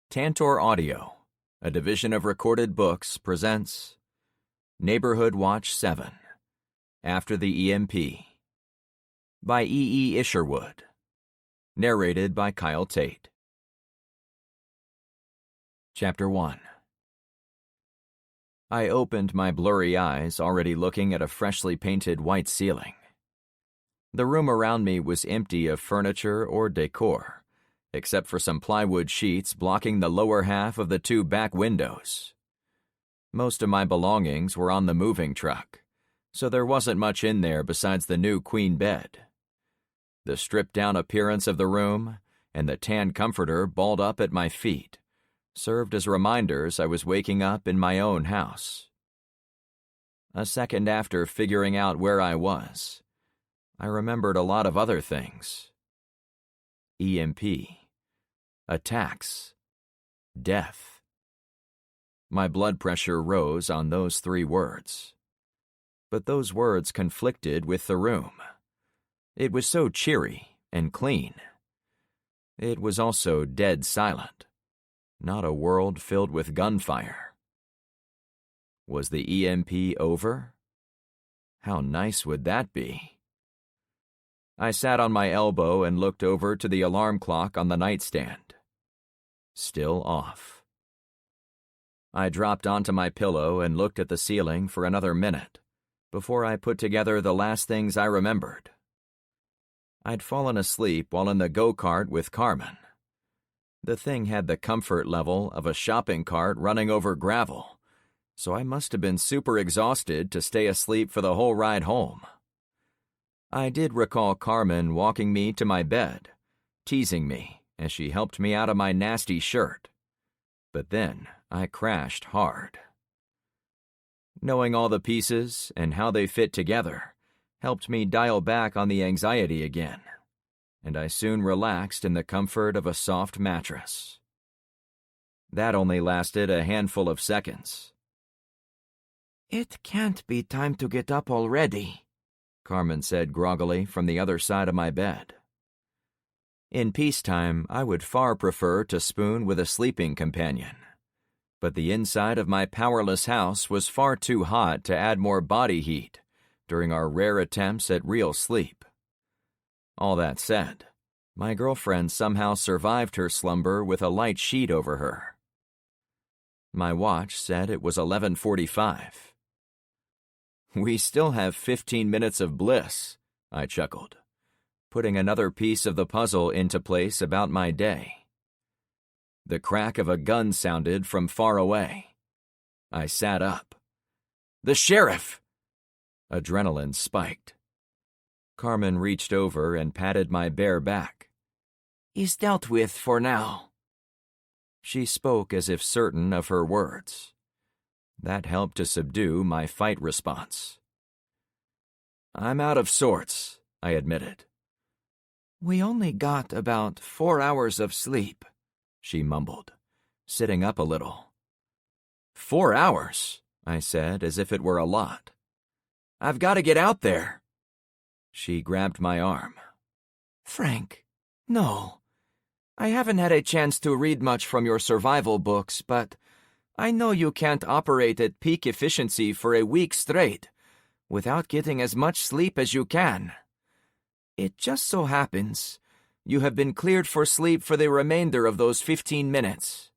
Tantor Audio, a division of Recorded Books, presents Neighborhood Watch 7, After the EMP, by E. E. Isherwood, narrated by Kyle Tate. Chapter 1. I opened my blurry eyes, already looking at a freshly painted white ceiling. The room around me was empty of furniture or decor, except for some plywood sheets blocking the lower half of the two back windows. Most of my belongings were on the moving truck, so there wasn't much in there besides the new queen bed. The stripped-down appearance of the room and the tan comforter balled up at my feet served as reminders I was waking up in my own house. A second after figuring out where I was, I remembered a lot of other things. EMP. Attacks. Death. My blood pressure rose on those three words. But those words conflicted with the room. It was so cheery and clean. It was also dead silent. Not a world filled with gunfire. Was the EMP over? How nice would that be? I sat on my elbow and looked over to the alarm clock on the nightstand. Still off. I dropped onto my pillow and looked at the ceiling for another minute before I put together the last things I remembered. I'd fallen asleep while in the go-kart with Carmen. The thing had the comfort level of a shopping cart running over gravel, so I must have been super exhausted to stay asleep for the whole ride home. I did recall Carmen walking me to my bed, teasing me as she helped me out of my nasty shirt. But then I crashed hard. Knowing all the pieces and how they fit together helped me dial back on the anxiety again, and I soon relaxed in the comfort of a soft mattress. That only lasted a handful of seconds. "It can't be time to get up already," Carmen said groggily from the other side of my bed. In peacetime, I would far prefer to spoon with a sleeping companion, but the inside of my powerless house was far too hot to add more body heat during our rare attempts at real sleep. All that said, my girlfriend somehow survived her slumber with a light sheet over her. My watch said it was 11:45. "We still have 15 minutes of bliss," I chuckled, putting another piece of the puzzle into place about my day. The crack of a gun sounded from far away. I sat up. "The sheriff!" Adrenaline spiked. Carmen reached over and patted my bare back. "He's dealt with for now." She spoke as if certain of her words. That helped to subdue my fight response. "I'm out of sorts," I admitted. "We only got about 4 hours of sleep," she mumbled, sitting up a little. 4 hours, I said, as if it were a lot. "I've got to get out there." She grabbed my arm. "Frank, no. I haven't had a chance to read much from your survival books, but I know you can't operate at peak efficiency for a week straight without getting as much sleep as you can. It just so happens you have been cleared for sleep for the remainder of those 15 minutes.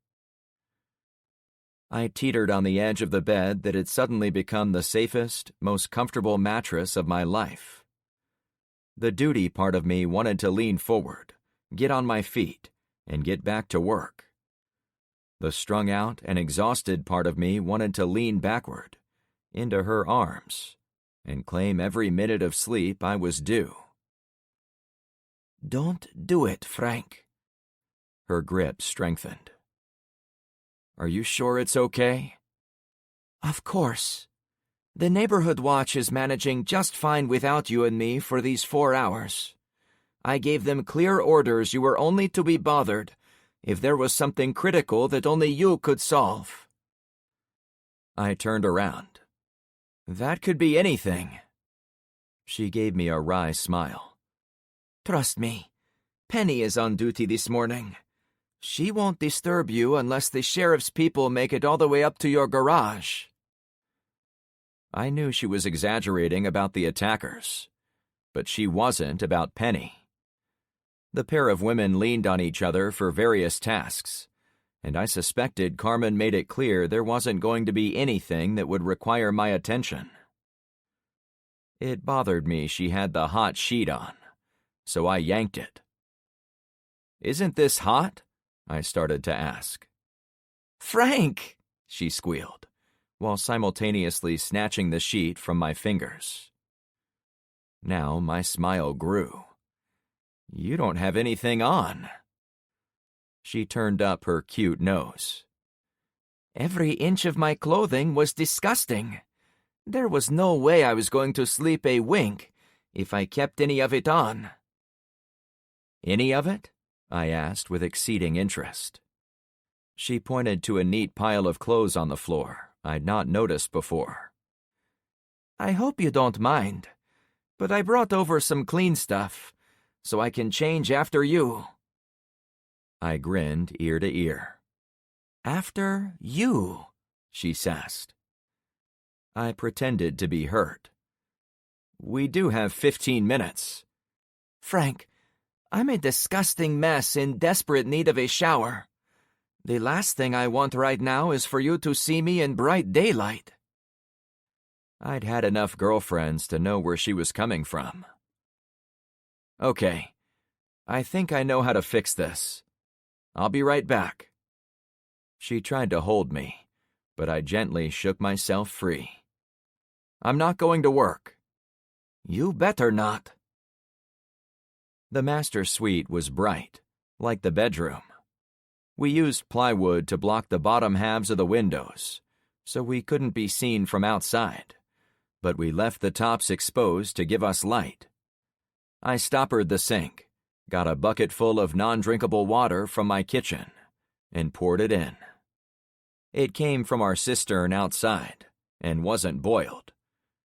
I teetered on the edge of the bed that had suddenly become the safest, most comfortable mattress of my life. The duty part of me wanted to lean forward, get on my feet, and get back to work. The strung-out and exhausted part of me wanted to lean backward, into her arms, and claim every minute of sleep I was due. "Don't do it, Frank." Her grip strengthened. "Are you sure it's okay?" "Of course. The neighborhood watch is managing just fine without you and me for these 4 hours. I gave them clear orders you were only to be bothered if there was something critical that only you could solve." I turned around. "That could be anything." She gave me a wry smile. "Trust me, Penny is on duty this morning. She won't disturb you unless the sheriff's people make it all the way up to your garage. I knew she was exaggerating about the attackers, but she wasn't about Penny. The pair of women leaned on each other for various tasks, and I suspected Carmen made it clear there wasn't going to be anything that would require my attention. It bothered me she had the hot sheet on, so I yanked it. "Isn't this hot?" I started to ask. "Frank!" she squealed, while simultaneously snatching the sheet from my fingers. Now my smile grew. "You don't have anything on." She turned up her cute nose. "Every inch of my clothing was disgusting. There was no way I was going to sleep a wink if I kept any of it on." "Any of it?" I asked with exceeding interest. She pointed to a neat pile of clothes on the floor I'd not noticed before. "I hope you don't mind, but I brought over some clean stuff, so I can change after you." I grinned ear to ear. "After you," she sassed. I pretended to be hurt. "We do have 15 minutes. "Frank, I'm a disgusting mess in desperate need of a shower. The last thing I want right now is for you to see me in bright daylight." I'd had enough girlfriends to know where she was coming from. "Okay, I think I know how to fix this. I'll be right back." She tried to hold me, but I gently shook myself free. "I'm not going to work." "You better not." The master suite was bright, like the bedroom. We used plywood to block the bottom halves of the windows, so we couldn't be seen from outside, but we left the tops exposed to give us light. I stoppered the sink, got a bucket full of non-drinkable water from my kitchen, and poured it in. It came from our cistern outside and wasn't boiled,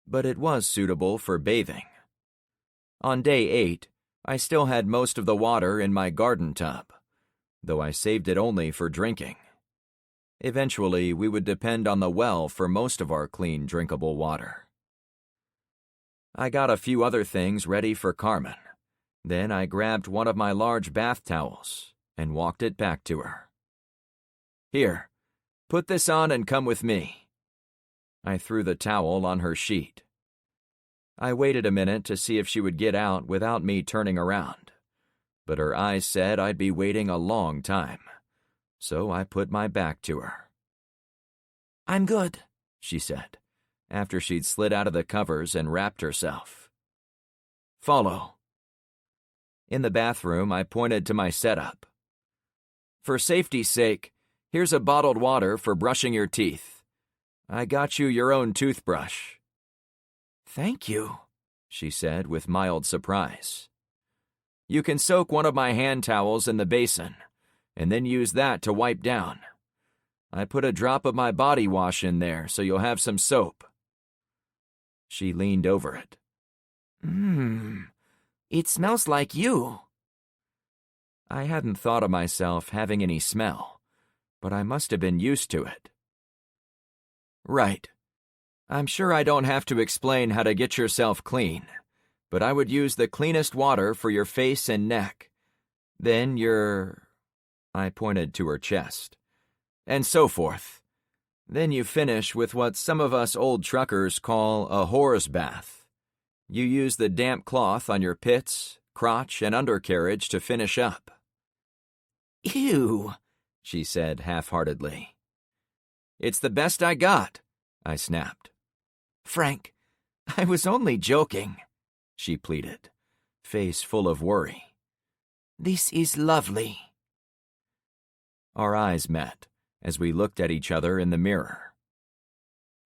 but it was suitable for bathing. On day 8, I still had most of the water in my garden tub, though I saved it only for drinking. Eventually, we would depend on the well for most of our clean, drinkable water. I got a few other things ready for Carmen. Then I grabbed one of my large bath towels and walked it back to her. "Here, put this on and come with me." I threw the towel on her sheet. I waited a minute to see if she would get out without me turning around, but her eyes said I'd be waiting a long time, so I put my back to her. "I'm good," she said, after she'd slid out of the covers and wrapped herself. "Follow." In the bathroom, I pointed to my setup. "For safety's sake, here's a bottled water for brushing your teeth. I got you your own toothbrush." "Thank you," she said with mild surprise. "You can soak one of my hand towels in the basin, and then use that to wipe down. I put a drop of my body wash in there so you'll have some soap." She leaned over it. It smells like you." I hadn't thought of myself having any smell, but I must have been used to it. "Right. I'm sure I don't have to explain how to get yourself clean, but I would use the cleanest water for your face and neck. Then I pointed to her chest. "And so forth. Then you finish with what some of us old truckers call a whore's bath. You use the damp cloth on your pits, crotch, and undercarriage to finish up." "Ew," she said half-heartedly. "It's the best I got," I snapped. "Frank, I was only joking," she pleaded, face full of worry. "This is lovely." Our eyes met as we looked at each other in the mirror.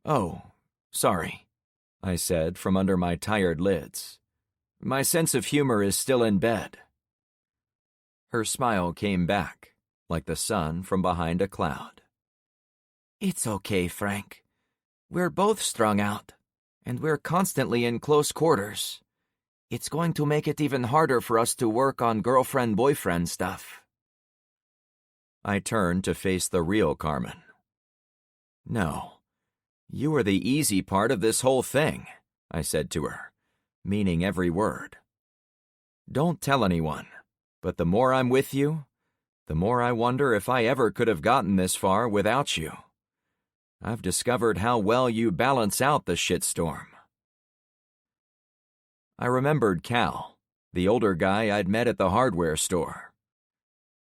"Oh, sorry," I said from under my tired lids. "My sense of humor is still in bed." Her smile came back, like the sun from behind a cloud. "It's okay, Frank. We're both strung out, and we're constantly in close quarters. It's going to make it even harder for us to work on girlfriend-boyfriend stuff." I turned to face the real Carmen. No, you are the easy part of this whole thing, I said to her, meaning every word. Don't tell anyone, but the more I'm with you, the more I wonder if I ever could have gotten this far without you. I've discovered how well you balance out the shitstorm. I remembered Cal, the older guy I'd met at the hardware store.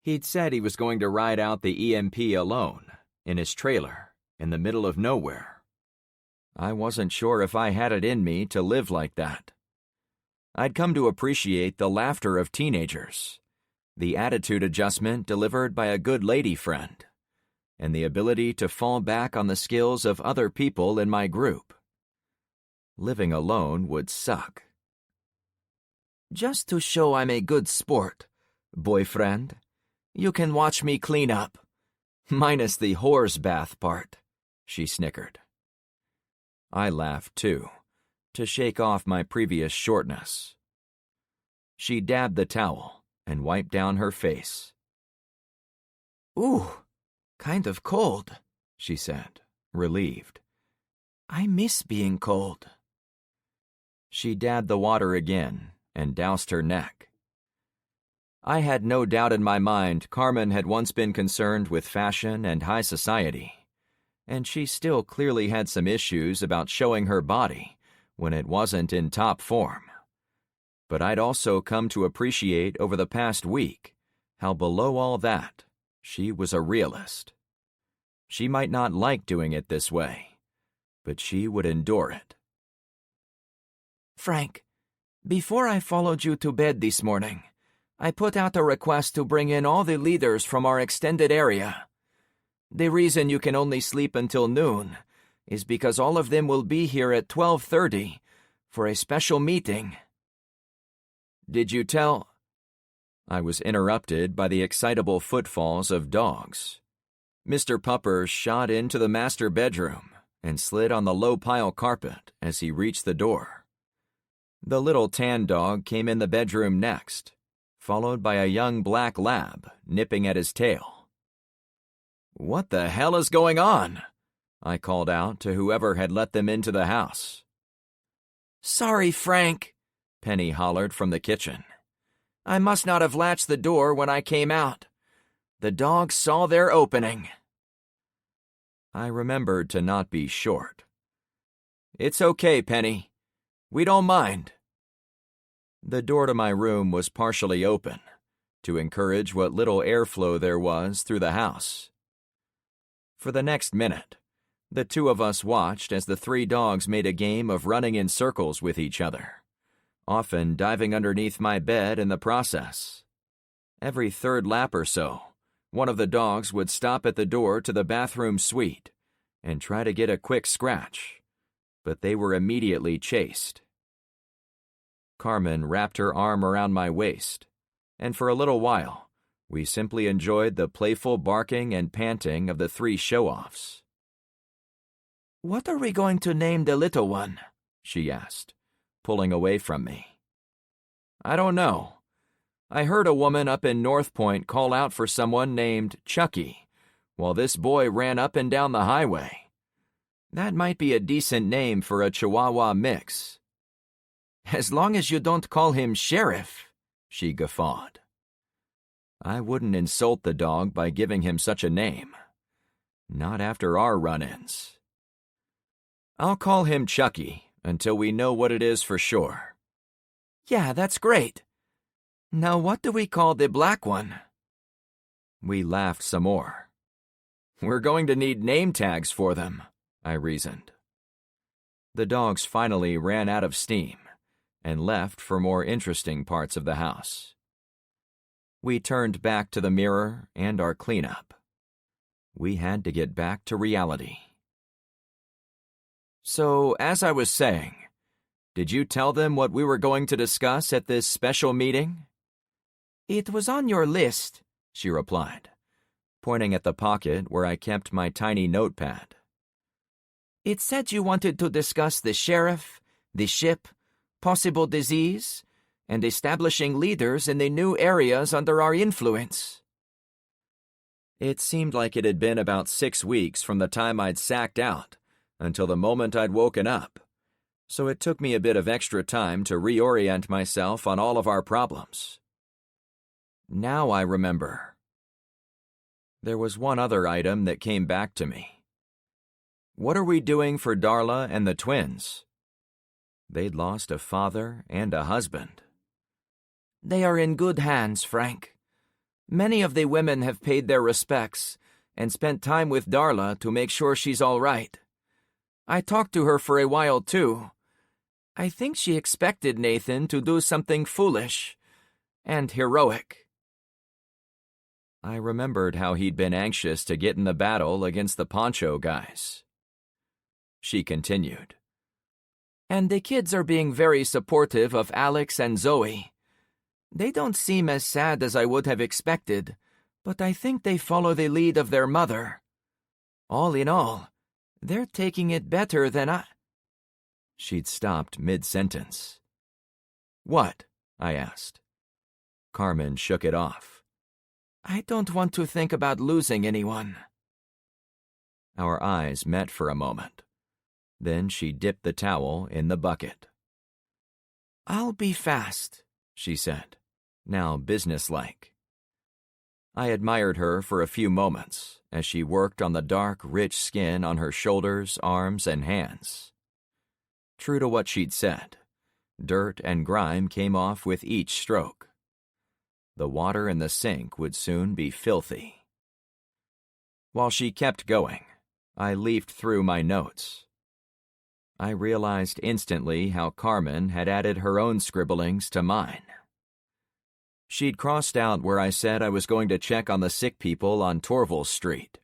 He'd said he was going to ride out the EMP alone, in his trailer, in the middle of nowhere. I wasn't sure if I had it in me to live like that. I'd come to appreciate the laughter of teenagers, the attitude adjustment delivered by a good lady friend, and the ability to fall back on the skills of other people in my group. Living alone would suck. Just to show I'm a good sport, boyfriend, you can watch me clean up. Minus the whore's bath part, she snickered. I laughed too, to shake off my previous shortness. She dabbed the towel and wiped down her face. Ooh, kind of cold, she said, relieved. I miss being cold. She dabbed the water again and doused her neck. I had no doubt in my mind Carmen had once been concerned with fashion and high society, and she still clearly had some issues about showing her body when it wasn't in top form. But I'd also come to appreciate over the past week how below all that, she was a realist. She might not like doing it this way, but she would endure it. Frank, before I followed you to bed this morning, I put out a request to bring in all the leaders from our extended area. The reason you can only sleep until noon is because all of them will be here at 12:30 for a special meeting. Did you tell? I was interrupted by the excitable footfalls of dogs. Mr. Pupper shot into the master bedroom and slid on the low-pile carpet as he reached the door. The little tan dog came in the bedroom next, followed by a young black lab nipping at his tail. What the hell is going on? I called out to whoever had let them into the house. Sorry, Frank, Penny hollered from the kitchen. I must not have latched the door when I came out. The dogs saw their opening. I remembered to not be short. It's okay, Penny. We don't mind. The door to my room was partially open, to encourage what little airflow there was through the house. For the next minute, the two of us watched as the three dogs made a game of running in circles with each other, often diving underneath my bed in the process. Every third lap or so, one of the dogs would stop at the door to the bathroom suite and try to get a quick scratch, but they were immediately chased. Carmen wrapped her arm around my waist, and for a little while, we simply enjoyed the playful barking and panting of the three show-offs. What are we going to name the little one? She asked, pulling away from me. I don't know. I heard a woman up in North Point call out for someone named Chucky, while this boy ran up and down the highway. That might be a decent name for a Chihuahua mix. As long as you don't call him Sheriff, she guffawed. I wouldn't insult the dog by giving him such a name. Not after our run-ins. I'll call him Chucky until we know what it is for sure. Yeah, that's great. Now what do we call the black one? We laughed some more. We're going to need name tags for them, I reasoned. The dogs finally ran out of steam and left for more interesting parts of the house. We turned back to the mirror and our cleanup. We had to get back to reality. So, as I was saying, did you tell them what we were going to discuss at this special meeting? It was on your list, she replied, pointing at the pocket where I kept my tiny notepad. It said you wanted to discuss the sheriff, the ship, possible disease, and establishing leaders in the new areas under our influence. It seemed like it had been about 6 weeks from the time I'd sacked out until the moment I'd woken up, so it took me a bit of extra time to reorient myself on all of our problems. Now I remember. There was one other item that came back to me. What are we doing for Darla and the twins? They'd lost a father and a husband. They are in good hands, Frank. Many of the women have paid their respects and spent time with Darla to make sure she's all right. I talked to her for a while, too. I think she expected Nathan to do something foolish and heroic. I remembered how he'd been anxious to get in the battle against the poncho guys. She continued. And the kids are being very supportive of Alex and Zoe. They don't seem as sad as I would have expected, but I think they follow the lead of their mother. All in all, they're taking it better than I... She'd stopped mid-sentence. What? I asked. Carmen shook it off. I don't want to think about losing anyone. Our eyes met for a moment. Then she dipped the towel in the bucket. I'll be fast, she said, now businesslike. I admired her for a few moments as she worked on the dark, rich skin on her shoulders, arms, and hands. True to what she'd said, dirt and grime came off with each stroke. The water in the sink would soon be filthy. While she kept going, I leafed through my notes. I realized instantly how Carmen had added her own scribblings to mine. She'd crossed out where I said I was going to check on the sick people on Torval Street,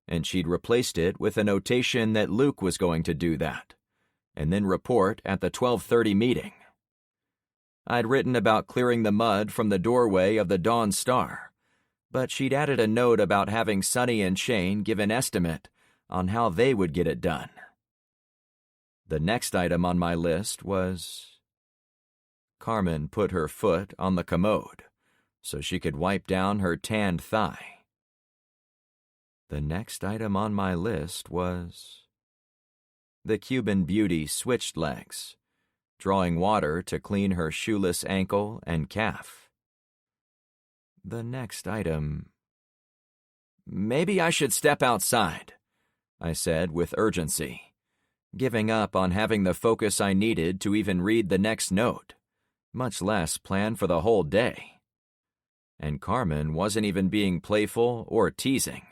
and she'd replaced it with a notation that Luke was going to do that, and then report at the 12:30 meeting. I'd written about clearing the mud from the doorway of the Dawn Star, but she'd added a note about having Sonny and Shane give an estimate on how they would get it done. The next item on my list was... Carmen put her foot on the commode so she could wipe down her tanned thigh. The next item on my list was... The Cuban beauty switched legs, drawing water to clean her shoeless ankle and calf. The next item... Maybe I should step outside, I said with urgency, giving up on having the focus I needed to even read the next note, much less plan for the whole day. And Carmen wasn't even being playful or teasing.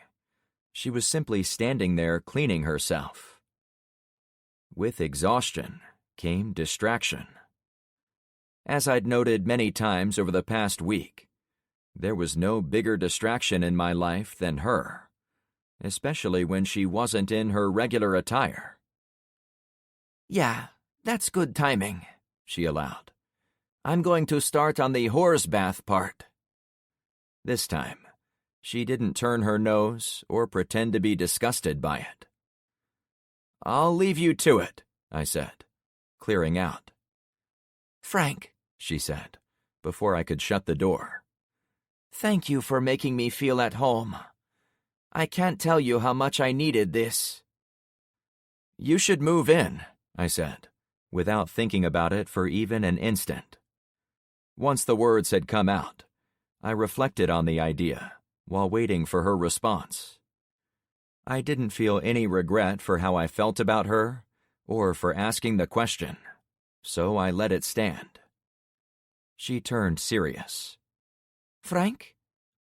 She was simply standing there cleaning herself. With exhaustion came distraction. As I'd noted many times over the past week, there was no bigger distraction in my life than her, especially when she wasn't in her regular attire. Yeah, that's good timing, she allowed. I'm going to start on the horse bath part. This time, she didn't turn her nose or pretend to be disgusted by it. I'll leave you to it, I said, clearing out. Frank, she said, before I could shut the door. Thank you for making me feel at home. I can't tell you how much I needed this. You should move in, I said, without thinking about it for even an instant. Once the words had come out, I reflected on the idea while waiting for her response. I didn't feel any regret for how I felt about her or for asking the question, so I let it stand. She turned serious. Frank,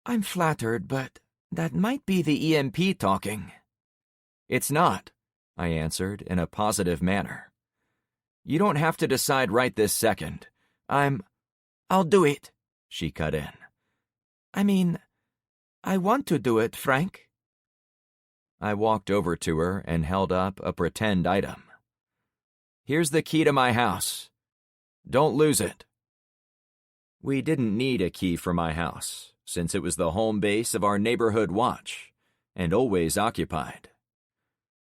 I'm flattered, but that might be the EMP talking. It's not, I answered in a positive manner. You don't have to decide right this second. I'll do it, she cut in. I want to do it, Frank. I walked over to her and held up a pretend item. Here's the key to my house. Don't lose it. We didn't need a key for my house, since it was the home base of our neighborhood watch, and always occupied.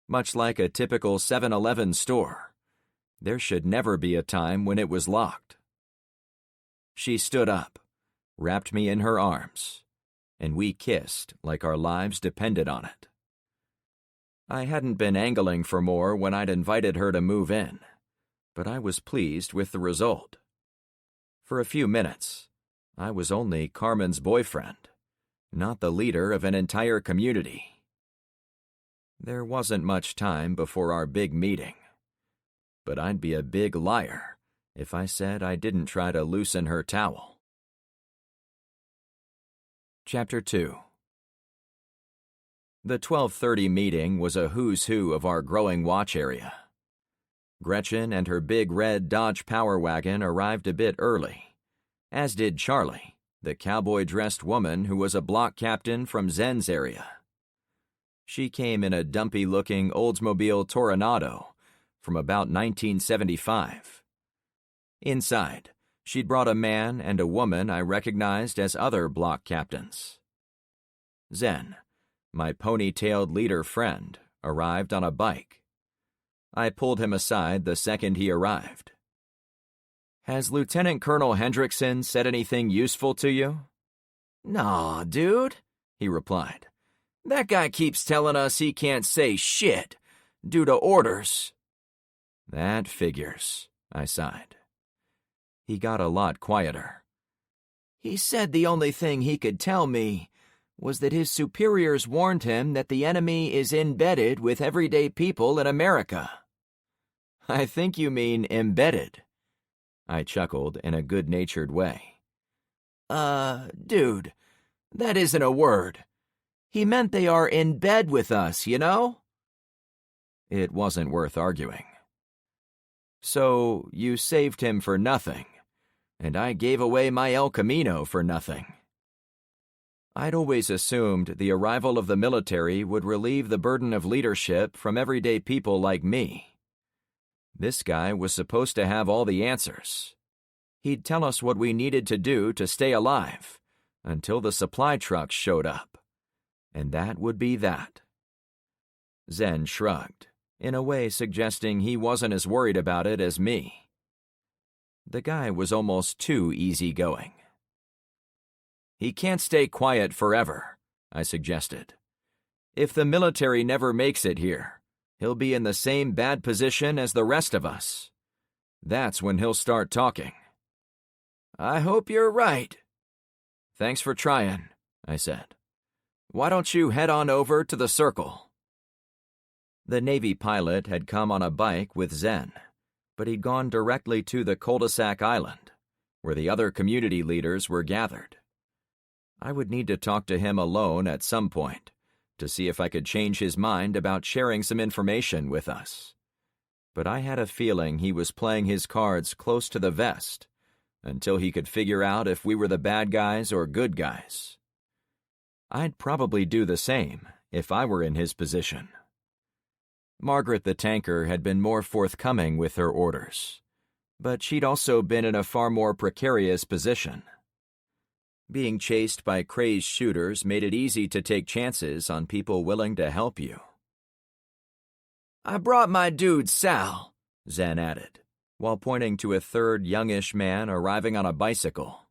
Much like a typical 7-Eleven store, there should never be a time when it was locked. She stood up, wrapped me in her arms, and we kissed like our lives depended on it. I hadn't been angling for more when I'd invited her to move in, but I was pleased with the result. For a few minutes, I was only Carmen's boyfriend, not the leader of an entire community. There wasn't much time before our big meeting, but I'd be a big liar if I said I didn't try to loosen her towel. Chapter 2. The 12:30 meeting was a who's who of our growing watch area. Gretchen and her big red Dodge Power Wagon arrived a bit early, as did Charlie, the cowboy-dressed woman who was a block captain from Zen's area. She came in a dumpy-looking Oldsmobile Toronado from about 1975. Inside, she'd brought a man and a woman I recognized as other block captains. Zen, my pony-tailed leader friend, arrived on a bike. I pulled him aside the second he arrived. "Has Lieutenant Colonel Hendrickson said anything useful to you?" "Nah, dude," he replied. "That guy keeps telling us he can't say shit due to orders." "That figures," I sighed. He got a lot quieter. "He said the only thing he could tell me was that his superiors warned him that the enemy is embedded with everyday people in America." "I think you mean embedded," I chuckled in a good-natured way. Dude, that isn't a word. He meant they are in bed with us, you know?" It wasn't worth arguing. "So you saved him for nothing, and I gave away my El Camino for nothing." I'd always assumed the arrival of the military would relieve the burden of leadership from everyday people like me. This guy was supposed to have all the answers. He'd tell us what we needed to do to stay alive until the supply trucks showed up, and that would be that. Zen shrugged, in a way suggesting he wasn't as worried about it as me. The guy was almost too easygoing. "He can't stay quiet forever," I suggested. "If the military never makes it here, he'll be in the same bad position as the rest of us. That's when he'll start talking." "I hope you're right." "Thanks for trying," I said. "Why don't you head on over to the circle?" The Navy pilot had come on a bike with Zen, but he'd gone directly to the cul-de-sac island, where the other community leaders were gathered. I would need to talk to him alone at some point to see if I could change his mind about sharing some information with us. But I had a feeling he was playing his cards close to the vest until he could figure out if we were the bad guys or good guys. I'd probably do the same if I were in his position. Margaret the tanker had been more forthcoming with her orders, but she'd also been in a far more precarious position. Being chased by crazed shooters made it easy to take chances on people willing to help you. "I brought my dude Sal," Zen added, while pointing to a third youngish man arriving on a bicycle,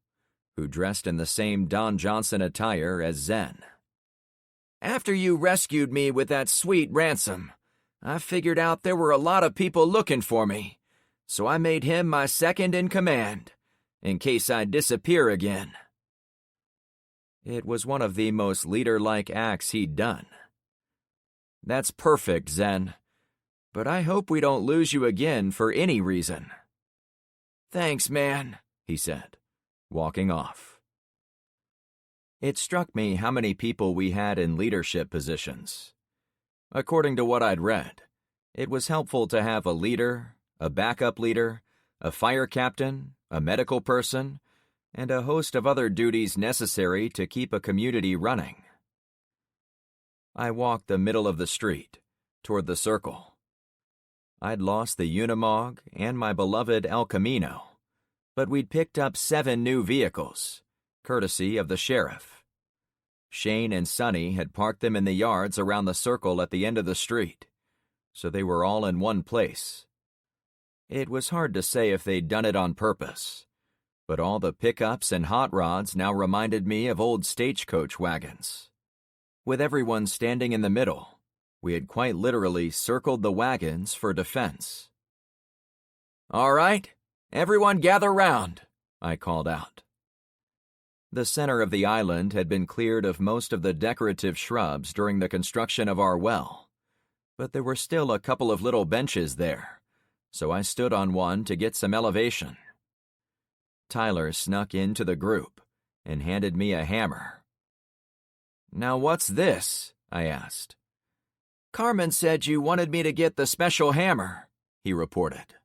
who dressed in the same Don Johnson attire as Zen. "After you rescued me with that sweet ransom, I figured out there were a lot of people looking for me, so I made him my second in command, in case I disappear again." It was one of the most leader-like acts he'd done. "That's perfect, Zen. But I hope we don't lose you again for any reason." "Thanks, man," he said, walking off. It struck me how many people we had in leadership positions. According to what I'd read, it was helpful to have a leader, a backup leader, a fire captain, a medical person, and a host of other duties necessary to keep a community running. I walked the middle of the street, toward the circle. I'd lost the Unimog and my beloved El Camino, but we'd picked up 7 new vehicles, courtesy of the sheriff. Shane and Sonny had parked them in the yards around the circle at the end of the street, so they were all in one place. It was hard to say if they'd done it on purpose, but all the pickups and hot rods now reminded me of old stagecoach wagons. With everyone standing in the middle, we had quite literally circled the wagons for defense. "All right, everyone gather round," I called out. The center of the island had been cleared of most of the decorative shrubs during the construction of our well, but there were still a couple of little benches there, so I stood on one to get some elevation. Tyler snuck into the group and handed me a hammer. "Now what's this?" I asked. "Carmen said you wanted me to get the special hammer," he reported.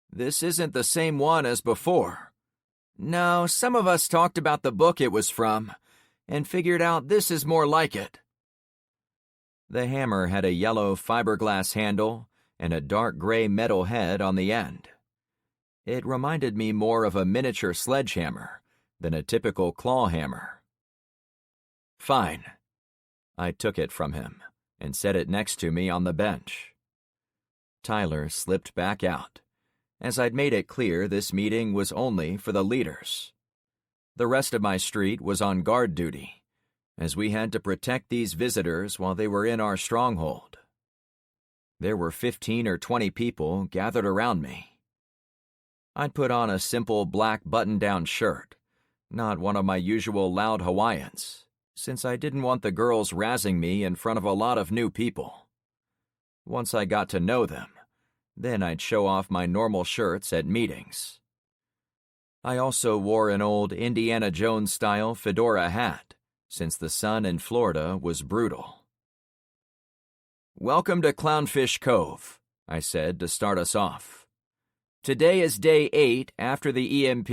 "This isn't the same one as before. No, some of us talked about the book it was from and figured out this is more like it." The hammer had a yellow fiberglass handle and a dark gray metal head on the end. It reminded me more of a miniature sledgehammer than a typical claw hammer. "Fine." I took it from him and set it next to me on the bench. Tyler slipped back out, as I'd made it clear this meeting was only for the leaders. The rest of my street was on guard duty, as we had to protect these visitors while they were in our stronghold. There were 15 or 20 people gathered around me. I'd put on a simple black button-down shirt, not one of my usual loud Hawaiians, since I didn't want the girls razzing me in front of a lot of new people. Once I got to know them, then I'd show off my normal shirts at meetings. I also wore an old Indiana Jones-style fedora hat, since the sun in Florida was brutal. "Welcome to Clownfish Cove," I said to start us off. "Today is day 8 after the EMP.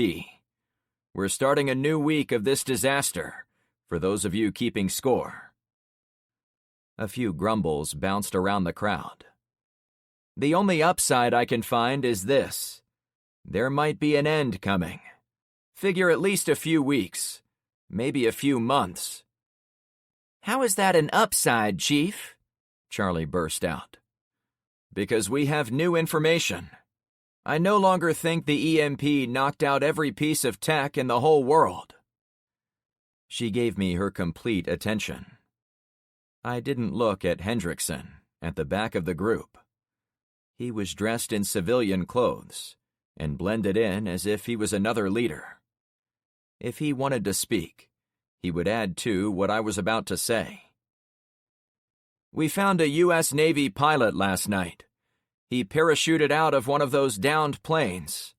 We're starting a new week of this disaster, for those of you keeping score." A few grumbles bounced around the crowd. "The only upside I can find is this. There might be an end coming. Figure at least a few weeks, maybe a few months." "How is that an upside, Chief?" Charlie burst out. "Because we have new information. I no longer think the EMP knocked out every piece of tech in the whole world." She gave me her complete attention. I didn't look at Hendrickson, at the back of the group. He was dressed in civilian clothes, and blended in as if he was another leader. If he wanted to speak, he would add to what I was about to say. "We found a U.S. Navy pilot last night. He parachuted out of one of those downed planes.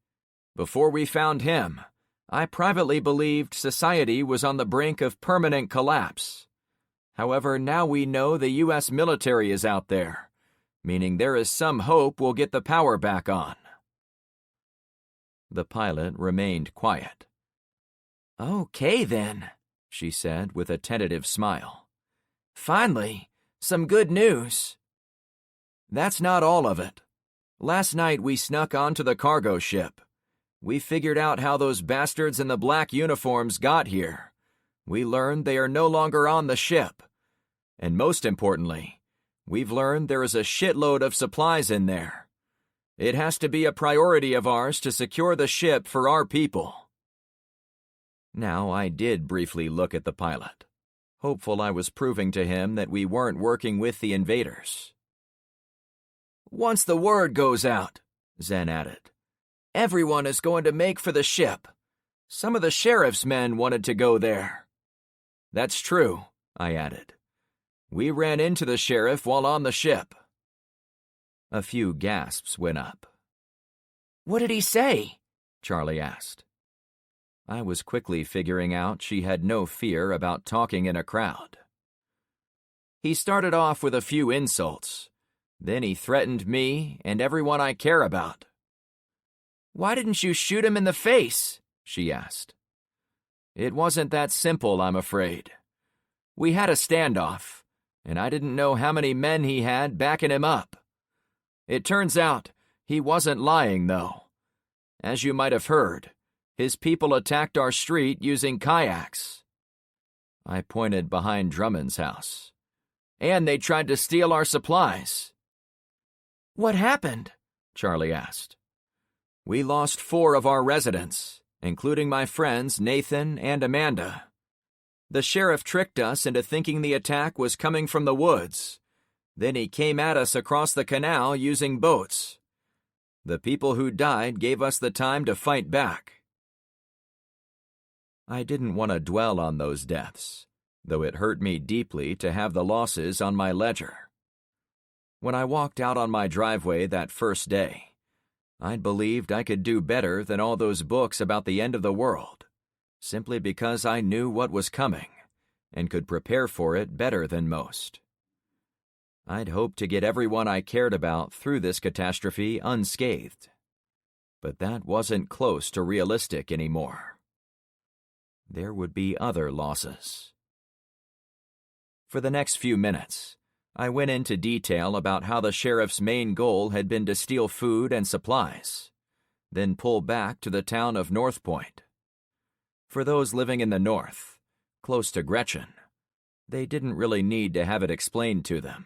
Before we found him, I privately believed society was on the brink of permanent collapse. However, now we know the U.S. military is out there, meaning there is some hope we'll get the power back on." The pilot remained quiet. "Okay then," she said with a tentative smile. "Finally, some good news." "That's not all of it. Last night we snuck onto the cargo ship. We figured out how those bastards in the black uniforms got here. We learned they are no longer on the ship. And most importantly, we've learned there is a shitload of supplies in there. It has to be a priority of ours to secure the ship for our people." Now I did briefly look at the pilot, hopeful I was proving to him that we weren't working with the invaders. "Once the word goes out," Zen added, "everyone is going to make for the ship. Some of the sheriff's men wanted to go there." "That's true," I added. "We ran into the sheriff while on the ship." A few gasps went up. "What did he say?" Charlie asked. I was quickly figuring out she had no fear about talking in a crowd. "He started off with a few insults. Then he threatened me and everyone I care about." "Why didn't you shoot him in the face?" she asked. "It wasn't that simple, I'm afraid. We had a standoff, and I didn't know how many men he had backing him up. It turns out he wasn't lying, though. As you might have heard, his people attacked our street using kayaks." I pointed behind Drummond's house. "And they tried to steal our supplies." "What happened?" Charlie asked. "We lost 4 of our residents, including my friends Nathan and Amanda. The sheriff tricked us into thinking the attack was coming from the woods. Then he came at us across the canal using boats. The people who died gave us the time to fight back." I didn't want to dwell on those deaths, though it hurt me deeply to have the losses on my ledger. When I walked out on my driveway that first day, I believed I could do better than all those books about the end of the world, simply because I knew what was coming and could prepare for it better than most. I'd hoped to get everyone I cared about through this catastrophe unscathed, but that wasn't close to realistic anymore. There would be other losses. For the next few minutes, I went into detail about how the sheriff's main goal had been to steal food and supplies, then pull back to the town of North Point. For those living in the north, close to Gretchen, they didn't really need to have it explained to them.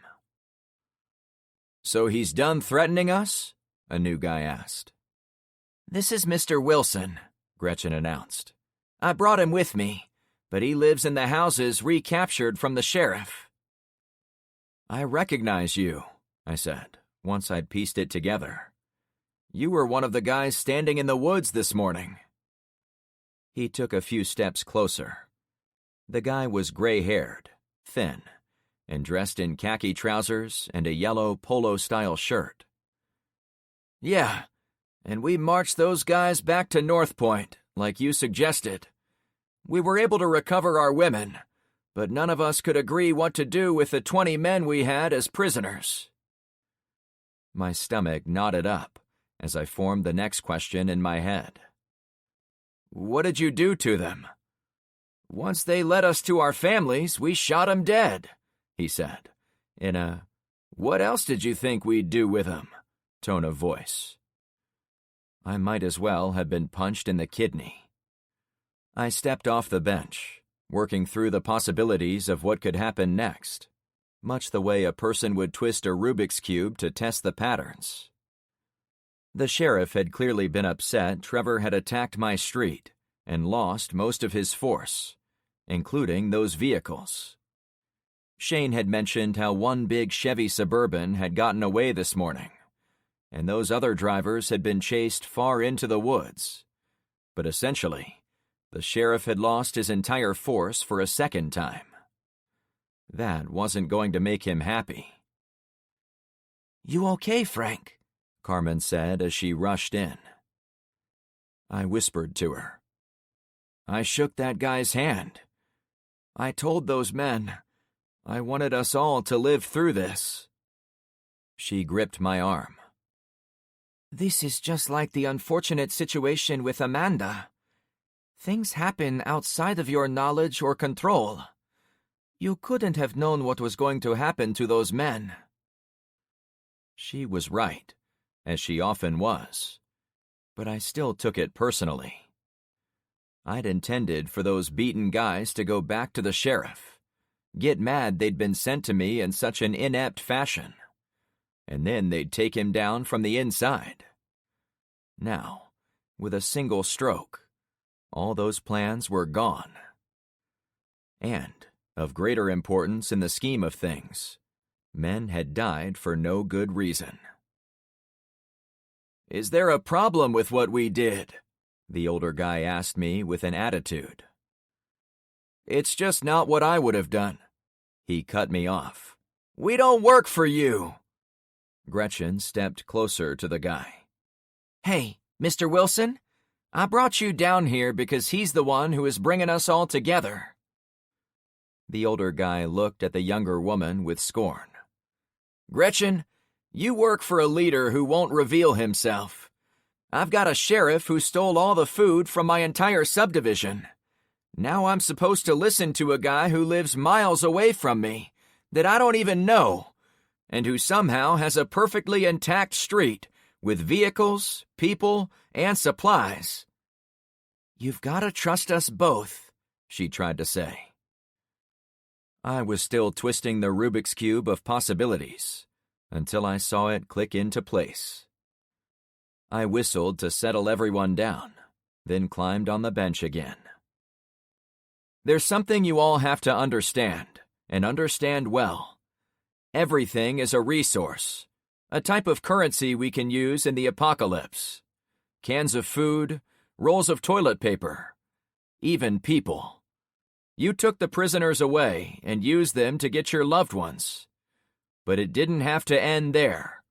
"So he's done threatening us?" a new guy asked. "This is Mr. Wilson," Gretchen announced. "I brought him with me, but he lives in the houses recaptured from the sheriff." "I recognize you," I said, once I'd pieced it together. "You were one of the guys standing in the woods this morning." He took a few steps closer. The guy was gray-haired, thin, and dressed in khaki trousers and a yellow polo-style shirt. "Yeah, and we marched those guys back to North Point, like you suggested. We were able to recover our women, but none of us could agree what to do with the 20 men we had as prisoners." My stomach knotted up as I formed the next question in my head. "What did you do to them?" "Once they led us to our families, we shot 'em dead," he said, in a "what else did you think we'd do with 'em" tone of voice. I might as well have been punched in the kidney. I stepped off the bench, working through the possibilities of what could happen next, much the way a person would twist a Rubik's Cube to test the patterns. The sheriff had clearly been upset Trevor had attacked my street and lost most of his force, including those vehicles. Shane had mentioned how one big Chevy Suburban had gotten away this morning, and those other drivers had been chased far into the woods. But essentially, the sheriff had lost his entire force for a second time. That wasn't going to make him happy. "You okay, Frank?" Carmen said as she rushed in. I whispered to her. "I shook that guy's hand. I told those men I wanted us all to live through this." She gripped my arm. "This is just like the unfortunate situation with Amanda. Things happen outside of your knowledge or control. You couldn't have known what was going to happen to those men." She was right, as she often was, but I still took it personally. I'd intended for those beaten guys to go back to the sheriff, get mad they'd been sent to me in such an inept fashion, and then they'd take him down from the inside. Now, with a single stroke, all those plans were gone. And, of greater importance in the scheme of things, men had died for no good reason. "Is there a problem with what we did?" the older guy asked me with an attitude. "It's just not what I would have done." He cut me off. "We don't work for you." Gretchen stepped closer to the guy. "Hey, Mr. Wilson, I brought you down here because he's the one who is bringing us all together." The older guy looked at the younger woman with scorn. "Gretchen, you work for a leader who won't reveal himself. I've got a sheriff who stole all the food from my entire subdivision. Now I'm supposed to listen to a guy who lives miles away from me, that I don't even know, and who somehow has a perfectly intact street with vehicles, people, and supplies." "You've got to trust us both," she tried to say. I was still twisting the Rubik's Cube of possibilities until I saw it click into place. I whistled to settle everyone down, then climbed on the bench again. "There's something you all have to understand, and understand well. Everything is a resource, a type of currency we can use in the apocalypse. Cans of food, rolls of toilet paper, even people. You took the prisoners away and used them to get your loved ones. But it didn't have to end there.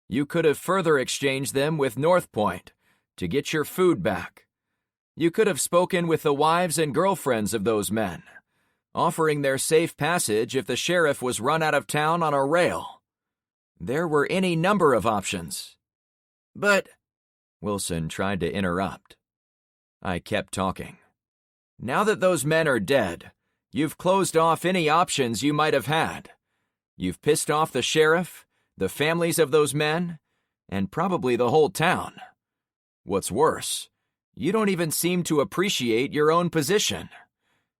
You could have further exchanged them with North Point to get your food back. You could have spoken with the wives and girlfriends of those men, offering their safe passage if the sheriff was run out of town on a rail. There were any number of options." "But," Wilson tried to interrupt. I kept talking. "Now that those men are dead, you've closed off any options you might have had. You've pissed off the sheriff, the families of those men, and probably the whole town. What's worse, you don't even seem to appreciate your own position.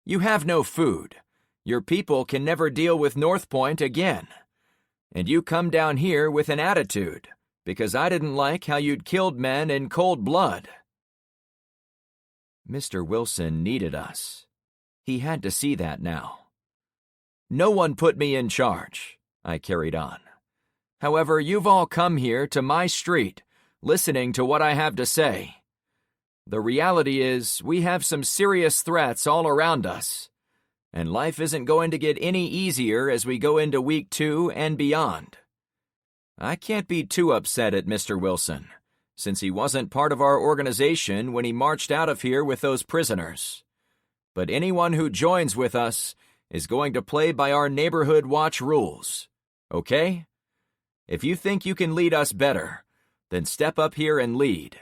You have no food. Your people can never deal with North Point again. And you come down here with an attitude because I didn't like how you'd killed men in cold blood." Mr. Wilson needed us. He had to see that now. "No one put me in charge," I carried on. "However, you've all come here to my street, listening to what I have to say. The reality is, we have some serious threats all around us, and life isn't going to get any easier as we go into week 2 and beyond. I can't be too upset at Mr. Wilson, since he wasn't part of our organization when he marched out of here with those prisoners. But anyone who joins with us is going to play by our neighborhood watch rules, okay? If you think you can lead us better, then step up here and lead.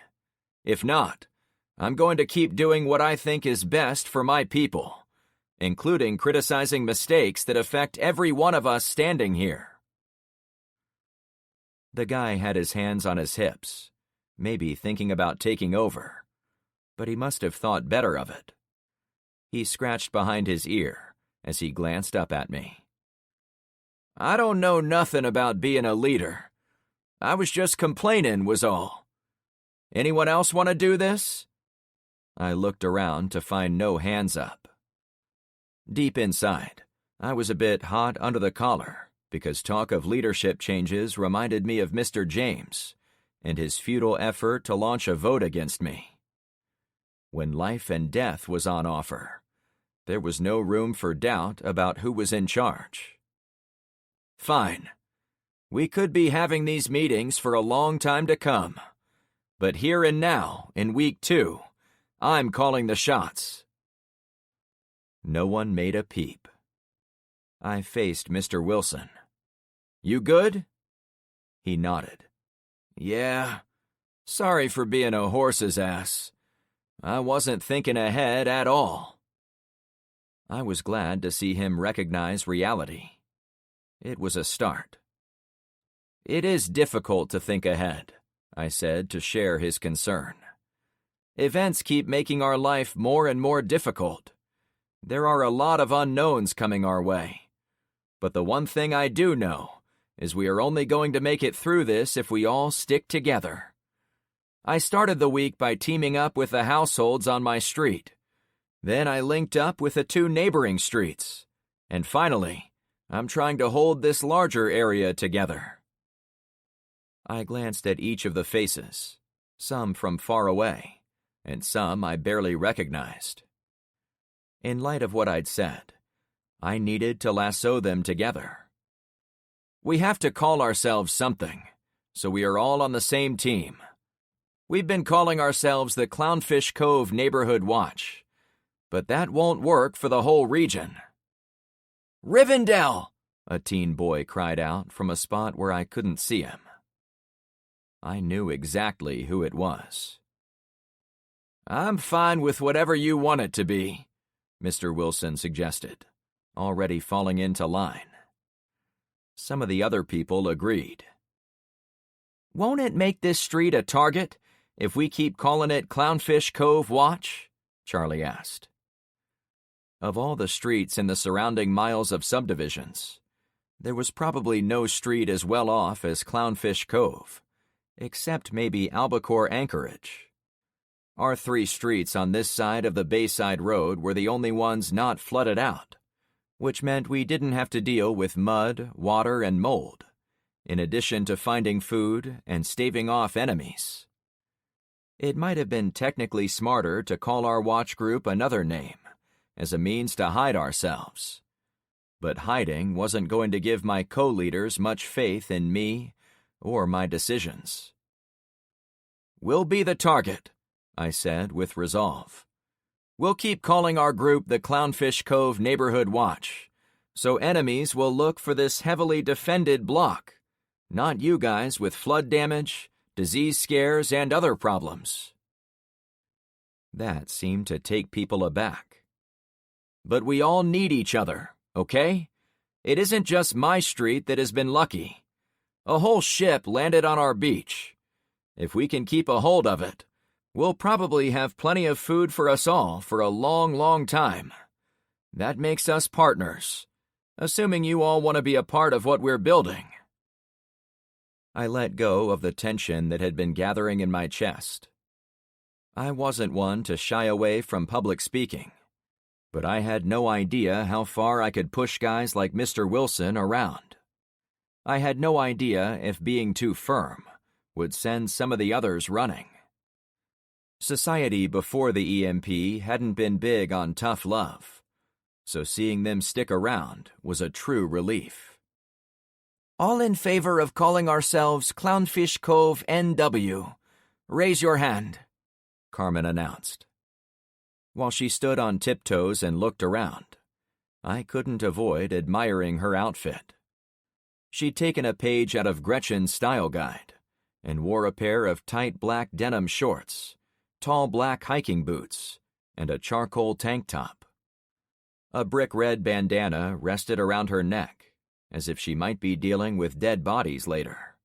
If not, I'm going to keep doing what I think is best for my people, including criticizing mistakes that affect every one of us standing here." The guy had his hands on his hips, maybe thinking about taking over, but he must have thought better of it. He scratched behind his ear as he glanced up at me. "I don't know nothing about being a leader. I was just complaining, was all. Anyone else want to do this?" I looked around to find no hands up. Deep inside, I was a bit hot under the collar because talk of leadership changes reminded me of Mr. James and his futile effort to launch a vote against me. When life and death was on offer, there was no room for doubt about who was in charge. "Fine. We could be having these meetings for a long time to come. But here and now, in week 2, I'm calling the shots." No one made a peep. I faced Mr. Wilson. "You good?" He nodded. "Yeah. Sorry for being a horse's ass. I wasn't thinking ahead at all." I was glad to see him recognize reality. It was a start. "It is difficult to think ahead," I said to share his concern. "Events keep making our life more and more difficult. There are a lot of unknowns coming our way. But the one thing I do know is we are only going to make it through this if we all stick together. I started the week by teaming up with the households on my street. Then I linked up with the 2 neighboring streets. And finally, I'm trying to hold this larger area together." I glanced at each of the faces, some from far away, and some I barely recognized. In light of what I'd said, I needed to lasso them together. "We have to call ourselves something, so we are all on the same team. We've been calling ourselves the Clownfish Cove Neighborhood Watch, but that won't work for the whole region." "Rivendell!" a teen boy cried out from a spot where I couldn't see him. I knew exactly who it was. "I'm fine with whatever you want it to be," Mr. Wilson suggested, already falling into line. Some of the other people agreed. "Won't it make this street a target if we keep calling it Clownfish Cove Watch?" Charlie asked. Of all the streets in the surrounding miles of subdivisions, there was probably no street as well off as Clownfish Cove, except maybe Albacore Anchorage. Our 3 streets on this side of the Bayside Road were the only ones not flooded out, which meant we didn't have to deal with mud, water, and mold, in addition to finding food and staving off enemies. It might have been technically smarter to call our watch group another name, as a means to hide ourselves. But hiding wasn't going to give my co-leaders much faith in me or my decisions. "We'll be the target," I said with resolve. "We'll keep calling our group the Clownfish Cove Neighborhood Watch, so enemies will look for this heavily defended block, not you guys with flood damage, disease scares, and other problems." That seemed to take people aback. "But we all need each other, okay? It isn't just my street that has been lucky. A whole ship landed on our beach. If we can keep a hold of it, we'll probably have plenty of food for us all for a long, long time. That makes us partners, assuming you all want to be a part of what we're building." I let go of the tension that had been gathering in my chest. I wasn't one to shy away from public speaking, but I had no idea how far I could push guys like Mr. Wilson around. I had no idea if being too firm would send some of the others running. Society before the EMP hadn't been big on tough love, so seeing them stick around was a true relief. All in favor of calling ourselves Clownfish Cove NW, raise your hand, Carmen announced. While she stood on tiptoes and looked around, I couldn't avoid admiring her outfit. She'd taken a page out of Gretchen's style guide and wore a pair of tight black denim shorts, tall black hiking boots, and a charcoal tank top. A brick-red bandana rested around her neck, as if she might be dealing with dead bodies later.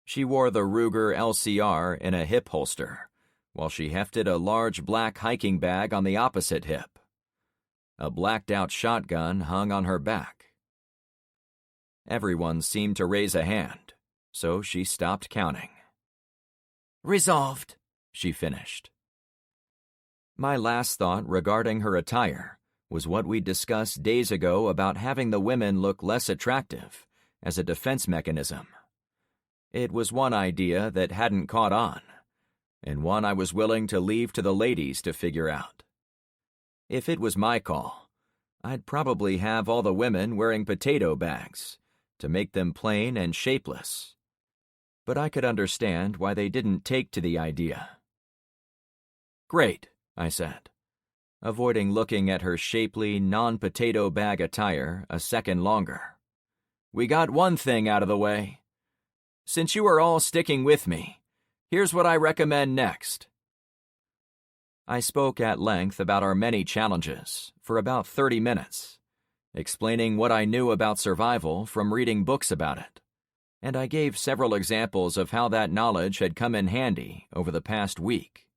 She wore the Ruger LCR in a hip holster, while she hefted a large black hiking bag on the opposite hip. A blacked-out shotgun hung on her back. Everyone seemed to raise a hand, so she stopped counting. "Resolved," she finished. My last thought regarding her attire was what we discussed days ago about having the women look less attractive as a defense mechanism. It was one idea that hadn't caught on, and one I was willing to leave to the ladies to figure out. If it was my call, I'd probably have all the women wearing potato bags to make them plain and shapeless. But I could understand why they didn't take to the idea. "Great," I said, avoiding looking at her shapely, non-potato bag attire a second longer. "We got one thing out of the way. Since you are all sticking with me, here's what I recommend next." I spoke at length about our many challenges for about 30 minutes, explaining what I knew about survival from reading books about it, and I gave several examples of how that knowledge had come in handy over the past week.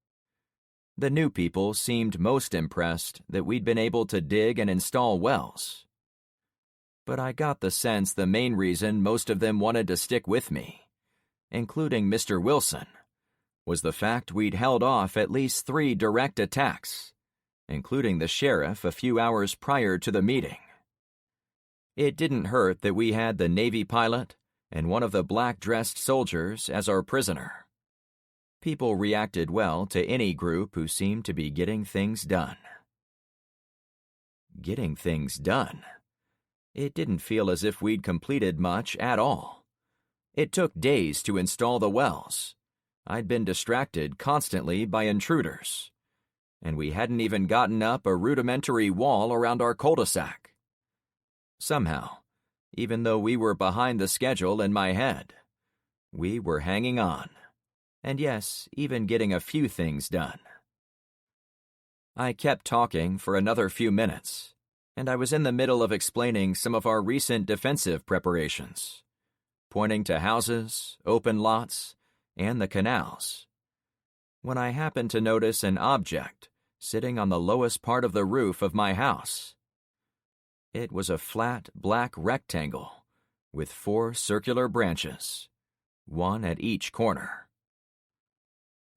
The new people seemed most impressed that we'd been able to dig and install wells. But I got the sense the main reason most of them wanted to stick with me, including Mr. Wilson, was the fact we'd held off at least 3 direct attacks, including the sheriff a few hours prior to the meeting. It didn't hurt that we had the Navy pilot and one of the black-dressed soldiers as our prisoner. People reacted well to any group who seemed to be getting things done. Getting things done? It didn't feel as if we'd completed much at all. It took days to install the wells. I'd been distracted constantly by intruders, and we hadn't even gotten up a rudimentary wall around our cul-de-sac. Somehow, even though we were behind the schedule in my head, we were hanging on, and yes, even getting a few things done. I kept talking for another few minutes, and I was in the middle of explaining some of our recent defensive preparations, pointing to houses, open lots, and the canals, when I happened to notice an object sitting on the lowest part of the roof of my house. It was a flat, black rectangle with 4 circular branches, one at each corner.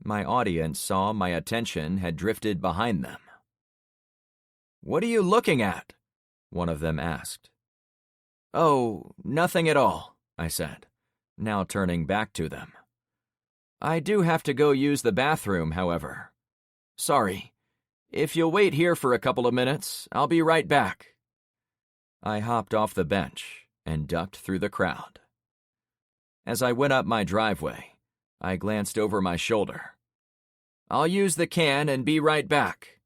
My audience saw my attention had drifted behind them. "What are you looking at?" one of them asked. "Oh, nothing at all," I said, now turning back to them. "I do have to go use the bathroom, however. Sorry. If you'll wait here for a couple of minutes, I'll be right back." I hopped off the bench and ducked through the crowd. As I went up my driveway, I glanced over my shoulder. "I'll use the can and be right back."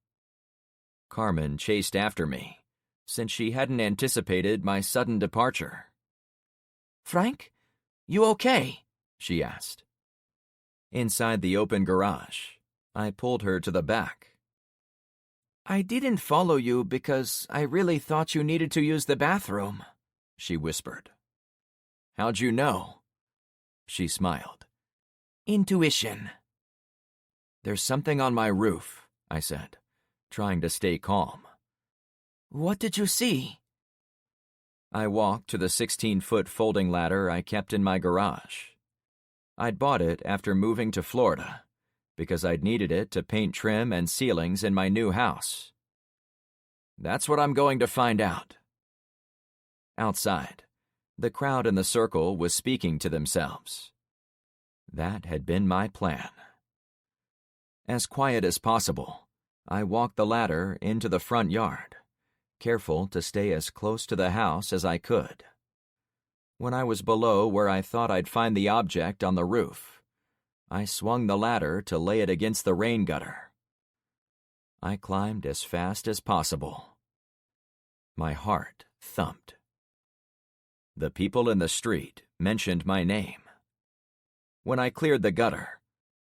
Carmen chased after me, since she hadn't anticipated my sudden departure. "Frank, you okay?" she asked. Inside the open garage, I pulled her to the back. "I didn't follow you because I really thought you needed to use the bathroom," she whispered. "How'd you know?" She smiled. "Intuition." "There's something on my roof," I said, trying to stay calm. "What did you see?" I walked to the 16-foot folding ladder I kept in my garage. I'd bought it after moving to Florida, because I'd needed it to paint trim and ceilings in my new house. "That's what I'm going to find out." Outside, the crowd in the circle was speaking to themselves. That had been my plan. As quiet as possible, I walked the ladder into the front yard, careful to stay as close to the house as I could. When I was below where I thought I'd find the object on the roof, I swung the ladder to lay it against the rain gutter. I climbed as fast as possible. My heart thumped. The people in the street mentioned my name. When I cleared the gutter,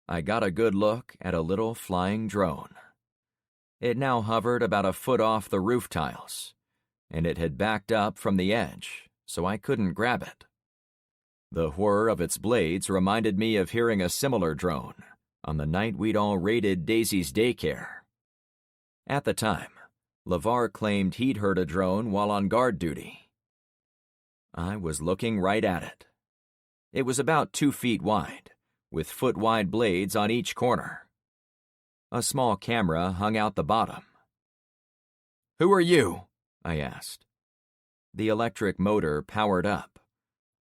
I got a good look at a little flying drone. It now hovered about a foot off the roof tiles, and it had backed up from the edge, so I couldn't grab it. The whir of its blades reminded me of hearing a similar drone on the night we'd all raided Daisy's daycare. At the time, LeVar claimed he'd heard a drone while on guard duty. I was looking right at it. It was about 2 feet wide, with foot-wide blades on each corner. A small camera hung out the bottom. "Who are you?" I asked. The electric motor powered up,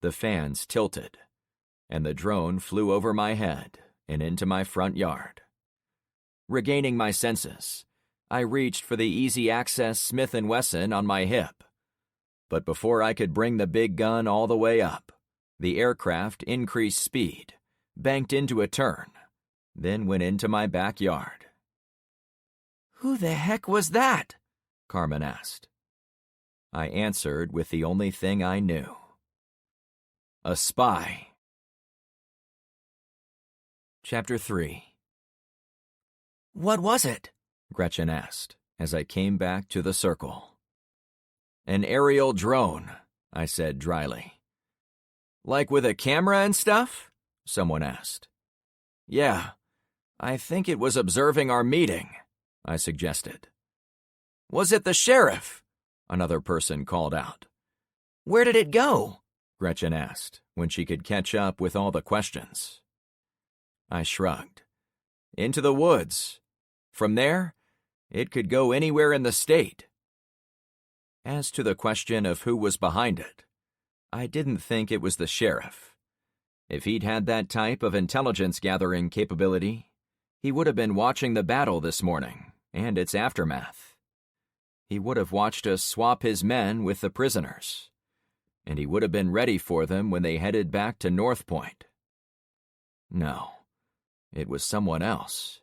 the fans tilted, and the drone flew over my head and into my front yard. Regaining my senses, I reached for the easy-access Smith & Wesson on my hip. But before I could bring the big gun all the way up, the aircraft increased speed, banked into a turn, then went into my backyard. "Who the heck was that?" Carmen asked. I answered with the only thing I knew. A spy. Chapter 3. "What was it?" Gretchen asked as I came back to the circle. "An aerial drone," I said dryly. "Like with a camera and stuff?" someone asked. "Yeah, I think it was observing our meeting," I suggested. "Was it the sheriff?" another person called out. "Where did it go?" Gretchen asked when she could catch up with all the questions. I shrugged. "Into the woods. From there, it could go anywhere in the state." As to the question of who was behind it, I didn't think it was the sheriff. If he'd had that type of intelligence-gathering capability, he would have been watching the battle this morning and its aftermath. He would have watched us swap his men with the prisoners, and he would have been ready for them when they headed back to North Point. No, it was someone else.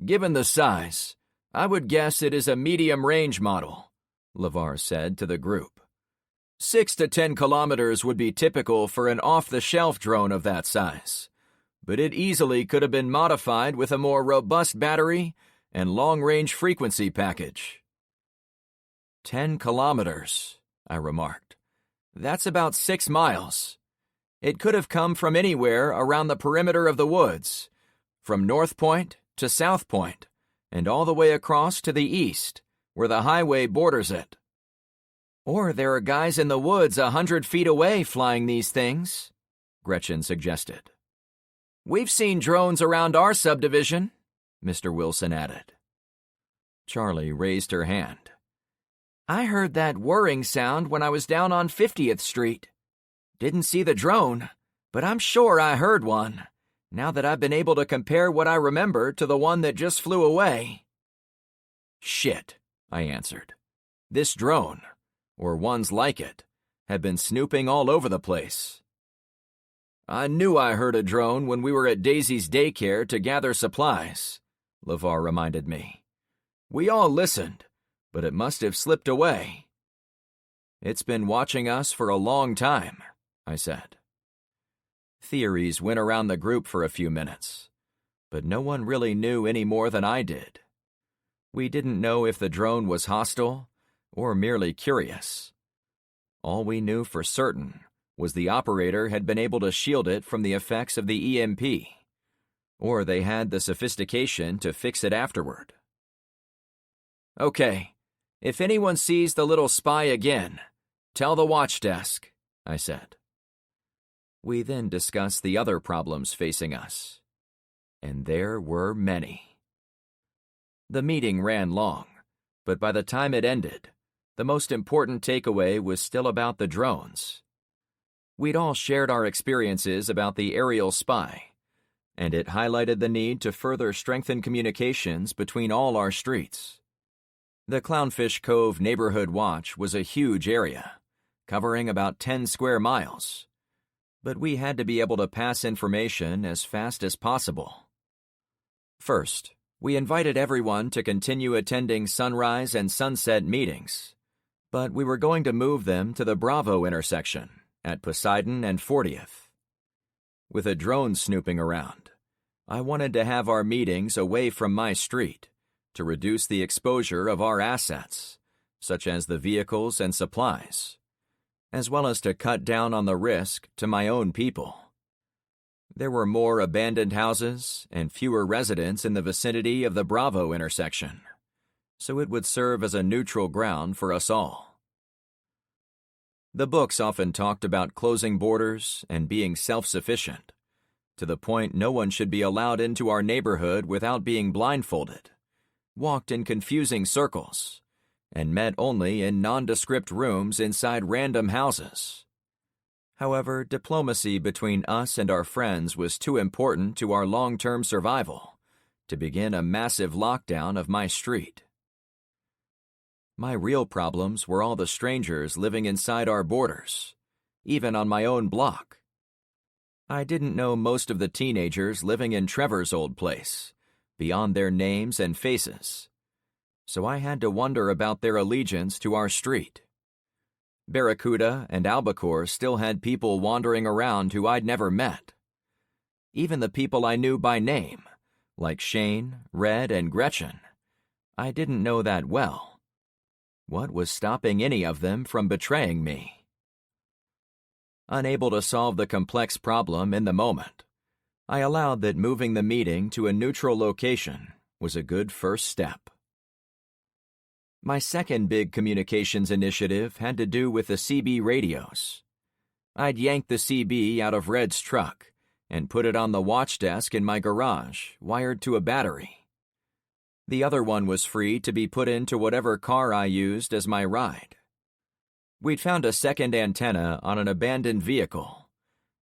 "Given the size, I would guess it is a medium-range model," LeVar said to the group. 6 to 10 kilometers would be typical for an off-the-shelf drone of that size, but it easily could have been modified with a more robust battery and long-range frequency package. 10 kilometers, I remarked. That's about 6 miles. It could have come from anywhere around the perimeter of the woods, from North Point to South Point, and all the way across to the east, where the highway borders it. Or there are guys in the woods 100 feet away flying these things," Gretchen suggested. We've seen drones around our subdivision, Mr. Wilson added. Charlie raised her hand. I heard that whirring sound when I was down on 50th Street. Didn't see the drone, but I'm sure I heard one, now that I've been able to compare what I remember to the one that just flew away. Shit, I answered. This drone, or ones like it, have been snooping all over the place. I knew I heard a drone when we were at Daisy's daycare to gather supplies, LeVar reminded me. We all listened, but it must have slipped away. It's been watching us for a long time, I said. Theories went around the group for a few minutes, but no one really knew any more than I did. We didn't know if the drone was hostile or merely curious. All we knew for certain was the operator had been able to shield it from the effects of the EMP, or they had the sophistication to fix it afterward. Okay, if anyone sees the little spy again, tell the watch desk, I said. We then discussed the other problems facing us, and there were many. The meeting ran long, but by the time it ended, the most important takeaway was still about the drones. We'd all shared our experiences about the aerial spy, and it highlighted the need to further strengthen communications between all our streets. The Clownfish Cove Neighborhood Watch was a huge area, covering about 10 square miles, but we had to be able to pass information as fast as possible. First, we invited everyone to continue attending sunrise and sunset meetings, but we were going to move them to the Bravo intersection at Poseidon and 40th. With a drone snooping around, I wanted to have our meetings away from my street to reduce the exposure of our assets, such as the vehicles and supplies, as well as to cut down on the risk to my own people. There were more abandoned houses and fewer residents in the vicinity of the Bravo intersection, so it would serve as a neutral ground for us all. The books often talked about closing borders and being self-sufficient, to the point no one should be allowed into our neighborhood without being blindfolded, walked in confusing circles, and met only in nondescript rooms inside random houses. However, diplomacy between us and our friends was too important to our long-term survival to begin a massive lockdown of my street. My real problems were all the strangers living inside our borders, even on my own block. I didn't know most of the teenagers living in Trevor's old place, beyond their names and faces, so I had to wonder about their allegiance to our street. Barracuda and Albacore still had people wandering around who I'd never met. Even the people I knew by name, like Shane, Red, and Gretchen, I didn't know that well. What was stopping any of them from betraying me? Unable to solve the complex problem in the moment, I allowed that moving the meeting to a neutral location was a good first step. My second big communications initiative had to do with the CB radios. I'd yanked the CB out of Red's truck and put it on the watch desk in my garage, wired to a battery. The other one was free to be put into whatever car I used as my ride. We'd found a second antenna on an abandoned vehicle,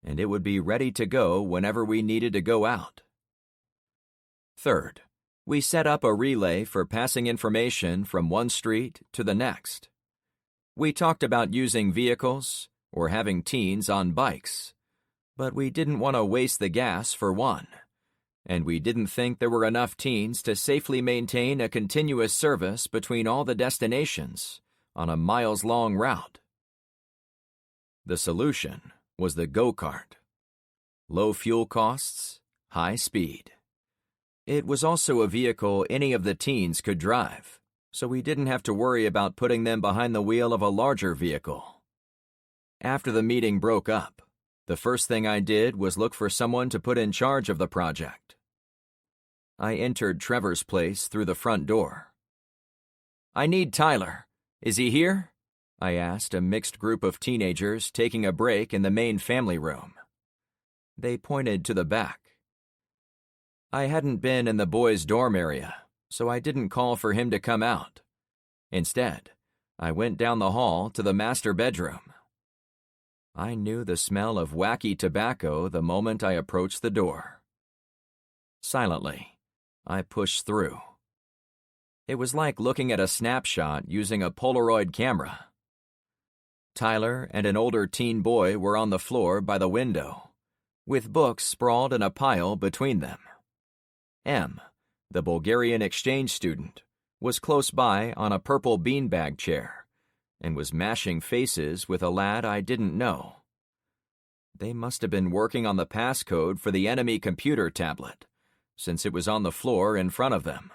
and it would be ready to go whenever we needed to go out. Third, we set up a relay for passing information from one street to the next. We talked about using vehicles or having teens on bikes, but we didn't want to waste the gas for one, and we didn't think there were enough teens to safely maintain a continuous service between all the destinations on a miles-long route. The solution was the go-kart. Low fuel costs, high speed. It was also a vehicle any of the teens could drive, so we didn't have to worry about putting them behind the wheel of a larger vehicle. After the meeting broke up, the first thing I did was look for someone to put in charge of the project. I entered Trevor's place through the front door. "I need Tyler. Is he here?" I asked a mixed group of teenagers taking a break in the main family room. They pointed to the back, I hadn't been in the boys' dorm area, so I didn't call for him to come out. Instead, I went down the hall to the master bedroom. I knew the smell of wacky tobacco the moment I approached the door. Silently, I pushed through. It was like looking at a snapshot using a Polaroid camera. Tyler and an older teen boy were on the floor by the window, with books sprawled in a pile between them. M, the Bulgarian exchange student, was close by on a purple beanbag chair and was mashing faces with a lad I didn't know. They must have been working on the passcode for the enemy computer tablet, since it was on the floor in front of them.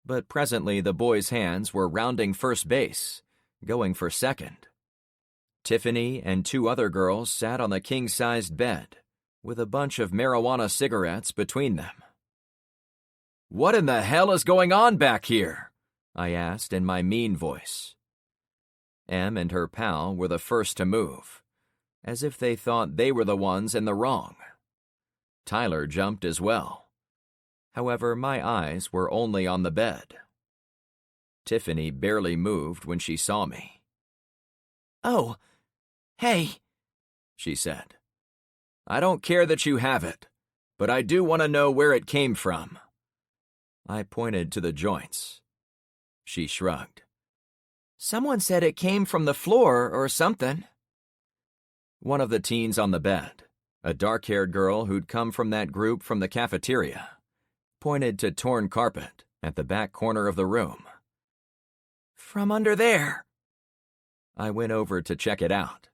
But presently the boy's hands were rounding first base, going for second. Tiffany and 2 other girls sat on the king-sized bed, with a bunch of marijuana cigarettes between them. "What in the hell is going on back here?" I asked in my mean voice. Em and her pal were the first to move, as if they thought they were the ones in the wrong. Tyler jumped as well. However, my eyes were only on the bed. Tiffany barely moved when she saw me. "Oh, hey," she said. "I don't care that you have it, but I do want to know where it came from." I pointed to the joints. She shrugged. "Someone said it came from the floor or something." One of the teens on the bed, a dark-haired girl who'd come from that group from the cafeteria, pointed to torn carpet at the back corner of the room. "From under there." I went over to check it out.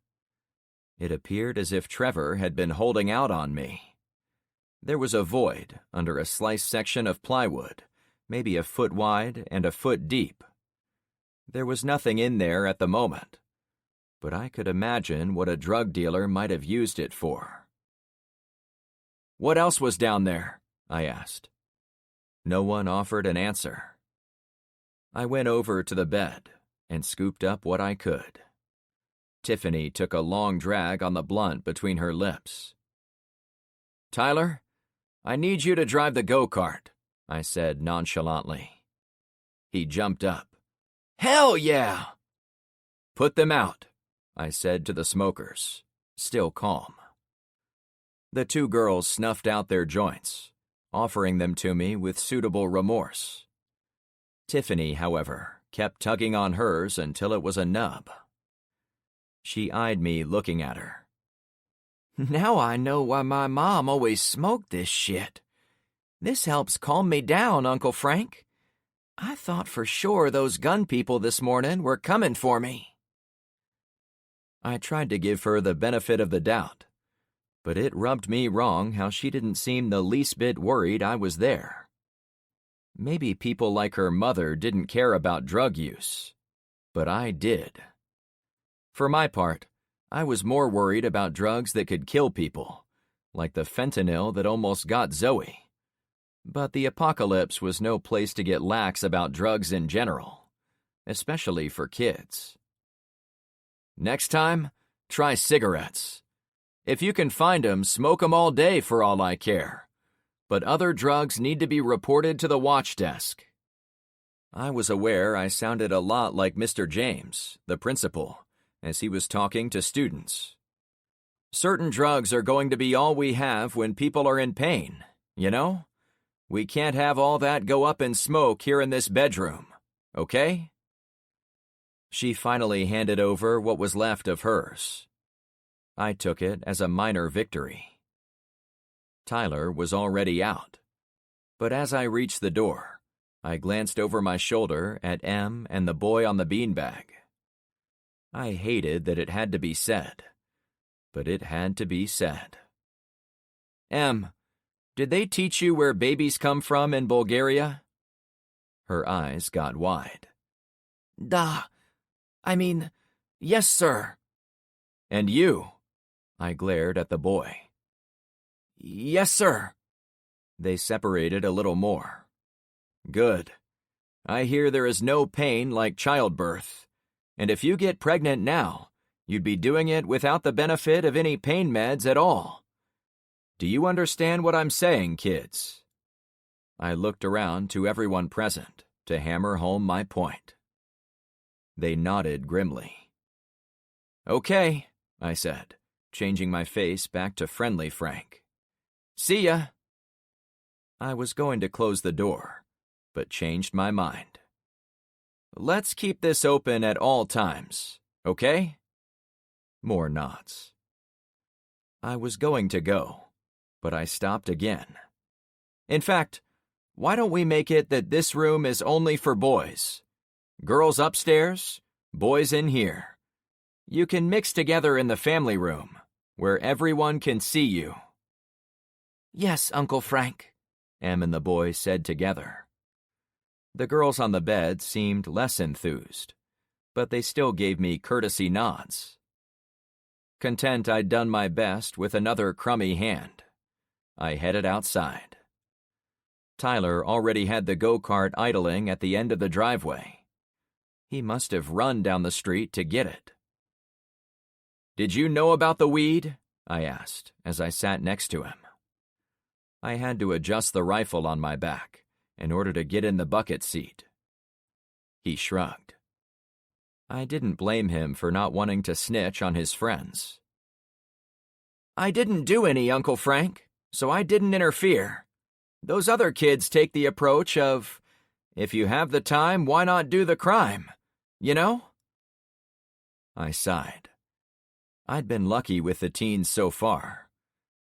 It appeared as if Trevor had been holding out on me. There was a void under a sliced section of plywood, maybe a foot wide and a foot deep. There was nothing in there at the moment, but I could imagine what a drug dealer might have used it for. "What else was down there?" I asked. No one offered an answer. I went over to the bed and scooped up what I could. Tiffany took a long drag on the blunt between her lips. "Tyler, I need you to drive the go-kart," I said nonchalantly. He jumped up. "Hell yeah!" "Put them out," I said to the smokers, still calm. The 2 girls snuffed out their joints, offering them to me with suitable remorse. Tiffany, however, kept tugging on hers until it was a nub. She eyed me looking at her. "Now I know why my mom always smoked this shit. This helps calm me down, Uncle Frank. I thought for sure those gun people this morning were coming for me." I tried to give her the benefit of the doubt, but it rubbed me wrong how she didn't seem the least bit worried I was there. Maybe people like her mother didn't care about drug use, but I did. For my part, I was more worried about drugs that could kill people, like the fentanyl that almost got Zoe. But the apocalypse was no place to get lax about drugs in general, especially for kids. "Next time, try cigarettes. If you can find 'em, smoke 'em all day for all I care. But other drugs need to be reported to the watch desk." I was aware I sounded a lot like Mr. James, the principal, as he was talking to students. "Certain drugs are going to be all we have when people are in pain, you know? We can't have all that go up in smoke here in this bedroom, okay?" She finally handed over what was left of hers. I took it as a minor victory. Tyler was already out, but as I reached the door, I glanced over my shoulder at Em and the boy on the beanbag. I hated that it had to be said, but it had to be said. "Em, did they teach you where babies come from in Bulgaria?" Her eyes got wide. Yes, sir." "And you?" I glared at the boy. "Yes, sir." They separated a little more. "Good. I hear there is no pain like childbirth, and if you get pregnant now, you'd be doing it without the benefit of any pain meds at all. Do you understand what I'm saying, kids?" I looked around to everyone present to hammer home my point. They nodded grimly. "Okay," I said, changing my face back to friendly Frank. "See ya." I was going to close the door, but changed my mind. "Let's keep this open at all times, okay?" More nods. I was going to go, but I stopped again. "In fact, why don't we make it that this room is only for boys? Girls upstairs, boys in here. You can mix together in the family room, where everyone can see you." "Yes, Uncle Frank," Em and the boy said together. The girls on the bed seemed less enthused, but they still gave me courtesy nods. Content I'd done my best with another crummy hand, I headed outside. Tyler already had the go-kart idling at the end of the driveway. He must have run down the street to get it. "Did you know about the weed?" I asked as I sat next to him. I had to adjust the rifle on my back in order to get in the bucket seat. He shrugged. I didn't blame him for not wanting to snitch on his friends. "I didn't do any, Uncle Frank, so I didn't interfere. Those other kids take the approach of, if you have the time, why not do the crime? You know?" I sighed. I'd been lucky with the teens so far,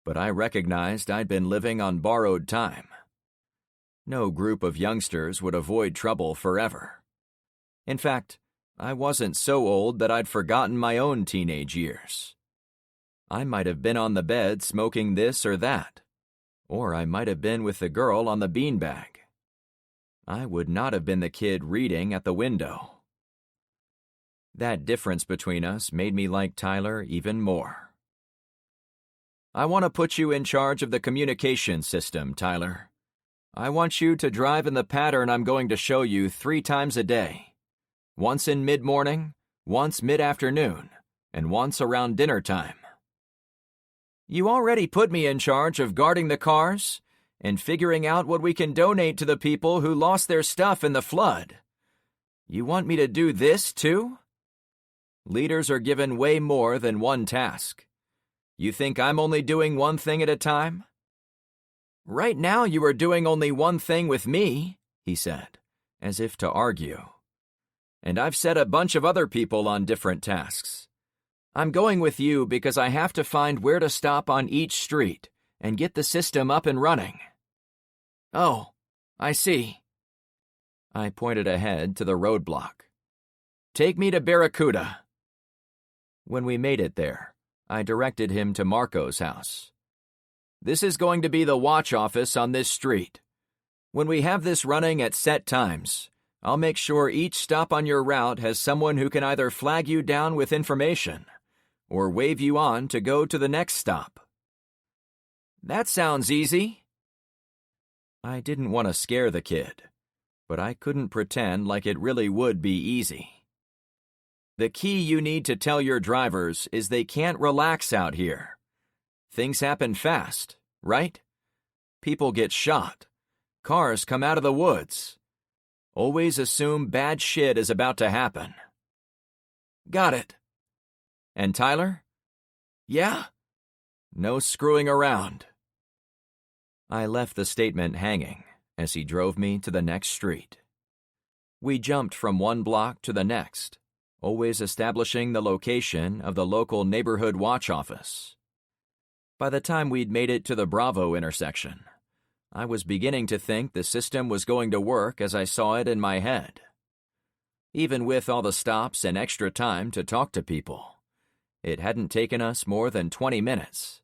but I recognized I'd been living on borrowed time. No group of youngsters would avoid trouble forever. In fact, I wasn't so old that I'd forgotten my own teenage years. I might have been on the bed smoking this or that, or I might have been with the girl on the beanbag. I would not have been the kid reading at the window. That difference between us made me like Tyler even more. "I want to put you in charge of the communication system, Tyler. I want you to drive in the pattern I'm going to show you 3 times a day. Once in mid-morning, once mid-afternoon, and once around dinner time." "You already put me in charge of guarding the cars and figuring out what we can donate to the people who lost their stuff in the flood. You want me to do this, too?" Leaders are given way more than one task. You think I'm only doing one thing at a time? "Right now you are doing only one thing with me," he said, as if to argue. "And I've set a bunch of other people on different tasks. I'm going with you because I have to find where to stop on each street and get the system up and running." "Oh, I see." I pointed ahead to the roadblock. "Take me to Barracuda." When we made it there, I directed him to Marco's house. "This is going to be the watch office on this street. When we have this running at set times, I'll make sure each stop on your route has someone who can either flag you down with information or wave you on to go to the next stop." "That sounds easy." I didn't want to scare the kid, but I couldn't pretend like it really would be easy. "The key you need to tell your drivers is they can't relax out here. Things happen fast, right? People get shot. Cars come out of the woods. Always assume bad shit is about to happen." "Got it." "And Tyler?" "Yeah?" "No screwing around." I left the statement hanging as he drove me to the next street. We jumped from one block to the next, always establishing the location of the local neighborhood watch office. By the time we'd made it to the Bravo intersection, I was beginning to think the system was going to work as I saw it in my head. Even with all the stops and extra time to talk to people, it hadn't taken us more than 20 minutes.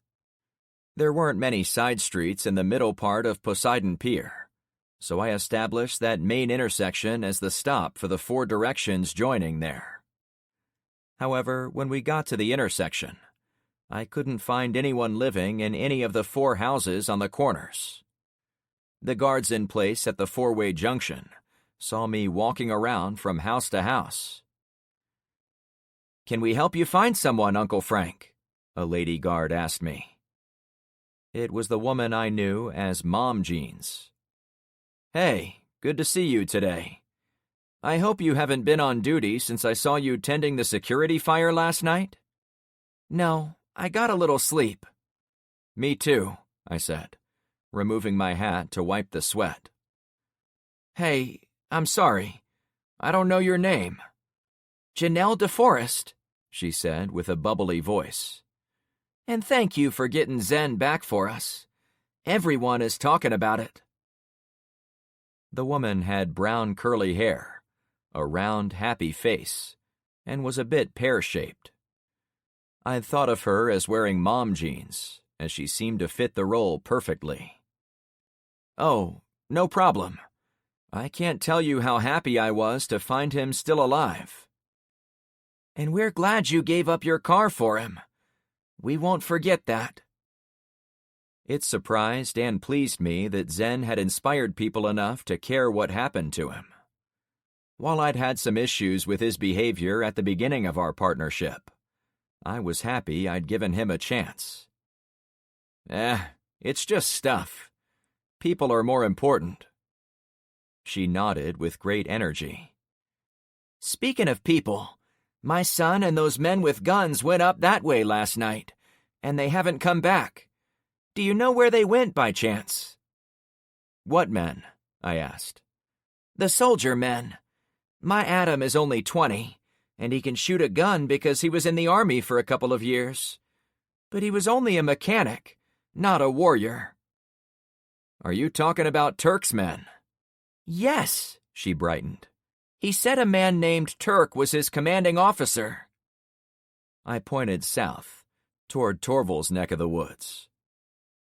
There weren't many side streets in the middle part of Poseidon Pier, so I established that main intersection as the stop for the 4 directions joining there. However, when we got to the intersection, I couldn't find anyone living in any of the 4 houses on the corners. The guards in place at the 4-way junction saw me walking around from house to house. "Can we help you find someone, Uncle Frank?" a lady guard asked me. It was the woman I knew as Mom Jeans. Hey, good to see you today. I hope you haven't been on duty since I saw you tending the security fire last night? No, I got a little sleep. Me too, I said, removing my hat to wipe the sweat. Hey, I'm sorry. I don't know your name. Janelle DeForest, she said with a bubbly voice. And thank you for getting Zen back for us. Everyone is talking about it. The woman had brown curly hair, a round, happy face, and was a bit pear-shaped. I'd thought of her as wearing mom jeans, as she seemed to fit the role perfectly. Oh, no problem. I can't tell you how happy I was to find him still alive. And we're glad you gave up your car for him. We won't forget that. It surprised and pleased me that Zen had inspired people enough to care what happened to him. While I'd had some issues with his behavior at the beginning of our partnership, I was happy I'd given him a chance. It's just stuff. People are more important. She nodded with great energy. Speaking of people, my son and those men with guns went up that way last night, and they haven't come back. Do you know where they went by chance? What men? I asked. The soldier men. My Adam is only 20, and he can shoot a gun because he was in the army for a couple of years. But he was only a mechanic, not a warrior. Are you talking about Turk's men? Yes, she brightened. He said a man named Turk was his commanding officer. I pointed south, toward Torval's neck of the woods.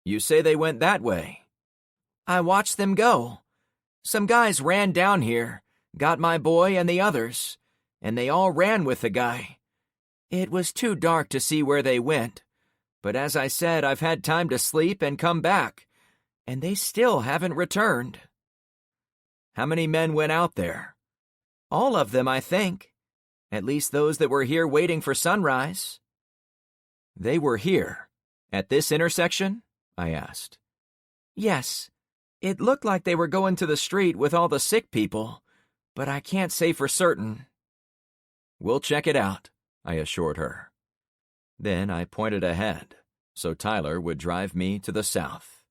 You say they went that way? I watched them go. Some guys ran down here, got my boy and the others, and they all ran with the guy. It was too dark to see where they went, but as I said, I've had time to sleep and come back, and they still haven't returned. How many men went out there? All of them, I think. At least those that were here waiting for sunrise. They were here, at this intersection? I asked. Yes. It looked like they were going to the street with all the sick people, but I can't say for certain. We'll check it out, I assured her. Then I pointed ahead, so Tyler would drive me to the south.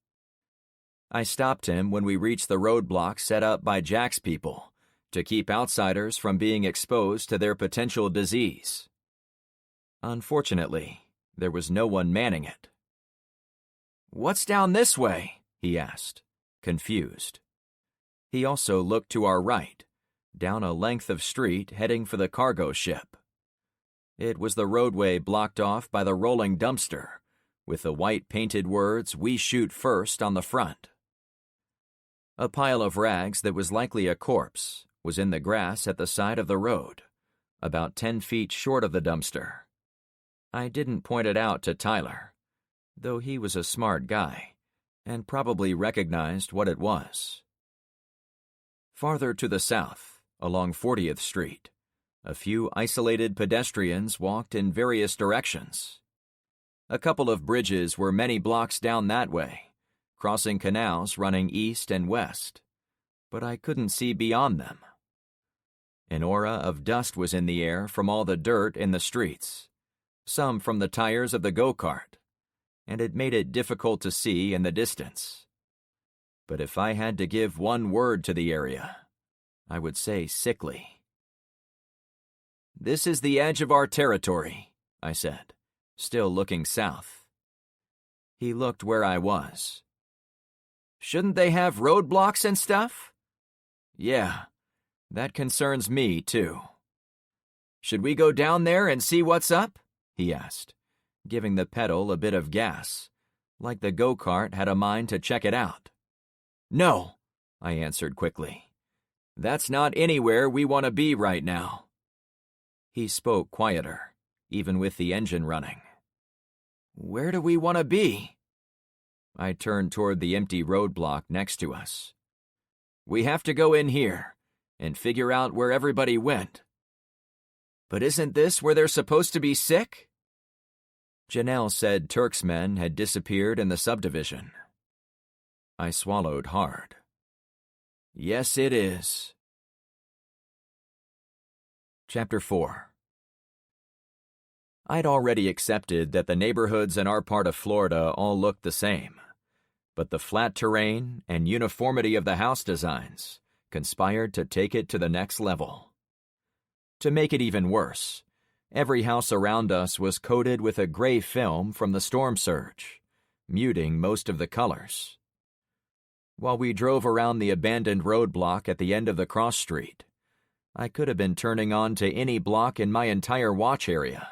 I stopped him when we reached the roadblock set up by Jack's people to keep outsiders from being exposed to their potential disease. Unfortunately, there was no one manning it. What's down this way? He asked, confused. He also looked to our right, down a length of street heading for the cargo ship. It was the roadway blocked off by the rolling dumpster, with the white painted words, "We shoot first," on the front. A pile of rags that was likely a corpse was in the grass at the side of the road, about 10 feet short of the dumpster. I didn't point it out to Tyler, though he was a smart guy, and probably recognized what it was. Farther to the south, along 40th Street, a few isolated pedestrians walked in various directions. A couple of bridges were many blocks down that way, crossing canals running east and west, but I couldn't see beyond them. An aura of dust was in the air from all the dirt in the streets, some from the tires of the go-kart, and it made it difficult to see in the distance. But if I had to give one word to the area, I would say sickly. This is the edge of our territory, I said, still looking south. He looked where I was. Shouldn't they have roadblocks and stuff? Yeah, that concerns me, too. Should we go down there and see what's up? He asked, giving the pedal a bit of gas, like the go-kart had a mind to check it out. No, I answered quickly. That's not anywhere we want to be right now. He spoke quieter, even with the engine running. Where do we want to be? I turned toward the empty roadblock next to us. We have to go in here and figure out where everybody went. But isn't this where they're supposed to be sick? Janelle said Turk's men had disappeared in the subdivision. I swallowed hard. Yes, it is. Chapter 4. I'd already accepted that the neighborhoods in our part of Florida all looked the same, but the flat terrain and uniformity of the house designs conspired to take it to the next level. To make it even worse, every house around us was coated with a gray film from the storm surge, muting most of the colors. While we drove around the abandoned roadblock at the end of the cross street, I could have been turning on to any block in my entire watch area.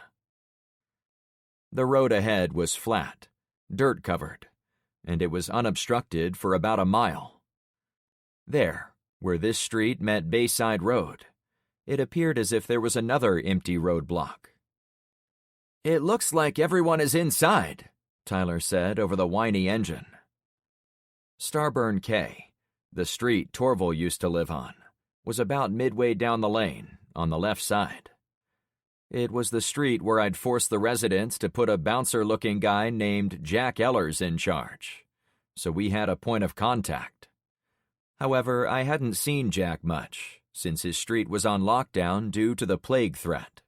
The road ahead was flat, dirt-covered, and it was unobstructed for about a mile. There, where this street met Bayside Road, it appeared as if there was another empty roadblock. It looks like everyone is inside, Tyler said over the whiny engine. Starburn K, the street Torval used to live on, was about midway down the lane, on the left side. It was the street where I'd forced the residents to put a bouncer-looking guy named Jack Ellers in charge, so we had a point of contact. However, I hadn't seen Jack much, since his street was on lockdown due to the plague threat.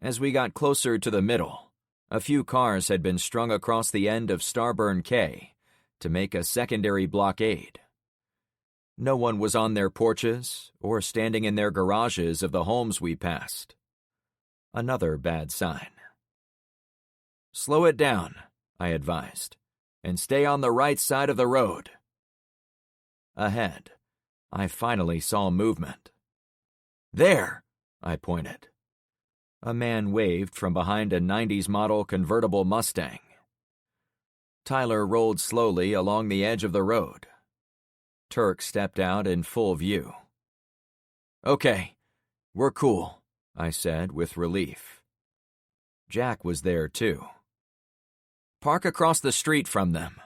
As we got closer to the middle, a few cars had been strung across the end of Starburn K to make a secondary blockade. No one was on their porches or standing in their garages of the homes we passed. Another bad sign. Slow it down, I advised, and stay on the right side of the road. Ahead, I finally saw movement. There, I pointed. A man waved from behind a 90s model convertible Mustang. Tyler rolled slowly along the edge of the road. Turk stepped out in full view. Okay, we're cool, I said with relief. Jack was there too. Park across the street from them.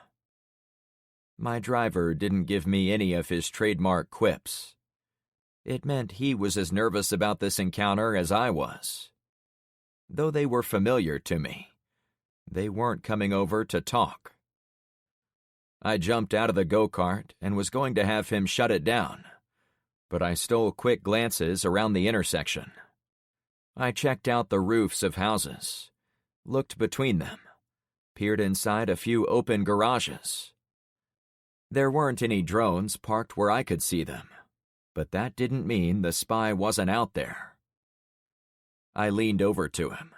My driver didn't give me any of his trademark quips. It meant he was as nervous about this encounter as I was. Though they were familiar to me, they weren't coming over to talk. I jumped out of the go-kart and was going to have him shut it down, but I stole quick glances around the intersection. I checked out the roofs of houses, looked between them, peered inside a few open garages. There weren't any drones parked where I could see them, but that didn't mean the spy wasn't out there. I leaned over to him.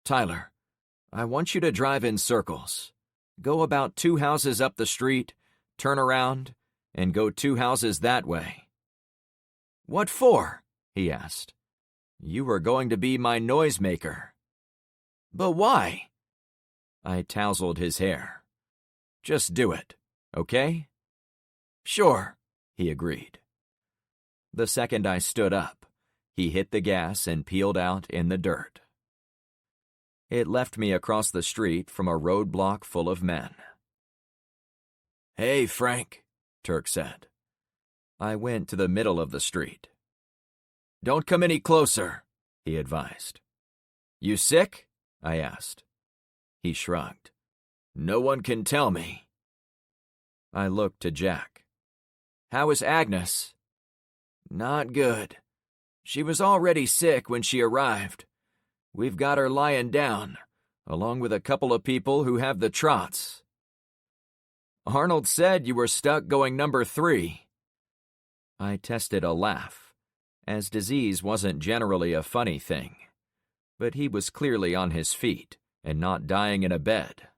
Tyler, I want you to drive in circles. Go about 2 houses up the street, turn around, and go 2 houses that way. What for? He asked. You were going to be my noisemaker. But why? I tousled his hair. Just do it, okay? Sure, he agreed. The second I stood up, he hit the gas and peeled out in the dirt. It left me across the street from a roadblock full of men. Hey, Frank, Turk said. I went to the middle of the street. Don't come any closer, he advised. You sick? I asked. He shrugged. No one can tell me. I looked to Jack. How is Agnes? Not good. She was already sick when she arrived. We've got her lying down, along with a couple of people who have the trots. Arnold said you were stuck going number 3. I tested a laugh, as disease wasn't generally a funny thing, but he was clearly on his feet and not dying in a bed.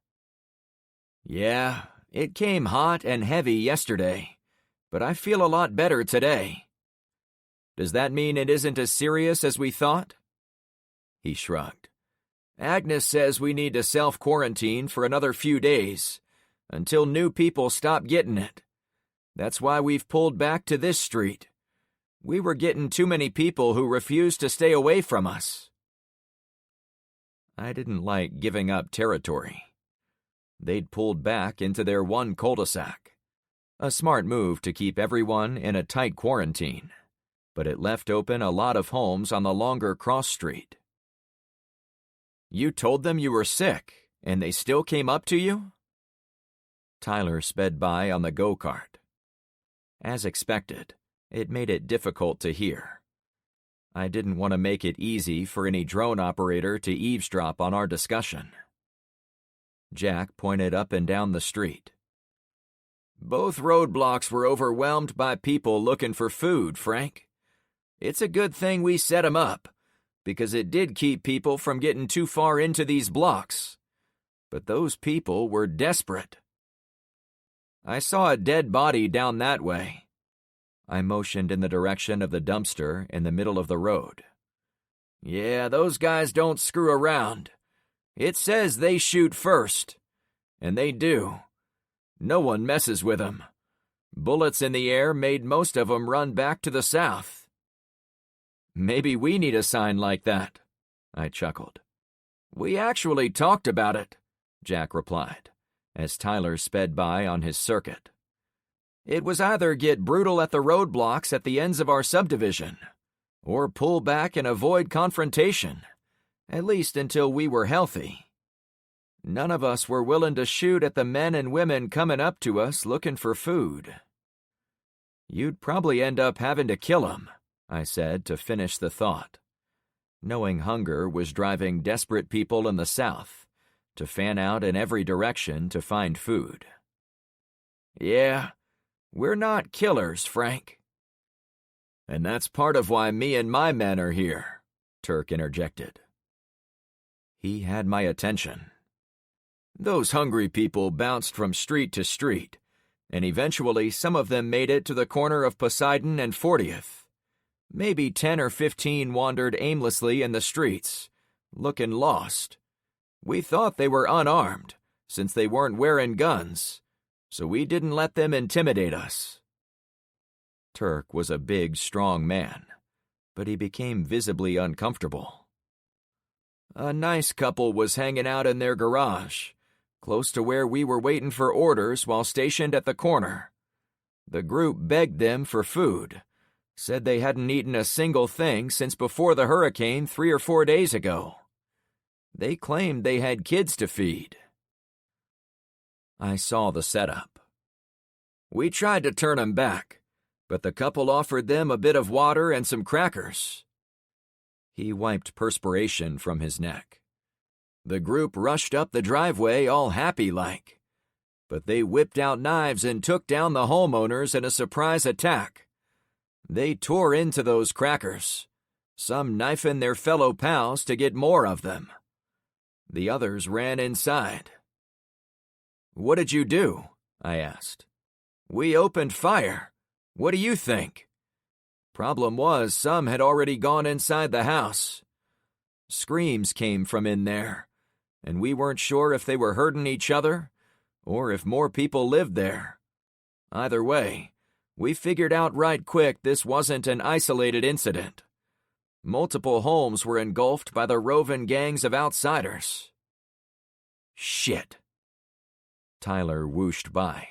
Yeah, it came hot and heavy yesterday, but I feel a lot better today. Does that mean it isn't as serious as we thought? He shrugged. Agnes says we need to self-quarantine for another few days, until new people stop getting it. That's why we've pulled back to this street. We were getting too many people who refused to stay away from us. I didn't like giving up territory. They'd pulled back into their one cul-de-sac, a smart move to keep everyone in a tight quarantine, but it left open a lot of homes on the longer cross street. You told them you were sick, and they still came up to you? Tyler sped by on the go-kart. As expected, it made it difficult to hear. I didn't want to make it easy for any drone operator to eavesdrop on our discussion. Jack pointed up and down the street. Both roadblocks were overwhelmed by people looking for food, Frank. It's a good thing we set 'em up, because it did keep people from getting too far into these blocks. But those people were desperate. I saw a dead body down that way. I motioned in the direction of the dumpster in the middle of the road. Yeah, those guys don't screw around. It says they shoot first. And they do. No one messes with them. Bullets in the air made most of them run back to the south. Maybe we need a sign like that, I chuckled. We actually talked about it, Jack replied, as Tyler sped by on his circuit. It was either get brutal at the roadblocks at the ends of our subdivision, or pull back and avoid confrontation, at least until we were healthy. None of us were willing to shoot at the men and women coming up to us looking for food. You'd probably end up having to kill 'em, I said to finish the thought, knowing hunger was driving desperate people in the South to fan out in every direction to find food. Yeah, we're not killers, Frank. And that's part of why me and my men are here, Turk interjected. He had my attention. Those hungry people bounced from street to street, and eventually some of them made it to the corner of Poseidon and 40th. Maybe 10 or 15 wandered aimlessly in the streets, looking lost. We thought they were unarmed, since they weren't wearing guns, so we didn't let them intimidate us. Turk was a big, strong man, but he became visibly uncomfortable. A nice couple was hanging out in their garage, close to where we were waiting for orders while stationed at the corner. The group begged them for food, said they hadn't eaten a single thing since before the hurricane 3 or 4 days ago. They claimed they had kids to feed. I saw the setup. We tried to turn them back, but the couple offered them a bit of water and some crackers. He wiped perspiration from his neck. The group rushed up the driveway all happy-like, but they whipped out knives and took down the homeowners in a surprise attack. They tore into those crackers, some knifing their fellow pals to get more of them. The others ran inside. What did you do? I asked. We opened fire. What do you think? Problem was, some had already gone inside the house. Screams came from in there, and we weren't sure if they were hurting each other or if more people lived there. Either way, we figured out right quick this wasn't an isolated incident. Multiple homes were engulfed by the roving gangs of outsiders. Shit. Tyler whooshed by.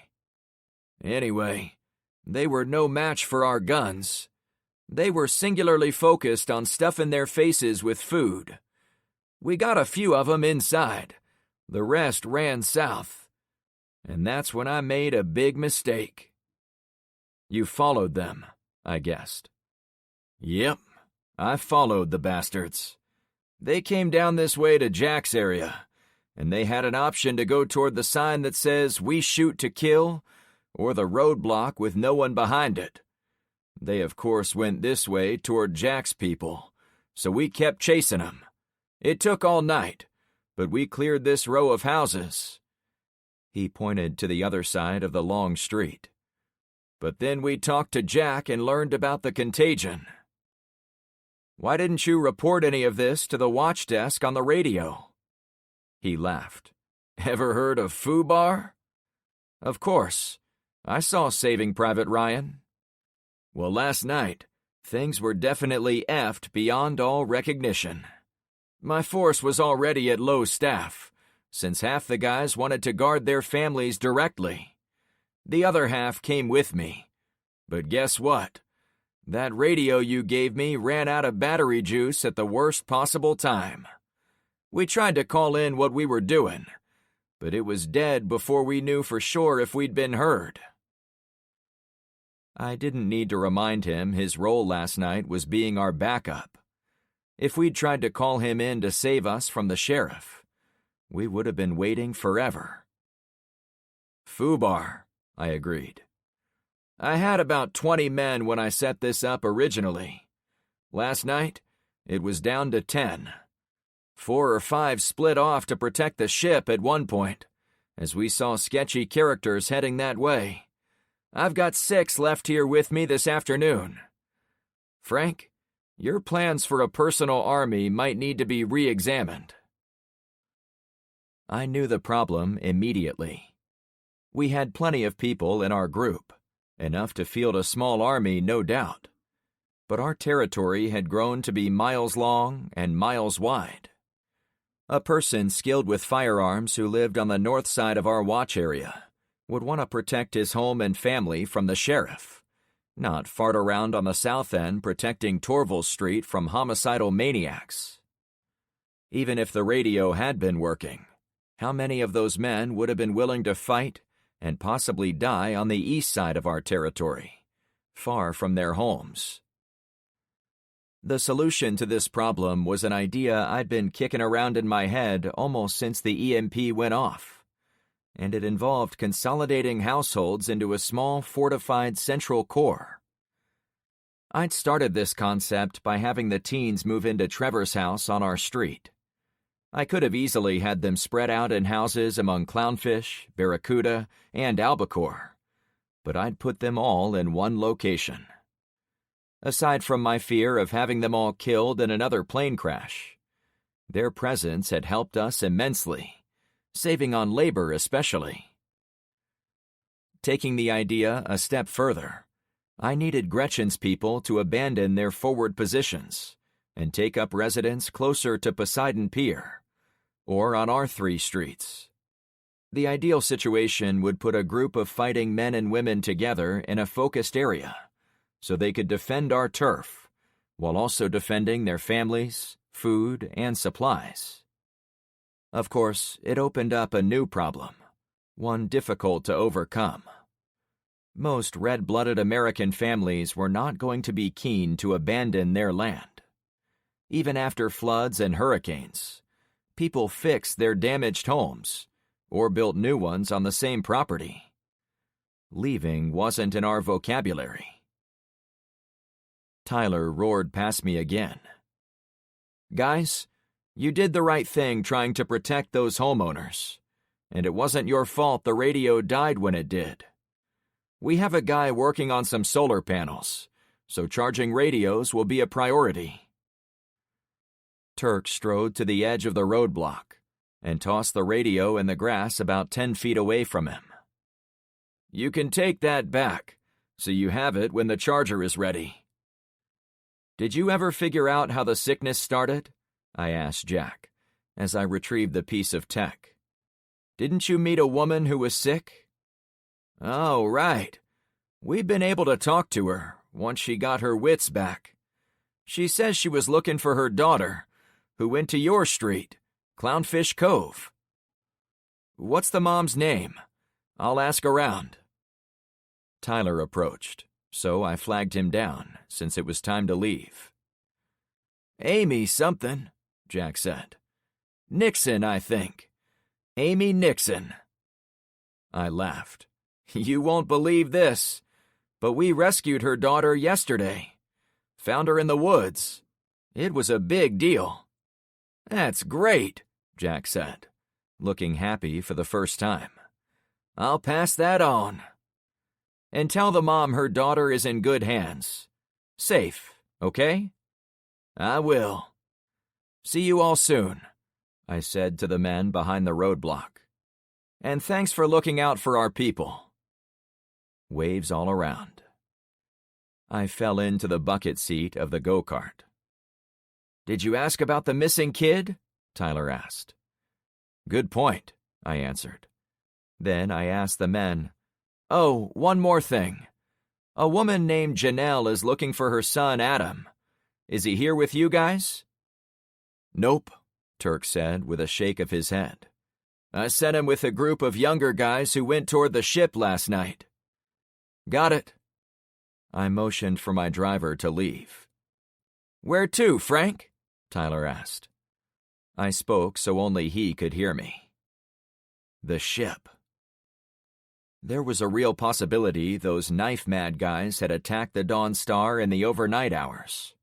Anyway, they were no match for our guns. They were singularly focused on stuffing their faces with food. We got a few of them inside. The rest ran south. And that's when I made a big mistake. You followed them, I guessed. Yep, I followed the bastards. They came down this way to Jack's area, and they had an option to go toward the sign that says, "We shoot to kill," or the roadblock with no one behind it. They, of course, went this way toward Jack's people, so we kept chasing them. It took all night, but we cleared this row of houses. He pointed to the other side of the long street. But then we talked to Jack and learned about the contagion. Why didn't you report any of this to the watch desk on the radio? He laughed. Ever heard of FUBAR? Of course. I saw Saving Private Ryan. Well, last night, things were definitely effed beyond all recognition. My force was already at low staff, since half the guys wanted to guard their families directly. The other half came with me. But guess what? That radio you gave me ran out of battery juice at the worst possible time. We tried to call in what we were doing, but it was dead before we knew for sure if we'd been heard. I didn't need to remind him his role last night was being our backup. If we'd tried to call him in to save us from the sheriff, we would have been waiting forever. "Foobar," I agreed. "I had about 20 men when I set this up originally. Last night, it was down to 10. 4 or 5 split off to protect the ship at one point, as we saw sketchy characters heading that way. I've got 6 left here with me this afternoon. Frank, your plans for a personal army might need to be re-examined." I knew the problem immediately. We had plenty of people in our group, enough to field a small army, no doubt. But our territory had grown to be miles long and miles wide. A person skilled with firearms who lived on the north side of our watch area would want to protect his home and family from the sheriff, not fart around on the south end protecting Torval Street from homicidal maniacs. Even if the radio had been working, how many of those men would have been willing to fight and possibly die on the east side of our territory, far from their homes? The solution to this problem was an idea I'd been kicking around in my head almost since the EMP went off, and it involved consolidating households into a small fortified central core. I'd started this concept by having the teens move into Trevor's house on our street. I could have easily had them spread out in houses among Clownfish, Barracuda, and Albacore, but I'd put them all in one location. Aside from my fear of having them all killed in another plane crash, their presence had helped us immensely, saving on labor especially. Taking the idea a step further, I needed Gretchen's people to abandon their forward positions and take up residence closer to Poseidon Pier, or on our 3 streets. The ideal situation would put a group of fighting men and women together in a focused area, so they could defend our turf, while also defending their families, food, and supplies. Of course, it opened up a new problem, one difficult to overcome. Most red-blooded American families were not going to be keen to abandon their land. Even after floods and hurricanes, people fixed their damaged homes or built new ones on the same property. Leaving wasn't in our vocabulary. Tyler roared past me again. "Guys, you did the right thing trying to protect those homeowners, and it wasn't your fault the radio died when it did. We have a guy working on some solar panels, so charging radios will be a priority." Turk strode to the edge of the roadblock and tossed the radio in the grass about 10 feet away from him. "You can take that back, so you have it when the charger is ready." "Did you ever figure out how the sickness started?" I asked Jack, as I retrieved the piece of tech. "Didn't you meet a woman who was sick?" "Oh, right. We've been able to talk to her once she got her wits back. She says she was looking for her daughter, who went to your street, Clownfish Cove." "What's the mom's name? I'll ask around." Tyler approached, so I flagged him down, since it was time to leave. "Amy something," Jack said. "Nixon, I think. Amy Nixon." I laughed. "You won't believe this, but we rescued her daughter yesterday. Found her in the woods. It was a big deal." "That's great," Jack said, looking happy for the first time. "I'll pass that on. And tell the mom her daughter is in good hands. Safe, okay?" "I will. See you all soon," I said to the men behind the roadblock. "And thanks for looking out for our people." Waves all around. I fell into the bucket seat of the go-kart. "Did you ask about the missing kid?" Tyler asked. "Good point," I answered. Then I asked the men, "Oh, one more thing. A woman named Janelle is looking for her son Adam. Is he here with you guys?" "Nope," Turk said with a shake of his head. "I sent him with a group of younger guys who went toward the ship last night." "Got it." I motioned for my driver to leave. "Where to, Frank?" Tyler asked. I spoke so only he could hear me. The ship. There was a real possibility those knife-mad guys had attacked the Dawn Star in the overnight hours.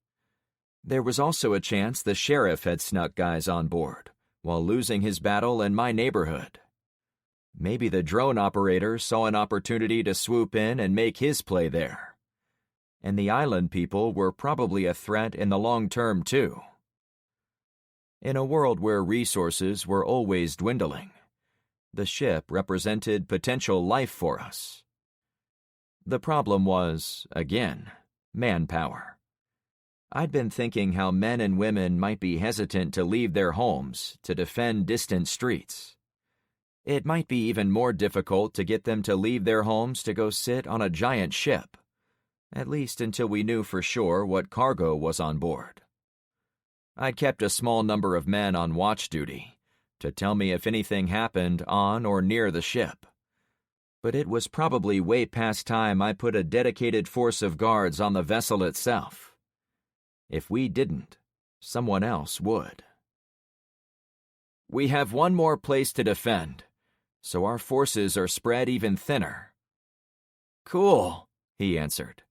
There was also a chance the sheriff had snuck guys on board, while losing his battle in my neighborhood. Maybe the drone operator saw an opportunity to swoop in and make his play there. And the island people were probably a threat in the long term, too. In a world where resources were always dwindling, the ship represented potential life for us. The problem was, again, manpower. I'd been thinking how men and women might be hesitant to leave their homes to defend distant streets. It might be even more difficult to get them to leave their homes to go sit on a giant ship, at least until we knew for sure what cargo was on board. I'd kept a small number of men on watch duty to tell me if anything happened on or near the ship, but it was probably way past time I put a dedicated force of guards on the vessel itself. If we didn't, someone else would. "We have one more place to defend, so our forces are spread even thinner." "Cool," he answered,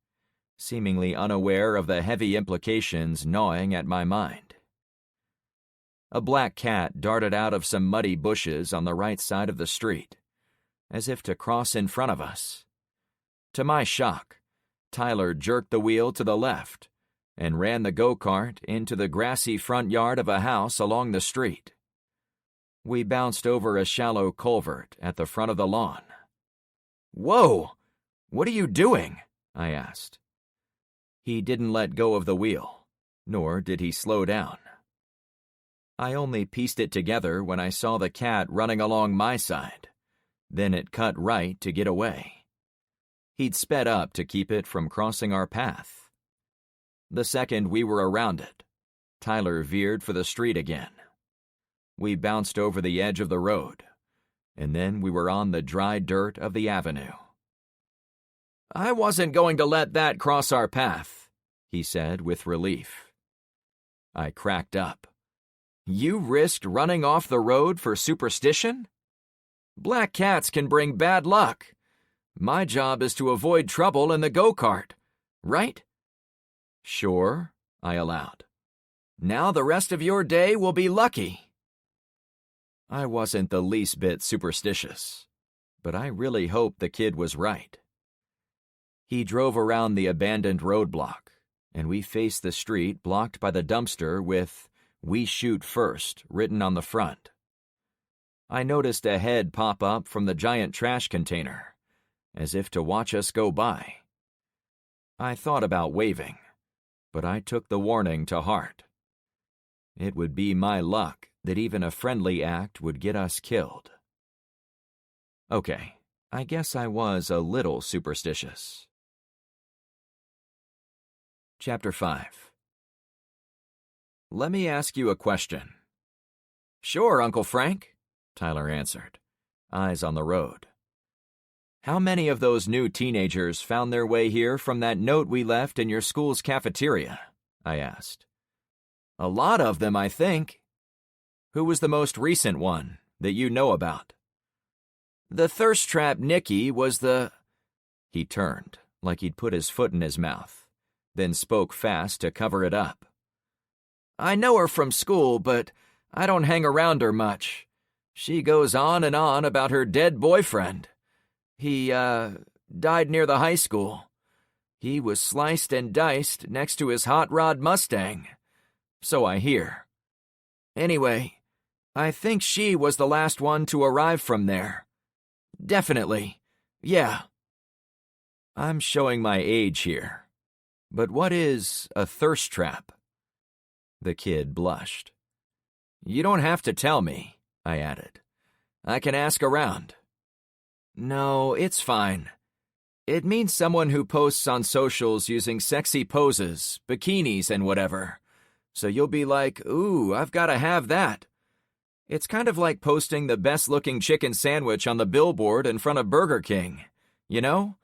seemingly unaware of the heavy implications gnawing at my mind. A black cat darted out of some muddy bushes on the right side of the street, as if to cross in front of us. To my shock, Tyler jerked the wheel to the left and ran the go-kart into the grassy front yard of a house along the street. We bounced over a shallow culvert at the front of the lawn. "Whoa! What are you doing?" I asked. He didn't let go of the wheel, nor did he slow down. I only pieced it together when I saw the cat running along my side. Then it cut right to get away. He'd sped up to keep it from crossing our path. The second we were around it, Tyler veered for the street again. We bounced over the edge of the road, and then we were on the dry dirt of the avenue. "I wasn't going to let that cross our path," he said with relief. I cracked up. "You risked running off the road for superstition? Black cats can bring bad luck. My job is to avoid trouble in the go-kart, right?" "Sure," I allowed. "Now the rest of your day will be lucky." I wasn't the least bit superstitious, but I really hoped the kid was right. He drove around the abandoned roadblock, and we faced the street blocked by the dumpster with "We shoot first" written on the front. I noticed a head pop up from the giant trash container, as if to watch us go by. I thought about waving, but I took the warning to heart. It would be my luck that even a friendly act would get us killed. Okay, I guess I was a little superstitious. Chapter 5. "Let me ask you a question." "Sure, Uncle Frank," Tyler answered, eyes on the road. "How many of those new teenagers found their way here from that note we left in your school's cafeteria?" I asked. "A lot of them, I think." "Who was the most recent one that you know about?" "The thirst trap Nicky was the—" He turned, like he'd put his foot in his mouth, then spoke fast to cover it up. "I know her from school, but I don't hang around her much. She goes on and on about her dead boyfriend. He, died near the high school. He was sliced and diced next to his hot rod Mustang. So I hear. Anyway, I think she was the last one to arrive from there. Definitely. Yeah." I'm showing my age here, but what is a thirst trap? The kid blushed. "You don't have to tell me," I added. "I can ask around." "No, it's fine. It means someone who posts on socials using sexy poses, bikinis, and whatever. So you'll be like, ooh, I've got to have that. It's kind of like posting the best-looking chicken sandwich on the billboard in front of Burger King. You know?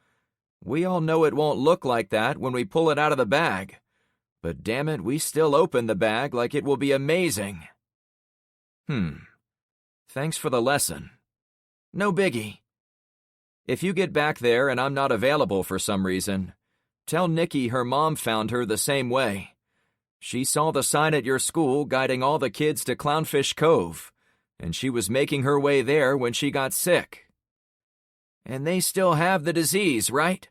We all know it won't look like that when we pull it out of the bag. But damn it, we still open the bag like it will be amazing. Thanks for the lesson. No biggie. If you get back there and I'm not available for some reason, tell Nikki her mom found her the same way. She saw the sign at your school guiding all the kids to Clownfish Cove, and she was making her way there when she got sick. And they still have the disease, right?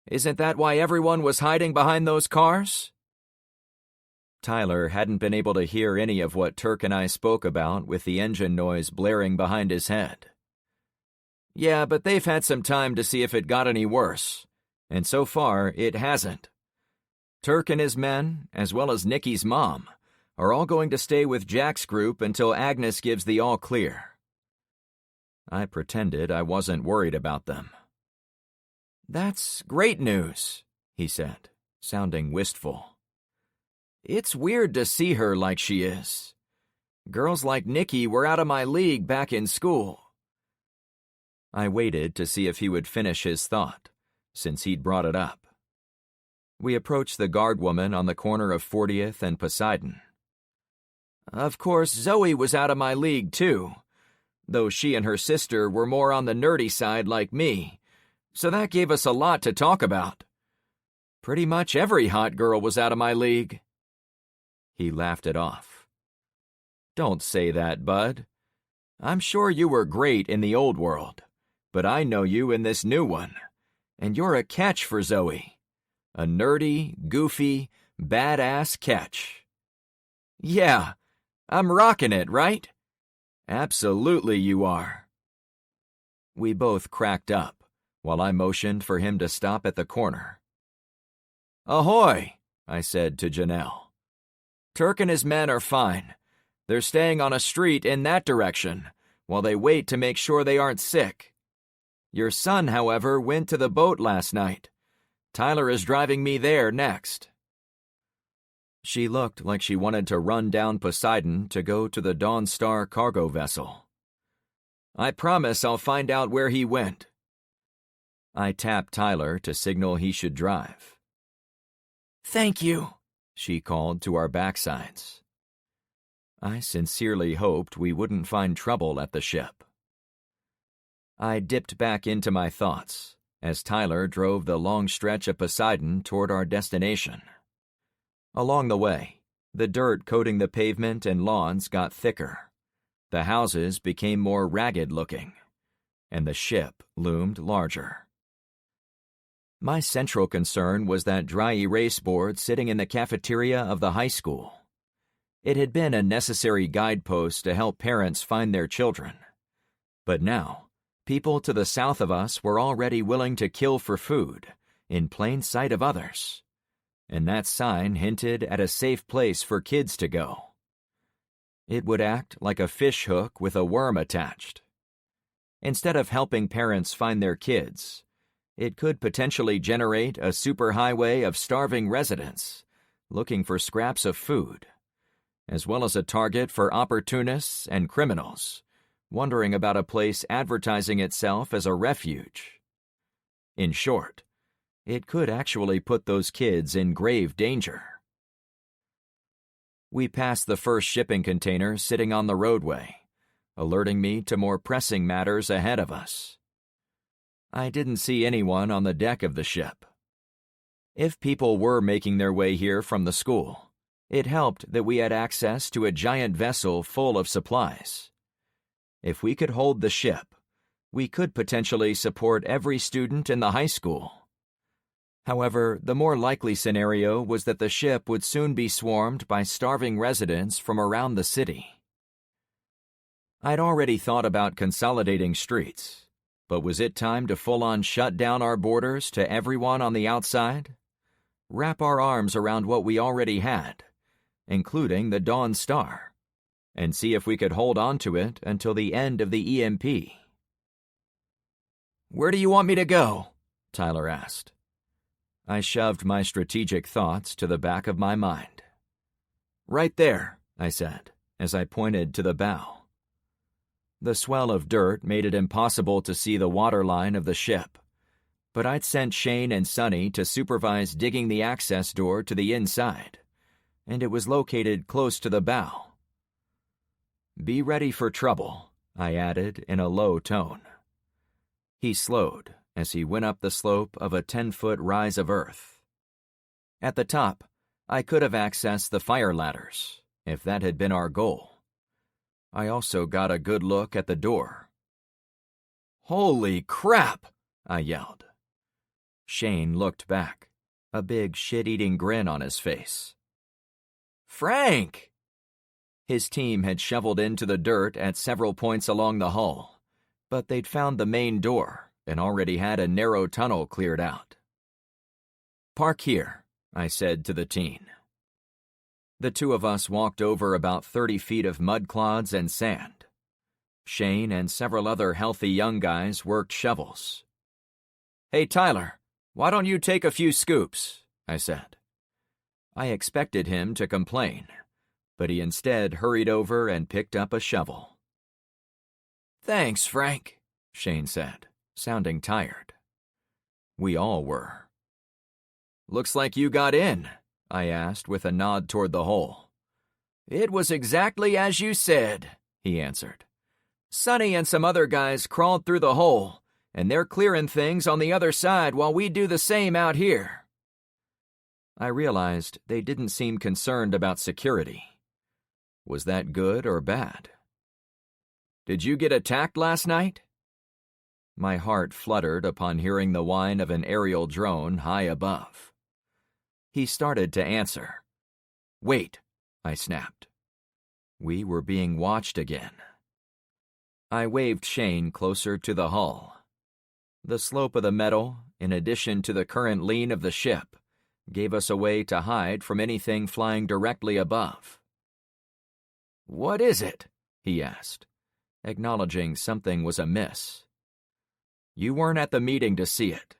Isn't that why everyone was hiding behind those cars? Tyler hadn't been able to hear any of what Turk and I spoke about with the engine noise blaring behind his head. Yeah, but they've had some time to see if it got any worse, and so far it hasn't. Turk and his men, as well as Nikki's mom, are all going to stay with Jack's group until Agnes gives the all clear. I pretended I wasn't worried about them. That's great news, he said, sounding wistful. It's weird to see her like she is. Girls like Nikki were out of my league back in school. I waited to see if he would finish his thought, since he'd brought it up. We approached the guard woman on the corner of 40th and Poseidon. Of course, Zoe was out of my league too, though she and her sister were more on the nerdy side like me, so that gave us a lot to talk about. Pretty much every hot girl was out of my league. He laughed it off. Don't say that, bud. I'm sure you were great in the old world, but I know you in this new one, and you're a catch for Zoe. A nerdy, goofy, badass catch. Yeah, I'm rocking it, right? Absolutely you are. We both cracked up, while I motioned for him to stop at the corner. Ahoy, I said to Janelle. Turk and his men are fine. They're staying on a street in that direction, while they wait to make sure they aren't sick. Your son, however, went to the boat last night. Tyler is driving me there next. She looked like she wanted to run down Poseidon to go to the Dawn Star cargo vessel. I promise I'll find out where he went. I tapped Tyler to signal he should drive. Thank you, she called to our backsides. I sincerely hoped we wouldn't find trouble at the ship. I dipped back into my thoughts as Tyler drove the long stretch of Poseidon toward our destination. Along the way, the dirt coating the pavement and lawns got thicker. The houses became more ragged-looking, and the ship loomed larger. My central concern was that dry erase board sitting in the cafeteria of the high school. It had been a necessary guidepost to help parents find their children. But now, people to the south of us were already willing to kill for food, in plain sight of others. And that sign hinted at a safe place for kids to go. It would act like a fish hook with a worm attached. Instead of helping parents find their kids, it could potentially generate a superhighway of starving residents looking for scraps of food, as well as a target for opportunists and criminals wondering about a place advertising itself as a refuge. In short, it could actually put those kids in grave danger. We passed the first shipping container sitting on the roadway, alerting me to more pressing matters ahead of us. I didn't see anyone on the deck of the ship. If people were making their way here from the school, it helped that we had access to a giant vessel full of supplies. If we could hold the ship, we could potentially support every student in the high school. However, the more likely scenario was that the ship would soon be swarmed by starving residents from around the city. I'd already thought about consolidating streets, but was it time to full-on shut down our borders to everyone on the outside? Wrap our arms around what we already had, including the Dawn Star, and see if we could hold on to it until the end of the EMP. Where do you want me to go? Tyler asked. I shoved my strategic thoughts to the back of my mind. Right there, I said, as I pointed to the bow. The swell of dirt made it impossible to see the waterline of the ship, but I'd sent Shane and Sonny to supervise digging the access door to the inside, and it was located close to the bow. "Be ready for trouble," I added in a low tone. He slowed as he went up the slope of a 10-foot rise of earth. At the top, I could have accessed the fire ladders, if that had been our goal. I also got a good look at the door. "Holy crap!" I yelled. Shane looked back, a big shit-eating grin on his face. "Frank!" His team had shoveled into the dirt at several points along the hull, but they'd found the main door and already had a narrow tunnel cleared out. "Park here," I said to the teen. The two of us walked over about 30 feet of mud clods and sand. Shane and several other healthy young guys worked shovels. "Hey, Tyler, why don't you take a few scoops?" I said. I expected him to complain, but he instead hurried over and picked up a shovel. "Thanks, Frank," Shane said, sounding tired. We all were. "Looks like you got in," I asked with a nod toward the hole. "It was exactly as you said," he answered. "Sonny and some other guys crawled through the hole, and they're clearing things on the other side while we do the same out here." I realized they didn't seem concerned about security. Was that good or bad? "Did you get attacked last night?" My heart fluttered upon hearing the whine of an aerial drone high above. He started to answer. "Wait," I snapped. We were being watched again. I waved Shane closer to the hull. The slope of the metal, in addition to the current lean of the ship, gave us a way to hide from anything flying directly above. "What is it?" he asked, acknowledging something was amiss. "You weren't at the meeting to see it,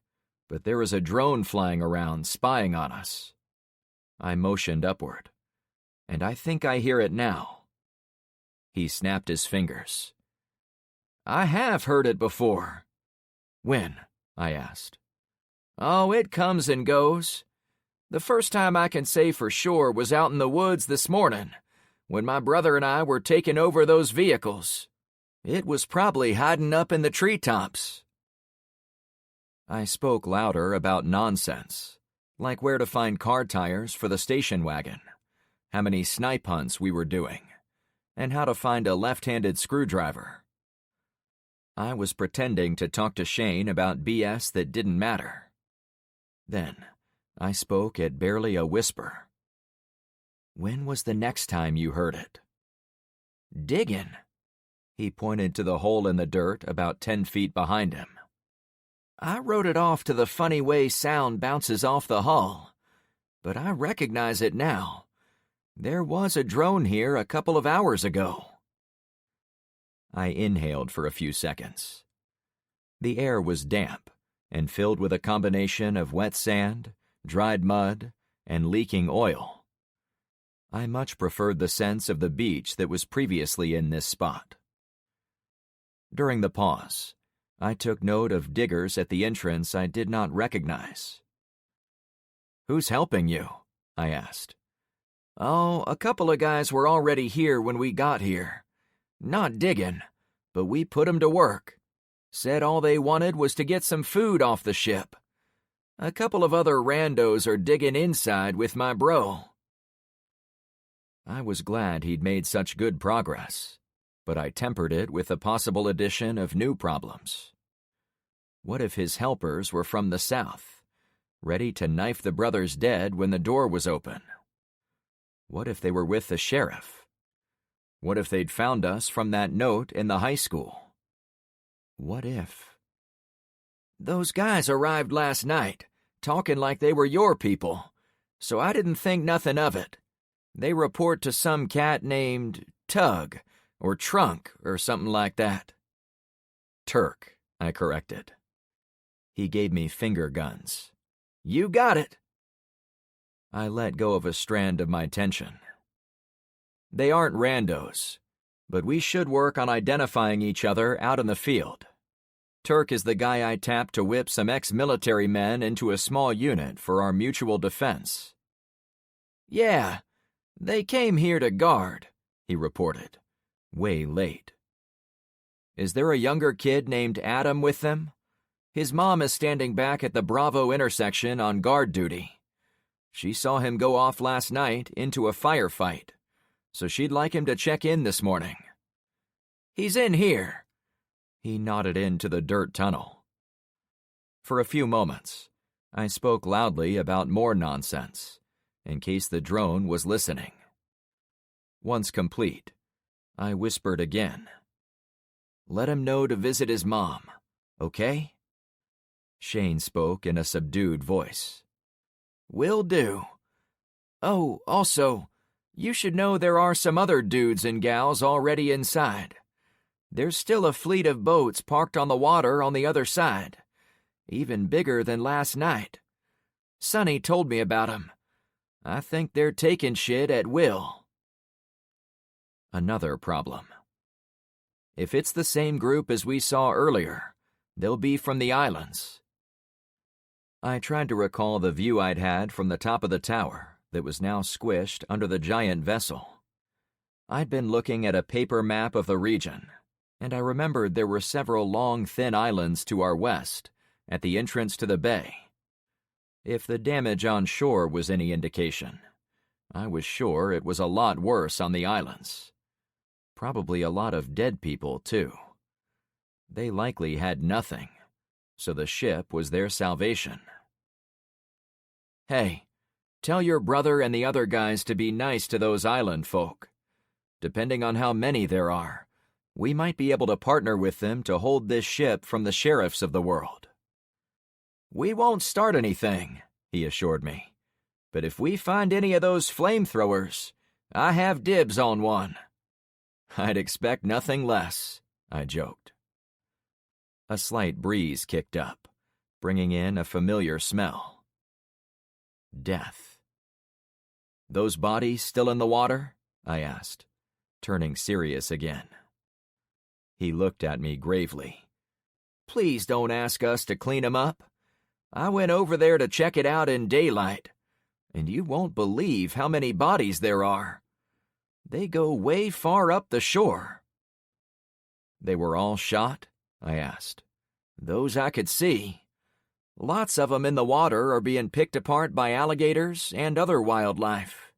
but there is a drone flying around spying on us." I motioned upward, "And I think I hear it now." He snapped his fingers. "I have heard it before." "When?" I asked. "Oh, it comes and goes. The first time I can say for sure was out in the woods this morning, when my brother and I were taking over those vehicles. It was probably hiding up in the treetops." I spoke louder about nonsense, like where to find car tires for the station wagon, how many snipe hunts we were doing, and how to find a left-handed screwdriver. I was pretending to talk to Shane about BS that didn't matter. Then I spoke at barely a whisper. "When was the next time you heard it?" "Digging." He pointed to the hole in the dirt about 10 feet behind him. "I wrote it off to the funny way sound bounces off the hull, but I recognize it now. There was a drone here a couple of hours ago." I inhaled for a few seconds. The air was damp and filled with a combination of wet sand, dried mud, and leaking oil. I much preferred the sense of the beach that was previously in this spot. During the pause, I took note of diggers at the entrance I did not recognize. "Who's helping you?" I asked. "Oh, a couple of guys were already here when we got here. Not digging, but we put 'em to work. Said all they wanted was to get some food off the ship. A couple of other randos are digging inside with my bro." I was glad he'd made such good progress, but I tempered it with the possible addition of new problems. What if his helpers were from the south, ready to knife the brothers dead when the door was open? What if they were with the sheriff? What if they'd found us from that note in the high school? What if... "Those guys arrived last night, talking like they were your people, so I didn't think nothing of it. They report to some cat named Tug, or Trunk, or something like that." "Turk," I corrected. He gave me finger guns. "You got it." I let go of a strand of my tension. "They aren't randos, but we should work on identifying each other out in the field." Turk is the guy I tapped to whip some ex-military men into a small unit for our mutual defense." "Yeah, they came here to guard," he reported, way late. "Is there a younger kid named Adam with them? His mom is standing back at the Bravo intersection on guard duty. She saw him go off last night into a firefight, so she'd like him to check in this morning." "He's in here." He nodded into the dirt tunnel. For a few moments, I spoke loudly about more nonsense, in case the drone was listening. Once complete, I whispered again. "Let him know to visit his mom, okay?" Shane spoke in a subdued voice. "Will do. Oh, also, you should know there are some other dudes and gals already inside. There's still a fleet of boats parked on the water on the other side, even bigger than last night. Sonny told me about 'em. I think they're taking shit at will." Another problem. If it's the same group as we saw earlier, they'll be from the islands. I tried to recall the view I'd had from the top of the tower that was now squished under the giant vessel. I'd been looking at a paper map of the region, and I remembered there were several long, thin islands to our west, at the entrance to the bay. If the damage on shore was any indication, I was sure it was a lot worse on the islands. Probably a lot of dead people, too. They likely had nothing, so the ship was their salvation. "Hey, tell your brother and the other guys to be nice to those island folk. Depending on how many there are, we might be able to partner with them to hold this ship from the sheriffs of the world." "We won't start anything," he assured me. "But if we find any of those flamethrowers, I have dibs on one." "I'd expect nothing less," I joked. A slight breeze kicked up, bringing in a familiar smell. Death. "Those bodies still in the water?" I asked, turning serious again. He looked at me gravely. "Please don't ask us to clean 'em up. I went over there to check it out in daylight, and you won't believe how many bodies there are. They go way far up the shore." "They were all shot?" I asked. "Those I could see. Lots of 'em in the water are being picked apart by alligators and other wildlife."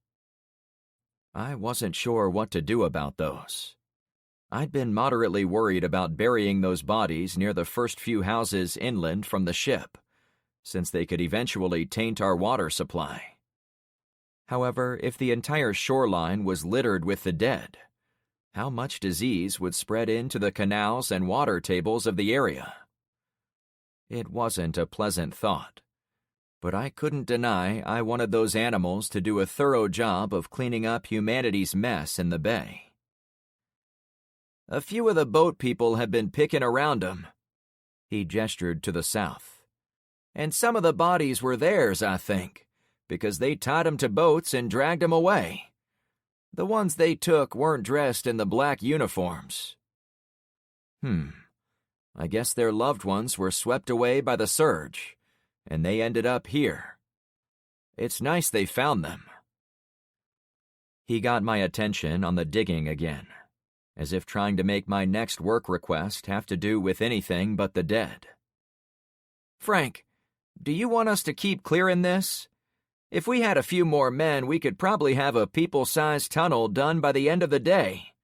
I wasn't sure what to do about those. I'd been moderately worried about burying those bodies near the first few houses inland from the ship, since they could eventually taint our water supply. However, if the entire shoreline was littered with the dead, how much disease would spread into the canals and water tables of the area? It wasn't a pleasant thought, but I couldn't deny I wanted those animals to do a thorough job of cleaning up humanity's mess in the bay. "A few of the boat people have been picking around 'em." He gestured to the south. "And some of the bodies were theirs, I think, because they tied 'em to boats and dragged 'em away. The ones they took weren't dressed in the black uniforms." I guess their loved ones were swept away by the surge, and they ended up here. It's nice they found them." He got my attention on the digging again, as if trying to make my next work request have to do with anything but the dead. "Frank, do you want us to keep clearing this? If we had a few more men, we could probably have a people-sized tunnel done by the end of the day.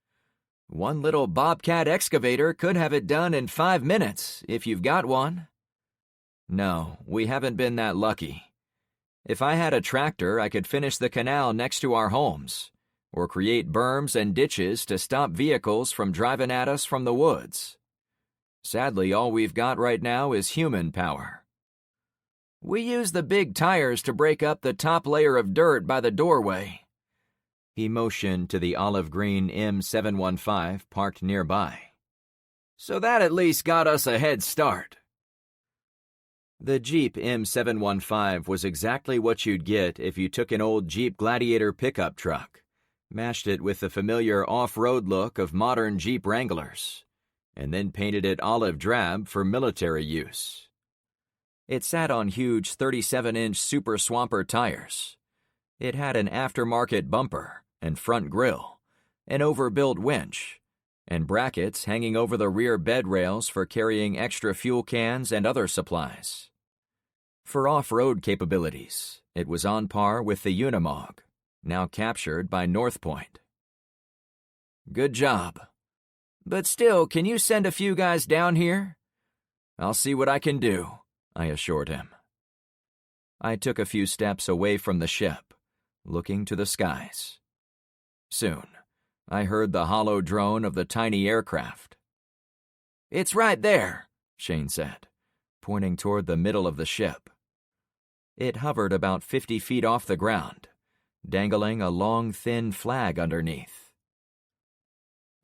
One little bobcat excavator could have it done in 5 minutes, if you've got one." "No, we haven't been that lucky. If I had a tractor, I could finish the canal next to our homes, or create berms and ditches to stop vehicles from driving at us from the woods. Sadly, all we've got right now is human power." "We use the big tires to break up the top layer of dirt by the doorway." He motioned to the olive-green M715 parked nearby. "So that at least got us a head start." The Jeep M715 was exactly what you'd get if you took an old Jeep Gladiator pickup truck, mashed it with the familiar off-road look of modern Jeep Wranglers, and then painted it olive drab for military use. It sat on huge 37-inch Super Swamper tires. It had an aftermarket bumper and front grille, an overbuilt winch, and brackets hanging over the rear bed rails for carrying extra fuel cans and other supplies. For off-road capabilities, it was on par with the Unimog, now captured by North Point. Good job. But still, can you send a few guys down here? I'll see what I can do, I assured him. I took a few steps away from the ship, looking to the skies. Soon, I heard the hollow drone of the tiny aircraft. It's right there, Shane said, pointing toward the middle of the ship. It hovered about 50 feet off the ground, dangling a long, thin flag underneath.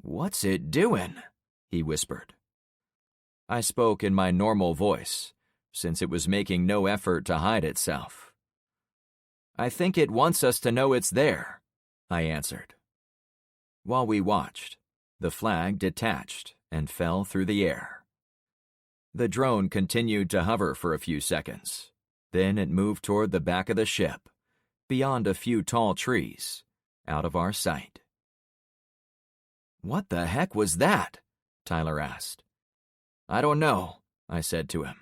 "What's it doing?" he whispered. I spoke in my normal voice, since it was making no effort to hide itself. "I think it wants us to know it's there," I answered. While we watched, the flag detached and fell through the air. The drone continued to hover for a few seconds. Then it moved toward the back of the ship, beyond a few tall trees, out of our sight. "What the heck was that?" Tyler asked. "I don't know," I said to him.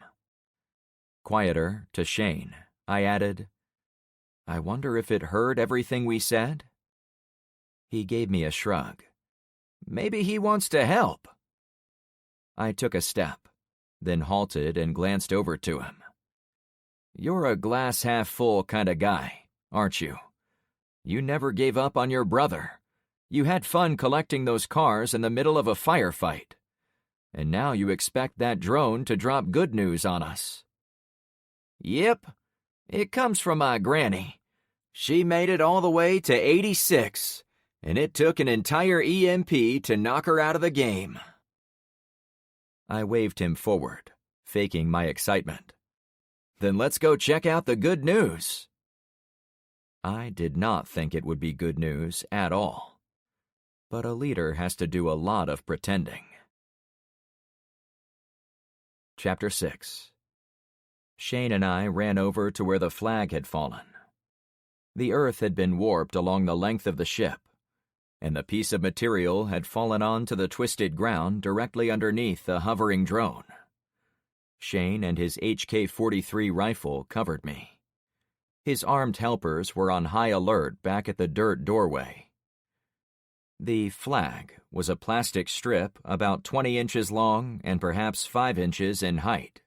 Quieter, to Shane, I added, "I wonder if it heard everything we said?" He gave me a shrug. "Maybe he wants to help." I took a step, then halted and glanced over to him. "You're a glass-half-full kind of guy, aren't you? You never gave up on your brother. You had fun collecting those cars in the middle of a firefight. And now you expect that drone to drop good news on us." "Yep. It comes from my granny. She made it all the way to 86, and it took an entire EMP to knock her out of the game." I waved him forward, faking my excitement. "Then let's go check out the good news." I did not think it would be good news at all. But a leader has to do a lot of pretending. Chapter 6. Shane and I ran over to where the flag had fallen. The earth had been warped along the length of the ship, and the piece of material had fallen onto the twisted ground directly underneath the hovering drone. Shane and his HK-43 rifle covered me. His armed helpers were on high alert back at the dirt doorway. The flag was a plastic strip about 20 inches long and perhaps 5 inches in height.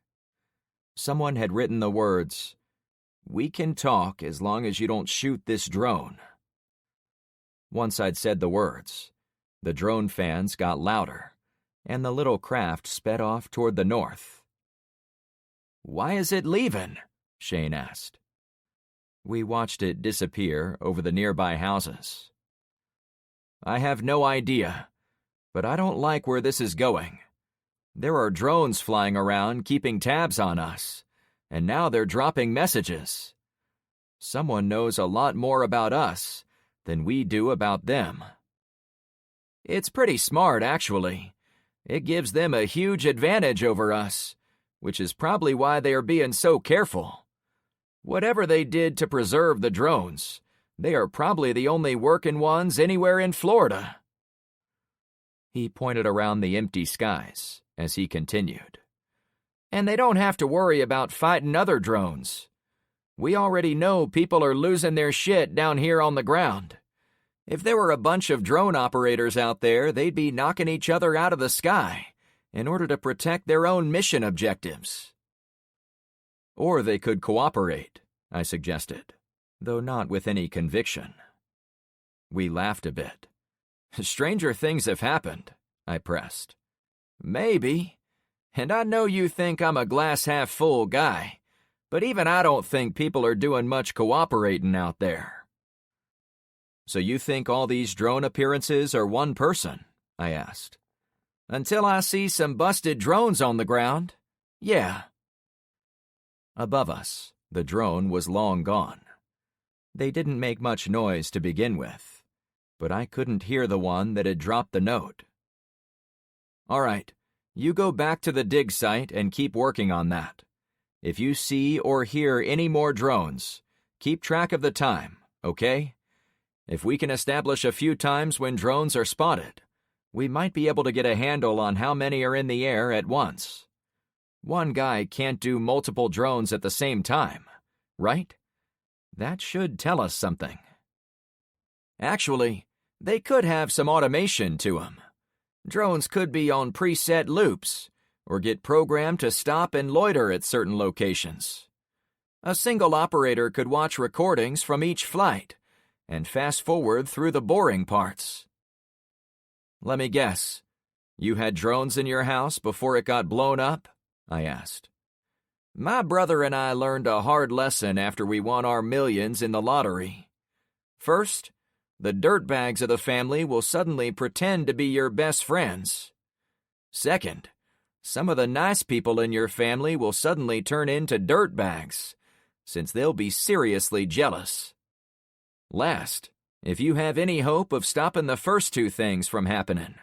Someone had written the words, "We can talk as long as you don't shoot this drone." Once I'd said the words, the drone fans got louder, and the little craft sped off toward the north. "Why is it leaving?" Shane asked. We watched it disappear over the nearby houses. "I have no idea, but I don't like where this is going. There are drones flying around keeping tabs on us, and now they're dropping messages. Someone knows a lot more about us than we do about them. It's pretty smart, actually. It gives them a huge advantage over us, which is probably why they are being so careful. Whatever they did to preserve the drones, they are probably the only working ones anywhere in Florida." He pointed around the empty skies as he continued. "And they don't have to worry about fighting other drones. We already know people are losing their shit down here on the ground. If there were a bunch of drone operators out there, they'd be knocking each other out of the sky in order to protect their own mission objectives." "Or they could cooperate," I suggested, though not with any conviction. We laughed a bit. "Stranger things have happened," I pressed. "Maybe. And I know you think I'm a glass-half-full guy, but even I don't think people are doing much cooperating out there." "So you think all these drone appearances are one person?" I asked. "Until I see some busted drones on the ground. Yeah." Above us, the drone was long gone. They didn't make much noise to begin with, but I couldn't hear the one that had dropped the note. "All right, You go back to the dig site and keep working on that. If you see or hear any more drones, keep track of the time, okay? If we can establish a few times when drones are spotted, we might be able to get a handle on how many are in the air at once. One guy can't do multiple drones at the same time, right? That should tell us something. Actually, they could have some automation to them. Drones could be on preset loops, or get programmed to stop and loiter at certain locations. A single operator could watch recordings from each flight, and fast forward through the boring parts. Let me guess, you had drones in your house before it got blown up? I asked. My brother and I learned a hard lesson after we won our millions in the lottery. First, the dirtbags of the family will suddenly pretend to be your best friends. Second, some of the nice people in your family will suddenly turn into dirtbags, since they'll be seriously jealous. Last, if you have any hope of stopping the first two things from happening,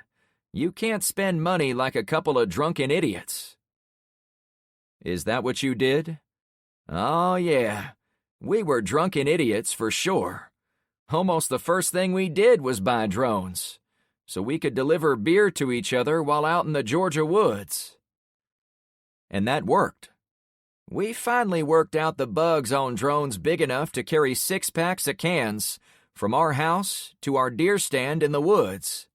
you can't spend money like a couple of drunken idiots. Is that what you did? Oh, yeah. We were drunken idiots for sure. Almost the first thing we did was buy drones, so we could deliver beer to each other while out in the Georgia woods. And that worked. We finally worked out the bugs on drones big enough to carry 6 packs of cans from our house to our deer stand in the woods.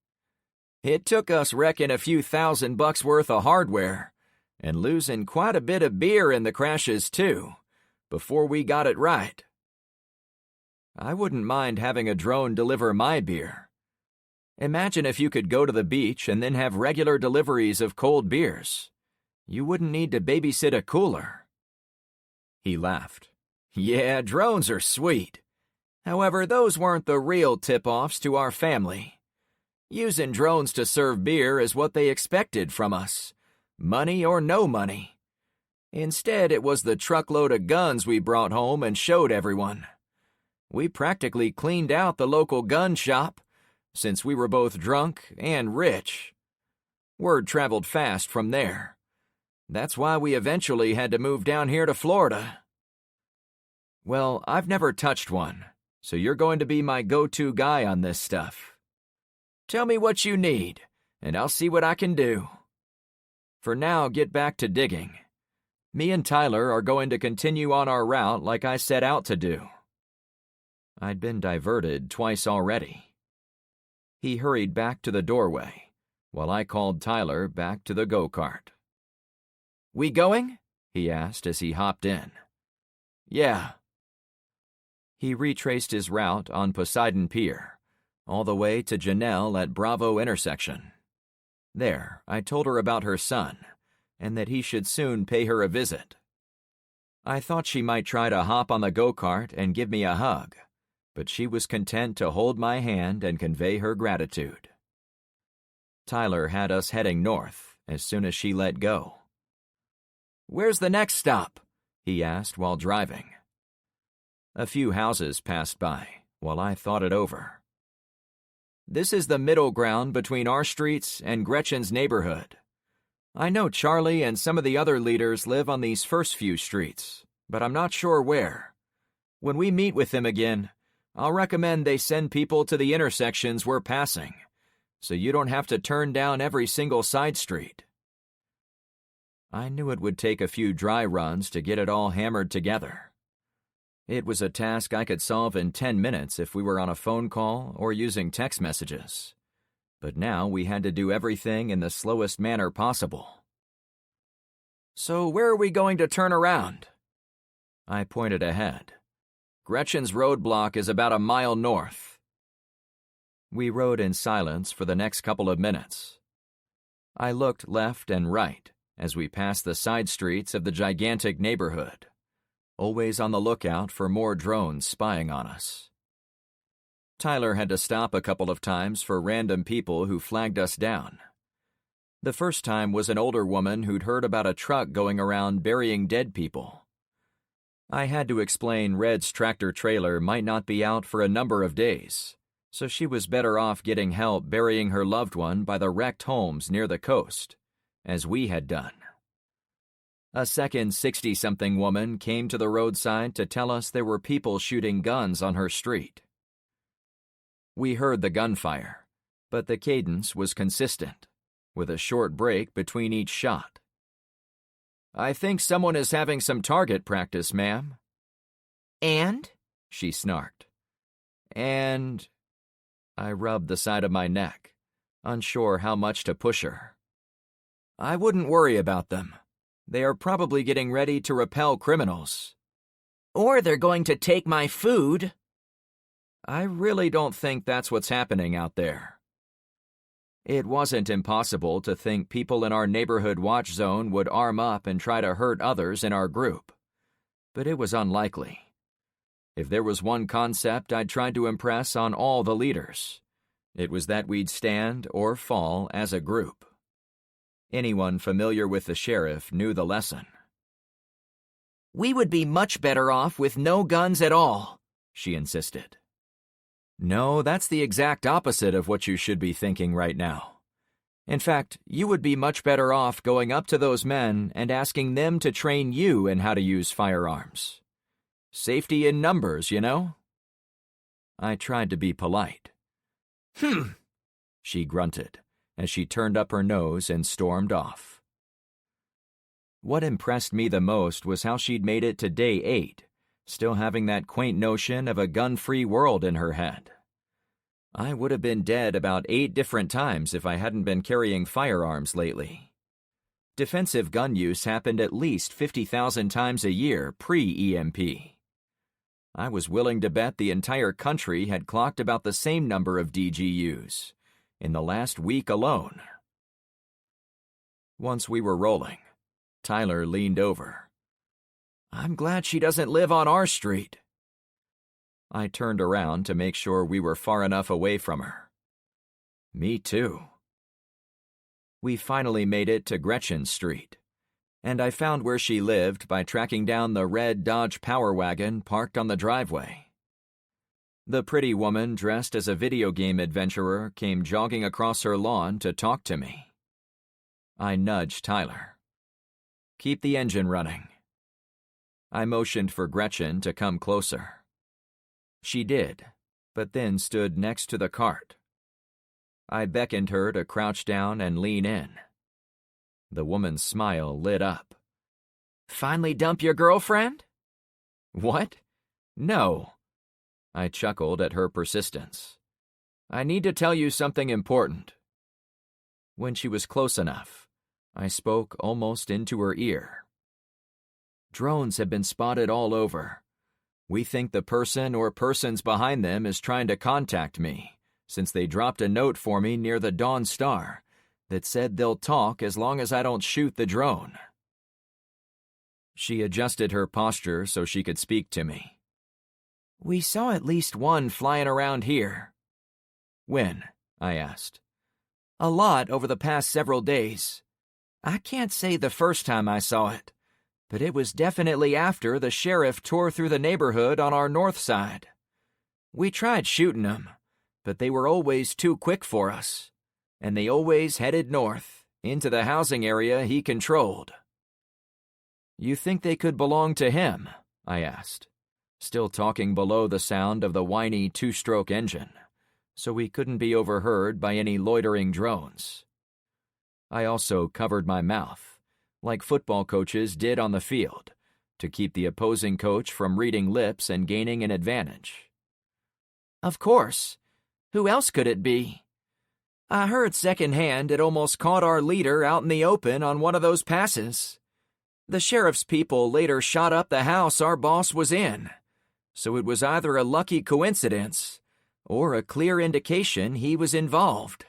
It took us wrecking a few $1,000 worth of hardware and losing quite a bit of beer in the crashes too, before we got it right. I wouldn't mind having a drone deliver my beer. Imagine if you could go to the beach and then have regular deliveries of cold beers. You wouldn't need to babysit a cooler. He laughed. Yeah, drones are sweet. However, those weren't the real tip-offs to our family. Using drones to serve beer is what they expected from us, money or no money. Instead, it was the truckload of guns we brought home and showed everyone. We practically cleaned out the local gun shop, since we were both drunk and rich. Word traveled fast from there. That's why we eventually had to move down here to Florida. Well, I've never touched one, so you're going to be my go-to guy on this stuff. Tell me what you need, and I'll see what I can do. For now, get back to digging. Me and Tyler are going to continue on our route like I set out to do. I'd been diverted twice already. He hurried back to the doorway, while I called Tyler back to the go-kart. We going? He asked as he hopped in. Yeah. He retraced his route on Poseidon Pier, all the way to Janelle at Bravo intersection. There, I told her about her son, and that he should soon pay her a visit. I thought she might try to hop on the go-kart and give me a hug, but she was content to hold my hand and convey her gratitude. Tyler had us heading north as soon as she let go. Where's the next stop? He asked while driving. A few houses passed by while I thought it over. This is the middle ground between our streets and Gretchen's neighborhood. I know Charlie and some of the other leaders live on these first few streets, but I'm not sure where. When we meet with them again, I'll recommend they send people to the intersections we're passing, so you don't have to turn down every single side street. I knew it would take a few dry runs to get it all hammered together. It was a task I could solve in 10 minutes if we were on a phone call or using text messages. But now we had to do everything in the slowest manner possible. So where are we going to turn around? I pointed ahead. Gretchen's roadblock is about a mile north. We rode in silence for the next couple of minutes. I looked left and right as we passed the side streets of the gigantic neighborhood, always on the lookout for more drones spying on us. Tyler had to stop a couple of times for random people who flagged us down. The first time was an older woman who'd heard about a truck going around burying dead people. I had to explain Red's tractor-trailer might not be out for a number of days, so she was better off getting help burying her loved one by the wrecked homes near the coast, as we had done. A second 60-something woman came to the roadside to tell us there were people shooting guns on her street. We heard the gunfire, but the cadence was consistent, with a short break between each shot. "I think someone is having some target practice, ma'am." "And?" she snarked. "And—" I rubbed the side of my neck, unsure how much to push her. "I wouldn't worry about them. They are probably getting ready to repel criminals." "Or they're going to take my food." "I really don't think that's what's happening out there." It wasn't impossible to think people in our neighborhood watch zone would arm up and try to hurt others in our group, but it was unlikely. If there was one concept I'd tried to impress on all the leaders, it was that we'd stand or fall as a group. Anyone familiar with the sheriff knew the lesson. "We would be much better off with no guns at all," she insisted. No, that's the exact opposite of what you should be thinking right now. In fact, you would be much better off going up to those men and asking them to train you in how to use firearms. Safety in numbers, you know? I tried to be polite. She grunted as she turned up her nose and stormed off. What impressed me the most was how she'd made it to day 8, still having that quaint notion of a gun-free world in her head. I would have been dead about 8 different times if I hadn't been carrying firearms lately. Defensive gun use happened at least 50,000 times a year pre-EMP. I was willing to bet the entire country had clocked about the same number of DGUs in the last week alone. Once we were rolling, Tyler leaned over. "I'm glad she doesn't live on our street." I turned around to make sure we were far enough away from her. Me too. We finally made it to Gretchen Street, and I found where she lived by tracking down the red Dodge Power Wagon parked on the driveway. The pretty woman dressed as a video game adventurer came jogging across her lawn to talk to me. I nudged Tyler. "Keep the engine running." I motioned for Gretchen to come closer. She did, but then stood next to the cart. I beckoned her to crouch down and lean in. The woman's smile lit up. "Finally dump your girlfriend?" "What? No." I chuckled at her persistence. "I need to tell you something important." When she was close enough, I spoke almost into her ear. "Drones have been spotted all over. We think the person or persons behind them is trying to contact me, since they dropped a note for me near the Dawn Star that said they'll talk as long as I don't shoot the drone." She adjusted her posture so she could speak to me. "We saw at least one flying around here." "When?" I asked. "A lot over the past several days. I can't say the first time I saw it, but it was definitely after the sheriff tore through the neighborhood on our north side. We tried shooting them, but they were always too quick for us, and they always headed north, into the housing area he controlled." "You think they could belong to him?" I asked, still talking below the sound of the whiny 2-stroke engine, so we couldn't be overheard by any loitering drones. I also covered my mouth, like football coaches did on the field, to keep the opposing coach from reading lips and gaining an advantage. "Of course. Who else could it be? I heard secondhand it almost caught our leader out in the open on one of those passes. The sheriff's people later shot up the house our boss was in, so it was either a lucky coincidence or a clear indication he was involved."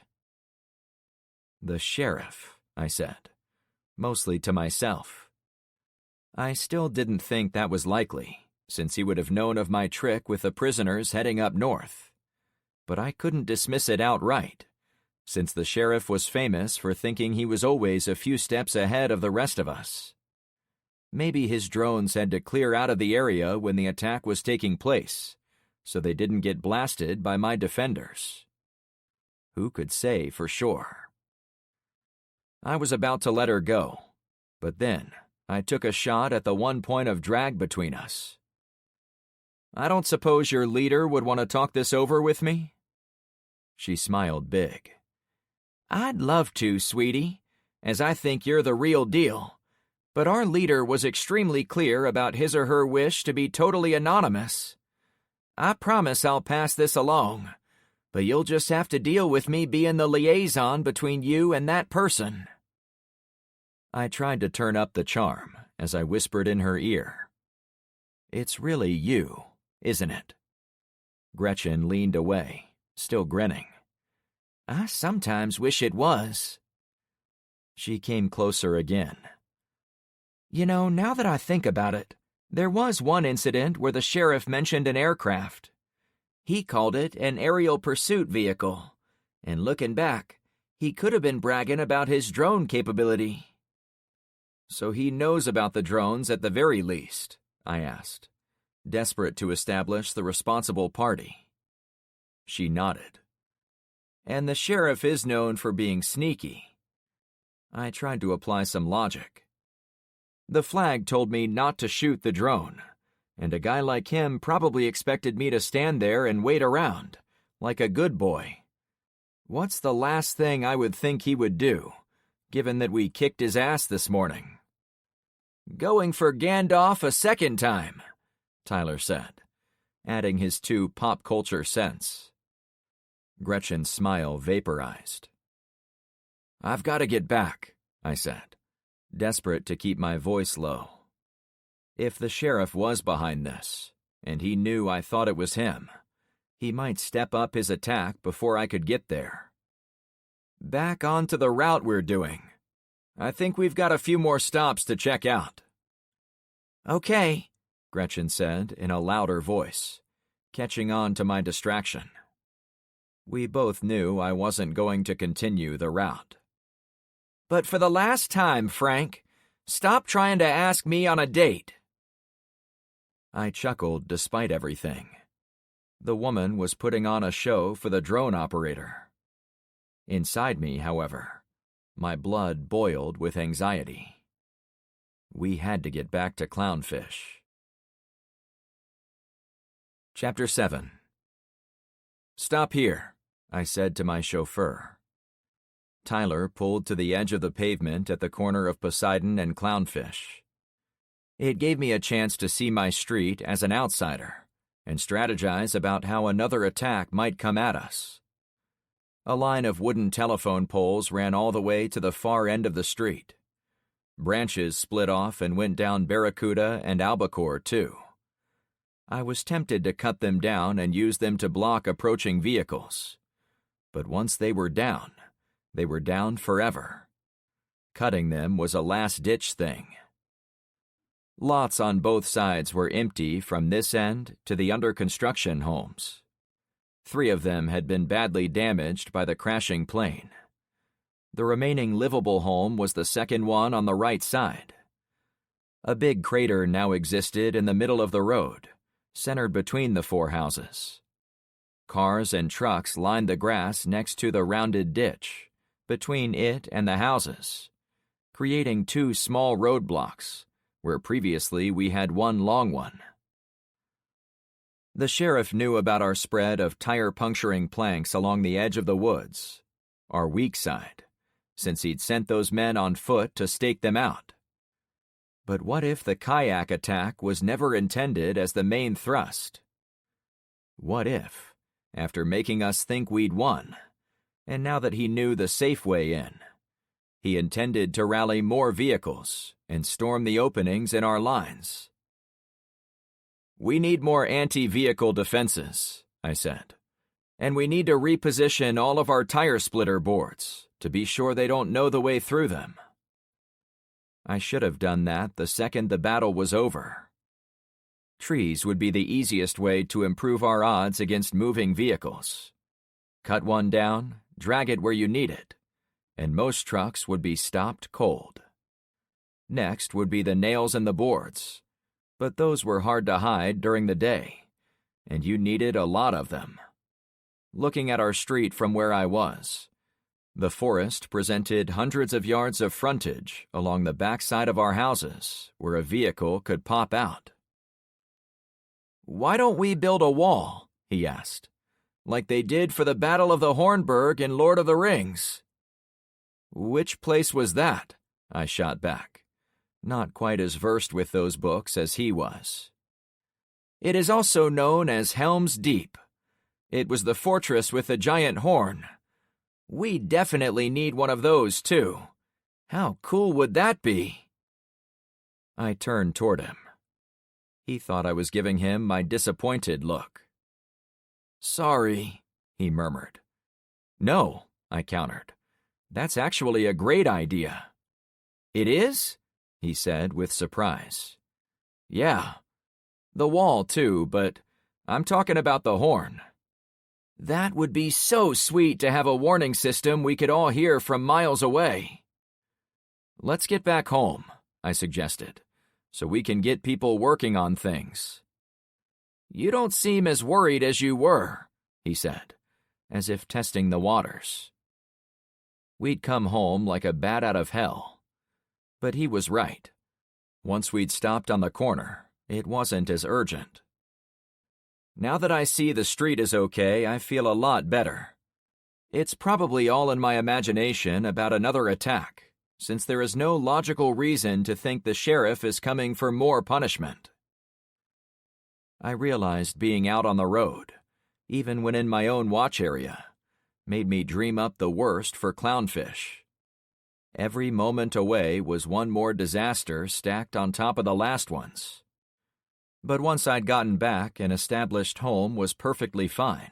"The sheriff," I said, mostly to myself. I still didn't think that was likely, since he would have known of my trick with the prisoners heading up north. But I couldn't dismiss it outright, since the sheriff was famous for thinking he was always a few steps ahead of the rest of us. Maybe his drones had to clear out of the area when the attack was taking place, so they didn't get blasted by my defenders. Who could say for sure? I was about to let her go, but then I took a shot at the one point of drag between us. "I don't suppose your leader would want to talk this over with me?" She smiled big. "I'd love to, sweetie, as I think you're the real deal. But our leader was extremely clear about his or her wish to be totally anonymous. I promise I'll pass this along, but you'll just have to deal with me being the liaison between you and that person." I tried to turn up the charm as I whispered in her ear, "It's really you, isn't it?" Gretchen leaned away, still grinning. "I sometimes wish it was." She came closer again. "You know, now that I think about it, there was one incident where the sheriff mentioned an aircraft. He called it an aerial pursuit vehicle, and looking back, he could have been bragging about his drone capability." "So he knows about the drones at the very least?" I asked, desperate to establish the responsible party. She nodded. "And the sheriff is known for being sneaky." I tried to apply some logic. "The flag told me not to shoot the drone, and a guy like him probably expected me to stand there and wait around, like a good boy. What's the last thing I would think he would do, given that we kicked his ass this morning?" "Going for Gandalf a second time," Tyler said, adding his 2 pop culture cents. Gretchen's smile vaporized. "I've got to get back," I said, desperate to keep my voice low. If the sheriff was behind this, and he knew I thought it was him, he might step up his attack before I could get there. "Back onto the route we're doing. I think we've got a few more stops to check out." "Okay," Gretchen said in a louder voice, catching on to my distraction. We both knew I wasn't going to continue the route. "But for the last time, Frank, stop trying to ask me on a date." I chuckled despite everything. The woman was putting on a show for the drone operator. Inside me, however, my blood boiled with anxiety. We had to get back to Clownfish. Chapter 7. "Stop here," I said to my chauffeur. Tyler pulled to the edge of the pavement at the corner of Poseidon and Clownfish. It gave me a chance to see my street as an outsider and strategize about how another attack might come at us. A line of wooden telephone poles ran all the way to the far end of the street. Branches split off and went down Barracuda and Albacore, too. I was tempted to cut them down and use them to block approaching vehicles. But once they were down forever. Cutting them was a last-ditch thing. Lots on both sides were empty from this end to the under-construction homes. 3 of them had been badly damaged by the crashing plane. The remaining livable home was the second one on the right side. A big crater now existed in the middle of the road, centered between the 4 houses. Cars and trucks lined the grass next to the rounded ditch, between it and the houses, creating 2 small roadblocks, where previously we had 1 long one. The sheriff knew about our spread of tire-puncturing planks along the edge of the woods, our weak side, since he'd sent those men on foot to stake them out. But what if the kayak attack was never intended as the main thrust? What if, after making us think we'd won, and now that he knew the safe way in, he intended to rally more vehicles and storm the openings in our lines? "We need more anti-vehicle defenses," I said, "and we need to reposition all of our tire splitter boards to be sure they don't know the way through them." I should have done that the second the battle was over. Trees would be the easiest way to improve our odds against moving vehicles. Cut one down, drag it where you need it, and most trucks would be stopped cold. Next would be the nails in the boards, but those were hard to hide during the day, and you needed a lot of them. Looking at our street from where I was, The forest presented hundreds of yards of frontage along the backside of our houses where a vehicle could pop out. "Why don't we build a wall?" he asked, "like they did for the Battle of the Hornburg in Lord of the Rings?" "Which place was that?" I shot back, not quite as versed with those books as he was. "It is also known as Helm's Deep. It was the fortress with the giant horn. We definitely need one of those, too. How cool would that be?" I turned toward him. He thought I was giving him my disappointed look. "Sorry," he murmured. "No," I countered. "That's actually a great idea." "It is?" he said with surprise. "Yeah. The wall, too, but I'm talking about the horn." "That would be so sweet to have a warning system we could all hear from miles away." "Let's get back home," I suggested, "so we can get people working on things." "You don't seem as worried as you were," he said, as if testing the waters. We'd come home like a bat out of hell. But he was right. Once we'd stopped on the corner, it wasn't as urgent. Now that I see the street is okay, I feel a lot better. It's probably all in my imagination about another attack, since there is no logical reason to think the sheriff is coming for more punishment. I realized being out on the road, even when in my own watch area, made me dream up the worst for Clownfish. Every moment away was one more disaster stacked on top of the last ones. But once I'd gotten back, an established home was perfectly fine.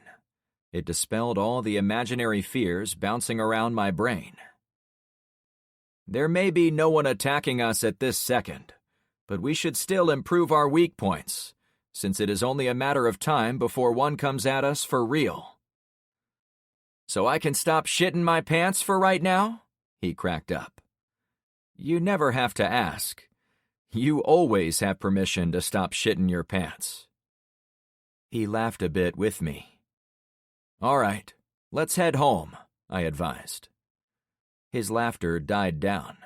It dispelled all the imaginary fears bouncing around my brain. "There may be no one attacking us at this second, but we should still improve our weak points, since it is only a matter of time before one comes at us for real." "So I can stop shitting my pants for right now?" he cracked up. "You never have to ask. You always have permission to stop shitting your pants." He laughed a bit with me. "All right, let's head home," I advised. His laughter died down,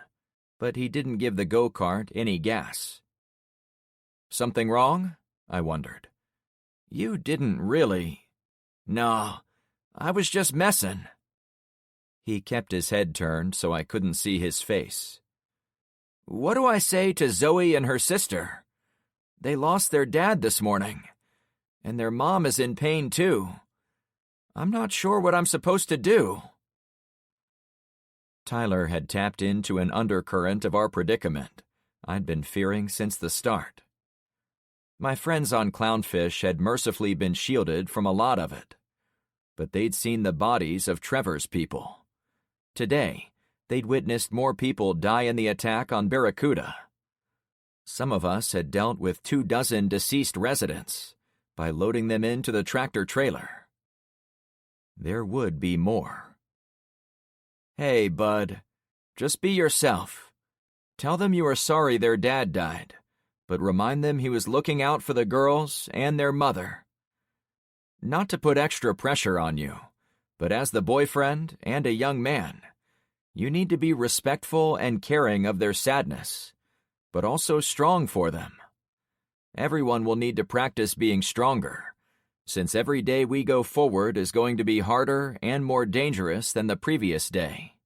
but he didn't give the go-kart any gas. "Something wrong?" I wondered. "You didn't really." "No, I was just messing." He kept his head turned so I couldn't see his face. "What do I say to Zoe and her sister? They lost their dad this morning, and their mom is in pain too. I'm not sure what I'm supposed to do." Tyler had tapped into an undercurrent of our predicament I'd been fearing since the start. My friends on Clownfish had mercifully been shielded from a lot of it, but they'd seen the bodies of Trevor's people. Today, they'd witnessed more people die in the attack on Barracuda. Some of us had dealt with 24 deceased residents by loading them into the tractor-trailer. There would be more. "Hey, bud, just be yourself. Tell them you are sorry their dad died, but remind them he was looking out for the girls and their mother. Not to put extra pressure on you, but as the boyfriend and a young man, you need to be respectful and caring of their sadness, but also strong for them. Everyone will need to practice being stronger, since every day we go forward is going to be harder and more dangerous than the previous day."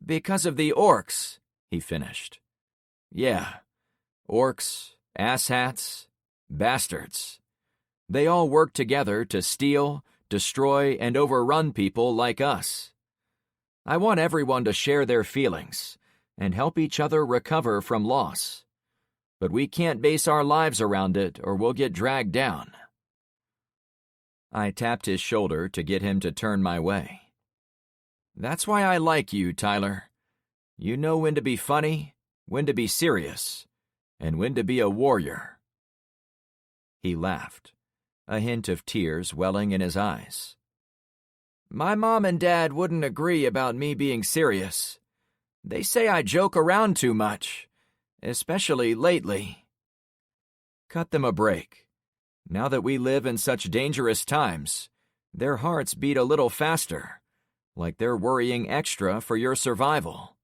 "Because of the orcs," he finished. "Yeah, orcs, asshats, bastards. They all work together to steal, destroy, and overrun people like us. I want everyone to share their feelings and help each other recover from loss. But we can't base our lives around it or we'll get dragged down." I tapped his shoulder to get him to turn my way. "That's why I like you, Tyler. You know when to be funny, when to be serious, and when to be a warrior." He laughed, a hint of tears welling in his eyes. "My mom and dad wouldn't agree about me being serious. They say I joke around too much, especially lately." "Cut them a break. Now that we live in such dangerous times, their hearts beat a little faster, like they're worrying extra for your survival.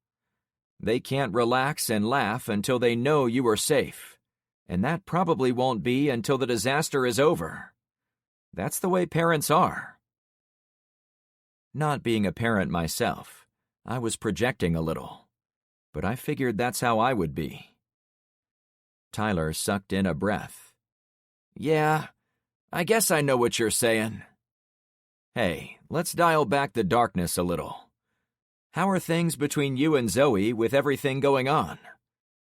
They can't relax and laugh until they know you are safe, and that probably won't be until the disaster is over. That's the way parents are. Not being a parent myself, I was projecting a little, but I figured that's how I would be. Tyler sucked in a breath. Yeah, I guess I know what you're saying. Hey, let's dial back the darkness a little. How are things between you and Zoe with everything going on?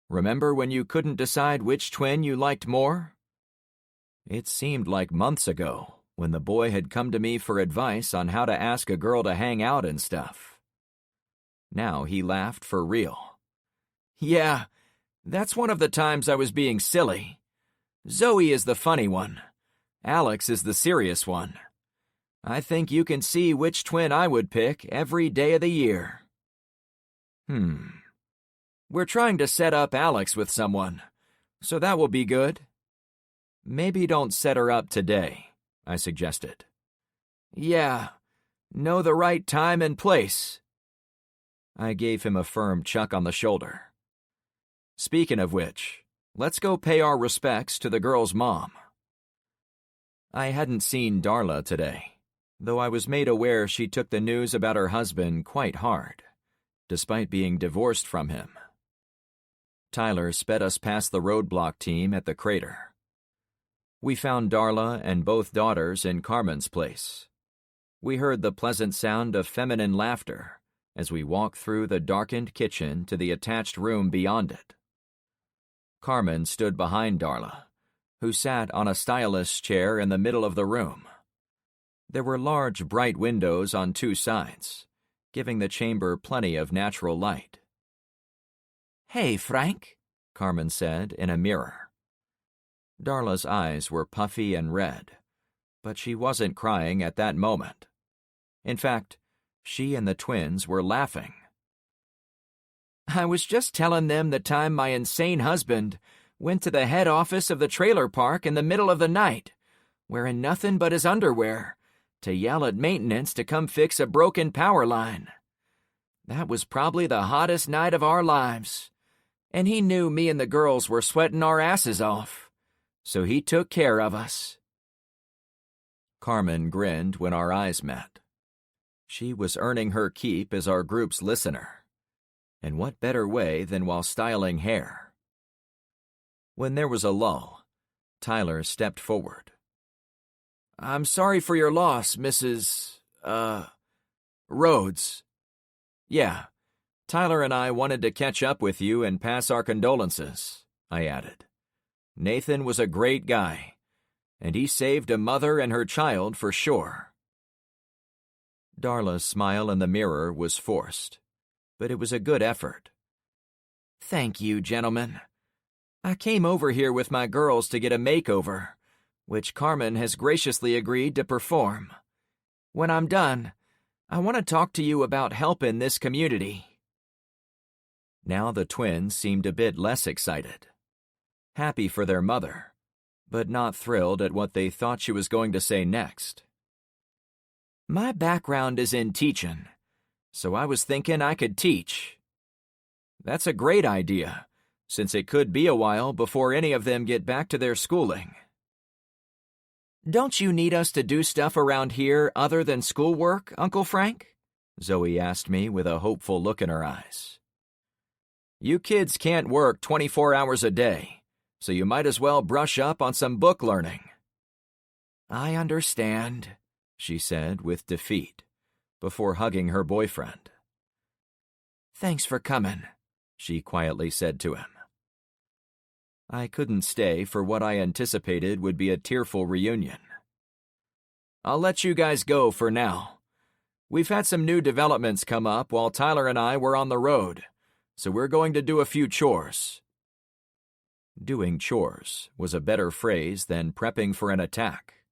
Remember when you couldn't decide which twin you liked more? It seemed like months ago when the boy had come to me for advice on how to ask a girl to hang out and stuff. Now he laughed for real. Yeah, that's one of the times I was being silly. Zoe is the funny one. Alex is the serious one. I think you can see which twin I would pick every day of the year. We're trying to set up Alex with someone, so that will be good. Maybe don't set her up today, I suggested. Yeah, know the right time and place. I gave him a firm chuck on the shoulder. Speaking of which, let's go pay our respects to the girl's mom. I hadn't seen Darla today, though I was made aware she took the news about her husband quite hard, despite being divorced from him. Tyler sped us past the roadblock team at the crater. We found Darla and both daughters in Carmen's place. We heard the pleasant sound of feminine laughter as we walked through the darkened kitchen to the attached room beyond it. Carmen stood behind Darla, who sat on a stylist's chair in the middle of the room. There were large, bright windows on two sides, giving the chamber plenty of natural light. "Hey, Frank," Carmen said in a mirror. Darla's eyes were puffy and red, but she wasn't crying at that moment. In fact, she and the twins were laughing. "I was just telling them the time my insane husband went to the head office of the trailer park in the middle of the night, wearing nothing but his underwear, to yell at maintenance to come fix a broken power line. That was probably the hottest night of our lives, and he knew me and the girls were sweating our asses off, so he took care of us." Carmen grinned when our eyes met. She was earning her keep as our group's listener. And what better way than while styling hair? When there was a lull, Tyler stepped forward. "I'm sorry for your loss, Mrs. Rhodes." "Yeah, Tyler and I wanted to catch up with you and pass our condolences," I added. "Nathan was a great guy, and he saved a mother and her child for sure." Darla's smile in the mirror was forced, but it was a good effort. "Thank you, gentlemen. I came over here with my girls to get a makeover, which Carmen has graciously agreed to perform. When I'm done, I want to talk to you about helping this community." Now the twins seemed a bit less excited. Happy for their mother, but not thrilled at what they thought she was going to say next. "My background is in teaching, so I was thinking I could teach." "That's a great idea, since it could be a while before any of them get back to their schooling." "Don't you need us to do stuff around here other than schoolwork, Uncle Frank?" Zoe asked me with a hopeful look in her eyes. "You kids can't work 24 hours a day, so you might as well brush up on some book learning." "I understand," she said with defeat, before hugging her boyfriend. "Thanks for coming," she quietly said to him. I couldn't stay for what I anticipated would be a tearful reunion. "I'll let you guys go for now. We've had some new developments come up while Tyler and I were on the road, so we're going to do a few chores." Doing chores was a better phrase than prepping for an attack.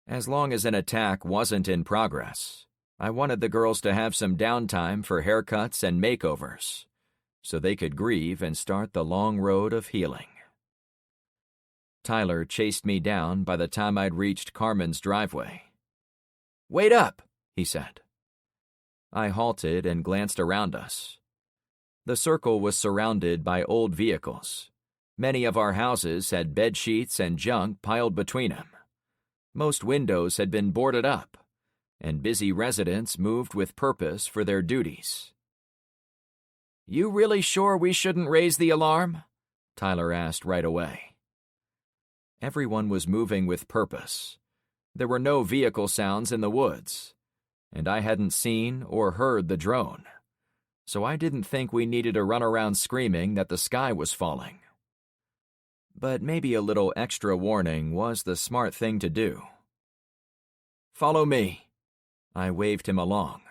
As long as an attack wasn't in progress, I wanted the girls to have some downtime for haircuts and makeovers, so they could grieve and start the long road of healing. Tyler chased me down by the time I'd reached Carmen's driveway. "Wait up," he said. I halted and glanced around us. The circle was surrounded by old vehicles. Many of our houses had bed sheets and junk piled between them. Most windows had been boarded up, and busy residents moved with purpose for their duties. "You really sure we shouldn't raise the alarm?" Tyler asked right away. Everyone was moving with purpose. There were no vehicle sounds in the woods, and I hadn't seen or heard the drone, so I didn't think we needed to run around screaming that the sky was falling. But maybe a little extra warning was the smart thing to do. "Follow me." I waved him along.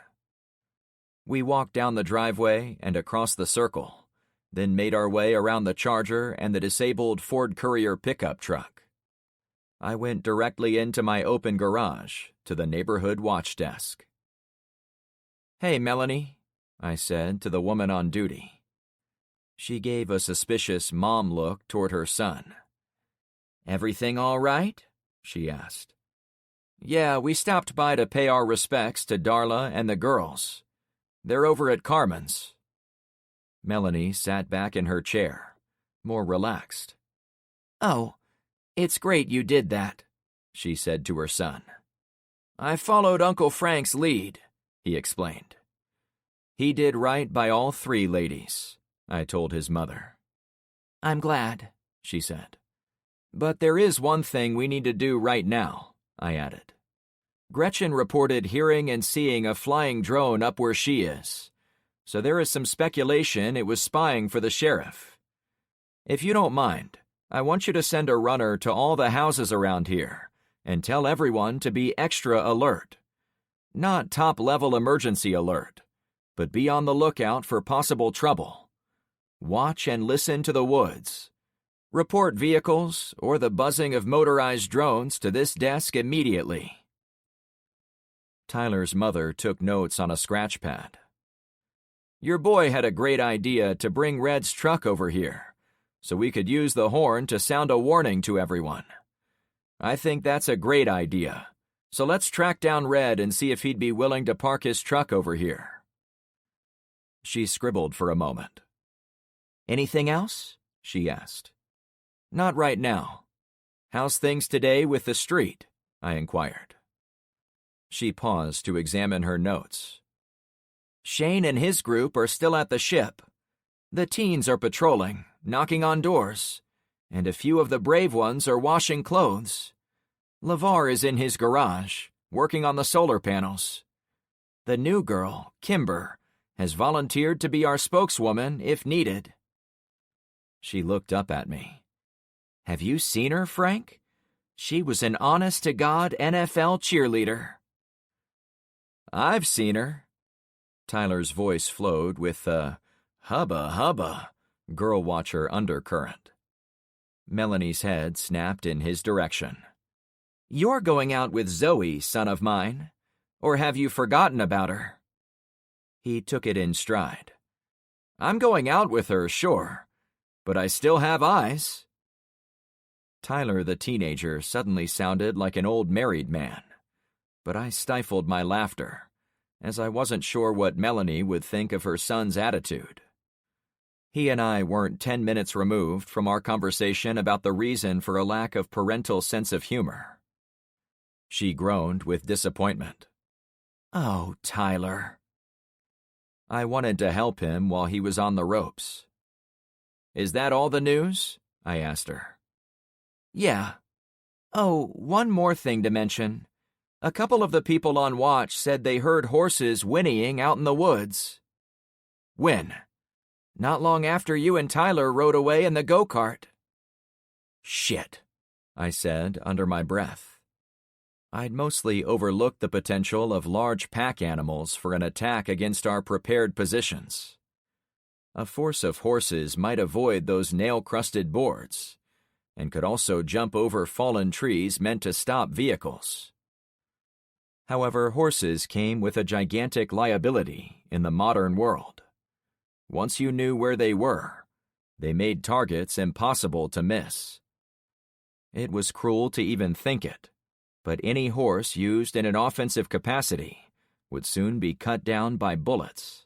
We walked down the driveway and across the circle, then made our way around the Charger and the disabled Ford Courier pickup truck. I went directly into my open garage to the neighborhood watch desk. "Hey, Melanie," I said to the woman on duty. She gave a suspicious mom look toward her son. "Everything all right?" she asked. "Yeah, we stopped by to pay our respects to Darla and the girls. They're over at Carmen's." Melanie sat back in her chair, more relaxed. "Oh, it's great you did that," she said to her son. "I followed Uncle Frank's lead," he explained. He did right by all three ladies, I told his mother. "I'm glad," she said. "But there is one thing we need to do right now," I added. "Gretchen reported hearing and seeing a flying drone up where she is, so there is some speculation it was spying for the sheriff. If you don't mind, I want you to send a runner to all the houses around here and tell everyone to be extra alert. Not top-level emergency alert, but be on the lookout for possible trouble. Watch and listen to the woods. Report vehicles or the buzzing of motorized drones to this desk immediately." Tyler's mother took notes on a scratch pad. "Your boy had a great idea to bring Red's truck over here, so we could use the horn to sound a warning to everyone. I think that's a great idea, so let's track down Red and see if he'd be willing to park his truck over here." She scribbled for a moment. "Anything else?" she asked. "Not right now. How's things today with the street?" I inquired. She paused to examine her notes. "Shane and his group are still at the ship. The teens are patrolling, knocking on doors, and a few of the brave ones are washing clothes. LeVar is in his garage, working on the solar panels. The new girl, Kimber, has volunteered to be our spokeswoman if needed." She looked up at me. "Have you seen her, Frank? She was an honest-to-God NFL cheerleader." "I've seen her." Tyler's voice flowed with a hubba hubba girl watcher undercurrent. Melanie's head snapped in his direction. "You're going out with Zoe, son of mine. Or have you forgotten about her?" He took it in stride. "I'm going out with her, sure, but I still have eyes." Tyler the teenager suddenly sounded like an old married man, but I stifled my laughter, as I wasn't sure what Melanie would think of her son's attitude. He and I weren't 10 minutes removed from our conversation about the reason for a lack of parental sense of humor. She groaned with disappointment. "Oh, Tyler." I wanted to help him while he was on the ropes. "Is that all the news?" I asked her. "Yeah. Oh, one more thing to mention. A couple of the people on watch said they heard horses whinnying out in the woods." "When?" "Not long after you and Tyler rode away in the go-kart." "Shit," I said under my breath. I'd mostly overlooked the potential of large pack animals for an attack against our prepared positions. A force of horses might avoid those nail-crusted boards, and could also jump over fallen trees meant to stop vehicles. However, horses came with a gigantic liability in the modern world. Once you knew where they were, they made targets impossible to miss. It was cruel to even think it, but any horse used in an offensive capacity would soon be cut down by bullets.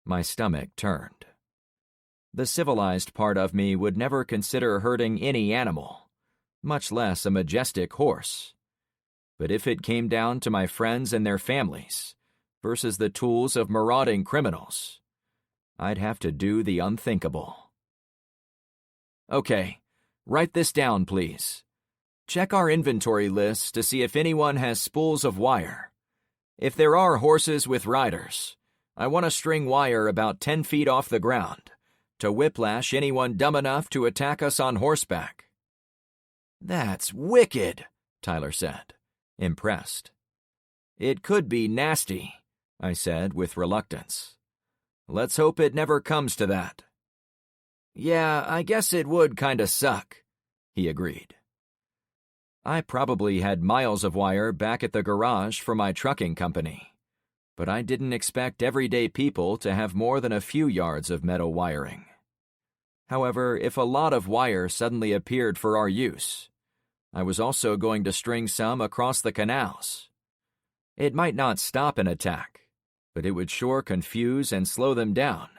My stomach turned. The civilized part of me would never consider hurting any animal, much less a majestic horse. But if it came down to my friends and their families versus the tools of marauding criminals, I'd have to do the unthinkable. Okay, write this down, please. Check our inventory lists to see if anyone has spools of wire. If there are horses with riders, I want to string wire about 10 feet off the ground to whiplash anyone dumb enough to attack us on horseback. That's wicked, Tyler said, impressed. It could be nasty, I said with reluctance. Let's hope it never comes to that. Yeah, I guess it would kinda suck, he agreed. I probably had miles of wire back at the garage for my trucking company, but I didn't expect everyday people to have more than a few yards of metal wiring. However, if a lot of wire suddenly appeared for our use, I was also going to string some across the canals. It might not stop an attack, but it would sure confuse and slow them down,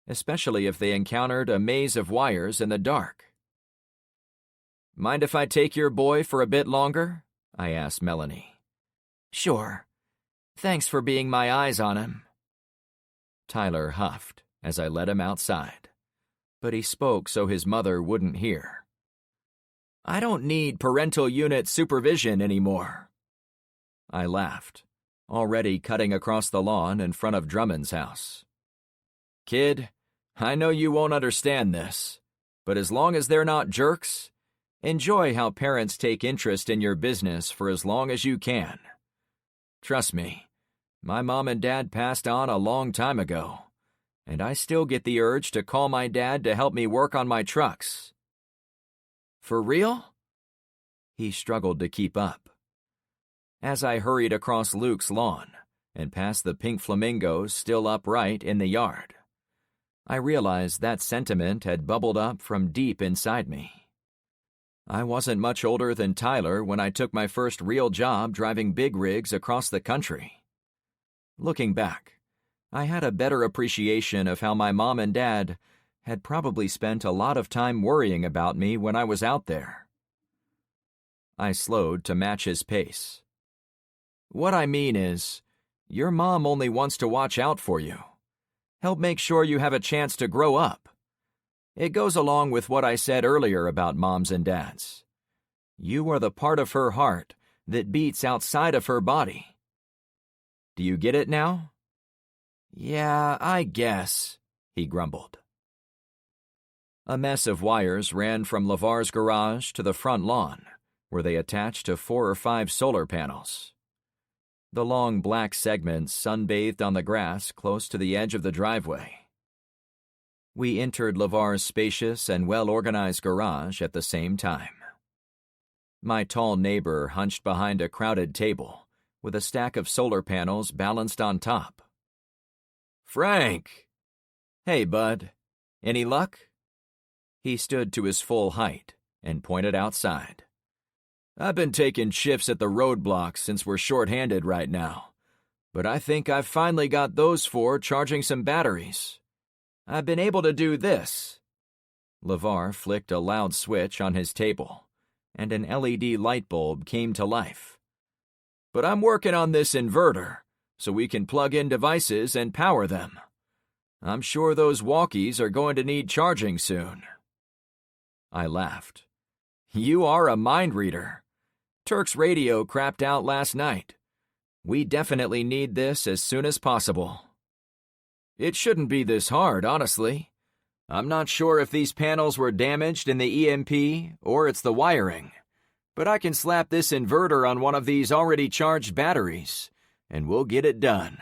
especially if they encountered a maze of wires in the dark. Mind if I take your boy for a bit longer? I asked Melanie. Sure. Thanks for being my eyes on him. Tyler huffed as I led him outside, but he spoke so his mother wouldn't hear. I don't need parental unit supervision anymore. I laughed, already cutting across the lawn in front of Drummond's house. Kid, I know you won't understand this, but as long as they're not jerks, enjoy how parents take interest in your business for as long as you can. Trust me, my mom and dad passed on a long time ago, and I still get the urge to call my dad to help me work on my trucks. For real? He struggled to keep up. As I hurried across Luke's lawn and past the pink flamingos still upright in the yard, I realized that sentiment had bubbled up from deep inside me. I wasn't much older than Tyler when I took my first real job driving big rigs across the country. Looking back, I had a better appreciation of how my mom and dad had probably spent a lot of time worrying about me when I was out there. I slowed to match his pace. What I mean is, your mom only wants to watch out for you. Help make sure you have a chance to grow up. It goes along with what I said earlier about moms and dads. You are the part of her heart that beats outside of her body. Do you get it now? Yeah, I guess, he grumbled. A mess of wires ran from LeVar's garage to the front lawn, where they attached to 4 or 5 solar panels. The long black segments sunbathed on the grass close to the edge of the driveway. We entered LeVar's spacious and well-organized garage at the same time. My tall neighbor hunched behind a crowded table, with a stack of solar panels balanced on top. Frank! Hey, bud. Any luck? He stood to his full height and pointed outside. I've been taking shifts at the roadblocks since we're short-handed right now, but I think I've finally got those 4 charging some batteries. I've been able to do this. LeVar flicked a loud switch on his table, and an LED light bulb came to life. But I'm working on this inverter, so we can plug in devices and power them. I'm sure those walkies are going to need charging soon. I laughed. You are a mind reader. Turk's radio crapped out last night. We definitely need this as soon as possible. It shouldn't be this hard, honestly. I'm not sure if these panels were damaged in the EMP or it's the wiring, but I can slap this inverter on one of these already charged batteries, and we'll get it done.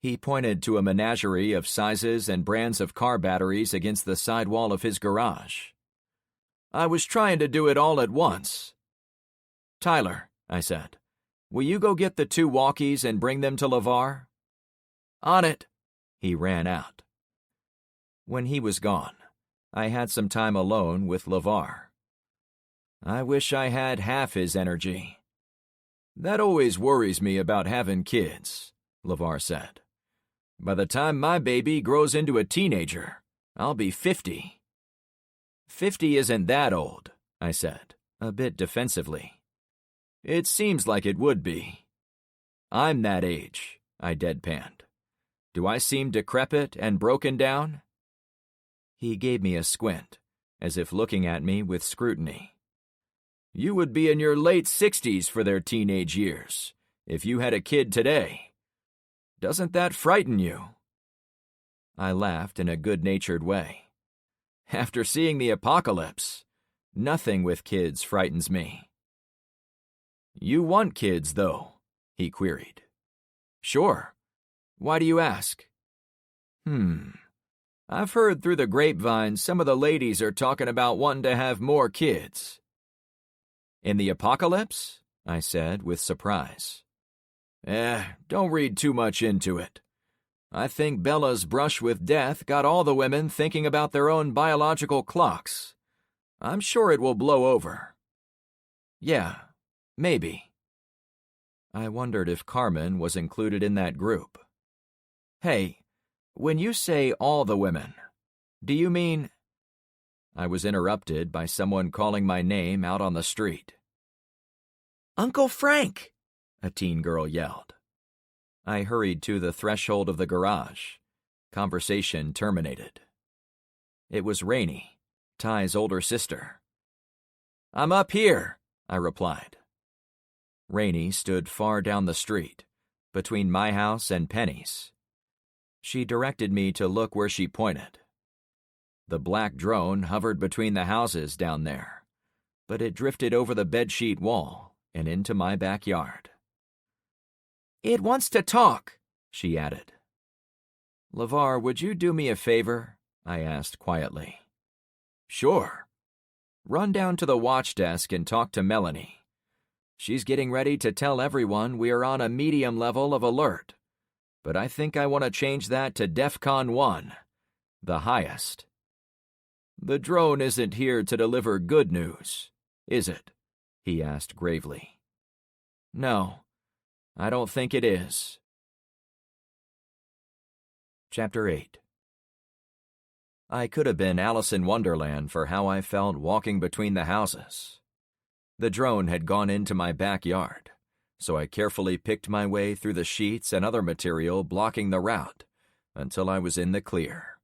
He pointed to a menagerie of sizes and brands of car batteries against the sidewall of his garage. I was trying to do it all at once. Tyler, I said, will you go get the 2 walkies and bring them to LeVar? On it. He ran out. When he was gone, I had some time alone with LeVar. I wish I had half his energy. That always worries me about having kids, LeVar said. By the time my baby grows into a teenager, I'll be 50. 50 isn't that old, I said, a bit defensively. It seems like it would be. I'm that age, I deadpanned. Do I seem decrepit and broken down? He gave me a squint, as if looking at me with scrutiny. You would be in your late 60s for their teenage years, if you had a kid today. Doesn't that frighten you? I laughed in a good-natured way. After seeing the apocalypse, nothing with kids frightens me. You want kids, though? He queried. Sure. Why do you ask? I've heard through the grapevine some of the ladies are talking about wanting to have more kids. In the apocalypse? I said with surprise. Don't read too much into it. I think Bella's brush with death got all the women thinking about their own biological clocks. I'm sure it will blow over. Yeah, maybe. I wondered if Carmen was included in that group. Hey, when you say all the women, do you mean... I was interrupted by someone calling my name out on the street. Uncle Frank! A teen girl yelled. I hurried to the threshold of the garage. Conversation terminated. It was Rainey, Ty's older sister. I'm up here, I replied. Rainey stood far down the street, between my house and Penny's. She directed me to look where she pointed. The black drone hovered between the houses down there, but it drifted over the bedsheet wall and into my backyard. It wants to talk, she added. LeVar, would you do me a favor? I asked quietly. Sure. Run down to the watch desk and talk to Melanie. She's getting ready to tell everyone we are on a medium level of alert, but I think I want to change that to DEFCON 1, the highest. The drone isn't here to deliver good news, is it? He asked gravely. No, I don't think it is. Chapter 8. I could have been Alice in Wonderland for how I felt walking between the houses. The drone had gone into my backyard, so I carefully picked my way through the sheets and other material blocking the route until I was in the clear.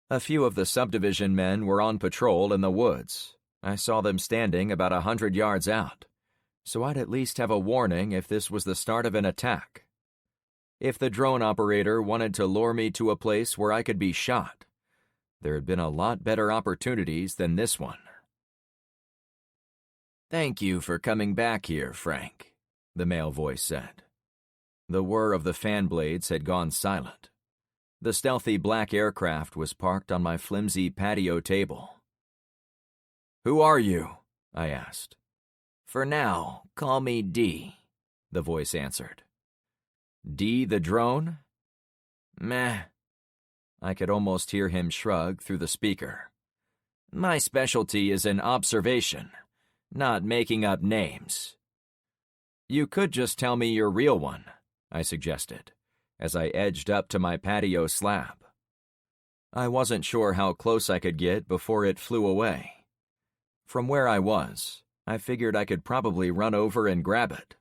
A few of the subdivision men were on patrol in the woods. I saw them standing about 100 yards out, so I'd at least have a warning if this was the start of an attack. If the drone operator wanted to lure me to a place where I could be shot, there had been a lot better opportunities than this one. Thank you for coming back here, Frank, the male voice said. The whir of the fan blades had gone silent. The stealthy black aircraft was parked on my flimsy patio table. Who are you? I asked. For now, call me D, the voice answered. D the drone? Meh. I could almost hear him shrug through the speaker. My specialty is in observation, not making up names. You could just tell me your real one, I suggested, as I edged up to my patio slab. I wasn't sure how close I could get before it flew away. From where I was, I figured I could probably run over and grab it.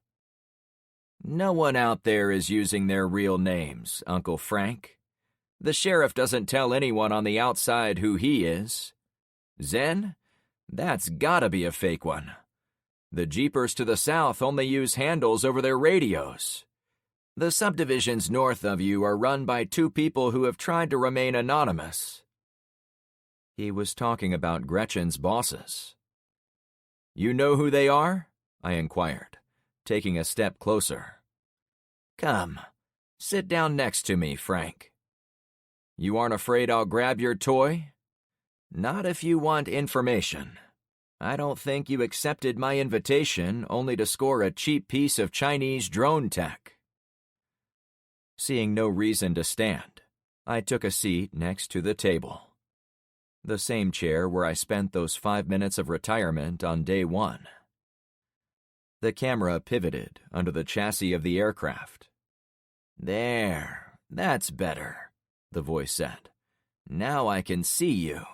No one out there is using their real names, Uncle Frank. The sheriff doesn't tell anyone on the outside who he is. Zen? That's gotta be a fake one. The Jeepers to the south only use handles over their radios. The subdivisions north of you are run by two people who have tried to remain anonymous. He was talking about Gretchen's bosses. You know who they are? I inquired, taking a step closer. Come, sit down next to me, Frank. You aren't afraid I'll grab your toy? Not if you want information. I don't think you accepted my invitation only to score a cheap piece of Chinese drone tech. Seeing no reason to stand, I took a seat next to the table. The same chair where I spent those 5 minutes of retirement on day 1. The camera pivoted under the chassis of the aircraft. "There, that's better," the voice said. "Now I can see you."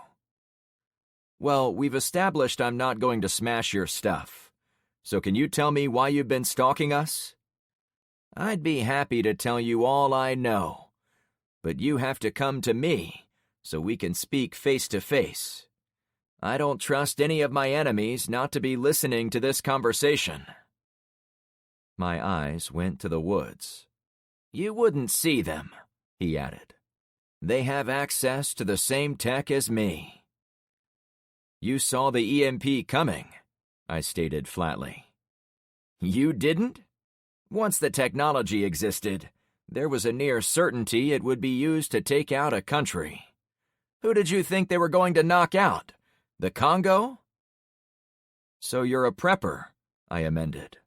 "Well, we've established I'm not going to smash your stuff. So can you tell me why you've been stalking us?" "I'd be happy to tell you all I know. But you have to come to me so we can speak face to face. I don't trust any of my enemies not to be listening to this conversation." My eyes went to the woods. "You wouldn't see them," he added. "They have access to the same tech as me." "You saw the EMP coming," I stated flatly. "You didn't? Once the technology existed, there was a near certainty it would be used to take out a country. Who did you think they were going to knock out? The Congo?" "So you're a prepper," I amended.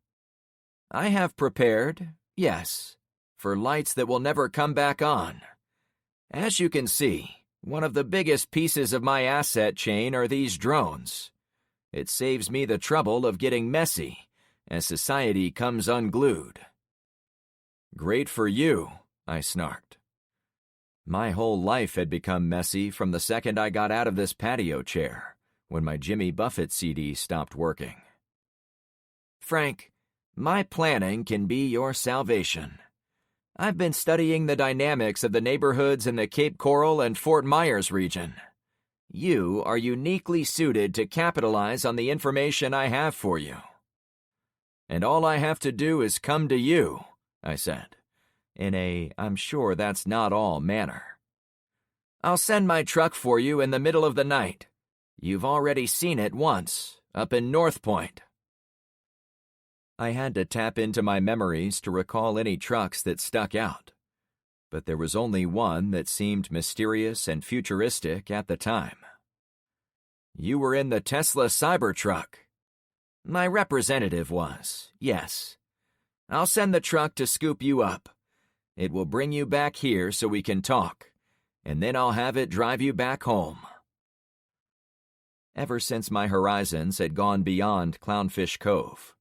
"I have prepared, yes, for lights that will never come back on. As you can see, one of the biggest pieces of my asset chain are these drones. It saves me the trouble of getting messy as society comes unglued." "Great for you," I snarked. My whole life had become messy from the second I got out of this patio chair, when my Jimmy Buffett CD stopped working. "Frank, my planning can be your salvation. I've been studying the dynamics of the neighborhoods in the Cape Coral and Fort Myers region. You are uniquely suited to capitalize on the information I have for you." "And all I have to do is come to you," I said, in a "I'm sure that's not all" manner. "I'll send my truck for you in the middle of the night. You've already seen it once, up in North Point." I had to tap into my memories to recall any trucks that stuck out, but there was only one that seemed mysterious and futuristic at the time. "You were in the Tesla Cybertruck." "My representative was, yes. I'll send the truck to scoop you up. It will bring you back here so we can talk, and then I'll have it drive you back home." Ever since my horizons had gone beyond Clownfish Cove,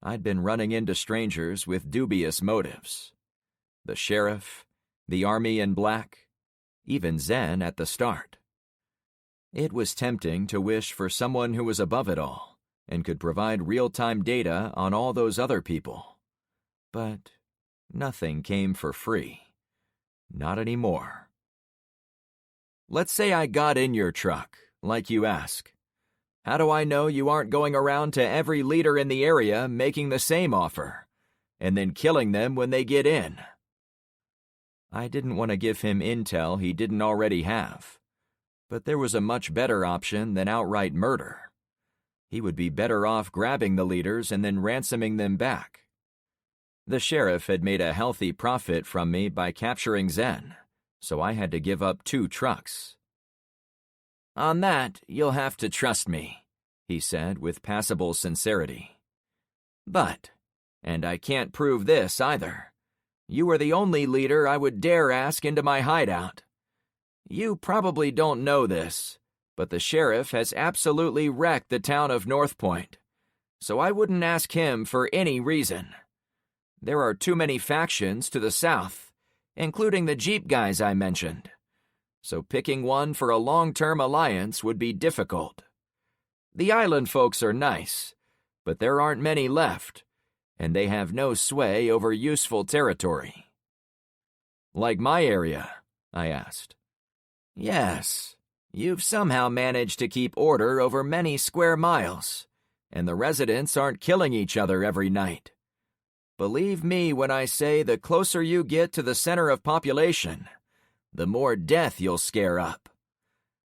I'd been running into strangers with dubious motives. The sheriff, the army in black, even Zen at the start. It was tempting to wish for someone who was above it all and could provide real-time data on all those other people. But nothing came for free. Not anymore. "Let's say I got in your truck, like you ask. How do I know you aren't going around to every leader in the area making the same offer, and then killing them when they get in?" I didn't want to give him intel he didn't already have, but there was a much better option than outright murder. He would be better off grabbing the leaders and then ransoming them back. The sheriff had made a healthy profit from me by capturing Zen, so I had to give up 2 trucks. "On that, you'll have to trust me," he said with passable sincerity. "But, and I can't prove this either, you are the only leader I would dare ask into my hideout. You probably don't know this, but the sheriff has absolutely wrecked the town of North Point, so I wouldn't ask him for any reason. There are too many factions to the south, including the Jeep guys I mentioned. So picking one for a long-term alliance would be difficult. The island folks are nice, but there aren't many left, and they have no sway over useful territory." "Like my area?" I asked. "Yes, you've somehow managed to keep order over many square miles, and the residents aren't killing each other every night. Believe me when I say the closer you get to the center of population, the more death you'll scare up.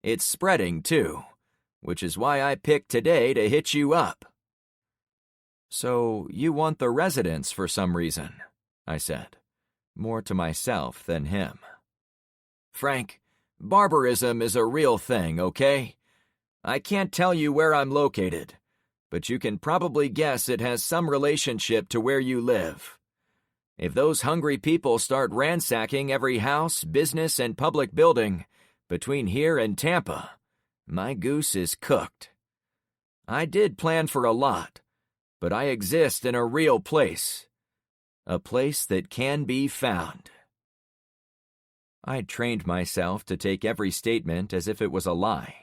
It's spreading, too, which is why I picked today to hit you up." "So you want the residents for some reason," I said, more to myself than him. "Frank, barbarism is a real thing, okay? I can't tell you where I'm located, but you can probably guess it has some relationship to where you live. If those hungry people start ransacking every house, business, and public building between here and Tampa, my goose is cooked. I did plan for a lot, but I exist in a real place. A place that can be found. I'd trained myself to take every statement as if it was a lie.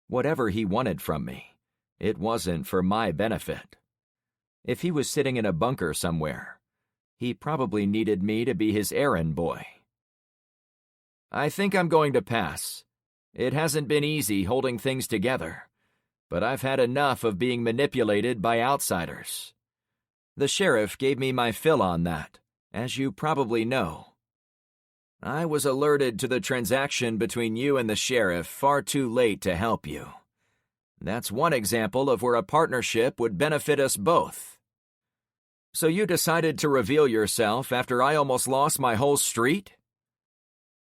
Whatever he wanted from me, it wasn't for my benefit. If he was sitting in a bunker somewhere, he probably needed me to be his errand boy. I think I'm going to pass. It hasn't been easy holding things together, but I've had enough of being manipulated by outsiders. The sheriff gave me my fill on that, as you probably know. I was alerted to the transaction between you and the sheriff far too late to help you. That's one example of where a partnership would benefit us both. So you decided to reveal yourself after I almost lost my whole street?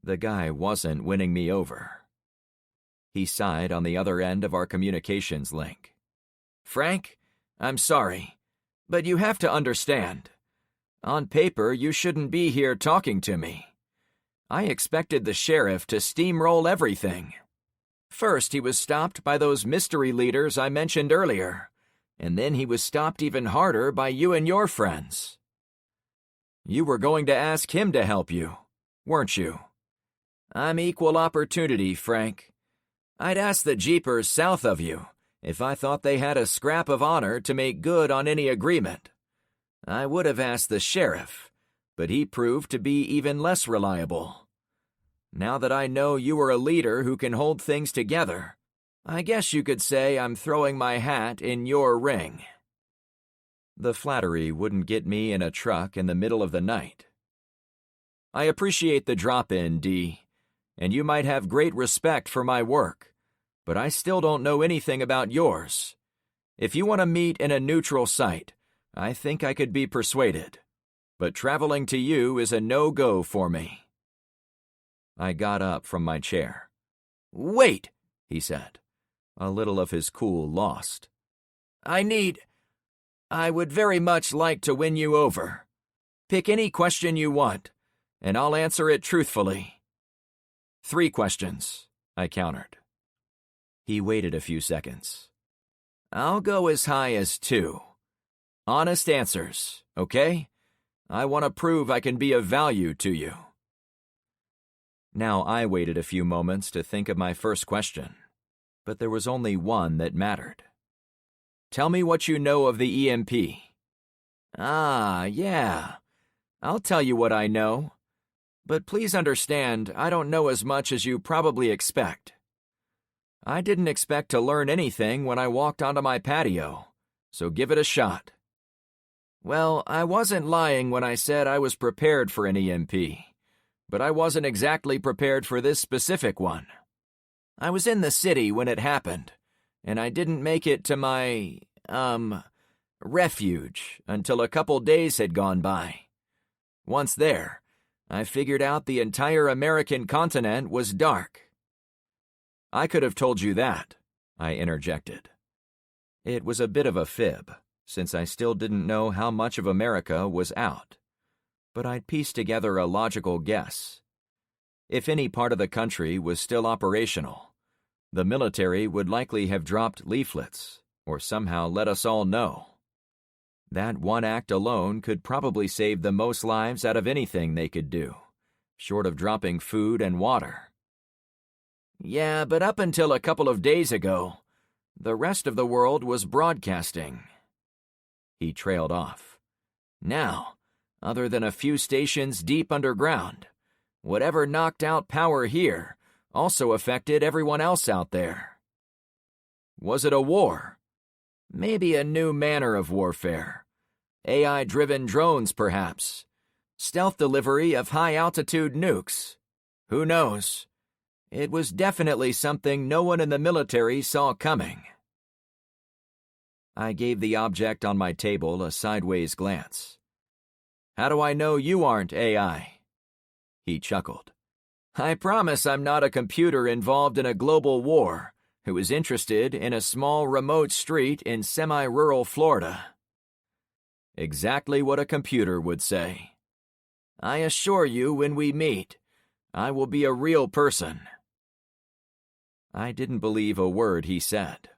The guy wasn't winning me over. He sighed on the other end of our communications link. Frank, I'm sorry, but you have to understand. On paper, you shouldn't be here talking to me. I expected the sheriff to steamroll everything. First, he was stopped by those mystery leaders I mentioned earlier, and then he was stopped even harder by you and your friends. You were going to ask him to help you, weren't you? I'm equal opportunity, Frank. I'd ask the jeepers south of you if I thought they had a scrap of honor to make good on any agreement. I would have asked the sheriff, but he proved to be even less reliable. Now that I know you are a leader who can hold things together, I guess you could say I'm throwing my hat in your ring. The flattery wouldn't get me in a truck in the middle of the night. I appreciate the drop-in, D, and you might have great respect for my work, but I still don't know anything about yours. If you want to meet in a neutral site, I think I could be persuaded, but traveling to you is a no-go for me. I got up from my chair. Wait, he said, a little of his cool lost. I would very much like to win you over. Pick any question you want, and I'll answer it truthfully. 3 questions, I countered. He waited a few seconds. I'll go as high as 2. Honest answers, okay? I want to prove I can be of value to you. Now I waited a few moments to think of my first question, but there was only one that mattered. Tell me what you know of the EMP. Ah, yeah. I'll tell you what I know. But please understand, I don't know as much as you probably expect. I didn't expect to learn anything when I walked onto my patio, so give it a shot. Well, I wasn't lying when I said I was prepared for an EMP, but I wasn't exactly prepared for this specific one. I was in the city when it happened, and I didn't make it to my, refuge until a couple days had gone by. Once there, I figured out the entire American continent was dark. I could have told you that, I interjected. It was a bit of a fib, since I still didn't know how much of America was out, but I'd pieced together a logical guess. If any part of the country was still operational, the military would likely have dropped leaflets, or somehow let us all know. That one act alone could probably save the most lives out of anything they could do, short of dropping food and water. Yeah, but up until a couple of days ago, the rest of the world was broadcasting. He trailed off. Now, other than a few stations deep underground, whatever knocked out power here also affected everyone else out there. Was it a war? Maybe a new manner of warfare. AI-driven drones, perhaps. Stealth delivery of high-altitude nukes. Who knows? It was definitely something no one in the military saw coming. I gave the object on my table a sideways glance. How do I know you aren't AI? He chuckled. I promise I'm not a computer involved in a global war who is interested in a small remote street in semi-rural Florida. Exactly what a computer would say. I assure you when we meet, I will be a real person. I didn't believe a word he said,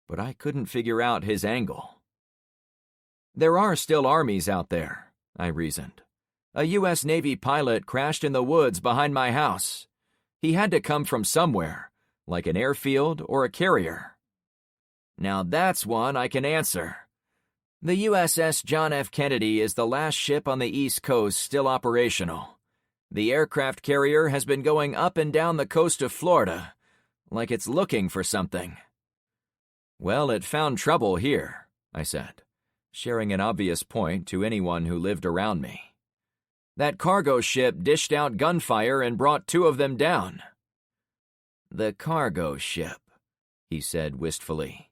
but I couldn't figure out his angle. There are still armies out there, I reasoned. A U.S. Navy pilot crashed in the woods behind my house. He had to come from somewhere, like an airfield or a carrier. Now that's one I can answer. The USS John F. Kennedy is the last ship on the East Coast still operational. The aircraft carrier has been going up and down the coast of Florida, like it's looking for something. Well, it found trouble here, I said, sharing an obvious point to anyone who lived around me. That cargo ship dished out gunfire and brought 2 of them down. The cargo ship, he said wistfully.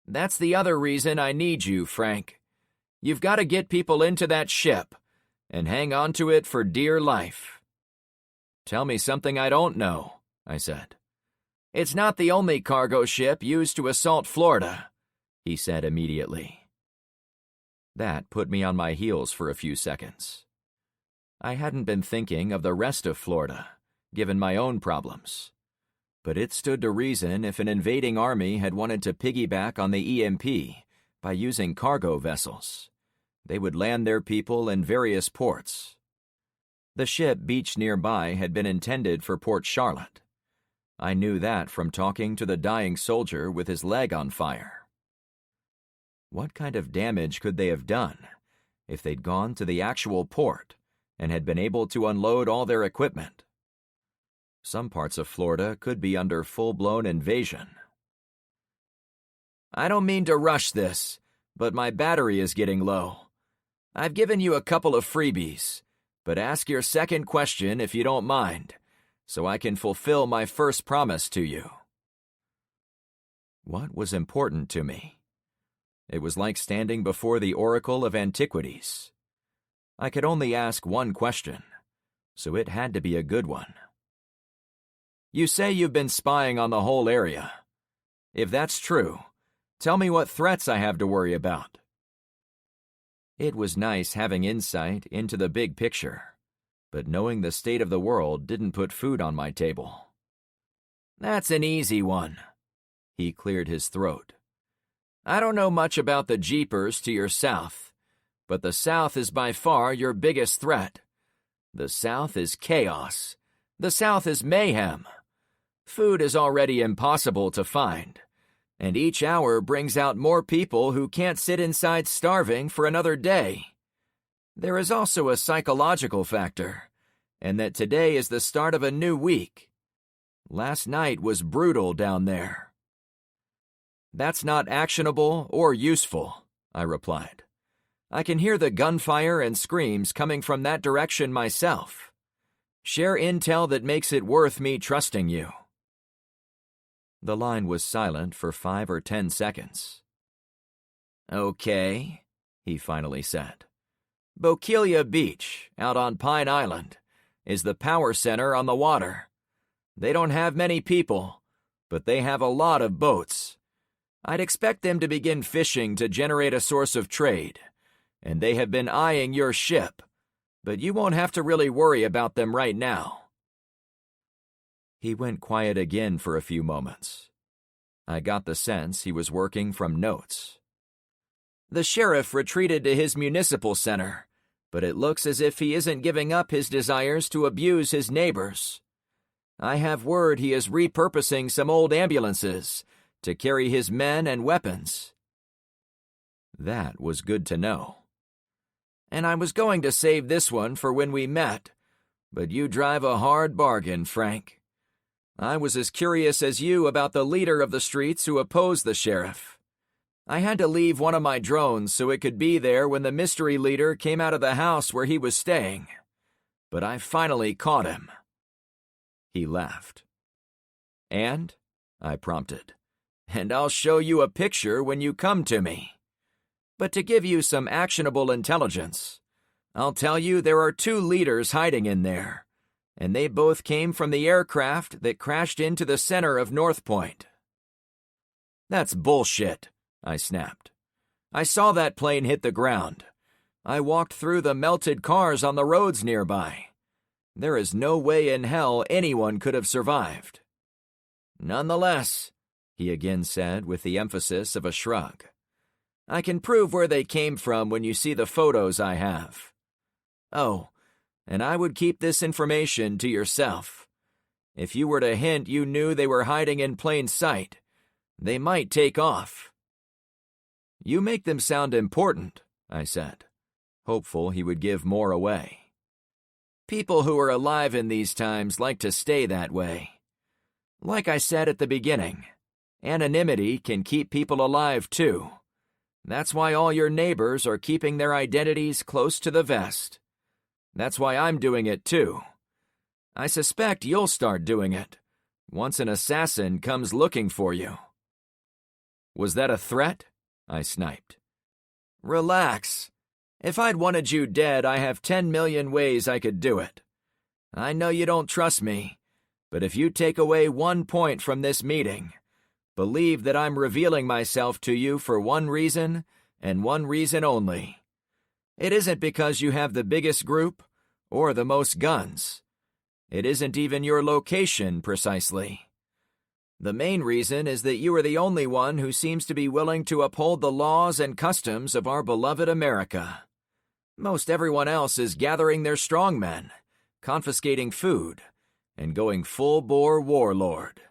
That's the other reason I need you, Frank. You've got to get people into that ship and hang on to it for dear life. Tell me something I don't know, I said. It's not the only cargo ship used to assault Florida, he said immediately. That put me on my heels for a few seconds. I hadn't been thinking of the rest of Florida, given my own problems. But it stood to reason if an invading army had wanted to piggyback on the EMP by using cargo vessels, they would land their people in various ports. The ship beached nearby had been intended for Port Charlotte. I knew that from talking to the dying soldier with his leg on fire. What kind of damage could they have done if they'd gone to the actual port and had been able to unload all their equipment? Some parts of Florida could be under full-blown invasion. I don't mean to rush this, but my battery is getting low. I've given you a couple of freebies, but ask your second question if you don't mind, so I can fulfill my first promise to you. What was important to me? It was like standing before the oracle of antiquities. I could only ask one question, so it had to be a good one. You say you've been spying on the whole area. If that's true, tell me what threats I have to worry about. It was nice having insight into the big picture, but knowing the state of the world didn't put food on my table. That's an easy one. He cleared his throat. I don't know much about the jeepers to your south, but the South is by far your biggest threat. The South is chaos. The South is mayhem. Food is already impossible to find, and each hour brings out more people who can't sit inside starving for another day. There is also a psychological factor, and that today is the start of a new week. Last night was brutal down there. That's not actionable or useful, I replied. I can hear the gunfire and screams coming from that direction myself. Share intel that makes it worth me trusting you. The line was silent for 5 or 10 seconds. Okay, he finally said. Bokeelia Beach, out on Pine Island, is the power center on the water. They don't have many people, but they have a lot of boats. I'd expect them to begin fishing to generate a source of trade, and they have been eyeing your ship, but you won't have to really worry about them right now. He went quiet again for a few moments. I got the sense he was working from notes. The sheriff retreated to his municipal center, but it looks as if he isn't giving up his desires to abuse his neighbors. I have word he is repurposing some old ambulances to carry his men and weapons. That was good to know. And I was going to save this one for when we met, but you drive a hard bargain, Frank. I was as curious as you about the leader of the streets who opposed the sheriff. I had to leave one of my drones so it could be there when the mystery leader came out of the house where he was staying. But I finally caught him. He laughed. And? I prompted. And I'll show you a picture when you come to me. But to give you some actionable intelligence, I'll tell you there are 2 leaders hiding in there, and they both came from the aircraft that crashed into the center of North Point. That's bullshit, I snapped. I saw that plane hit the ground. I walked through the melted cars on the roads nearby. There is no way in hell anyone could have survived. Nonetheless, he again said with the emphasis of a shrug, I can prove where they came from when you see the photos I have. Oh, and I would keep this information to yourself. If you were to hint you knew they were hiding in plain sight, they might take off." "You make them sound important," I said, hopeful he would give more away. "People who are alive in these times like to stay that way. Like I said at the beginning, anonymity can keep people alive too. That's why all your neighbors are keeping their identities close to the vest. That's why I'm doing it too. I suspect you'll start doing it once an assassin comes looking for you." "Was that a threat?" I sniped. "Relax. If I'd wanted you dead, I have 10 million ways I could do it. I know you don't trust me, but if you take away 1 point from this meeting, believe that I'm revealing myself to you for one reason, and one reason only. It isn't because you have the biggest group or the most guns. It isn't even your location precisely. The main reason is that you are the only one who seems to be willing to uphold the laws and customs of our beloved America. Most everyone else is gathering their strongmen, confiscating food, and going full-bore warlord.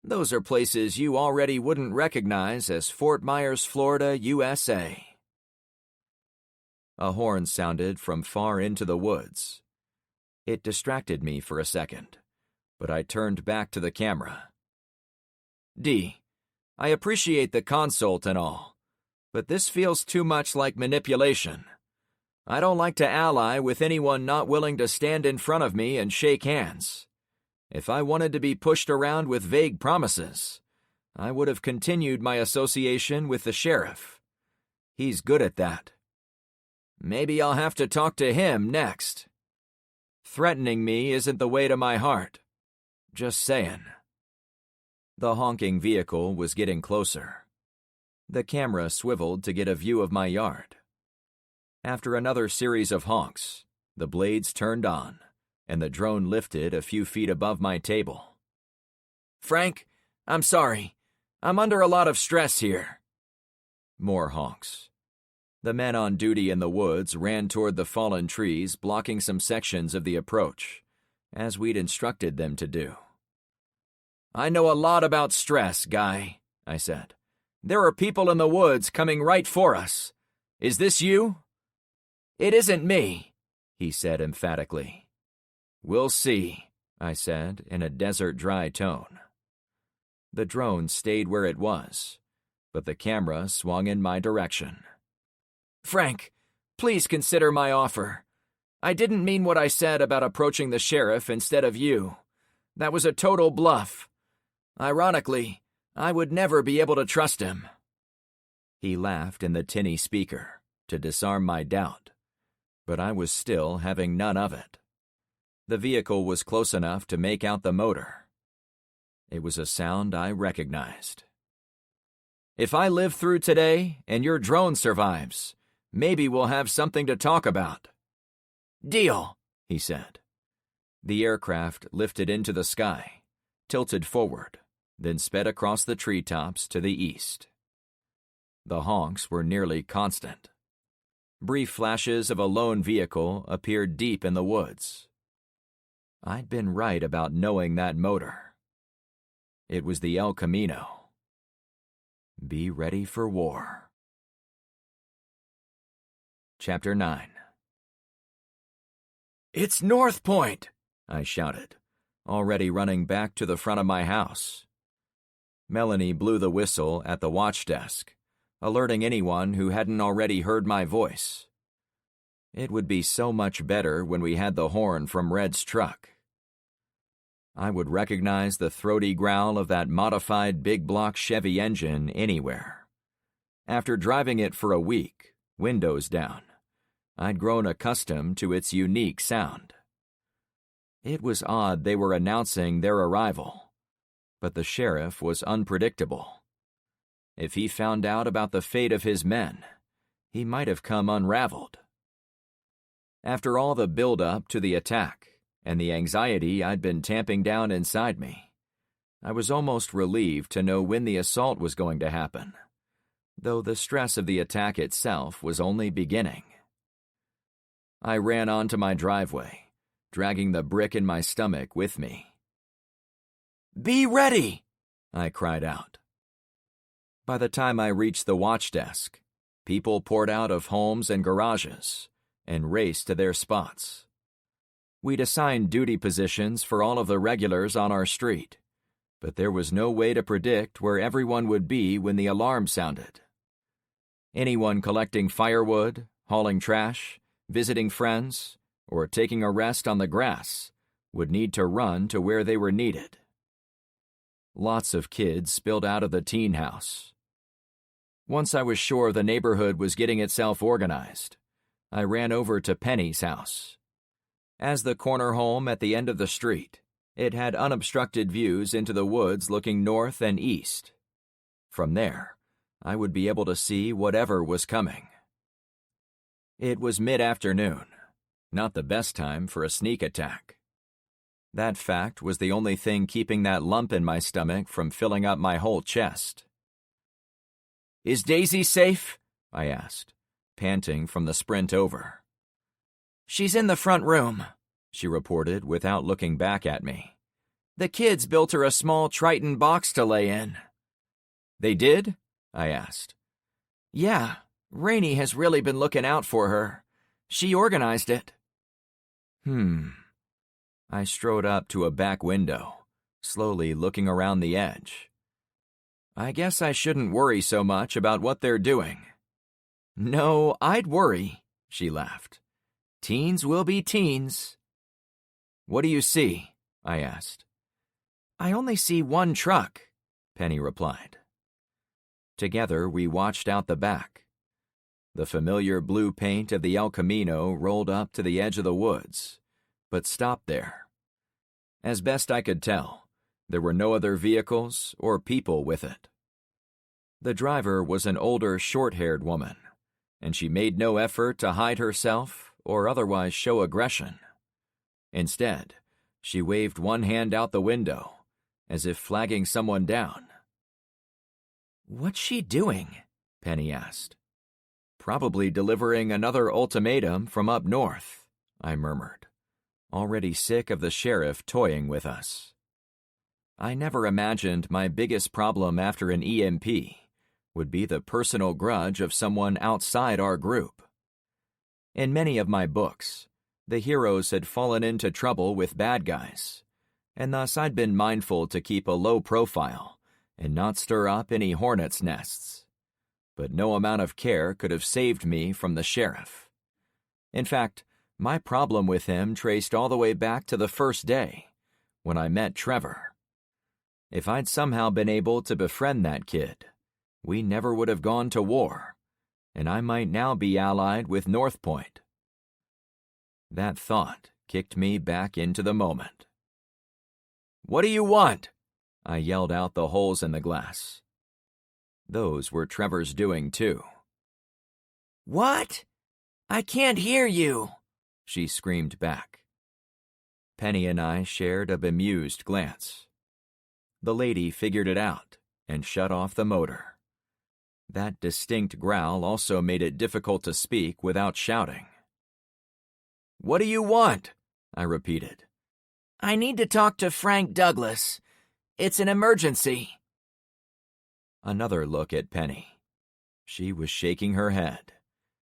Those are places you already wouldn't recognize as Fort Myers, Florida, USA." A horn sounded from far into the woods. It distracted me for a second, but I turned back to the camera. "D, I appreciate the consult and all, but this feels too much like manipulation. I don't like to ally with anyone not willing to stand in front of me and shake hands. If I wanted to be pushed around with vague promises, I would have continued my association with the sheriff. He's good at that. Maybe I'll have to talk to him next. Threatening me isn't the way to my heart. Just saying." The honking vehicle was getting closer. The camera swiveled to get a view of my yard. After another series of honks, the blades turned on, and the drone lifted a few feet above my table. "Frank, I'm sorry. I'm under a lot of stress here." More honks. The men on duty in the woods ran toward the fallen trees, blocking some sections of the approach, as we'd instructed them to do. "I know a lot about stress, Guy," I said. "There are people in the woods coming right for us. Is this you?" "It isn't me," he said emphatically. "We'll see," I said in a desert dry tone. The drone stayed where it was, but the camera swung in my direction. "Frank, please consider my offer. I didn't mean what I said about approaching the sheriff instead of you. That was a total bluff. Ironically, I would never be able to trust him." He laughed in the tinny speaker to disarm my doubt, but I was still having none of it. The vehicle was close enough to make out the motor. It was a sound I recognized. "If I live through today and your drone survives, maybe we'll have something to talk about." "Deal," he said. The aircraft lifted into the sky, tilted forward, then sped across the treetops to the east. The honks were nearly constant. Brief flashes of a lone vehicle appeared deep in the woods. I'd been right about knowing that motor. It was the El Camino. Be ready for war. Chapter 9. "It's North Point," I shouted, already running back to the front of my house. Melanie blew the whistle at the watch desk, alerting anyone who hadn't already heard my voice. It would be so much better when we had the horn from Red's truck. I would recognize the throaty growl of that modified big-block Chevy engine anywhere. After driving it for a week, windows down, I'd grown accustomed to its unique sound. It was odd they were announcing their arrival, but the sheriff was unpredictable. If he found out about the fate of his men, he might have come unraveled. After all the build-up to the attack and the anxiety I'd been tamping down inside me, I was almost relieved to know when the assault was going to happen. though the stress of the attack itself was only beginning. I ran onto my driveway, dragging the brick in my stomach with me. "Be ready!" I cried out. By the time I reached the watch desk, people poured out of homes and garages and raced to their spots. We'd assigned duty positions for all of the regulars on our street, but there was no way to predict where everyone would be when the alarm sounded. Anyone collecting firewood, hauling trash, visiting friends, or taking a rest on the grass would need to run to where they were needed. Lots of kids spilled out of the teen house. Once I was sure the neighborhood was getting itself organized, I ran over to Penny's house. As the corner home at the end of the street, it had unobstructed views into the woods looking north and east. From there, I would be able to see whatever was coming. It was mid-afternoon, not the best time for a sneak attack. That fact was the only thing keeping that lump in my stomach from filling up my whole chest. "Is Daisy safe?" I asked, panting from the sprint over. "She's in the front room," she reported without looking back at me. "The kids built her a small Triton box to lay in." "They did?" I asked. "Yeah, Rainey has really been looking out for her. She organized it." I strode up to a back window, slowly looking around the edge. I guess I shouldn't worry so much about what they're doing. "No, I'd worry," she laughed. "Teens will be teens." "What do you see?" I asked. "I only see one truck," Penny replied. Together we watched out the back. The familiar blue paint of the El Camino rolled up to the edge of the woods, but stopped there. As best I could tell, there were no other vehicles or people with it. The driver was an older, short-haired woman, and she made no effort to hide herself or otherwise show aggression. Instead, she waved one hand out the window, as if flagging someone down. "What's she doing?" Penny asked. "Probably delivering another ultimatum from up north," I murmured, already sick of the sheriff toying with us. I never imagined my biggest problem after an EMP would be the personal grudge of someone outside our group. In many of my books, the heroes had fallen into trouble with bad guys, and thus I'd been mindful to keep a low profile and not stir up any hornets' nests. But no amount of care could have saved me from the sheriff. In fact, my problem with him traced all the way back to the first day, when I met Trevor. If I'd somehow been able to befriend that kid, we never would have gone to war, and I might now be allied with North Point. That thought kicked me back into the moment. "What do you want?" I yelled out the holes in the glass. Those were Trevor's doing, too. "What? I can't hear you," she screamed back. Penny and I shared a bemused glance. The lady figured it out and shut off the motor. That distinct growl also made it difficult to speak without shouting. "What do you want?" I repeated. "I need to talk to Frank Douglas. It's an emergency." Another look at Penny. She was shaking her head,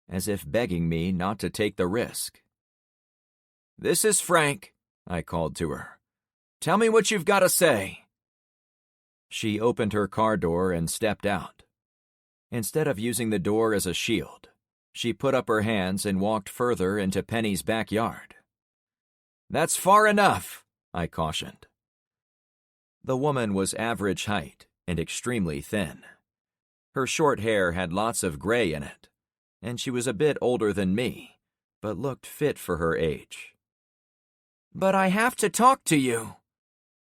as if begging me not to take the risk. "This is Frank," I called to her. "Tell me what you've got to say." She opened her car door and stepped out. Instead of using the door as a shield, she put up her hands and walked further into Penny's backyard. "That's far enough," I cautioned. The woman was average height and extremely thin. Her short hair had lots of gray in it, and she was a bit older than me, but looked fit for her age. "But I have to talk to you."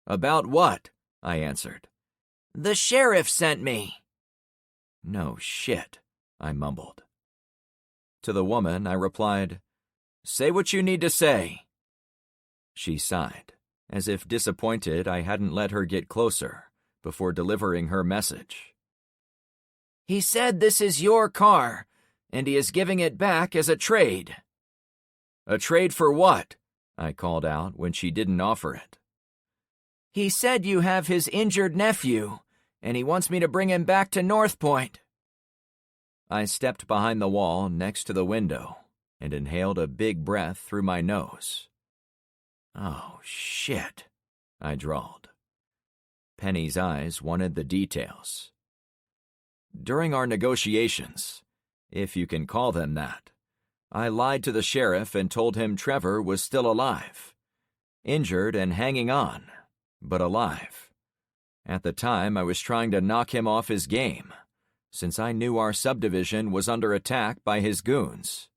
"About what?" I answered. "The sheriff sent me." "No shit," I mumbled. To the woman, I replied, "Say what you need to say." She sighed, as if disappointed I hadn't let her get closer before delivering her message. He said this is your car, and he is giving it back as a trade. A trade for what? I called out when she didn't offer it. He said you have his injured nephew, and he wants me to bring him back to North Point. I stepped behind the wall next to the window and inhaled a big breath through my nose. Oh, shit, I drawled. Penny's eyes wanted the details. During our negotiations, if you can call them that, I lied to the sheriff and told him Trevor was still alive. Injured and hanging on, but alive. At the time, I was trying to knock him off his game, since I knew our subdivision was under attack by his goons.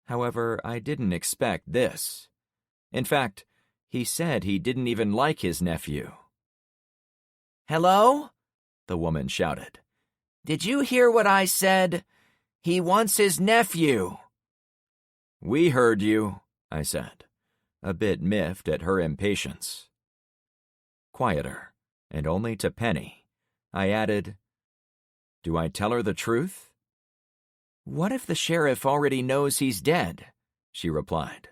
However, I didn't expect this. In fact, he said he didn't even like his nephew. Hello? The woman shouted. Did you hear what I said? He wants his nephew. We heard you, I said, a bit miffed at her impatience. Quieter, and only to Penny, I added, Do I tell her the truth? What if the sheriff already knows he's dead? She replied.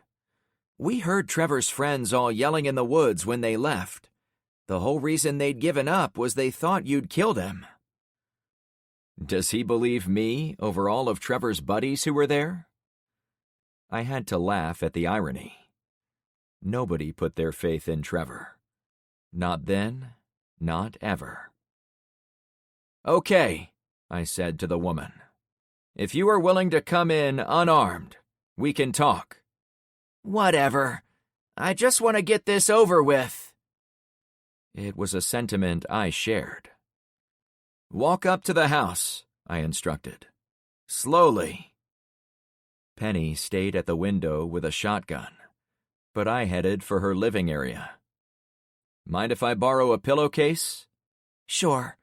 We heard Trevor's friends all yelling in the woods when they left. The whole reason they'd given up was they thought you'd killed him. Does he believe me over all of Trevor's buddies who were there? I had to laugh at the irony. Nobody put their faith in Trevor. Not then, not ever. Okay, I said to the woman. If you are willing to come in unarmed, we can talk. Whatever. I just want to get this over with. It was a sentiment I shared. Walk up to the house, I instructed. Slowly. Penny stayed at the window with a shotgun, but I headed for her living area. Mind if I borrow a pillowcase? Sure.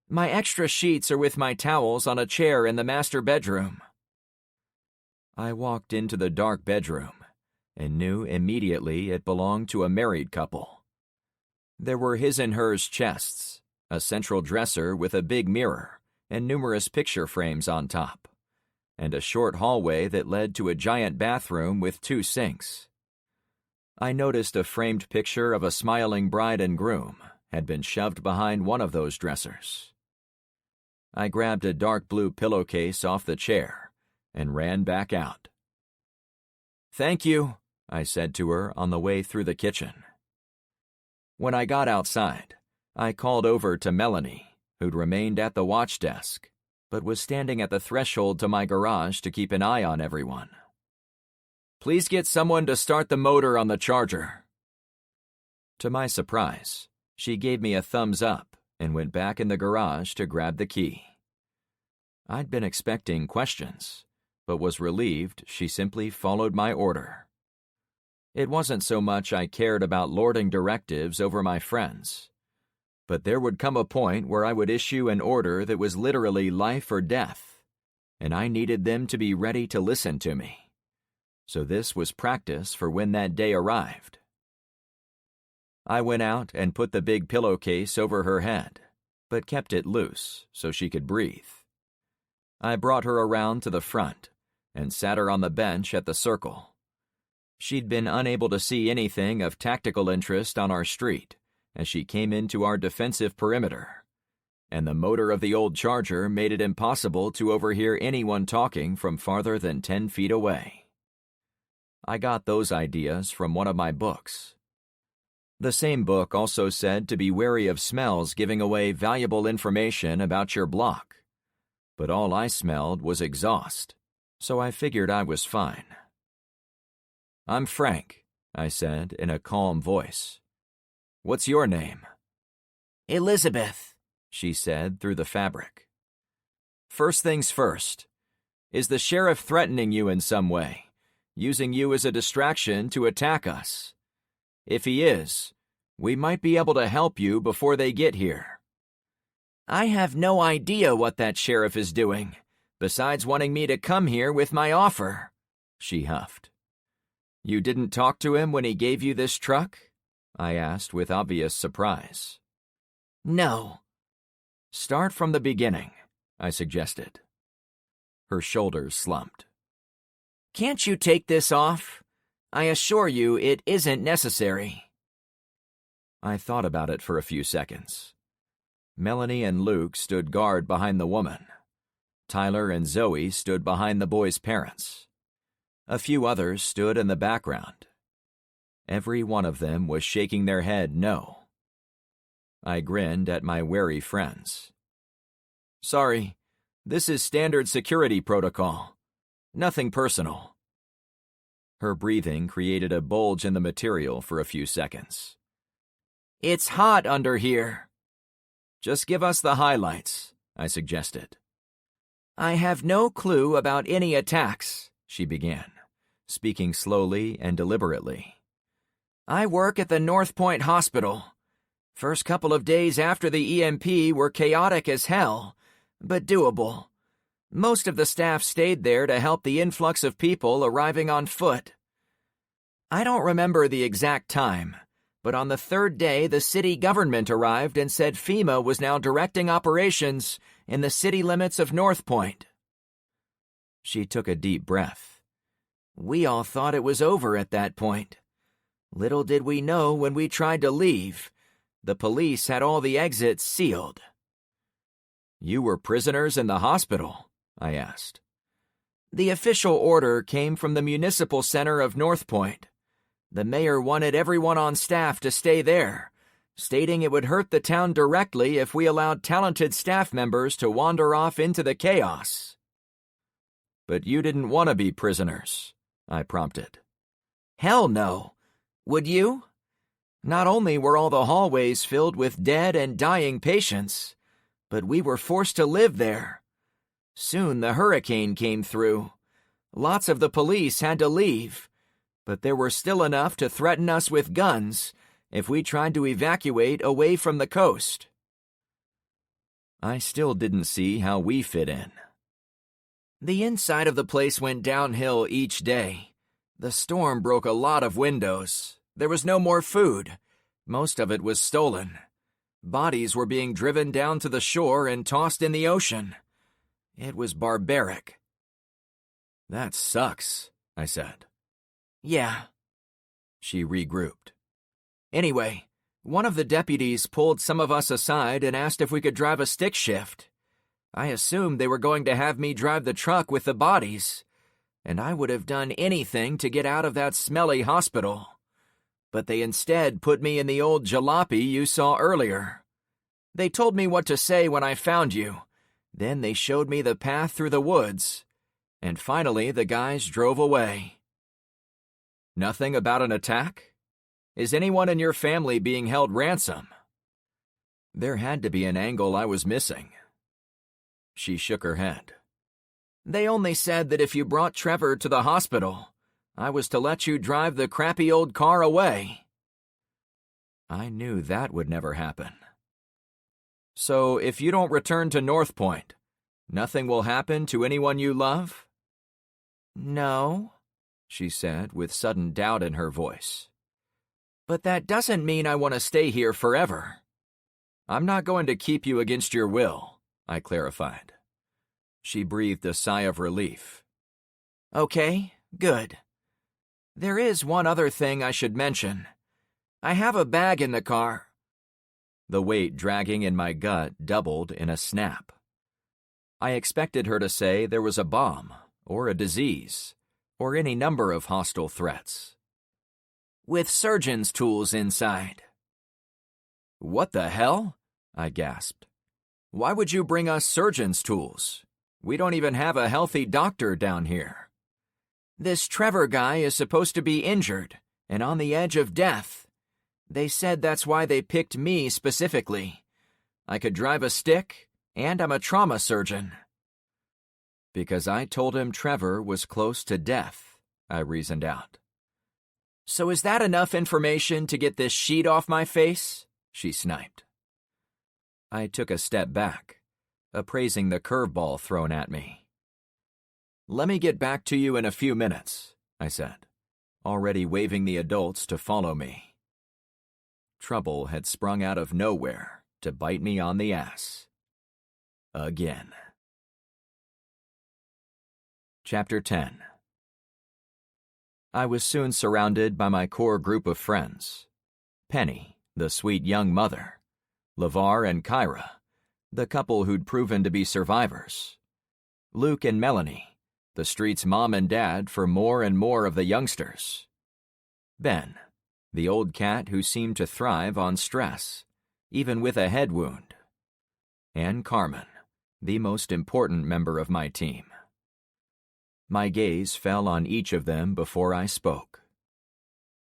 My extra sheets are with my towels on a chair in the master bedroom. I walked into the dark bedroom and knew immediately it belonged to a married couple. There were his and hers chests, a central dresser with a big mirror and numerous picture frames on top, and a short hallway that led to a giant bathroom with 2 sinks. I noticed a framed picture of a smiling bride and groom had been shoved behind one of those dressers. I grabbed a dark blue pillowcase off the chair and ran back out. Thank you, I said to her on the way through the kitchen. When I got outside, I called over to Melanie, who'd remained at the watch desk, but was standing at the threshold to my garage to keep an eye on everyone. Please get someone to start the motor on the charger. To my surprise, she gave me a thumbs up and went back in the garage to grab the key. I'd been expecting questions, but was relieved she simply followed my order. It wasn't so much I cared about lording directives over my friends, but there would come a point where I would issue an order that was literally life or death, and I needed them to be ready to listen to me. So this was practice for when that day arrived. I went out and put the big pillowcase over her head, but kept it loose so she could breathe. I brought her around to the front and sat her on the bench at the circle. She'd been unable to see anything of tactical interest on our street as she came into our defensive perimeter, and the motor of the old charger made it impossible to overhear anyone talking from farther than 10 feet away. I got those ideas from one of my books. The same book also said to be wary of smells giving away valuable information about your block, but all I smelled was exhaust, so I figured I was fine. I'm Frank, I said in a calm voice. What's your name? Elizabeth, she said through the fabric. First things first, is the sheriff threatening you in some way, using you as a distraction to attack us? If he is, we might be able to help you before they get here. I have no idea what that sheriff is doing, besides wanting me to come here with my offer, she huffed. You didn't talk to him when he gave you this truck? I asked with obvious surprise. No. Start from the beginning, I suggested. Her shoulders slumped. Can't you take this off? I assure you it isn't necessary. I thought about it for a few seconds. Melanie and Luke stood guard behind the woman. Tyler and Zoe stood behind the boy's parents. A few others stood in the background. Every one of them was shaking their head no. I grinned at my wary friends. Sorry, this is standard security protocol. Nothing personal. Her breathing created a bulge in the material for a few seconds. It's hot under here. Just give us the highlights, I suggested. I have no clue about any attacks, she began, speaking slowly and deliberately. I work at the North Point Hospital. First couple of days after the EMP were chaotic as hell, but doable. Most of the staff stayed there to help the influx of people arriving on foot. I don't remember the exact time, but on the third day the city government arrived and said FEMA was now directing operations in the city limits of North Point. She took a deep breath. We all thought it was over at that point. Little did we know when we tried to leave. The police had all the exits sealed. You were prisoners in the hospital? I asked. The official order came from the municipal center of North Point. The mayor wanted everyone on staff to stay there, stating it would hurt the town directly if we allowed talented staff members to wander off into the chaos. But you didn't want to be prisoners, I prompted. Hell no. Would you? Not only were all the hallways filled with dead and dying patients, but we were forced to live there. Soon the hurricane came through. Lots of the police had to leave, but there were still enough to threaten us with guns if we tried to evacuate away from the coast. I still didn't see how we fit in. The inside of the place went downhill each day. The storm broke a lot of windows. There was no more food. Most of it was stolen. Bodies were being driven down to the shore and tossed in the ocean. It was barbaric. That sucks, I said. Yeah. She regrouped. Anyway, one of the deputies pulled some of us aside and asked if we could drive a stick shift. I assumed they were going to have me drive the truck with the bodies, and I would have done anything to get out of that smelly hospital. But they instead put me in the old jalopy you saw earlier. They told me what to say when I found you. Then they showed me the path through the woods. And finally the guys drove away. Nothing about an attack? Is anyone in your family being held ransom? There had to be an angle I was missing. She shook her head. They only said that if you brought Trevor to the hospital, I was to let you drive the crappy old car away. I knew that would never happen. So if you don't return to North Point, nothing will happen to anyone you love? No, she said with sudden doubt in her voice. But that doesn't mean I want to stay here forever. I'm not going to keep you against your will, I clarified. She breathed a sigh of relief. Okay, good. There is one other thing I should mention. I have a bag in the car. The weight dragging in my gut doubled in a snap. I expected her to say there was a bomb, or a disease, or any number of hostile threats. With surgeon's tools inside. What the hell? I gasped. Why would you bring us surgeon's tools? We don't even have a healthy doctor down here. This Trevor guy is supposed to be injured and on the edge of death. They said that's why they picked me specifically. I could drive a stick, and I'm a trauma surgeon. Because I told him Trevor was close to death, I reasoned out. So is that enough information to get this sheet off my face? She sniped. I took a step back, appraising the curveball thrown at me. Let me get back to you in a few minutes, I said, already waving the adults to follow me. Trouble had sprung out of nowhere to bite me on the ass. Again. Chapter 10. I was soon surrounded by my core group of friends. Penny, the sweet young mother. LeVar and Kyra, the couple who'd proven to be survivors. Luke and Melanie, the street's mom and dad for more and more of the youngsters. Ben, the old cat who seemed to thrive on stress, even with a head wound. And Carmen, the most important member of my team. My gaze fell on each of them before I spoke.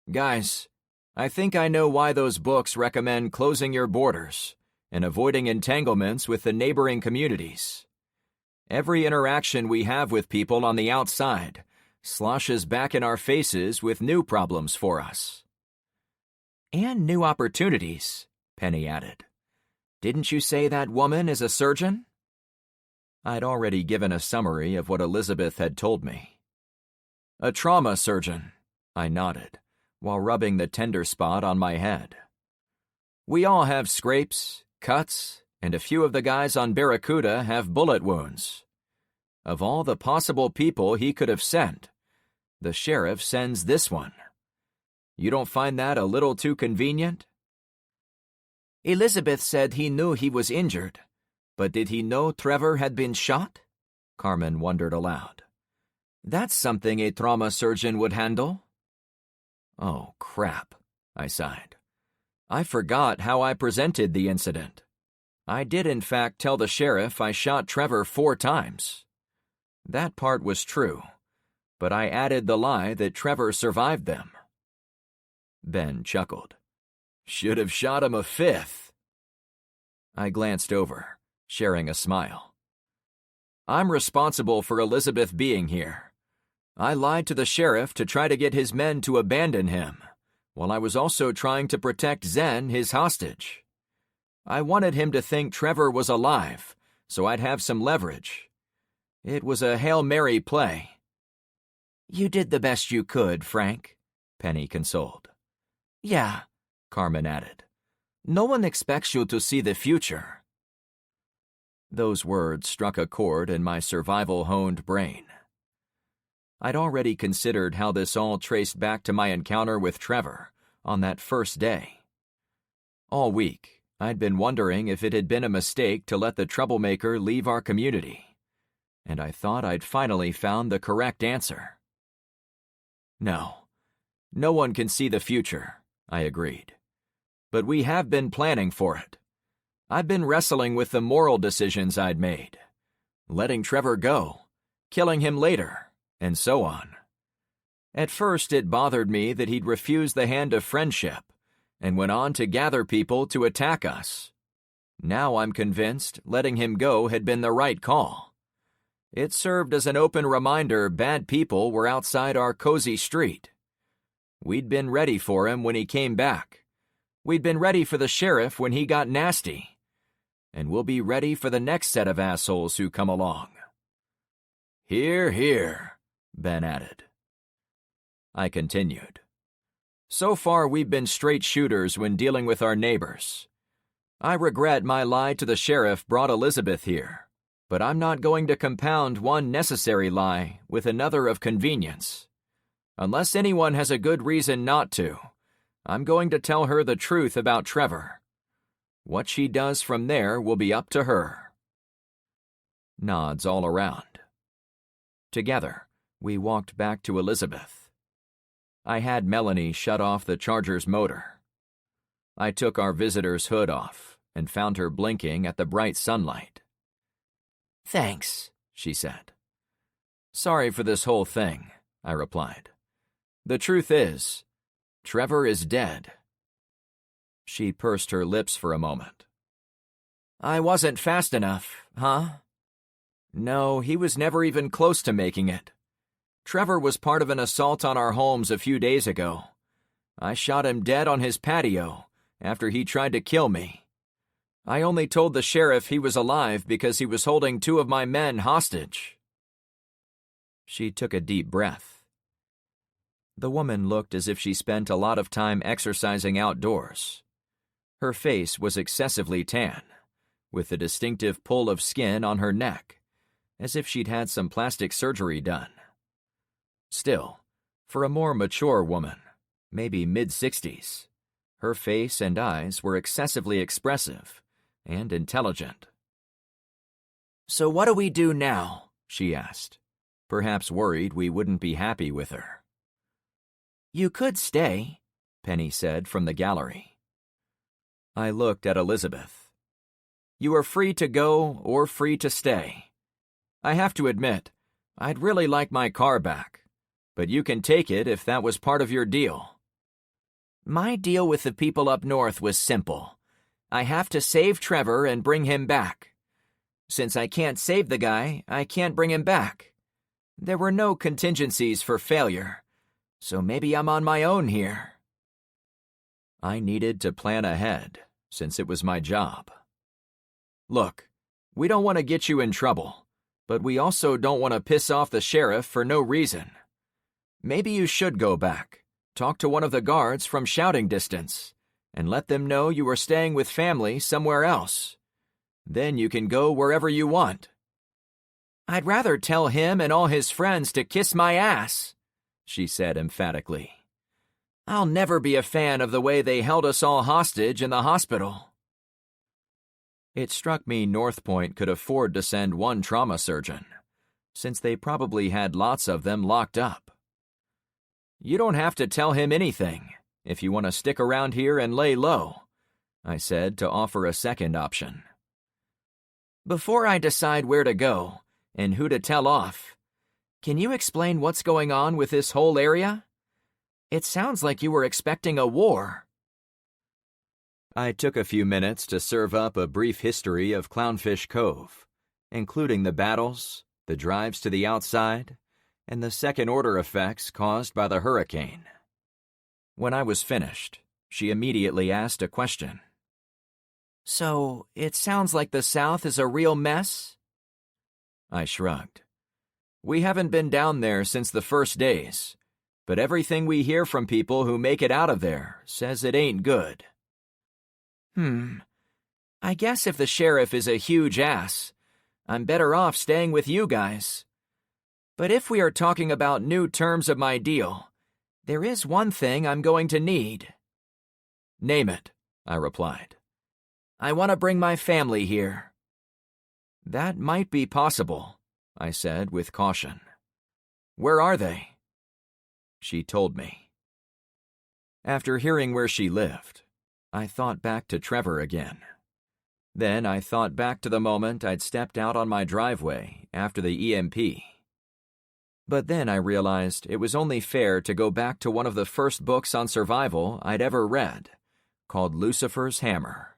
Guys, I think I know why those books recommend closing your borders and avoiding entanglements with the neighboring communities. Every interaction we have with people on the outside sloshes back in our faces with new problems for us. And new opportunities, Penny added. Didn't you say that woman is a surgeon? I'd already given a summary of what Elizabeth had told me. A trauma surgeon, I nodded, while rubbing the tender spot on my head. We all have scrapes, cuts, and a few of the guys on Barracuda have bullet wounds. Of all the possible people he could have sent, the sheriff sends this one. You don't find that a little too convenient? Elizabeth said he knew he was injured, but did he know Trevor had been shot? Carmen wondered aloud. That's something a trauma surgeon would handle. Oh, crap, I sighed. I forgot how I presented the incident. I did in fact tell the sheriff I shot Trevor 4 times. That part was true, but I added the lie that Trevor survived them. Ben chuckled. Should have shot him a 5th. I glanced over, sharing a smile. I'm responsible for Elizabeth being here. I lied to the sheriff to try to get his men to abandon him, while I was also trying to protect Zen, his hostage. I wanted him to think Trevor was alive, so I'd have some leverage. It was a Hail Mary play. You did the best you could, Frank, Penny consoled. Yeah, Carmen added. No one expects you to see the future. Those words struck a chord in my survival-honed brain. I'd already considered how this all traced back to my encounter with Trevor on that first day. All week, I'd been wondering if it had been a mistake to let the troublemaker leave our community, and I thought I'd finally found the correct answer. No one can see the future, I agreed. But we have been planning for it. I've been wrestling with the moral decisions I'd made. Letting Trevor go, killing him later, and so on. At first it bothered me that he'd refused the hand of friendship and went on to gather people to attack us. Now I'm convinced letting him go had been the right call. It served as an open reminder bad people were outside our cozy street. We'd been ready for him when he came back. We'd been ready for the sheriff when he got nasty. And we'll be ready for the next set of assholes who come along. Hear, hear, Ben added. I continued. So far we've been straight shooters when dealing with our neighbors. I regret my lie to the sheriff brought Elizabeth here, but I'm not going to compound one necessary lie with another of convenience. Unless anyone has a good reason not to, I'm going to tell her the truth about Trevor. What she does from there will be up to her. Nods all around. Together, we walked back to Elizabeth. I had Melanie shut off the Charger's motor. I took our visitor's hood off and found her blinking at the bright sunlight. Thanks, she said. Sorry for this whole thing, I replied. The truth is, Trevor is dead. She pursed her lips for a moment. I wasn't fast enough, huh? No, he was never even close to making it. Trevor was part of an assault on our homes a few days ago. I shot him dead on his patio after he tried to kill me. I only told the sheriff he was alive because he was holding 2 of my men hostage. She took a deep breath. The woman looked as if she spent a lot of time exercising outdoors. Her face was excessively tan, with a distinctive pull of skin on her neck, as if she'd had some plastic surgery done. Still, for a more mature woman, maybe mid-60s, her face and eyes were excessively expressive and intelligent. "So what do we do now?" she asked, perhaps worried we wouldn't be happy with her. "You could stay," Penny said from the gallery. I looked at Elizabeth. "You are free to go or free to stay. I have to admit, I'd really like my car back, but you can take it if that was part of your deal." "My deal with the people up north was simple. I have to save Trevor and bring him back. Since I can't save the guy, I can't bring him back. There were no contingencies for failure, so maybe I'm on my own here." I needed to plan ahead, since it was my job. "Look, we don't want to get you in trouble, but we also don't want to piss off the sheriff for no reason. Maybe you should go back, talk to one of the guards from shouting distance, and let them know you are staying with family somewhere else. Then you can go wherever you want." "I'd rather tell him and all his friends to kiss my ass," she said emphatically. "I'll never be a fan of the way they held us all hostage in the hospital." It struck me North Point could afford to send one trauma surgeon, since they probably had lots of them locked up. "You don't have to tell him anything, if you want to stick around here and lay low," I said to offer a second option. "Before I decide where to go and who to tell off, can you explain what's going on with this whole area? It sounds like you were expecting a war." I took a few minutes to serve up a brief history of Clownfish Cove, including the battles, the drives to the outside, and the second-order effects caused by the hurricane. When I was finished, she immediately asked a question. "So, it sounds like the South is a real mess?" I shrugged. "We haven't been down there since the first days, but everything we hear from people who make it out of there says it ain't good." I guess if the sheriff is a huge ass, I'm better off staying with you guys. But if we are talking about new terms of my deal, there is one thing I'm going to need." "Name it," I replied. "I want to bring my family here." "That might be possible," I said with caution. "Where are they?" She told me. After hearing where she lived, I thought back to Trevor again. Then I thought back to the moment I'd stepped out on my driveway after the EMP. But then I realized it was only fair to go back to one of the first books on survival I'd ever read, called Lucifer's Hammer.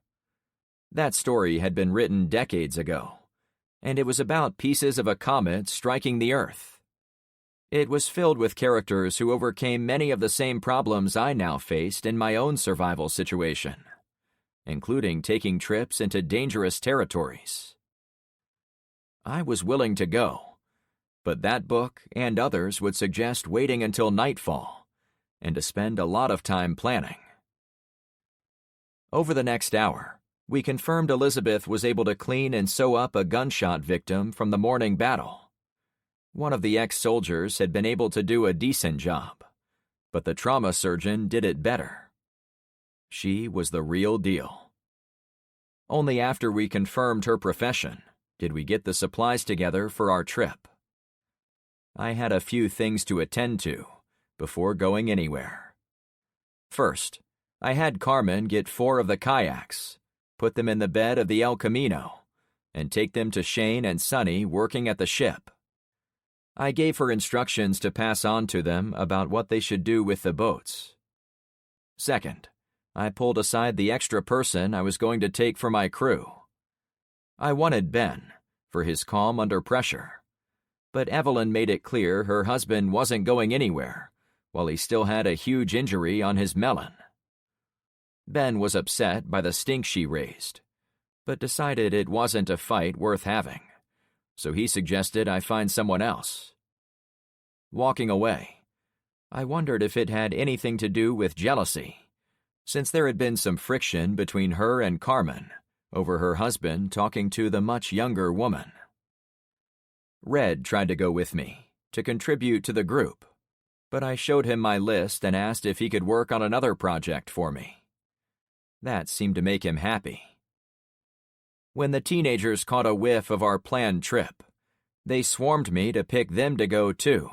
That story had been written decades ago, and it was about pieces of a comet striking the Earth. It was filled with characters who overcame many of the same problems I now faced in my own survival situation, including taking trips into dangerous territories. I was willing to go, but that book and others would suggest waiting until nightfall and to spend a lot of time planning. Over the next hour, we confirmed Elizabeth was able to clean and sew up a gunshot victim from the morning battle. One of the ex-soldiers had been able to do a decent job, but the trauma surgeon did it better. She was the real deal. Only after we confirmed her profession did we get the supplies together for our trip. I had a few things to attend to before going anywhere. First, I had Carmen get 4 of the kayaks, put them in the bed of the El Camino, and take them to Shane and Sonny working at the ship. I gave her instructions to pass on to them about what they should do with the boats. Second, I pulled aside the extra person I was going to take for my crew. I wanted Ben, for his calm under pressure, but Evelyn made it clear her husband wasn't going anywhere while he still had a huge injury on his melon. Ben was upset by the stink she raised, but decided it wasn't a fight worth having, so he suggested I find someone else. Walking away, I wondered if it had anything to do with jealousy, since there had been some friction between her and Carmen over her husband talking to the much younger woman. Red tried to go with me, to contribute to the group, but I showed him my list and asked if he could work on another project for me. That seemed to make him happy. When the teenagers caught a whiff of our planned trip, they swarmed me to pick them to go too.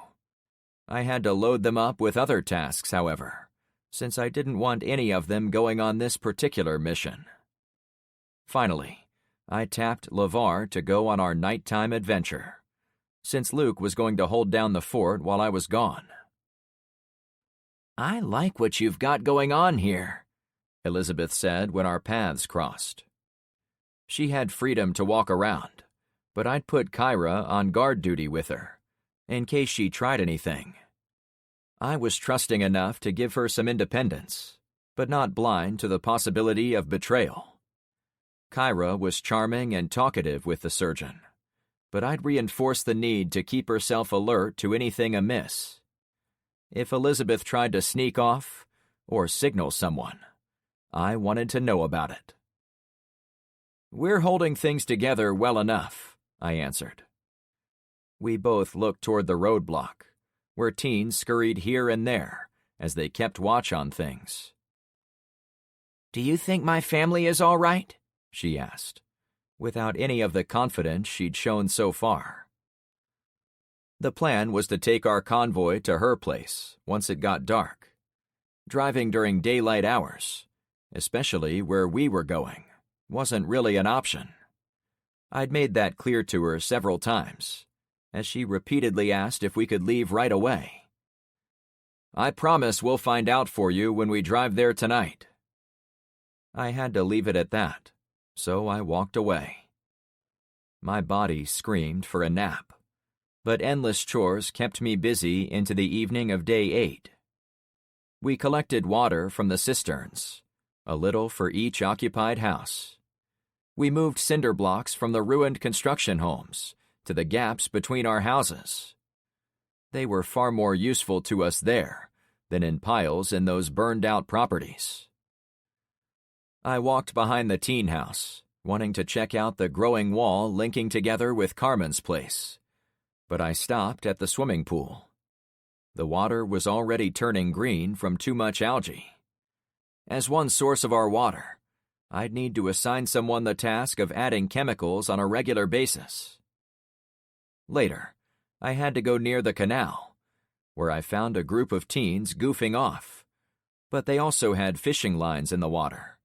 I had to load them up with other tasks, however, since I didn't want any of them going on this particular mission. Finally, I tapped LeVar to go on our nighttime adventure, since Luke was going to hold down the fort while I was gone. "I like what you've got going on here," Elizabeth said when our paths crossed. She had freedom to walk around, but I'd put Kyra on guard duty with her, in case she tried anything. I was trusting enough to give her some independence, but not blind to the possibility of betrayal. Kyra was charming and talkative with the surgeon, but I'd reinforce the need to keep herself alert to anything amiss. If Elizabeth tried to sneak off or signal someone, I wanted to know about it. "We're holding things together well enough," I answered. We both looked toward the roadblock, where teens scurried here and there as they kept watch on things. "Do you think my family is all right?" she asked, without any of the confidence she'd shown so far. The plan was to take our convoy to her place once it got dark. Driving during daylight hours, especially where we were going, wasn't really an option. I'd made that clear to her several times, as she repeatedly asked if we could leave right away. "I promise we'll find out for you when we drive there tonight." I had to leave it at that, so I walked away. My body screamed for a nap, but endless chores kept me busy into the evening of day 8. We collected water from the cisterns, a little for each occupied house. We moved cinder blocks from the ruined construction homes to the gaps between our houses. They were far more useful to us there than in piles in those burned-out properties. I walked behind the teen house, wanting to check out the growing wall linking together with Carmen's place, but I stopped at the swimming pool. The water was already turning green from too much algae. As one source of our water, I'd need to assign someone the task of adding chemicals on a regular basis. Later, I had to go near the canal, where I found a group of teens goofing off, but they also had fishing lines in the water.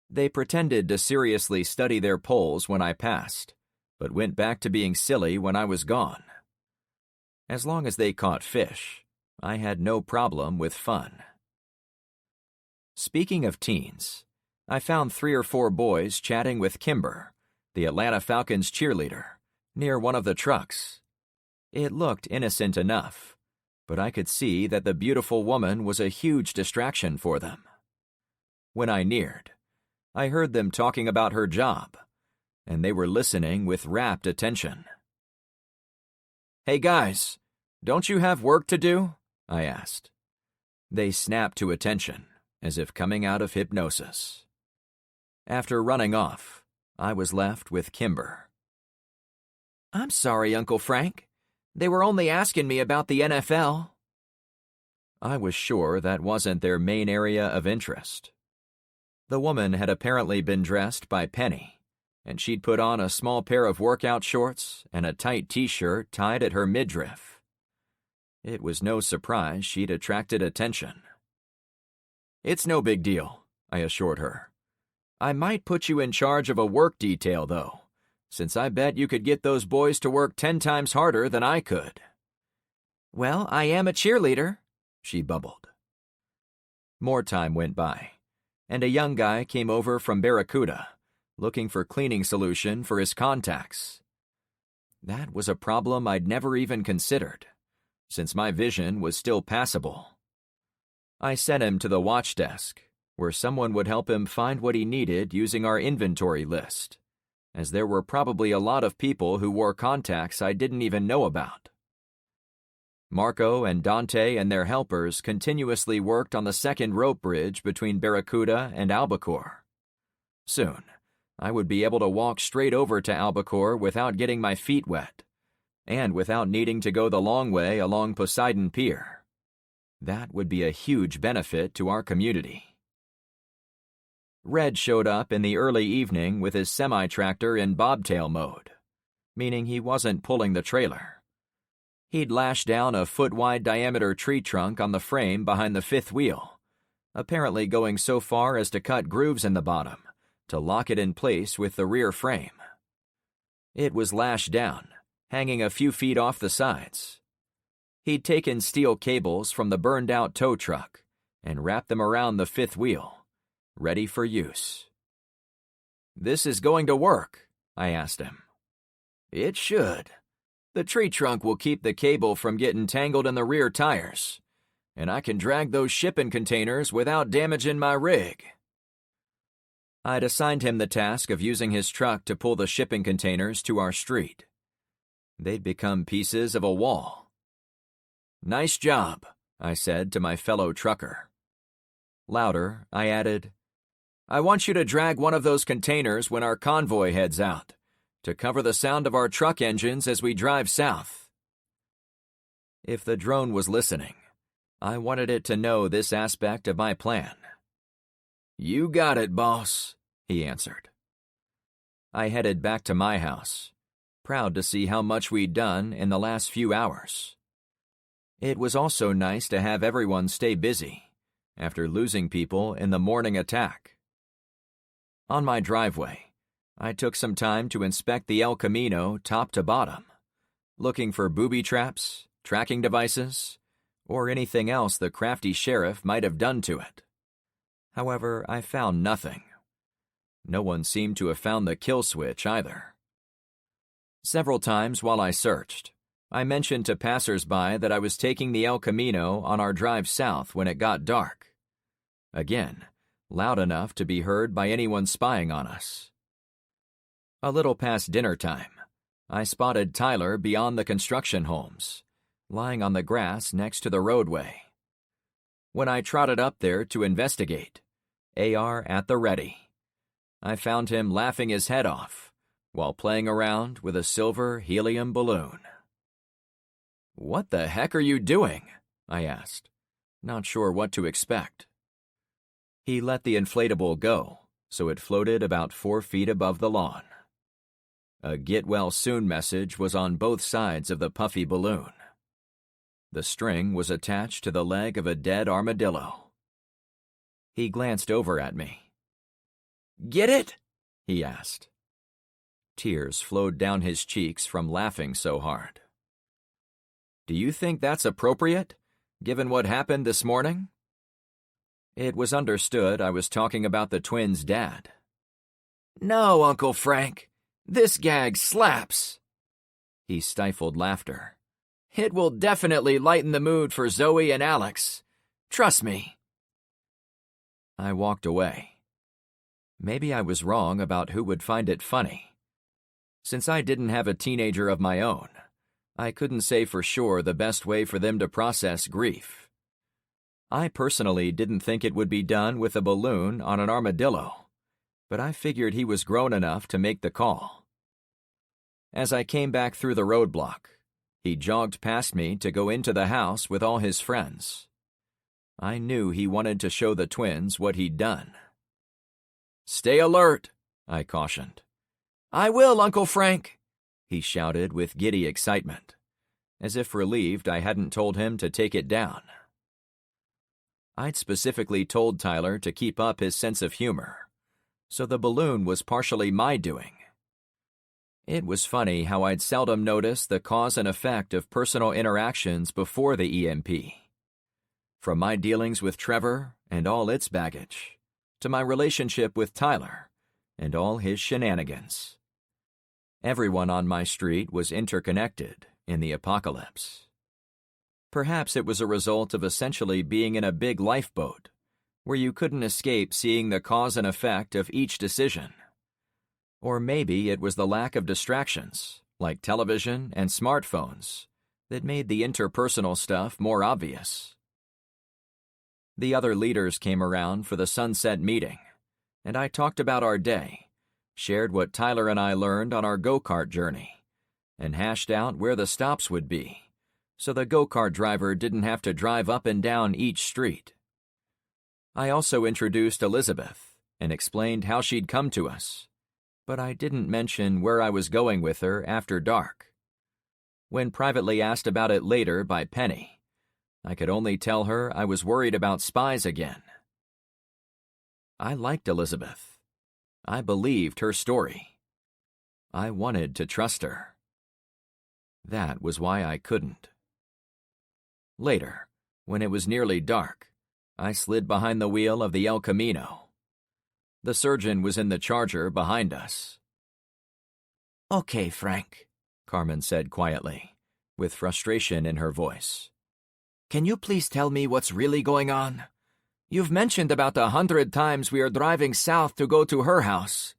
They pretended to seriously study their poles when I passed, but went back to being silly when I was gone. As long as they caught fish, I had no problem with fun. Speaking of teens, I found 3 or 4 boys chatting with Kimber, the Atlanta Falcons cheerleader, near one of the trucks. It looked innocent enough, but I could see that the beautiful woman was a huge distraction for them. When I neared, I heard them talking about her job, and they were listening with rapt attention. "Hey guys, don't you have work to do?" I asked. They snapped to attention, as if coming out of hypnosis. After running off, I was left with Kimber. "I'm sorry, Uncle Frank. They were only asking me about the NFL." I was sure that wasn't their main area of interest. The woman had apparently been dressed by Penny, and she'd put on a small pair of workout shorts and a tight t-shirt tied at her midriff. It was no surprise she'd attracted attention. "It's no big deal," I assured her. "I might put you in charge of a work detail, though, since I bet you could get those boys to work 10 times harder than I could." "Well, I am a cheerleader," she bubbled. More time went by, and a young guy came over from Barracuda, looking for cleaning solution for his contacts. That was a problem I'd never even considered, since my vision was still passable. I sent him to the watch desk, where someone would help him find what he needed using our inventory list, as there were probably a lot of people who wore contacts I didn't even know about. Marco and Dante and their helpers continuously worked on the second rope bridge between Barracuda and Albacore. Soon, I would be able to walk straight over to Albacore without getting my feet wet, and without needing to go the long way along Poseidon Pier. That would be a huge benefit to our community. Red showed up in the early evening with his semi-tractor in bobtail mode, meaning he wasn't pulling the trailer. He'd lashed down a foot-wide diameter tree trunk on the frame behind the fifth wheel, apparently going so far as to cut grooves in the bottom to lock it in place with the rear frame. It was lashed down, hanging a few feet off the sides. He'd taken steel cables from the burned-out tow truck and wrapped them around the fifth wheel, ready for use. "This is going to work?" I asked him. "It should. The tree trunk will keep the cable from getting tangled in the rear tires, and I can drag those shipping containers without damaging my rig." I'd assigned him the task of using his truck to pull the shipping containers to our street. They'd become pieces of a wall. "Nice job," I said to my fellow trucker. Louder, I added, "I want you to drag one of those containers when our convoy heads out, to cover the sound of our truck engines as we drive south." If the drone was listening, I wanted it to know this aspect of my plan. "You got it, boss," he answered. I headed back to my house, proud to see how much we'd done in the last few hours. It was also nice to have everyone stay busy after losing people in the morning attack. On my driveway, I took some time to inspect the El Camino top to bottom, looking for booby traps, tracking devices, or anything else the crafty sheriff might have done to it. However, I found nothing. No one seemed to have found the kill switch either. Several times while I searched, I mentioned to passers-by that I was taking the El Camino on our drive south when it got dark. Again, loud enough to be heard by anyone spying on us. A little past dinner time, I spotted Tyler beyond the construction homes, lying on the grass next to the roadway. When I trotted up there to investigate, AR at the ready, I found him laughing his head off while playing around with a silver helium balloon. "What the heck are you doing?" I asked, not sure what to expect. He let the inflatable go, so it floated about 4 feet above the lawn. A get-well-soon message was on both sides of the puffy balloon. The string was attached to the leg of a dead armadillo. He glanced over at me. "Get it?" he asked. Tears flowed down his cheeks from laughing so hard. "Do you think that's appropriate, given what happened this morning?" It was understood I was talking about the twins' dad. "No, Uncle Frank. This gag slaps." He stifled laughter. "It will definitely lighten the mood for Zoe and Alex. Trust me." I walked away. Maybe I was wrong about who would find it funny. Since I didn't have a teenager of my own, I couldn't say for sure the best way for them to process grief. I personally didn't think it would be done with a balloon on an armadillo, but I figured he was grown enough to make the call. As I came back through the roadblock, he jogged past me to go into the house with all his friends. I knew he wanted to show the twins what he'd done. "Stay alert," I cautioned. "I will, Uncle Frank," he shouted with giddy excitement, as if relieved I hadn't told him to take it down. I'd specifically told Tyler to keep up his sense of humor, so the balloon was partially my doing. It was funny how I'd seldom noticed the cause and effect of personal interactions before the EMP. From my dealings with Trevor and all its baggage, to my relationship with Tyler and all his shenanigans. Everyone on my street was interconnected in the apocalypse. Perhaps it was a result of essentially being in a big lifeboat, where you couldn't escape seeing the cause and effect of each decision. Or maybe it was the lack of distractions, like television and smartphones, that made the interpersonal stuff more obvious. The other leaders came around for the sunset meeting, and I talked about our day, shared what Tyler and I learned on our go-kart journey, and hashed out where the stops would be, so the go-kart driver didn't have to drive up and down each street. I also introduced Elizabeth and explained how she'd come to us, but I didn't mention where I was going with her after dark. When privately asked about it later by Penny, I could only tell her I was worried about spies again. I liked Elizabeth. I believed her story. I wanted to trust her. That was why I couldn't. Later, when it was nearly dark, I slid behind the wheel of the El Camino. The surgeon was in the Charger behind us. "Okay, Frank," Carmen said quietly, with frustration in her voice. "Can you please tell me what's really going on? You've mentioned about 100 times we are driving south to go to her house,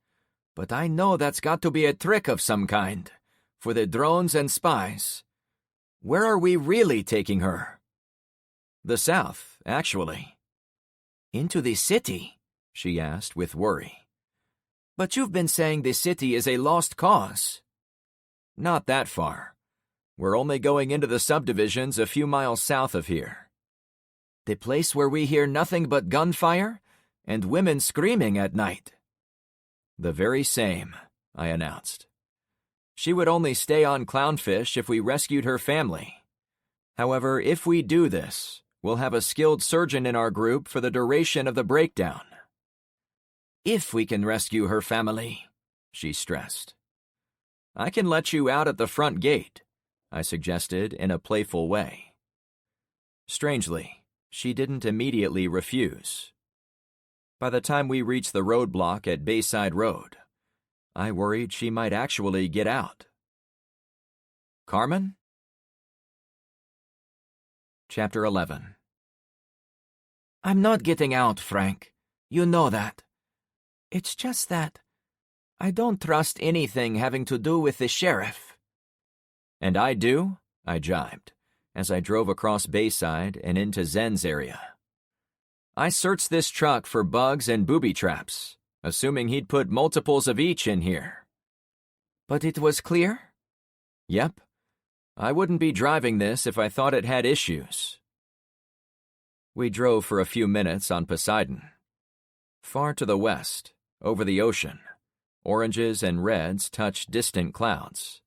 but I know that's got to be a trick of some kind, for the drones and spies. Where are we really taking her?" "The south, actually." "Into the city?" she asked with worry. "But you've been saying the city is a lost cause." "Not that far. We're only going into the subdivisions a few miles south of here." "The place where we hear nothing but gunfire and women screaming at night?" "The very same," I announced. "She would only stay on Clownfish if we rescued her family. However, if we do this, we'll have a skilled surgeon in our group for the duration of the breakdown." "If we can rescue her family," she stressed. "I can let you out at the front gate," I suggested in a playful way. Strangely, she didn't immediately refuse. By the time we reached the roadblock at Bayside Road, I worried she might actually get out. "Carmen?" Chapter 11. "I'm not getting out, Frank. You know that. It's just that I don't trust anything having to do with the sheriff." "And I do," I jibed, as I drove across Bayside and into Zen's area. "I searched this truck for bugs and booby traps, assuming he'd put multiples of each in here." "But it was clear?" "Yep. I wouldn't be driving this if I thought it had issues." We drove for a few minutes on Poseidon. Far to the west, over the ocean, oranges and reds touched distant clouds,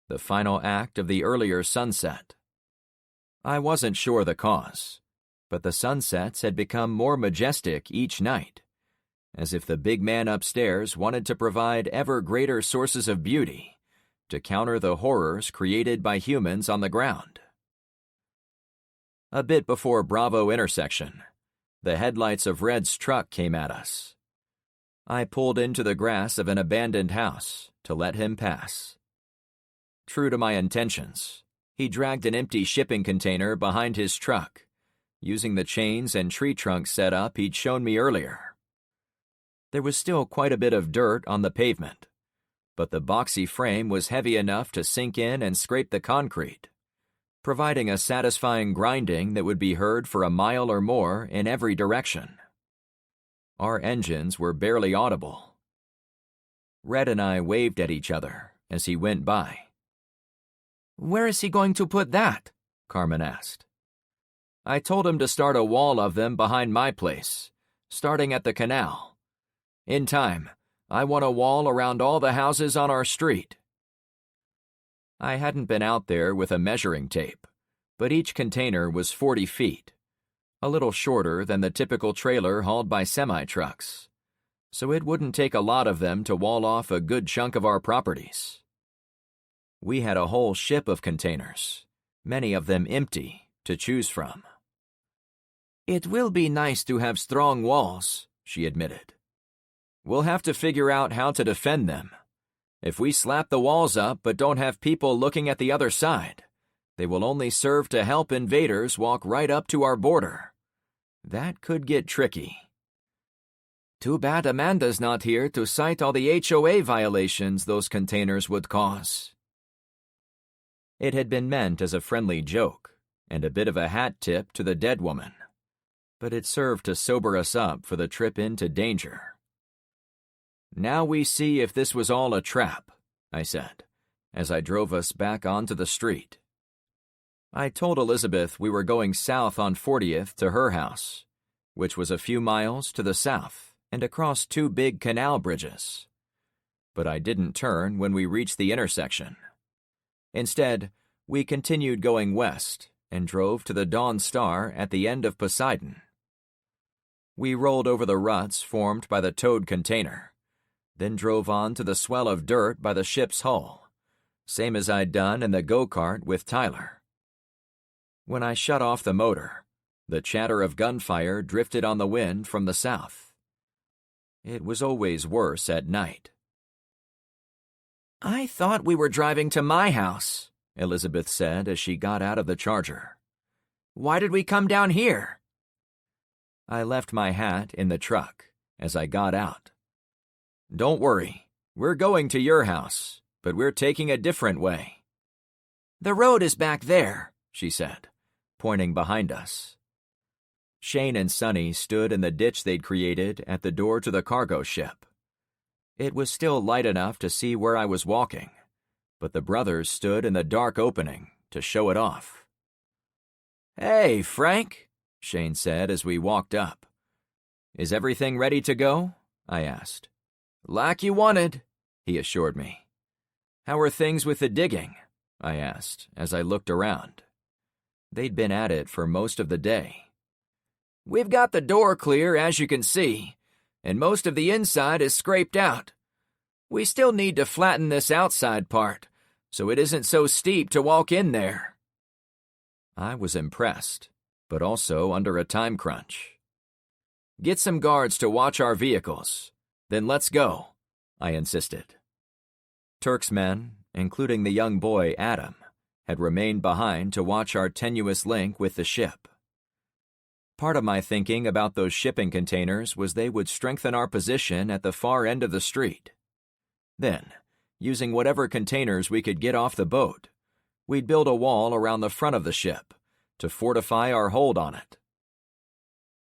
the final act of the earlier sunset. I wasn't sure the cause, but the sunsets had become more majestic each night, as if the big man upstairs wanted to provide ever greater sources of beauty to counter the horrors created by humans on the ground. A bit before Bravo intersection, the headlights of Red's truck came at us. I pulled into the grass of an abandoned house to let him pass. True to my intentions, he dragged an empty shipping container behind his truck, using the chains and tree trunk setup he'd shown me earlier. There was still quite a bit of dirt on the pavement, but the boxy frame was heavy enough to sink in and scrape the concrete, providing a satisfying grinding that would be heard for a mile or more in every direction. Our engines were barely audible. Red and I waved at each other as he went by. "Where is he going to put that?" Carmen asked. "I told him to start a wall of them behind my place, starting at the canal. In time, I want a wall around all the houses on our street." I hadn't been out there with a measuring tape, but each container was 40 feet, a little shorter than the typical trailer hauled by semi-trucks, so it wouldn't take a lot of them to wall off a good chunk of our properties. We had a whole ship of containers, many of them empty, to choose from. "It will be nice to have strong walls," she admitted. "We'll have to figure out how to defend them. If we slap the walls up but don't have people looking at the other side, they will only serve to help invaders walk right up to our border. That could get tricky." "Too bad Amanda's not here to cite all the HOA violations those containers would cause." It had been meant as a friendly joke and a bit of a hat tip to the dead woman, but it served to sober us up for the trip into danger. "Now we see if this was all a trap," I said, as I drove us back onto the street. I told Elizabeth we were going south on 40th to her house, which was a few miles to the south and across two big canal bridges. But I didn't turn when we reached the intersection. Instead, we continued going west and drove to the Dawn Star at the end of Poseidon. We rolled over the ruts formed by the towed container, then drove on to the swell of dirt by the ship's hull, same as I'd done in the go-kart with Tyler. When I shut off the motor, the chatter of gunfire drifted on the wind from the south. It was always worse at night. "I thought we were driving to my house," Elizabeth said as she got out of the Charger. "Why did we come down here?" I left my hat in the truck as I got out. "Don't worry, we're going to your house, but we're taking a different way." "The road is back there," she said, pointing behind us. Shane and Sonny stood in the ditch they'd created at the door to the cargo ship. It was still light enough to see where I was walking, but the brothers stood in the dark opening to show it off. "Hey, Frank," Shane said as we walked up. "Is everything ready to go?" I asked. "Like you wanted," he assured me. "How are things with the digging?" I asked as I looked around. They'd been at it for most of the day. "We've got the door clear, as you can see, and most of the inside is scraped out. We still need to flatten this outside part, so it isn't so steep to walk in there." I was impressed, but also under a time crunch. "Get some guards to watch our vehicles, then let's go," I insisted. Turk's men, including the young boy Adam, had remained behind to watch our tenuous link with the ship. Part of my thinking about those shipping containers was they would strengthen our position at the far end of the street. Then, using whatever containers we could get off the boat, we'd build a wall around the front of the ship to fortify our hold on it.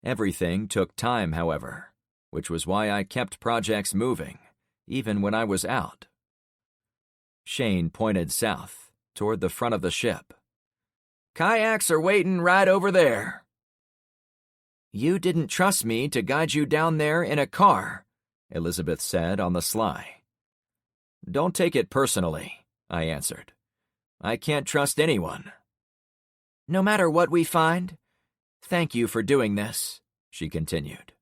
Everything took time, however, which was why I kept projects moving, even when I was out. Shane pointed south, toward the front of the ship. "Kayaks are waiting right over there." "You didn't trust me to guide you down there in a car," Elizabeth said on the sly. "Don't take it personally," I answered. "I can't trust anyone." "No matter what we find, thank you for doing this," she continued.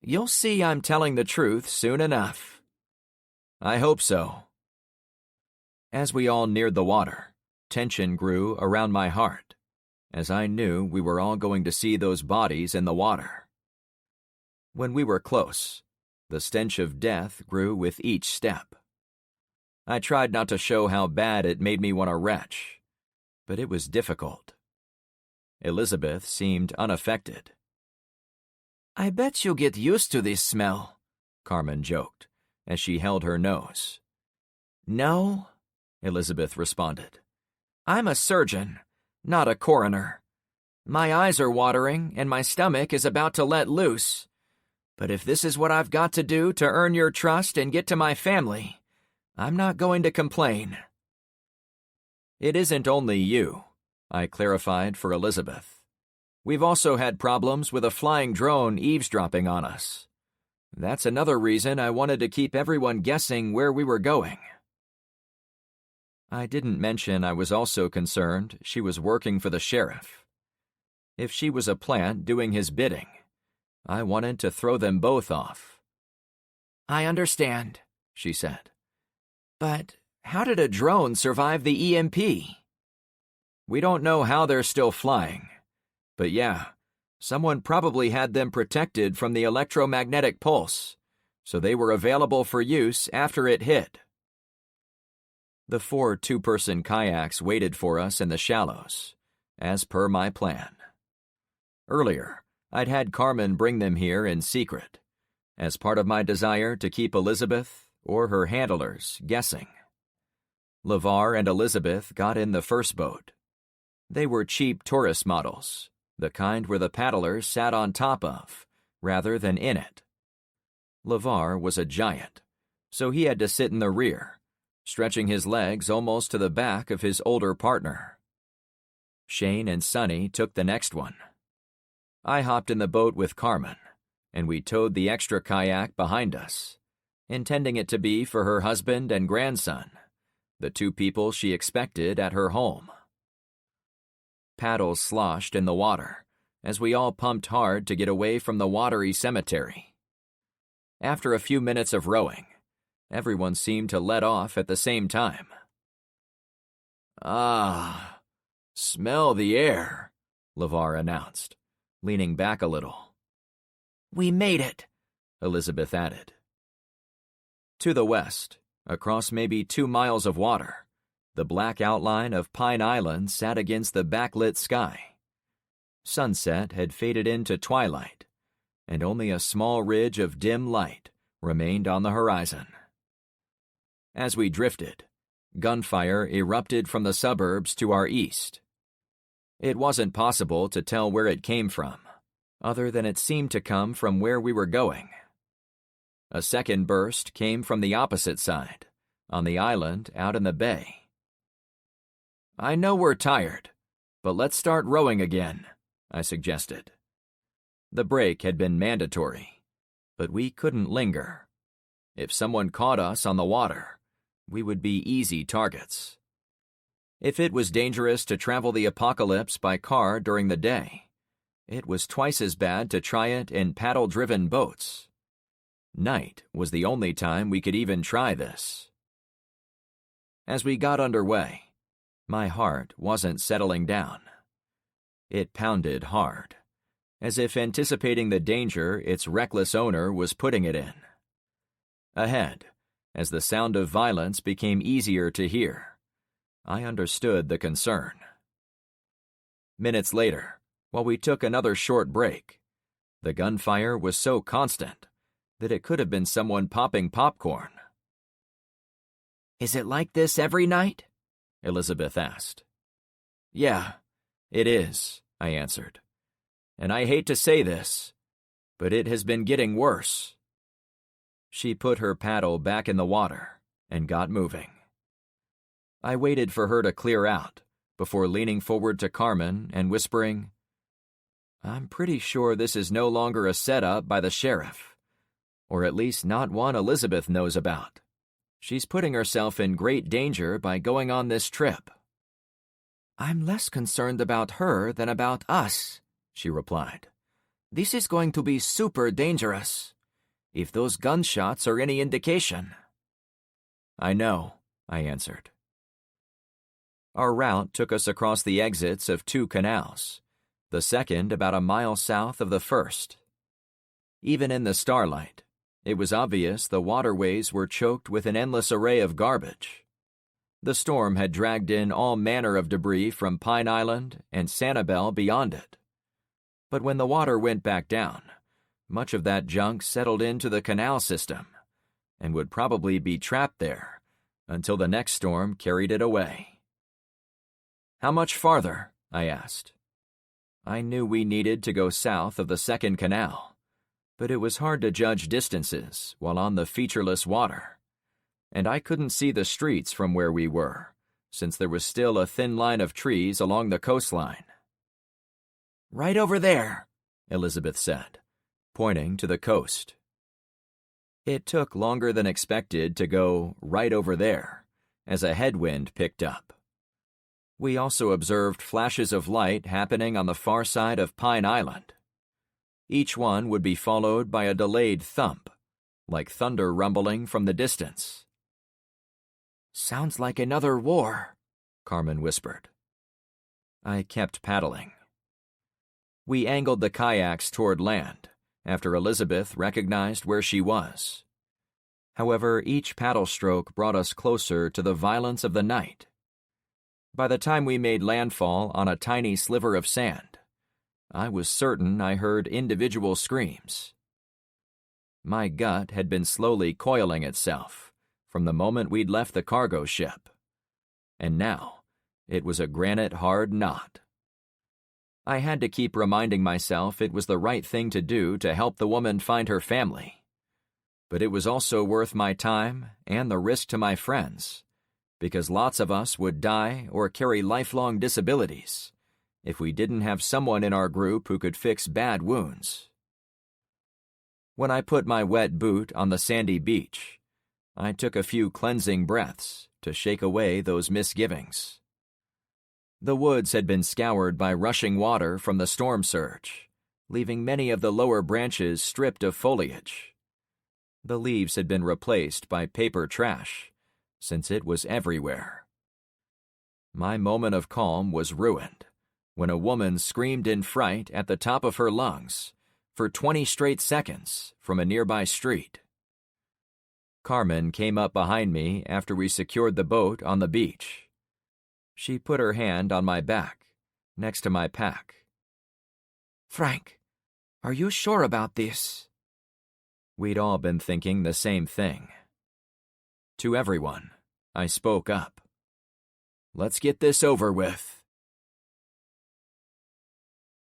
"You'll see I'm telling the truth soon enough." "I hope so." As we all neared the water, tension grew around my heart, as I knew we were all going to see those bodies in the water. When we were close, the stench of death grew with each step. I tried not to show how bad it made me want to retch, but it was difficult. Elizabeth seemed unaffected. "I bet you'll get used to this smell," Carmen joked, as she held her nose. "No," Elizabeth responded. "I'm a surgeon, not a coroner. My eyes are watering and my stomach is about to let loose. But if this is what I've got to do to earn your trust and get to my family, I'm not going to complain." "It isn't only you," I clarified for Elizabeth. "We've also had problems with a flying drone eavesdropping on us. That's another reason I wanted to keep everyone guessing where we were going." I didn't mention I was also concerned she was working for the sheriff. If she was a plant doing his bidding, I wanted to throw them both off. "I understand," she said. "But how did a drone survive the EMP?" "We don't know how they're still flying. But yeah, someone probably had them protected from the electromagnetic pulse, so they were available for use after it hit." The 4 two-person kayaks waited for us in the shallows, as per my plan. Earlier, I'd had Carmen bring them here in secret, as part of my desire to keep Elizabeth, or her handlers, guessing. LeVar and Elizabeth got in the first boat. They were cheap tourist models, the kind where the paddlers sat on top of, rather than in it. LeVar was a giant, so he had to sit in the rear, stretching his legs almost to the back of his older partner. Shane and Sonny took the next one. I hopped in the boat with Carmen, and we towed the extra kayak behind us, intending it to be for her husband and grandson, the two people she expected at her home. Paddles sloshed in the water as we all pumped hard to get away from the watery cemetery. After a few minutes of rowing, everyone seemed to let off at the same time. "Ah, smell the air," LeVar announced, leaning back a little. "We made it," Elizabeth added. To the west, across maybe 2 miles of water, the black outline of Pine Island sat against the backlit sky. Sunset had faded into twilight, and only a small ridge of dim light remained on the horizon. As we drifted, gunfire erupted from the suburbs to our east. It wasn't possible to tell where it came from, other than it seemed to come from where we were going. A second burst came from the opposite side, on the island out in the bay. "I know we're tired, but let's start rowing again," I suggested. The break had been mandatory, but we couldn't linger. If someone caught us on the water, we would be easy targets. If it was dangerous to travel the apocalypse by car during the day, it was twice as bad to try it in paddle-driven boats. Night was the only time we could even try this. As we got underway, my heart wasn't settling down. It pounded hard, as if anticipating the danger its reckless owner was putting it in. Ahead, as the sound of violence became easier to hear, I understood the concern. Minutes later, while we took another short break, the gunfire was so constant that it could have been someone popping popcorn. "Is it like this every night?" Elizabeth asked. "Yeah, it is," I answered. "And I hate to say this, but it has been getting worse." She put her paddle back in the water and got moving. I waited for her to clear out before leaning forward to Carmen and whispering, "I'm pretty sure this is no longer a setup by the sheriff, or at least not one Elizabeth knows about. She's putting herself in great danger by going on this trip." "I'm less concerned about her than about us," she replied. "This is going to be super dangerous, if those gunshots are any indication." "I know," I answered. Our route took us across the exits of 2 canals, the second about a mile south of the first. Even in the starlight, it was obvious the waterways were choked with an endless array of garbage. The storm had dragged in all manner of debris from Pine Island and Sanibel beyond it. But when the water went back down, much of that junk settled into the canal system and would probably be trapped there until the next storm carried it away. "How much farther?" I asked. I knew we needed to go south of the second canal, but it was hard to judge distances while on the featureless water, and I couldn't see the streets from where we were, since there was still a thin line of trees along the coastline. "Right over there," Elizabeth said, pointing to the coast. It took longer than expected to go right over there, as a headwind picked up. We also observed flashes of light happening on the far side of Pine Island. Each one would be followed by a delayed thump, like thunder rumbling from the distance. "Sounds like another war," Carmen whispered. I kept paddling. We angled the kayaks toward land after Elizabeth recognized where she was. However, each paddle stroke brought us closer to the violence of the night. By the time we made landfall on a tiny sliver of sand, I was certain I heard individual screams. My gut had been slowly coiling itself from the moment we'd left the cargo ship, and now it was a granite-hard knot. I had to keep reminding myself it was the right thing to do to help the woman find her family, but it was also worth my time and the risk to my friends because lots of us would die or carry lifelong disabilities if we didn't have someone in our group who could fix bad wounds. When I put my wet boot on the sandy beach, I took a few cleansing breaths to shake away those misgivings. The woods had been scoured by rushing water from the storm surge, leaving many of the lower branches stripped of foliage. The leaves had been replaced by paper trash, since it was everywhere. My moment of calm was ruined when a woman screamed in fright at the top of her lungs for 20 straight seconds from a nearby street. Carmen came up behind me after we secured the boat on the beach. She put her hand on my back, next to my pack. "Frank, are you sure about this?" We'd all been thinking the same thing. To everyone, I spoke up. "Let's get this over with."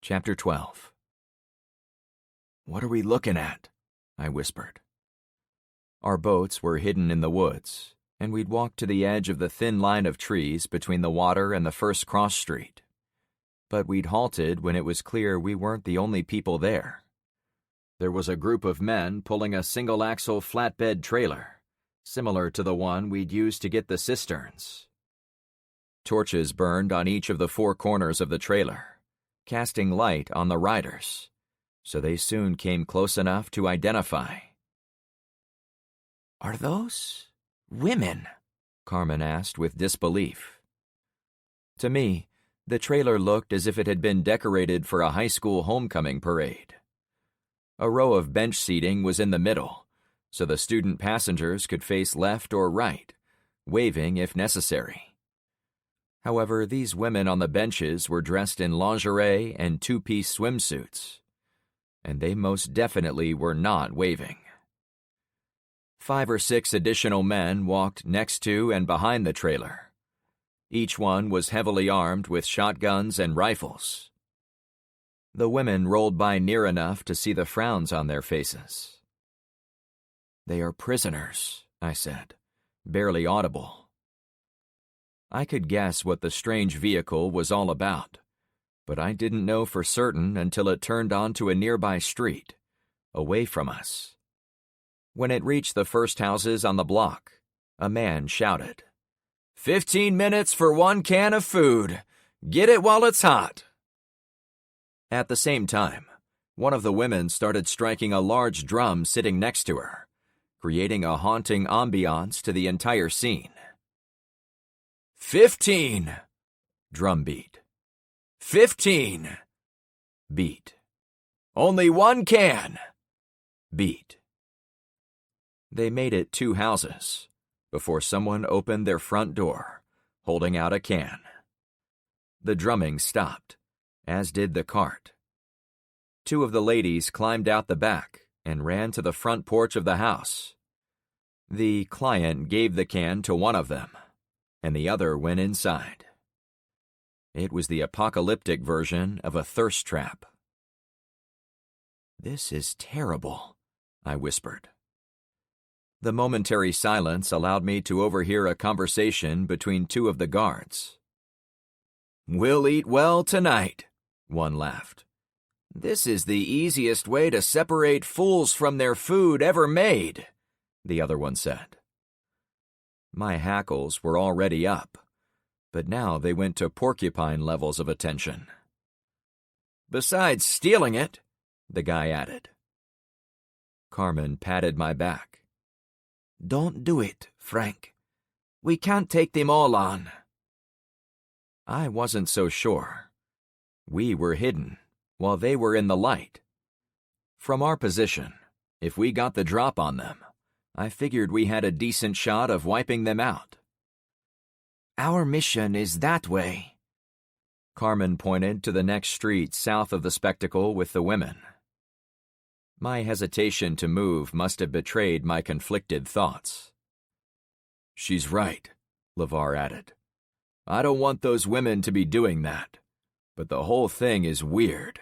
Chapter 12. "What are we looking at?" I whispered. Our boats were hidden in the woods, and we'd walked to the edge of the thin line of trees between the water and the first cross street. But we'd halted when it was clear we weren't the only people there. There was a group of men pulling a single-axle flatbed trailer, similar to the one we'd used to get the cisterns. Torches burned on each of the four corners of the trailer, casting light on the riders, so they soon came close enough to identify. "Are those women?" Carmen asked with disbelief. To me, the trailer looked as if it had been decorated for a high school homecoming parade. A row of bench seating was in the middle, so the student passengers could face left or right, waving if necessary. However, these women on the benches were dressed in lingerie and two-piece swimsuits, and they most definitely were not waving. 5 or 6 additional men walked next to and behind the trailer. Each one was heavily armed with shotguns and rifles. The women rolled by near enough to see the frowns on their faces. "They are prisoners," I said, barely audible. I could guess what the strange vehicle was all about, but I didn't know for certain until it turned onto a nearby street, away from us. When it reached the first houses on the block, a man shouted, "15 minutes for 1 can of food. Get it while it's hot." At the same time, one of the women started striking a large drum sitting next to her, creating a haunting ambiance to the entire scene. 15! Drum beat. 15! Beat. Only 1 can! Beat. They made it 2 houses before someone opened their front door, holding out a can. The drumming stopped, as did the cart. 2 of the ladies climbed out the back and ran to the front porch of the house. The client gave the can to one of them, and the other went inside. It was the apocalyptic version of a thirst trap. "This is terrible," I whispered. The momentary silence allowed me to overhear a conversation between 2 of the guards. "We'll eat well tonight," one laughed. "This is the easiest way to separate fools from their food ever made," the other one said. My hackles were already up, but now they went to porcupine levels of attention. "Besides stealing it," the guy added. Carmen patted my back. "Don't do it, Frank. We can't take them all on." I wasn't so sure. We were hidden, while they were in the light. From our position, if we got the drop on them, I figured we had a decent shot of wiping them out. "Our mission is that way." Carmen pointed to the next street south of the spectacle with the women. My hesitation to move must have betrayed my conflicted thoughts. "She's right," LeVar added. "I don't want those women to be doing that, but the whole thing is weird.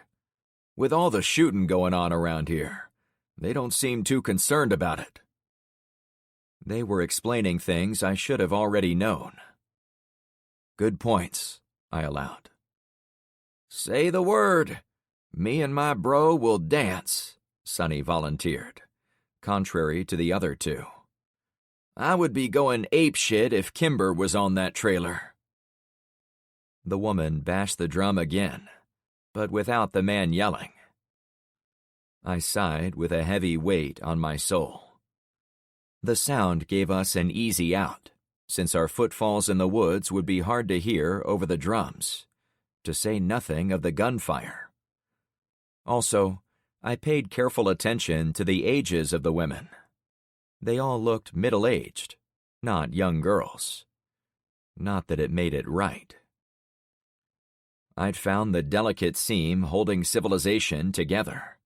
With all the shooting going on around here, they don't seem too concerned about it." They were explaining things I should have already known. "Good points," I allowed. "Say the word. Me and my bro will dance," Sonny volunteered, contrary to the other two. "I would be going apeshit if Kimber was on that trailer." The woman bashed the drum again, but without the man yelling. I sighed with a heavy weight on my soul. The sound gave us an easy out, since our footfalls in the woods would be hard to hear over the drums, to say nothing of the gunfire. Also, I paid careful attention to the ages of the women. They all looked middle-aged, not young girls. Not that it made it right. I'd found the delicate seam holding civilization together.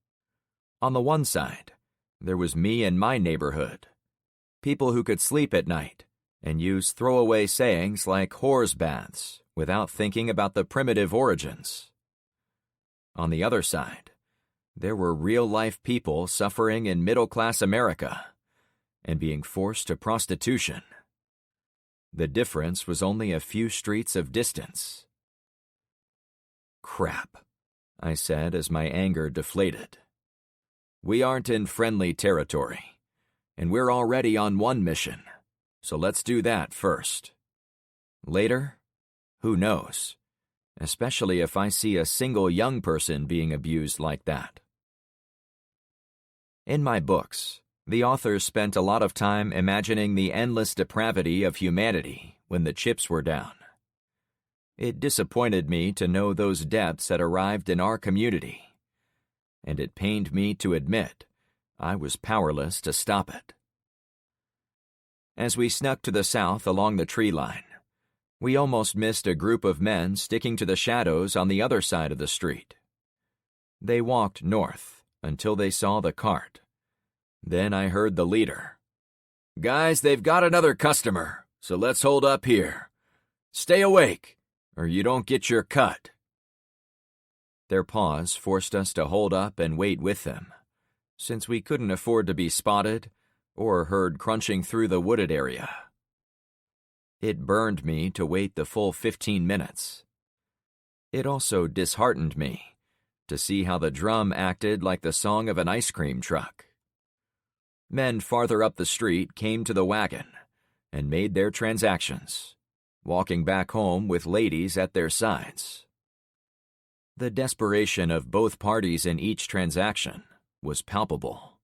On the one side, there was me and my neighborhood, people who could sleep at night and use throwaway sayings like whores' baths without thinking about the primitive origins. On the other side, there were real-life people suffering in middle-class America and being forced to prostitution. The difference was only a few streets of distance. "Crap," I said as my anger deflated. "We aren't in friendly territory, and we're already on one mission, so let's do that first. Later? Who knows? Especially if I see a single young person being abused like that." In my books, the authors spent a lot of time imagining the endless depravity of humanity when the chips were down. It disappointed me to know those depths had arrived in our community, and it pained me to admit I was powerless to stop it. As we snuck to the south along the tree line, we almost missed a group of men sticking to the shadows on the other side of the street. They walked north until they saw the cart. Then I heard the leader. "Guys, they've got another customer, so let's hold up here. Stay awake, or you don't get your cut." Their pause forced us to hold up and wait with them, since we couldn't afford to be spotted or heard crunching through the wooded area. It burned me to wait the full 15 minutes. It also disheartened me to see how the drum acted like the song of an ice cream truck. Men farther up the street came to the wagon and made their transactions, walking back home with ladies at their sides. The desperation of both parties in each transaction was palpable.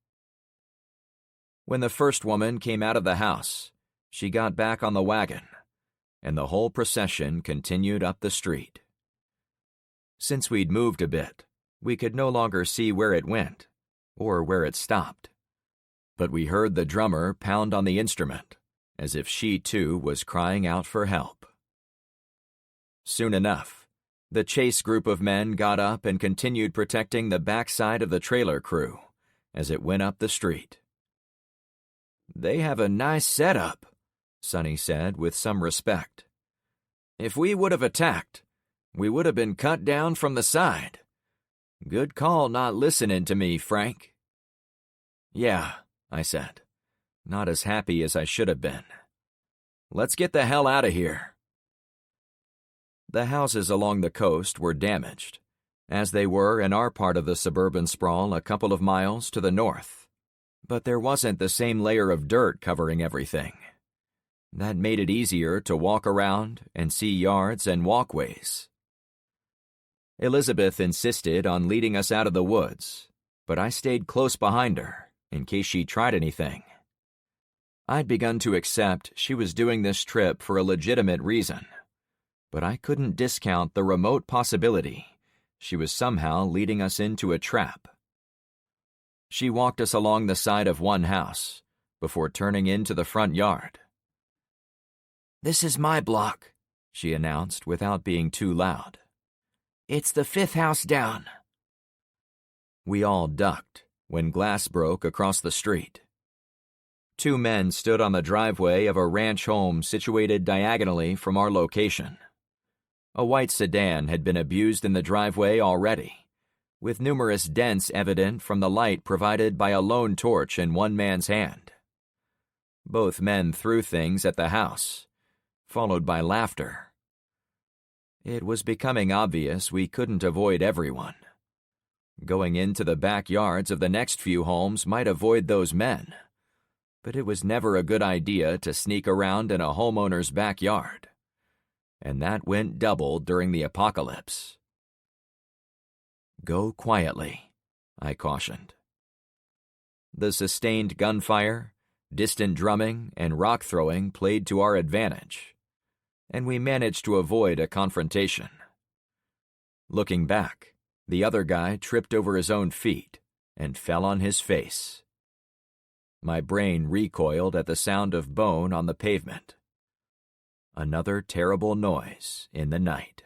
When the first woman came out of the house, she got back on the wagon, and the whole procession continued up the street. Since we'd moved a bit, we could no longer see where it went, or where it stopped. But we heard the drummer pound on the instrument, as if she too was crying out for help. Soon enough, the chase group of men got up and continued protecting the backside of the trailer crew as it went up the street. "They have a nice setup," Sonny said with some respect. "If we would have attacked, we would have been cut down from the side. Good call not listening to me, Frank." "Yeah," I said, not as happy as I should have been. "Let's get the hell out of here." The houses along the coast were damaged, as they were in our part of the suburban sprawl a couple of miles to the north. But there wasn't the same layer of dirt covering everything. That made it easier to walk around and see yards and walkways. Elizabeth insisted on leading us out of the woods, but I stayed close behind her in case she tried anything. I'd begun to accept she was doing this trip for a legitimate reason, but I couldn't discount the remote possibility she was somehow leading us into a trap. She walked us along the side of one house before turning into the front yard. "This is my block," she announced without being too loud. "It's the 5th house down." We all ducked when glass broke across the street. 2 men stood on the driveway of a ranch home situated diagonally from our location. A white sedan had been abused in the driveway already, with numerous dents evident from the light provided by a lone torch in one man's hand. Both men threw things at the house, followed by laughter. It was becoming obvious we couldn't avoid everyone. Going into the backyards of the next few homes might avoid those men, but it was never a good idea to sneak around in a homeowner's backyard. And that went double during the apocalypse. "Go quietly," I cautioned. The sustained gunfire, distant drumming, and rock throwing played to our advantage, and we managed to avoid a confrontation. Looking back, the other guy tripped over his own feet and fell on his face. My brain recoiled at the sound of bone on the pavement. Another terrible noise in the night.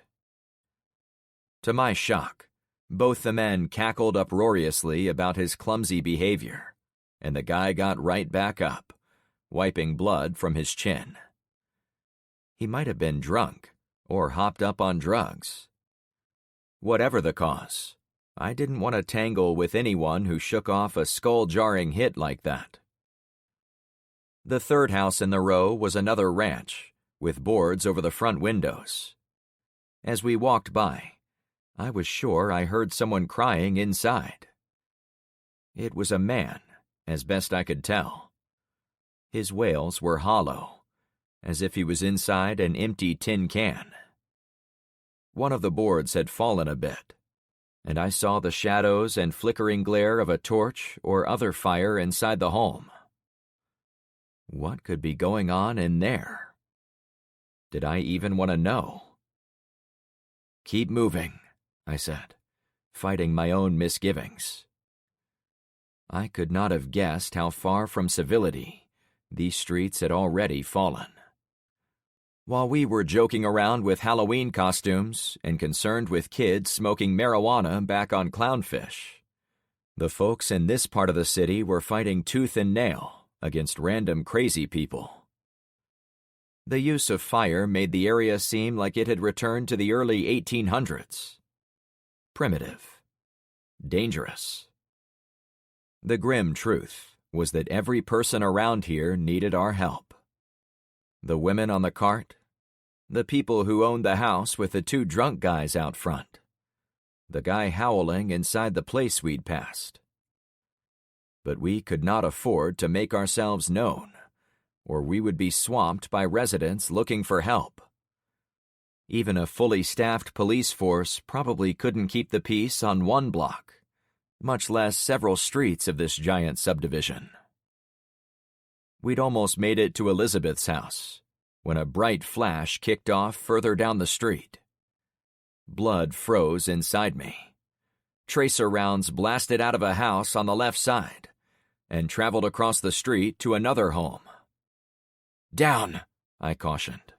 To my shock, both the men cackled uproariously about his clumsy behavior, and the guy got right back up, wiping blood from his chin. He might have been drunk or hopped up on drugs. Whatever the cause, I didn't want to tangle with anyone who shook off a skull-jarring hit like that. The third house in the row was another ranch, with boards over the front windows. As we walked by, I was sure I heard someone crying inside. It was a man, as best I could tell. His wails were hollow, as if he was inside an empty tin can. One of the boards had fallen a bit, and I saw the shadows and flickering glare of a torch or other fire inside the home. What could be going on in there? Did I even want to know? "Keep moving," I said, fighting my own misgivings. I could not have guessed how far from civility these streets had already fallen. While we were joking around with Halloween costumes and concerned with kids smoking marijuana back on Clownfish, the folks in this part of the city were fighting tooth and nail against random crazy people. The use of fire made the area seem like it had returned to the early 1800s. Primitive. Dangerous. The grim truth was that every person around here needed our help. The women on the cart, the people who owned the house with the two drunk guys out front, the guy howling inside the place we'd passed. But we could not afford to make ourselves known, or we would be swamped by residents looking for help. Even a fully staffed police force probably couldn't keep the peace on one block, much less several streets of this giant subdivision. We'd almost made it to Elizabeth's house, when a bright flash kicked off further down the street. Blood froze inside me. Tracer rounds blasted out of a house on the left side and traveled across the street to another home. "Down," I cautioned.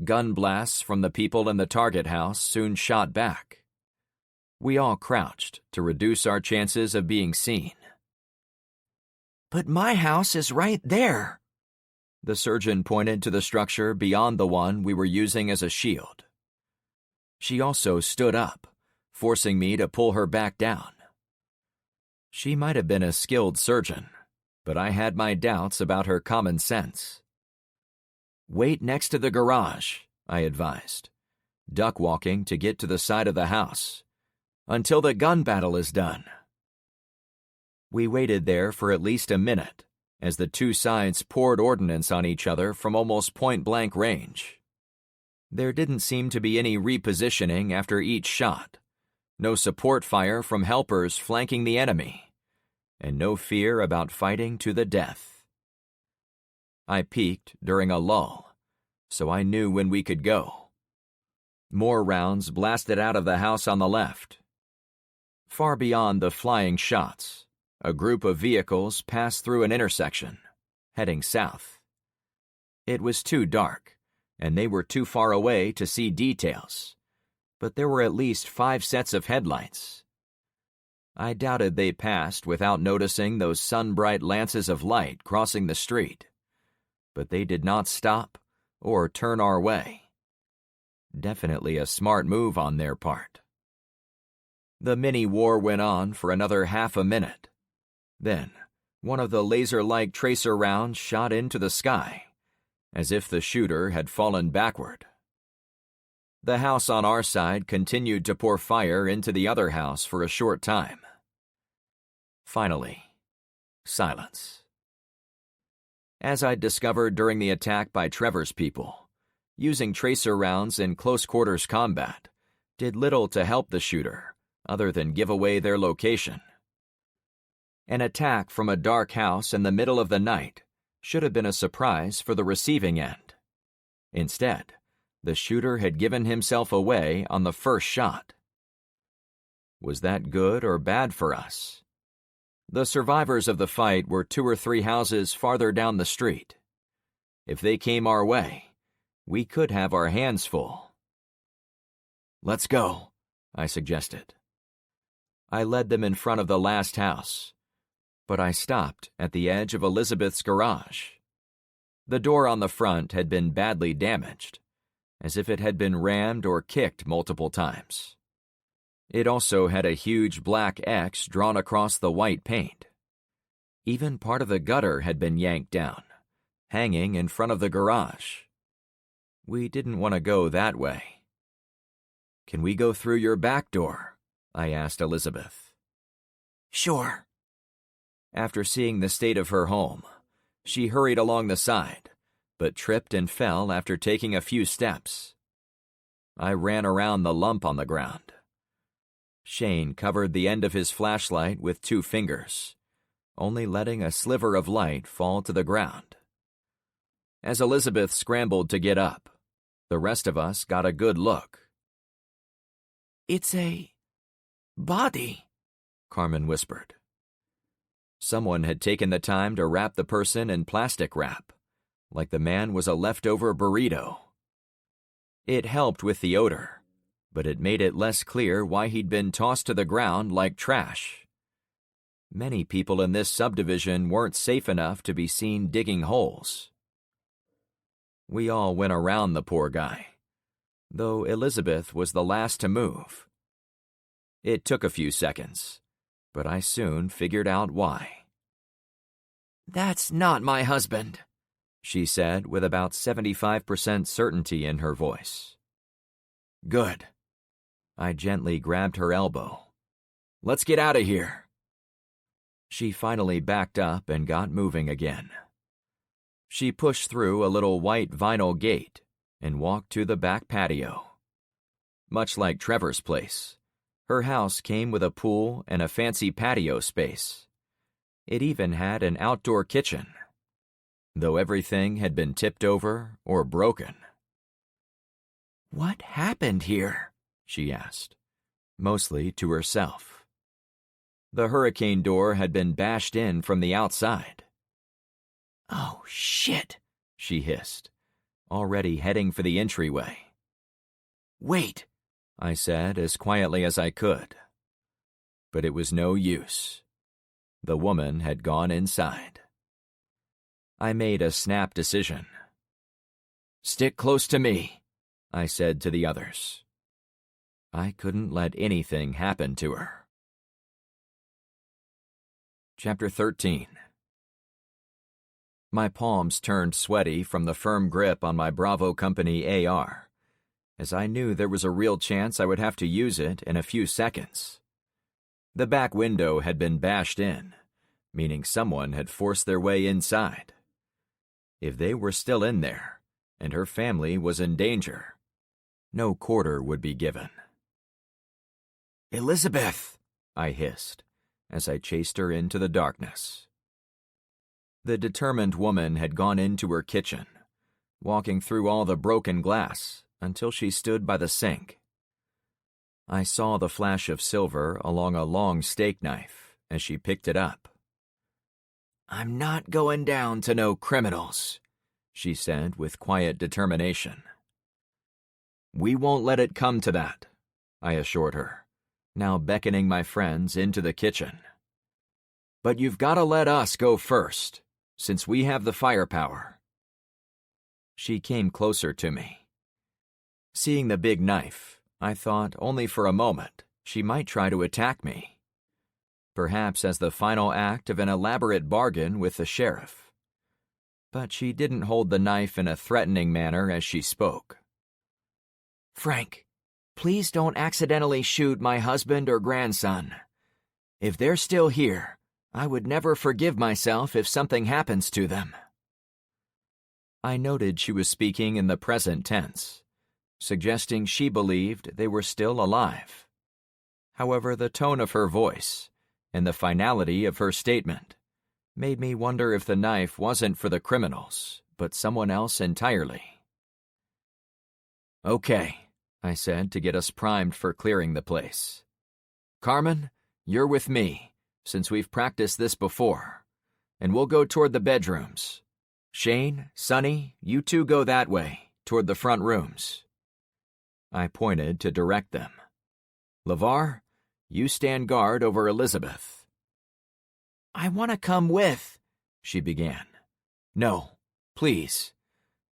Gun blasts from the people in the target house soon shot back. We all crouched to reduce our chances of being seen. "But my house is right there." The surgeon pointed to the structure beyond the one we were using as a shield. She also stood up, forcing me to pull her back down. She might have been a skilled surgeon, but I had my doubts about her common sense. "Wait next to the garage," I advised, duck walking to get to the side of the house, "until the gun battle is done." We waited there for at least a minute, as the two sides poured ordnance on each other from almost point-blank range. There didn't seem to be any repositioning after each shot, no support fire from helpers flanking the enemy, and no fear about fighting to the death. I peeked during a lull, so I knew when we could go. More rounds blasted out of the house on the left. Far beyond the flying shots, a group of vehicles passed through an intersection, heading south. It was too dark, and they were too far away to see details, but there were at least 5 sets of headlights. I doubted they passed without noticing those sun-bright lances of light crossing the street, but they did not stop or turn our way. Definitely a smart move on their part. The mini-war went on for another half a minute. Then, One of the laser-like tracer rounds shot into the sky, as if the shooter had fallen backward. The house on our side continued to pour fire into the other house for a short time. Finally, silence. As I'd discovered during the attack by Trevor's people, using tracer rounds in close-quarters combat did little to help the shooter, other than give away their location. An attack from a dark house in the middle of the night should have been a surprise for the receiving end. Instead, the shooter had given himself away on the first shot. Was that good or bad for us? The survivors of the fight were 2 or 3 houses farther down the street. If they came our way, we could have our hands full. "Let's go," I suggested. I led them in front of the last house, but I stopped at the edge of Elizabeth's garage. The door on the front had been badly damaged, as if it had been rammed or kicked multiple times. It also had a huge black X drawn across the white paint. Even part of the gutter had been yanked down, hanging in front of the garage. We didn't want to go that way. "Can we go through your back door?" I asked Elizabeth. "Sure." After seeing the state of her home, she hurried along the side, but tripped and fell after taking a few steps. I ran around the lump on the ground. Shane covered the end of his flashlight with 2 fingers, only letting a sliver of light fall to the ground. As Elizabeth scrambled to get up, the rest of us got a good look. "It's a body," Carmen whispered. Someone had taken the time to wrap the person in plastic wrap, like the man was a leftover burrito. It helped with the odor, but it made it less clear why he'd been tossed to the ground like trash. Many people in this subdivision weren't safe enough to be seen digging holes. We all went around the poor guy, though Elizabeth was the last to move. It took a few seconds, but I soon figured out why. "That's not my husband," she said with about 75% certainty in her voice. "Good." I gently grabbed her elbow. "Let's get out of here." She finally backed up and got moving again. She pushed through a little white vinyl gate and walked to the back patio. Much like Trevor's place, her house came with a pool and a fancy patio space. It even had an outdoor kitchen, though everything had been tipped over or broken. "What happened here?" she asked, mostly to herself. The hurricane door had been bashed in from the outside. "Oh, shit," she hissed, already heading for the entryway. "Wait," I said as quietly as I could. But it was no use. The woman had gone inside. I made a snap decision. "Stick close to me," I said to the others. I couldn't let anything happen to her. Chapter 13. My palms turned sweaty from the firm grip on my Bravo Company AR, as I knew there was a real chance I would have to use it in a few seconds. The back window had been bashed in, meaning someone had forced their way inside. If they were still in there, and her family was in danger, no quarter would be given. "Elizabeth!" I hissed, as I chased her into the darkness. The determined woman had gone into her kitchen, walking through all the broken glass until she stood by the sink. I saw the flash of silver along a long steak knife as she picked it up. "I'm not going down to no criminals," she said with quiet determination. "We won't let it come to that," I assured her, now beckoning my friends into the kitchen. "But you've got to let us go first, since we have the firepower." She came closer to me. Seeing the big knife, I thought only for a moment she might try to attack me. perhaps as the final act of an elaborate bargain with the sheriff. But she didn't hold the knife in a threatening manner as she spoke. Frank, please don't accidentally shoot my husband or grandson. If they're still here, I would never forgive myself if something happens to them. I noted she was speaking in the present tense, suggesting she believed they were still alive. However, the tone of her voice and the finality of her statement made me wonder if the knife wasn't for the criminals, but someone else entirely. "Okay," I said to get us primed for clearing the place. "Carmen, you're with me, since we've practiced this before, and we'll go toward the bedrooms. Shane, Sonny, you two go that way, toward the front rooms." I pointed to direct them. "LeVar, you stand guard over Elizabeth." "I want to come with," she began. "No, please.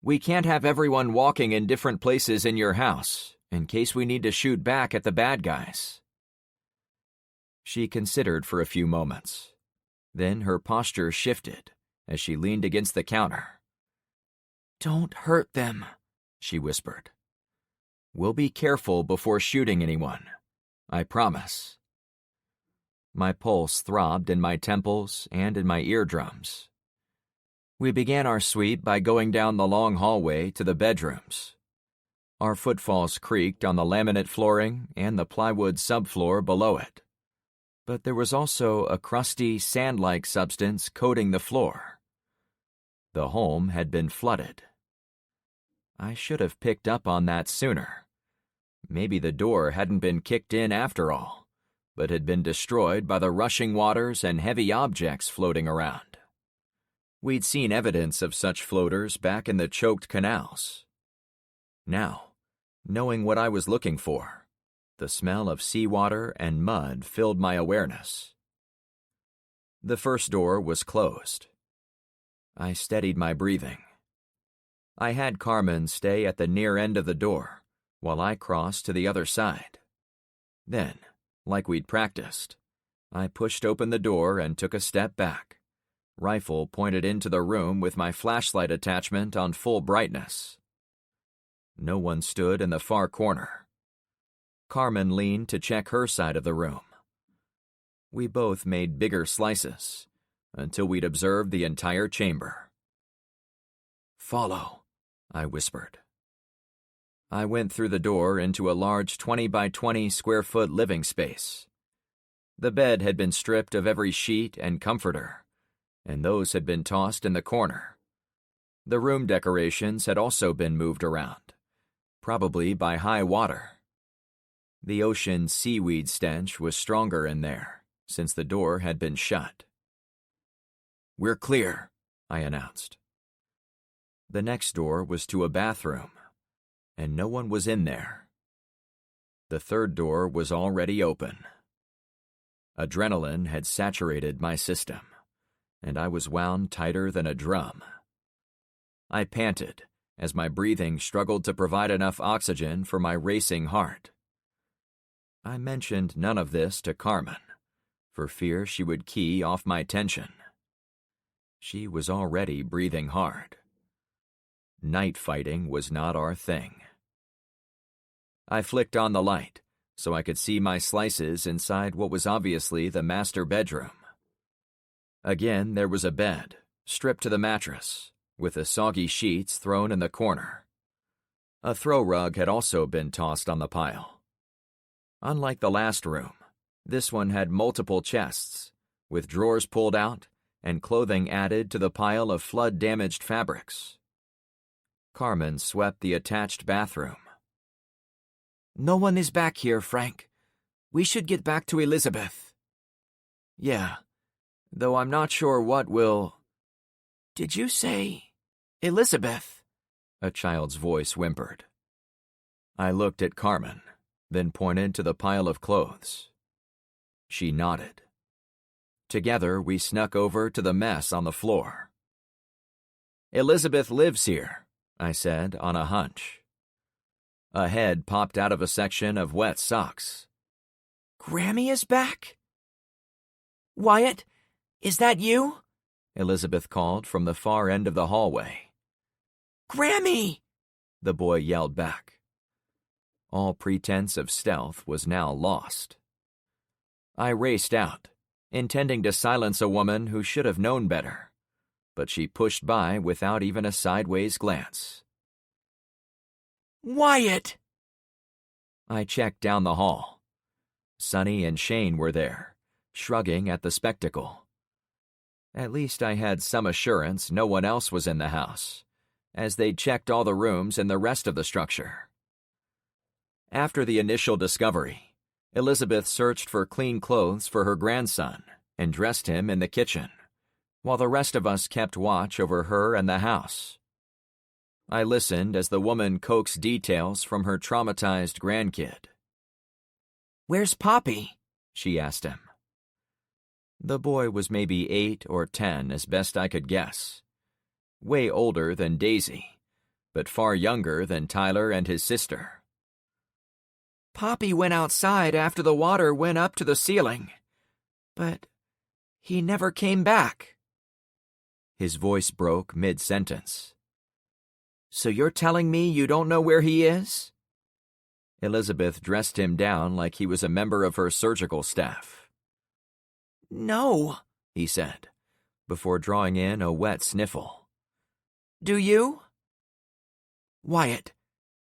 We can't have everyone walking in different places in your house, in case we need to shoot back at the bad guys." She considered for a few moments. Then her posture shifted as she leaned against the counter. "Don't hurt them," she whispered. "We'll be careful before shooting anyone. I promise." My pulse throbbed in my temples and in my eardrums. We began our sweep by going down the long hallway to the bedrooms. Our footfalls creaked on the laminate flooring and the plywood subfloor below it. But there was also a crusty, sand-like substance coating the floor. The home had been flooded. I should have picked up on that sooner. Maybe the door hadn't been kicked in after all, but had been destroyed by the rushing waters and heavy objects floating around. We'd seen evidence of such floaters back in the choked canals. Now, knowing what I was looking for, the smell of seawater and mud filled my awareness. The first door was closed. I steadied my breathing. I had Carmen stay at the near end of the door, while I crossed to the other side. Then, like we'd practiced, I pushed open the door and took a step back, rifle pointed into the room with my flashlight attachment on full brightness. No one stood in the far corner. Carmen leaned to check her side of the room. We both made bigger slices, until we'd observed the entire chamber. "Follow," I whispered. I went through the door into a large 20 by 20 square foot living space. The bed had been stripped of every sheet and comforter, and those had been tossed in the corner. The room decorations had also been moved around, probably by high water. The ocean seaweed stench was stronger in there, since the door had been shut. "We're clear," I announced. The next door was to a bathroom, and no one was in there. The third door was already open. Adrenaline had saturated my system, and I was wound tighter than a drum. I panted as my breathing struggled to provide enough oxygen for my racing heart. I mentioned none of this to Carmen, for fear she would key off my tension. She was already breathing hard. Night fighting was not our thing. I flicked on the light so I could see my slices inside what was obviously the master bedroom. Again, there was a bed, stripped to the mattress, with the soggy sheets thrown in the corner. A throw rug had also been tossed on the pile. Unlike the last room, this one had multiple chests, with drawers pulled out and clothing added to the pile of flood-damaged fabrics. Carmen swept the attached bathroom. "No one is back here, Frank. We should get back to Elizabeth." "Yeah, though I'm not sure what will—" "Did you say Elizabeth?" a child's voice whimpered. I looked at Carmen, then pointed to the pile of clothes. She nodded. Together, we snuck over to the mess on the floor. "Elizabeth lives here," I said on a hunch. A head popped out of a section of wet socks. "Grammy is back?" Wyatt, is that you? Elizabeth called from the far end of the hallway. Grammy! The boy yelled back. All pretense of stealth was now lost. I raced out, intending to silence a woman who should have known better, but she pushed by without even a sideways glance. Wyatt! I checked down the hall. Sonny and Shane were there, shrugging at the spectacle. At least I had some assurance no one else was in the house, as they'd checked all the rooms in the rest of the structure. After the initial discovery, Elizabeth searched for clean clothes for her grandson and dressed him in the kitchen, while the rest of us kept watch over her and the house. I listened as the woman coaxed details from her traumatized grandkid. Where's Poppy? She asked him. The boy was maybe 8 or 10 as best I could guess. Way older than Daisy, but far younger than Tyler and his sister. Poppy went outside after the water went up to the ceiling, but he never came back. His voice broke mid-sentence. So you're telling me you don't know where he is? Elizabeth dressed him down like he was a member of her surgical staff. No, he said, before drawing in a wet sniffle. Do you? Wyatt,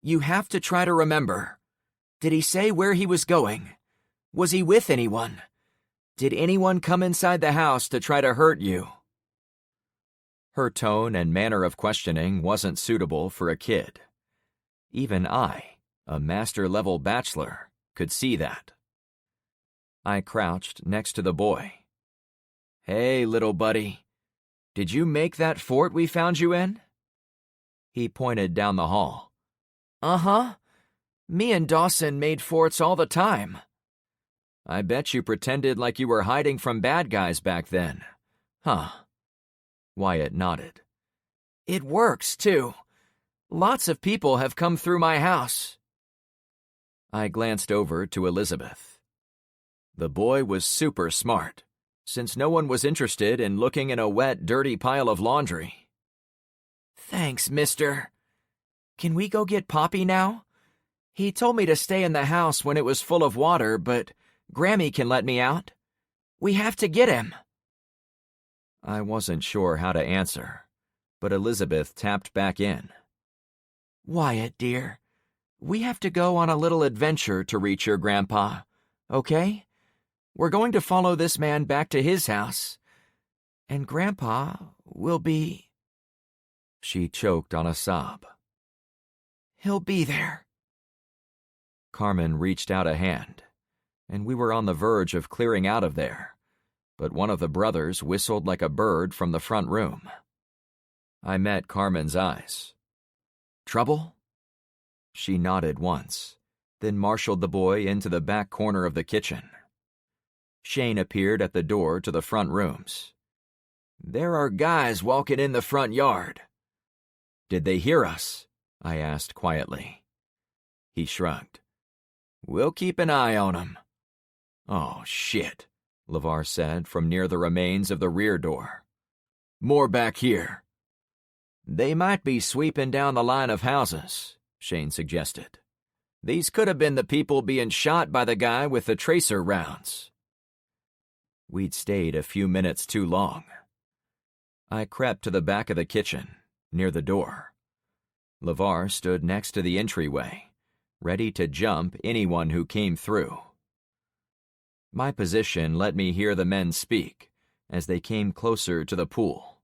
you have to try to remember. Did he say where he was going? Was he with anyone? Did anyone come inside the house to try to hurt you? Her tone and manner of questioning wasn't suitable for a kid. Even I, a master-level bachelor, could see that. I crouched next to the boy. Hey, little buddy, did you make that fort we found you in? He pointed down the hall. Uh-huh. Me and Dawson made forts all the time. I bet you pretended like you were hiding from bad guys back then. Huh. Wyatt nodded. It works, too. Lots of people have come through my house. I glanced over to Elizabeth. The boy was super smart, since no one was interested in looking in a wet, dirty pile of laundry. Thanks, mister. Can we go get Poppy now? He told me to stay in the house when it was full of water, but Grammy can let me out. We have to get him. I wasn't sure how to answer, but Elizabeth tapped back in. Wyatt, dear, we have to go on a little adventure to reach your grandpa, okay? We're going to follow this man back to his house, and Grandpa will be... She choked on a sob. He'll be there. Carmen reached out a hand, and we were on the verge of clearing out of there, but one of the brothers whistled like a bird from the front room. I met Carmen's eyes. Trouble? She nodded once, then marshaled the boy into the back corner of the kitchen. Shane appeared at the door to the front rooms. There are guys walking in the front yard. Did they hear us? I asked quietly. He shrugged. We'll keep an eye on 'em. Oh, shit, LeVar said from near the remains of the rear door. More back here. They might be sweeping down the line of houses, Shane suggested. These could have been the people being shot by the guy with the tracer rounds. We'd stayed a few minutes too long. I crept to the back of the kitchen, near the door. LeVar stood next to the entryway, ready to jump anyone who came through. My position let me hear the men speak as they came closer to the pool.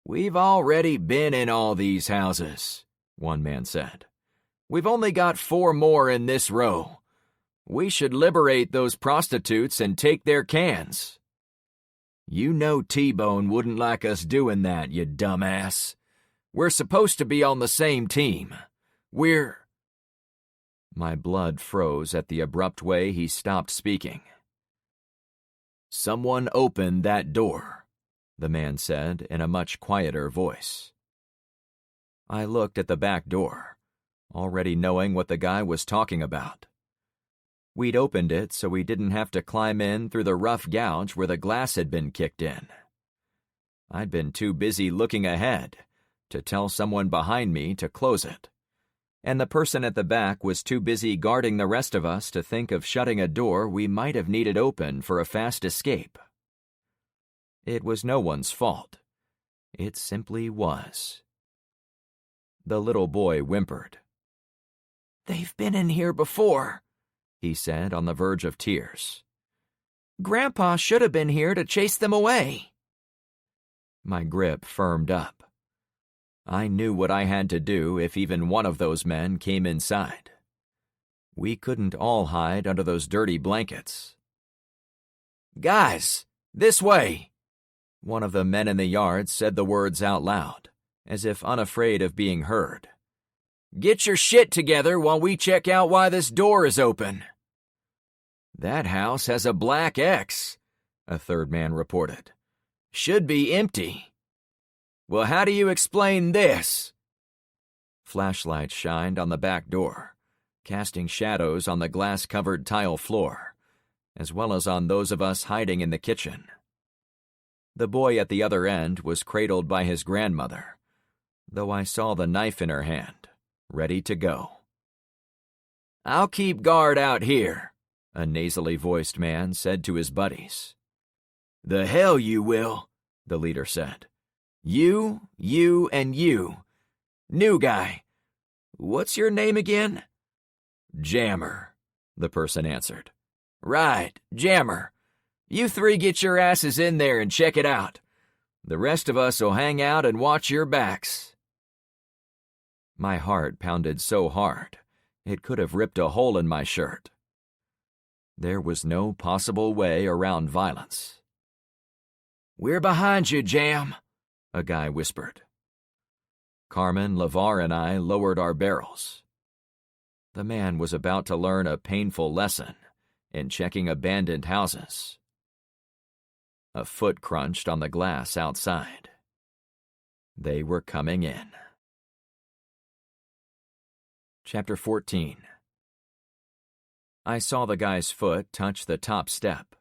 We've already been in all these houses, one man said. We've only got 4 more in this row. We should liberate those prostitutes and take their cans. You know T-Bone wouldn't like us doing that, you dumbass. We're supposed to be on the same team. My blood froze at the abrupt way he stopped speaking. Someone opened that door, the man said in a much quieter voice. I looked at the back door, already knowing what the guy was talking about. We'd opened it so we didn't have to climb in through the rough gouge where the glass had been kicked in. I'd been too busy looking ahead to tell someone behind me to close it, and the person at the back was too busy guarding the rest of us to think of shutting a door we might have needed open for a fast escape. It was no one's fault. It simply was. The little boy whimpered. "They've been in here before," he said on the verge of tears. "Grandpa should have been here to chase them away." My grip firmed up. I knew what I had to do if even one of those men came inside. We couldn't all hide under those dirty blankets. "Guys, this way!" One of the men in the yard said the words out loud, as if unafraid of being heard. "Get your shit together while we check out why this door is open." "That house has a black X," a third man reported. "Should be empty." "Well, how do you explain this?" Flashlights shined on the back door, casting shadows on the glass-covered tile floor, as well as on those of us hiding in the kitchen. The boy at the other end was cradled by his grandmother, though I saw the knife in her hand, ready to go. "I'll keep guard out here," a nasally voiced man said to his buddies. "The hell you will," the leader said. You, and you. New guy. What's your name again?" "Jammer," the person answered. "Right, Jammer. You three get your asses in there and check it out. The rest of us will hang out and watch your backs." My heart pounded so hard, it could have ripped a hole in my shirt. There was no possible way around violence. "We're behind you, Jam," a guy whispered. Carmen, LeVar, and I lowered our barrels. The man was about to learn a painful lesson in checking abandoned houses. A foot crunched on the glass outside. They were coming in. Chapter 14. I saw the guy's foot touch the top step,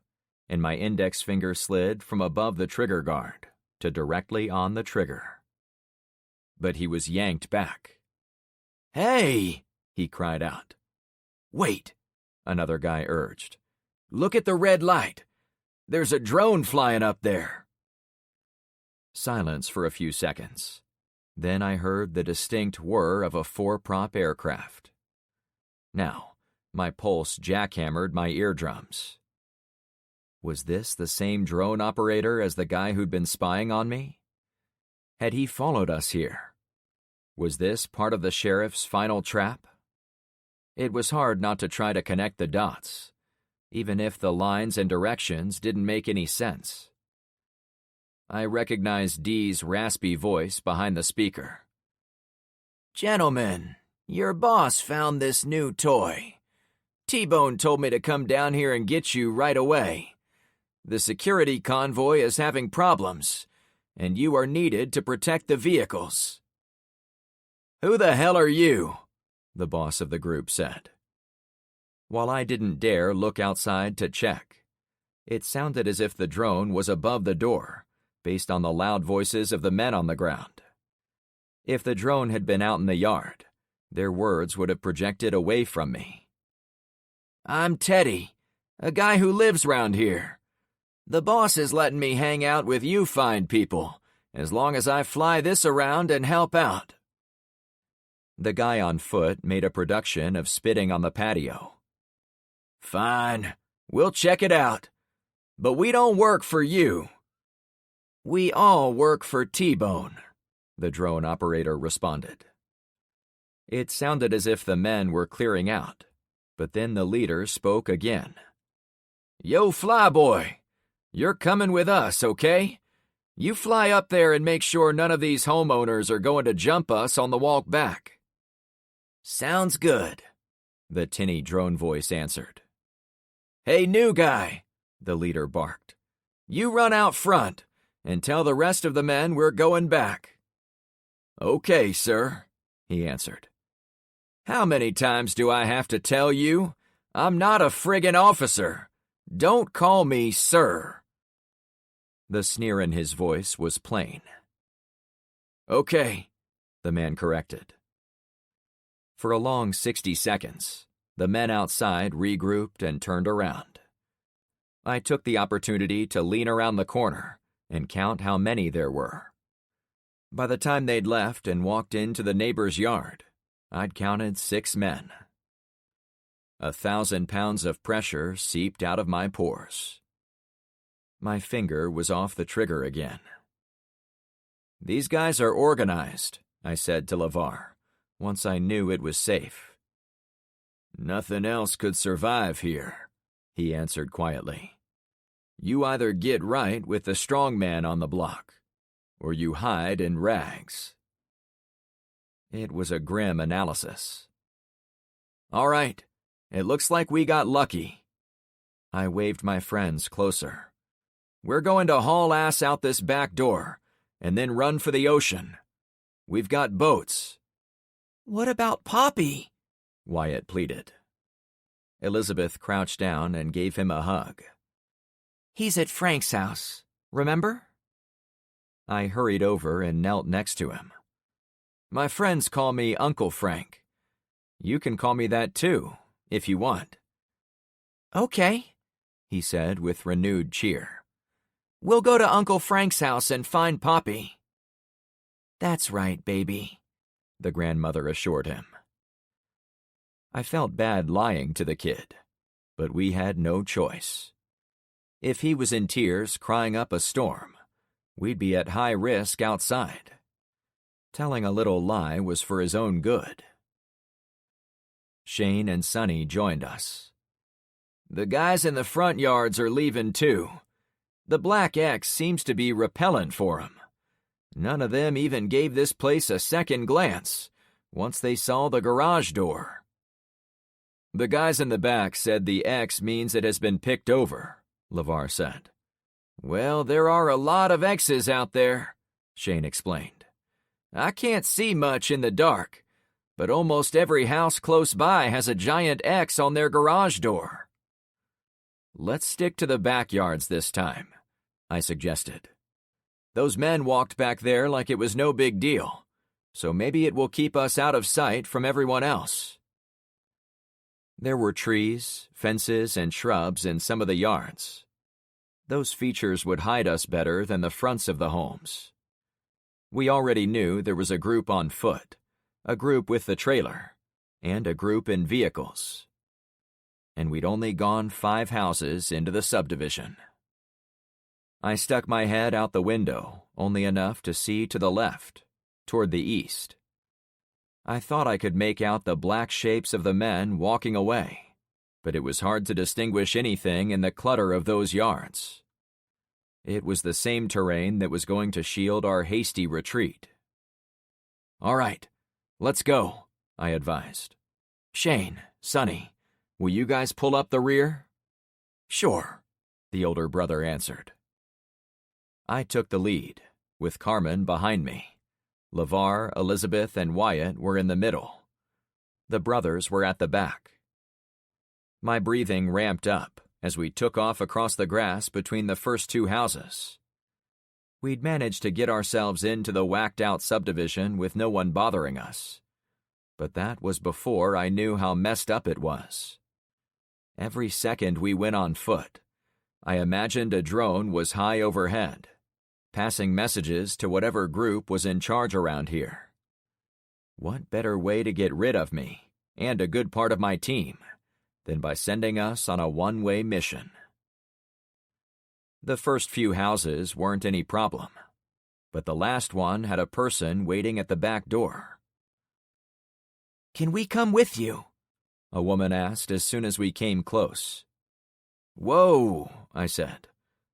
and my index finger slid from above the trigger guard to directly on the trigger. But he was yanked back. "Hey!" he cried out. "Wait," another guy urged. "Look at the red light. There's a drone flying up there." Silence for a few seconds. Then I heard the distinct whir of a four-prop aircraft. Now, my pulse jackhammered my eardrums. Was this the same drone operator as the guy who'd been spying on me? Had he followed us here? Was this part of the sheriff's final trap? It was hard not to try to connect the dots, even if the lines and directions didn't make any sense. I recognized Dee's raspy voice behind the speaker. "Gentlemen, your boss found this new toy. T-Bone told me to come down here and get you right away. The security convoy is having problems, and you are needed to protect the vehicles." "Who the hell are you?" the boss of the group said. While I didn't dare look outside to check, it sounded as if the drone was above the door, based on the loud voices of the men on the ground. If the drone had been out in the yard, their words would have projected away from me. "I'm Teddy, a guy who lives round here. The boss is letting me hang out with you fine people, as long as I fly this around and help out." The guy on foot made a production of spitting on the patio. "Fine, we'll check it out. But we don't work for you. We all work for T-Bone," the drone operator responded. It sounded as if the men were clearing out, but then the leader spoke again. "Yo, Flyboy, you're coming with us, okay? You fly up there and make sure none of these homeowners are going to jump us on the walk back." "Sounds good," the tinny drone voice answered. "Hey, new guy," the leader barked. "You run out front and tell the rest of the men we're going back." "Okay, sir," he answered. "How many times do I have to tell you? I'm not a friggin' officer. Don't call me sir. The sneer in his voice was plain. Okay, the man corrected. For a long 60 seconds, the men outside regrouped and turned around. I took the opportunity to lean around the corner and count how many there were. By the time they'd left and walked into the neighbor's yard, I'd counted 6 men. 1,000 pounds of pressure seeped out of my pores. My finger was off the trigger again. "These guys are organized," I said to LeVar, once I knew it was safe. "Nothing else could survive here," he answered quietly. "You either get right with the strong man on the block, or you hide in rags." It was a grim analysis. "All right, it looks like we got lucky." I waved my friends closer. "We're going to haul ass out this back door, and then run for the ocean. We've got boats." What about Poppy? Wyatt pleaded. Elizabeth crouched down and gave him a hug. He's at Frank's house, remember? I hurried over and knelt next to him. My friends call me Uncle Frank. You can call me that too, if you want. Okay, he said with renewed cheer. We'll go to Uncle Frank's house and find Poppy. That's right, baby, the grandmother assured him. I felt bad lying to the kid, but we had no choice. If he was in tears crying up a storm, we'd be at high risk outside. Telling a little lie was for his own good. Shane and Sonny joined us. The guys in the front yards are leaving too. The Black X seems to be repellent for 'em. None of them even gave this place a second glance once they saw the garage door. The guys in the back said the X means it has been picked over, LeVar said. Well, there are a lot of X's out there, Shane explained. I can't see much in the dark, but almost every house close by has a giant X on their garage door. Let's stick to the backyards this time, I suggested. Those men walked back there like it was no big deal, so maybe it will keep us out of sight from everyone else. There were trees, fences, and shrubs in some of the yards. Those features would hide us better than the fronts of the homes. We already knew there was a group on foot, a group with the trailer, and a group in vehicles. And we'd only gone 5 houses into the subdivision. I stuck my head out the window, only enough to see to the left, toward the east. I thought I could make out the black shapes of the men walking away, but it was hard to distinguish anything in the clutter of those yards. It was the same terrain that was going to shield our hasty retreat. All right, let's go, I advised. Shane, Sonny, will you guys pull up the rear? Sure, the older brother answered. I took the lead, with Carmen behind me. LeVar, Elizabeth, and Wyatt were in the middle. The brothers were at the back. My breathing ramped up as we took off across the grass between the first 2 houses. We'd managed to get ourselves into the whacked-out subdivision with no one bothering us. But that was before I knew how messed up it was. Every second we went on foot, I imagined a drone was high overhead, passing messages to whatever group was in charge around here. What better way to get rid of me, and a good part of my team, than by sending us on a one-way mission? The first few houses weren't any problem, but the last one had a person waiting at the back door. Can we come with you? A woman asked as soon as we came close. Whoa, I said,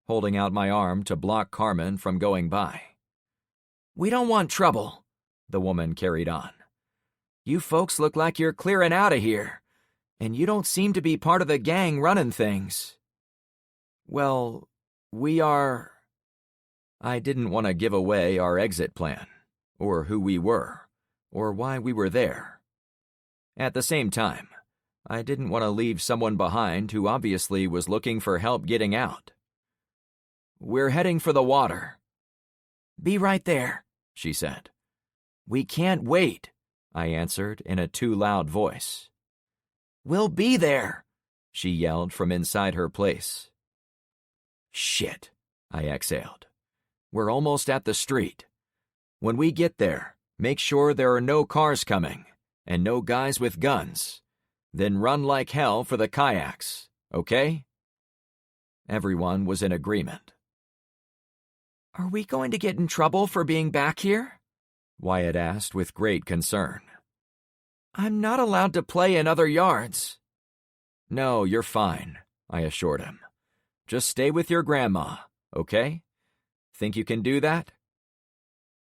holding out my arm to block Carmen from going by. We don't want trouble, the woman carried on. You folks look like you're clearing out of here, and you don't seem to be part of the gang running things. Well, we are... I didn't want to give away our exit plan, or who we were, or why we were there. At the same time, I didn't want to leave someone behind who obviously was looking for help getting out. "We're heading for the water." "Be right there," she said. "We can't wait," I answered in a too loud voice. "We'll be there," she yelled from inside her place. "Shit," I exhaled. "We're almost at the street. When we get there, make sure there are no cars coming and no guys with guns. Then run like hell for the kayaks, okay?" Everyone was in agreement. "Are we going to get in trouble for being back here?" Wyatt asked with great concern. "I'm not allowed to play in other yards." "No, you're fine," I assured him. "Just stay with your grandma, okay? Think you can do that?"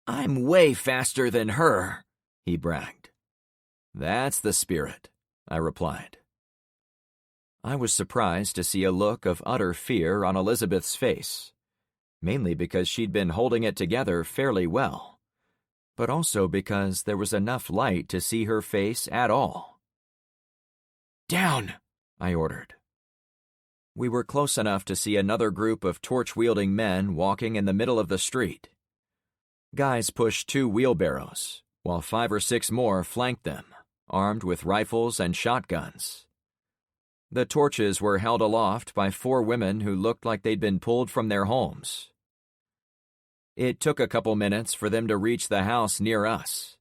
"I'm way faster than her," he bragged. "That's the spirit," I replied. I was surprised to see a look of utter fear on Elizabeth's face, mainly because she'd been holding it together fairly well, but also because there was enough light to see her face at all. "Down," I ordered. We were close enough to see another group of torch-wielding men walking in the middle of the street. Guys pushed 2 wheelbarrows, while 5 or 6 more flanked them, armed with rifles and shotguns. The torches were held aloft by 4 women who looked like they'd been pulled from their homes. It took a couple minutes for them to reach the house near us.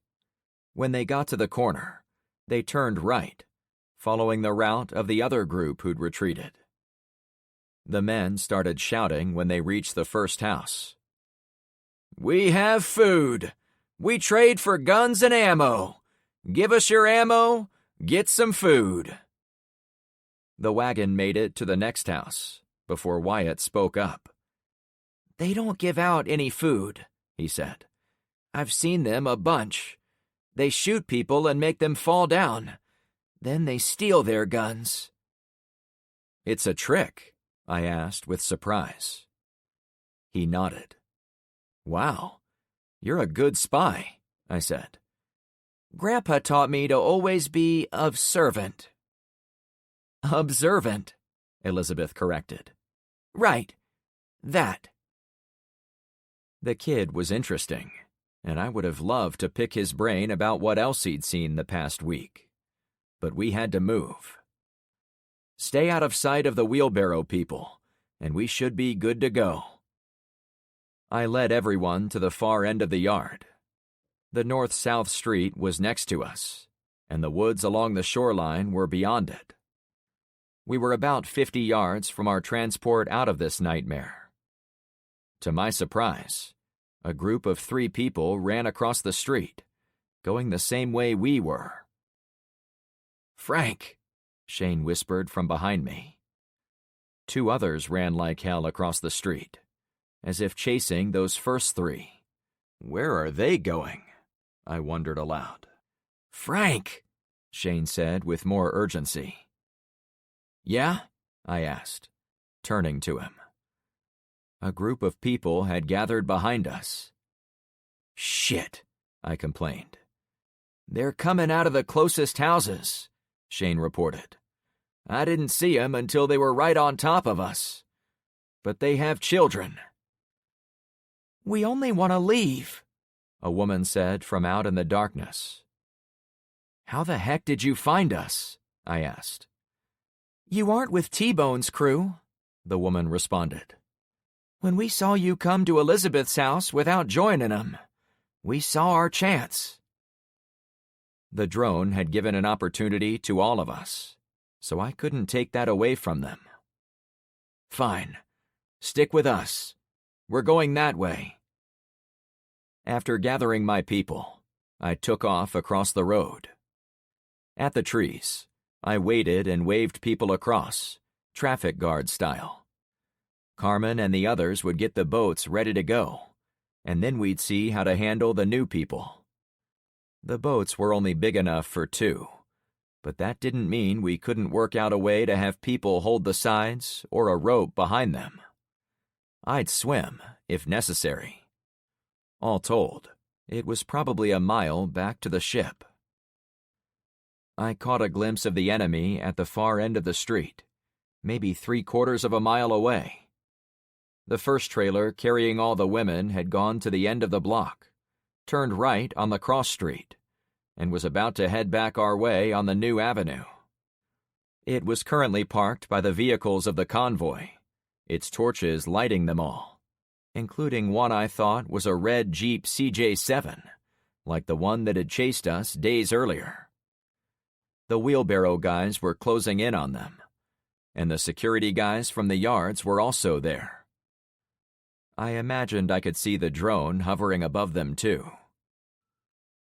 When they got to the corner, they turned right, following the route of the other group who'd retreated. The men started shouting when they reached the first house. "We have food. We trade for guns and ammo. Give us your ammo, get some food." The wagon made it to the next house before Wyatt spoke up. "They don't give out any food," he said. "I've seen them a bunch. They shoot people and make them fall down. Then they steal their guns." "It's a trick?" I asked with surprise. He nodded. "Wow, you're a good spy," I said. "Grandpa taught me to always be observant." "Observant," Elizabeth corrected. "Right, that." The kid was interesting, and I would have loved to pick his brain about what else he'd seen the past week. But we had to move. "Stay out of sight of the wheelbarrow people, and we should be good to go." I led everyone to the far end of the yard. The north-south street was next to us, and the woods along the shoreline were beyond it. We were about 50 yards from our transport out of this nightmare. To my surprise, a group of 3 people ran across the street, going the same way we were. "Frank," Shane whispered from behind me. 2 others ran like hell across the street, as if chasing those first 3. Where are they going? I wondered aloud. "Frank," Shane said with more urgency. "Yeah?" I asked, turning to him. A group of people had gathered behind us. "Shit," I complained. "They're coming out of the closest houses," Shane reported. "I didn't see 'em until they were right on top of us. But they have children." "We only want to leave," a woman said from out in the darkness. "How the heck did you find us?" I asked. "You aren't with T-Bone's crew," the woman responded. "When we saw you come to Elizabeth's house without joining them, we saw our chance." The drone had given an opportunity to all of us, so I couldn't take that away from them. "Fine. Stick with us. We're going that way." After gathering my people, I took off across the road. At the trees, I waited and waved people across, traffic guard style. Carmen and the others would get the boats ready to go, and then we'd see how to handle the new people. The boats were only big enough for 2, but that didn't mean we couldn't work out a way to have people hold the sides or a rope behind them. I'd swim, if necessary. All told, it was probably a mile back to the ship. I caught a glimpse of the enemy at the far end of the street, maybe 3/4 of a mile away. The first trailer carrying all the women had gone to the end of the block, turned right on the cross street, and was about to head back our way on the new avenue. It was currently parked by the vehicles of the convoy, its torches lighting them all, including one I thought was a red Jeep CJ7, like the one that had chased us days earlier. The wheelbarrow guys were closing in on them, and the security guys from the yards were also there. I imagined I could see the drone hovering above them too.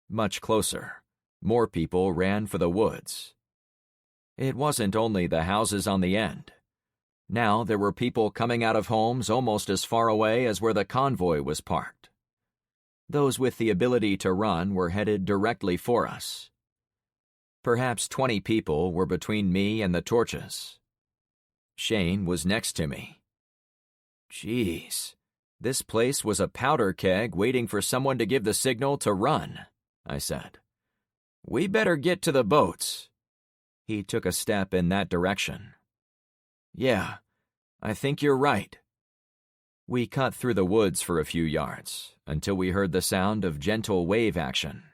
Much closer, more people ran for the woods. It wasn't only the houses on the end. Now there were people coming out of homes almost as far away as where the convoy was parked. Those with the ability to run were headed directly for us. Perhaps 20 people were between me and the torches. Shane was next to me. Jeez, this place was a powder keg waiting for someone to give the signal to run, I said. We better get to the boats. He took a step in that direction. Yeah, I think you're right. We cut through the woods for a few yards until we heard the sound of gentle wave action.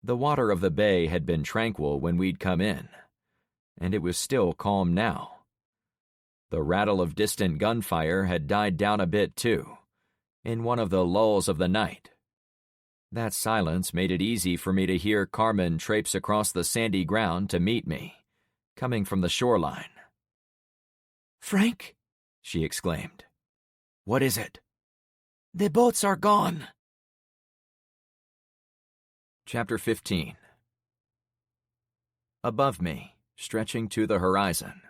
The water of the bay had been tranquil when we'd come in, and it was still calm now. The rattle of distant gunfire had died down a bit too, in one of the lulls of the night. That silence made it easy for me to hear Carmen traipse across the sandy ground to meet me, coming from the shoreline. "Frank," she exclaimed. "What is it?" "The boats are gone." Chapter 15. Above me, stretching to the horizon,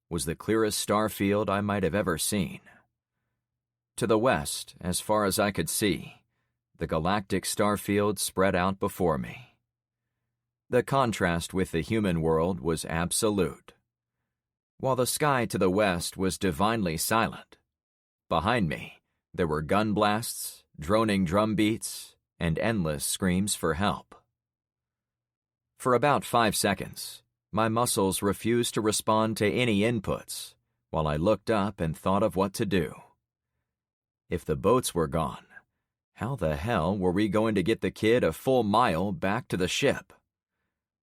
was the clearest star field I might have ever seen. To the west, as far as I could see, the galactic star field spread out before me. The contrast with the human world was absolute. While the sky to the west was divinely silent, behind me there were gun blasts, droning drum beats, and endless screams for help. For about 5 seconds, my muscles refused to respond to any inputs while I looked up and thought of what to do. If the boats were gone, how the hell were we going to get the kid a full mile back to the ship?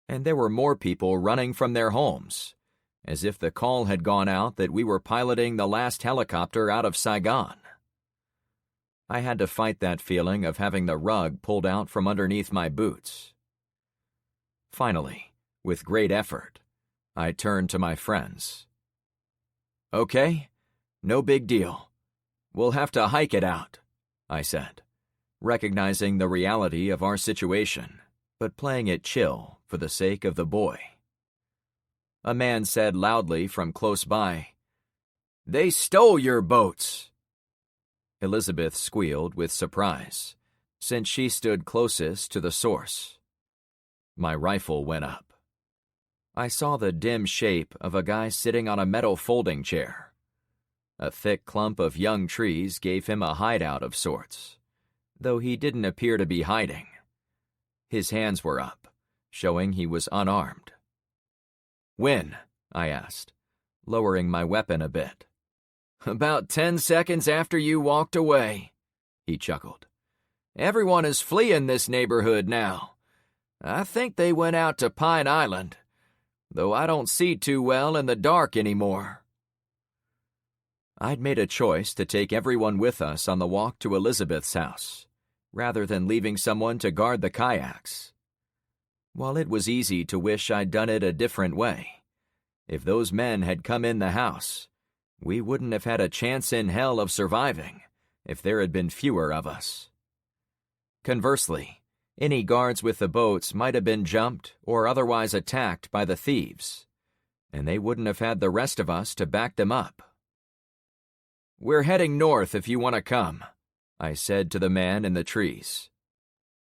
And there were more people running from their homes, as if the call had gone out that we were piloting the last helicopter out of Saigon. I had to fight that feeling of having the rug pulled out from underneath my boots. Finally, with great effort, I turned to my friends. "Okay, no big deal. We'll have to hike it out," I said, recognizing the reality of our situation, but playing it chill for the sake of the boy. A man said loudly from close by, "They stole your boats." Elizabeth squealed with surprise, since she stood closest to the source. My rifle went up. I saw the dim shape of a guy sitting on a metal folding chair. A thick clump of young trees gave him a hideout of sorts, though he didn't appear to be hiding. His hands were up, showing he was unarmed. "When?" I asked, lowering my weapon a bit. "About 10 seconds after you walked away," he chuckled. "Everyone is fleeing this neighborhood now. I think they went out to Pine Island, though I don't see too well in the dark anymore." I'd made a choice to take everyone with us on the walk to Elizabeth's house, rather than leaving someone to guard the kayaks. While it was easy to wish I'd done it a different way, if those men had come in the house, we wouldn't have had a chance in hell of surviving if there had been fewer of us. Conversely, any guards with the boats might have been jumped or otherwise attacked by the thieves, and they wouldn't have had the rest of us to back them up. "We're heading north if you want to come," I said to the man in the trees.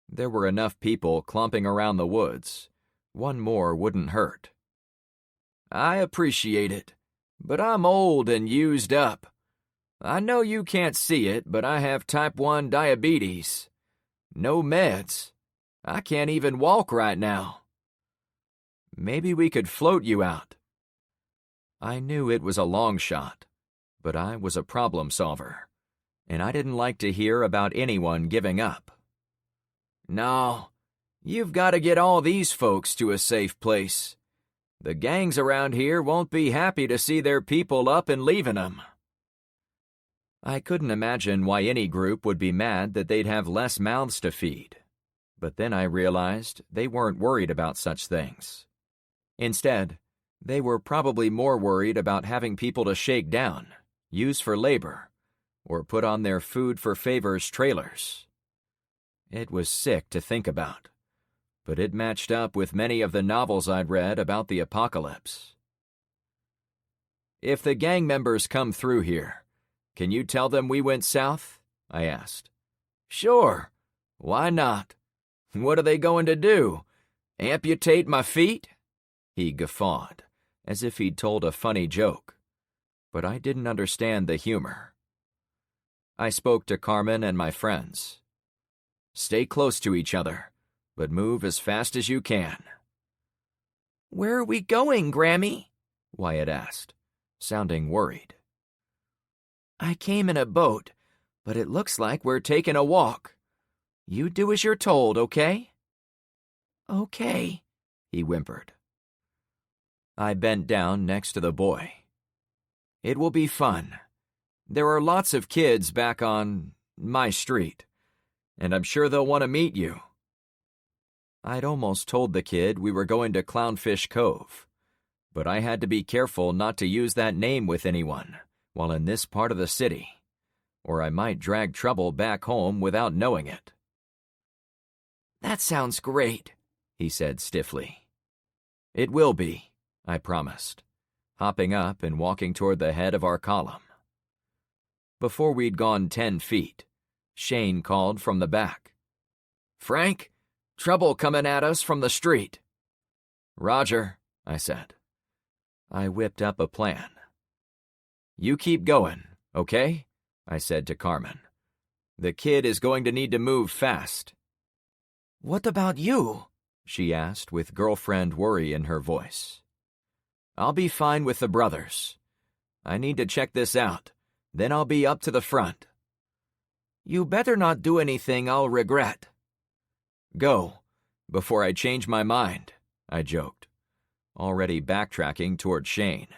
There were enough people clomping around the woods. One more wouldn't hurt. "I appreciate it, but I'm old and used up. I know you can't see it, but I have type 1 diabetes. No meds. I can't even walk right now." Maybe we could float you out." I knew it was a long shot, but I was a problem solver, and I didn't like to hear about anyone giving up. "No, you've got to get all these folks to a safe place. The gangs around here won't be happy to see their people up and leaving them." I couldn't imagine why any group would be mad that they'd have less mouths to feed, but then I realized they weren't worried about such things. Instead, they were probably more worried about having people to shake down, use for labor, or put on their food for favors trailers. It was sick to think about, but it matched up with many of the novels I'd read about the apocalypse. "If the gang members come through here, can you tell them we went south?" I asked. "Sure. Why not? What are they going to do? Amputate my feet?" He guffawed, as if he'd told a funny joke, but I didn't understand the humor. I spoke to Carmen and my friends. "Stay close to each other, but move as fast as you can." "Where are we going, Grammy?" Wyatt asked, sounding worried. "I came in a boat, but it looks like we're taking a walk. You do as you're told, okay?" "Okay," he whimpered. I bent down next to the boy. "It will be fun. There are lots of kids back on my street, and I'm sure they'll want to meet you." I'd almost told the kid we were going to Clownfish Cove, but I had to be careful not to use that name with anyone while in this part of the city, or I might drag trouble back home without knowing it. "That sounds great," he said stiffly. "It will be," I promised, hopping up and walking toward the head of our column. Before we'd gone 10 feet, Shane called from the back. "Frank, trouble coming at us from the street." "Roger," I said. I whipped up a plan. "You keep going, okay?" I said to Carmen. "The kid is going to need to move fast." "What about you?" she asked with girlfriend worry in her voice. "I'll be fine with the brothers. I need to check this out, then I'll be up to the front." "You better not do anything I'll regret." "Go, before I change my mind," I joked, already backtracking toward Shane.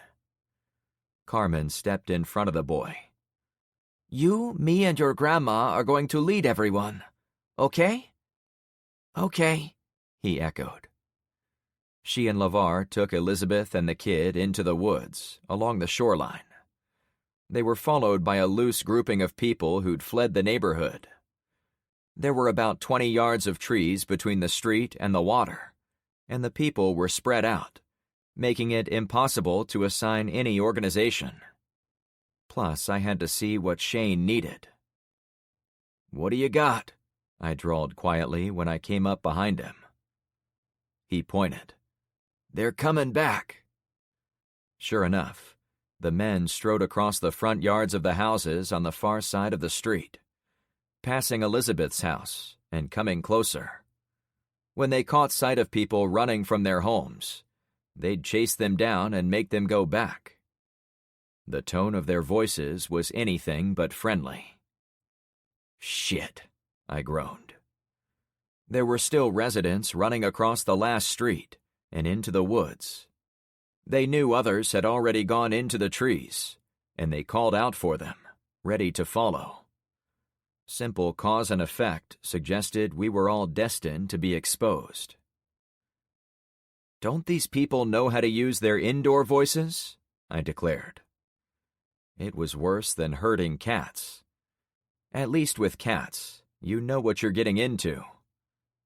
Carmen stepped in front of the boy. "You, me, and your grandma are going to lead everyone, okay?" "Okay," he echoed. She and LeVar took Elizabeth and the kid into the woods along the shoreline. They were followed by a loose grouping of people who'd fled the neighborhood. There were about 20 yards of trees between the street and the water, and the people were spread out, making it impossible to assign any organization. Plus, I had to see what Shane needed. "What do you got?" I drawled quietly when I came up behind him. He pointed. "They're coming back." Sure enough, the men strode across the front yards of the houses on the far side of the street, passing Elizabeth's house and coming closer. When they caught sight of people running from their homes, they'd chase them down and make them go back. The tone of their voices was anything but friendly. "Shit," I groaned. There were still residents running across the last street and into the woods. They knew others had already gone into the trees, and they called out for them, ready to follow. Simple cause and effect suggested we were all destined to be exposed. "Don't these people know how to use their indoor voices?" I declared. It was worse than herding cats. At least with cats, you know what you're getting into.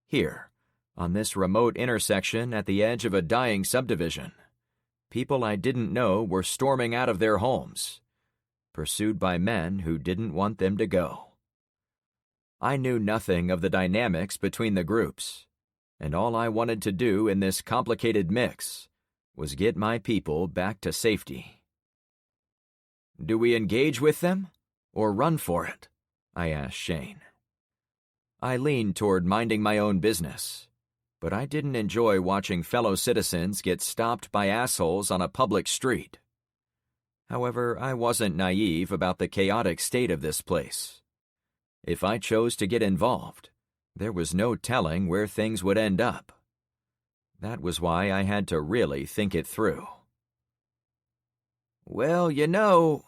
Here, on this remote intersection at the edge of a dying subdivision, people I didn't know were storming out of their homes, pursued by men who didn't want them to go. I knew nothing of the dynamics between the groups, and all I wanted to do in this complicated mix was get my people back to safety. "Do we engage with them, or run for it?" I asked Shane. I leaned toward minding my own business. but I didn't enjoy watching fellow citizens get stopped by assholes on a public street. However, I wasn't naive about the chaotic state of this place. If I chose to get involved, there was no telling where things would end up. That was why I had to really think it through. Well, you know...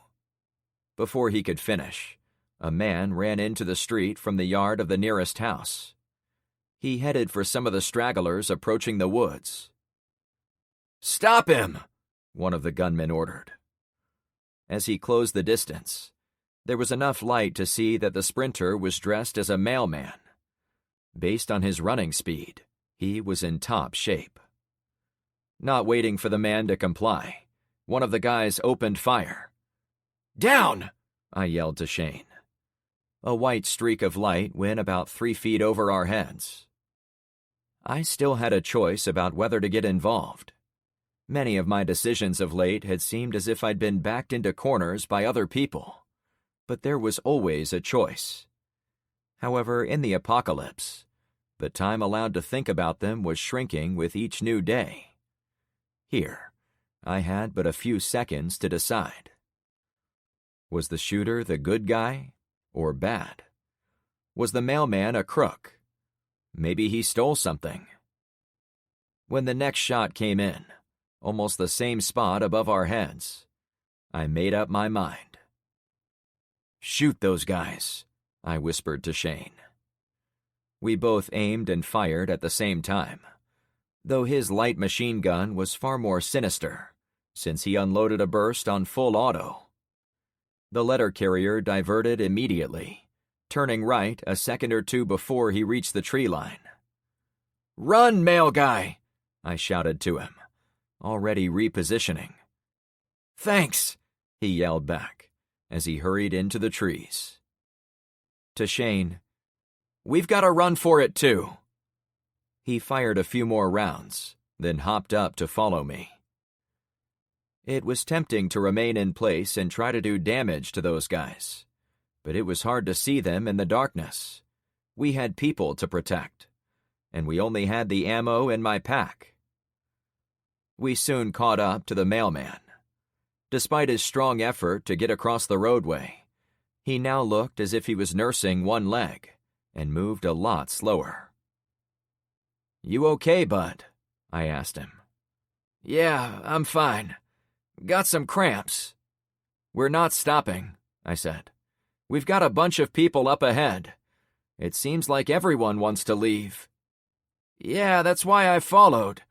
Before he could finish, a man ran into the street from the yard of the nearest house. He headed for some of the stragglers approaching the woods. "Stop him!" one of the gunmen ordered. As he closed the distance, there was enough light to see that the sprinter was dressed as a mailman. Based on his running speed, he was in top shape. Not waiting for the man to comply, one of the guys opened fire. "Down!" I yelled to Shane. A white streak of light went about 3 feet over our heads. I still had a choice about whether to get involved. Many of my decisions of late had seemed as if I'd been backed into corners by other people, but there was always a choice. However, in the apocalypse, the time allowed to think about them was shrinking with each new day. Here, I had but a few seconds to decide. Was the shooter the good guy or bad? Was the mailman a crook? Maybe he stole something. When the next shot came in, almost the same spot above our heads, I made up my mind. "Shoot those guys," I whispered to Shane. We both aimed and fired at the same time, though his light machine gun was far more sinister, since he unloaded a burst on full auto. The letter carrier diverted immediately, turning right a second or two before he reached the tree line. "Run, mail guy!" I shouted to him, already repositioning. "Thanks," he yelled back as he hurried into the trees. To Shane, "We've got to run for it too." He fired a few more rounds, then hopped up to follow me. It was tempting to remain in place and try to do damage to those guys, but it was hard to see them in the darkness. We had people to protect, and we only had the ammo in my pack. We soon caught up to the mailman. Despite his strong effort to get across the roadway, he now looked as if he was nursing one leg and moved a lot slower. "You okay, bud?" I asked him. "Yeah, I'm fine. Got some cramps." "We're not stopping," I said. "We've got a bunch of people up ahead. It seems like everyone wants to leave." "Yeah, that's why I followed.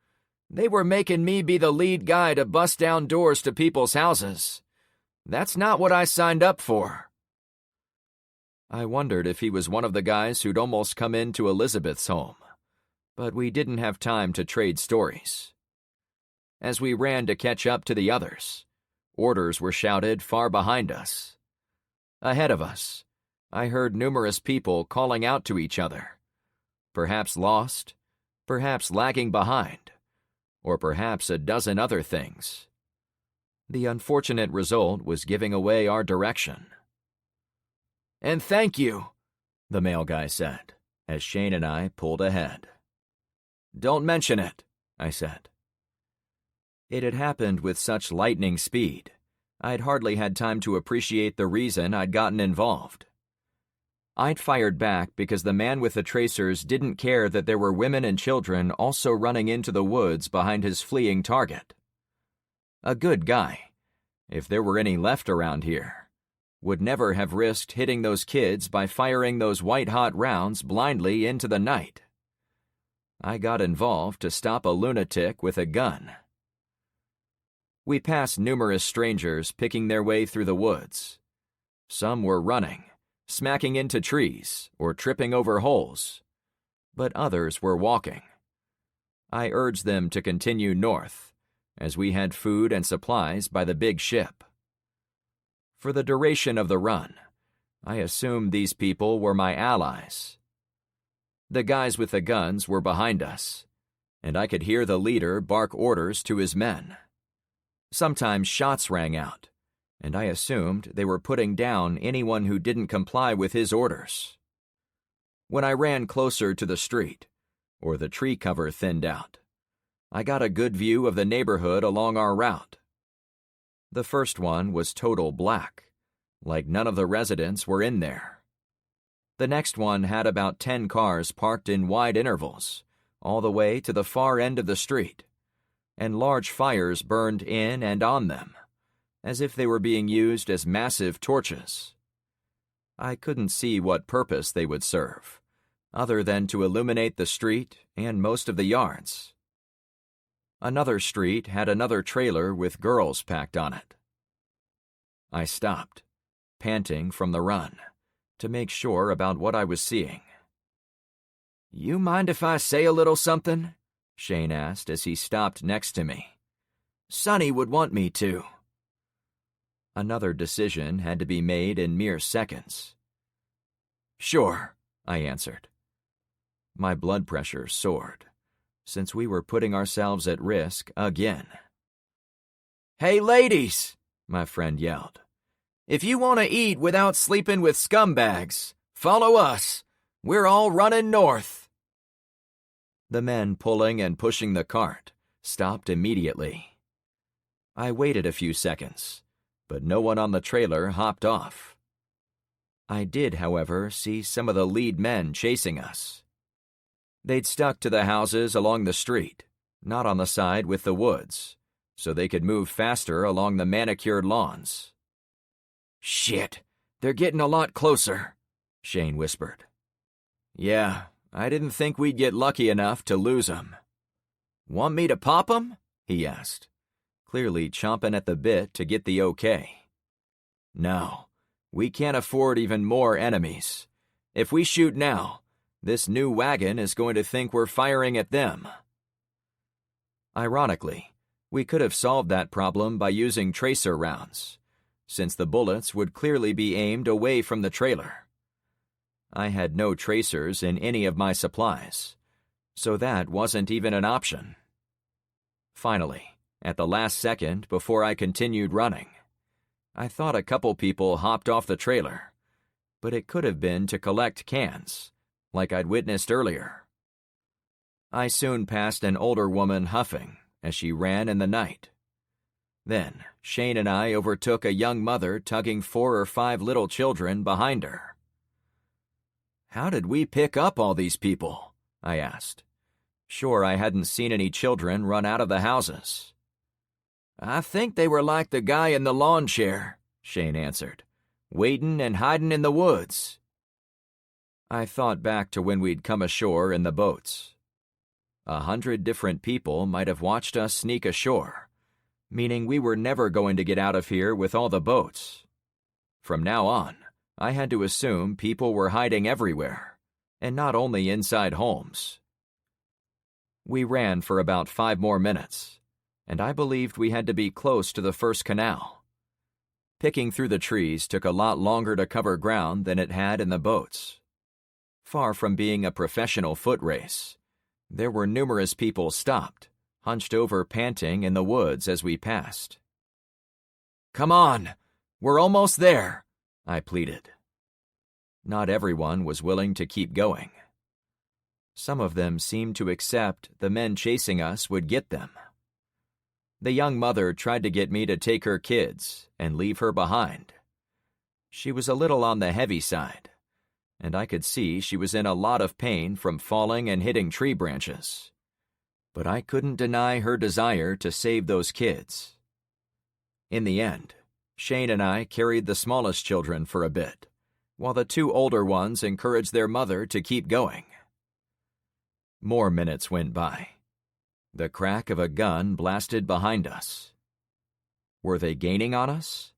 They were making me be the lead guy to bust down doors to people's houses. That's not what I signed up for." I wondered if he was one of the guys who'd almost come into Elizabeth's home, but we didn't have time to trade stories. As we ran to catch up to the others, orders were shouted far behind us. Ahead of us, I heard numerous people calling out to each other, perhaps lost, perhaps lagging behind, or perhaps a dozen other things. The unfortunate result was giving away our direction. "And thank you," the mail guy said, as Shane and I pulled ahead. "Don't mention it," I said. It had happened with such lightning speed, I'd hardly had time to appreciate the reason I'd gotten involved. I'd fired back because the man with the tracers didn't care that there were women and children also running into the woods behind his fleeing target. A good guy, if there were any left around here, would never have risked hitting those kids by firing those white-hot rounds blindly into the night. I got involved to stop a lunatic with a gun. We passed numerous strangers picking their way through the woods. Some were running, smacking into trees, or tripping over holes, but others were walking. I urged them to continue north, as we had food and supplies by the big ship. For the duration of the run, I assumed these people were my allies. The guys with the guns were behind us, and I could hear the leader bark orders to his men. Sometimes shots rang out, and I assumed they were putting down anyone who didn't comply with his orders. When I ran closer to the street, or the tree cover thinned out. I got a good view of the neighborhood along our route. The first one was total black, like none of the residents were in there. The next one had about 10 cars parked in wide intervals, all the way to the far end of the street, and large fires burned in and on them, as if they were being used as massive torches. I couldn't see what purpose they would serve, other than to illuminate the street and most of the yards. Another street had another trailer with girls packed on it. I stopped, panting from the run, to make sure about what I was seeing. "You mind if I say a little something?" Shane asked as he stopped next to me. "Sonny would want me to." Another decision had to be made in mere seconds. "Sure," I answered. My blood pressure soared, since we were putting ourselves at risk again. "Hey, ladies," my friend yelled. "If you want to eat without sleeping with scumbags, follow us. We're all running north." The men pulling and pushing the cart stopped immediately. I waited a few seconds, but no one on the trailer hopped off. I did, however, see some of the lead men chasing us. They'd stuck to the houses along the street, not on the side with the woods, so they could move faster along the manicured lawns. "Shit, they're getting a lot closer," Shane whispered. "Yeah, I didn't think we'd get lucky enough to lose 'em." "Want me to pop 'em?" he asked, clearly chomping at the bit to get the okay. "No, we can't afford even more enemies. If we shoot now, this new wagon is going to think we're firing at them." Ironically, we could have solved that problem by using tracer rounds, since the bullets would clearly be aimed away from the trailer. I had no tracers in any of my supplies, so that wasn't even an option. Finally, at the last second before I continued running, I thought a couple people hopped off the trailer, but it could have been to collect cans, like I'd witnessed earlier. I soon passed an older woman huffing as she ran in the night. Then, Shane and I overtook a young mother tugging 4 or 5 little children behind her. "How did we pick up all these people?" I asked, sure I hadn't seen any children run out of the houses. "I think they were like the guy in the lawn chair," Shane answered, "waiting and hiding in the woods." I thought back to when we'd come ashore in the boats. 100 different people might have watched us sneak ashore, meaning we were never going to get out of here with all the boats. From now on, I had to assume people were hiding everywhere, and not only inside homes. We ran for about 5 more minutes, and I believed we had to be close to the first canal. Picking through the trees took a lot longer to cover ground than it had in the boats. Far from being a professional foot race, there were numerous people stopped, hunched over panting in the woods as we passed. "Come on, we're almost there," I pleaded. Not everyone was willing to keep going. Some of them seemed to accept the men chasing us would get them. The young mother tried to get me to take her kids and leave her behind. She was a little on the heavy side, and I could see she was in a lot of pain from falling and hitting tree branches. But I couldn't deny her desire to save those kids. In the end, Shane and I carried the smallest children for a bit, while the 2 older ones encouraged their mother to keep going. More minutes went by. The crack of a gun blasted behind us. Were they gaining on us?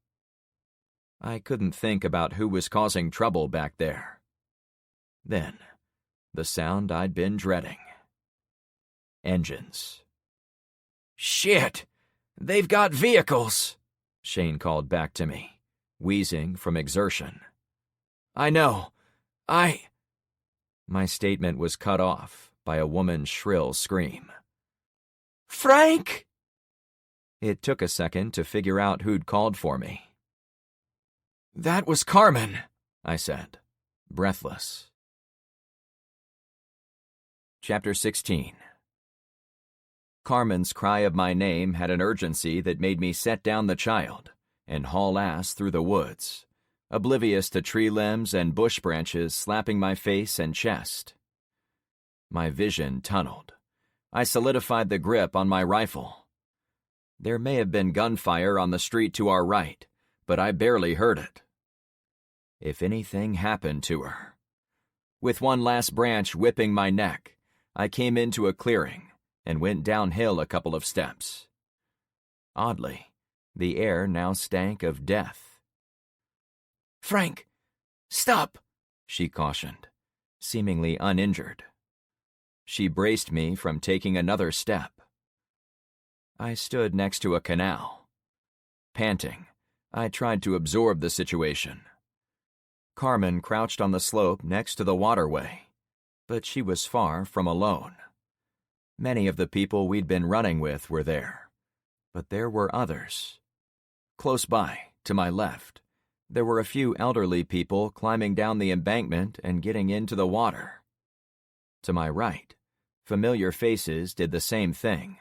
I couldn't think about who was causing trouble back there. Then, the sound I'd been dreading. Engines. "Shit! They've got vehicles!" Shane called back to me, wheezing from exertion. "I know. My statement was cut off by a woman's shrill scream. "Frank!" It took a second to figure out who'd called for me. "That was Carmen," I said, breathless. Chapter 16. Carmen's cry of my name had an urgency that made me set down the child and haul ass through the woods, oblivious to tree limbs and bush branches slapping my face and chest. My vision tunneled. I solidified the grip on my rifle. There may have been gunfire on the street to our right, but I barely heard it. If anything happened to her. With one last branch whipping my neck, I came into a clearing and went downhill a couple of steps. Oddly, the air now stank of death. "Frank, stop," she cautioned, seemingly uninjured. She braced me from taking another step. I stood next to a canal. Panting, I tried to absorb the situation. Carmen crouched on the slope next to the waterway, but she was far from alone. Many of the people we'd been running with were there, but there were others. Close by, to my left, there were a few elderly people climbing down the embankment and getting into the water. To my right, familiar faces did the same thing.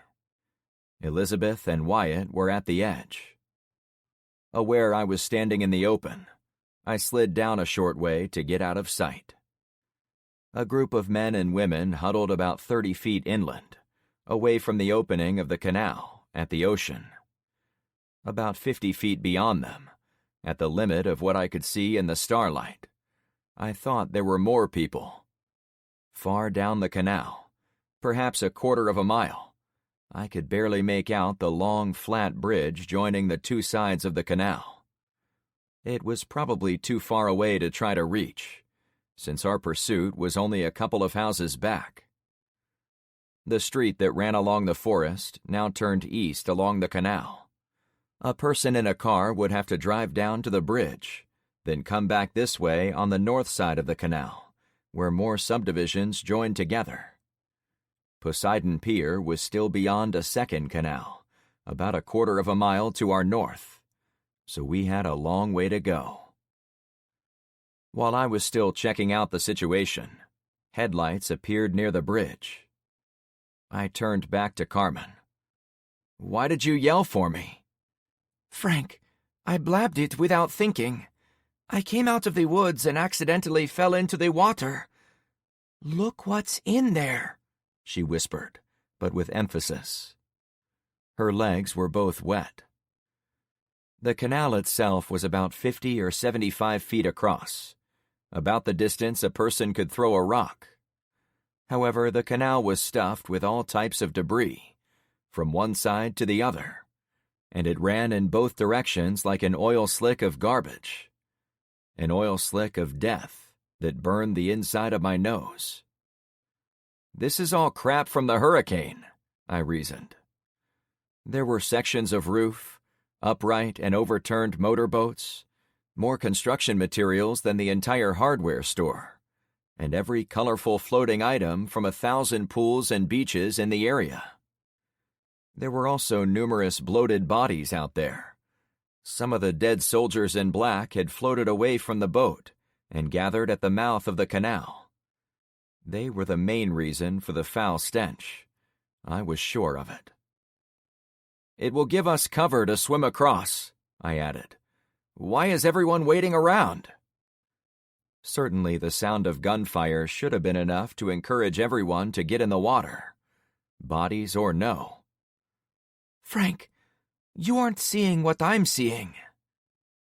Elizabeth and Wyatt were at the edge. Aware I was standing in the open, I slid down a short way to get out of sight. A group of men and women huddled about 30 feet inland, away from the opening of the canal, at the ocean. About 50 feet beyond them, at the limit of what I could see in the starlight, I thought there were more people. Far down the canal, perhaps a quarter of a mile, I could barely make out the long, flat bridge joining the two sides of the canal. It was probably too far away to try to reach, since our pursuit was only a couple of houses back. The street that ran along the forest now turned east along the canal. A person in a car would have to drive down to the bridge, then come back this way on the north side of the canal, where more subdivisions joined together. Poseidon Pier was still beyond a second canal, about a quarter of a mile to our north, so we had a long way to go. While I was still checking out the situation, headlights appeared near the bridge. I turned back to Carmen. "Why did you yell for me?" "Frank, I blabbed it without thinking. I came out of the woods and accidentally fell into the water. Look what's in there," she whispered, but with emphasis. Her legs were both wet. The canal itself was about 50 or 75 feet across, about the distance a person could throw a rock. However, the canal was stuffed with all types of debris, from one side to the other, and it ran in both directions like an oil slick of garbage. An oil slick of death that burned the inside of my nose. This is all crap from the hurricane, I reasoned. There were sections of roof, upright and overturned motorboats, more construction materials than the entire hardware store, and every colorful floating item from 1,000 pools and beaches in the area. There were also numerous bloated bodies out there. Some of the dead soldiers in black had floated away from the boat and gathered at the mouth of the canal. They were the main reason for the foul stench. I was sure of it. "It will give us cover to swim across," I added. "Why is everyone waiting around?" Certainly the sound of gunfire should have been enough to encourage everyone to get in the water, bodies or no. "Frank, you aren't seeing what I'm seeing."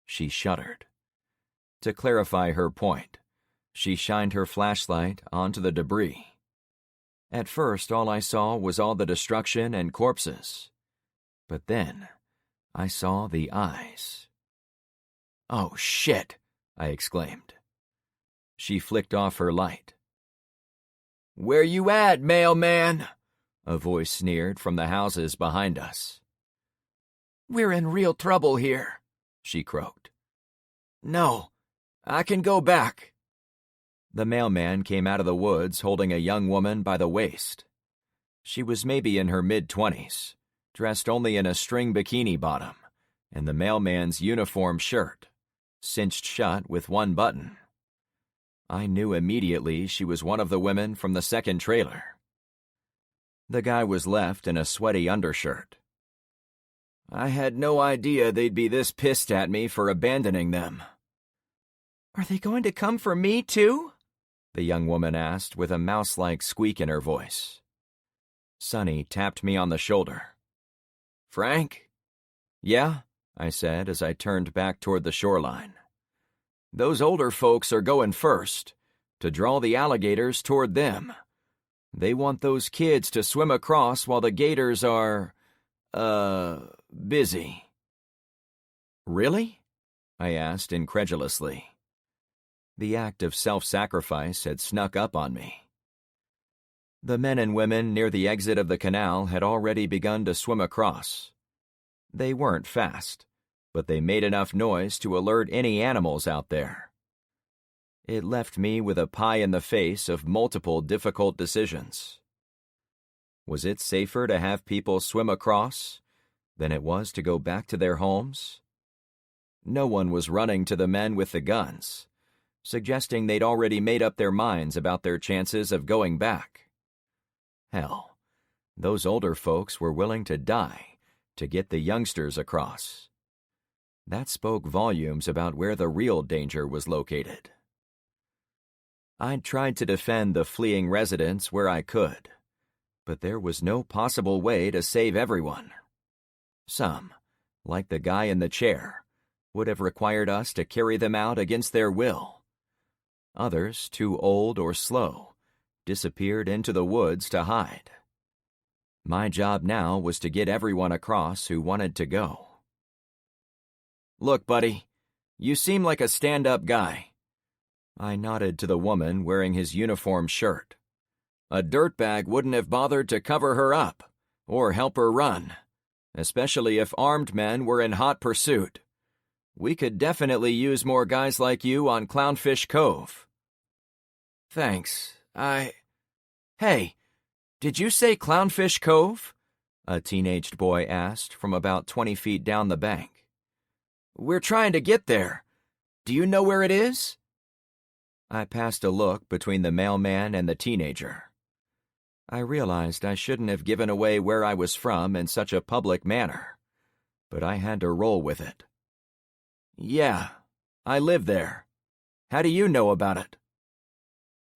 She shuddered. To clarify her point, she shined her flashlight onto the debris. At first, all I saw was all the destruction and corpses. But then, I saw the eyes. "Oh, shit!" I exclaimed. She flicked off her light. "Where you at, mailman?" a voice sneered from the houses behind us. "We're in real trouble here," she croaked. "No, I can go back." The mailman came out of the woods holding a young woman by the waist. She was maybe in her mid-20s, dressed only in a string bikini bottom and the mailman's uniform shirt, cinched shut with one button. I knew immediately she was one of the women from the second trailer. The guy was left in a sweaty undershirt. I had no idea they'd be this pissed at me for abandoning them. Are they going to come for me, too? The young woman asked with a mouse-like squeak in her voice. Sonny tapped me on the shoulder. Frank? Yeah, I said as I turned back toward the shoreline. Those older folks are going first, to draw the alligators toward them. They want those kids to swim across while the gators are, busy. Really? I asked incredulously. The act of self-sacrifice had snuck up on me. The men and women near the exit of the canal had already begun to swim across. They weren't fast, but they made enough noise to alert any animals out there. It left me with a pie in the face of multiple difficult decisions. Was it safer to have people swim across than it was to go back to their homes? No one was running to the men with the guns, suggesting they'd already made up their minds about their chances of going back. Hell, those older folks were willing to die to get the youngsters across. That spoke volumes about where the real danger was located. I'd tried to defend the fleeing residents where I could, but there was no possible way to save everyone. Some, like the guy in the chair, would have required us to carry them out against their will. Others, too old or slow, disappeared into the woods to hide. My job now was to get everyone across who wanted to go. Look, buddy, you seem like a stand-up guy. I nodded to the woman wearing his uniform shirt. A dirtbag wouldn't have bothered to cover her up or help her run, especially if armed men were in hot pursuit. We could definitely use more guys like you on Clownfish Cove. Thanks. Hey, did you say Clownfish Cove? A teenaged boy asked from about 20 feet down the bank. We're trying to get there. Do you know where it is? I passed a look between the mailman and the teenager. I realized I shouldn't have given away where I was from in such a public manner, but I had to roll with it. Yeah, I live there. How do you know about it?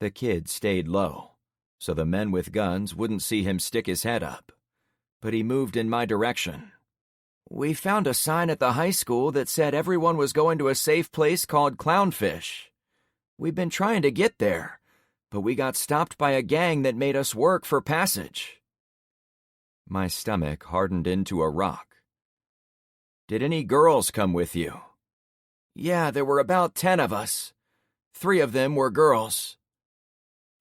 The kid stayed low, so the men with guns wouldn't see him stick his head up, but he moved in my direction. We found a sign at the high school that said everyone was going to a safe place called Clownfish. We've been trying to get there, but we got stopped by a gang that made us work for passage. My stomach hardened into a rock. Did any girls come with you? Yeah, there were about 10 of us. 3 of them were girls.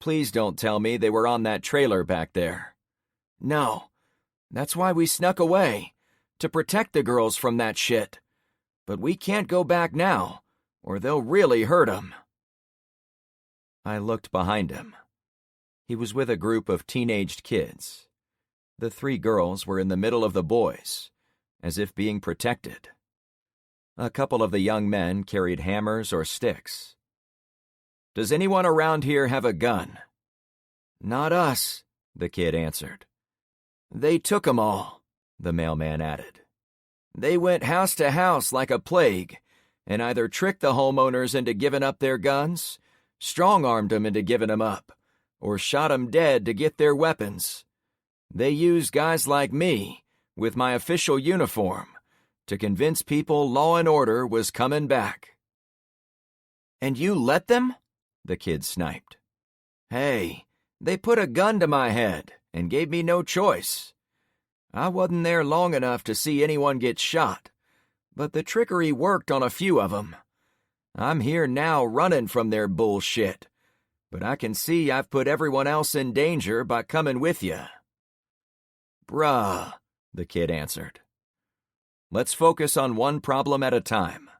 Please don't tell me they were on that trailer back there. No, that's why we snuck away, to protect the girls from that shit. But we can't go back now, or they'll really hurt 'em. I looked behind him. He was with a group of teenaged kids. The 3 girls were in the middle of the boys, as if being protected. A couple of the young men carried hammers or sticks. Does anyone around here have a gun? Not us, the kid answered. They took 'em all, the mailman added. They went house to house like a plague, and either tricked the homeowners into giving up their guns, strong-armed 'em into giving 'em up, or shot 'em dead to get their weapons. They used guys like me, with my official uniform, to convince people law and order was coming back. And you let them? The kid sniped. Hey, they put a gun to my head and gave me no choice. I wasn't there long enough to see anyone get shot, but the trickery worked on a few of 'em. I'm here now running from their bullshit, but I can see I've put everyone else in danger by coming with you. Bruh, the kid answered. Let's focus on one problem at a time.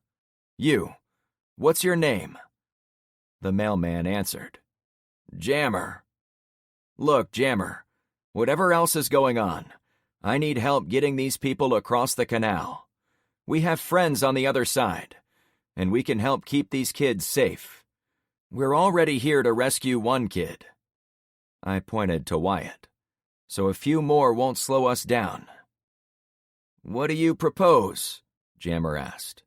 You, what's your name? The mailman answered. Jammer. Look, Jammer, whatever else is going on, I need help getting these people across the canal. We have friends on the other side, and we can help keep these kids safe. We're already here to rescue one kid. I pointed to Wyatt. so a few more won't slow us down." "What do you propose?" Jammer asked.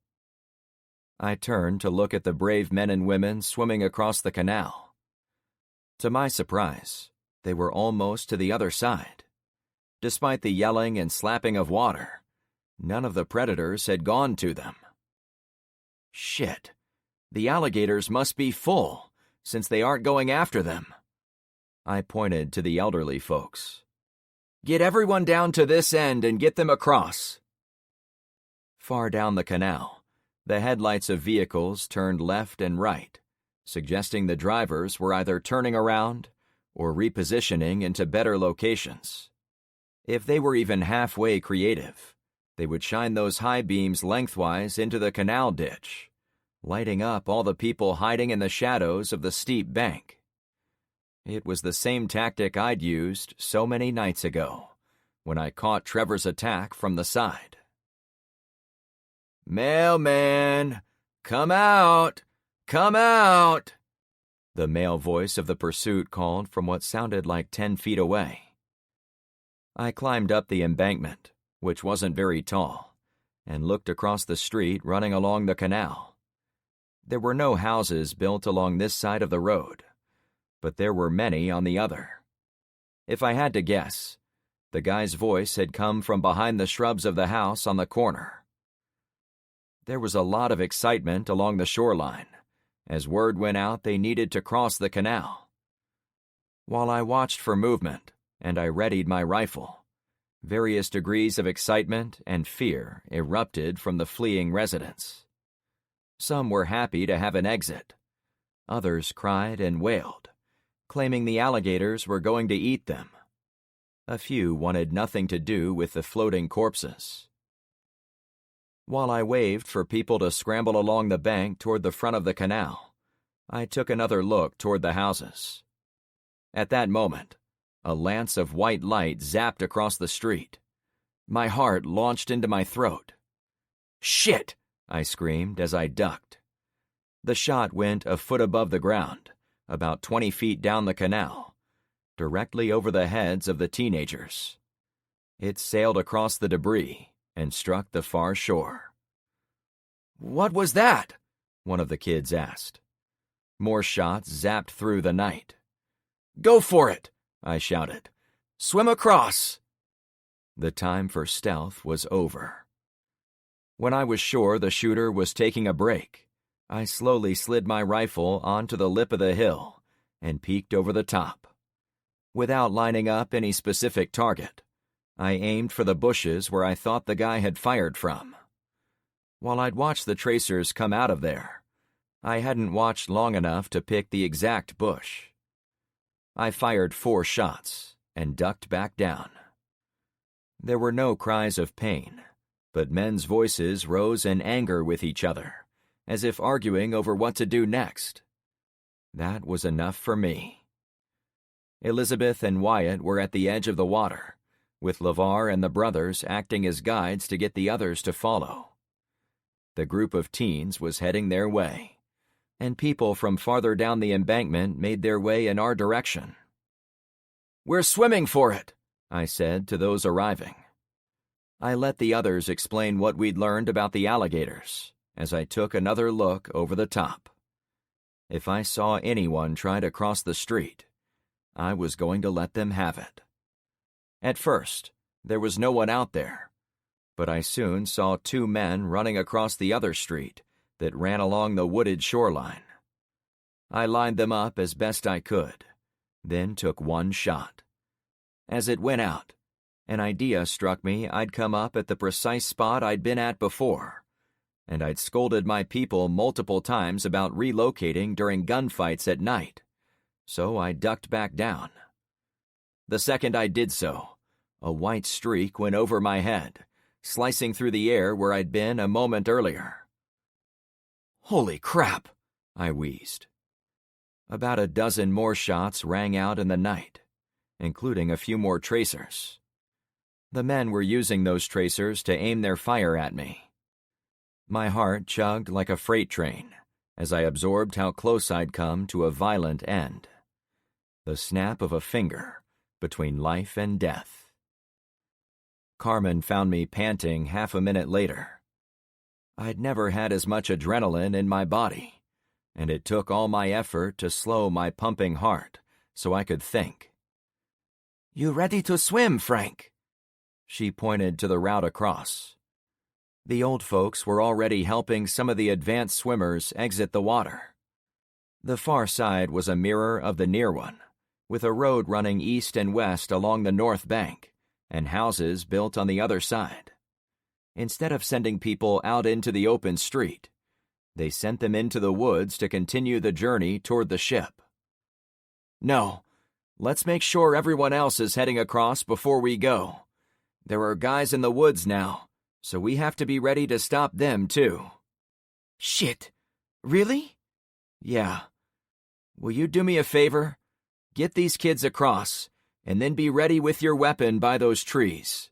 I turned to look at the brave men and women swimming across the canal. To my surprise, they were almost to the other side. Despite the yelling and slapping of water, none of the predators had gone to them. Shit, the alligators must be full, since they aren't going after them. I pointed to the elderly folks. "Get everyone down to this end and get them across." Far down the canal, the headlights of vehicles turned left and right, suggesting the drivers were either turning around or repositioning into better locations. If they were even halfway creative, they would shine those high beams lengthwise into the canal ditch, lighting up all the people hiding in the shadows of the steep bank. It was the same tactic I'd used so many nights ago, when I caught Trevor's attack from the side. "Mailman, come out! Come out!" The male voice of the pursuit called from what sounded like 10 feet away. I climbed up the embankment, which wasn't very tall, and looked across the street running along the canal. There were no houses built along this side of the road, but there were many on the other. If I had to guess, the guy's voice had come from behind the shrubs of the house on the corner. There was a lot of excitement along the shoreline, as word went out they needed to cross the canal. While I watched for movement, and I readied my rifle, various degrees of excitement and fear erupted from the fleeing residents. Some were happy to have an exit. Others cried and wailed, claiming the alligators were going to eat them. A few wanted nothing to do with the floating corpses. While I waved for people to scramble along the bank toward the front of the canal, I took another look toward the houses. At that moment, a lance of white light zapped across the street. My heart launched into my throat. "Shit!" I screamed as I ducked. The shot went a foot above the ground, about 20 feet down the canal, directly over the heads of the teenagers. It sailed across the debris and struck the far shore. "What was that?" one of the kids asked. More shots zapped through the night. "Go for it!" I shouted. "Swim across!" The time for stealth was over. When I was sure the shooter was taking a break, I slowly slid my rifle onto the lip of the hill and peeked over the top. Without lining up any specific target, I aimed for the bushes where I thought the guy had fired from. While I'd watched the tracers come out of there, I hadn't watched long enough to pick the exact bush. I fired 4 shots and ducked back down. There were no cries of pain, but men's voices rose in anger with each other, as if arguing over what to do next. That was enough for me. Elizabeth and Wyatt were at the edge of the water, with LeVar and the brothers acting as guides to get the others to follow. The group of teens was heading their way, and people from farther down the embankment made their way in our direction. "We're swimming for it," I said to those arriving. I let the others explain what we'd learned about the alligators, as I took another look over the top. If I saw anyone try to cross the street, I was going to let them have it. At first, there was no one out there, but I soon saw 2 men running across the other street that ran along the wooded shoreline. I lined them up as best I could, then took 1 shot. As it went out, an idea struck me I'd come up at the precise spot I'd been at before, and I'd scolded my people multiple times about relocating during gunfights at night, so I ducked back down. The second I did so, a white streak went over my head, slicing through the air where I'd been a moment earlier. "Holy crap!" I wheezed. About a dozen more shots rang out in the night, including a few more tracers. The men were using those tracers to aim their fire at me. My heart chugged like a freight train as I absorbed how close I'd come to a violent end. The snap of a finger between life and death. Carmen found me panting half a minute later. I'd never had as much adrenaline in my body, and it took all my effort to slow my pumping heart so I could think. "You ready to swim, Frank?" She pointed to the route across. The old folks were already helping some of the advanced swimmers exit the water. The far side was a mirror of the near one, with a road running east and west along the north bank, and houses built on the other side. Instead of sending people out into the open street, they sent them into the woods to continue the journey toward the ship. "No, let's make sure everyone else is heading across before we go. There are guys in the woods now, so we have to be ready to stop them, too." "Shit. Really?" "Yeah. Will you do me a favor? Get these kids across, and then be ready with your weapon by those trees."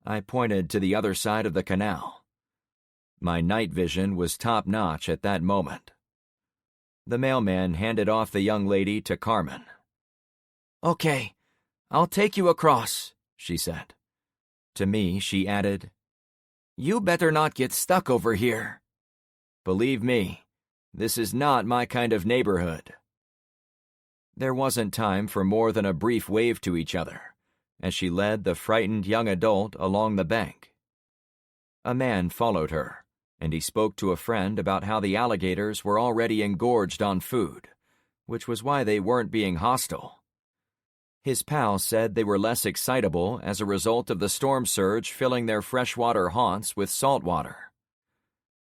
I pointed to the other side of the canal. My night vision was top-notch at that moment. The mailman handed off the young lady to Carmen. "Okay, I'll take you across," she said. To me, she added, "You better not get stuck over here." "Believe me, this is not my kind of neighborhood." There wasn't time for more than a brief wave to each other, as she led the frightened young adult along the bank. A man followed her, and he spoke to a friend about how the alligators were already engorged on food, which was why they weren't being hostile. His pal said they were less excitable as a result of the storm surge filling their freshwater haunts with salt water.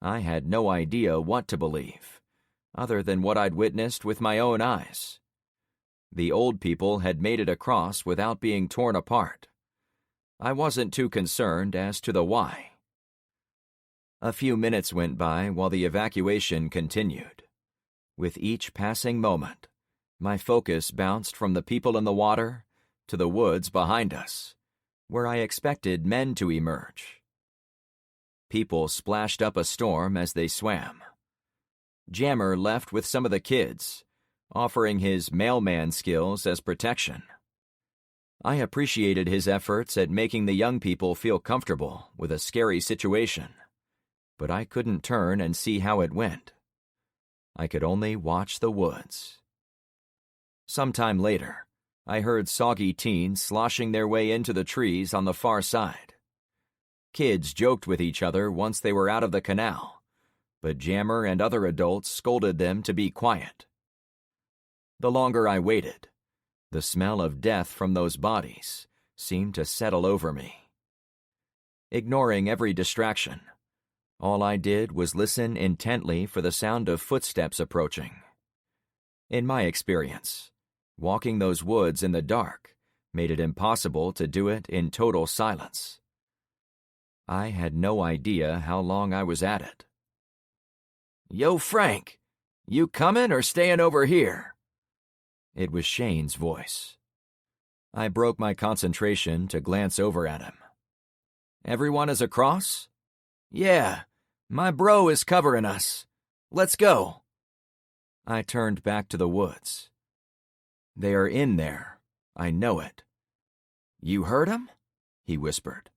I had no idea what to believe, other than what I'd witnessed with my own eyes. The old people had made it across without being torn apart. I wasn't too concerned as to the why. A few minutes went by while the evacuation continued. With each passing moment, my focus bounced from the people in the water to the woods behind us, where I expected men to emerge. People splashed up a storm as they swam. Jammer left with some of the kids, offering his mailman skills as protection. I appreciated his efforts at making the young people feel comfortable with a scary situation, but I couldn't turn and see how it went. I could only watch the woods. Sometime later, I heard soggy teens sloshing their way into the trees on the far side. Kids joked with each other once they were out of the canal, but Jammer and other adults scolded them to be quiet. The longer I waited, the smell of death from those bodies seemed to settle over me. Ignoring every distraction, all I did was listen intently for the sound of footsteps approaching. In my experience, walking those woods in the dark made it impossible to do it in total silence. I had no idea how long I was at it. "Yo, Frank, you coming or staying over here?" It was Shane's voice. I broke my concentration to glance over at him. "Everyone is across?" "Yeah, my bro is covering us. Let's go." I turned back to the woods. "They are in there. I know it." "You heard him?" he whispered.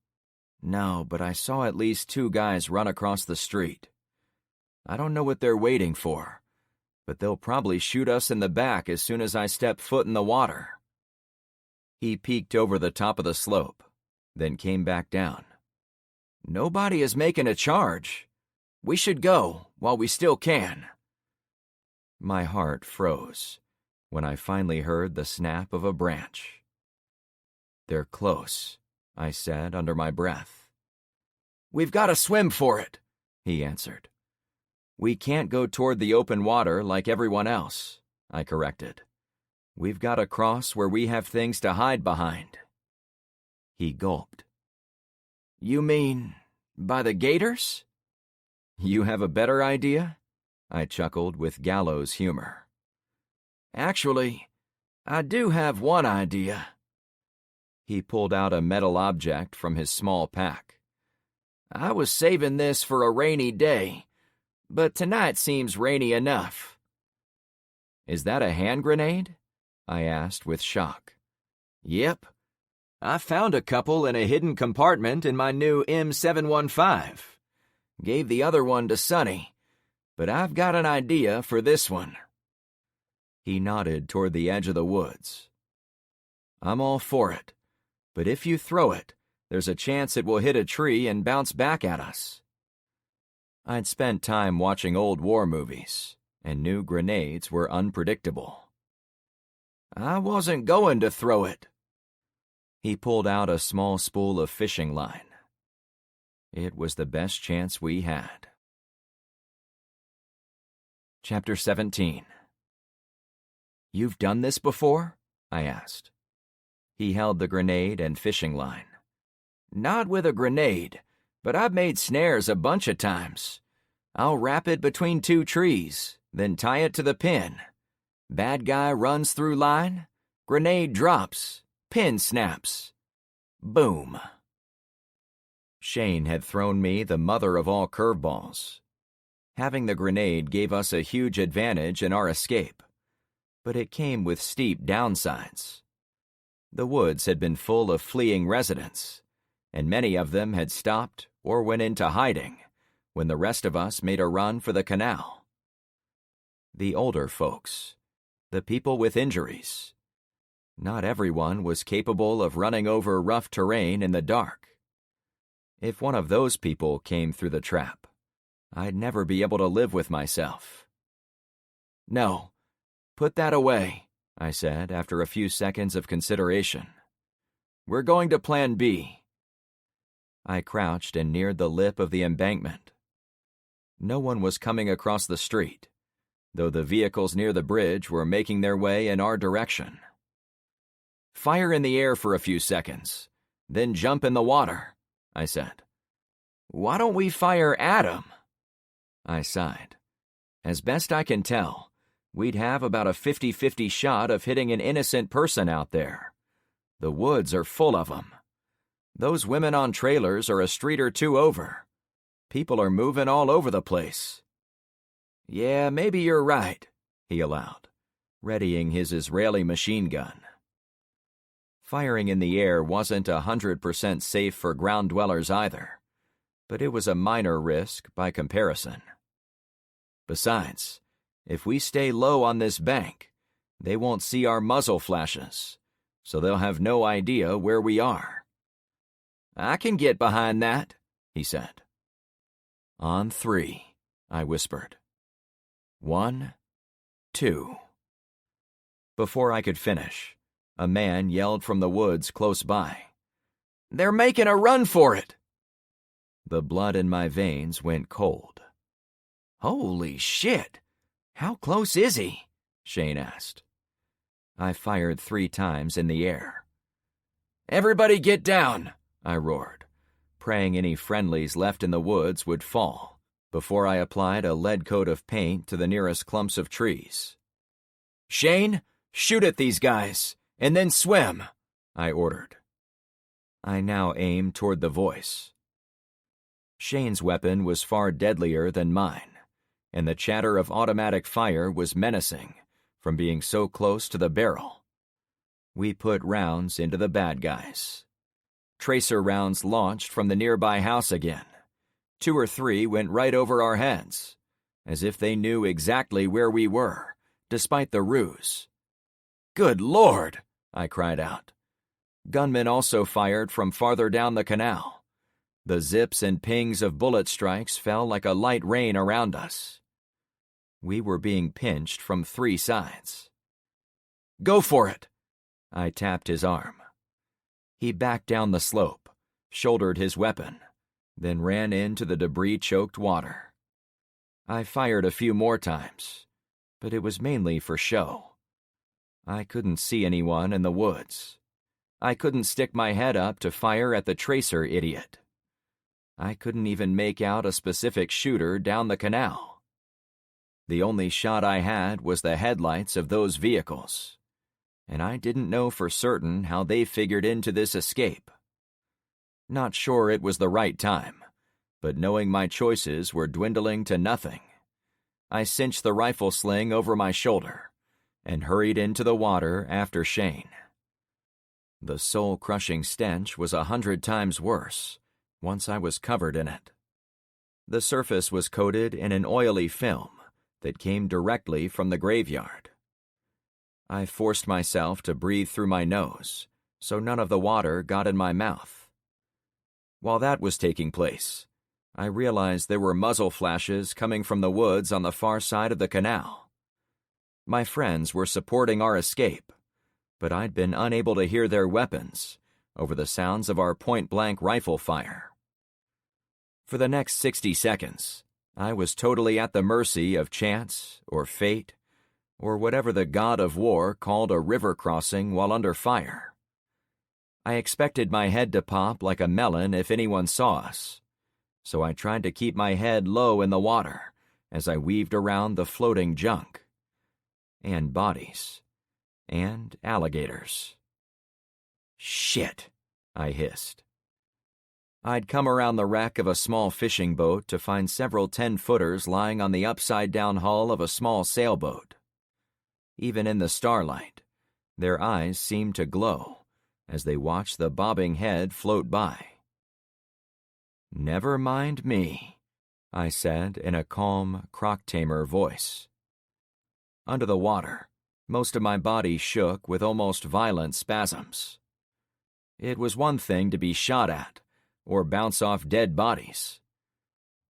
"No, but I saw at least 2 guys run across the street. I don't know what they're waiting for, but they'll probably shoot us in the back as soon as I step foot in the water." He peeked over the top of the slope, then came back down. "Nobody is making a charge. We should go while we still can." My heart froze when I finally heard the snap of a branch. "They're close," I said under my breath. "We've got to swim for it," he answered. "We can't go toward the open water like everyone else," I corrected. "We've got to cross where we have things to hide behind." He gulped. "You mean by the gators?" "You have a better idea?" I chuckled with gallows humor. "Actually, I do have one idea." He pulled out a metal object from his small pack. "I was saving this for a rainy day, but tonight seems rainy enough." "Is that a hand grenade?" I asked with shock. Yep. I found a couple in a hidden compartment in my new M715. Gave the other one to Sonny, but I've got an idea for this one. He nodded toward the edge of the woods. I'm all for it, but if you throw it, there's a chance it will hit a tree and bounce back at us. I'd spent time watching old war movies, and knew grenades were unpredictable. I wasn't going to throw it. He pulled out a small spool of fishing line. It was the best chance we had. Chapter 17. You've done this before? I asked. He held the grenade and fishing line. Not with a grenade, but I've made snares a bunch of times. I'll wrap it between two trees, then tie it to the pin. Bad guy runs through line, grenade drops, pin snaps. Boom. Shane had thrown me the mother of all curveballs. Having the grenade gave us a huge advantage in our escape, but it came with steep downsides. The woods had been full of fleeing residents, and many of them had stopped or went into hiding when the rest of us made a run for the canal. The older folks, the people with injuries. Not everyone was capable of running over rough terrain in the dark. If one of those people came through the trap, I'd never be able to live with myself. No, put that away, I said after a few seconds of consideration. We're going to Plan B. I crouched and neared the lip of the embankment. No one was coming across the street, though the vehicles near the bridge were making their way in our direction. Fire in the air for a few seconds, then jump in the water, I said. Why don't we fire at 'em? I sighed. As best I can tell, we'd have about a 50-50 shot of hitting an innocent person out there. The woods are full of 'em. Those women on trailers are a street or two over. People are moving all over the place. Yeah, maybe you're right, he allowed, readying his Israeli machine gun. Firing in the air wasn't 100% safe for ground dwellers either, but it was a minor risk by comparison. Besides, if we stay low on this bank, they won't see our muzzle flashes, so they'll have no idea where we are. I can get behind that, he said. On 3, I whispered. 1, 2. Before I could finish, a man yelled from the woods close by. They're making a run for it! The blood in my veins went cold. Holy shit! How close is he? Shane asked. I fired 3 times in the air. Everybody get down, I roared, praying any friendlies left in the woods would fall before I applied a lead coat of paint to the nearest clumps of trees. Shane, shoot at these guys, and then swim, I ordered. I now aimed toward the voice. Shane's weapon was far deadlier than mine, and the chatter of automatic fire was menacing from being so close to the barrel. We put rounds into the bad guys. Tracer rounds launched from the nearby house again. 2 or 3 went right over our heads, as if they knew exactly where we were, despite the ruse. Good Lord, I cried out. Gunmen also fired from farther down the canal. The zips and pings of bullet strikes fell like a light rain around us. We were being pinched from 3 sides. Go for it! I tapped his arm. He backed down the slope, shouldered his weapon, then ran into the debris-choked water. I fired a few more times, but it was mainly for show. I couldn't see anyone in the woods. I couldn't stick my head up to fire at the tracer idiot. I couldn't even make out a specific shooter down the canal. The only shot I had was the headlights of those vehicles, and I didn't know for certain how they figured into this escape. Not sure it was the right time, but knowing my choices were dwindling to nothing, I cinched the rifle sling over my shoulder and hurried into the water after Shane. The soul-crushing stench was 100 times worse once I was covered in it. The surface was coated in an oily film that came directly from the graveyard. I forced myself to breathe through my nose so none of the water got in my mouth. While that was taking place, I realized there were muzzle flashes coming from the woods on the far side of the canal. My friends were supporting our escape, but I'd been unable to hear their weapons over the sounds of our point-blank rifle fire. For the next 60 seconds, I was totally at the mercy of chance or fate or whatever the god of war called a river crossing while under fire. I expected my head to pop like a melon if anyone saw us, so I tried to keep my head low in the water as I weaved around the floating junk. And bodies. And alligators. Shit, I hissed. I'd come around the wreck of a small fishing boat to find several 10-footers lying on the upside-down hull of a small sailboat. Even in the starlight, their eyes seemed to glow as they watched the bobbing head float by. "Never mind me," I said in a calm, croc-tamer voice. Under the water, most of my body shook with almost violent spasms. It was one thing to be shot at or bounce off dead bodies,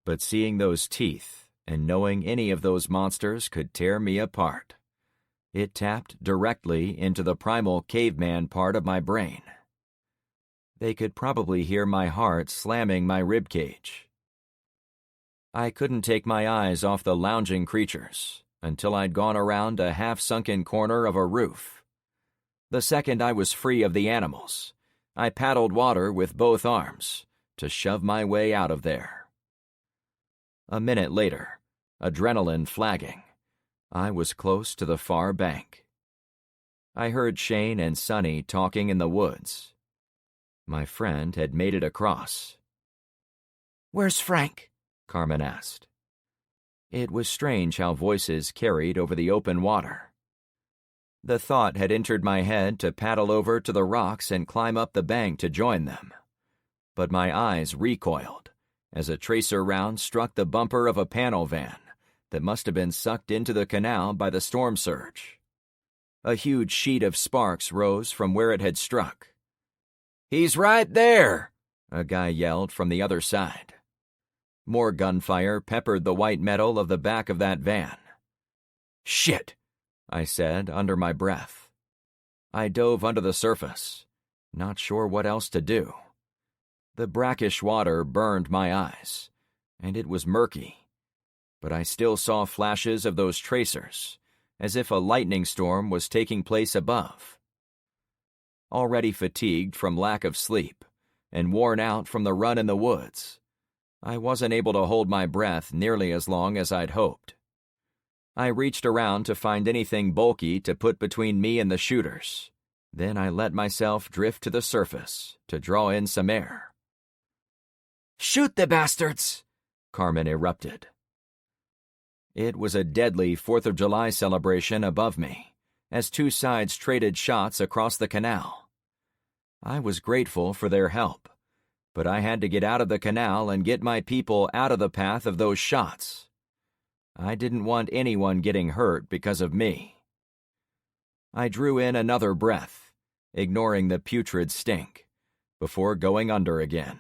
but seeing those teeth and knowing any of those monsters could tear me apart, it tapped directly into the primal caveman part of my brain. They could probably hear my heart slamming my ribcage. I couldn't take my eyes off the lounging creatures until I'd gone around a half-sunken corner of a roof. The second I was free of the animals, I paddled water with both arms to shove my way out of there. A minute later, adrenaline flagging, I was close to the far bank. I heard Shane and Sonny talking in the woods. My friend had made it across. "Where's Frank?" Carmen asked. It was strange how voices carried over the open water. The thought had entered my head to paddle over to the rocks and climb up the bank to join them, but my eyes recoiled as a tracer round struck the bumper of a panel van that must have been sucked into the canal by the storm surge. A huge sheet of sparks rose from where it had struck. "He's right there!" a guy yelled from the other side. More gunfire peppered the white metal of the back of that van. "Shit!" I said under my breath. I dove under the surface, not sure what else to do. The brackish water burned my eyes, and it was murky, but I still saw flashes of those tracers, as if a lightning storm was taking place above. Already fatigued from lack of sleep, and worn out from the run in the woods, I wasn't able to hold my breath nearly as long as I'd hoped. I reached around to find anything bulky to put between me and the shooters. Then I let myself drift to the surface to draw in some air. "Shoot the bastards!" Carmen erupted. It was a deadly 4th of July celebration above me, as two sides traded shots across the canal. I was grateful for their help, but I had to get out of the canal and get my people out of the path of those shots. I didn't want anyone getting hurt because of me. I drew in another breath, ignoring the putrid stink, before going under again.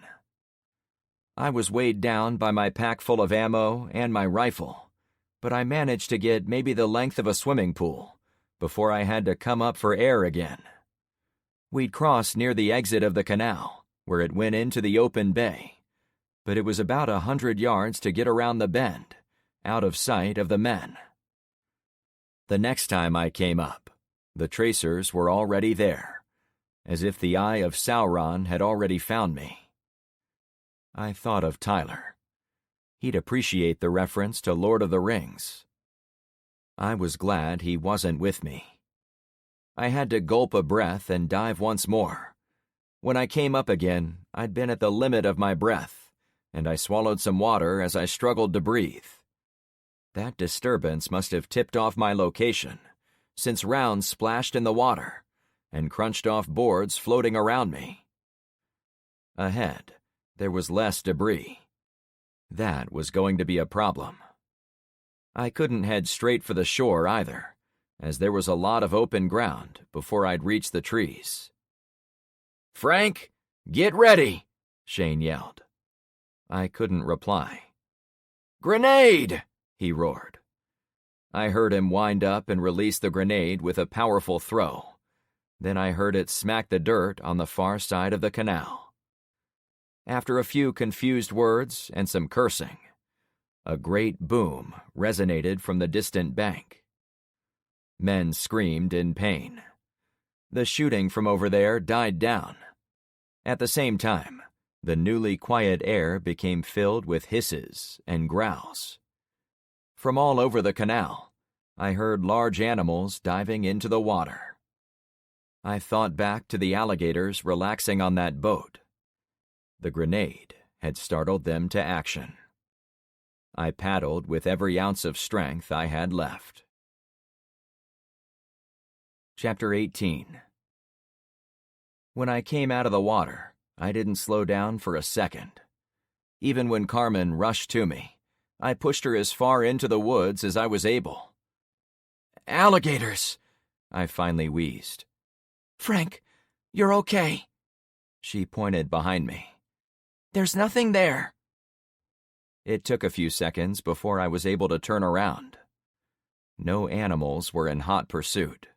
I was weighed down by my pack full of ammo and my rifle, but I managed to get maybe the length of a swimming pool before I had to come up for air again. We'd crossed near the exit of the canal, where it went into the open bay, but it was about 100 yards to get around the bend, out of sight of the men. The next time I came up, the tracers were already there, as if the eye of Sauron had already found me. I thought of Tyler. He'd appreciate the reference to Lord of the Rings. I was glad he wasn't with me. I had to gulp a breath and dive once more. When I came up again, I'd been at the limit of my breath, and I swallowed some water as I struggled to breathe. That disturbance must have tipped off my location, since rounds splashed in the water, and crunched off boards floating around me. Ahead, there was less debris. That was going to be a problem. I couldn't head straight for the shore either, as there was a lot of open ground before I'd reach the trees. "Frank, get ready!" Shane yelled. I couldn't reply. "Grenade!" he roared. I heard him wind up and release the grenade with a powerful throw. Then I heard it smack the dirt on the far side of the canal. After a few confused words and some cursing, a great boom resonated from the distant bank. Men screamed in pain. The shooting from over there died down. At the same time, the newly quiet air became filled with hisses and growls. From all over the canal, I heard large animals diving into the water. I thought back to the alligators relaxing on that boat. The grenade had startled them to action. I paddled with every ounce of strength I had left. Chapter 18. When I came out of the water, I didn't slow down for a second. Even when Carmen rushed to me, I pushed her as far into the woods as I was able. "Alligators!" I finally wheezed. "Frank, you're okay." She pointed behind me. "There's nothing there." It took a few seconds before I was able to turn around. No animals were in hot pursuit,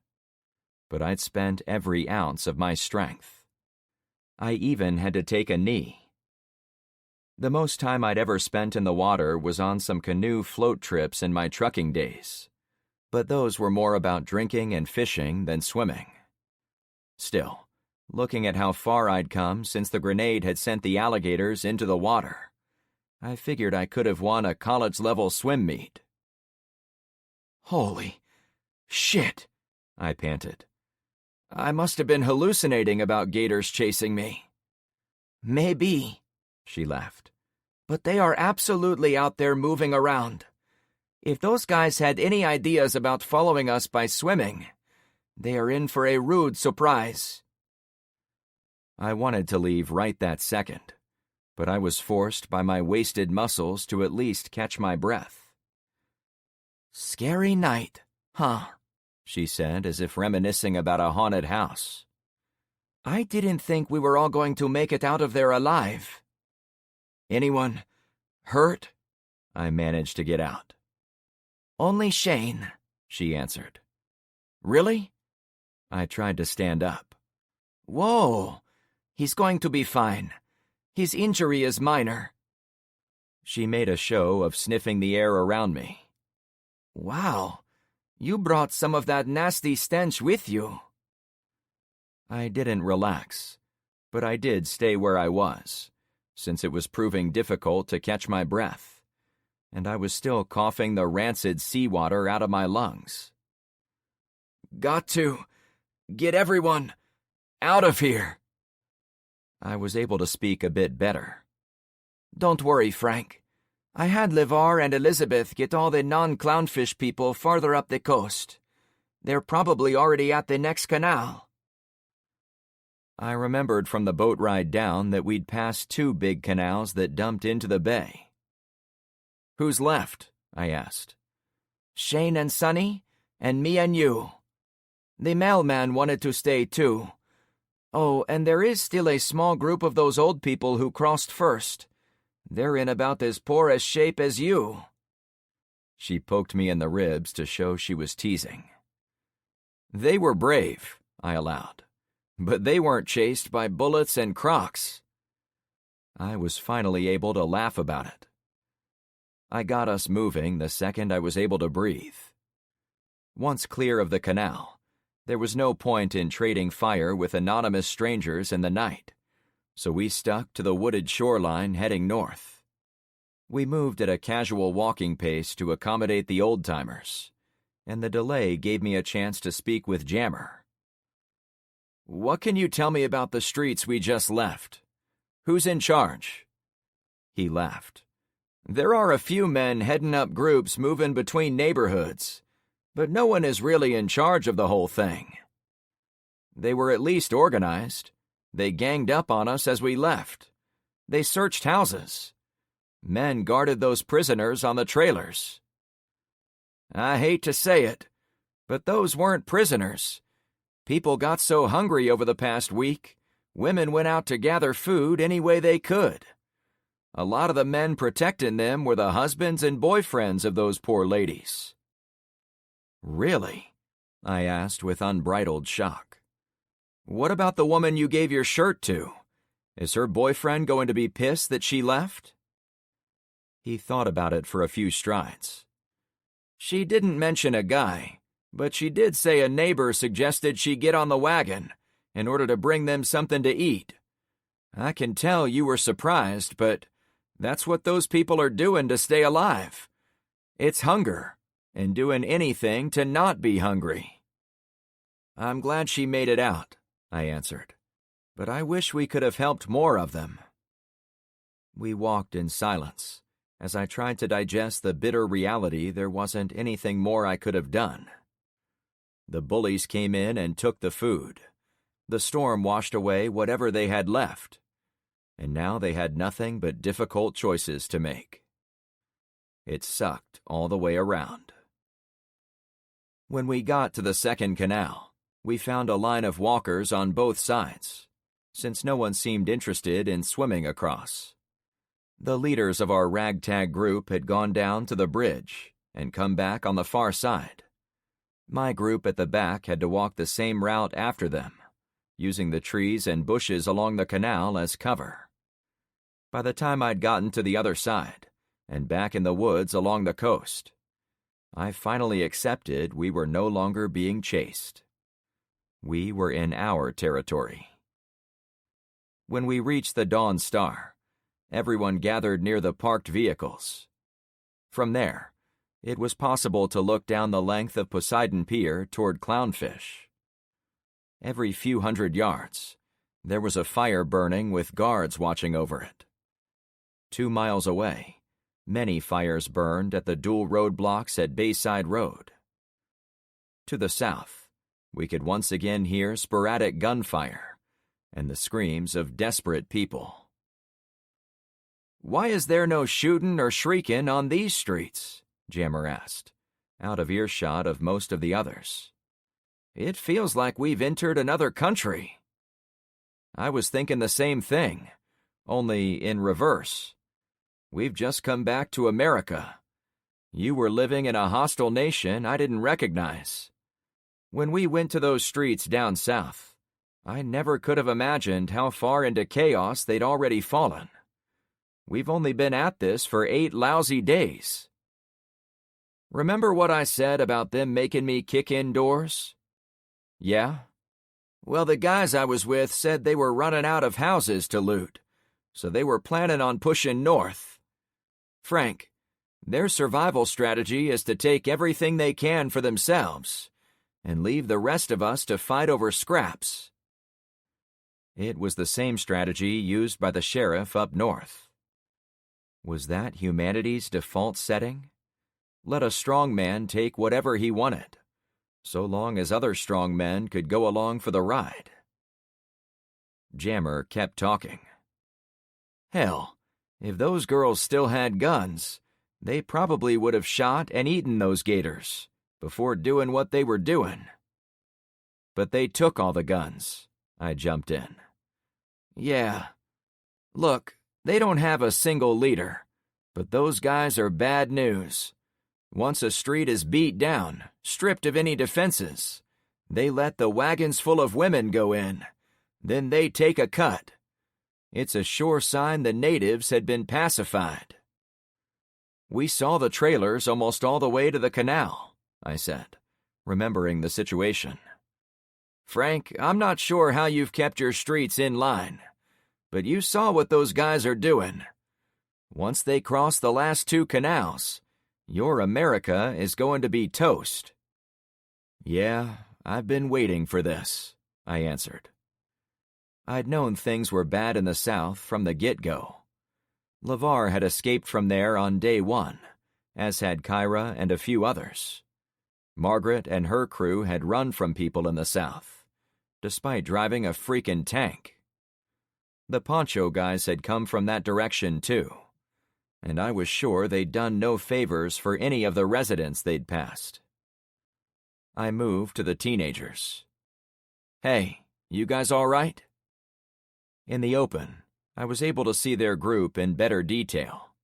but I'd spent every ounce of my strength. I even had to take a knee. The most time I'd ever spent in the water was on some canoe float trips in my trucking days, but those were more about drinking and fishing than swimming. Still, looking at how far I'd come since the grenade had sent the alligators into the water, I figured I could have won a college-level swim meet. "Holy shit," I panted. "I must have been hallucinating about gators chasing me." "Maybe," she laughed, "but they are absolutely out there moving around. If those guys had any ideas about following us by swimming, they are in for a rude surprise." I wanted to leave right that second, but I was forced by my wasted muscles to at least catch my breath. "Scary night, huh?" she said, as if reminiscing about a haunted house. "I didn't think we were all going to make it out of there alive." "Anyone hurt?" I managed to get out. "Only Shane," she answered. "Really?" I tried to stand up. "Whoa, he's going to be fine. His injury is minor." She made a show of sniffing the air around me. "Wow, you brought some of that nasty stench with you." I didn't relax, but I did stay where I was, since it was proving difficult to catch my breath, and I was still coughing the rancid seawater out of my lungs. "Got to get everyone out of here." I was able to speak a bit better. "Don't worry, Frank. I had LeVar and Elizabeth get all the non-clownfish people farther up the coast. They're probably already at the next canal." I remembered from the boat ride down that we'd passed 2 big canals that dumped into the bay. "Who's left?" I asked. "Shane and Sonny, and me and you. The mailman wanted to stay too. Oh, and there is still a small group of those old people who crossed first. They're in about as poor a shape as you." She poked me in the ribs to show she was teasing. "They were brave," I allowed, "but they weren't chased by bullets and crocs." I was finally able to laugh about it. I got us moving the second I was able to breathe. Once clear of the canal, there was no point in trading fire with anonymous strangers in the night, so we stuck to the wooded shoreline heading north. We moved at a casual walking pace to accommodate the old-timers, and the delay gave me a chance to speak with Jammer. "What can you tell me about the streets we just left? Who's in charge?" He laughed. "There are a few men heading up groups moving between neighborhoods, but no one is really in charge of the whole thing." They were at least organized. They ganged up on us as we left. They searched houses. Men guarded those prisoners on the trailers. I hate to say it, but those weren't prisoners. People got so hungry over the past week, women went out to gather food any way they could. A lot of the men protecting them were the husbands and boyfriends of those poor ladies. Really? I asked with unbridled shock. What about the woman you gave your shirt to? Is her boyfriend going to be pissed that she left? He thought about it for a few strides. She didn't mention a guy, but she did say a neighbor suggested she get on the wagon in order to bring them something to eat. I can tell you were surprised, but that's what those people are doing to stay alive. It's hunger, and doing anything to not be hungry. I'm glad she made it out, I answered, but I wish we could have helped more of them. We walked in silence, as I tried to digest the bitter reality there wasn't anything more I could have done. The bullies came in and took the food. The storm washed away whatever they had left, and now they had nothing but difficult choices to make. It sucked all the way around. When we got to the second canal, we found a line of walkers on both sides, since no one seemed interested in swimming across. The leaders of our ragtag group had gone down to the bridge and come back on the far side. My group at the back had to walk the same route after them, using the trees and bushes along the canal as cover. By the time I'd gotten to the other side, and back in the woods along the coast, I finally accepted we were no longer being chased. We were in our territory. When we reached the Dawn Star, everyone gathered near the parked vehicles. From there, it was possible to look down the length of Poseidon Pier toward Clownfish. Every few hundred yards, there was a fire burning with guards watching over it. 2 miles away, many fires burned at the dual roadblocks at Bayside Road. To the south, we could once again hear sporadic gunfire and the screams of desperate people. "Why is there no shootin' or shriekin' on these streets?" Jammer asked, out of earshot of most of the others. "It feels like we've entered another country." I was thinking the same thing, only in reverse. We've just come back to America. You were living in a hostile nation I didn't recognize. When we went to those streets down south, I never could have imagined how far into chaos they'd already fallen. We've only been at this for 8 lousy days. Remember what I said about them making me kick in doors? Yeah? Well, the guys I was with said they were running out of houses to loot, so they were planning on pushing north. Frank, their survival strategy is to take everything they can for themselves and leave the rest of us to fight over scraps. It was the same strategy used by the sheriff up north. Was that humanity's default setting? Let a strong man take whatever he wanted, so long as other strong men could go along for the ride. Jammer kept talking. Hell, if those girls still had guns, they probably would have shot and eaten those gators before doing what they were doing. But they took all the guns, I jumped in. Yeah. Look, they don't have a single leader, but those guys are bad news. Once a street is beat down, stripped of any defenses, they let the wagons full of women go in. Then they take a cut. It's a sure sign the natives had been pacified. We saw the trailers almost all the way to the canal, I said, remembering the situation. Frank, I'm not sure how you've kept your streets in line, but you saw what those guys are doing. Once they cross the last 2 canals, your America is going to be toast. Yeah, I've been waiting for this, I answered. I'd known things were bad in the South from the get-go. LeVar had escaped from there on day 1, as had Kyra and a few others. Margaret and her crew had run from people in the South, despite driving a freaking tank. The poncho guys had come from that direction too, and I was sure they'd done no favors for any of the residents they'd passed. I moved to the teenagers. "Hey, you guys all right?" In the open, I was able to see their group in better detail.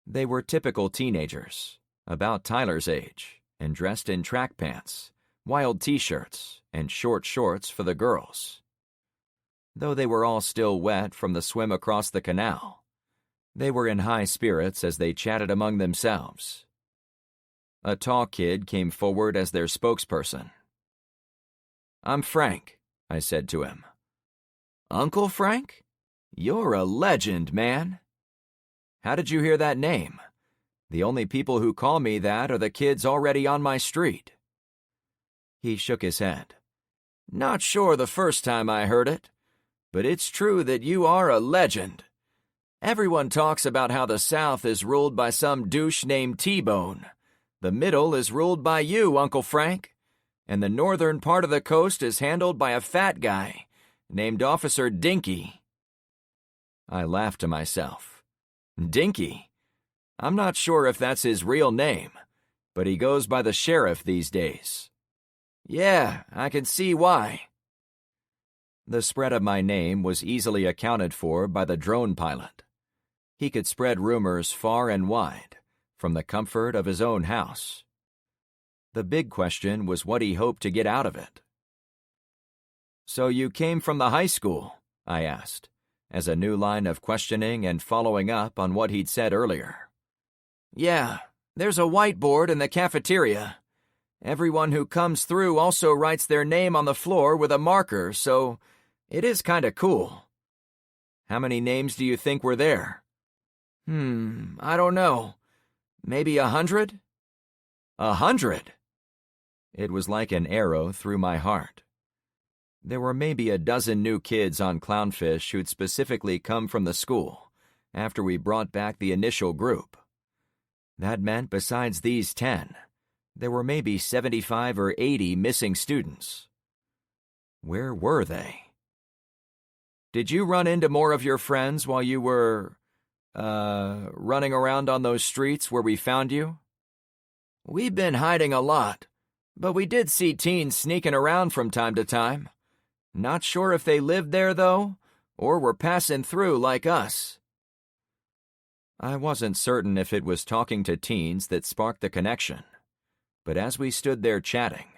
They were typical teenagers, about Tyler's age, and dressed in track pants, wild t-shirts, and short shorts for the girls. Though they were all still wet from the swim across the canal, they were in high spirits as they chatted among themselves. A tall kid came forward as their spokesperson. "I'm Frank," I said to him. "Uncle Frank? You're a legend, man." "How did you hear that name? The only people who call me that are the kids already on my street." He shook his head. "Not sure the first time I heard it, but it's true that you are a legend. Everyone talks about how the South is ruled by some douche named T-Bone. The Middle is ruled by you, Uncle Frank, and the northern part of the coast is handled by a fat guy named Officer Dinky." I laughed to myself. "Dinky? I'm not sure if that's his real name, but he goes by the sheriff these days." "Yeah, I can see why." The spread of my name was easily accounted for by the drone pilot. He could spread rumors far and wide, from the comfort of his own house. The big question was what he hoped to get out of it. "So you came from the high school?" I asked, as a new line of questioning and following up on what he'd said earlier. "Yeah, there's a whiteboard in the cafeteria. Everyone who comes through also writes their name on the floor with a marker, so it is kinda cool." "How many names do you think were there?" I don't know. Maybe 100? 100? It was like an arrow through my heart. There were maybe a dozen new kids on Clownfish who'd specifically come from the school after we brought back the initial group. That meant besides these 10, there were maybe 75 or 80 missing students. Where were they? "Did you run into more of your friends while you were, running around on those streets where we found you?" "We've been hiding a lot, but we did see teens sneaking around from time to time. Not sure if they lived there, though, or were passing through like us." I wasn't certain if it was talking to teens that sparked the connection, but as we stood there chatting,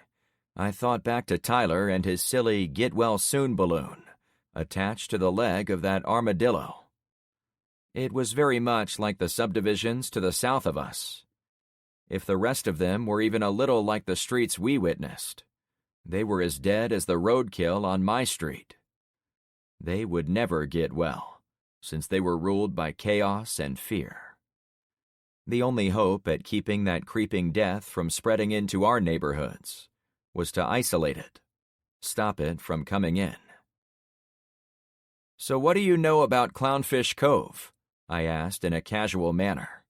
I thought back to Tyler and his silly get-well-soon balloon attached to the leg of that armadillo. It was very much like the subdivisions to the south of us. If the rest of them were even a little like the streets we witnessed, they were as dead as the roadkill on my street. They would never get well, since they were ruled by chaos and fear. The only hope at keeping that creeping death from spreading into our neighborhoods was to isolate it, stop it from coming in. "So what do you know about Clownfish Cove?" I asked in a casual manner.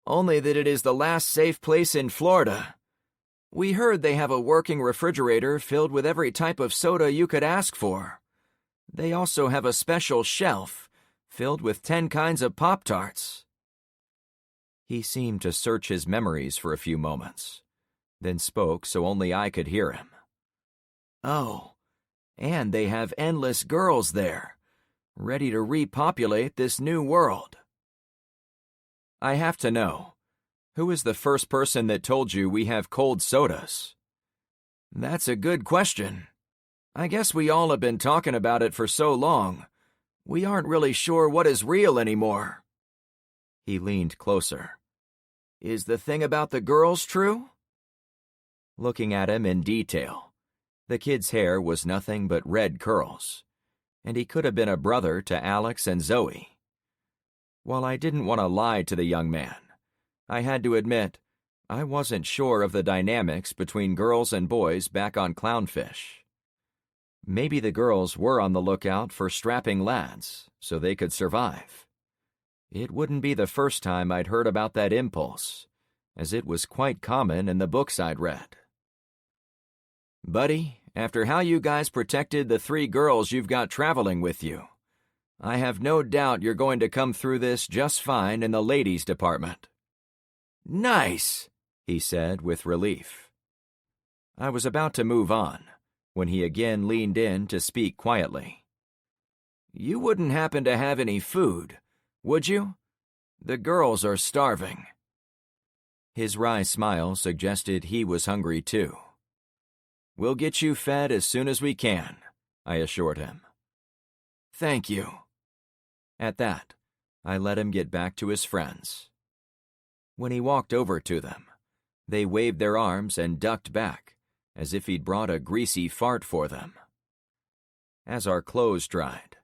"Only that it is the last safe place in Florida. We heard they have a working refrigerator filled with every type of soda you could ask for. They also have a special shelf filled with 10 kinds of Pop-Tarts." He seemed to search his memories for a few moments, then spoke so only I could hear him. "Oh, and they have endless girls there, ready to repopulate this new world." "I have to know, who is the first person that told you we have cold sodas?" "That's a good question. I guess we all have been talking about it for so long, we aren't really sure what is real anymore." He leaned closer. "Is the thing about the girls true?" Looking at him in detail, the kid's hair was nothing but red curls, and he could have been a brother to Alex and Zoe. While I didn't want to lie to the young man, I had to admit I wasn't sure of the dynamics between girls and boys back on Clownfish. Maybe the girls were on the lookout for strapping lads so they could survive. It wouldn't be the first time I'd heard about that impulse, as it was quite common in the books I'd read. "Buddy, after how you guys protected the 3 girls you've got traveling with you. I have no doubt you're going to come through this just fine in the ladies' department." "Nice," he said with relief. I was about to move on when he again leaned in to speak quietly. "You wouldn't happen to have any food, would you? The girls are starving." His wry smile suggested he was hungry too. "We'll get you fed as soon as we can," I assured him. "Thank you." At that, I let him get back to his friends. When he walked over to them, they waved their arms and ducked back, as if he'd brought a greasy fart for them. As our clothes dried,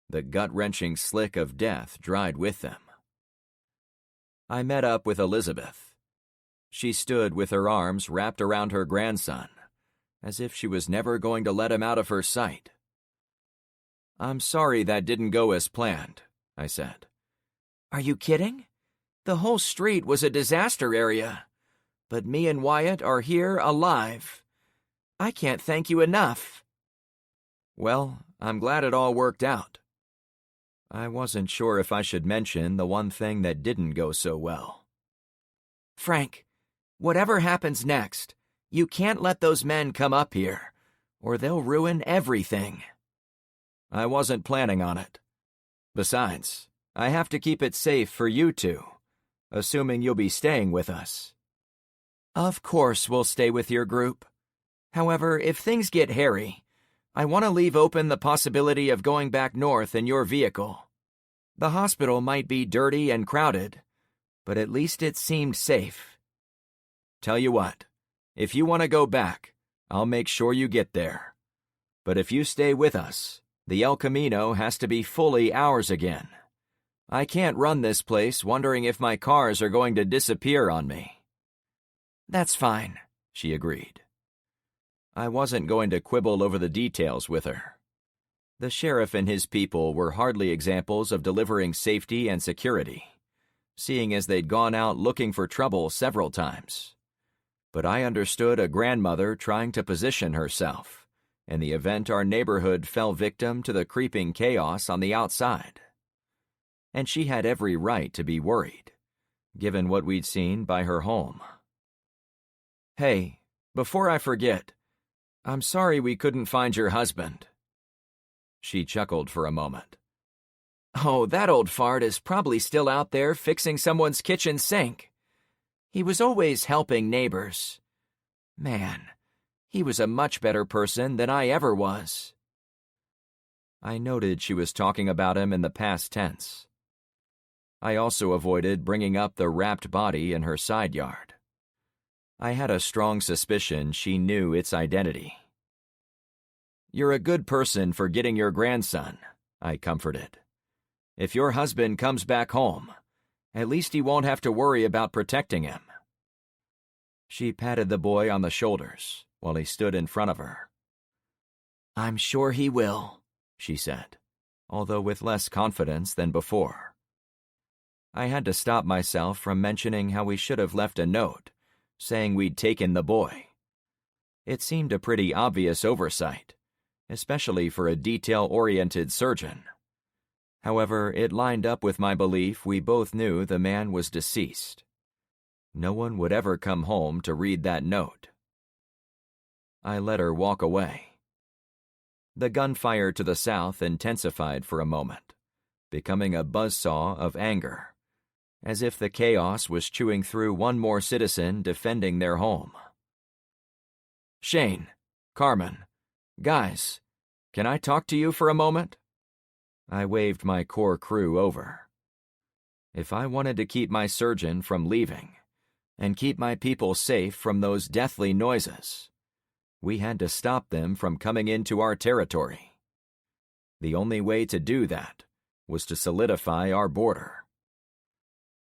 the gut-wrenching slick of death dried with them. I met up with Elizabeth. She stood with her arms wrapped around her grandson, as if she was never going to let him out of her sight. "I'm sorry that didn't go as planned," I said. "Are you kidding? The whole street was a disaster area. But me and Wyatt are here alive. I can't thank you enough." "Well, I'm glad it all worked out." I wasn't sure if I should mention the one thing that didn't go so well. "Frank, whatever happens next, you can't let those men come up here, or they'll ruin everything." I wasn't planning on it. Besides, I have to keep it safe for you two, assuming you'll be staying with us. "Of course we'll stay with your group. However, if things get hairy, I want to leave open the possibility of going back north in your vehicle. The hospital might be dirty and crowded, but at least it seemed safe." "Tell you what, if you want to go back, I'll make sure you get there. But if you stay with us, the El Camino has to be fully ours again. I can't run this place wondering if my cars are going to disappear on me." "That's fine," she agreed. I wasn't going to quibble over the details with her. The sheriff and his people were hardly examples of delivering safety and security, seeing as they'd gone out looking for trouble several times. But I understood a grandmother trying to position herself in the event our neighborhood fell victim to the creeping chaos on the outside. And she had every right to be worried, given what we'd seen by her home. "Hey, before I forget, I'm sorry we couldn't find your husband." She chuckled for a moment. "Oh, that old fart is probably still out there fixing someone's kitchen sink. He was always helping neighbors. Man, he was a much better person than I ever was." I noted she was talking about him in the past tense. I also avoided bringing up the wrapped body in her side yard. I had a strong suspicion she knew its identity. "You're a good person for getting your grandson," I comforted. "If your husband comes back home, at least he won't have to worry about protecting him." She patted the boy on the shoulders while he stood in front of her. "I'm sure he will," she said, although with less confidence than before. I had to stop myself from mentioning how we should have left a note saying we'd taken the boy. It seemed a pretty obvious oversight, especially for a detail-oriented surgeon. However, it lined up with my belief we both knew the man was deceased. No one would ever come home to read that note. I let her walk away. The gunfire to the south intensified for a moment, becoming a buzzsaw of anger, as if the chaos was chewing through one more citizen defending their home. "Shane, Carmen, guys, can I talk to you for a moment?" I waved my core crew over. If I wanted to keep my surgeon from leaving and keep my people safe from those deathly noises, we had to stop them from coming into our territory. The only way to do that was to solidify our border.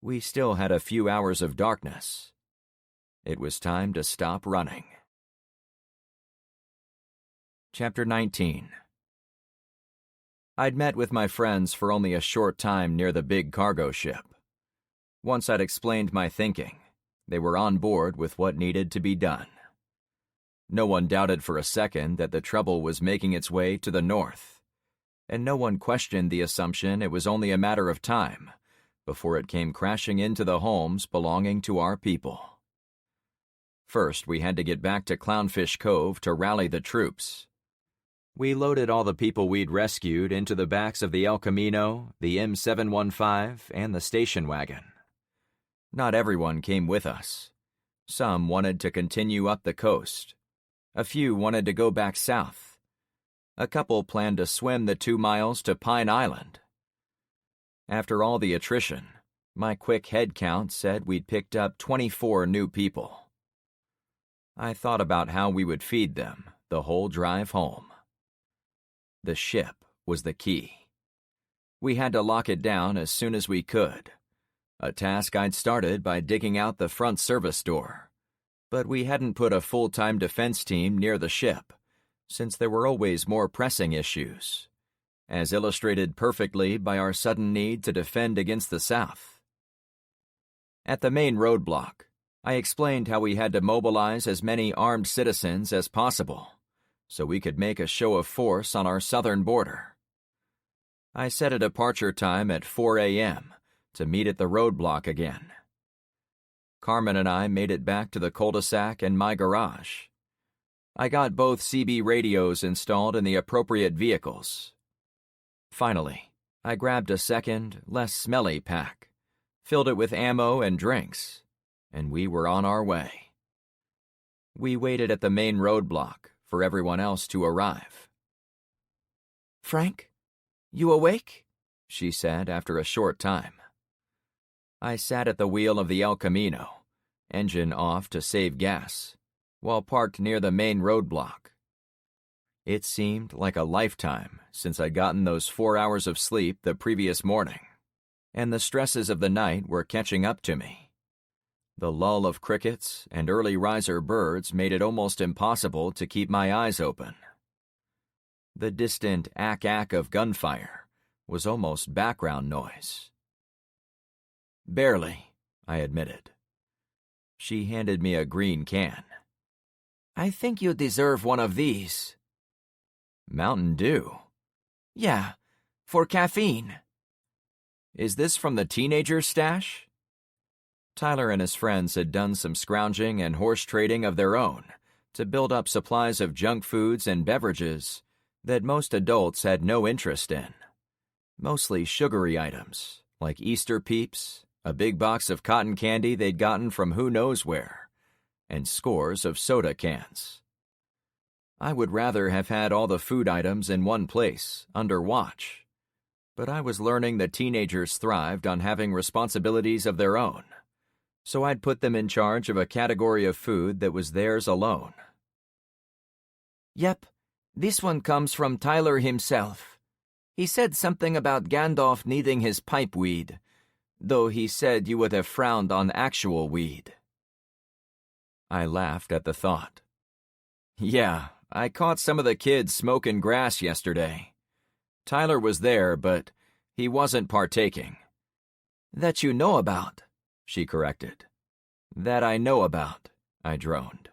We still had a few hours of darkness. It was time to stop running. Chapter 19. I'd met with my friends for only a short time near the big cargo ship. Once I'd explained my thinking, they were on board with what needed to be done. No one doubted for a second that the trouble was making its way to the north, and no one questioned the assumption it was only a matter of time before it came crashing into the homes belonging to our people. First, we had to get back to Clownfish Cove to rally the troops. We loaded all the people we'd rescued into the backs of the El Camino, the M715, and the station wagon. Not everyone came with us. Some wanted to continue up the coast. A few wanted to go back south. A couple planned to swim the 2 miles to Pine Island. After all the attrition, my quick head count said we'd picked up 24 new people. I thought about how we would feed them the whole drive home. The ship was the key. We had to lock it down as soon as we could, a task I'd started by digging out the front service door. But we hadn't put a full-time defense team near the ship, since there were always more pressing issues, as illustrated perfectly by our sudden need to defend against the South. At the main roadblock, I explained how we had to mobilize as many armed citizens as possible, so we could make a show of force on our southern border. I set a departure time at 4 a.m. to meet at the roadblock again. Carmen and I made it back to the cul-de-sac and my garage. I got both CB radios installed in the appropriate vehicles. Finally, I grabbed a second, less smelly pack, filled it with ammo and drinks, and we were on our way. We waited at the main roadblock for everyone else to arrive. "Frank, you awake?" she said after a short time. I sat at the wheel of the El Camino, engine off to save gas, while parked near the main roadblock. It seemed like a lifetime since I'd gotten those 4 hours of sleep the previous morning, and the stresses of the night were catching up to me. The lull of crickets and early riser birds made it almost impossible to keep my eyes open. The distant ack-ack of gunfire was almost background noise. "Barely," I admitted. She handed me a green can. "I think you deserve one of these." "Mountain Dew?" "Yeah, for caffeine." "Is this from the teenager's stash?" Tyler and his friends had done some scrounging and horse trading of their own to build up supplies of junk foods and beverages that most adults had no interest in. Mostly sugary items, like Easter Peeps, a big box of cotton candy they'd gotten from who knows where, and scores of soda cans. I would rather have had all the food items in one place, under watch, but I was learning that teenagers thrived on having responsibilities of their own, so I'd put them in charge of a category of food that was theirs alone. "Yep, this one comes from Tyler himself. He said something about Gandalf needing his pipe weed, though he said you would have frowned on actual weed." I laughed at the thought. "Yeah, I caught some of the kids smoking grass yesterday. Tyler was there, but he wasn't partaking." "That you know about," she corrected. "That I know about," I droned,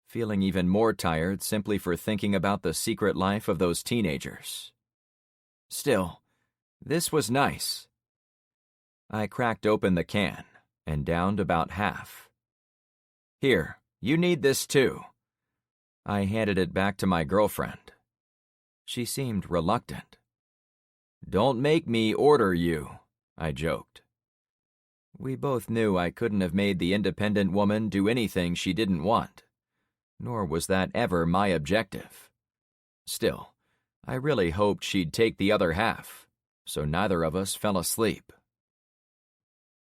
feeling even more tired simply for thinking about the secret life of those teenagers. Still, this was nice. I cracked open the can and downed about half. "Here, you need this too." I handed it back to my girlfriend. She seemed reluctant. "Don't make me order you," I joked. We both knew I couldn't have made the independent woman do anything she didn't want, nor was that ever my objective. Still, I really hoped she'd take the other half, so neither of us fell asleep.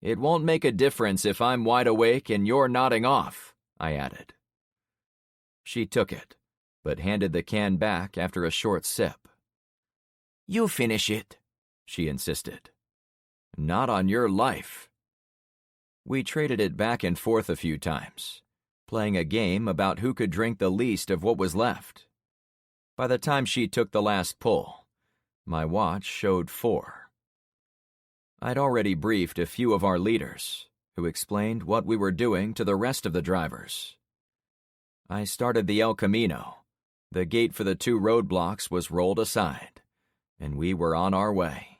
"It won't make a difference if I'm wide awake and you're nodding off," I added. She took it, but handed the can back after a short sip. "You finish it," she insisted. "Not on your life." We traded it back and forth a few times, playing a game about who could drink the least of what was left. By the time she took the last pull, my watch showed 4. I'd already briefed a few of our leaders, who explained what we were doing to the rest of the drivers. I started the El Camino. The gate for the 2 roadblocks was rolled aside, and we were on our way.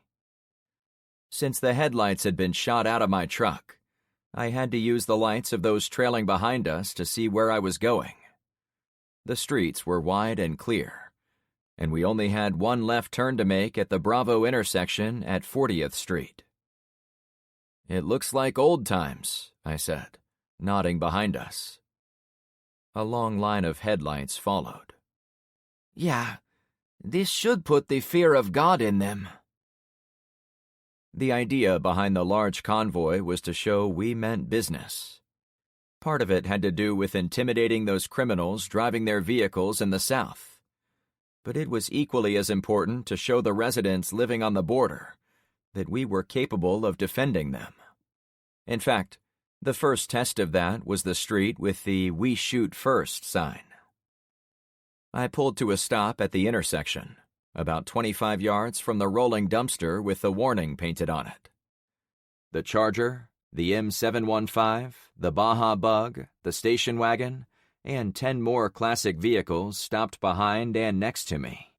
Since the headlights had been shot out of my truck, I had to use the lights of those trailing behind us to see where I was going. The streets were wide and clear, and we only had one left turn to make at the Bravo intersection at 40th Street. "It looks like old times," I said, nodding behind us. A long line of headlights followed. "Yeah, this should put the fear of God in them." The idea behind the large convoy was to show we meant business. Part of it had to do with intimidating those criminals driving their vehicles in the South. But it was equally as important to show the residents living on the border that we were capable of defending them. In fact, the first test of that was the street with the "We Shoot First" sign. I pulled to a stop at the intersection, about 25 yards from the rolling dumpster with the warning painted on it. The Charger, the M715, the Baja Bug, the station wagon, and 10 more classic vehicles stopped behind and next to me.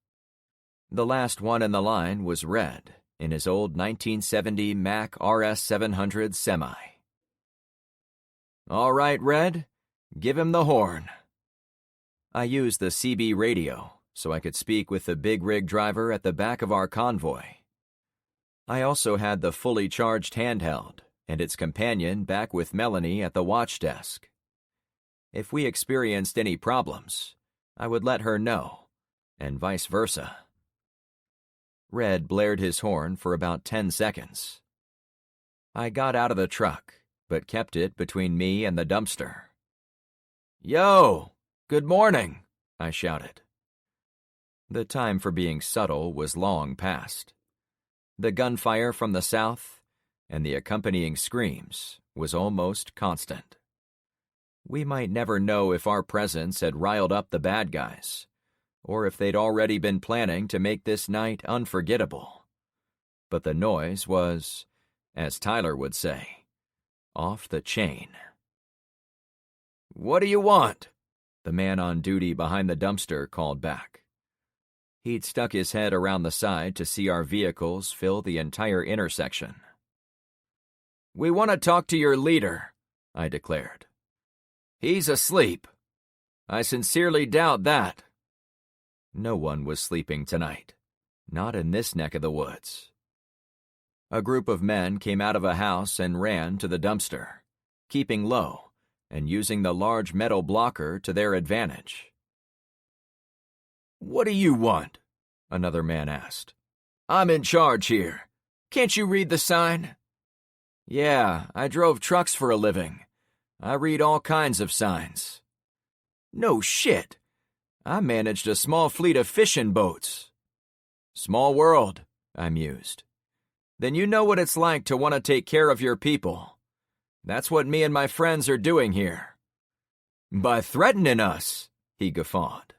The last one in the line was Red in his old 1970 Mack RS 700 Semi. "All right, Red, give him the horn." I used the CB radio so I could speak with the big rig driver at the back of our convoy. I also had the fully charged handheld and its companion back with Melanie at the watch desk. If we experienced any problems, I would let her know, and vice versa. Red blared his horn for about 10 seconds. I got out of the truck, but kept it between me and the dumpster. "Yo, good morning," I shouted. The time for being subtle was long past. The gunfire from the south and the accompanying screams was almost constant. We might never know if our presence had riled up the bad guys, or if they'd already been planning to make this night unforgettable. But the noise was, as Tyler would say, off the chain. "What do you want?" the man on duty behind the dumpster called back. He'd stuck his head around the side to see our vehicles fill the entire intersection. "We want to talk to your leader," I declared. "He's asleep." "I sincerely doubt that." No one was sleeping tonight, not in this neck of the woods. A group of men came out of a house and ran to the dumpster, keeping low and using the large metal blocker to their advantage. "What do you want?" another man asked. "I'm in charge here. Can't you read the sign?" "Yeah, I drove trucks for a living. I read all kinds of signs." "No shit. I managed a small fleet of fishing boats." "Small world," I mused. "Then you know what it's like to want to take care of your people. That's what me and my friends are doing here." "By threatening us," he guffawed.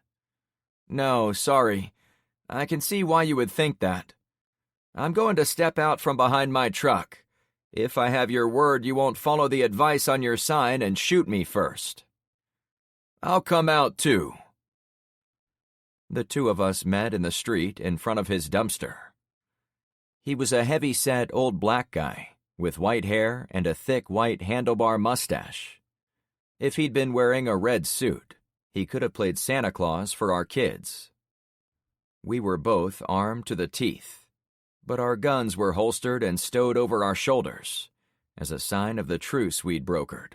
"No, sorry. I can see why you would think that. I'm going to step out from behind my truck, if I have your word you won't follow the advice on your sign and shoot me first." "I'll come out too." The two of us met in the street in front of his dumpster. He was a heavy-set old black guy, with white hair and a thick white handlebar mustache. If he'd been wearing a red suit, he could have played Santa Claus for our kids. We were both armed to the teeth, but our guns were holstered and stowed over our shoulders, as a sign of the truce we'd brokered.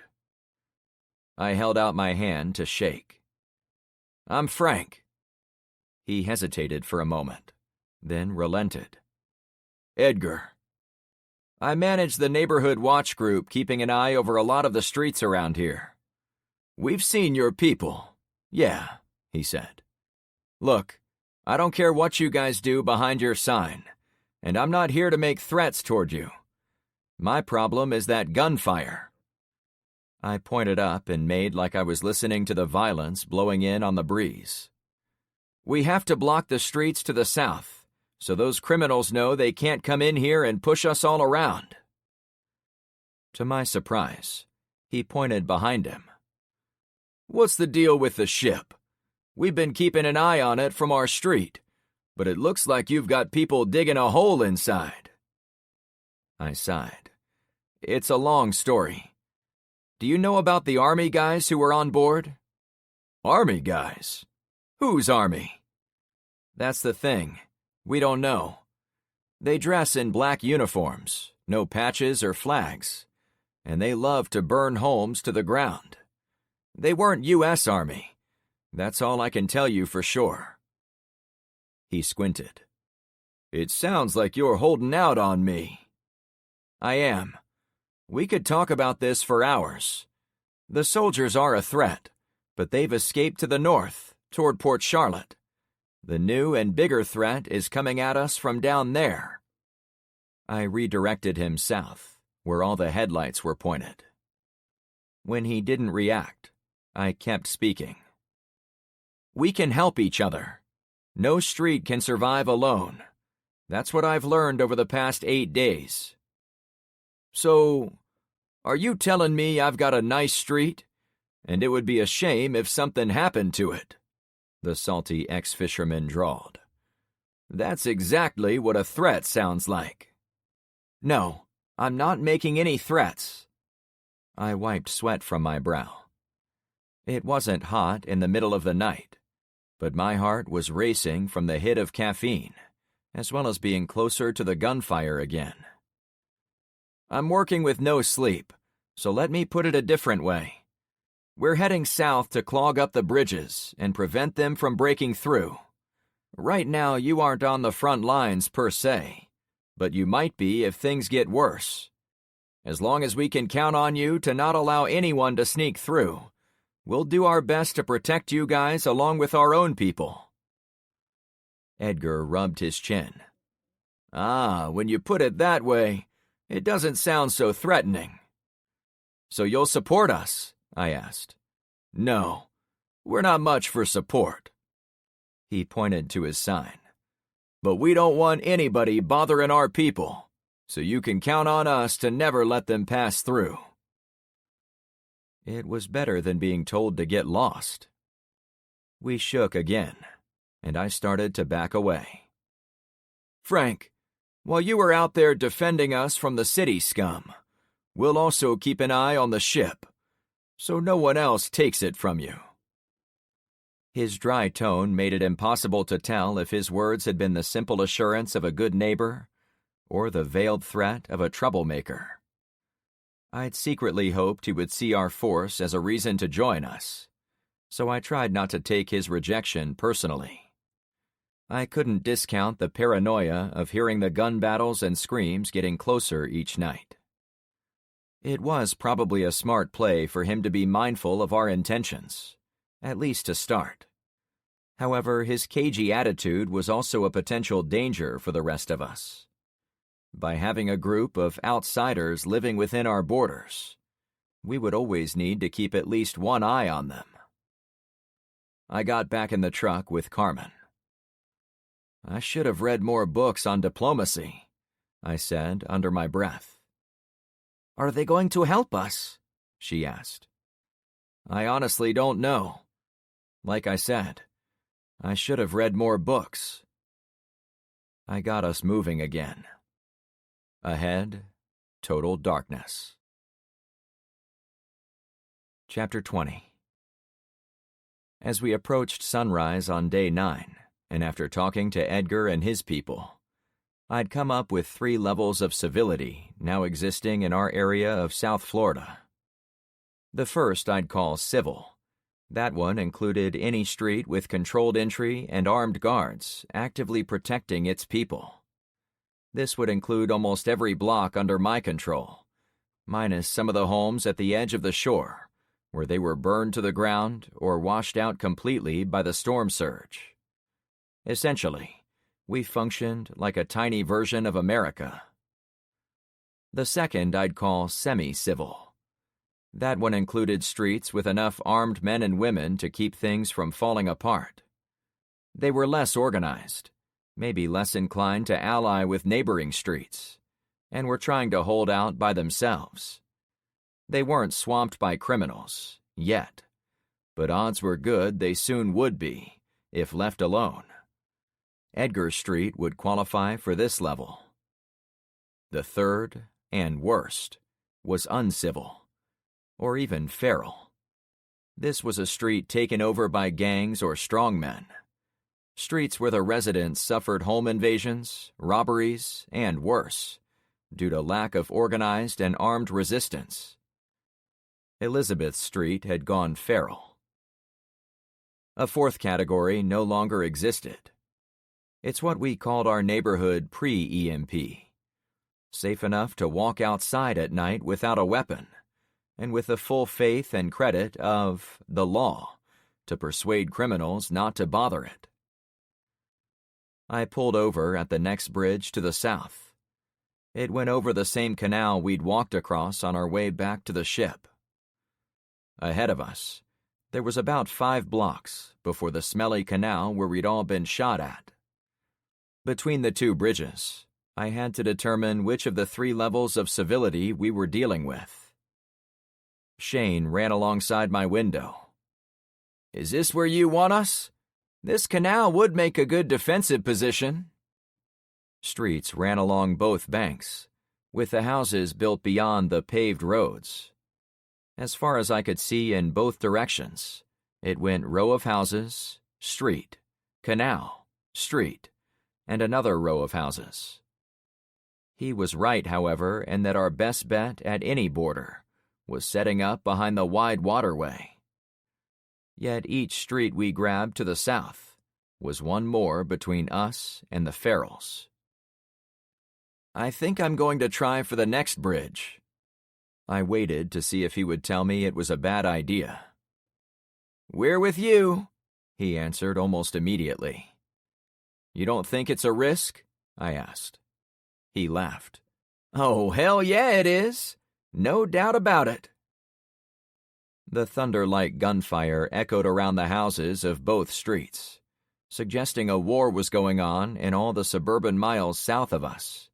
I held out my hand to shake. "I'm Frank." He hesitated for a moment, then relented. "Edgar. I manage the neighborhood watch group keeping an eye over a lot of the streets around here. We've seen your people." "Yeah," he said. "Look, I don't care what you guys do behind your sign, and I'm not here to make threats toward you. My problem is that gunfire." I pointed up and made like I was listening to the violence blowing in on the breeze. "We have to block the streets to the south, so those criminals know they can't come in here and push us all around." To my surprise, he pointed behind him. What's the deal with the ship? We've been keeping an eye on it from our street, but it looks like you've got people digging a hole inside." I sighed. "It's a long story. Do you know about the army guys who were on board?" "Army guys? Whose army?" "That's the thing. We don't know. They dress in black uniforms, no patches or flags, and they love to burn homes to the ground. They weren't U.S. Army. That's all I can tell you for sure." He squinted. "It sounds like you're holding out on me." "I am. We could talk about this for hours. The soldiers are a threat, but they've escaped to the north, toward Port Charlotte. The new and bigger threat is coming at us from down there." I redirected him south, where all the headlights were pointed. When he didn't react, I kept speaking. "We can help each other. No street can survive alone. That's what I've learned over the past 8 days." "So, are you telling me I've got a nice street, and it would be a shame if something happened to it?" the salty ex-fisherman drawled. "That's exactly what a threat sounds like." "No, I'm not making any threats." I wiped sweat from my brow. It wasn't hot in the middle of the night, but my heart was racing from the hit of caffeine, as well as being closer to the gunfire again. "I'm working with no sleep, so let me put it a different way. We're heading south to clog up the bridges and prevent them from breaking through. Right now you aren't on the front lines per se, but you might be if things get worse. As long as we can count on you to not allow anyone to sneak through, we'll do our best to protect you guys along with our own people." Edgar rubbed his chin. When you put it that way, it doesn't sound so threatening." "So you'll support us?" I asked. "No, we're not much for support." He pointed to his sign. "But we don't want anybody bothering our people, so you can count on us to never let them pass through." It was better than being told to get lost. We shook again, and I started to back away. "Frank, while you were out there defending us from the city scum, we'll also keep an eye on the ship, so no one else takes it from you." His dry tone made it impossible to tell if his words had been the simple assurance of a good neighbor or the veiled threat of a troublemaker. I'd secretly hoped he would see our force as a reason to join us, so I tried not to take his rejection personally. I couldn't discount the paranoia of hearing the gun battles and screams getting closer each night. It was probably a smart play for him to be mindful of our intentions, at least to start. However, his cagey attitude was also a potential danger for the rest of us. By having a group of outsiders living within our borders, we would always need to keep at least one eye on them. I got back in the truck with Carmen. "I should have read more books on diplomacy," I said under my breath. "Are they going to help us?" she asked. "I honestly don't know. Like I said, I should have read more books." I got us moving again. Ahead, total darkness. Chapter 20. As we approached sunrise on day 9, and after talking to Edgar and his people, I'd come up with 3 levels of civility now existing in our area of South Florida. The first I'd call civil. That one included any street with controlled entry and armed guards actively protecting its people. This would include almost every block under my control, minus some of the homes at the edge of the shore, where they were burned to the ground or washed out completely by the storm surge. Essentially, we functioned like a tiny version of America. The second I'd call semi-civil. That one included streets with enough armed men and women to keep things from falling apart. They were less organized, maybe less inclined to ally with neighboring streets, and were trying to hold out by themselves. They weren't swamped by criminals, yet, but odds were good they soon would be, if left alone. Edgar Street would qualify for this level. The third, and worst, was uncivil, or even feral. This was a street taken over by gangs or strongmen. Streets where the residents suffered home invasions, robberies, and worse, due to lack of organized and armed resistance. Elizabeth Street had gone feral. A fourth category no longer existed. It's what we called our neighborhood pre-EMP. Safe enough to walk outside at night without a weapon, and with the full faith and credit of the law to persuade criminals not to bother it. I pulled over at the next bridge to the south. It went over the same canal we'd walked across on our way back to the ship. Ahead of us, there was about 5 blocks before the smelly canal where we'd all been shot at. Between the 2 bridges, I had to determine which of the 3 levels of civility we were dealing with. Shane ran alongside my window. "Is this where you want us? This canal would make a good defensive position." Streets ran along both banks, with the houses built beyond the paved roads. As far as I could see in both directions, it went row of houses, street, canal, street, and another row of houses. He was right, however, in that our best bet at any border was setting up behind the wide waterway. Yet each street we grabbed to the south was one more between us and the ferals. "I think I'm going to try for the next bridge." I waited to see if he would tell me it was a bad idea. "We're with you," he answered almost immediately. "You don't think it's a risk?" I asked. He laughed. "Oh, hell yeah, it is. No doubt about it." The thunder-like gunfire echoed around the houses of both streets, suggesting a war was going on in all the suburban miles south of us.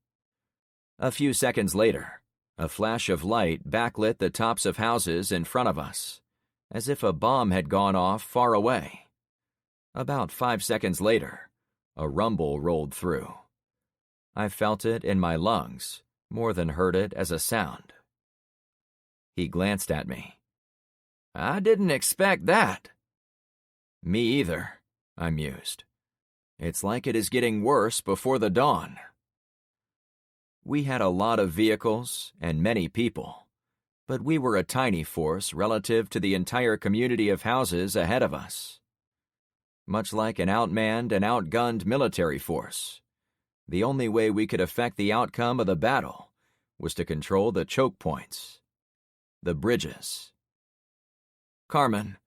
A few seconds later, a flash of light backlit the tops of houses in front of us, as if a bomb had gone off far away. About 5 seconds later, a rumble rolled through. I felt it in my lungs, more than heard it as a sound. He glanced at me. "I didn't expect that." "Me either," I mused. "It's like it is getting worse before the dawn." We had a lot of vehicles and many people, but we were a tiny force relative to the entire community of houses ahead of us. Much like an outmanned and outgunned military force, the only way we could affect the outcome of the battle was to control the choke points, the bridges. "Carmen,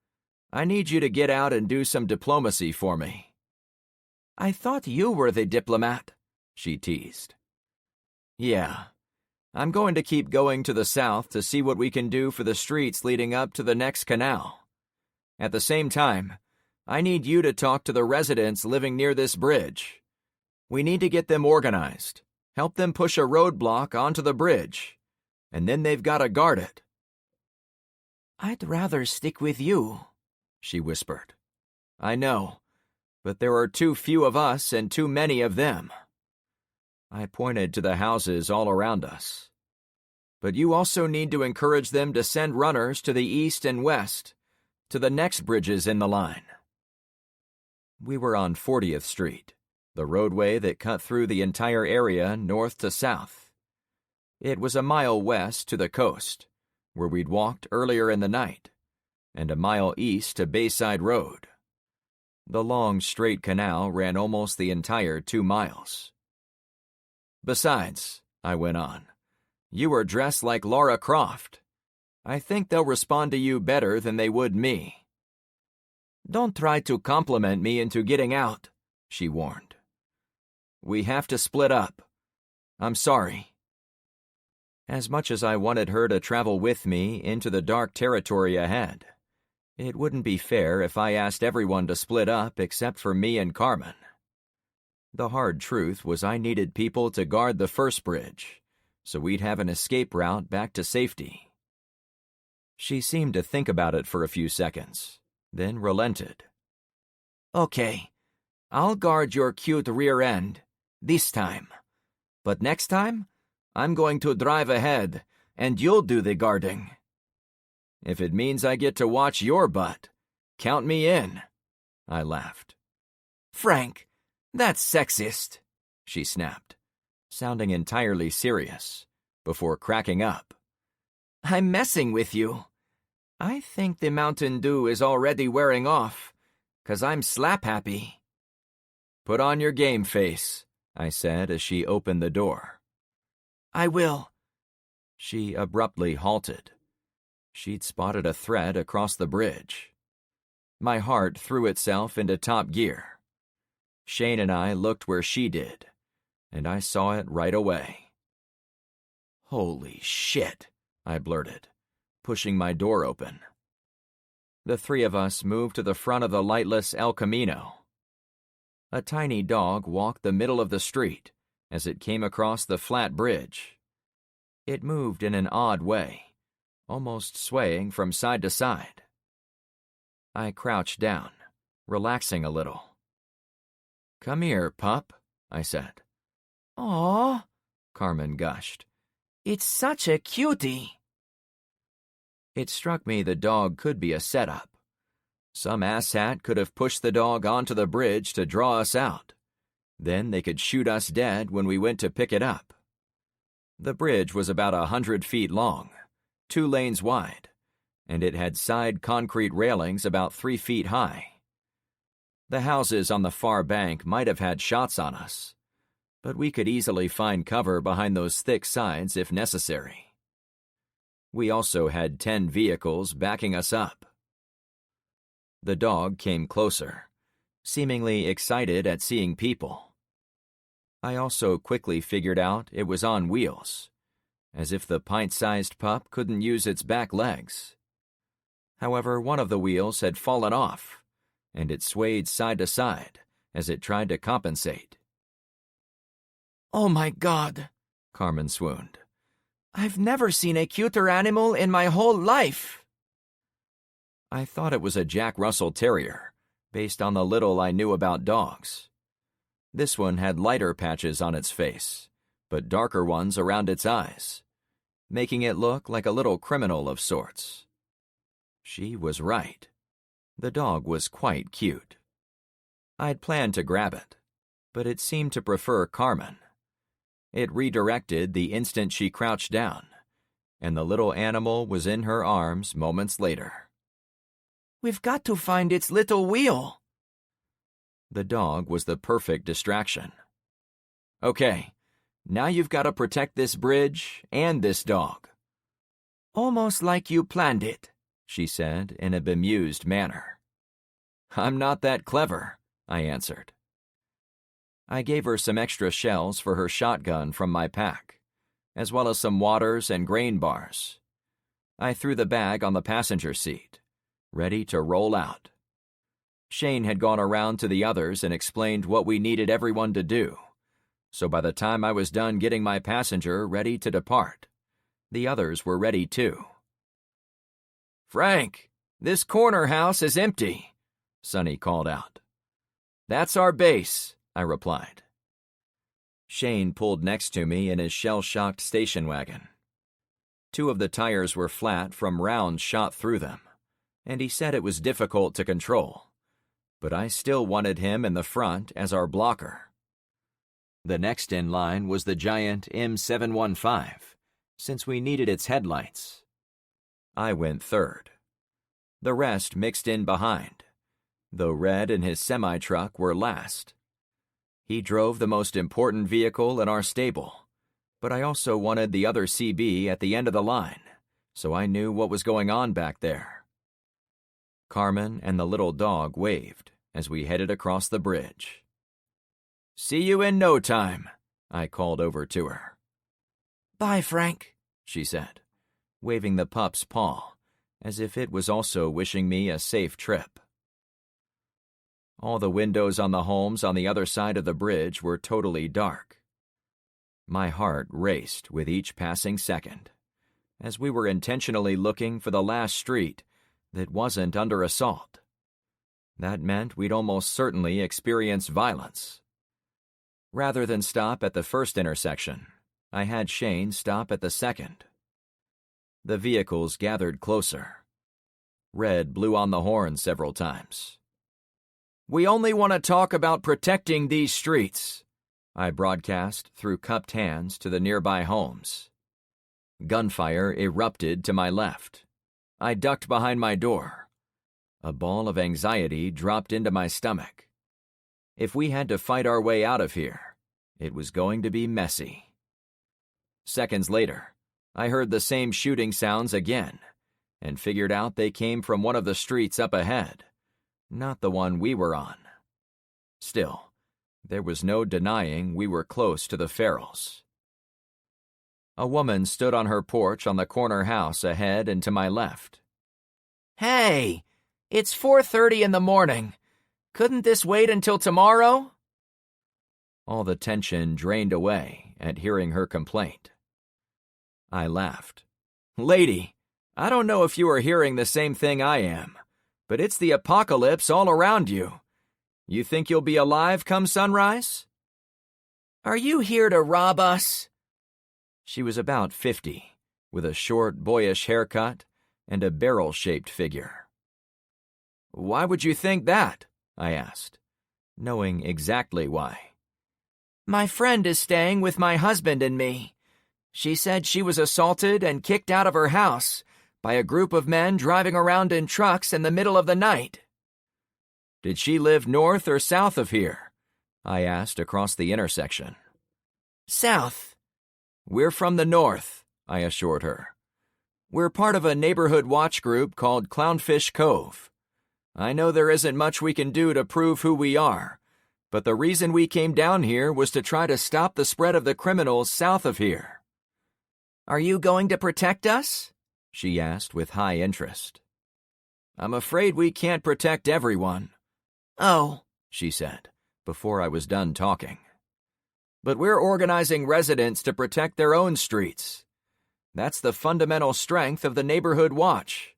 I need you to get out and do some diplomacy for me." "I thought you were the diplomat," she teased. "Yeah, I'm going to keep going to the south to see what we can do for the streets leading up to the next canal. At the same time, I need you to talk to the residents living near this bridge. We need to get them organized, help them push a roadblock onto the bridge, and then they've got to guard it." "I'd rather stick with you," she whispered. "I know, but there are too few of us and too many of them." I pointed to the houses all around us. "But you also need to encourage them to send runners to the east and west, to the next bridges in the line." We were on 40th Street, the roadway that cut through the entire area north to south. It was a mile west to the coast, where we'd walked earlier in the night, and a mile east to Bayside Road. The long, straight canal ran almost the entire 2 miles. "Besides," I went on, "you are dressed like Lara Croft. I think they'll respond to you better than they would me." "Don't try to compliment me into getting out," she warned. "We have to split up. I'm sorry." As much as I wanted her to travel with me into the dark territory ahead, it wouldn't be fair if I asked everyone to split up except for me and Carmen. The hard truth was I needed people to guard the first bridge, so we'd have an escape route back to safety. She seemed to think about it for a few seconds, then relented. Okay, I'll guard your cute rear end, this time. But next time, I'm going to drive ahead, and you'll do the guarding. If it means I get to watch your butt, count me in, I laughed. Frank, that's sexist, she snapped, sounding entirely serious, before cracking up. I'm messing with you. I think the Mountain Dew is already wearing off, 'cause I'm slap-happy. Put on your game face, I said as she opened the door. I will. She abruptly halted. She'd spotted a thread across the bridge. My heart threw itself into top gear. Shane and I looked where she did, and I saw it right away. Holy shit, I blurted, pushing my door open. The three of us moved to the front of the lightless El Camino. A tiny dog walked the middle of the street as it came across the flat bridge. It moved in an odd way, almost swaying from side to side. I crouched down, relaxing a little. Come here, pup, I said. Aw, Carmen gushed. It's such a cutie. It struck me the dog could be a setup. Some asshat could have pushed the dog onto the bridge to draw us out. Then they could shoot us dead when we went to pick it up. The bridge was about 100 feet long, 2 lanes wide, and it had side concrete railings about 3 feet high. The houses on the far bank might have had shots on us, but we could easily find cover behind those thick sides if necessary. We also had 10 vehicles backing us up. The dog came closer, seemingly excited at seeing people. I also quickly figured out it was on wheels, as if the pint-sized pup couldn't use its back legs. However, one of the wheels had fallen off, and it swayed side to side as it tried to compensate. Oh my God, Carmen swooned. I've never seen a cuter animal in my whole life. I thought it was a Jack Russell Terrier, based on the little I knew about dogs. This one had lighter patches on its face, but darker ones around its eyes, making it look like a little criminal of sorts. She was right. The dog was quite cute. I'd planned to grab it, but it seemed to prefer Carmen. It redirected the instant she crouched down, and the little animal was in her arms moments later. We've got to find its little wheel. The dog was the perfect distraction. Okay, now you've got to protect this bridge and this dog. Almost like you planned it, she said in a bemused manner. I'm not that clever, I answered. I gave her some extra shells for her shotgun from my pack, as well as some waters and grain bars. I threw the bag on the passenger seat, ready to roll out. Shane had gone around to the others and explained what we needed everyone to do, so by the time I was done getting my passenger ready to depart, the others were ready too. Frank, this corner house is empty, Sonny called out. That's our base, I replied. Shane pulled next to me in his shell-shocked station wagon. 2 of the tires were flat from rounds shot through them, and he said it was difficult to control, but I still wanted him in the front as our blocker. The next in line was the giant M715, since we needed its headlights. I went third. The rest mixed in behind, though Red and his semi-truck were last. He drove the most important vehicle in our stable, but I also wanted the other CB at the end of the line, so I knew what was going on back there. Carmen and the little dog waved as we headed across the bridge. See you in no time, I called over to her. Bye, Frank, she said, waving the pup's paw, as if it was also wishing me a safe trip. All the windows on the homes on the other side of the bridge were totally dark. My heart raced with each passing second, as we were intentionally looking for the last street that wasn't under assault. That meant we'd almost certainly experience violence. Rather than stop at the first intersection, I had Shane stop at the second. The vehicles gathered closer. Red blew on the horn several times. "We only want to talk about protecting these streets," I broadcast through cupped hands to the nearby homes. Gunfire erupted to my left. I ducked behind my door. A ball of anxiety dropped into my stomach. If we had to fight our way out of here, it was going to be messy. Seconds later, I heard the same shooting sounds again, and figured out they came from one of the streets up ahead, not the one we were on. Still, there was no denying we were close to the Farrells. A woman stood on her porch on the corner house ahead and to my left. "Hey, it's 4:30 in the morning. Couldn't this wait until tomorrow?" All the tension drained away at hearing her complaint. I laughed. "Lady, I don't know if you are hearing the same thing I am, but it's the apocalypse all around you. You think you'll be alive come sunrise?" "Are you here to rob us?" She was about 50, with a short, boyish haircut and a barrel-shaped figure. "Why would you think that?" I asked, knowing exactly why. "My friend is staying with my husband and me. She said she was assaulted and kicked out of her house by a group of men driving around in trucks in the middle of the night." "Did she live north or south of here?" I asked across the intersection. "South." "We're from the north," I assured her. "We're part of a neighborhood watch group called Clownfish Cove. I know there isn't much we can do to prove who we are, but the reason we came down here was to try to stop the spread of the criminals south of here." "Are you going to protect us?" she asked with high interest. "I'm afraid we can't protect everyone." "Oh," she said, before I was done talking. "But we're organizing residents to protect their own streets. That's the fundamental strength of the neighborhood watch.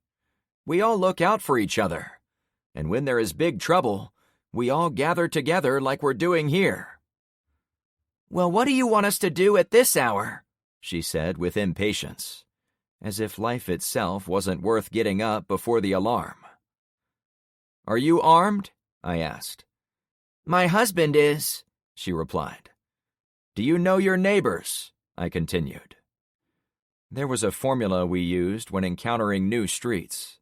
We all look out for each other, and when there is big trouble, we all gather together like we're doing here." "Well, what do you want us to do at this hour?" she said with impatience, as if life itself wasn't worth getting up before the alarm. "Are you armed?" I asked. "My husband is," she replied. "Do you know your neighbors?" I continued. There was a formula we used when encountering new streets.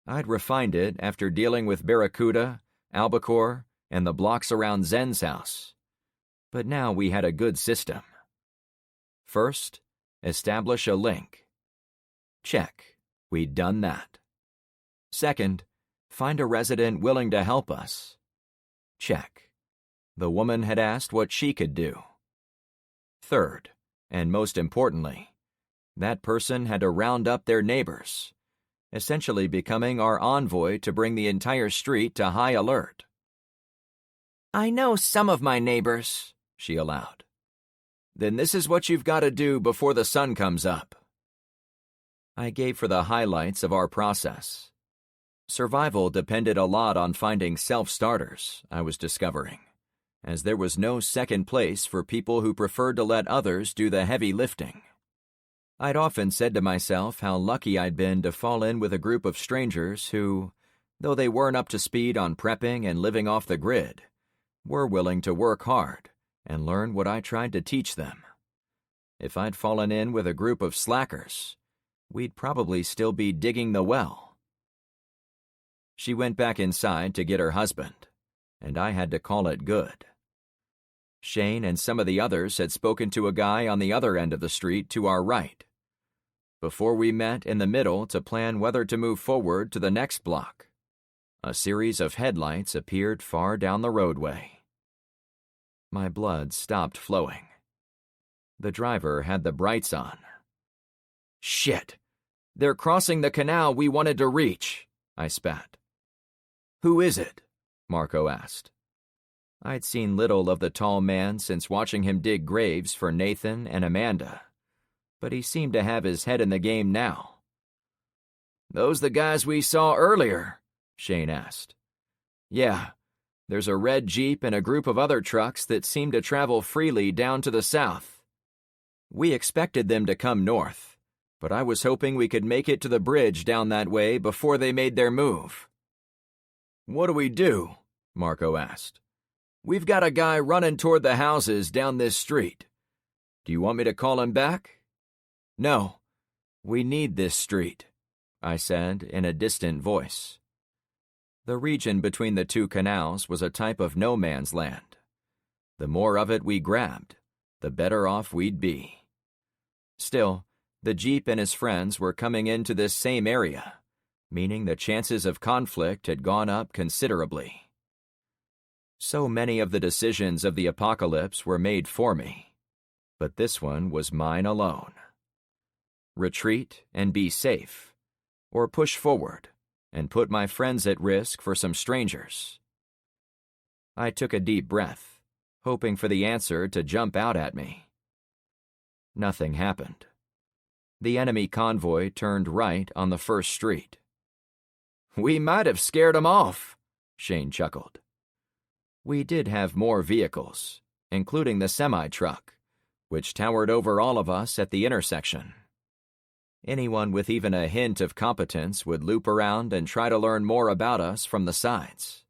I'd refined it after dealing with Barracuda, Albacore, and the blocks around Zen's house. But now we had a good system. First, establish a link. Check, we'd done that. Second, find a resident willing to help us. Check. The woman had asked what she could do. Third, and most importantly, that person had to round up their neighbors, essentially becoming our envoy to bring the entire street to high alert. "I know some of my neighbors," she allowed. "Then this is what you've got to do before the sun comes up." I gave her the highlights of our process. Survival depended a lot on finding self-starters, I was discovering, as there was no second place for people who preferred to let others do the heavy lifting. I'd often said to myself how lucky I'd been to fall in with a group of strangers who, though they weren't up to speed on prepping and living off the grid, were willing to work hard and learn what I tried to teach them. If I'd fallen in with a group of slackers, we'd probably still be digging the well. She went back inside to get her husband, and I had to call it good. Shane and some of the others had spoken to a guy on the other end of the street to our right. Before we met in the middle to plan whether to move forward to the next block, a series of headlights appeared far down the roadway. My blood stopped flowing. The driver had the brights on. "Shit! They're crossing the canal we wanted to reach," I spat. "Who is it?" Marco asked. I'd seen little of the tall man since watching him dig graves for Nathan and Amanda, but he seemed to have his head in the game now. "Those the guys we saw earlier?" Shane asked. Yeah, there's a red Jeep and a group of other trucks that seem to travel freely down to the south. We expected them to come north, but I was hoping we could make it to the bridge down that way before they made their move. What do we do? Marco asked. We've got a guy running toward the houses down this street. Do you want me to call him back? No, we need this street, I said in a distant voice. The region between the two canals was a type of no man's land. The more of it we grabbed, the better off we'd be. Still, the Jeep and his friends were coming into this same area, meaning the chances of conflict had gone up considerably. So many of the decisions of the apocalypse were made for me, but this one was mine alone. Retreat and be safe, or push forward and put my friends at risk for some strangers. I took a deep breath, hoping for the answer to jump out at me. Nothing happened. The enemy convoy turned right on the first street. We might have scared 'em off, Shane chuckled. We did have more vehicles, including the semi-truck, which towered over all of us at the intersection. Anyone with even a hint of competence would loop around and try to learn more about us from the sides.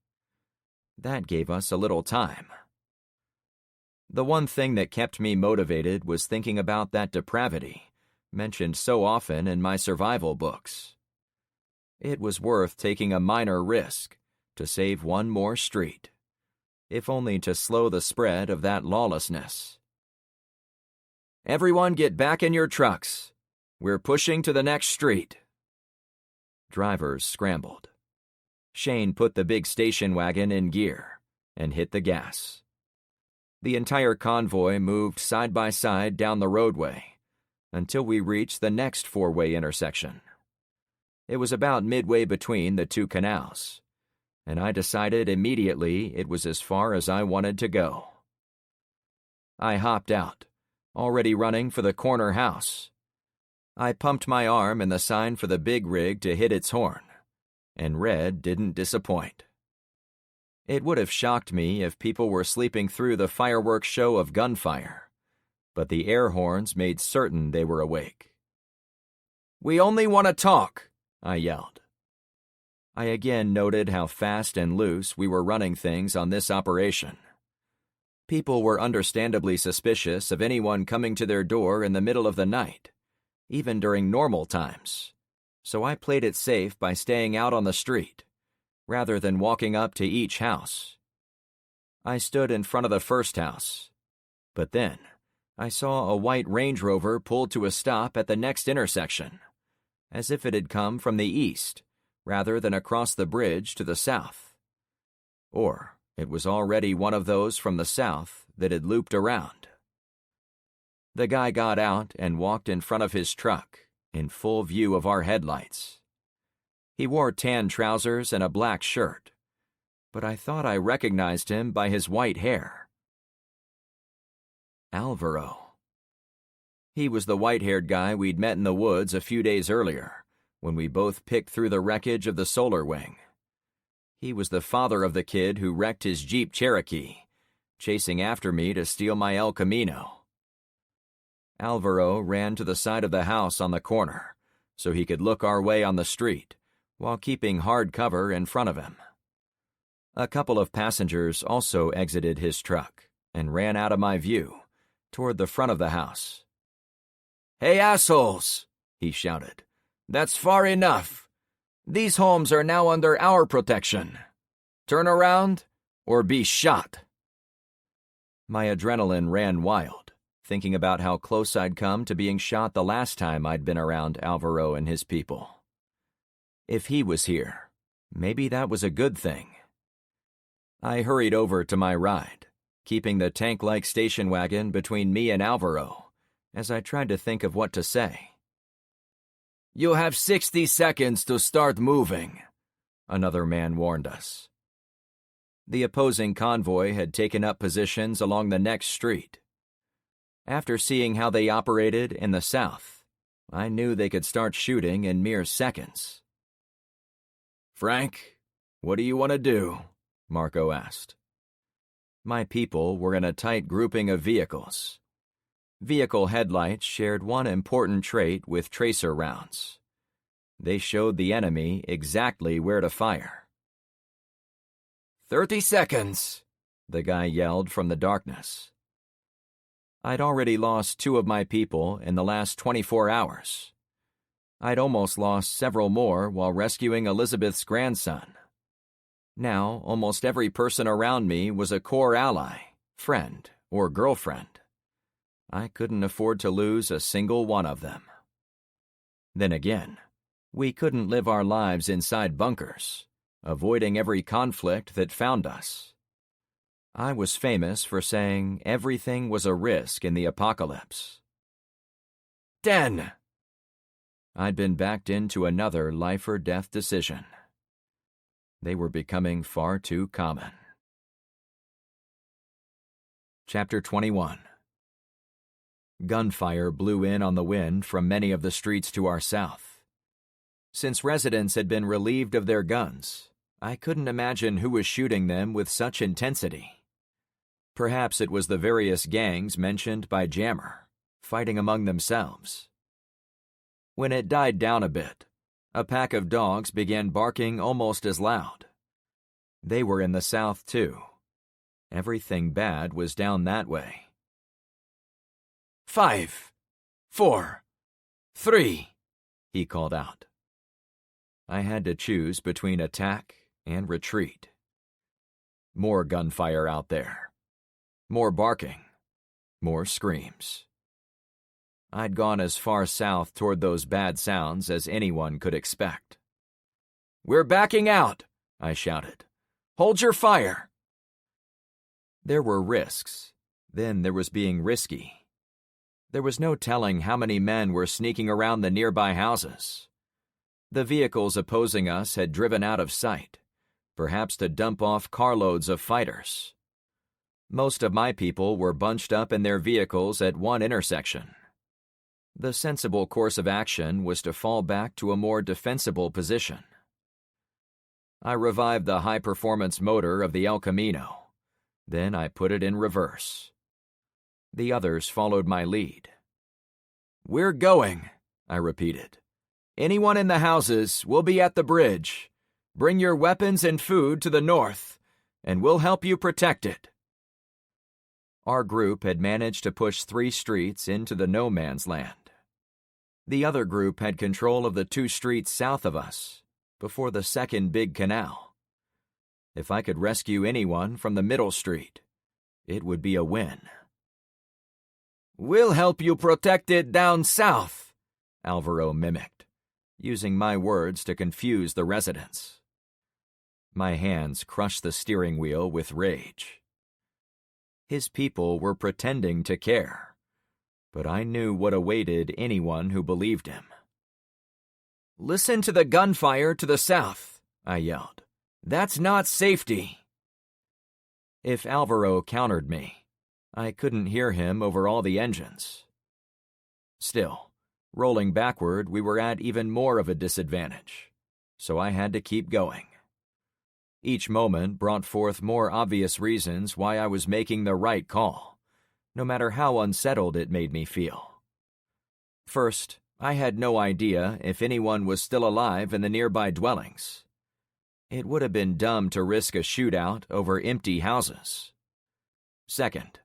That gave us a little time. The one thing that kept me motivated was thinking about that depravity, mentioned so often in my survival books. It was worth taking a minor risk to save one more street, if only to slow the spread of that lawlessness. Everyone get back in your trucks. We're pushing to the next street. Drivers scrambled. Shane put the big station wagon in gear and hit the gas. The entire convoy moved side by side down the roadway until we reached the next four-way intersection. It was about midway between the two canals, and I decided immediately it was as far as I wanted to go. I hopped out, already running for the corner house. I pumped my arm in the sign for the big rig to hit its horn, and red didn't disappoint. It would have shocked me if people were sleeping through the fireworks show of gunfire, but the air horns made certain they were awake. We only want to talk, I yelled. I again noted how fast and loose we were running things on this operation. People were understandably suspicious of anyone coming to their door in the middle of the night, even during normal times, so I played it safe by staying out on the street, rather than walking up to each house. I stood in front of the first house, but then I saw a white Range Rover pull to a stop at the next intersection, as if it had come from the east, rather than across the bridge to the south. Or it was already one of those from the south that had looped around. The guy got out and walked in front of his truck, in full view of our headlights. He wore tan trousers and a black shirt, but I thought I recognized him by his white hair. Alvaro. He was the white-haired guy we'd met in the woods a few days earlier, when we both picked through the wreckage of the Solar Wing. He was the father of the kid who wrecked his Jeep Cherokee, chasing after me to steal my El Camino. Alvaro ran to the side of the house on the corner, so he could look our way on the street, while keeping hard cover in front of him. A couple of passengers also exited his truck and ran out of my view, toward the front of the house. Hey, assholes, he shouted. That's far enough. These homes are now under our protection. Turn around or be shot. My adrenaline ran wild, thinking about how close I'd come to being shot the last time I'd been around Alvaro and his people. If he was here, maybe that was a good thing. I hurried over to my ride, keeping the tank-like station wagon between me and Alvaro, as I tried to think of what to say. You have 60 seconds to start moving, another man warned us. The opposing convoy had taken up positions along the next street. After seeing how they operated in the south, I knew they could start shooting in mere seconds. Frank, what do you want to do? Marco asked. My people were in a tight grouping of vehicles. Vehicle headlights shared one important trait with tracer rounds. They showed the enemy exactly where to fire. 30 seconds, the guy yelled from the darkness. I'd already lost 2 of my people in the last 24 hours. I'd almost lost several more while rescuing Elizabeth's grandson. Now, almost every person around me was a core ally, friend, or girlfriend. I couldn't afford to lose a single one of them. Then again, we couldn't live our lives inside bunkers, avoiding every conflict that found us. I was famous for saying everything was a risk in the apocalypse. 10. I'd been backed into another life-or-death decision. They were becoming far too common. Chapter 21. Gunfire blew in on the wind from many of the streets to our south. Since residents had been relieved of their guns, I couldn't imagine who was shooting them with such intensity. Perhaps it was the various gangs mentioned by Jammer, fighting among themselves. When it died down a bit, a pack of dogs began barking almost as loud. They were in the south, too. Everything bad was down that way. 5, 4, 3, he called out. I had to choose between attack and retreat. More gunfire out there. More barking. More screams. I'd gone as far south toward those bad sounds as anyone could expect. "We're backing out," I shouted. "Hold your fire." There were risks. Then there was being risky. There was no telling how many men were sneaking around the nearby houses. The vehicles opposing us had driven out of sight, perhaps to dump off carloads of fighters. Most of my people were bunched up in their vehicles at one intersection. The sensible course of action was to fall back to a more defensible position. I revived the high-performance motor of the El Camino. Then I put it in reverse. The others followed my lead. "We're going," I repeated. "Anyone in the houses, we'll be at the bridge. Bring your weapons and food to the north, and we'll help you protect it." Our group had managed to push 3 streets into the no man's land. The other group had control of the 2 streets south of us, before the second big canal. If I could rescue anyone from the middle street, it would be a win. "We'll help you protect it down south," Alvaro mimicked, using my words to confuse the residents. My hands crushed the steering wheel with rage. His people were pretending to care, but I knew what awaited anyone who believed him. "Listen to the gunfire to the south," I yelled. "That's not safety." If Alvaro countered me, I couldn't hear him over all the engines. Still, rolling backward, we were at even more of a disadvantage, so I had to keep going. Each moment brought forth more obvious reasons why I was making the right call, no matter how unsettled it made me feel. First, I had no idea if anyone was still alive in the nearby dwellings. It would have been dumb to risk a shootout over empty houses. Second,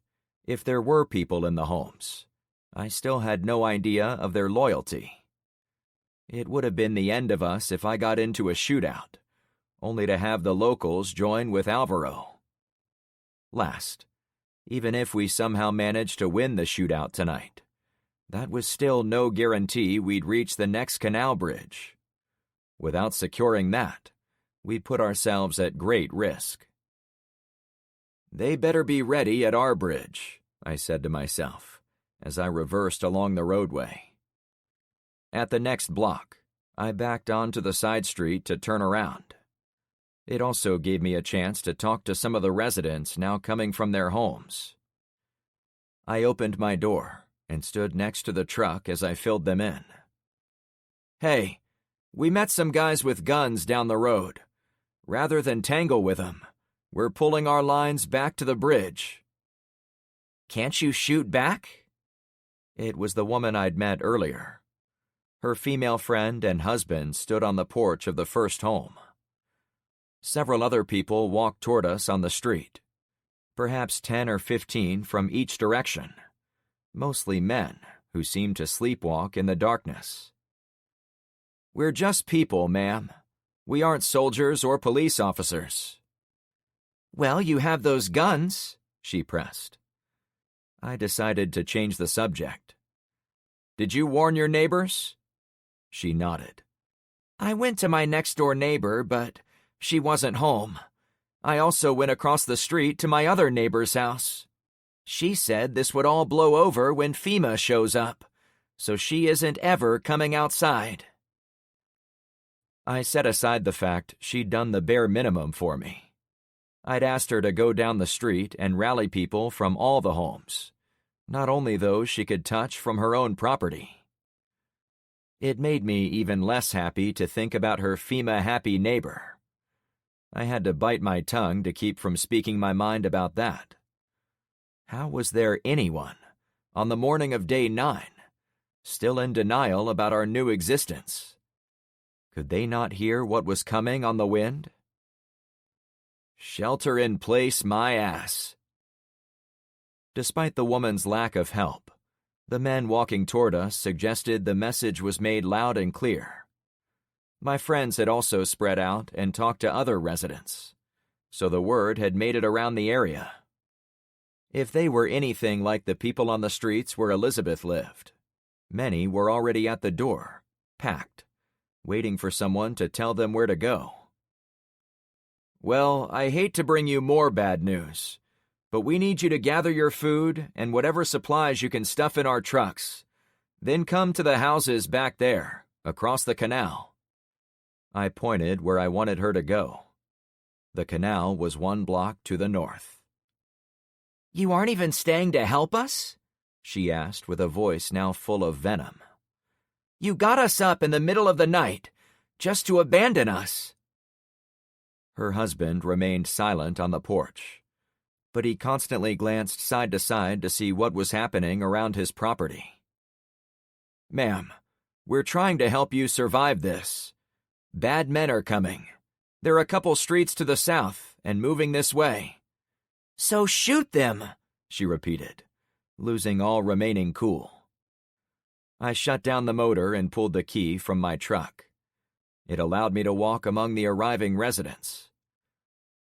if there were people in the homes, I still had no idea of their loyalty. It would have been the end of us if I got into a shootout, only to have the locals join with Alvaro. Last, even if we somehow managed to win the shootout tonight, that was still no guarantee we'd reach the next canal bridge. Without securing that, we'd put ourselves at great risk. "They better be ready at our bridge," I said to myself, as I reversed along the roadway. At the next block, I backed onto the side street to turn around. It also gave me a chance to talk to some of the residents now coming from their homes. I opened my door and stood next to the truck as I filled them in. "Hey, we met some guys with guns down the road. Rather than tangle with them, We're pulling our lines back to the bridge." "Can't you shoot back?" It was the woman I'd met earlier. Her female friend and husband stood on the porch of the first home. Several other people walked toward us on the street, perhaps 10 or 15 from each direction, mostly men who seemed to sleepwalk in the darkness. "We're just people, ma'am. We aren't soldiers or police officers." "Well, you have those guns," she pressed. I decided to change the subject. "Did you warn your neighbors?" She nodded. "I went to my next-door neighbor, but she wasn't home. I also went across the street to my other neighbor's house. She said this would all blow over when FEMA shows up, so she isn't ever coming outside." I set aside the fact she'd done the bare minimum for me. I'd asked her to go down the street and rally people from all the homes, not only those she could touch from her own property. It made me even less happy to think about her FEMA-happy neighbor. I had to bite my tongue to keep from speaking my mind about that. How was there anyone, on the morning of day 9, still in denial about our new existence? Could they not hear what was coming on the wind? Shelter in place, my ass. Despite the woman's lack of help, the men walking toward us suggested the message was made loud and clear. My friends had also spread out and talked to other residents, so the word had made it around the area. If they were anything like the people on the streets where Elizabeth lived, many were already at the door, packed, waiting for someone to tell them where to go. "Well, I hate to bring you more bad news, but we need you to gather your food and whatever supplies you can stuff in our trucks. Then come to the houses back there, across the canal." I pointed where I wanted her to go. The canal was 1 block to the north. "You aren't even staying to help us?" she asked with a voice now full of venom. "You got us up in the middle of the night, just to abandon us." Her husband remained silent on the porch, but he constantly glanced side to side to see what was happening around his property. "Ma'am, we're trying to help you survive this. Bad men are coming. They're a couple streets to the south and moving this way." "So shoot them," she repeated, losing all remaining cool. I shut down the motor and pulled the key from my truck. It allowed me to walk among the arriving residents.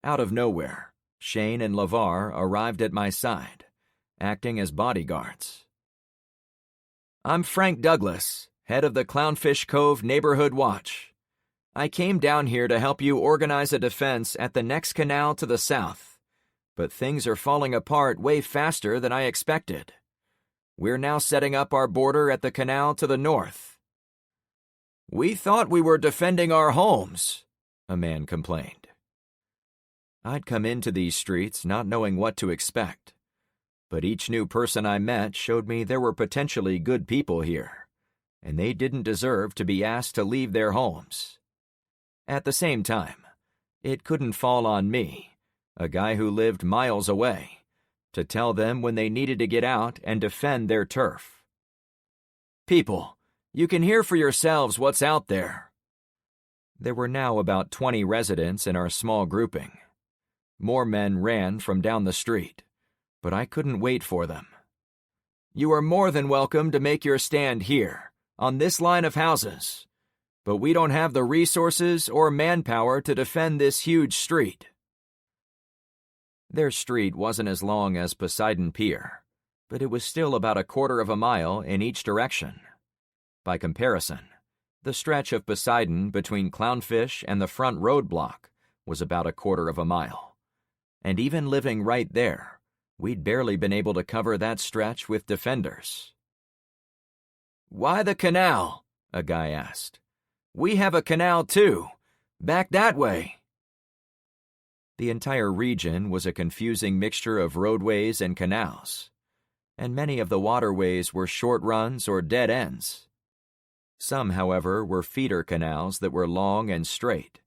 Out of nowhere, Shane and LeVar arrived at my side, acting as bodyguards. "I'm Frank Douglas, head of the Clownfish Cove Neighborhood Watch. I came down here to help you organize a defense at the next canal to the south, but things are falling apart way faster than I expected. We're now setting up our border at the canal to the north." "We thought we were defending our homes," a man complained. I'd come into these streets not knowing what to expect, but each new person I met showed me there were potentially good people here, and they didn't deserve to be asked to leave their homes. At the same time, it couldn't fall on me, a guy who lived miles away, to tell them when they needed to get out and defend their turf. "People, you can hear for yourselves what's out there." There were now about 20 residents in our small grouping. More men ran from down the street, but I couldn't wait for them. "You are more than welcome to make your stand here, on this line of houses, but we don't have the resources or manpower to defend this huge street." Their street wasn't as long as Poseidon Pier, but it was still about a quarter of a mile in each direction. By comparison, the stretch of Poseidon between Clownfish and the front roadblock was about a quarter of a mile. And even living right there, we'd barely been able to cover that stretch with defenders. "Why the canal?" a guy asked. "We have a canal too. Back that way." The entire region was a confusing mixture of roadways and canals, and many of the waterways were short runs or dead ends. Some, however, were feeder canals that were long and straight,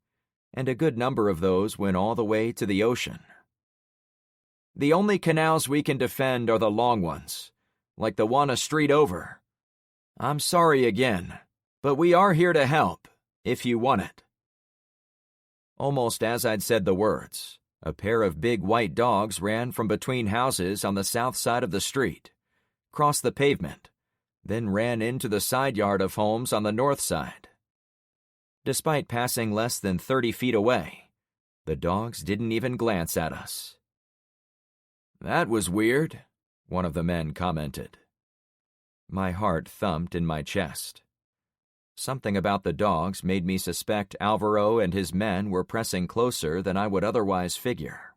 and a good number of those went all the way to the ocean. The only canals we can defend are the long ones, like the one a street over. I'm sorry again, but we are here to help, if you want it." Almost as I'd said the words, a pair of big white dogs ran from between houses on the south side of the street, crossed the pavement, then ran into the side yard of homes on the north side. Despite passing less than 30 feet away, the dogs didn't even glance at us. "That was weird," one of the men commented. My heart thumped in my chest. Something about the dogs made me suspect Alvaro and his men were pressing closer than I would otherwise figure.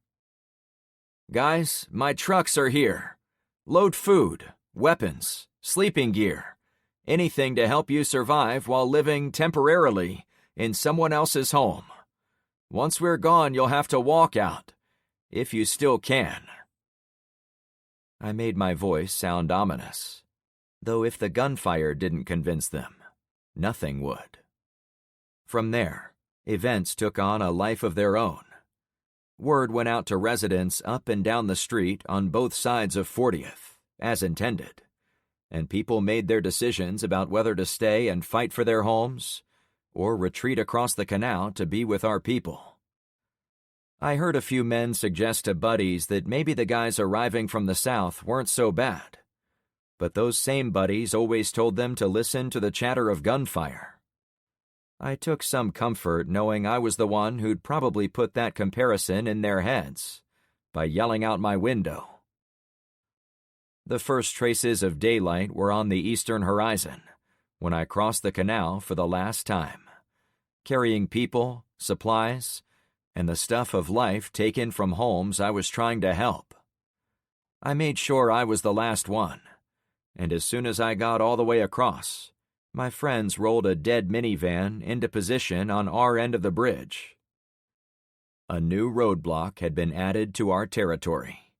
"Guys, my trucks are here. Load food, weapons, sleeping gear, anything to help you survive while living temporarily in someone else's home. Once we're gone, you'll have to walk out, if you still can." I made my voice sound ominous, though if the gunfire didn't convince them, nothing would. From there, events took on a life of their own. Word went out to residents up and down the street on both sides of 40th, as intended, and people made their decisions about whether to stay and fight for their homes or retreat across the canal to be with our people. I heard a few men suggest to buddies that maybe the guys arriving from the south weren't so bad, but those same buddies always told them to listen to the chatter of gunfire. I took some comfort knowing I was the one who'd probably put that comparison in their heads by yelling out my window. The first traces of daylight were on the eastern horizon when I crossed the canal for the last time, carrying people, supplies, and the stuff of life taken from homes I was trying to help. I made sure I was the last one, and as soon as I got all the way across, my friends rolled a dead minivan into position on our end of the bridge. A new roadblock had been added to our territory.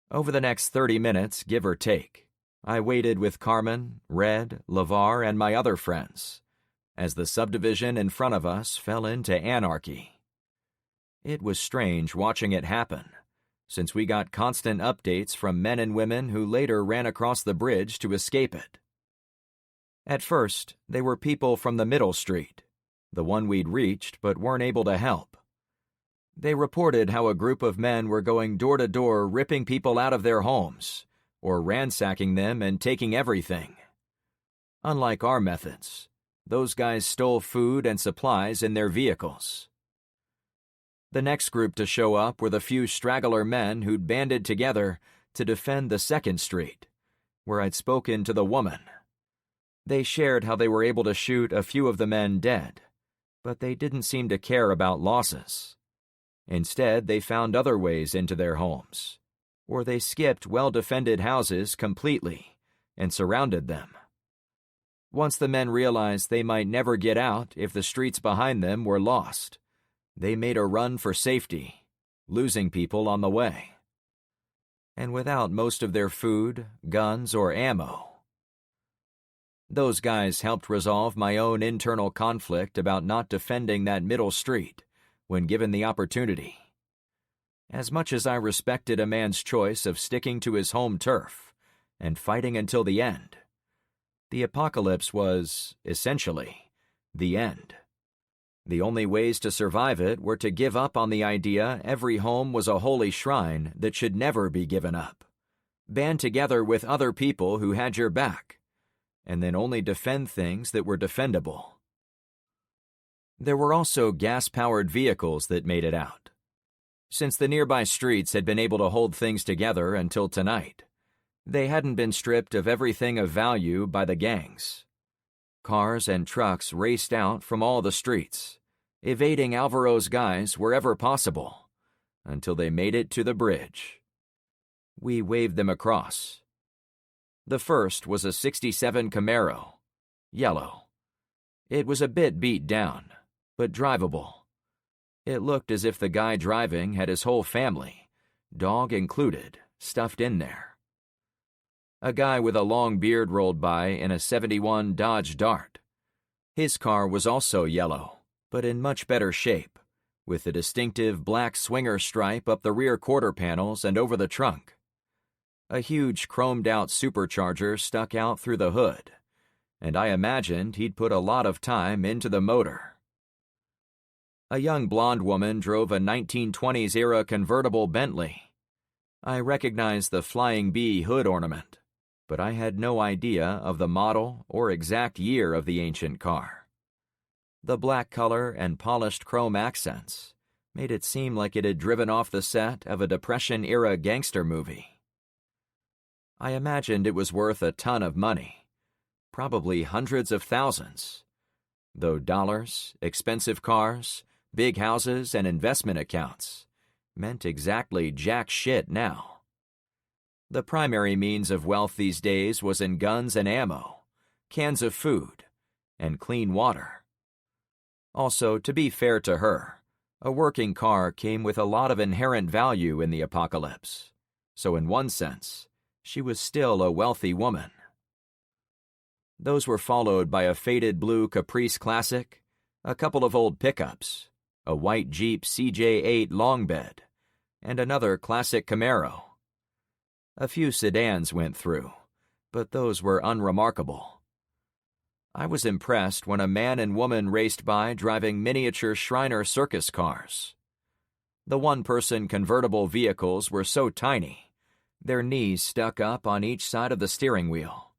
Over the next 30 minutes, give or take, I waited with Carmen, Red, LeVar, and my other friends, as the subdivision in front of us fell into anarchy. It was strange watching it happen, since we got constant updates from men and women who later ran across the bridge to escape it. At first, they were people from the middle street, the one we'd reached but weren't able to help. They reported how a group of men were going door to door ripping people out of their homes, or ransacking them and taking everything. Unlike our methods, those guys stole food and supplies in their vehicles. The next group to show up were the few straggler men who'd banded together to defend the second street, where I'd spoken to the woman. They shared how they were able to shoot a few of the men dead, but they didn't seem to care about losses. Instead, they found other ways into their homes, or they skipped well-defended houses completely and surrounded them. Once the men realized they might never get out if the streets behind them were lost, they made a run for safety, losing people on the way. And without most of their food, guns, or ammo. Those guys helped resolve my own internal conflict about not defending that middle street when given the opportunity. As much as I respected a man's choice of sticking to his home turf and fighting until the end, the apocalypse was, essentially, the end. The only ways to survive it were to give up on the idea every home was a holy shrine that should never be given up, band together with other people who had your back, and then only defend things that were defendable. There were also gas-powered vehicles that made it out. Since the nearby streets had been able to hold things together until tonight, they hadn't been stripped of everything of value by the gangs. Cars and trucks raced out from all the streets, evading Alvaro's guys wherever possible, until they made it to the bridge. We waved them across. The first was a '67 Camaro, yellow. It was a bit beat down, but drivable. It looked as if the guy driving had his whole family, dog included, stuffed in there. A guy with a long beard rolled by in a '71 Dodge Dart. His car was also yellow, but in much better shape, with a distinctive black swinger stripe up the rear quarter panels and over the trunk. A huge chromed-out supercharger stuck out through the hood, and I imagined he'd put a lot of time into the motor. A young blonde woman drove a 1920s-era convertible Bentley. I recognized the Flying Bee hood ornament, but I had no idea of the model or exact year of the ancient car. The black color and polished chrome accents made it seem like it had driven off the set of a Depression-era gangster movie. I imagined it was worth a ton of money, probably hundreds of thousands, though dollars, expensive cars, big houses, and investment accounts meant exactly jack shit now. The primary means of wealth these days was in guns and ammo, cans of food, and clean water. Also, to be fair to her, a working car came with a lot of inherent value in the apocalypse, so in one sense, she was still a wealthy woman. Those were followed by a faded blue Caprice Classic, a couple of old pickups, a white Jeep CJ8 long bed, and another classic Camaro. A few sedans went through, but those were unremarkable. I was impressed when a man and woman raced by driving miniature Shriner circus cars. The one-person convertible vehicles were so tiny, their knees stuck up on each side of the steering wheel.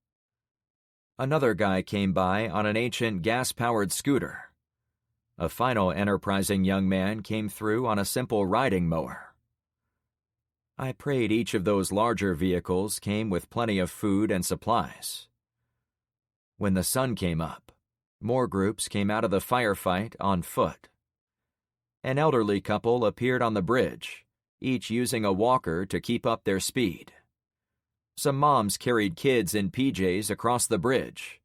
Another guy came by on an ancient gas-powered scooter. A final enterprising young man came through on a simple riding mower. I prayed each of those larger vehicles came with plenty of food and supplies. When the sun came up, more groups came out of the firefight on foot. An elderly couple appeared on the bridge, each using a walker to keep up their speed. Some moms carried kids in PJs across the bridge,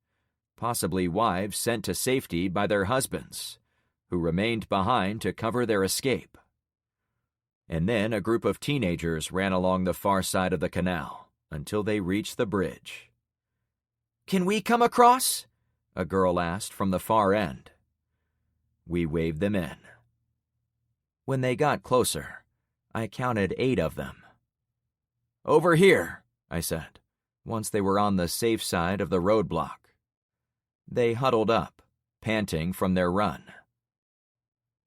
possibly wives sent to safety by their husbands, who remained behind to cover their escape. And then a group of teenagers ran along the far side of the canal until they reached the bridge. "Can we come across?" a girl asked from the far end. We waved them in. When they got closer, I counted 8 of them. "Over here," I said, once they were on the safe side of the roadblock. They huddled up, panting from their run.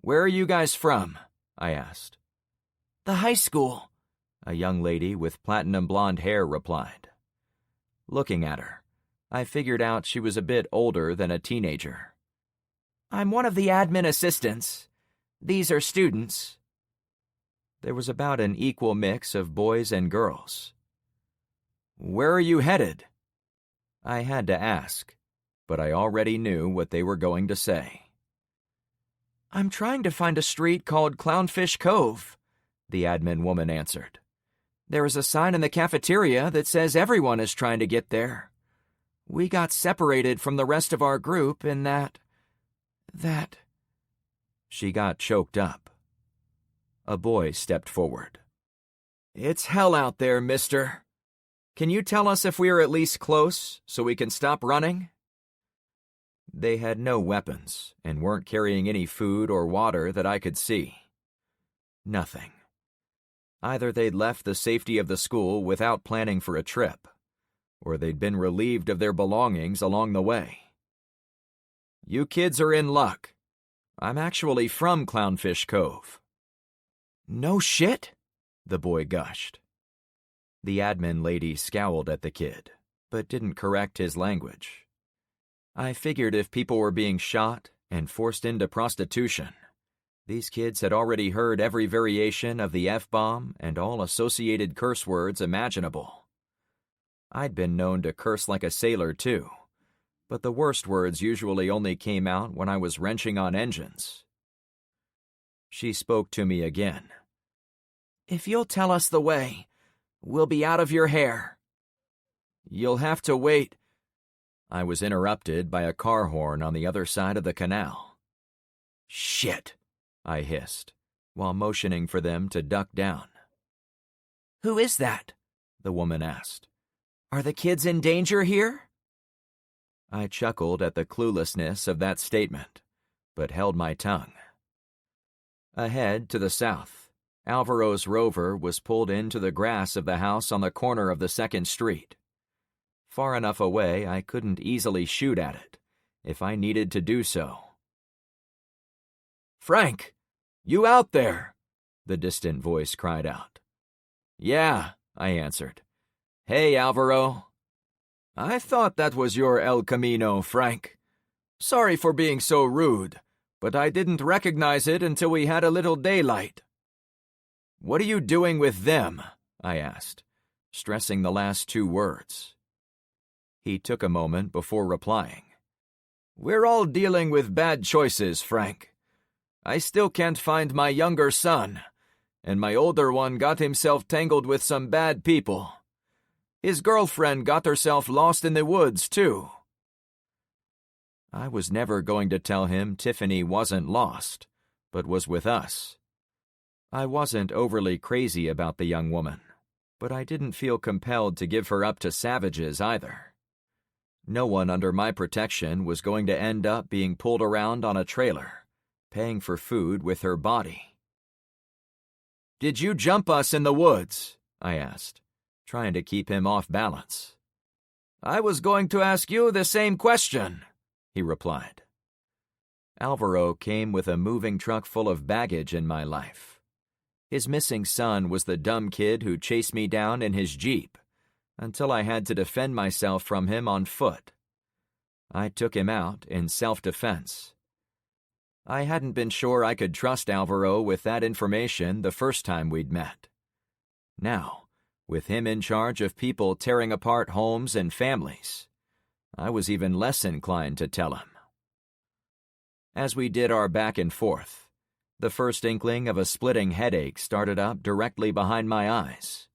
"Where are you guys from?" I asked. "The high school," a young lady with platinum blonde hair replied. Looking at her, I figured out she was a bit older than a teenager. "I'm one of the admin assistants. These are students." There was about an equal mix of boys and girls. "Where are you headed?" I had to ask, but I already knew what they were going to say. "I'm trying to find a street called Clownfish Cove," the admin woman answered. "There is a sign in the cafeteria that says everyone is trying to get there. We got separated from the rest of our group in that... She got choked up. A boy stepped forward. "It's hell out there, mister. Can you tell us if we are at least close so we can stop running?" They had no weapons and weren't carrying any food or water that I could see. Nothing. Either they'd left the safety of the school without planning for a trip, or they'd been relieved of their belongings along the way. "You kids are in luck. I'm actually from Clownfish Cove." "No shit?" the boy gushed. The admin lady scowled at the kid, but didn't correct his language. I figured if people were being shot and forced into prostitution, these kids had already heard every variation of the F-bomb and all associated curse words imaginable. I'd been known to curse like a sailor, too, but the worst words usually only came out when I was wrenching on engines. She spoke to me again. "If you'll tell us the way, we'll be out of your hair." "You'll have to wait." I was interrupted by a car horn on the other side of the canal. "Shit," I hissed, while motioning for them to duck down. "Who is that?" the woman asked. "Are the kids in danger here?" I chuckled at the cluelessness of that statement, but held my tongue. Ahead, to the south, Alvaro's rover was pulled into the grass of the house on the corner of the second street. Far enough away I couldn't easily shoot at it, if I needed to do so. "Frank, you out there?" the distant voice cried out. "Yeah," I answered. "Hey, Alvaro." "I thought that was your El Camino, Frank. Sorry for being so rude, but I didn't recognize it until we had a little daylight." "What are you doing with them?" I asked, stressing the last two words. He took a moment before replying. "We're all dealing with bad choices, Frank. I still can't find my younger son, and my older one got himself tangled with some bad people. His girlfriend got herself lost in the woods, too." I was never going to tell him Tiffany wasn't lost, but was with us. I wasn't overly crazy about the young woman, but I didn't feel compelled to give her up to savages either. No one under my protection was going to end up being pulled around on a trailer, paying for food with her body. "Did you jump us in the woods?" I asked, trying to keep him off balance. "I was going to ask you the same question," he replied. Alvaro came with a moving truck full of baggage in my life. His missing son was the dumb kid who chased me down in his Jeep, until I had to defend myself from him on foot. I took him out in self-defense. I hadn't been sure I could trust Alvaro with that information the first time we'd met. Now, with him in charge of people tearing apart homes and families, I was even less inclined to tell him. As we did our back and forth, the first inkling of a splitting headache started up directly behind my eyes.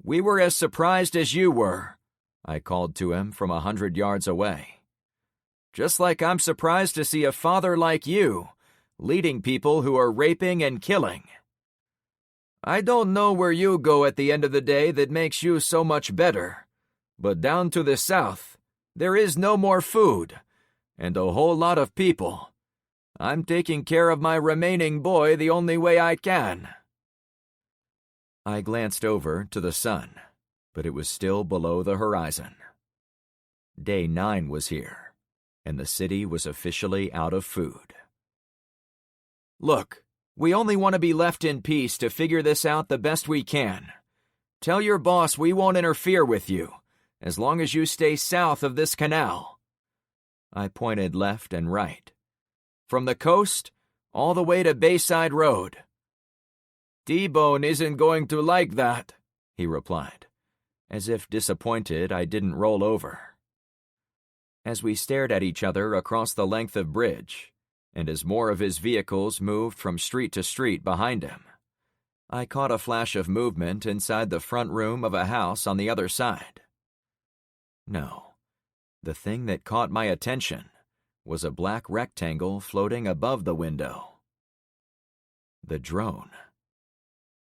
"We were as surprised as you were," I called to him from 100 yards away. "Just like I'm surprised to see a father like you leading people who are raping and killing. I don't know where you go at the end of the day that makes you so much better, but down to the south, there is no more food, and a whole lot of people. I'm taking care of my remaining boy the only way I can." I glanced over to the sun, but it was still below the horizon. Day 9 was here, and the city was officially out of food. "Look, we only want to be left in peace to figure this out the best we can. Tell your boss we won't interfere with you, as long as you stay south of this canal." I pointed left and right. "From the coast, all the way to Bayside Road." "T-Bone isn't going to like that," he replied, as if disappointed I didn't roll over. As we stared at each other across the length of bridge, and as more of his vehicles moved from street to street behind him, I caught a flash of movement inside the front room of a house on the other side. No, the thing that caught my attention was a black rectangle floating above the window. The drone.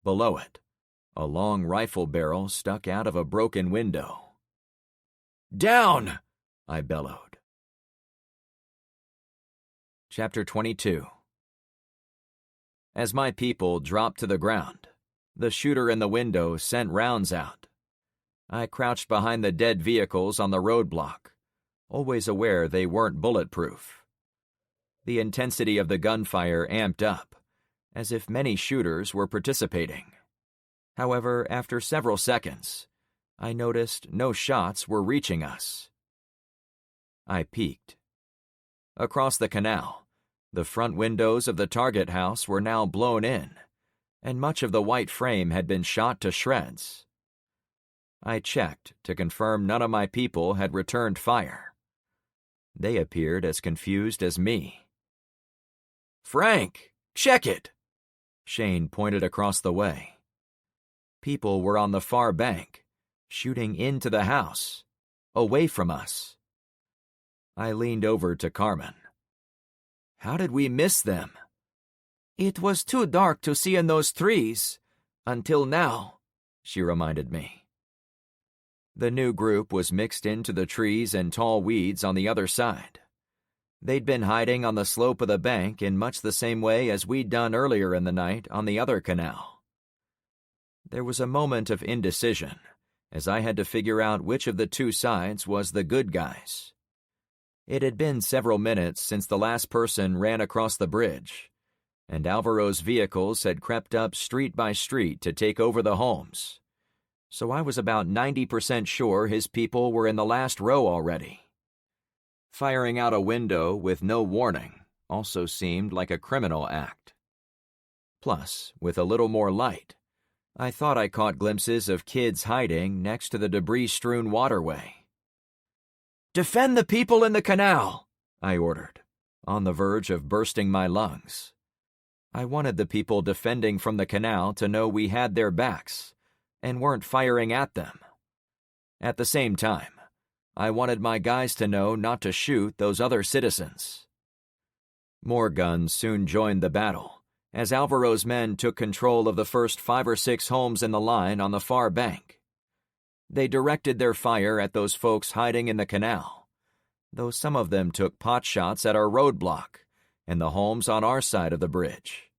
Below it, a long rifle barrel stuck out of a broken window. "Down!" I bellowed. Chapter 22. As my people dropped to the ground, the shooter in the window sent rounds out. I crouched behind the dead vehicles on the roadblock, always aware they weren't bulletproof. The intensity of the gunfire amped up, as if many shooters were participating. However, after several seconds, I noticed no shots were reaching us. I peeked. Across the canal, the front windows of the target house were now blown in, and much of the white frame had been shot to shreds. I checked to confirm none of my people had returned fire. They appeared as confused as me. "Frank, check it!" Shane pointed across the way. People were on the far bank, shooting into the house, away from us. I leaned over to Carmen. "How did we miss them?" "It was too dark to see in those trees, until now," she reminded me. The new group was mixed into the trees and tall weeds on the other side. They'd been hiding on the slope of the bank in much the same way as we'd done earlier in the night on the other canal. There was a moment of indecision, as I had to figure out which of the two sides was the good guys. It had been several minutes since the last person ran across the bridge, and Alvaro's vehicles had crept up street by street to take over the homes, so I was about 90% sure his people were in the last row already. Firing out a window with no warning also seemed like a criminal act. Plus, with a little more light, I thought I caught glimpses of kids hiding next to the debris-strewn waterway. "Defend the people in the canal," I ordered, on the verge of bursting my lungs. I wanted the people defending from the canal to know we had their backs and weren't firing at them. At the same time, I wanted my guys to know not to shoot those other citizens. More guns soon joined the battle, as Alvaro's men took control of the first 5 or 6 homes in the line on the far bank. They directed their fire at those folks hiding in the canal, though some of them took pot shots at our roadblock and the homes on our side of the bridge.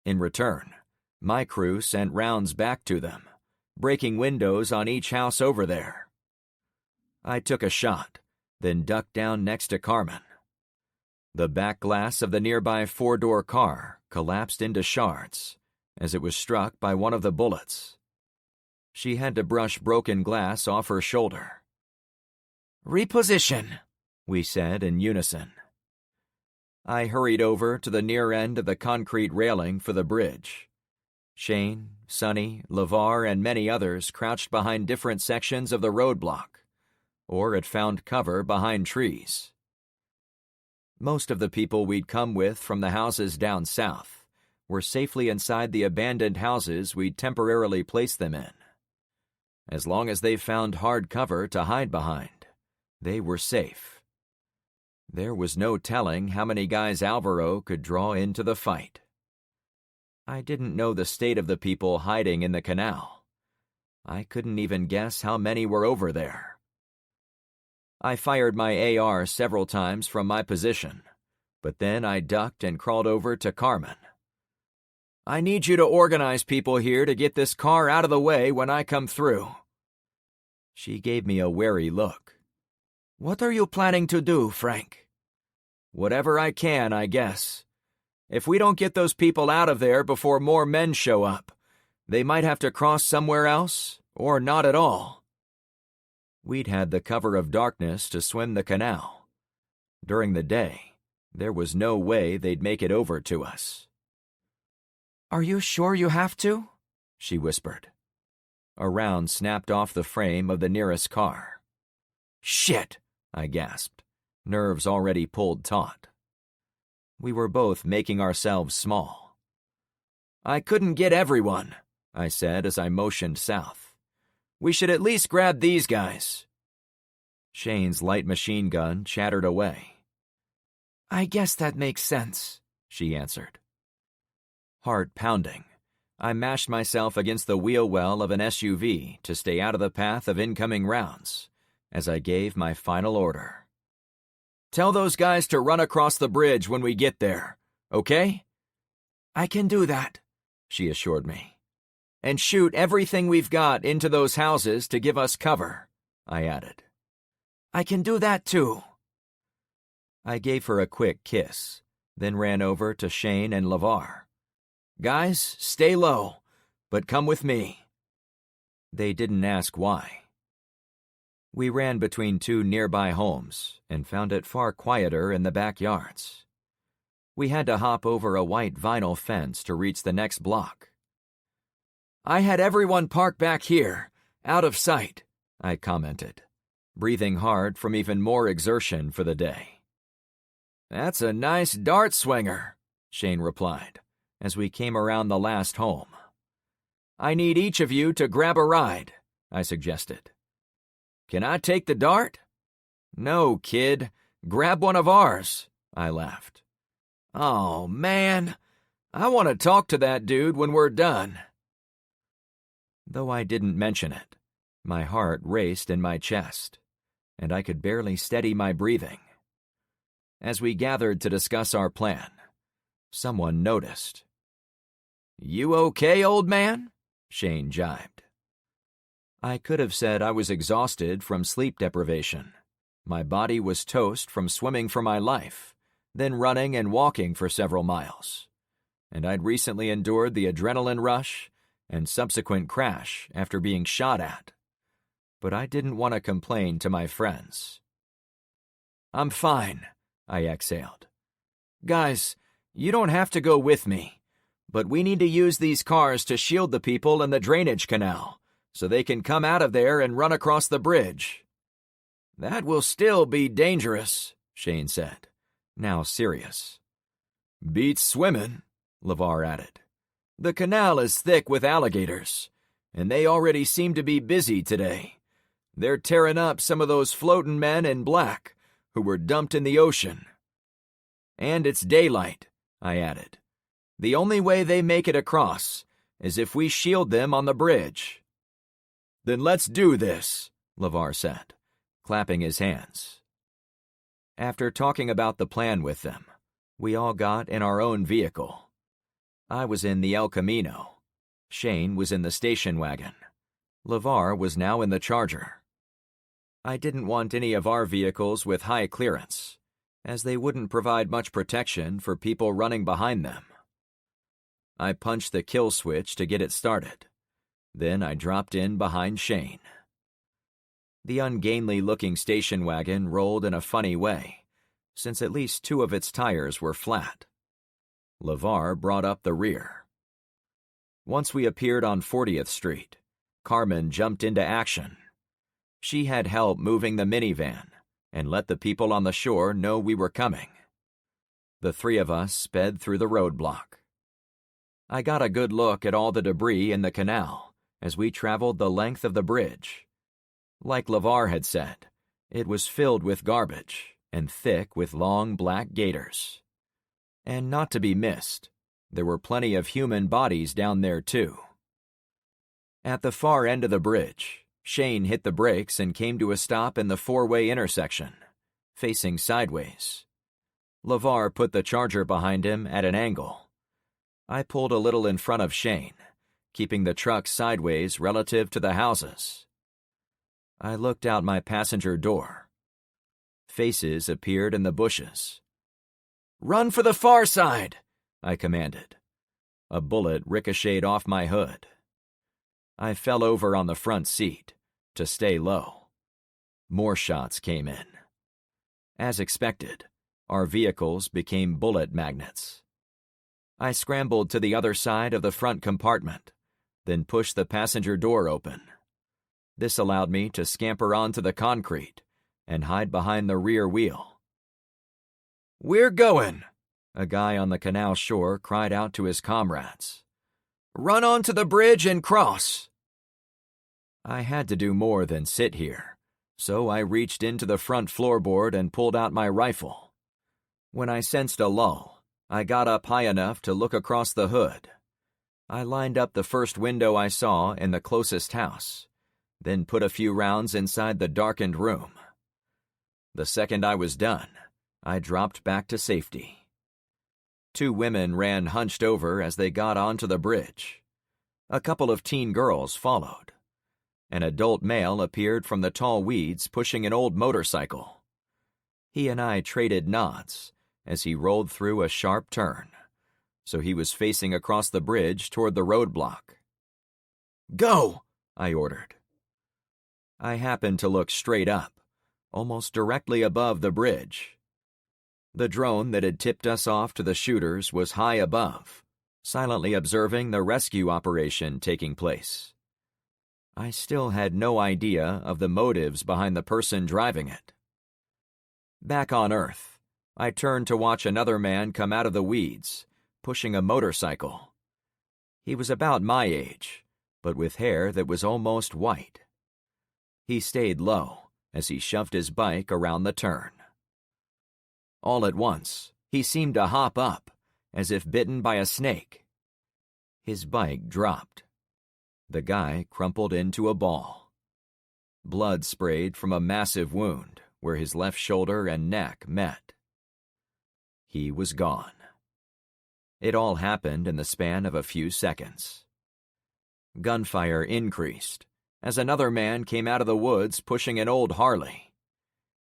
In return, my crew sent rounds back to them, breaking windows on each house over there. I took a shot, then ducked down next to Carmen. The back glass of the nearby 4-door car collapsed into shards as it was struck by one of the bullets. She had to brush broken glass off her shoulder. "Reposition," we said in unison. I hurried over to the near end of the concrete railing for the bridge. Shane, Sonny, LeVar, and many others crouched behind different sections of the roadblock, or had found cover behind trees. Most of the people we'd come with from the houses down south were safely inside the abandoned houses we'd temporarily placed them in. As long as they found hard cover to hide behind, they were safe. There was no telling how many guys Alvaro could draw into the fight. I didn't know the state of the people hiding in the canal. I couldn't even guess how many were over there. I fired my AR several times from my position, but then I ducked and crawled over to Carmen. "I need you to organize people here to get this car out of the way when I come through." She gave me a wary look. "What are you planning to do, Frank?" "Whatever I can, I guess. If we don't get those people out of there before more men show up, they might have to cross somewhere else, or not at all." We'd had the cover of darkness to swim the canal. During the day, there was no way they'd make it over to us. "Are you sure you have to?" she whispered. A round snapped off the frame of the nearest car. "Shit!" I gasped, nerves already pulled taut. We were both making ourselves small. "I couldn't get everyone," I said as I motioned south. "We should at least grab these guys." Shane's light machine gun chattered away. "I guess that makes sense," she answered. Heart pounding, I mashed myself against the wheel well of an SUV to stay out of the path of incoming rounds, as I gave my final order. "Tell those guys to run across the bridge when we get there, okay?" "I can do that," she assured me. "And shoot everything we've got into those houses to give us cover," I added. "I can do that too." I gave her a quick kiss, then ran over to Shane and LeVar. "Guys, stay low, but come with me." They didn't ask why. We ran between 2 nearby homes and found it far quieter in the backyards. We had to hop over a white vinyl fence to reach the next block. "I had everyone park back here, out of sight," I commented, breathing hard from even more exertion for the day. "That's a nice dart swinger," Shane replied, as we came around the last home. "I need each of you to grab a ride," I suggested. "Can I take the dart?" "No, kid. Grab one of ours," I laughed. "Oh, man. I want to talk to that dude when we're done." Though I didn't mention it, my heart raced in my chest, and I could barely steady my breathing. As we gathered to discuss our plan, someone noticed. "You okay, old man?" Shane jibed. I could have said I was exhausted from sleep deprivation. My body was toast from swimming for my life, then running and walking for several miles. And I'd recently endured the adrenaline rush and subsequent crash after being shot at. But I didn't want to complain to my friends. "I'm fine," I exhaled. "Guys, you don't have to go with me, but we need to use these cars to shield the people in the drainage canal, so they can come out of there and run across the bridge." "That will still be dangerous," Shane said, now serious. "Beats swimming," LeVar added. "The canal is thick with alligators, and they already seem to be busy today. They're tearing up some of those floating men in black who were dumped in the ocean." "And it's daylight," I added. "The only way they make it across is if we shield them on the bridge." "Then let's do this," LeVar said, clapping his hands. After talking about the plan with them, we all got in our own vehicle. I was in the El Camino. Shane was in the station wagon. LeVar was now in the Charger. I didn't want any of our vehicles with high clearance, as they wouldn't provide much protection for people running behind them. I punched the kill switch to get it started. Then I dropped in behind Shane. The ungainly-looking station wagon rolled in a funny way, since at least 2 of its tires were flat. LeVar brought up the rear. Once we appeared on 40th Street, Carmen jumped into action. She had help moving the minivan and let the people on the shore know we were coming. The 3 of us sped through the roadblock. I got a good look at all the debris in the canal as we traveled the length of the bridge. Like LeVar had said, it was filled with garbage and thick with long black gators. And not to be missed, there were plenty of human bodies down there too. At the far end of the bridge, Shane hit the brakes and came to a stop in the 4-way intersection, facing sideways. LeVar put the Charger behind him at an angle. I pulled a little in front of Shane, keeping the truck sideways relative to the houses. I looked out my passenger door. Faces appeared in the bushes. "Run for the far side," I commanded. A bullet ricocheted off my hood. I fell over on the front seat to stay low. More shots came in. As expected, our vehicles became bullet magnets. I scrambled to the other side of the front compartment, then pushed the passenger door open. This allowed me to scamper onto the concrete and hide behind the rear wheel. "We're going," a guy on the canal shore cried out to his comrades. "Run onto the bridge and cross." I had to do more than sit here, so I reached into the front floorboard and pulled out my rifle. When I sensed a lull, I got up high enough to look across the hood. I lined up the first window I saw in the closest house, then put a few rounds inside the darkened room. The second I was done, I dropped back to safety. 2 women ran hunched over as they got onto the bridge. A couple of teen girls followed. An adult male appeared from the tall weeds pushing an old motorcycle. He and I traded nods as he rolled through a sharp turn, so he was facing across the bridge toward the roadblock. "Go," I ordered. I happened to look straight up, almost directly above the bridge. The drone that had tipped us off to the shooters was high above, silently observing the rescue operation taking place. I still had no idea of the motives behind the person driving it. Back on Earth, I turned to watch another man come out of the weeds, pushing a motorcycle. He was about my age, but with hair that was almost white. He stayed low as he shoved his bike around the turn. All at once, he seemed to hop up, as if bitten by a snake. His bike dropped. The guy crumpled into a ball. Blood sprayed from a massive wound where his left shoulder and neck met. He was gone. It all happened in the span of a few seconds. Gunfire increased as another man came out of the woods pushing an old Harley.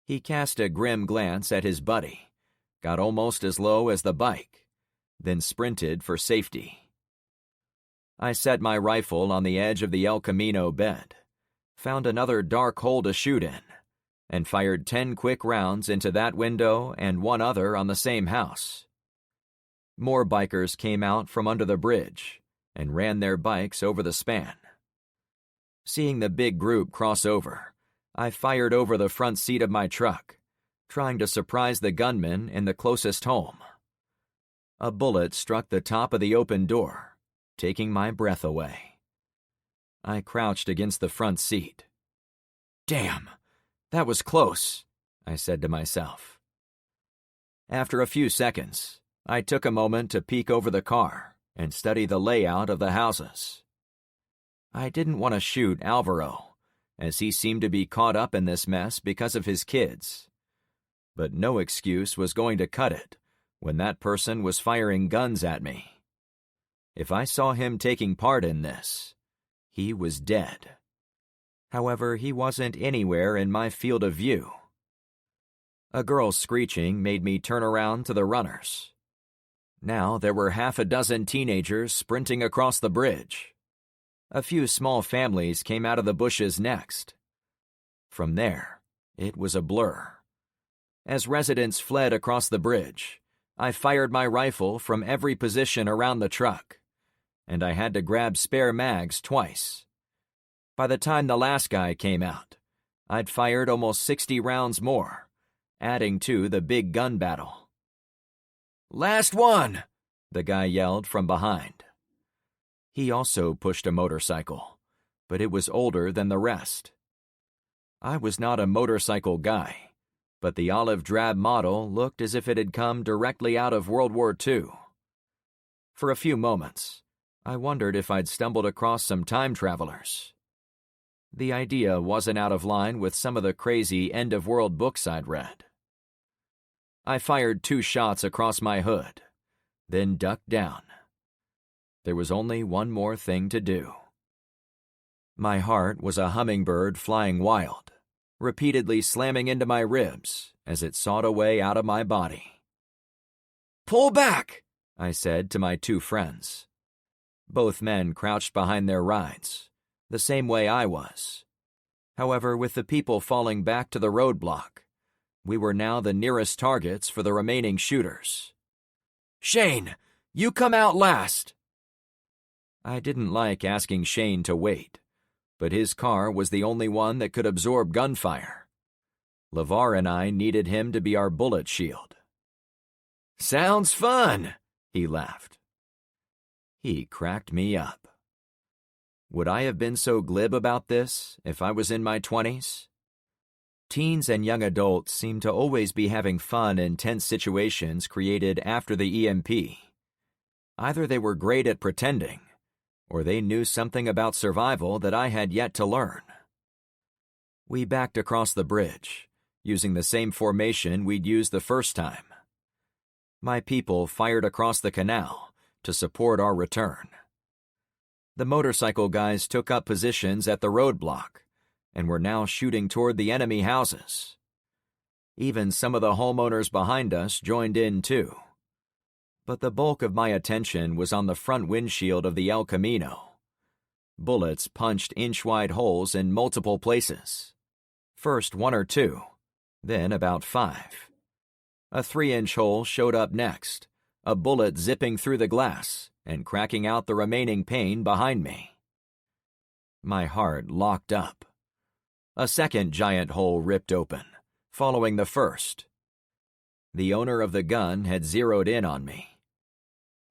He cast a grim glance at his buddy, got almost as low as the bike, then sprinted for safety. I set my rifle on the edge of the El Camino bed, found another dark hole to shoot in, and fired 10 quick rounds into that window and one other on the same house. More bikers came out from under the bridge and ran their bikes over the span. Seeing the big group cross over, I fired over the front seat of my truck, trying to surprise the gunman in the closest home. A bullet struck the top of the open door, taking my breath away. I crouched against the front seat. "Damn, that was close," I said to myself. After a few seconds, I took a moment to peek over the car and study the layout of the houses. I didn't want to shoot Alvaro, as he seemed to be caught up in this mess because of his kids. But no excuse was going to cut it when that person was firing guns at me. If I saw him taking part in this, he was dead. However, he wasn't anywhere in my field of view. A girl's screeching made me turn around to the runners. Now there were half a dozen teenagers sprinting across the bridge. A few small families came out of the bushes next. From there, it was a blur. As residents fled across the bridge, I fired my rifle from every position around the truck, and I had to grab spare mags twice. By the time the last guy came out, I'd fired almost 60 rounds more, adding to the big gun battle. "Last one!" the guy yelled from behind. He also pushed a motorcycle, but it was older than the rest. I was not a motorcycle guy, but the olive drab model looked as if it had come directly out of World War II. For a few moments, I wondered if I'd stumbled across some time travelers. The idea wasn't out of line with some of the crazy end-of-world books I'd read. I fired 2 shots across my hood, then ducked down. There was only one more thing to do. My heart was a hummingbird flying wild, repeatedly slamming into my ribs as it sawed a way out of my body. "Pull back," I said to my 2 friends. Both men crouched behind their rides, the same way I was. However, with the people falling back to the roadblock, we were now the nearest targets for the remaining shooters. "Shane, you come out last." I didn't like asking Shane to wait, but his car was the only one that could absorb gunfire. LeVar and I needed him to be our bullet shield. "Sounds fun," he laughed. He cracked me up. Would I have been so glib about this if I was in my 20s? Teens and young adults seem to always be having fun in tense situations created after the EMP. Either they were great at pretending, or they knew something about survival that I had yet to learn. We backed across the bridge, using the same formation we'd used the first time. My people fired across the canal to support our return. The motorcycle guys took up positions at the roadblock and were now shooting toward the enemy houses. Even some of the homeowners behind us joined in too. But the bulk of my attention was on the front windshield of the El Camino. Bullets punched inch-wide holes in multiple places. First 1 or 2, then about 5. A 3-inch hole showed up next, a bullet zipping through the glass and cracking out the remaining pane behind me. My heart locked up. A second giant hole ripped open, following the first. The owner of the gun had zeroed in on me.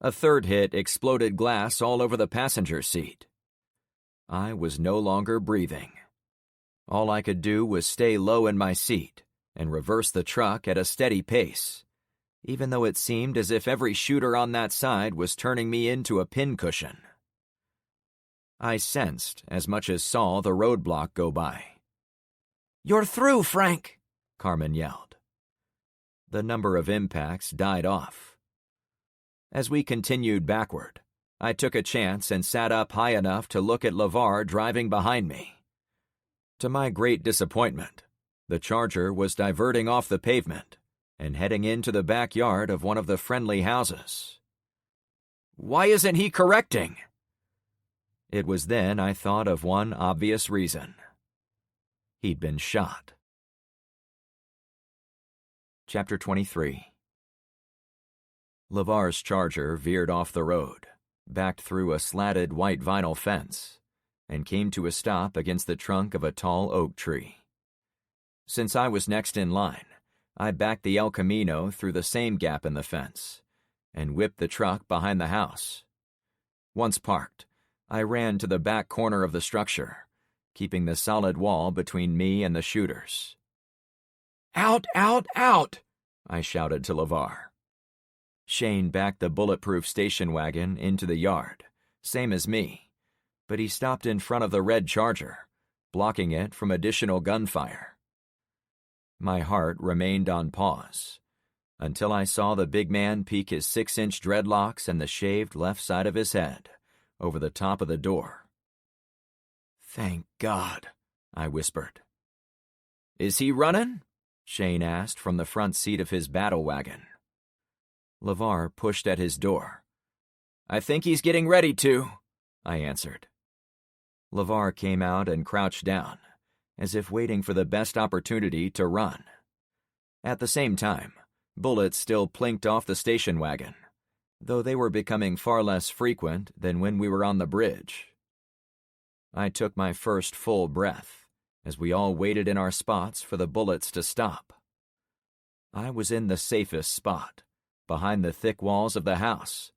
A third hit exploded glass all over the passenger seat. I was no longer breathing. All I could do was stay low in my seat and reverse the truck at a steady pace, even though it seemed as if every shooter on that side was turning me into a pincushion. I sensed as much as saw the roadblock go by. "You're through, Frank," Carmen yelled. The number of impacts died off. As we continued backward, I took a chance and sat up high enough to look at LeVar driving behind me. To my great disappointment, the Charger was diverting off the pavement and heading into the backyard of one of the friendly houses. Why isn't he correcting? It was then I thought of one obvious reason. He'd been shot. Chapter 23. LeVar's Charger veered off the road, backed through a slatted white vinyl fence, and came to a stop against the trunk of a tall oak tree. Since I was next in line, I backed the El Camino through the same gap in the fence and whipped the truck behind the house. Once parked, I ran to the back corner of the structure, keeping the solid wall between me and the shooters. Out, out, out! I shouted to LeVar. Shane backed the bulletproof station wagon into the yard, same as me, but he stopped in front of the red Charger, blocking it from additional gunfire. My heart remained on pause, until I saw the big man peek his 6-inch dreadlocks and the shaved left side of his head over the top of the door. Thank God, I whispered. Is he running? Shane asked from the front seat of his battle wagon. LeVar pushed at his door. I think he's getting ready to, I answered. LeVar came out and crouched down, as if waiting for the best opportunity to run. At the same time, bullets still plinked off the station wagon, though they were becoming far less frequent than when we were on the bridge. I took my first full breath as we all waited in our spots for the bullets to stop. I was in the safest spot, behind the thick walls of the house,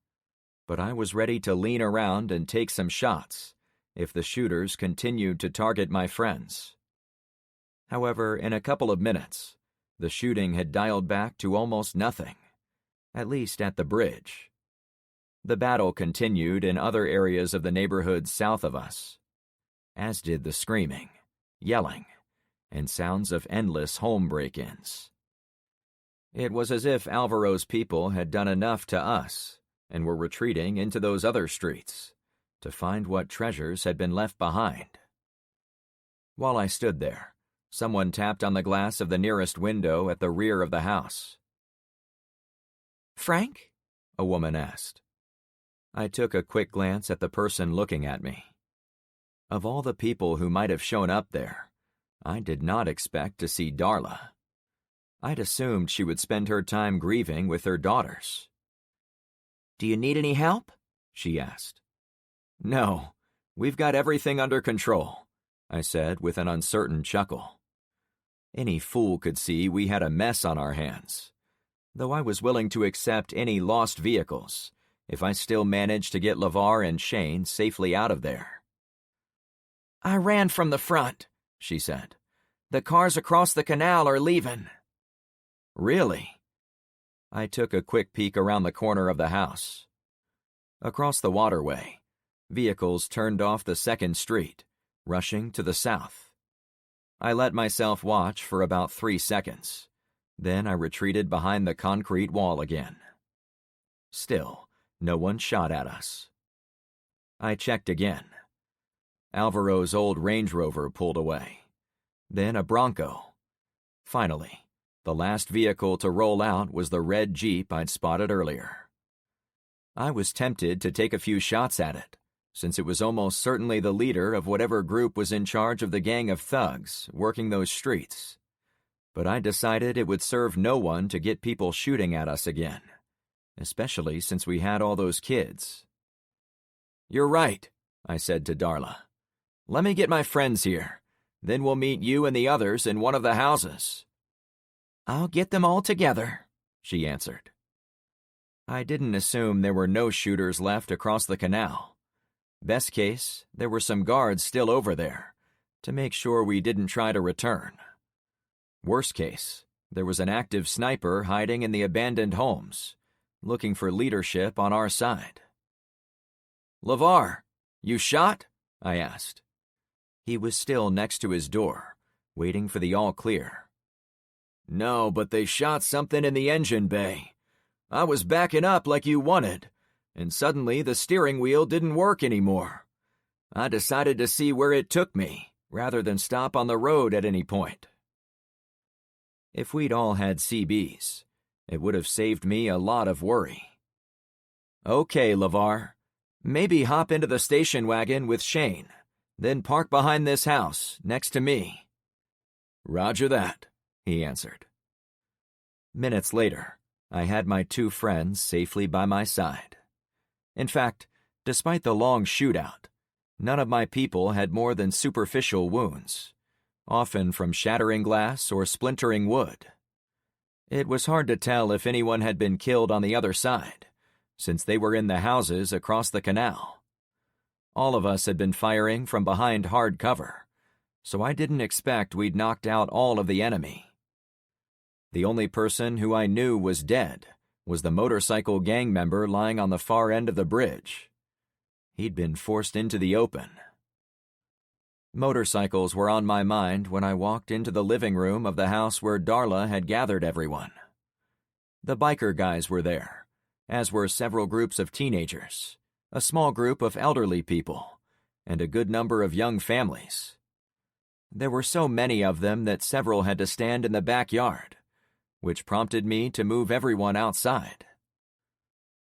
but I was ready to lean around and take some shots if the shooters continued to target my friends. However, in a couple of minutes, the shooting had dialed back to almost nothing, at least at the bridge. The battle continued in other areas of the neighborhood south of us, as did the screaming, yelling, and sounds of endless home break-ins. It was as if Alvaro's people had done enough to us and were retreating into those other streets to find what treasures had been left behind. While I stood there, someone tapped on the glass of the nearest window at the rear of the house. Frank? A woman asked. I took a quick glance at the person looking at me. Of all the people who might have shown up there, I did not expect to see Darla. I'd assumed she would spend her time grieving with her daughters. Do you need any help? She asked. No, we've got everything under control, I said with an uncertain chuckle. Any fool could see we had a mess on our hands, though I was willing to accept any lost vehicles if I still managed to get LeVar and Shane safely out of there. I ran from the front, she said. The cars across the canal are leaving. Really? I took a quick peek around the corner of the house. Across the waterway, vehicles turned off the second street, rushing to the south. I let myself watch for about 3 seconds. Then I retreated behind the concrete wall again. Still, no one shot at us. I checked again. Alvaro's old Range Rover pulled away. Then a Bronco. Finally, the last vehicle to roll out was the red Jeep I'd spotted earlier. I was tempted to take a few shots at it, since it was almost certainly the leader of whatever group was in charge of the gang of thugs working those streets. But I decided it would serve no one to get people shooting at us again, especially since we had all those kids. You're right, I said to Darla. Let me get my friends here. Then we'll meet you and the others in one of the houses. I'll get them all together, she answered. I didn't assume there were no shooters left across the canal. Best case, there were some guards still over there, to make sure we didn't try to return. Worst case, there was an active sniper hiding in the abandoned homes, looking for leadership on our side. LeVar, you shot? I asked. He was still next to his door, waiting for the all clear. No, but they shot something in the engine bay. I was backing up like you wanted, and suddenly the steering wheel didn't work anymore. I decided to see where it took me, rather than stop on the road at any point. If we'd all had CBs, it would have saved me a lot of worry. Okay, LeVar. Maybe hop into the station wagon with Shane, then park behind this house, next to me. Roger that, he answered. Minutes later, I had my two friends safely by my side. In fact, despite the long shootout, none of my people had more than superficial wounds, often from shattering glass or splintering wood. It was hard to tell if anyone had been killed on the other side, since they were in the houses across the canal. All of us had been firing from behind hard cover, so I didn't expect we'd knocked out all of the enemy. The only person who I knew was dead was the motorcycle gang member lying on the far end of the bridge. He'd been forced into the open. Motorcycles were on my mind when I walked into the living room of the house where Darla had gathered everyone. The biker guys were there, as were several groups of teenagers, a small group of elderly people, and a good number of young families. There were so many of them that several had to stand in the backyard, which prompted me to move everyone outside.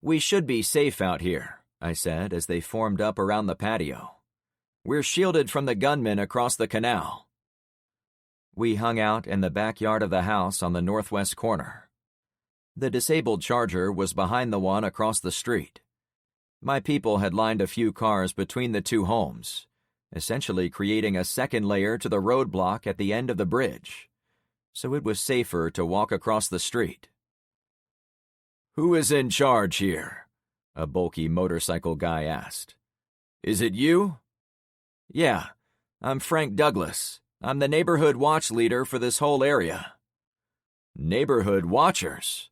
We should be safe out here, I said as they formed up around the patio. We're shielded from the gunmen across the canal. We hung out in the backyard of the house on the northwest corner. The disabled Charger was behind the one across the street. My people had lined a few cars between the two homes, essentially creating a second layer to the roadblock at the end of the bridge, so it was safer to walk across the street. "Who is in charge here?" a bulky motorcycle guy asked. "Is it you?" "Yeah, I'm Frank Douglas. I'm the neighborhood watch leader for this whole area." "Neighborhood watchers?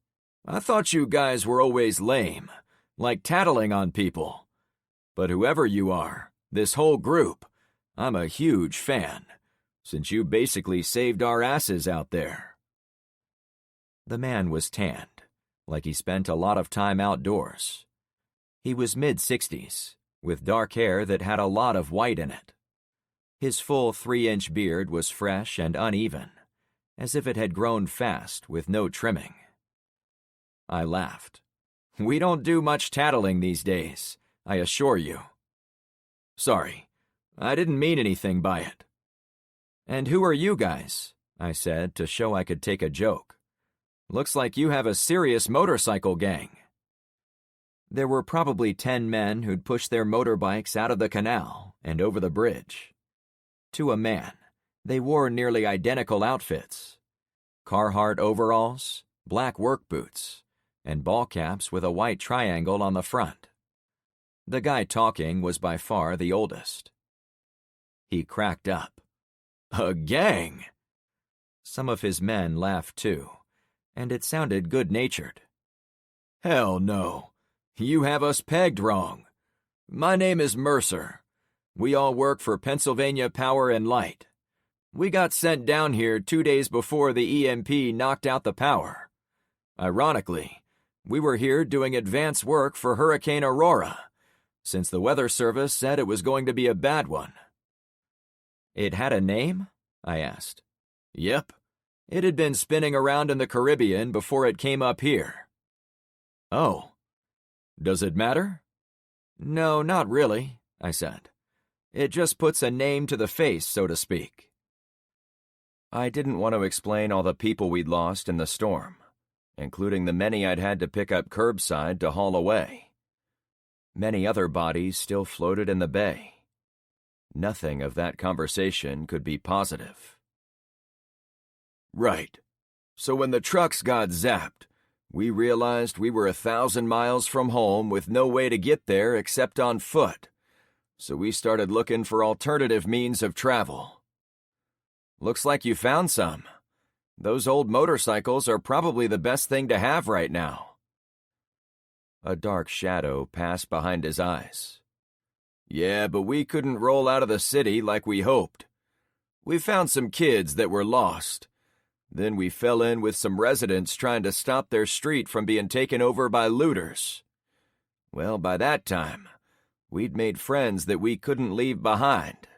I thought you guys were always lame, like tattling on people. But whoever you are, this whole group, I'm a huge fan, since you basically saved our asses out there." The man was tanned, like he spent a lot of time outdoors. He was mid-60s, with dark hair that had a lot of white in it. His full 3-inch beard was fresh and uneven, as if it had grown fast with no trimming. I laughed. "We don't do much tattling these days, I assure you." "Sorry, I didn't mean anything by it." "And who are you guys?" I said to show I could take a joke. "Looks like you have a serious motorcycle gang." There were probably 10 men who'd pushed their motorbikes out of the canal and over the bridge. To a man, they wore nearly identical outfits: Carhartt overalls, black work boots, and ball caps with a white triangle on the front. The guy talking was by far the oldest. He cracked up. "A gang?" Some of his men laughed too, and it sounded good-natured. "Hell no. You have us pegged wrong. My name is Mercer. We all work for Pennsylvania Power and Light. We got sent down here 2 days before the EMP knocked out the power. Ironically, we were here doing advance work for Hurricane Aurora, since the Weather Service said it was going to be a bad one." "It had a name?" I asked. "Yep. It had been spinning around in the Caribbean before it came up here." "Oh. Does it matter?" "No, not really," I said. "It just puts a name to the face, so to speak." I didn't want to explain all the people we'd lost in the storm, including the many I'd had to pick up curbside to haul away. Many other bodies still floated in the bay. Nothing of that conversation could be positive. "Right. So when the trucks got zapped, we realized we were 1,000 miles from home with no way to get there except on foot, so we started looking for alternative means of travel." "Looks like you found some. Those old motorcycles are probably the best thing to have right now." A dark shadow passed behind his eyes. "Yeah, but we couldn't roll out of the city like we hoped. We found some kids that were lost. Then we fell in with some residents trying to stop their street from being taken over by looters. Well, by that time, we'd made friends that we couldn't leave behind."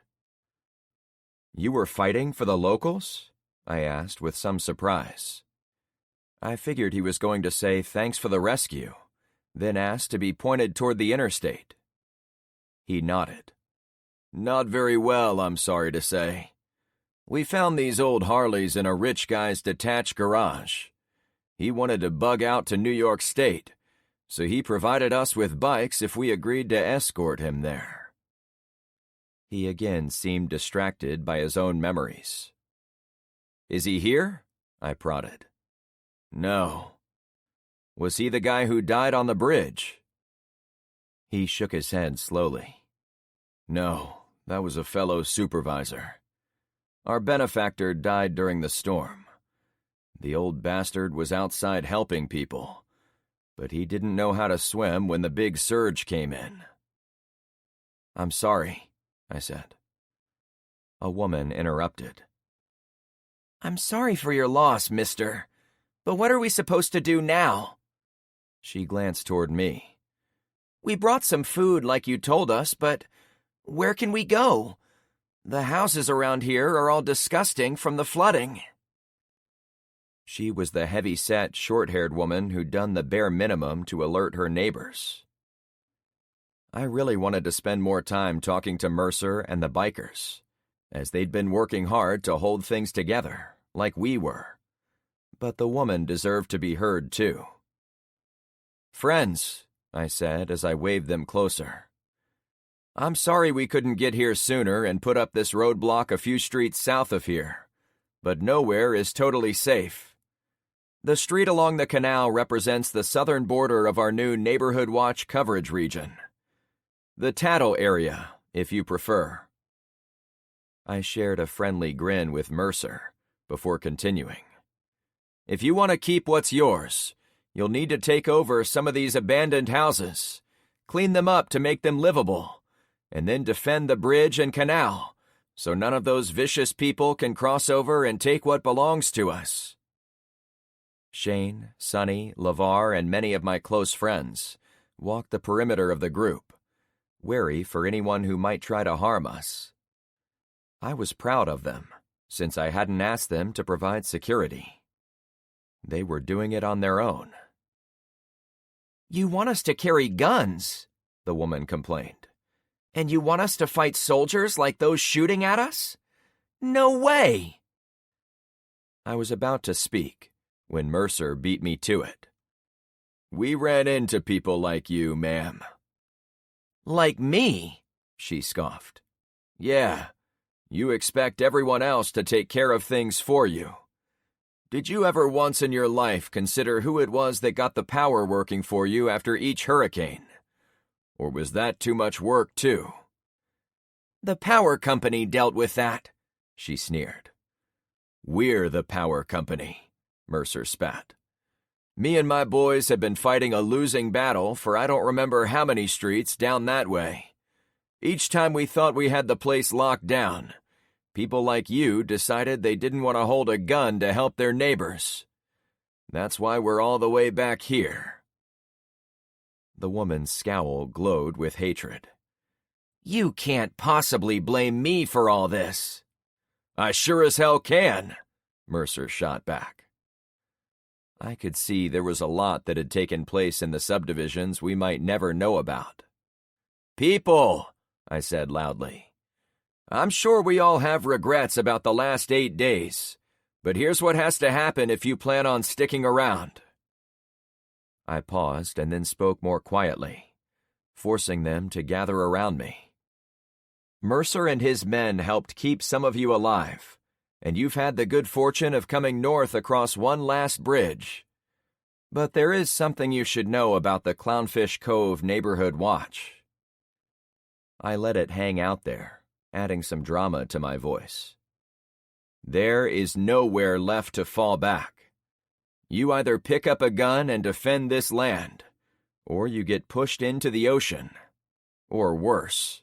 "You were fighting for the locals?" I asked with some surprise. I figured he was going to say thanks for the rescue, then asked to be pointed toward the interstate. He nodded. "Not very well, I'm sorry to say. We found these old Harleys in a rich guy's detached garage. He wanted to bug out to New York State, so he provided us with bikes if we agreed to escort him there." He again seemed distracted by his own memories. "Is he here?" I prodded. "No." "Was he the guy who died on the bridge?" He shook his head slowly. "No, that was a fellow supervisor. Our benefactor died during the storm. The old bastard was outside helping people, but he didn't know how to swim when the big surge came in." "I'm sorry," I said. A woman interrupted. "I'm sorry for your loss, mister. But what are we supposed to do now?" She glanced toward me. "We brought some food like you told us, but where can we go? The houses around here are all disgusting from the flooding." She was the heavy-set, short-haired woman who'd done the bare minimum to alert her neighbors. I really wanted to spend more time talking to Mercer and the bikers, as they'd been working hard to hold things together, like we were. But the woman deserved to be heard, too. "Friends," I said as I waved them closer. "I'm sorry we couldn't get here sooner and put up this roadblock a few streets south of here, but nowhere is totally safe. The street along the canal represents the southern border of our new Neighborhood Watch coverage region. The Tattle area, if you prefer." I shared a friendly grin with Mercer before continuing. "If you want to keep what's yours, you'll need to take over some of these abandoned houses, clean them up to make them livable, and then defend the bridge and canal, so none of those vicious people can cross over and take what belongs to us." Shane, Sonny, LeVar, and many of my close friends walked the perimeter of the group, wary for anyone who might try to harm us. I was proud of them, since I hadn't asked them to provide security. They were doing it on their own. "You want us to carry guns," the woman complained. "And you want us to fight soldiers like those shooting at us? No way!" I was about to speak when Mercer beat me to it. "We ran into people like you, ma'am." "Like me?" she scoffed. "Yeah, you expect everyone else to take care of things for you. Did you ever once in your life consider who it was that got the power working for you after each hurricane? Or was that too much work, too?" "The power company dealt with that," she sneered. "We're the power company," Mercer spat. "Me and my boys have been fighting a losing battle for I don't remember how many streets down that way. Each time we thought we had the place locked down, people like you decided they didn't want to hold a gun to help their neighbors. That's why we're all the way back here." The woman's scowl glowed with hatred. "You can't possibly blame me for all this." "I sure as hell can," Mercer shot back. I could see there was a lot that had taken place in the subdivisions we might never know about. "People," I said loudly, "I'm sure we all have regrets about the last 8 days, but here's what has to happen if you plan on sticking around." I paused and then spoke more quietly, forcing them to gather around me. "Mercer and his men helped keep some of you alive, and you've had the good fortune of coming north across one last bridge. But there is something you should know about the Clownfish Cove Neighborhood Watch." I let it hang out there, adding some drama to my voice. "There is nowhere left to fall back. You either pick up a gun and defend this land, or you get pushed into the ocean, or worse."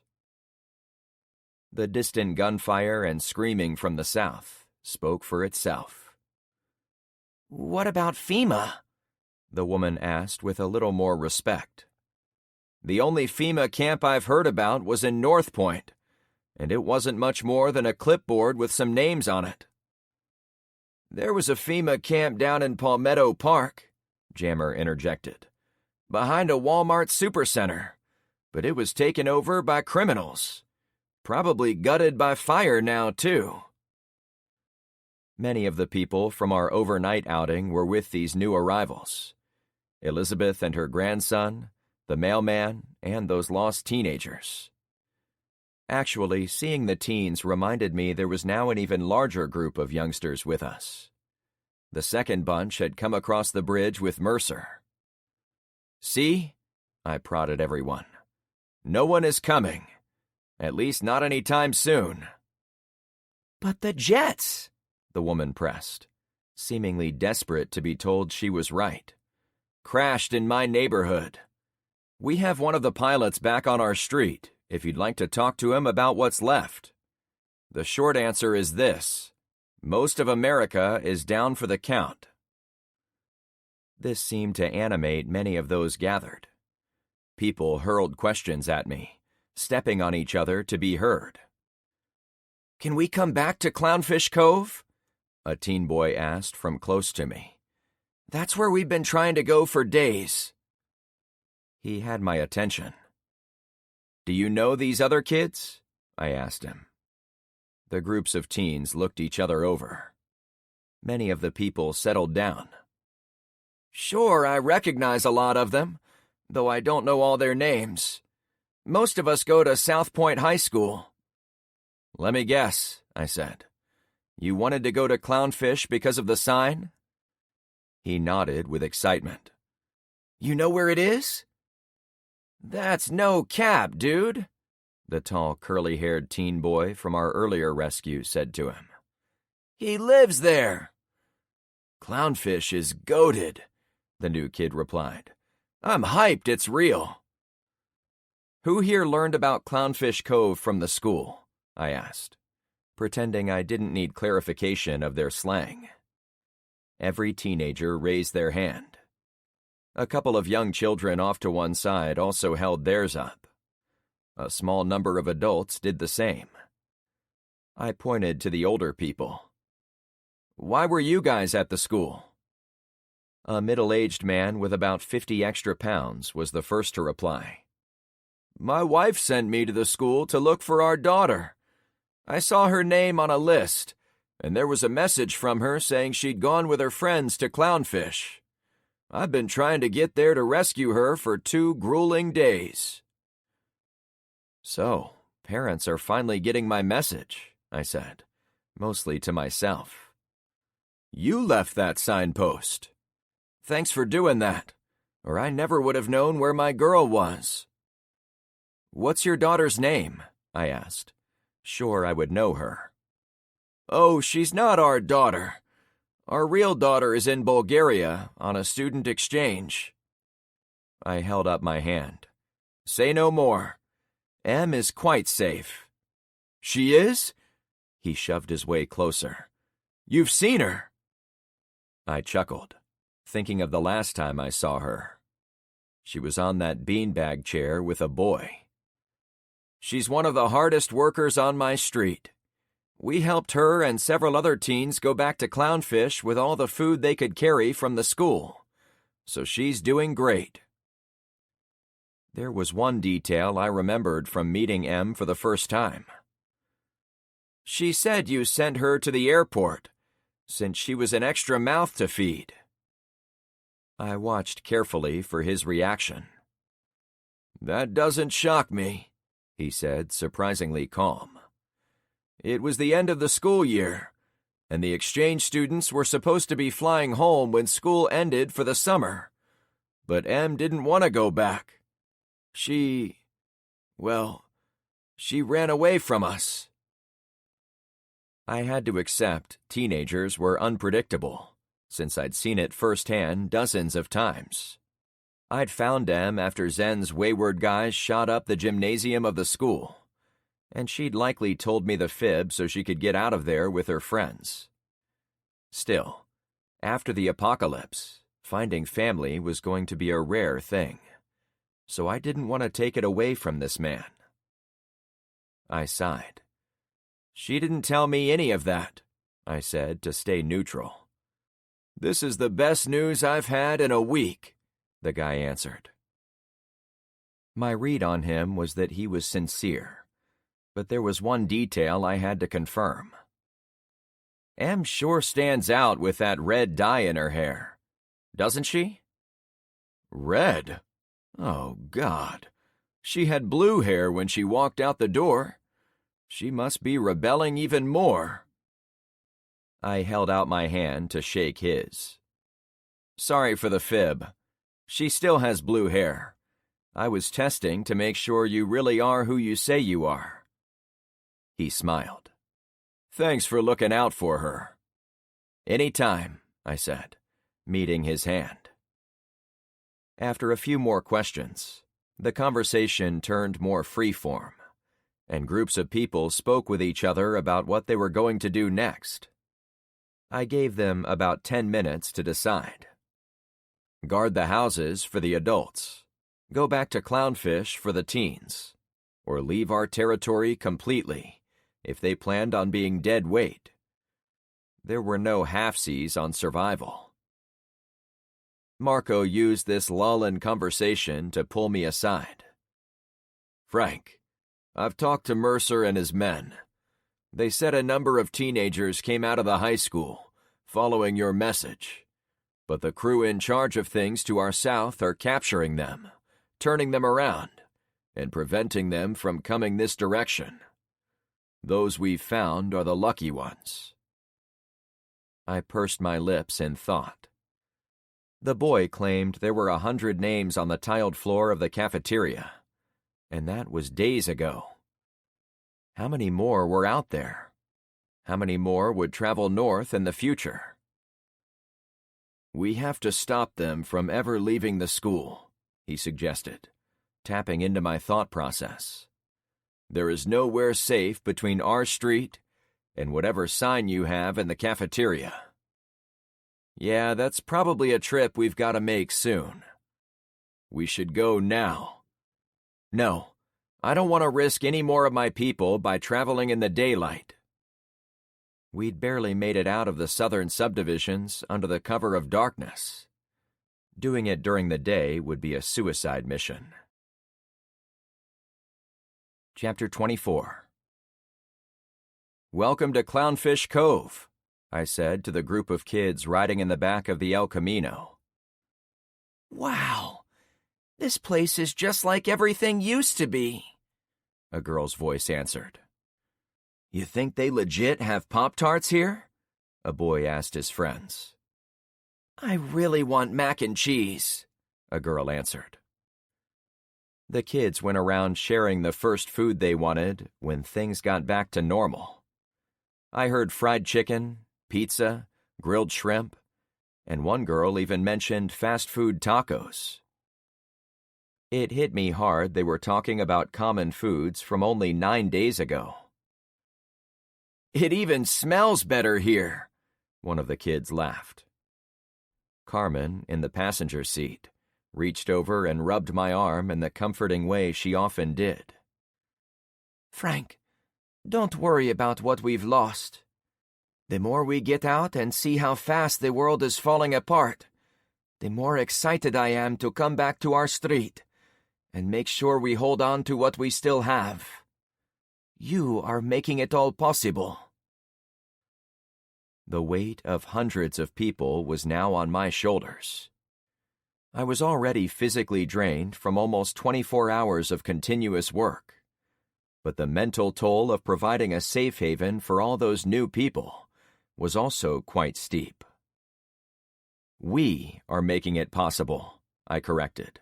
The distant gunfire and screaming from the south spoke for itself. What about FEMA? The woman asked with a little more respect. The only FEMA camp I've heard about was in North Point, and it wasn't much more than a clipboard with some names on it. There was a FEMA camp down in Palmetto Park, Jammer interjected, behind a Walmart supercenter, but it was taken over by criminals. Probably gutted by fire now, too. Many of the people from our overnight outing were with these new arrivals. Elizabeth and her grandson, the mailman, and those lost teenagers. Actually, seeing the teens reminded me there was now an even larger group of youngsters with us. The second bunch had come across the bridge with Mercer. See? I prodded everyone. No one is coming. At least not any time soon. But the jets, the woman pressed, seemingly desperate to be told she was right. Crashed in my neighborhood. We have one of the pilots back on our street, if you'd like to talk to him about what's left. The short answer is this: most of America is down for the count. This seemed to animate many of those gathered. People hurled questions at me, stepping on each other to be heard. Can we come back to Clownfish Cove? A teen boy asked from close to me. That's where we've been trying to go for days. He had my attention. Do you know these other kids? I asked him. The groups of teens looked each other over. Many of the people settled down. Sure, I recognize a lot of them, though I don't know all their names. Most of us go to South Point High School. Let me guess, I said. You wanted to go to Clownfish because of the sign? He nodded with excitement. You know where it is? That's no cap, dude, the tall, curly-haired teen boy from our earlier rescue said to him. He lives there. Clownfish is goated, the new kid replied. I'm hyped it's real. Who here learned about Clownfish Cove from the school? I asked, pretending I didn't need clarification of their slang. Every teenager raised their hand. A couple of young children off to one side also held theirs up. A small number of adults did the same. I pointed to the older people. Why were you guys at the school? A middle-aged man with about 50 extra pounds was the first to reply. My wife sent me to the school to look for our daughter. I saw her name on a list, and there was a message from her saying she'd gone with her friends to Clownfish. I've been trying to get there to rescue her for 2 grueling days. So, parents are finally getting my message, I said, mostly to myself. You left that signpost. Thanks for doing that, or I never would have known where my girl was. What's your daughter's name? I asked, sure I would know her. Oh, she's not our daughter. Our real daughter is in Bulgaria on a student exchange. I held up my hand. Say no more. Em is quite safe. She is? He shoved his way closer. You've seen her? I chuckled, thinking of the last time I saw her. She was on that beanbag chair with a boy. She's one of the hardest workers on my street. We helped her and several other teens go back to Clownfish with all the food they could carry from the school. So she's doing great. There was one detail I remembered from meeting Em for the first time. She said you sent her to the airport, since she was an extra mouth to feed. I watched carefully for his reaction. That doesn't shock me, he said, surprisingly calm. It was the end of the school year, and the exchange students were supposed to be flying home when school ended for the summer. But Em didn't want to go back. She ran away from us. I had to accept teenagers were unpredictable, since I'd seen it firsthand dozens of times. I'd found Em after Zen's wayward guys shot up the gymnasium of the school, and she'd likely told me the fib so she could get out of there with her friends. Still, After the apocalypse, finding family was going to be a rare thing, so I didn't want to take it away from this man. I sighed. She didn't tell me any of that, I said to stay neutral. This is the best news I've had in a week, the guy answered. My read on him was that he was sincere, but there was one detail I had to confirm. Em sure stands out with that red dye in her hair, doesn't she? Red? Oh, God. She had blue hair when she walked out the door. She must be rebelling even more. I held out my hand to shake his. Sorry for the fib. She still has blue hair. I was testing to make sure you really are who you say you are. He smiled. Thanks for looking out for her. Any time, I said, meeting his hand. After a few more questions, the conversation turned more freeform, and groups of people spoke with each other about what they were going to do next. I gave them about 10 minutes to decide. Guard the houses for the adults, go back to Clownfish for the teens, or leave our territory completely if they planned on being dead weight. There were no halfsies on survival. Marco used this lull in conversation to pull me aside. Frank, I've talked to Mercer and his men. They said a number of teenagers came out of the high school, following your message. But the crew in charge of things to our south are capturing them, turning them around, and preventing them from coming this direction. Those we've found are the lucky ones. I pursed my lips in thought. The boy claimed there were 100 names on the tiled floor of the cafeteria, and that was days ago. How many more were out there? How many more would travel north in the future? We have to stop them from ever leaving the school, he suggested, tapping into my thought process. There is nowhere safe between our street and whatever sign you have in the cafeteria. Yeah, that's probably a trip we've got to make soon. We should go now. No, I don't want to risk any more of my people by traveling in the daylight. We'd barely made it out of the southern subdivisions under the cover of darkness. Doing it during the day would be a suicide mission. Chapter 24. Welcome to Clownfish Cove, I said to the group of kids riding in the back of the El Camino. Wow, this place is just like everything used to be, a girl's voice answered. You think they legit have Pop-Tarts here? A boy asked his friends. I really want mac and cheese, a girl answered. The kids went around sharing the first food they wanted when things got back to normal. I heard fried chicken, pizza, grilled shrimp, and one girl even mentioned fast food tacos. It hit me hard they were talking about common foods from only 9 days ago. It even smells better here, one of the kids laughed. Carmen, in the passenger seat, reached over and rubbed my arm in the comforting way she often did. Frank, don't worry about what we've lost. The more we get out and see how fast the world is falling apart, the more excited I am to come back to our street and make sure we hold on to what we still have. You are making it all possible. The weight of hundreds of people was now on my shoulders. I was already physically drained from almost 24 hours of continuous work, but the mental toll of providing a safe haven for all those new people was also quite steep. We are making it possible, I corrected,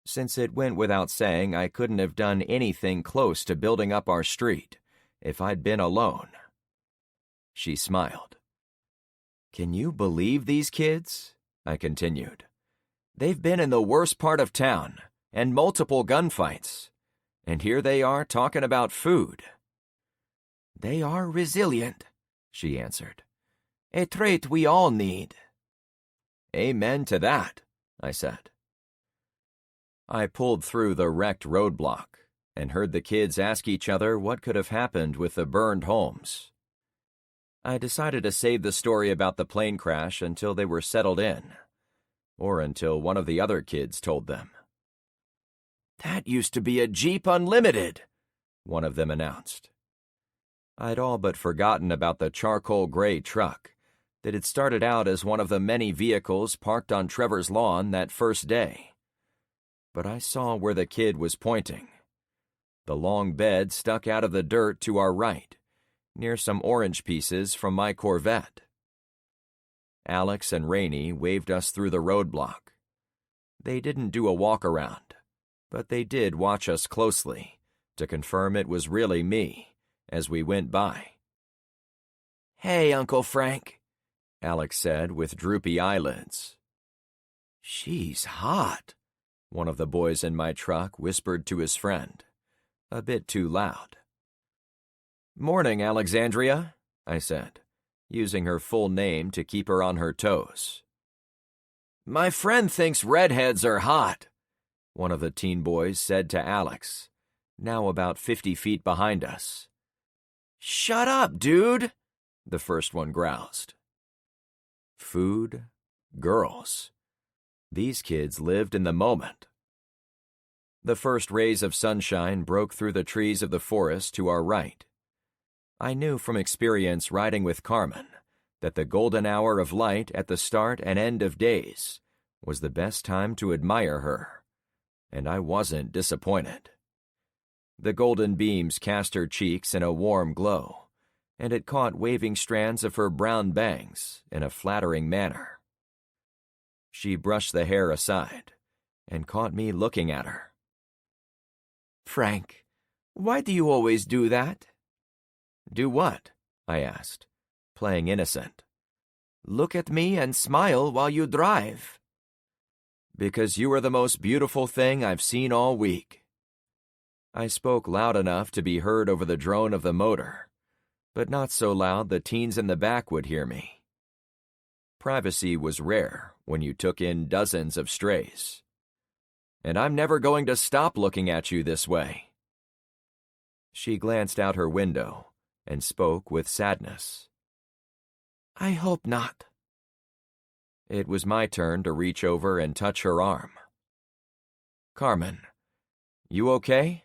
since it went without saying I couldn't have done anything close to building up our street if I'd been alone. She smiled. Can you believe these kids? I continued. They've been in the worst part of town, and multiple gunfights, and here they are talking about food. They are resilient, she answered. A trait we all need. Amen to that, I said. I pulled through the wrecked roadblock and heard the kids ask each other what could have happened with the burned homes. I decided to save the story about the plane crash until they were settled in, or until one of the other kids told them. "That used to be a Jeep Unlimited," one of them announced. I'd all but forgotten about the charcoal gray truck that had started out as one of the many vehicles parked on Trevor's lawn that first day. But I saw where the kid was pointing. The long bed stuck out of the dirt to our right, near some orange pieces from my Corvette. Alex and Rainey waved us through the roadblock. They didn't do a walk-around, but they did watch us closely to confirm it was really me as we went by. "Hey, Uncle Frank," Alex said with droopy eyelids. "She's hot," one of the boys in my truck whispered to his friend, a bit too loud. "Morning, Alexandria," I said, using her full name to keep her on her toes. "My friend thinks redheads are hot," one of the teen boys said to Alex, now about 50 feet behind us. "Shut up, dude," the first one groused. Food, girls. These kids lived in the moment. The first rays of sunshine broke through the trees of the forest to our right. I knew from experience riding with Carmen that the golden hour of light at the start and end of days was the best time to admire her, and I wasn't disappointed. The golden beams cast her cheeks in a warm glow, and it caught waving strands of her brown bangs in a flattering manner. She brushed the hair aside and caught me looking at her. "Frank, why do you always do that?" "Do what?" I asked, playing innocent. "Look at me and smile while you drive." "Because you are the most beautiful thing I've seen all week." I spoke loud enough to be heard over the drone of the motor, but not so loud the teens in the back would hear me. Privacy was rare when you took in dozens of strays. "And I'm never going to stop looking at you this way." She glanced out her window and spoke with sadness. "I hope not." It was my turn to reach over and touch her arm. "Carmen, you okay?"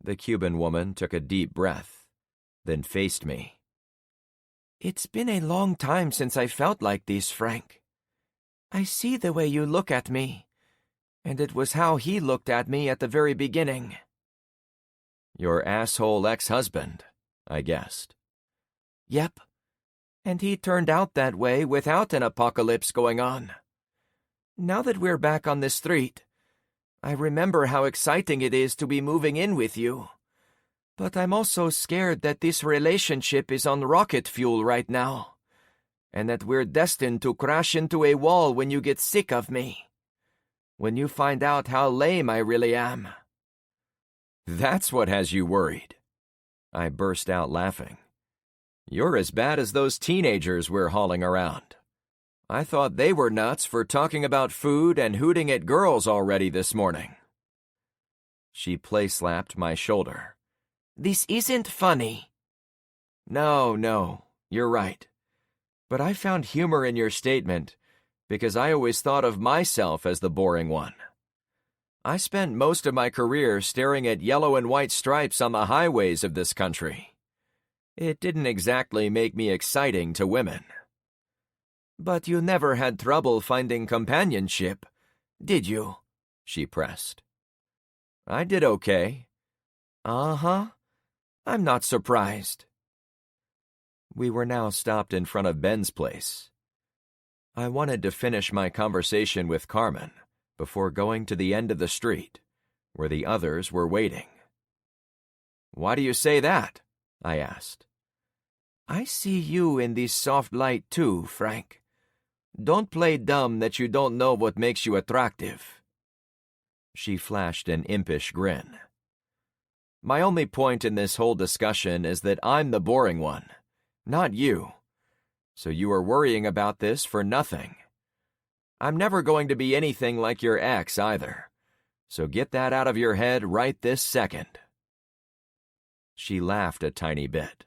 The Cuban woman took a deep breath, then faced me. "It's been a long time since I felt like this, Frank. I see the way you look at me, and it was how he looked at me at the very beginning." "Your asshole ex-husband," I guessed. "Yep, and he turned out that way without an apocalypse going on. Now that we're back on the street, I remember how exciting it is to be moving in with you. But I'm also scared that this relationship is on rocket fuel right now, and that we're destined to crash into a wall when you get sick of me. When you find out how lame I really am." "That's what has you worried." I burst out laughing. "You're as bad as those teenagers we're hauling around. I thought they were nuts for talking about food and hooting at girls already this morning." She play-slapped my shoulder. "This isn't funny." No, you're right. But I found humor in your statement because I always thought of myself as the boring one. I spent most of my career staring at yellow and white stripes on the highways of this country. It didn't exactly make me exciting to women. "But you never had trouble finding companionship, did you?" she pressed. "I did okay." "Uh-huh. I'm not surprised." We were now stopped in front of Ben's place. I wanted to finish my conversation with Carmen before going to the end of the street, where the others were waiting. "Why do you say that?" I asked. "I see you in this soft light too, Frank. Don't play dumb that you don't know what makes you attractive." She flashed an impish grin. "My only point in this whole discussion is that I'm the boring one, not you. So you are worrying about this for nothing. I'm never going to be anything like your ex either. So get that out of your head right this second." She laughed a tiny bit.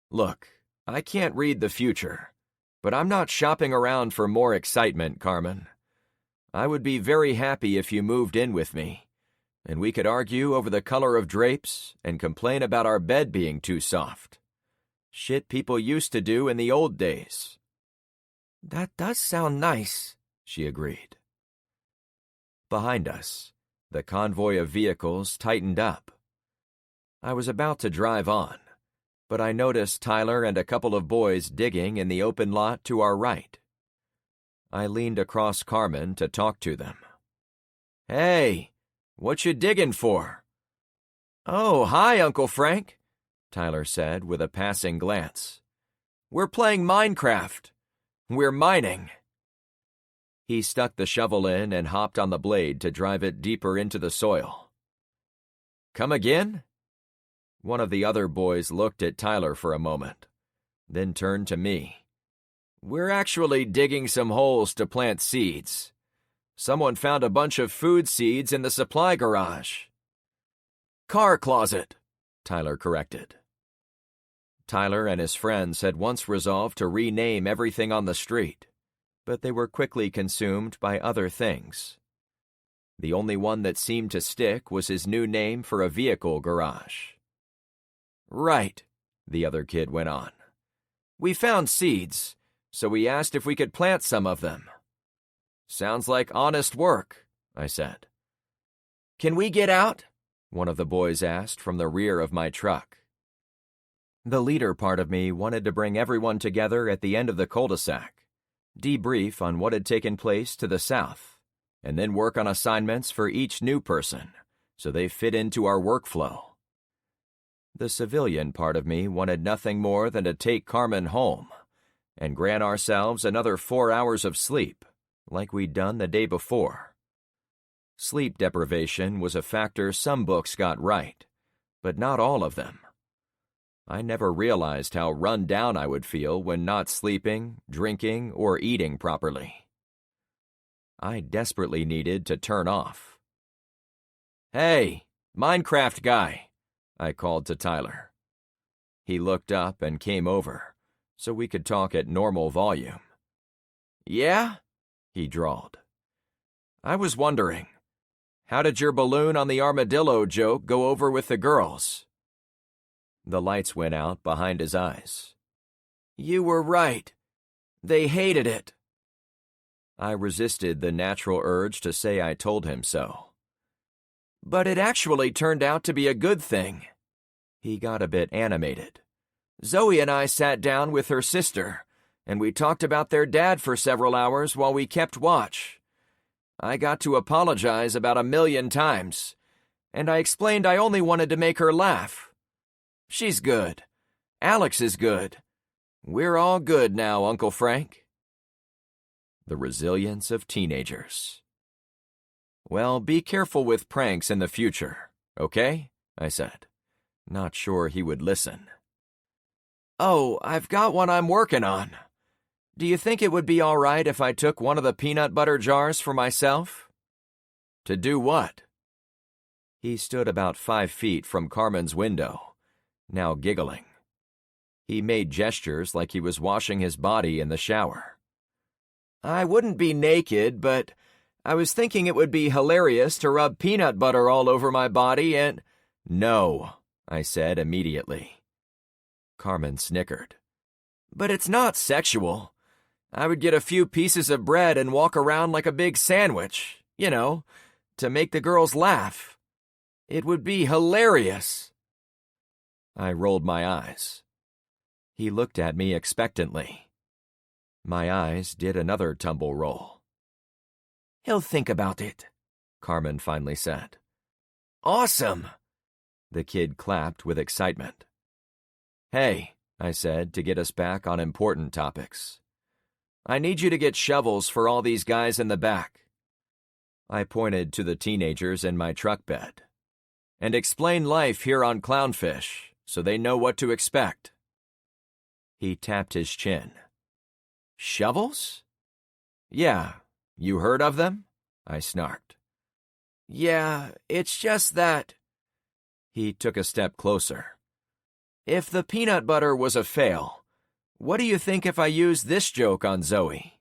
"Look, I can't read the future, but I'm not shopping around for more excitement, Carmen. I would be very happy if you moved in with me, and we could argue over the color of drapes and complain about our bed being too soft. Shit people used to do in the old days." "That does sound nice," she agreed. Behind us, the convoy of vehicles tightened up. I was about to drive on, but I noticed Tyler and a couple of boys digging in the open lot to our right. I leaned across Carmen to talk to them. "Hey, what you digging for?" "Oh, hi, Uncle Frank," Tyler said with a passing glance. "We're playing Minecraft. We're mining." He stuck the shovel in and hopped on the blade to drive it deeper into the soil. "Come again?" One of the other boys looked at Tyler for a moment, then turned to me. "We're actually digging some holes to plant seeds. Someone found a bunch of food seeds in the supply garage." "Car closet," Tyler corrected. Tyler and his friends had once resolved to rename everything on the street, but they were quickly consumed by other things. The only one that seemed to stick was his new name for a vehicle garage. "Right," the other kid went on. "We found seeds, so we asked if we could plant some of them." "Sounds like honest work," I said. "Can we get out?" one of the boys asked from the rear of my truck. The leader part of me wanted to bring everyone together at the end of the cul-de-sac, debrief on what had taken place to the south, and then work on assignments for each new person, so they fit into our workflow. The civilian part of me wanted nothing more than to take Carmen home and grant ourselves another 4 hours of sleep, like we'd done the day before. Sleep deprivation was a factor some books got right, but not all of them. I never realized how run down I would feel when not sleeping, drinking, or eating properly. I desperately needed to turn off. "Hey, Minecraft guy," I called to Tyler. He looked up and came over, so we could talk at normal volume. "Yeah?" he drawled. "I was wondering, how did your balloon on the armadillo joke go over with the girls?" The lights went out behind his eyes. "You were right. They hated it." I resisted the natural urge to say I told him so. "But it actually turned out to be a good thing." He got a bit animated. "Zoe and I sat down with her sister, and we talked about their dad for several hours while we kept watch. I got to apologize about 1,000,000 times, and I explained I only wanted to make her laugh. She's good. Alex is good. We're all good now, Uncle Frank." The resilience of teenagers. "Well, be careful with pranks in the future, okay?" I said, not sure he would listen. "Oh, I've got one I'm working on. Do you think it would be all right if I took one of the peanut butter jars for myself?" "To do what?" He stood about 5 feet from Carmen's window, now giggling. He made gestures like he was washing his body in the shower. "I wouldn't be naked, but I was thinking it would be hilarious to rub peanut butter all over my body and—" "No," I said immediately. Carmen snickered. "But it's not sexual. I would get a few pieces of bread and walk around like a big sandwich, to make the girls laugh. It would be hilarious." I rolled my eyes. He looked at me expectantly. My eyes did another tumble roll. "He'll think about it," Carmen finally said. "Awesome!" The kid clapped with excitement. "Hey," I said to get us back on important topics. "I need you to get shovels for all these guys in the back." I pointed to the teenagers in my truck bed. "And explain life here on Clownfish so they know what to expect." He tapped his chin. "Shovels?" Yeah, you heard of them? I snarked. Yeah, it's just that. He took a step closer. If the peanut butter was a fail, what do you think if I used this joke on Zoe?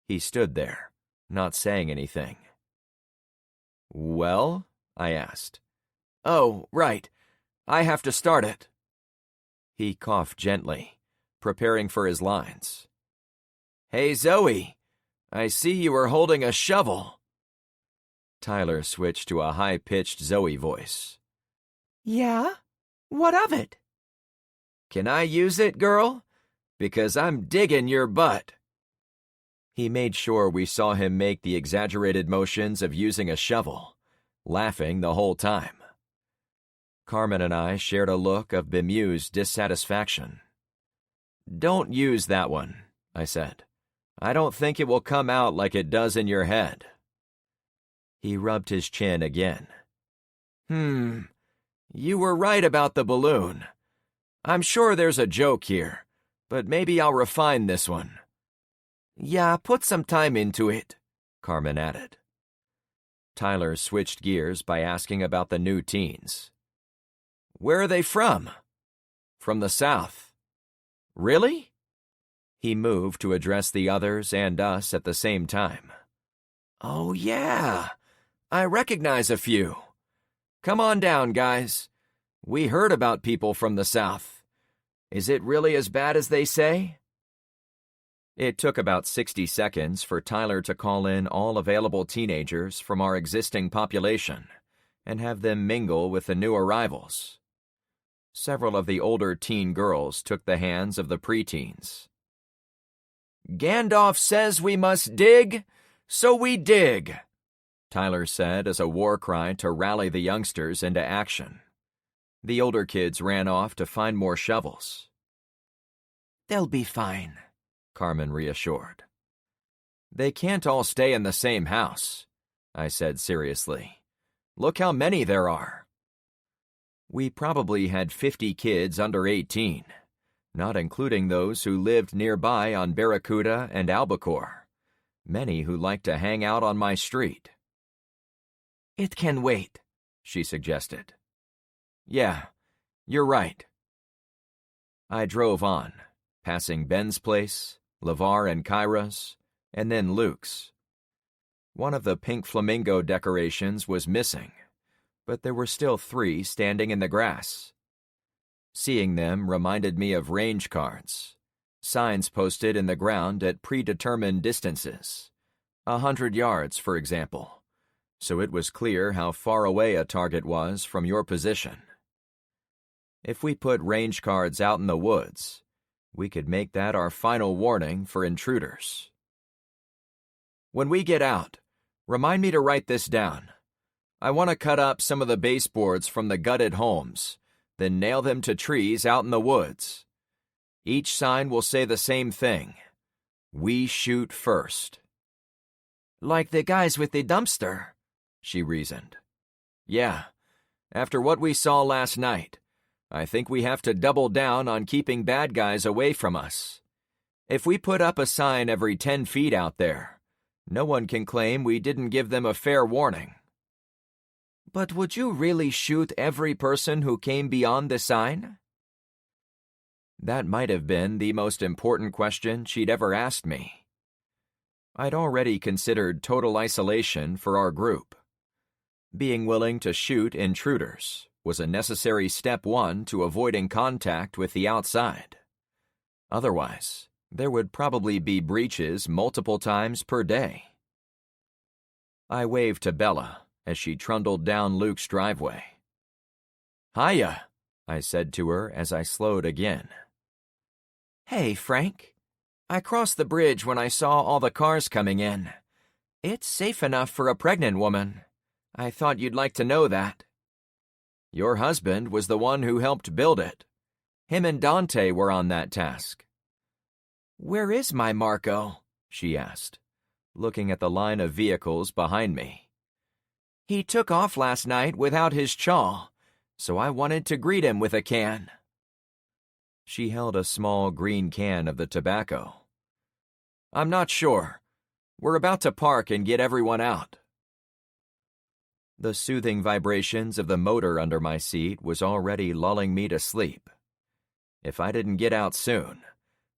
He stood there, not saying anything. Well? I asked. Oh, right. I have to start it. He coughed gently, preparing for his lines. Hey, Zoe, I see you are holding a shovel. Tyler switched to a high-pitched Zoe voice. Yeah? What of it? Can I use it, girl? Because I'm digging your butt. He made sure we saw him make the exaggerated motions of using a shovel, laughing the whole time. Carmen and I shared a look of bemused dissatisfaction. Don't use that one, I said. I don't think it will come out like it does in your head. He rubbed his chin again. You were right about the balloon. I'm sure there's a joke here, but maybe I'll refine this one. Yeah, put some time into it, Carmen added. Tyler switched gears by asking about the new teens. Where are they from? From the South. Really? He moved to address the others and us at the same time. Oh, yeah. I recognize a few. Come on down, guys. We heard about people from the South. Is it really as bad as they say? It took about 60 seconds for Tyler to call in all available teenagers from our existing population and have them mingle with the new arrivals. Several of the older teen girls took the hands of the preteens. Gandalf says we must dig, so we dig, Tyler said as a war cry to rally the youngsters into action. The older kids ran off to find more shovels. They'll be fine, Carmen reassured. They can't all stay in the same house, I said seriously. Look how many there are. We probably had 50 kids under 18, not including those who lived nearby on Barracuda and Albacore, many who liked to hang out on my street. It can wait, she suggested. Yeah, you're right. I drove on, passing Ben's place, LeVar and Kyra's, and then Luke's. One of the pink flamingo decorations was missing, but there were still 3 standing in the grass. Seeing them reminded me of range cards, signs posted in the ground at predetermined distances, 100 yards, for example, so it was clear how far away a target was from your position. If we put range cards out in the woods, we could make that our final warning for intruders. When we get out, remind me to write this down. I want to cut up some of the baseboards from the gutted homes, then nail them to trees out in the woods. Each sign will say the same thing. We shoot first. Like the guys with the dumpster, she reasoned. Yeah, after what we saw last night, I think we have to double down on keeping bad guys away from us. If we put up a sign every 10 feet out there, no one can claim we didn't give them a fair warning. But would you really shoot every person who came beyond the sign? That might have been the most important question she'd ever asked me. I'd already considered total isolation for our group. Being willing to shoot intruders was a necessary step 1 to avoiding contact with the outside. Otherwise, there would probably be breaches multiple times per day. I waved to Bella as she trundled down Luke's driveway. Hiya, I said to her as I slowed again. Hey, Frank. I crossed the bridge when I saw all the cars coming in. It's safe enough for a pregnant woman. I thought you'd like to know that. Your husband was the one who helped build it. Him and Dante were on that task. Where is my Marco? She asked, looking at the line of vehicles behind me. He took off last night without his chaw, so I wanted to greet him with a can. She held a small green can of the tobacco. I'm not sure, We're about to park and get everyone out." The soothing vibrations of the motor under my seat was already lulling me to sleep. If I didn't get out soon,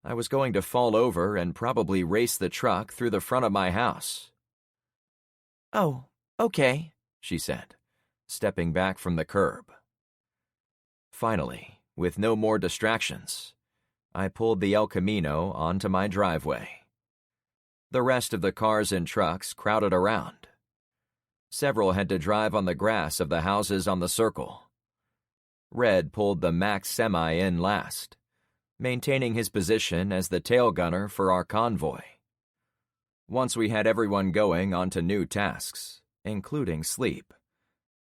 I was going to fall over and probably race the truck through the front of my house. "Oh, okay," she said, stepping back from the curb. Finally, with no more distractions, I pulled the El Camino onto my driveway. The rest of the cars and trucks crowded around. Several had to drive on the grass of the houses on the circle. Red pulled the Max Semi in last, maintaining his position as the tail gunner for our convoy. Once we had everyone going onto new tasks, including sleep,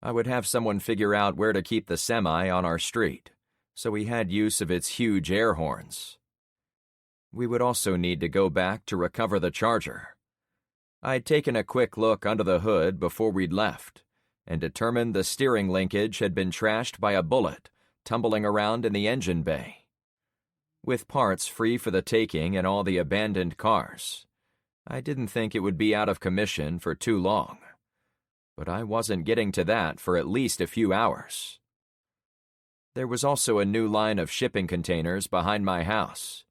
I would have someone figure out where to keep the semi on our street, so we had use of its huge air horns. We would also need to go back to recover the Charger. I'd taken a quick look under the hood before we'd left, and determined the steering linkage had been trashed by a bullet tumbling around in the engine bay. With parts free for the taking in all the abandoned cars, I didn't think it would be out of commission for too long, but I wasn't getting to that for at least a few hours. There was also a new line of shipping containers behind my house.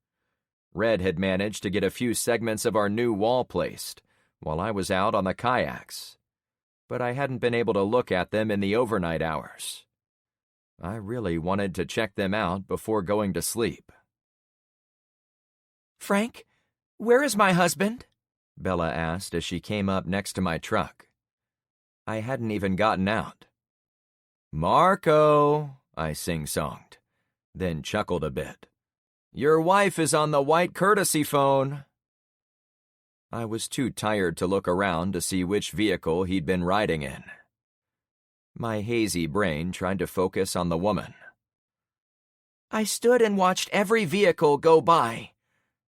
Red had managed to get a few segments of our new wall placed while I was out on the kayaks, but I hadn't been able to look at them in the overnight hours. I really wanted to check them out before going to sleep. "Frank, where is my husband?" Bella asked as she came up next to my truck. I hadn't even gotten out. "Marco," I sing-songed, then chuckled a bit. "Your wife is on the white courtesy phone." I was too tired to look around to see which vehicle he'd been riding in. My hazy brain tried to focus on the woman. "I stood and watched every vehicle go by,"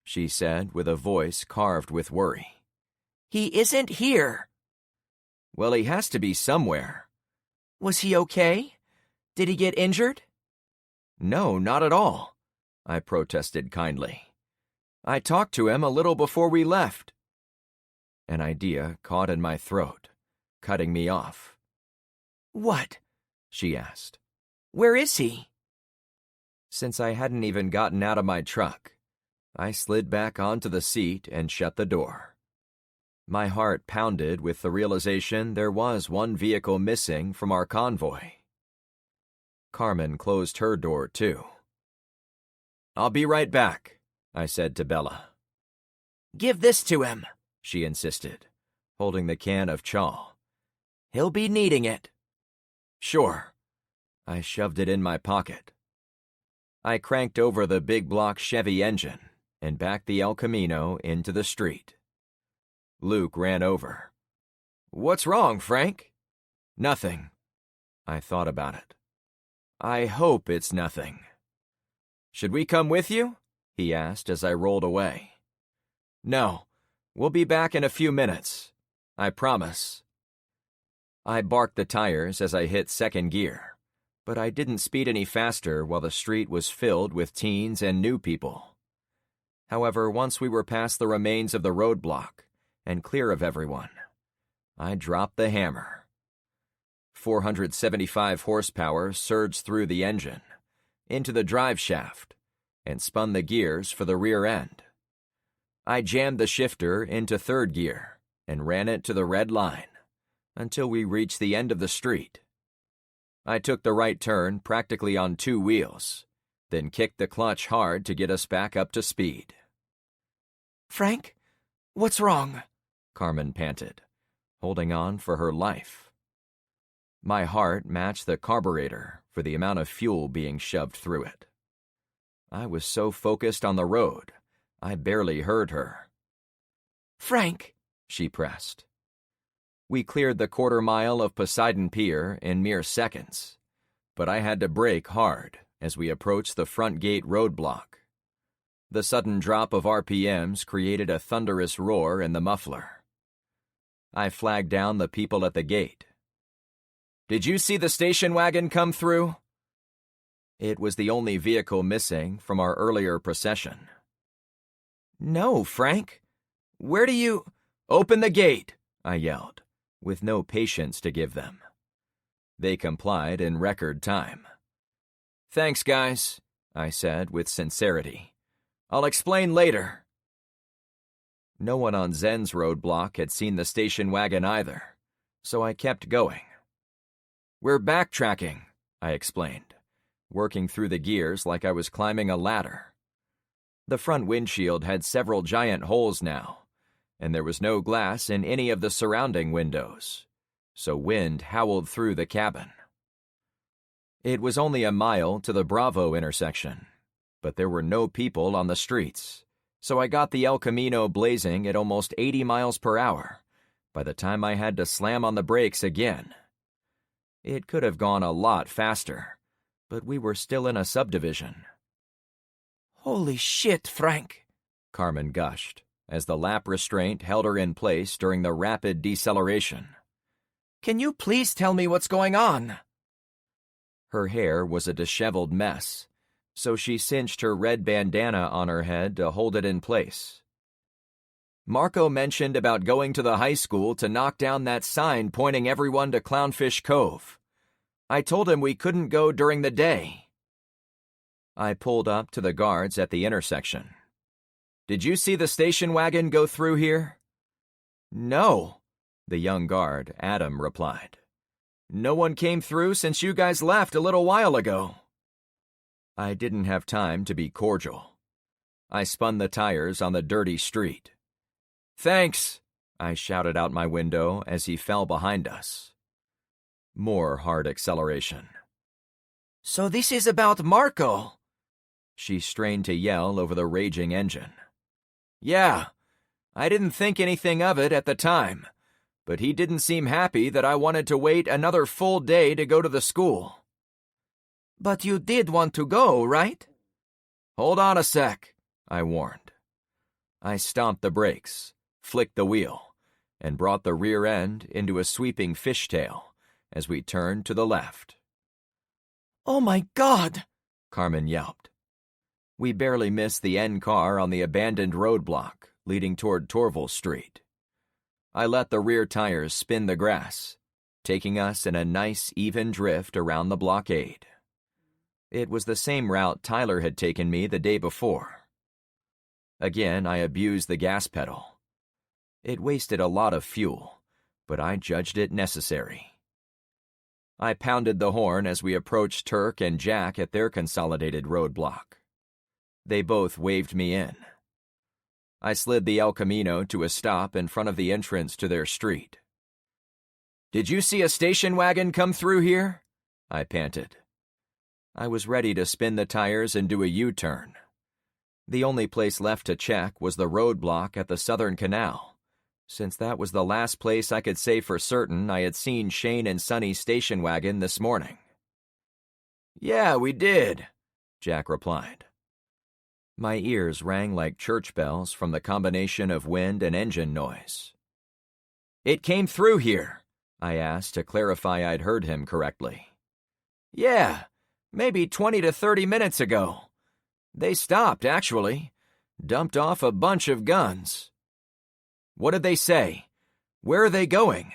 she said with a voice carved with worry. "He isn't here." "Well, he has to be somewhere." "Was he okay? Did he get injured?" "No, not at all," I protested kindly. "I talked to him a little before we left." An idea caught in my throat, cutting me off. "What?" she asked. "Where is he?" Since I hadn't even gotten out of my truck, I slid back onto the seat and shut the door. My heart pounded with the realization there was one vehicle missing from our convoy. Carmen closed her door, too. "I'll be right back," I said to Bella. "Give this to him," she insisted, holding the can of chaw. "He'll be needing it." "Sure." I shoved it in my pocket. I cranked over the big block Chevy engine and backed the El Camino into the street. Luke ran over. "What's wrong, Frank?" "Nothing." I thought about it. "I hope it's nothing." "Should we come with you?" he asked as I rolled away. "No, we'll be back in a few minutes. I promise." I barked the tires as I hit second gear, but I didn't speed any faster while the street was filled with teens and new people. However, once we were past the remains of the roadblock and clear of everyone, I dropped the hammer. 475 horsepower surged through the engine, into the drive shaft, and spun the gears for the rear end. I jammed the shifter into third gear and ran it to the red line until we reached the end of the street. I took the right turn practically on two wheels, then kicked the clutch hard to get us back up to speed. "Frank, what's wrong?" Carmen panted, holding on for her life. My heart matched the carburetor for the amount of fuel being shoved through it. I was so focused on the road, I barely heard her. "Frank," she pressed. We cleared the quarter-mile of Poseidon Pier in mere seconds, but I had to brake hard as we approached the front gate roadblock. The sudden drop of RPMs created a thunderous roar in the muffler. I flagged down the people at the gate. "Did you see the station wagon come through?" It was the only vehicle missing from our earlier procession. "No, Frank. Where do you... Open the gate, I yelled, with no patience to give them. They complied in record time. Thanks, guys, I said with sincerity. I'll explain later. No one on Zen's roadblock had seen the station wagon either, so I kept going. We're backtracking, I explained, working through the gears like I was climbing a ladder. The front windshield had several giant holes now, and there was no glass in any of the surrounding windows, so wind howled through the cabin. It was only a mile to the Bravo intersection, but there were no people on the streets, so I got the El Camino blazing at almost 80 miles per hour by the time I had to slam on the brakes again. It could have gone a lot faster, but we were still in a subdivision. Holy shit, Frank, Carmen gushed, as the lap restraint held her in place during the rapid deceleration. Can you please tell me what's going on? Her hair was a disheveled mess, so she cinched her red bandana on her head to hold it in place. Marco mentioned about going to the high school to knock down that sign pointing everyone to Clownfish Cove. I told him we couldn't go during the day. I pulled up to the guards at the intersection. Did you see the station wagon go through here? No, the young guard, Adam, replied. No one came through since you guys left a little while ago. I didn't have time to be cordial. I spun the tires on the dirty street. Thanks, I shouted out my window as he fell behind us. More hard acceleration. So this is about Marco. She strained to yell over the raging engine. Yeah, I didn't think anything of it at the time, but he didn't seem happy that I wanted to wait another full day to go to the school. But you did want to go, right? Hold on a sec, I warned. I stomped the brakes, flicked the wheel, and brought the rear end into a sweeping fishtail as we turned to the left. Oh my God, Carmen yelped. We barely missed the end car on the abandoned roadblock leading toward Torval Street. I let the rear tires spin the grass, taking us in a nice even drift around the blockade. It was the same route Tyler had taken me the day before. Again, I abused the gas pedal. It wasted a lot of fuel, but I judged it necessary. I pounded the horn as we approached Turk and Jack at their consolidated roadblock. They both waved me in. I slid the El Camino to a stop in front of the entrance to their street. Did you see a station wagon come through here? I panted. I was ready to spin the tires and do a U-turn. The only place left to check was the roadblock at the Southern Canal, since that was the last place I could say for certain I had seen Shane and Sonny's station wagon this morning. Yeah, we did, Jack replied. My ears rang like church bells from the combination of wind and engine noise. It came through here, I asked to clarify I'd heard him correctly. Yeah, maybe 20 to 30 minutes ago. They stopped, actually. Dumped off a bunch of guns. What did they say? Where are they going?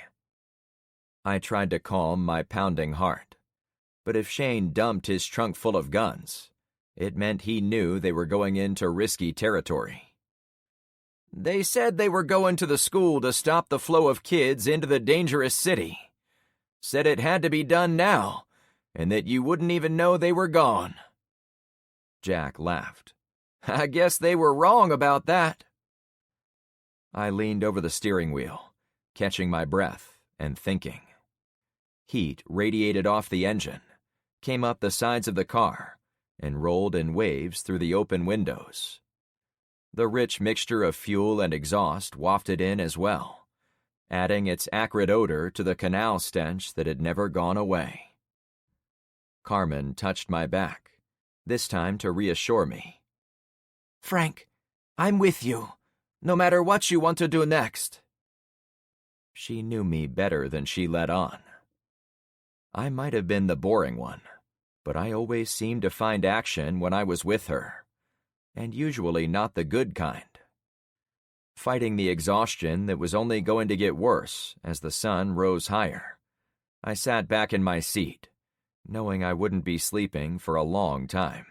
I tried to calm my pounding heart. But if Shane dumped his trunk full of guns, it meant he knew they were going into risky territory. They said they were going to the school to stop the flow of kids into the dangerous city. Said it had to be done now, and that you wouldn't even know they were gone. Jack laughed. I guess they were wrong about that. I leaned over the steering wheel, catching my breath and thinking. Heat radiated off the engine, came up the sides of the car, and rolled in waves through the open windows. The rich mixture of fuel and exhaust wafted in as well, adding its acrid odor to the canal stench that had never gone away. Carmen touched my back, this time to reassure me. Frank, I'm with you, no matter what you want to do next. She knew me better than she let on. I might have been the boring one, but I always seemed to find action when I was with her, and usually not the good kind. Fighting the exhaustion that was only going to get worse as the sun rose higher, I sat back in my seat, knowing I wouldn't be sleeping for a long time.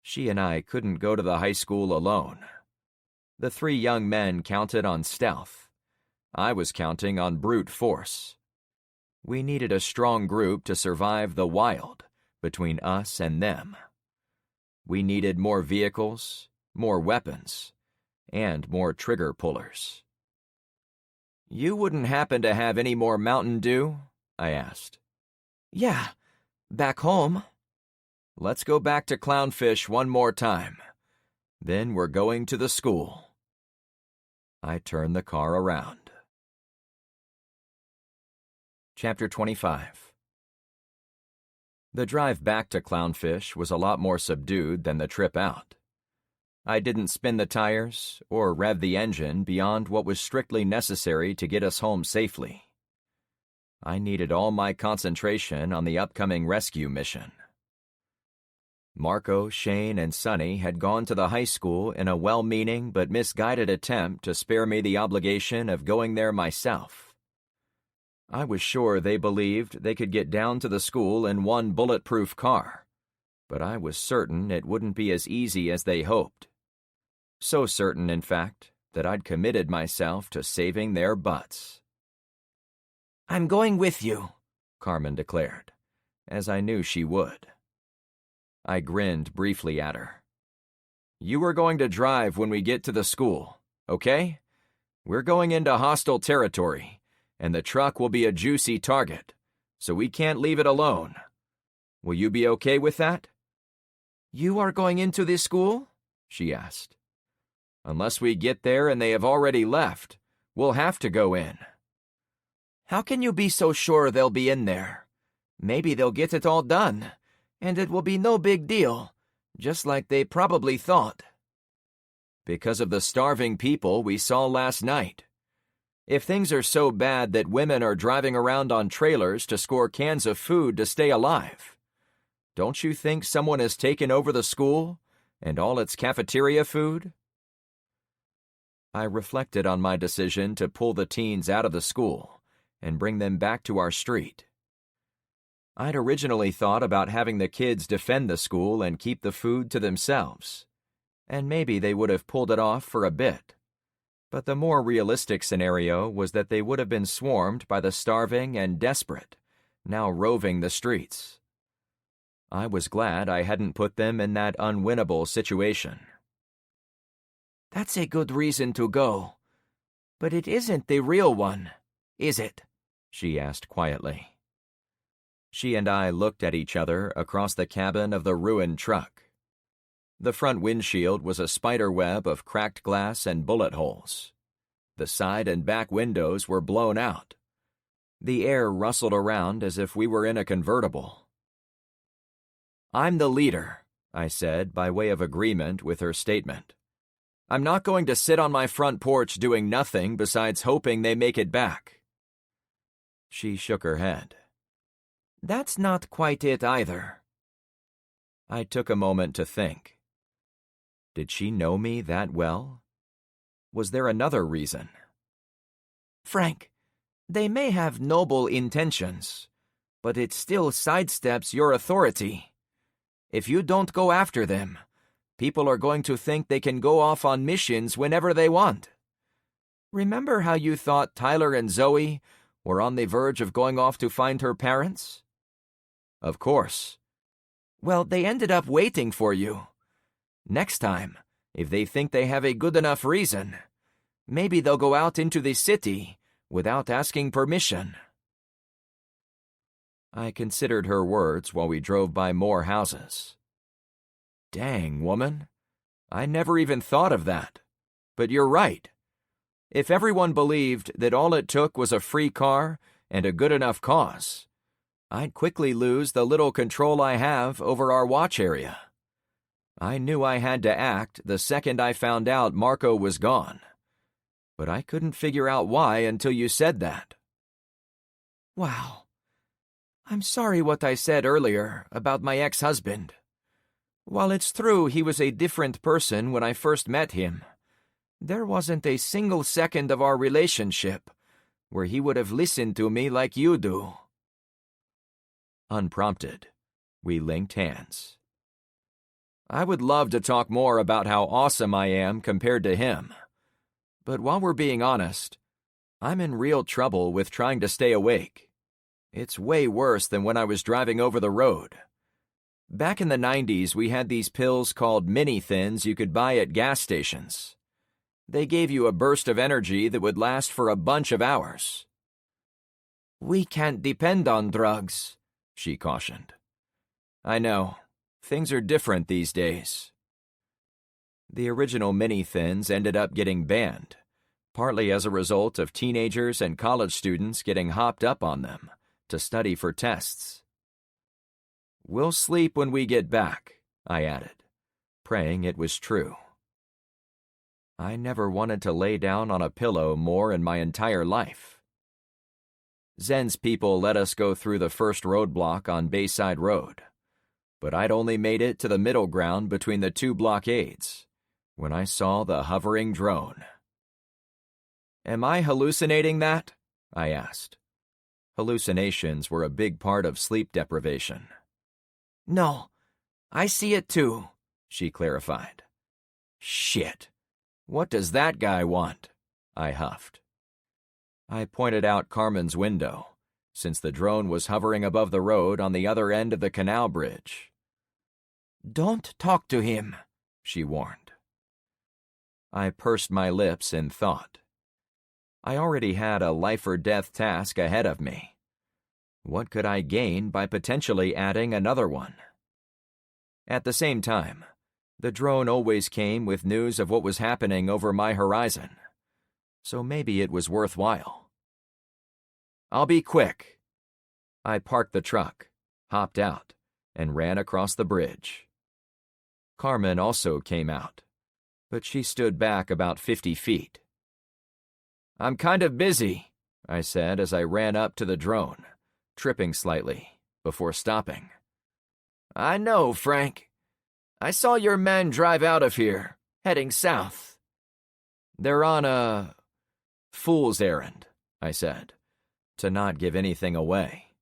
She and I couldn't go to the high school alone. The three young men counted on stealth. I was counting on brute force. We needed a strong group to survive the wild between us and them. We needed more vehicles, more weapons, and more trigger pullers. "You wouldn't happen to have any more Mountain Dew?" I asked. "Yeah, back home." "Let's go back to Clownfish one more time. Then we're going to the school." I turned the car around. Chapter 25. The drive back to Clownfish was a lot more subdued than the trip out. I didn't spin the tires or rev the engine beyond what was strictly necessary to get us home safely. I needed all my concentration on the upcoming rescue mission. Marco, Shane, and Sonny had gone to the high school in a well-meaning but misguided attempt to spare me the obligation of going there myself. I was sure they believed they could get down to the school in one bulletproof car, but I was certain it wouldn't be as easy as they hoped. So certain, in fact, that I'd committed myself to saving their butts. "I'm going with you," Carmen declared, as I knew she would. I grinned briefly at her. "You are going to drive when we get to the school, okay? We're going into hostile territory, and the truck will be a juicy target, so we can't leave it alone. Will you be okay with that?" "You are going into this school?" she asked. "Unless we get there and they have already left, we'll have to go in." "How can you be so sure they'll be in there? Maybe they'll get it all done, and it will be no big deal, just like they probably thought." "Because of the starving people we saw last night. If things are so bad that women are driving around on trailers to score cans of food to stay alive, don't you think someone has taken over the school and all its cafeteria food?" I reflected on my decision to pull the teens out of the school and bring them back to our street. I'd originally thought about having the kids defend the school and keep the food to themselves, and maybe they would have pulled it off for a bit. But the more realistic scenario was that they would have been swarmed by the starving and desperate, now roving the streets. I was glad I hadn't put them in that unwinnable situation. "That's a good reason to go. But it isn't the real one, is it?" she asked quietly. She and I looked at each other across the cabin of the ruined truck. The front windshield was a spider web of cracked glass and bullet holes. The side and back windows were blown out. The air rustled around as if we were in a convertible. "I'm the leader," I said by way of agreement with her statement. "I'm not going to sit on my front porch doing nothing besides hoping they make it back." She shook her head. "That's not quite it either." I took a moment to think. Did she know me that well? Was there another reason? "Frank, they may have noble intentions, but it still sidesteps your authority. If you don't go after them, people are going to think they can go off on missions whenever they want. Remember how you thought Tyler and Zoe were on the verge of going off to find her parents?" "Of course." "Well, they ended up waiting for you. Next time, if they think they have a good enough reason, maybe they'll go out into the city without asking permission." I considered her words while we drove by more houses. Dang, woman. I never even thought of that. But you're right. If everyone believed that all it took was a free car and a good enough cause, I'd quickly lose the little control I have over our watch area. I knew I had to act the second I found out Marco was gone. But I couldn't figure out why until you said that. Wow. I'm sorry what I said earlier about my ex-husband. While it's true he was a different person when I first met him, There wasn't a single second of our relationship where he would have listened to me like you do." Unprompted, we linked hands. I would love to talk more about how awesome I am compared to him. But while we're being honest, I'm in real trouble with trying to stay awake. It's way worse than when I was driving over the road. Back in the 90s, we had these pills called mini-thins you could buy at gas stations. They gave you a burst of energy that would last for a bunch of hours. "We can't depend on drugs," she cautioned. "I know. Things are different these days." The original mini-thins ended up getting banned, partly as a result of teenagers and college students getting hopped up on them to study for tests. "We'll sleep when we get back," I added, praying it was true. I never wanted to lay down on a pillow more in my entire life. Zen's people let us go through the first roadblock on Bayside Road, but I'd only made it to the middle ground between the two blockades when I saw the hovering drone. "Am I hallucinating that?" I asked. Hallucinations were a big part of sleep deprivation. "No, I see it too," she clarified. "Shit. What does that guy want?" I huffed. I pointed out Carmen's window, since the drone was hovering above the road on the other end of the canal bridge. "Don't talk to him," she warned. I pursed my lips in thought. I already had a life-or-death task ahead of me. What could I gain by potentially adding another one? At the same time, the drone always came with news of what was happening over my horizon, so maybe it was worthwhile. "I'll be quick." I parked the truck, hopped out, and ran across the bridge. Carmen also came out, but she stood back about 50 feet. "I'm kind of busy," I said as I ran up to the drone, tripping slightly, before stopping. "I know, Frank. I saw your men drive out of here, heading south." "They're on a fool's errand," I said, to not give anything away.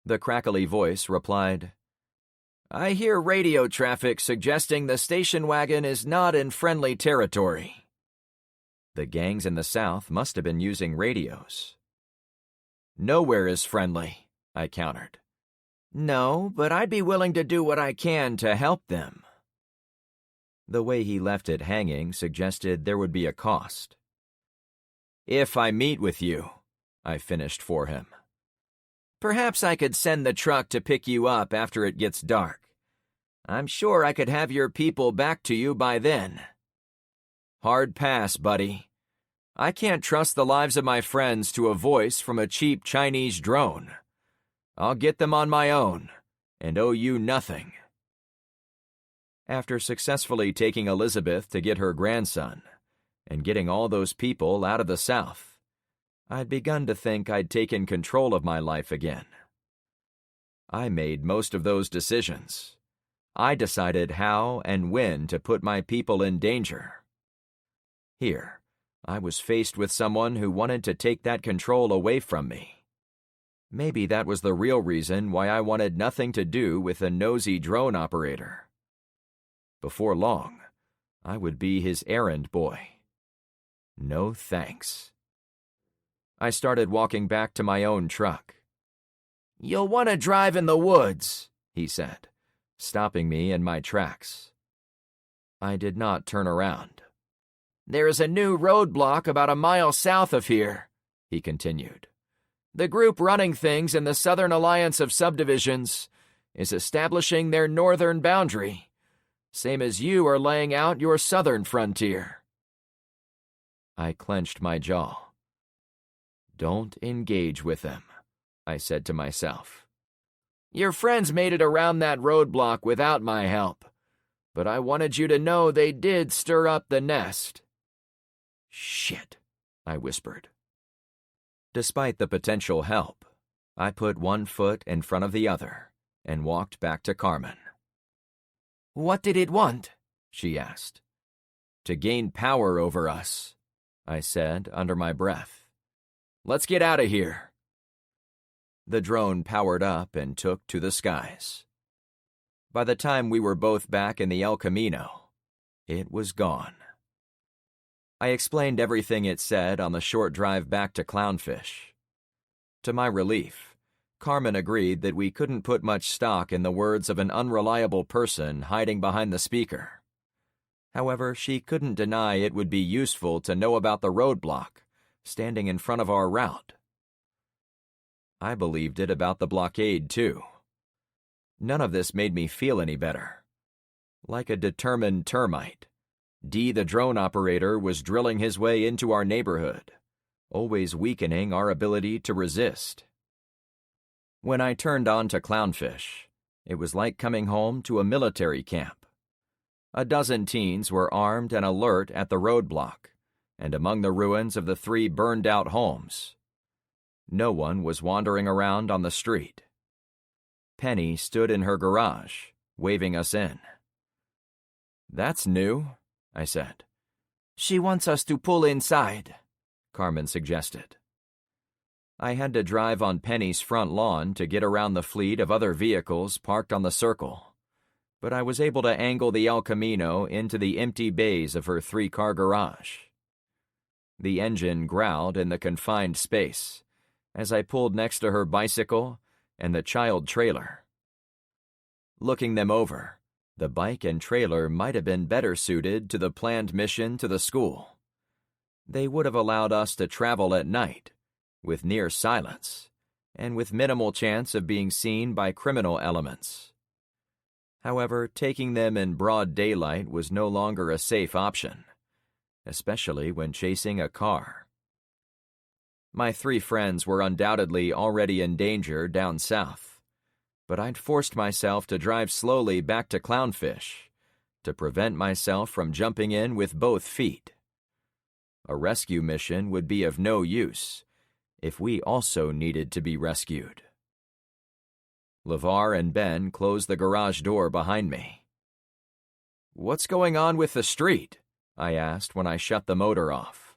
The crackly voice replied, "I hear radio traffic suggesting the station wagon is not in friendly territory." The gangs in the south must have been using radios. "Nowhere is friendly," I countered. "No, but I'd be willing to do what I can to help them." The way he left it hanging suggested there would be a cost. "If I meet with you," I finished for him. "Perhaps I could send the truck to pick you up after it gets dark. I'm sure I could have your people back to you by then." "Hard pass, buddy. I can't trust the lives of my friends to a voice from a cheap Chinese drone. I'll get them on my own, and owe you nothing." After successfully taking Elizabeth to get her grandson, and getting all those people out of the South, I'd begun to think I'd taken control of my life again. I made most of those decisions. I decided how and when to put my people in danger. Here, I was faced with someone who wanted to take that control away from me. Maybe that was the real reason why I wanted nothing to do with a nosy drone operator. Before long, I would be his errand boy. No thanks. I started walking back to my own truck. "You'll want to drive in the woods," he said, stopping me in my tracks. I did not turn around. "There is a new roadblock about a mile south of here," he continued. "The group running things in the Southern Alliance of Subdivisions is establishing their northern boundary, same as you are laying out your southern frontier." I clenched my jaw. "Don't engage with them," I said to myself. "Your friends made it around that roadblock without my help, but I wanted you to know they did stir up the nest." "Shit," I whispered. Despite the potential help, I put one foot in front of the other and walked back to Carmen. "What did it want?" she asked. to gain power over us, I said under my breath. Let's get out of here. The drone powered up and took to the skies. By the time we were both back in the El Camino, it was gone. I explained everything it said on the short drive back to Clownfish. To my relief, Carmen agreed that we couldn't put much stock in the words of an unreliable person hiding behind the speaker. However, she couldn't deny it would be useful to know about the roadblock standing in front of our route. I believed it about the blockade, too. None of this made me feel any better. Like a determined termite, D, the drone operator, was drilling his way into our neighborhood, always weakening our ability to resist. When I turned on to Clownfish, it was like coming home to a military camp. A dozen teens were armed and alert at the roadblock, and among the ruins of the 3 burned-out homes. No one was wandering around on the street. Penny stood in her garage, waving us in. "That's new," I said. "She wants us to pull inside," Carmen suggested. I had to drive on Penny's front lawn to get around the fleet of other vehicles parked on the circle, but I was able to angle the El Camino into the empty bays of her 3-car garage. The engine growled in the confined space as I pulled next to her bicycle and the child trailer. Looking them over, the bike and trailer might have been better suited to the planned mission to the school. They would have allowed us to travel at night, with near silence, and with minimal chance of being seen by criminal elements. However, taking them in broad daylight was no longer a safe option, especially when chasing a car. My 3 friends were undoubtedly already in danger down south, but I'd forced myself to drive slowly back to Clownfish to prevent myself from jumping in with both feet. A rescue mission would be of no use if we also needed to be rescued. LeVar and Ben closed the garage door behind me. "What's going on with the street?" I asked when I shut the motor off.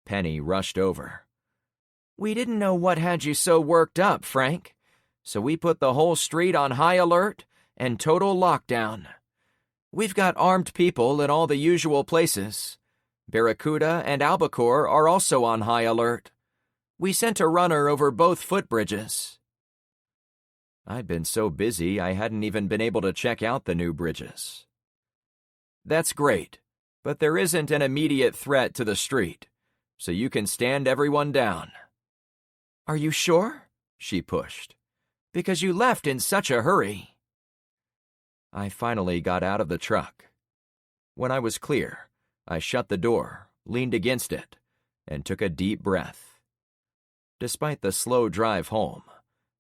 Penny rushed over. "We didn't know what had you so worked up, Frank, so we put the whole street on high alert and total lockdown. We've got armed people at all the usual places. Barracuda and Albacore are also on high alert. We sent a runner over both footbridges." I'd been so busy I hadn't even been able to check out the new bridges. "That's great, but there isn't an immediate threat to the street, so you can stand everyone down." "Are you sure?" she pushed. "Because you left in such a hurry." I finally got out of the truck. When I was clear, I shut the door, leaned against it, and took a deep breath. Despite the slow drive home,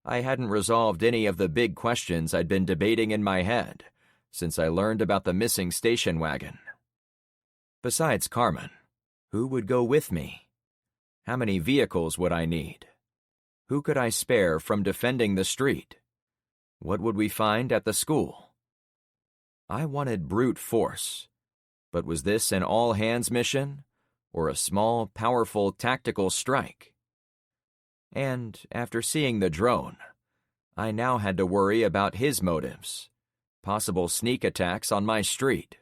I hadn't resolved any of the big questions I'd been debating in my head since I learned about the missing station wagon. Besides Carmen, who would go with me? How many vehicles would I need? Who could I spare from defending the street? What would we find at the school? I wanted brute force, but was this an all-hands mission or a small, powerful tactical strike? And after seeing the drone, I now had to worry about his motives, possible sneak attacks on my street,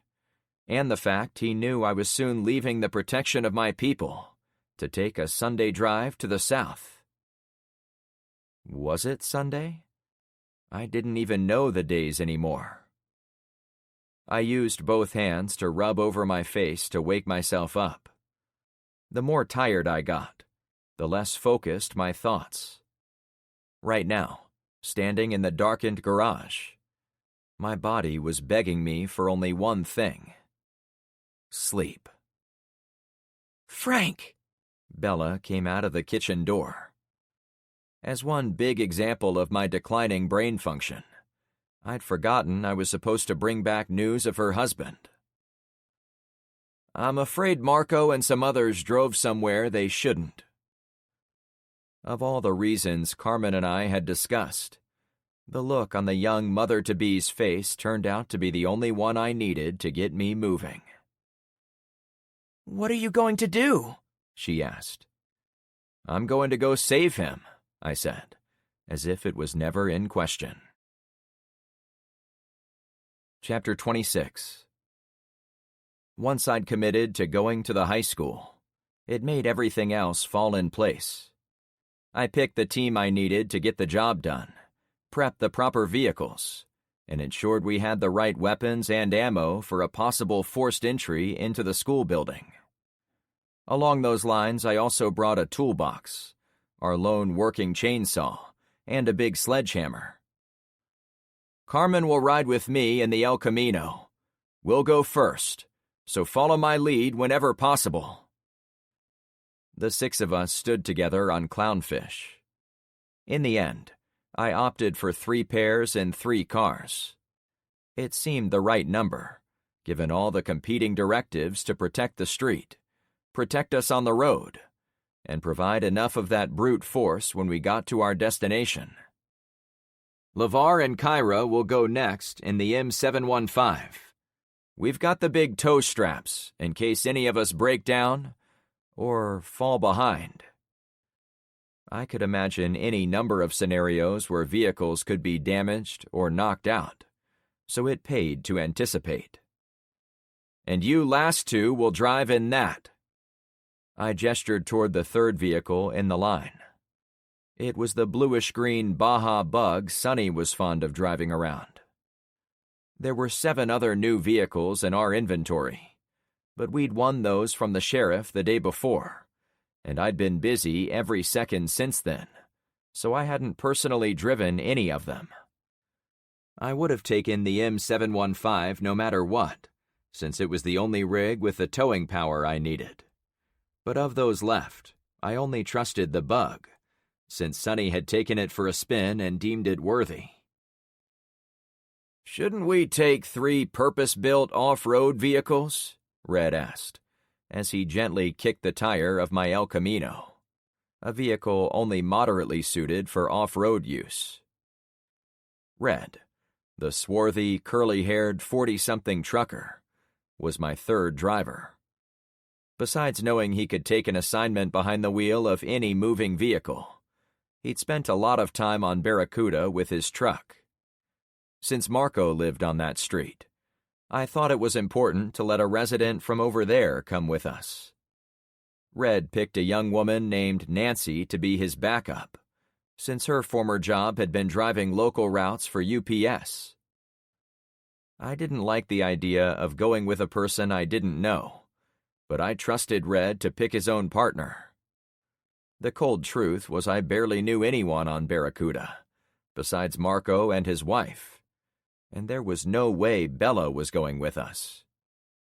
and the fact he knew I was soon leaving the protection of my people to take a Sunday drive to the south. Was it Sunday? I didn't even know the days anymore. I used both hands to rub over my face to wake myself up. The more tired I got, the less focused my thoughts. Right now, standing in the darkened garage, my body was begging me for only one thing: sleep. "Frank!" Bella came out of the kitchen door. As one big example of my declining brain function, I'd forgotten I was supposed to bring back news of her husband. "I'm afraid Marco and some others drove somewhere they shouldn't." Of all the reasons Carmen and I had discussed, the look on the young mother-to-be's face turned out to be the only one I needed to get me moving. "What are you going to do?" she asked. "I'm going to go save him," I said, as if it was never in question. Chapter 26. Once I'd committed to going to the high school, it made everything else fall in place. I picked the team I needed to get the job done, prepped the proper vehicles, and ensured we had the right weapons and ammo for a possible forced entry into the school building. Along those lines, I also brought a toolbox, our lone working chainsaw, and a big sledgehammer. "Carmen will ride with me in the El Camino. We'll go first, so follow my lead whenever possible." The 6 of us stood together on Clownfish. In the end, I opted for 3 pairs and 3 cars. It seemed the right number, given all the competing directives to protect the street, protect us on the road, and provide enough of that brute force when we got to our destination. LeVar and Kyra will go next in the M715. We've got the big tow straps in case any of us break down or fall behind. I could imagine any number of scenarios where vehicles could be damaged or knocked out, so it paid to anticipate. "And you last 2 will drive in that." I gestured toward the 3rd vehicle in the line. It was the bluish-green Baja Bug Sonny was fond of driving around. There were 7 other new vehicles in our inventory, but we'd won those from the sheriff the day before, and I'd been busy every second since then, so I hadn't personally driven any of them. I would have taken the M715 no matter what, since it was the only rig with the towing power I needed. But of those left, I only trusted the Bug, since Sonny had taken it for a spin and deemed it worthy. "Shouldn't we take 3 purpose-built off-road vehicles?" Red asked, as he gently kicked the tire of my El Camino, a vehicle only moderately suited for off-road use. Red, the swarthy, curly-haired 40-something trucker, was my 3rd driver. Besides knowing he could take an assignment behind the wheel of any moving vehicle, he'd spent a lot of time on Barracuda with his truck. Since Marco lived on that street, I thought it was important to let a resident from over there come with us. Red picked a young woman named Nancy to be his backup, since her former job had been driving local routes for UPS. I didn't like the idea of going with a person I didn't know, but I trusted Red to pick his own partner. The cold truth was I barely knew anyone on Barracuda, besides Marco and his wife, and there was no way Bella was going with us.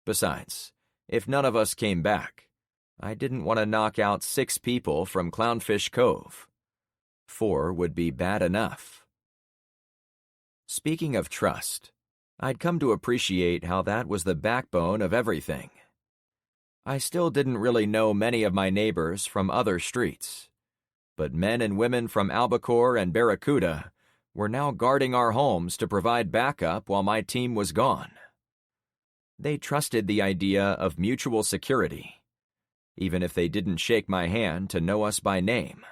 Besides, if none of us came back, I didn't want to knock out 6 people from Clownfish Cove. 4 would be bad enough. Speaking of trust, I'd come to appreciate how that was the backbone of everything. I still didn't really know many of my neighbors from other streets, but men and women from Albacore and Barracuda were now guarding our homes to provide backup while my team was gone. They trusted the idea of mutual security, even if they didn't shake my hand to know us by name.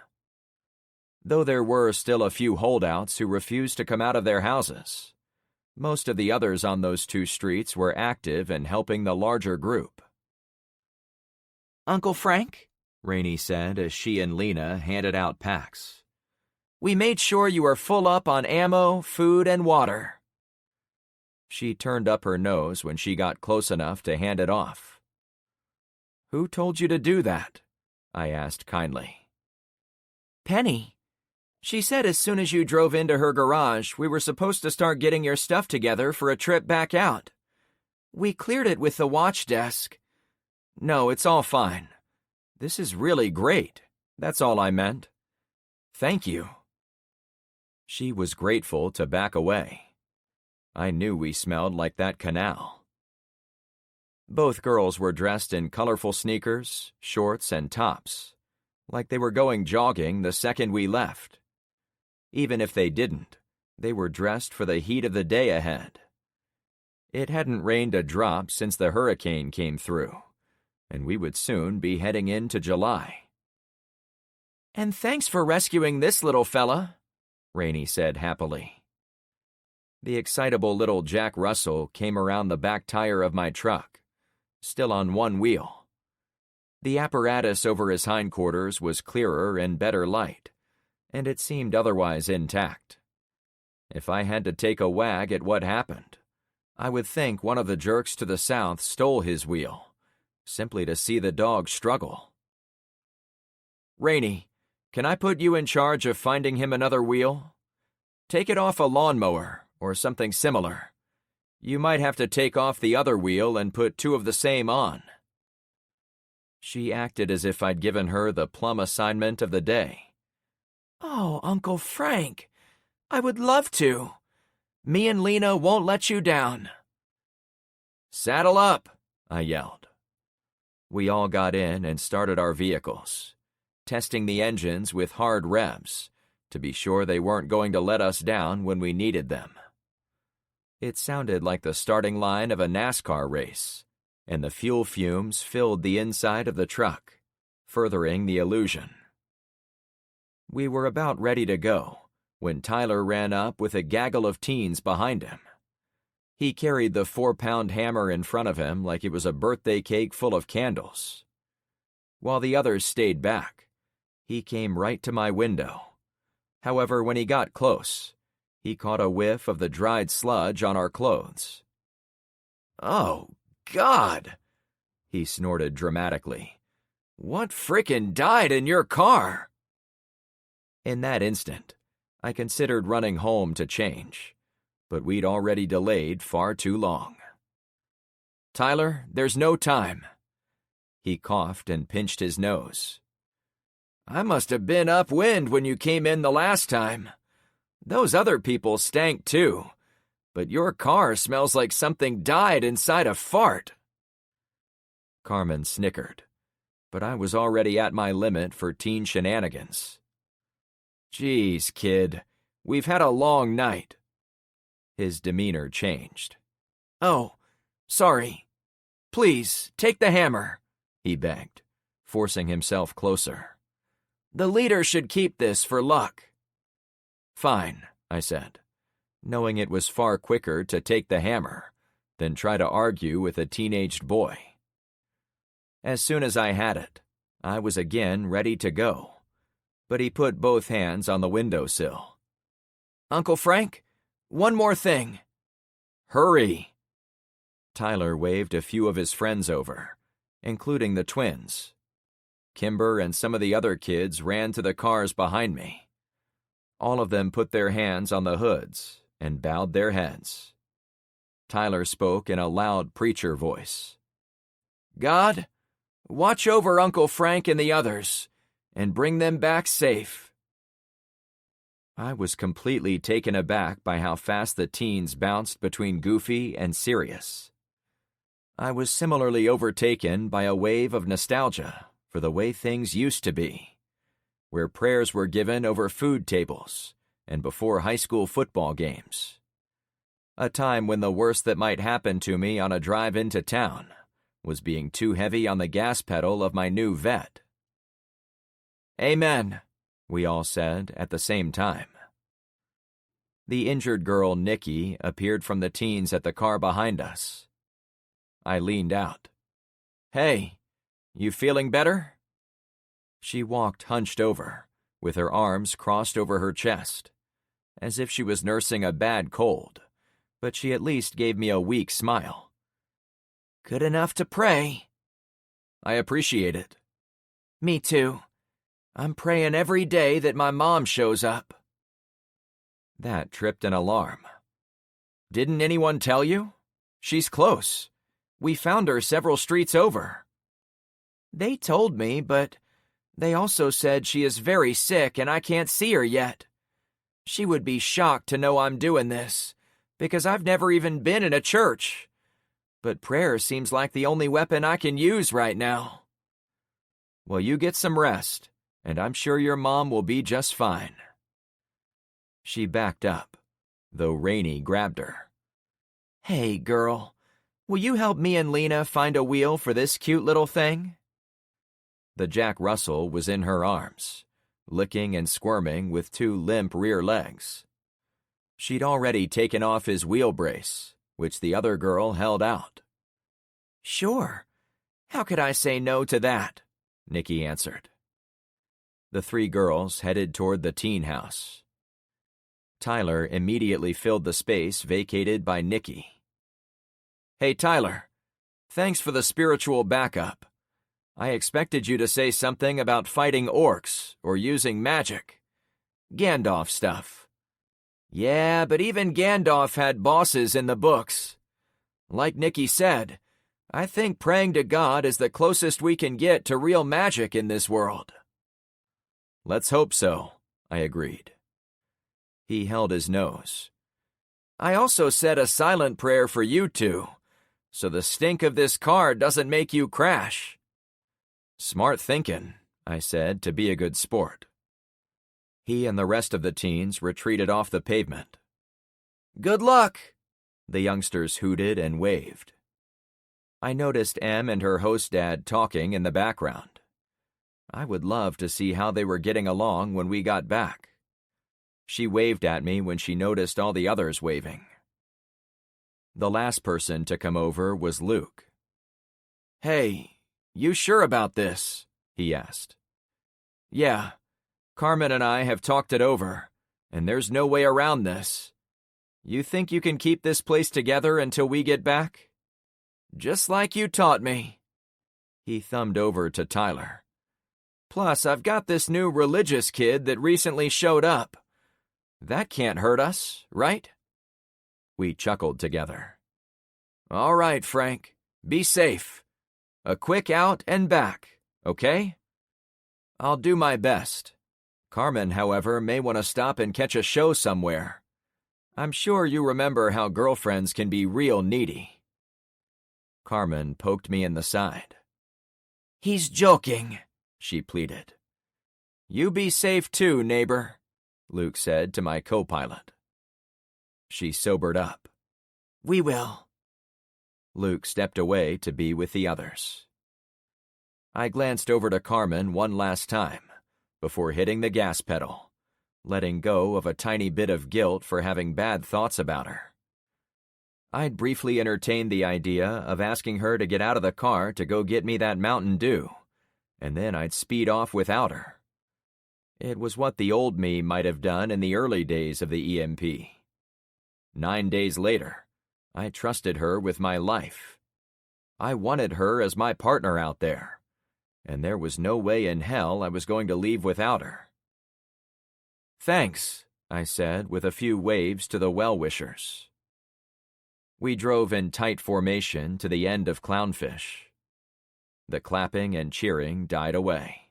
Though there were still a few holdouts who refused to come out of their houses, most of the others on those 2 streets were active in helping the larger group. "Uncle Frank," Rainey said as she and Lena handed out packs, "we made sure you are full up on ammo, food, and water." She turned up her nose when she got close enough to hand it off. "Who told you to do that?" I asked kindly. "Penny. She said as soon as you drove into her garage, we were supposed to start getting your stuff together for a trip back out. We cleared it with the watch desk. No, it's all fine. This is really great. That's all I meant. Thank you." She was grateful to back away. I knew we smelled like that canal. Both girls were dressed in colorful sneakers, shorts, and tops, like they were going jogging the second we left. Even if they didn't, they were dressed for the heat of the day ahead. It hadn't rained a drop since the hurricane came through, and we would soon be heading into July. "And thanks for rescuing this little fella," Rainey said happily. The excitable little Jack Russell came around the back tire of my truck, still on one wheel. The apparatus over his hindquarters was clearer and better light, and it seemed otherwise intact. If I had to take a wag at what happened, I would think one of the jerks to the south stole his wheel, simply to see the dog struggle. "Rainey, can I put you in charge of finding him another wheel? Take it off a lawnmower or something similar. You might have to take off the other wheel and put two of the same on." She acted as if I'd given her the plum assignment of the day. "Oh, Uncle Frank, I would love to. Me and Lena won't let you down." "Saddle up," I yelled. We all got in and started our vehicles, testing the engines with hard revs to be sure they weren't going to let us down when we needed them. It sounded like the starting line of a NASCAR race, and the fuel fumes filled the inside of the truck, furthering the illusion. We were about ready to go when Tyler ran up with a gaggle of teens behind him. He carried the 4-pound hammer in front of him like it was a birthday cake full of candles. While the others stayed back, he came right to my window. However, when he got close, he caught a whiff of the dried sludge on our clothes. "Oh, God!" he snorted dramatically. "What frickin' died in your car?" In that instant, I considered running home to change, but we'd already delayed far too long. "Tyler, there's no time." He coughed and pinched his nose. "I must have been upwind when you came in the last time. Those other people stank too, but your car smells like something died inside a fart." Carmen snickered, but I was already at my limit for teen shenanigans. "Geez, kid, we've had a long night." His demeanor changed. "Oh, sorry. Please, take the hammer," he begged, forcing himself closer. "The leader should keep this for luck." "Fine," I said, knowing it was far quicker to take the hammer than try to argue with a teenaged boy. As soon as I had it, I was again ready to go, but he put both hands on the windowsill. "Uncle Frank, one more thing." "Hurry!" Tyler waved a few of his friends over, including the twins. Kimber and some of the other kids ran to the cars behind me. All of them put their hands on the hoods and bowed their heads. Tyler spoke in a loud preacher voice. "God, watch over Uncle Frank and the others, and bring them back safe." I was completely taken aback by how fast the teens bounced between goofy and serious. I was similarly overtaken by a wave of nostalgia for the way things used to be, where prayers were given over food tables and before high school football games. A time when the worst that might happen to me on a drive into town was being too heavy on the gas pedal of my new vet. "Amen," we all said at the same time. The injured girl, Nikki, appeared from the teens at the car behind us. I leaned out. "Hey, you feeling better?" She walked hunched over, with her arms crossed over her chest, as if she was nursing a bad cold, but she at least gave me a weak smile. "Good enough to pray." "I appreciate it." "Me too. I'm praying every day that my mom shows up." That tripped an alarm. "Didn't anyone tell you? She's close. We found her several streets over." "They told me, but they also said she is very sick and I can't see her yet. She would be shocked to know I'm doing this, because I've never even been in a church. But prayer seems like the only weapon I can use right now." "Well, you get some rest, and I'm sure your mom will be just fine." She backed up, though Rainey grabbed her. "Hey, girl, Will you help me and Lena find a wheel for this cute little thing? The Jack Russell was in her arms, licking and squirming with two limp rear legs. She'd already taken off his wheel brace, which the other girl held out. Sure. How could I say no to that? Nikki answered. The three girls headed toward the teen house. Tyler immediately filled the space vacated by Nikki. Hey, Tyler. Thanks for the spiritual backup. I expected you to say something about fighting orcs or using magic. Gandalf stuff. Yeah, but even Gandalf had bosses in the books. Like Nikki said, I think praying to God is the closest we can get to real magic in this world. Let's hope so, I agreed. He held his nose. I also said a silent prayer for you two, so the stink of this car doesn't make you crash. Smart thinking, I said, to be a good sport. He and the rest of the teens retreated off the pavement. Good luck, the youngsters hooted and waved. I noticed Em and her host dad talking in the background. I would love to see how they were getting along when we got back. She waved at me when she noticed all the others waving. The last person to come over was Luke. Hey, you sure about this? He asked. Yeah, Carmen and I have talked it over, and there's no way around this. You think you can keep this place together until we get back? Just like you taught me. He thumbed over to Tyler. Plus, I've got this new religious kid that recently showed up. That can't hurt us, right? We chuckled together. All right, Frank. Be safe. A quick out and back, okay? I'll do my best. Carmen, however, may want to stop and catch a show somewhere. I'm sure you remember how girlfriends can be real needy. Carmen poked me in the side. He's joking, she pleaded. You be safe too, neighbor, Luke said to my co-pilot. She sobered up. We will. Luke stepped away to be with the others. I glanced over to Carmen one last time before hitting the gas pedal, letting go of a tiny bit of guilt for having bad thoughts about her. I'd briefly entertained the idea of asking her to get out of the car to go get me that Mountain Dew, and then I'd speed off without her. It was what the old me might have done in the early days of the EMP. 9 days later, I trusted her with my life. I wanted her as my partner out there, and there was no way in hell I was going to leave without her. Thanks, I said with a few waves to the well-wishers. We drove in tight formation to the end of Clownfish. The clapping and cheering died away.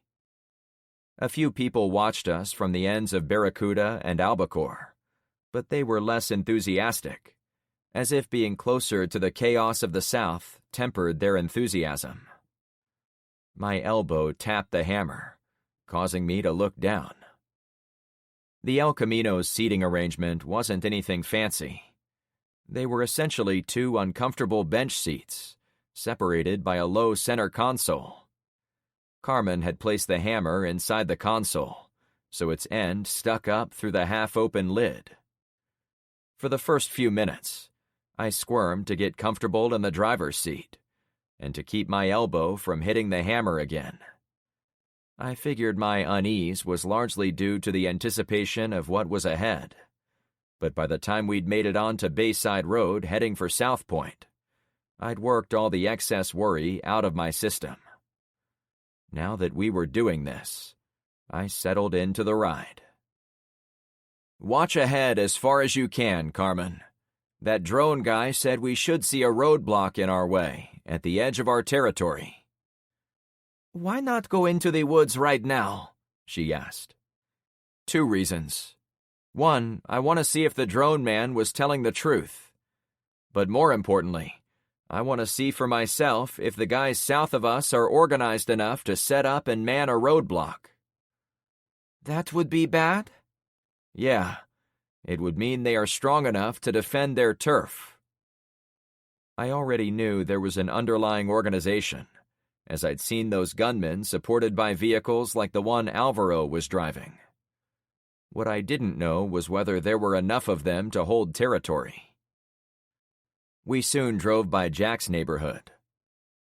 A few people watched us from the ends of Barracuda and Albacore, but they were less enthusiastic, as if being closer to the chaos of the South tempered their enthusiasm. My elbow tapped the hammer, causing me to look down. The El Camino's seating arrangement wasn't anything fancy. They were essentially two uncomfortable bench seats, separated by a low center console. Carmen had placed the hammer inside the console, so its end stuck up through the half-open lid. For the first few minutes, I squirmed to get comfortable in the driver's seat, and to keep my elbow from hitting the hammer again. I figured my unease was largely due to the anticipation of what was ahead. But by the time we'd made it on to Bayside Road heading for South Point, I'd worked all the excess worry out of my system. Now that we were doing this, I settled into the ride. Watch ahead as far as you can, Carmen. That drone guy said we should see a roadblock in our way, at the edge of our territory. Why not go into the woods right now? She asked. 2 reasons. 1, I want to see if the drone man was telling the truth. But more importantly, I want to see for myself if the guys south of us are organized enough to set up and man a roadblock. That would be bad? Yeah, it would mean they are strong enough to defend their turf. I already knew there was an underlying organization, as I'd seen those gunmen supported by vehicles like the one Alvaro was driving. What I didn't know was whether there were enough of them to hold territory. We soon drove by Jack's neighborhood.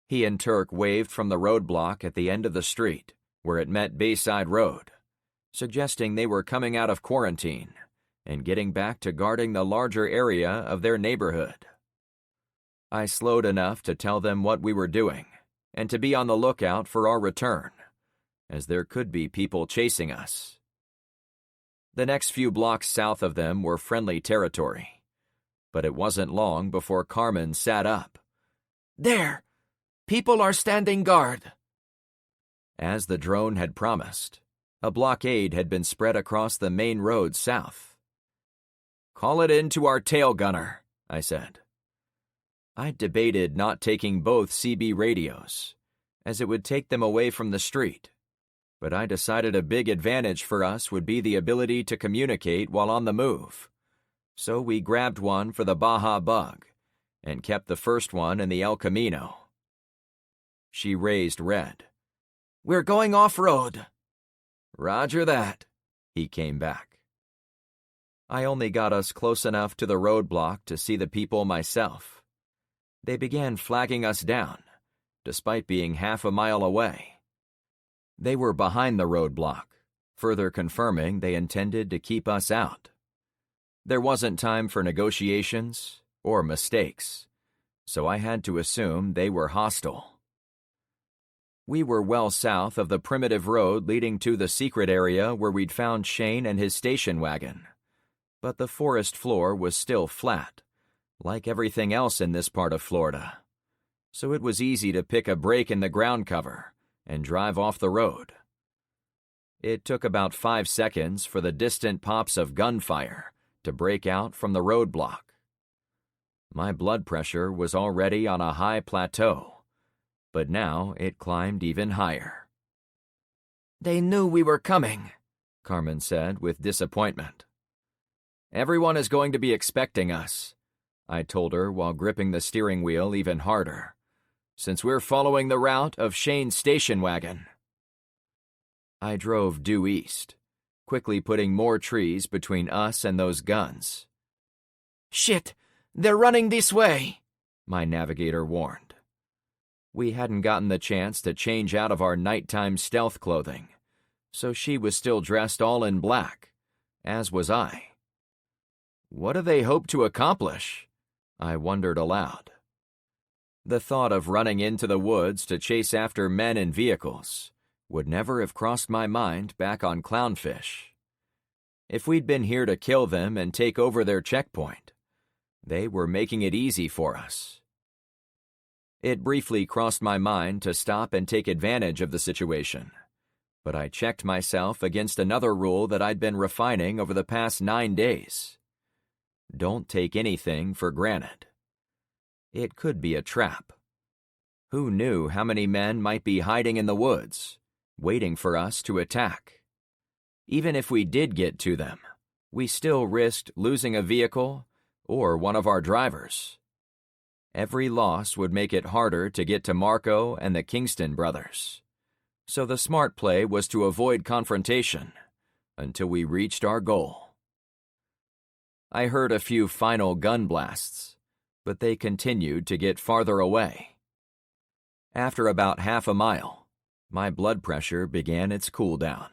He and Turk waved from the roadblock at the end of the street, where it met Bayside Road, suggesting they were coming out of quarantine and getting back to guarding the larger area of their neighborhood. I slowed enough to tell them what we were doing and to be on the lookout for our return, as there could be people chasing us. The next few blocks south of them were friendly territory, but it wasn't long before Carmen sat up. "There! People are standing guard." As the drone had promised, a blockade had been spread across the main road south. "Call it in to our tail gunner," I said. I debated not taking both CB radios, as it would take them away from the street, but I decided a big advantage for us would be the ability to communicate while on the move, so we grabbed one for the Baja Bug and kept the first one in the El Camino. She raised red. "We're going off-road." "Roger that," he came back. I only got us close enough to the roadblock to see the people myself. They began flagging us down, despite being half a mile away. They were behind the roadblock, further confirming they intended to keep us out. There wasn't time for negotiations or mistakes, so I had to assume they were hostile. We were well south of the primitive road leading to the secret area where we'd found Shane and his station wagon, but the forest floor was still flat, like everything else in this part of Florida, so it was easy to pick a break in the ground cover and drive off the road. It took about 5 seconds for the distant pops of gunfire to break out from the roadblock. My blood pressure was already on a high plateau, but now it climbed even higher. "They knew we were coming," Carmen said with disappointment. "Everyone is going to be expecting us," I told her while gripping the steering wheel even harder, "since we're following the route of Shane's station wagon." I drove due east, quickly putting more trees between us and those guns. "Shit! They're running this way," my navigator warned. We hadn't gotten the chance to change out of our nighttime stealth clothing, so she was still dressed all in black, as was I. What do they hope to accomplish? I wondered aloud. The thought of running into the woods to chase after men and vehicles would never have crossed my mind back on Clownfish. If we'd been here to kill them and take over their checkpoint, they were making it easy for us. It briefly crossed my mind to stop and take advantage of the situation, but I checked myself against another rule that I'd been refining over the past 9 days. Don't take anything for granted. It could be a trap. Who knew how many men might be hiding in the woods, waiting for us to attack? Even if we did get to them, we still risked losing a vehicle or one of our drivers. Every loss would make it harder to get to Marco and the Kingston brothers. So the smart play was to avoid confrontation until we reached our goal. I heard a few final gun blasts, but they continued to get farther away. After about half a mile, my blood pressure began its cool down.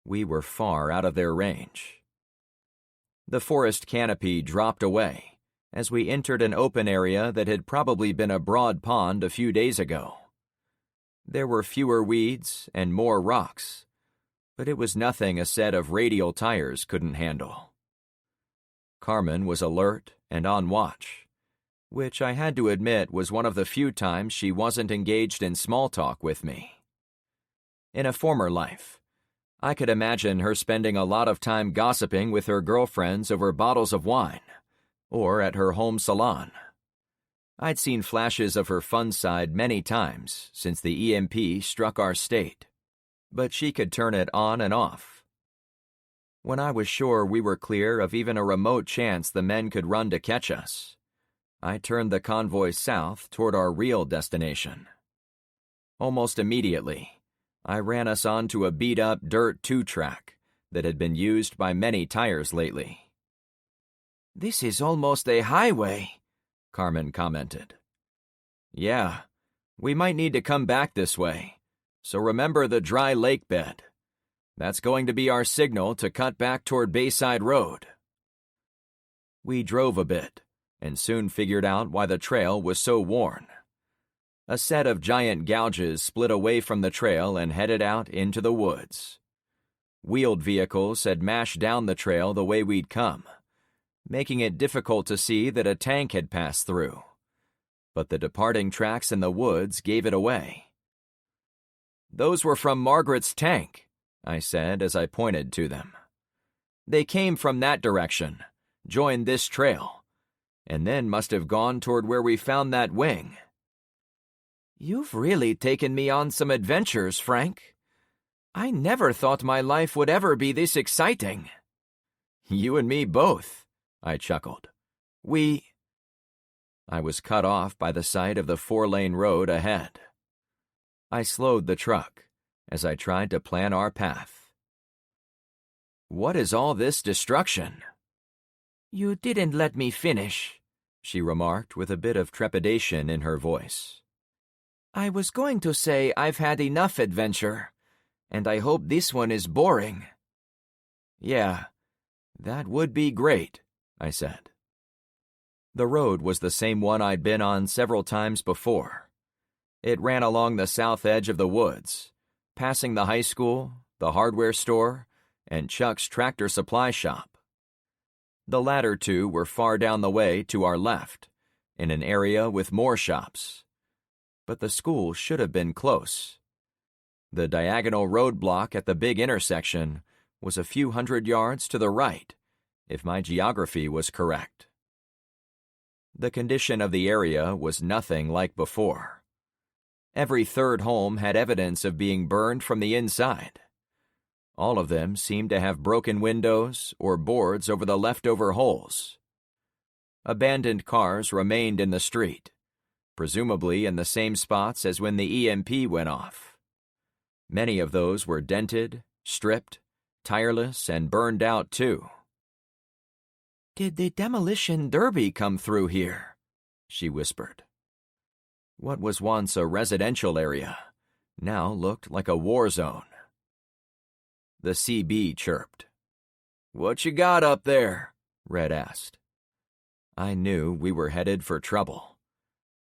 We were far out of their range. The forest canopy dropped away as we entered an open area that had probably been a broad pond a few days ago. There were fewer weeds and more rocks, but it was nothing a set of radial tires couldn't handle. Carmen was alert and on watch, which I had to admit was one of the few times she wasn't engaged in small talk with me. In a former life, I could imagine her spending a lot of time gossiping with her girlfriends over bottles of wine, or at her home salon. I'd seen flashes of her fun side many times since the EMP struck our state, but she could turn it on and off. When I was sure we were clear of even a remote chance the men could run to catch us, I turned the convoy south toward our real destination. Almost immediately, I ran us onto a beat-up dirt 2-track that had been used by many tires lately. "This is almost a highway," Carmen commented. "Yeah, we might need to come back this way, so remember the dry lake bed. That's going to be our signal to cut back toward Bayside Road." We drove a bit, and soon figured out why the trail was so worn. A set of giant gouges split away from the trail and headed out into the woods. Wheeled vehicles had mashed down the trail the way we'd come, making it difficult to see that a tank had passed through. But the departing tracks in the woods gave it away. "Those were from Margaret's tank," I said as I pointed to them. "They came from that direction, joined this trail, and then must have gone toward where we found that wing." "You've really taken me on some adventures, Frank. I never thought my life would ever be this exciting." "You and me both," I chuckled. I was cut off by the sight of the 4-lane road ahead. I slowed the truck as I tried to plan our path. "What is all this destruction?" "You didn't let me finish," she remarked with a bit of trepidation in her voice. "I was going to say I've had enough adventure, and I hope this one is boring." "Yeah, that would be great," I said. The road was the same one I'd been on several times before. It ran along the south edge of the woods, passing the high school, the hardware store, and Chuck's tractor supply shop. The latter two were far down the way to our left, in an area with more shops. But the school should have been close. The diagonal roadblock at the big intersection was a few hundred yards to the right, if my geography was correct. The condition of the area was nothing like before. Every third home had evidence of being burned from the inside. All of them seemed to have broken windows or boards over the leftover holes. Abandoned cars remained in the street, presumably in the same spots as when the EMP went off. Many of those were dented, stripped, tireless, and burned out too. "Did the demolition derby come through here?" she whispered. What was once a residential area now looked like a war zone. The CB chirped. "What you got up there?" Red asked. I knew we were headed for trouble,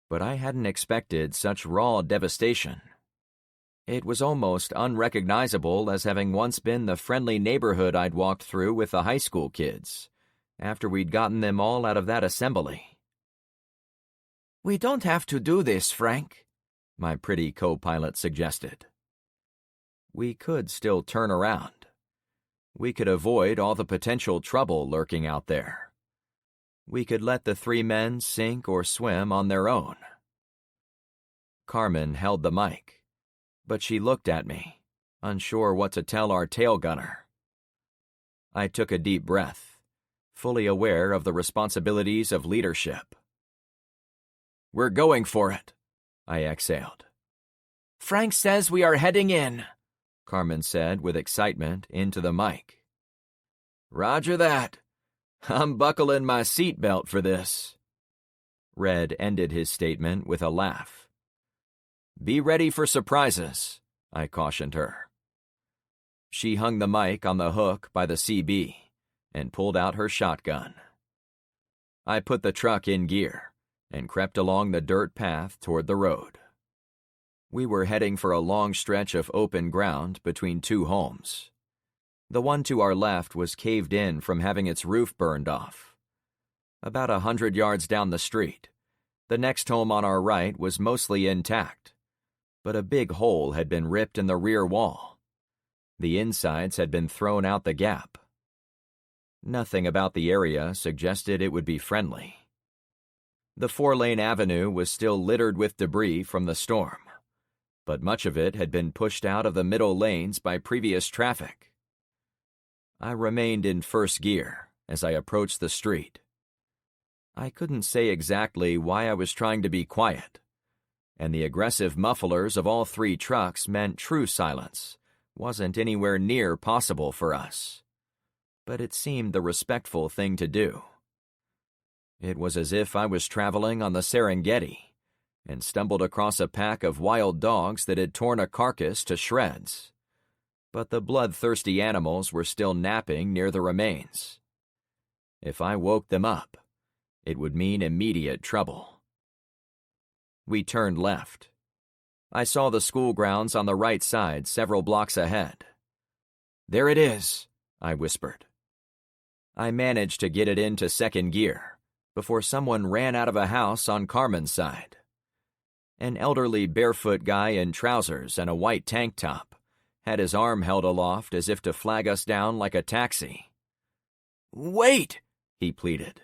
but I hadn't expected such raw devastation. It was almost unrecognizable as having once been the friendly neighborhood I'd walked through with the high school kids, after we'd gotten them all out of that assembly. "We don't have to do this, Frank," my pretty co-pilot suggested. We could still turn around. We could avoid all the potential trouble lurking out there. We could let the 3 men sink or swim on their own. Carmen held the mic, but she looked at me, unsure what to tell our tail gunner. I took a deep breath, fully aware of the responsibilities of leadership. "We're going for it," I exhaled. "Frank says we are heading in," Carmen said with excitement into the mic. "Roger that. I'm buckling my seatbelt for this." Red ended his statement with a laugh. "Be ready for surprises," I cautioned her. She hung the mic on the hook by the CB and pulled out her shotgun. I put the truck in gear and crept along the dirt path toward the road. We were heading for a long stretch of open ground between 2 homes. The one to our left was caved in from having its roof burned off. About 100 yards down the street, the next home on our right was mostly intact, but a big hole had been ripped in the rear wall. The insides had been thrown out the gap. Nothing about the area suggested it would be friendly. The 4-lane avenue was still littered with debris from the storm, but much of it had been pushed out of the middle lanes by previous traffic. I remained in first gear as I approached the street. I couldn't say exactly why I was trying to be quiet, and the aggressive mufflers of all three trucks meant true silence wasn't anywhere near possible for us. But it seemed the respectful thing to do. It was as if I was traveling on the Serengeti and stumbled across a pack of wild dogs that had torn a carcass to shreds. But the bloodthirsty animals were still napping near the remains. If I woke them up, it would mean immediate trouble. We turned left. I saw the school grounds on the right side several blocks ahead. "There it is," I whispered. I managed to get it into second gear before someone ran out of a house on Carmen's side. An elderly barefoot guy in trousers and a white tank top had his arm held aloft as if to flag us down like a taxi. "Wait!" he pleaded.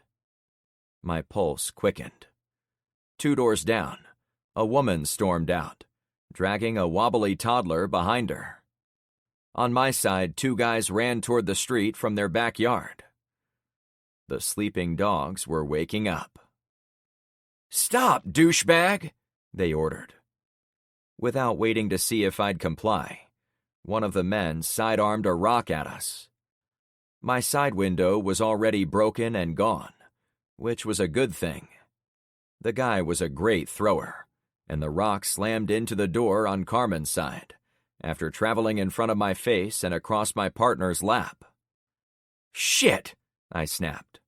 My pulse quickened. 2 doors down, a woman stormed out, dragging a wobbly toddler behind her. On my side, 2 guys ran toward the street from their backyard. The sleeping dogs were waking up. "Stop, douchebag!" they ordered. Without waiting to see if I'd comply, one of the men sidearmed a rock at us. My side window was already broken and gone, which was a good thing. The guy was a great thrower, and the rock slammed into the door on Carmen's side, after traveling in front of my face and across my partner's lap. "Shit!" I snapped.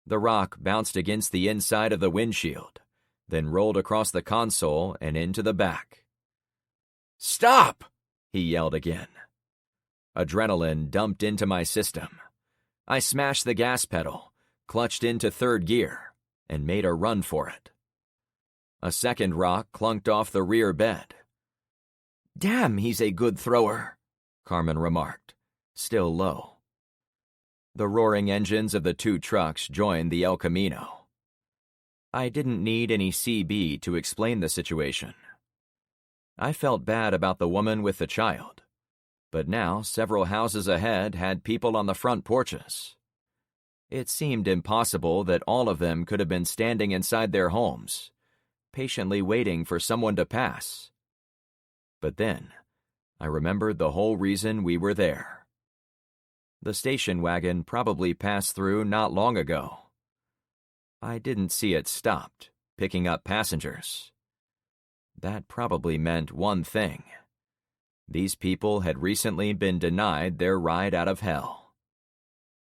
The rock bounced against the inside of the windshield, then rolled across the console and into the back. "Stop!" he yelled again. Adrenaline dumped into my system. I smashed the gas pedal, clutched into third gear, and made a run for it. A second rock clunked off the rear bed. "Damn, he's a good thrower," Carmen remarked, still low. The roaring engines of the 2 trucks joined the El Camino. I didn't need any CB to explain the situation. I felt bad about the woman with the child, but now several houses ahead had people on the front porches. It seemed impossible that all of them could have been standing inside their homes, patiently waiting for someone to pass. But then, I remembered the whole reason we were there. The station wagon probably passed through not long ago. I didn't see it stopped, picking up passengers. That probably meant one thing. These people had recently been denied their ride out of hell.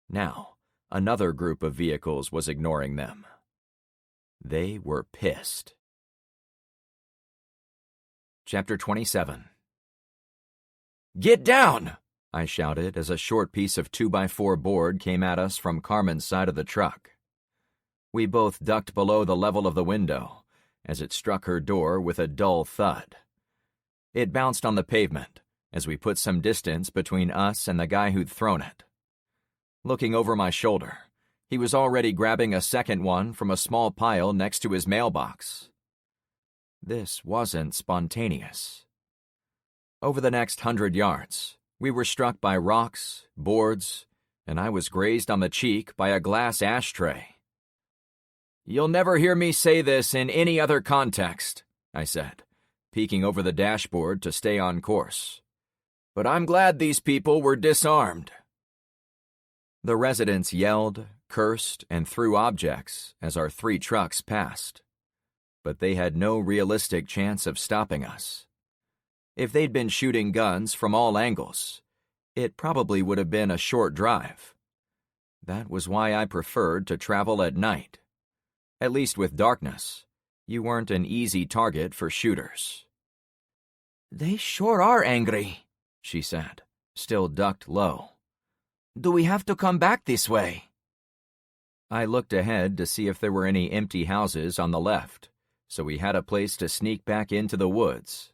Now, another group of vehicles was ignoring them. They were pissed. Chapter 27. "Get down!" I shouted as a short piece of 2x4 board came at us from Carmen's side of the truck. We both ducked below the level of the window as it struck her door with a dull thud. It bounced on the pavement as we put some distance between us and the guy who'd thrown it. Looking over my shoulder, he was already grabbing a second one from a small pile next to his mailbox. This wasn't spontaneous. Over the next 100 yards, we were struck by rocks, boards, and I was grazed on the cheek by a glass ashtray. "You'll never hear me say this in any other context," I said, peeking over the dashboard to stay on course. "But I'm glad these people were disarmed." The residents yelled, cursed, and threw objects as our 3 trucks passed. But they had no realistic chance of stopping us. If they'd been shooting guns from all angles, it probably would have been a short drive. That was why I preferred to travel at night. At least with darkness, you weren't an easy target for shooters. "They sure are angry," she said, still ducked low. "Do we have to come back this way?" I looked ahead to see if there were any empty houses on the left, so we had a place to sneak back into the woods.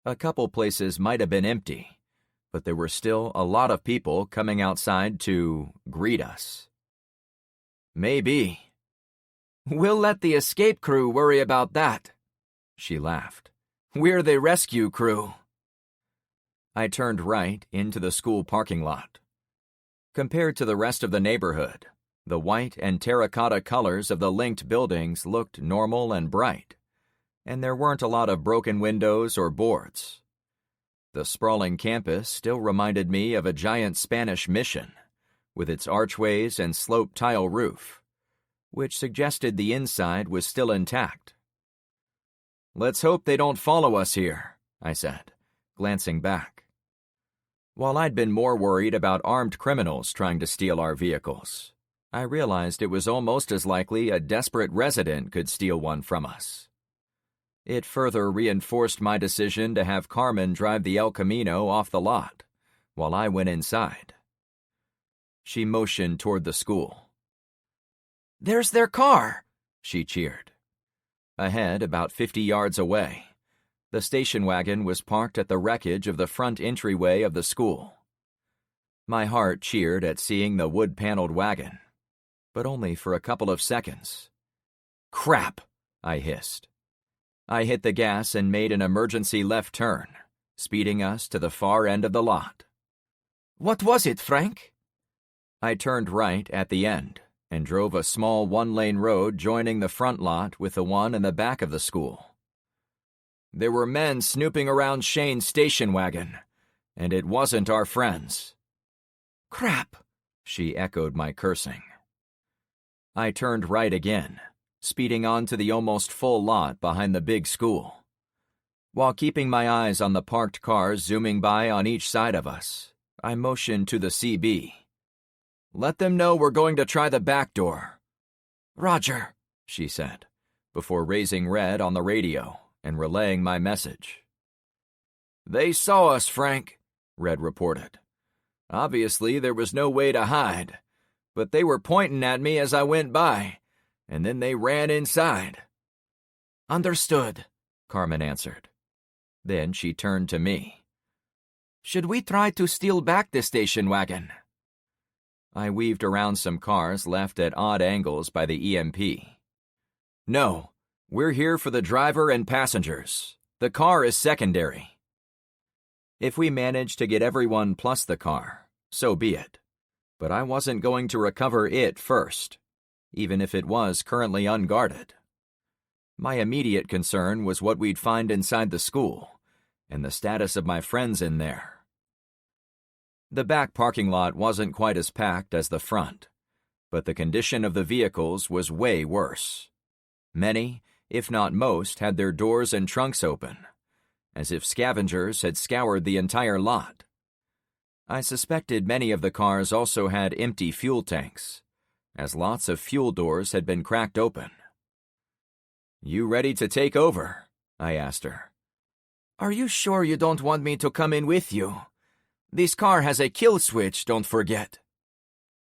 A couple places might have been empty, but there were still a lot of people coming outside to greet us. "Maybe." "We'll let the escape crew worry about that," she laughed. "We're the rescue crew." I turned right into the school parking lot. Compared to the rest of the neighborhood, The white and terracotta colors of the linked buildings looked normal and bright, and there weren't a lot of broken windows or boards. The sprawling campus still reminded me of a giant Spanish mission, with its archways and sloped tile roof, which suggested the inside was still intact. "Let's hope they don't follow us here," I said, glancing back. While I'd been more worried about armed criminals trying to steal our vehicles, I realized it was almost as likely a desperate resident could steal one from us. It further reinforced my decision to have Carmen drive the El Camino off the lot, while I went inside. She motioned toward the school. "There's their car!" she cheered. Ahead, about 50 yards away, the station wagon was parked at the wreckage of the front entryway of the school. My heart cheered at seeing the wood-paneled wagon, but only for a couple of seconds. "Crap!" I hissed. I hit the gas and made an emergency left turn, speeding us to the far end of the lot. "What was it, Frank?" I turned right at the end and drove a small one-lane road joining the front lot with the one in the back of the school. There were men snooping around Shane's station wagon, and it wasn't our friends. "Crap," she echoed my cursing. I turned right again, speeding on to the almost full lot behind the big school. While keeping my eyes on the parked cars zooming by on each side of us, I motioned to the CB. "Let them know we're going to try the back door." "Roger," she said, before raising red on the radio and relaying my message. "They saw us, Frank," Red reported. "Obviously there was no way to hide, but they were pointing at me as I went by, and then they ran inside." "Understood," Carmen answered. Then she turned to me. "Should we try to steal back the station wagon?" I weaved around some cars left at odd angles by the EMP. "No, we're here for the driver and passengers. The car is secondary." If we managed to get everyone plus the car, so be it. But I wasn't going to recover it first, even if it was currently unguarded. My immediate concern was what we'd find inside the school, and the status of my friends in there. The back parking lot wasn't quite as packed as the front, but the condition of the vehicles was way worse. Many, if not most, had their doors and trunks open, as if scavengers had scoured the entire lot. I suspected many of the cars also had empty fuel tanks, as lots of fuel doors had been cracked open. "You ready to take over?" I asked her. "Are you sure you don't want me to come in with you? This car has a kill switch, don't forget."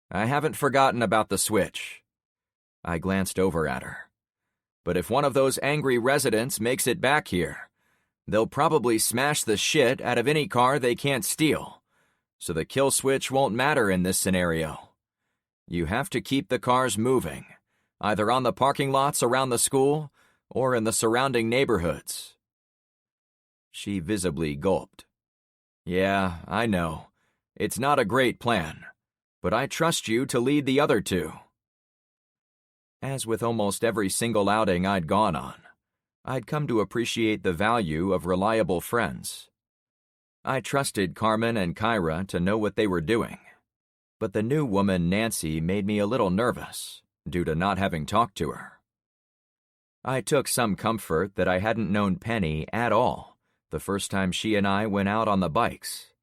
"I haven't forgotten about the switch." I glanced over at her. "But if one of those angry residents makes it back here, they'll probably smash the shit out of any car they can't steal, so the kill switch won't matter in this scenario. You have to keep the cars moving, either on the parking lots around the school or in the surrounding neighborhoods." She visibly gulped. "Yeah, I know. It's not a great plan, but I trust you to lead the other two." As with almost every single outing I'd gone on, I'd come to appreciate the value of reliable friends. I trusted Carmen and Kyra to know what they were doing, but the new woman Nancy made me a little nervous, due to not having talked to her. I took some comfort that I hadn't known Penny at all the first time she and I went out on the bikes.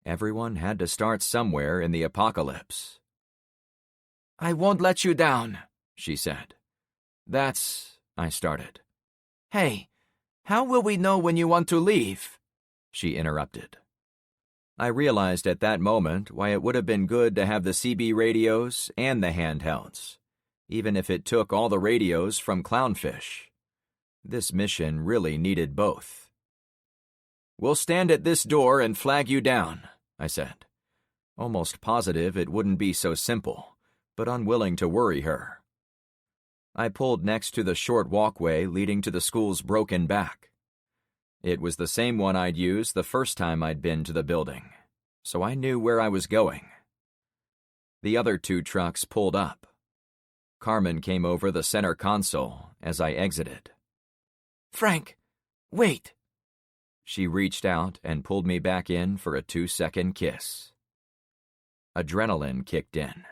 Everyone had to start somewhere in the apocalypse. "I won't let you down," she said. I started. "Hey, how will we know when you want to leave?" she interrupted. I realized at that moment why it would have been good to have the CB radios and the handhelds, even if it took all the radios from Clownfish. This mission really needed both. "We'll stand at this door and flag you down," I said, almost positive it wouldn't be so simple, but unwilling to worry her. I pulled next to the short walkway leading to the school's broken back. It was the same one I'd used the first time I'd been to the building, so I knew where I was going. The other 2 trucks pulled up. Carmen came over the center console as I exited. Frank, wait. She reached out and pulled me back in for a 2-second kiss. Adrenaline kicked in,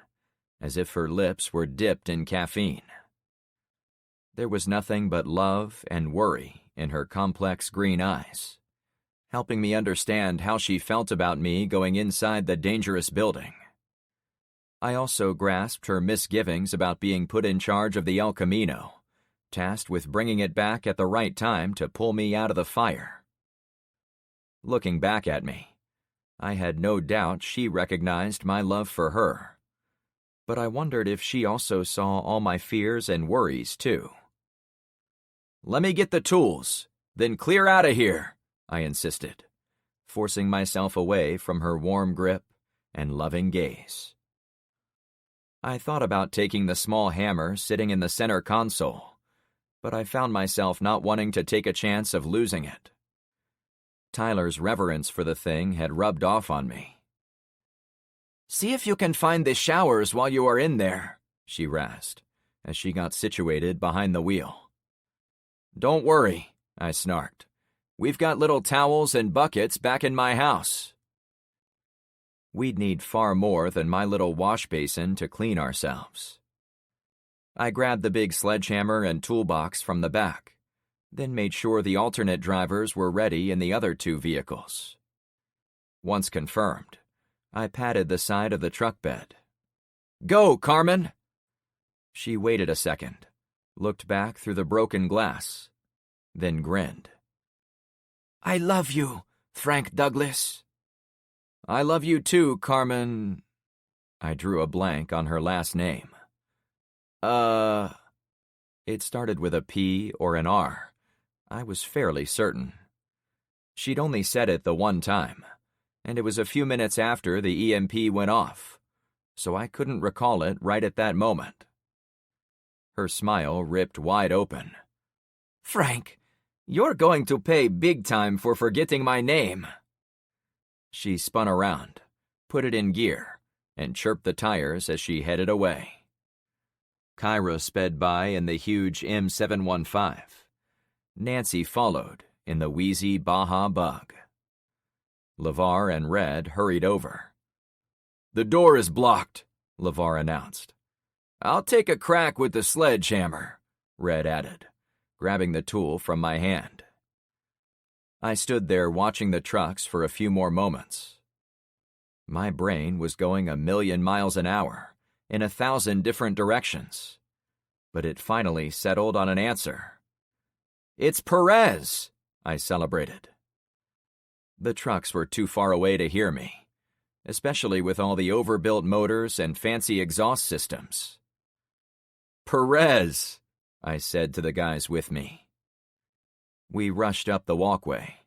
as if her lips were dipped in caffeine. There was nothing but love and worry in her complex green eyes, helping me understand how she felt about me going inside the dangerous building. I also grasped her misgivings about being put in charge of the El Camino, tasked with bringing it back at the right time to pull me out of the fire. Looking back at me, I had no doubt she recognized my love for her, but I wondered if she also saw all my fears and worries too. "Let me get the tools, then clear out of here," I insisted, forcing myself away from her warm grip and loving gaze. I thought about taking the small hammer sitting in the center console, but I found myself not wanting to take a chance of losing it. Tyler's reverence for the thing had rubbed off on me. "See if you can find the showers while you are in there," she rasped, as she got situated behind the wheel. "Don't worry," I snarked. "We've got little towels and buckets back in my house." We'd need far more than my little wash basin to clean ourselves. I grabbed the big sledgehammer and toolbox from the back, then made sure the alternate drivers were ready in the other 2 vehicles. Once confirmed, I patted the side of the truck bed. "Go, Carmen!" She waited a second, looked back through the broken glass, then grinned. "I love you, Frank Douglas." "I love you too, Carmen." I drew a blank on her last name. It started with a P or an R. I was fairly certain. She'd only said it the one time, and it was a few minutes after the EMP went off, so I couldn't recall it right at that moment. Her smile ripped wide open. "Frank, you're going to pay big time for forgetting my name." She spun around, put it in gear, and chirped the tires as she headed away. Kyra sped by in the huge M715. Nancy followed in the wheezy Baja Bug. LeVar and Red hurried over. "The door is blocked," LeVar announced. "I'll take a crack with the sledgehammer," Red added, grabbing the tool from my hand. I stood there watching the trucks for a few more moments. My brain was going 1,000,000 miles an hour in 1,000 different directions, but it finally settled on an answer. "It's Perez," I celebrated. The trucks were too far away to hear me, especially with all the overbuilt motors and fancy exhaust systems. "Perez," I said to the guys with me. We rushed up the walkway.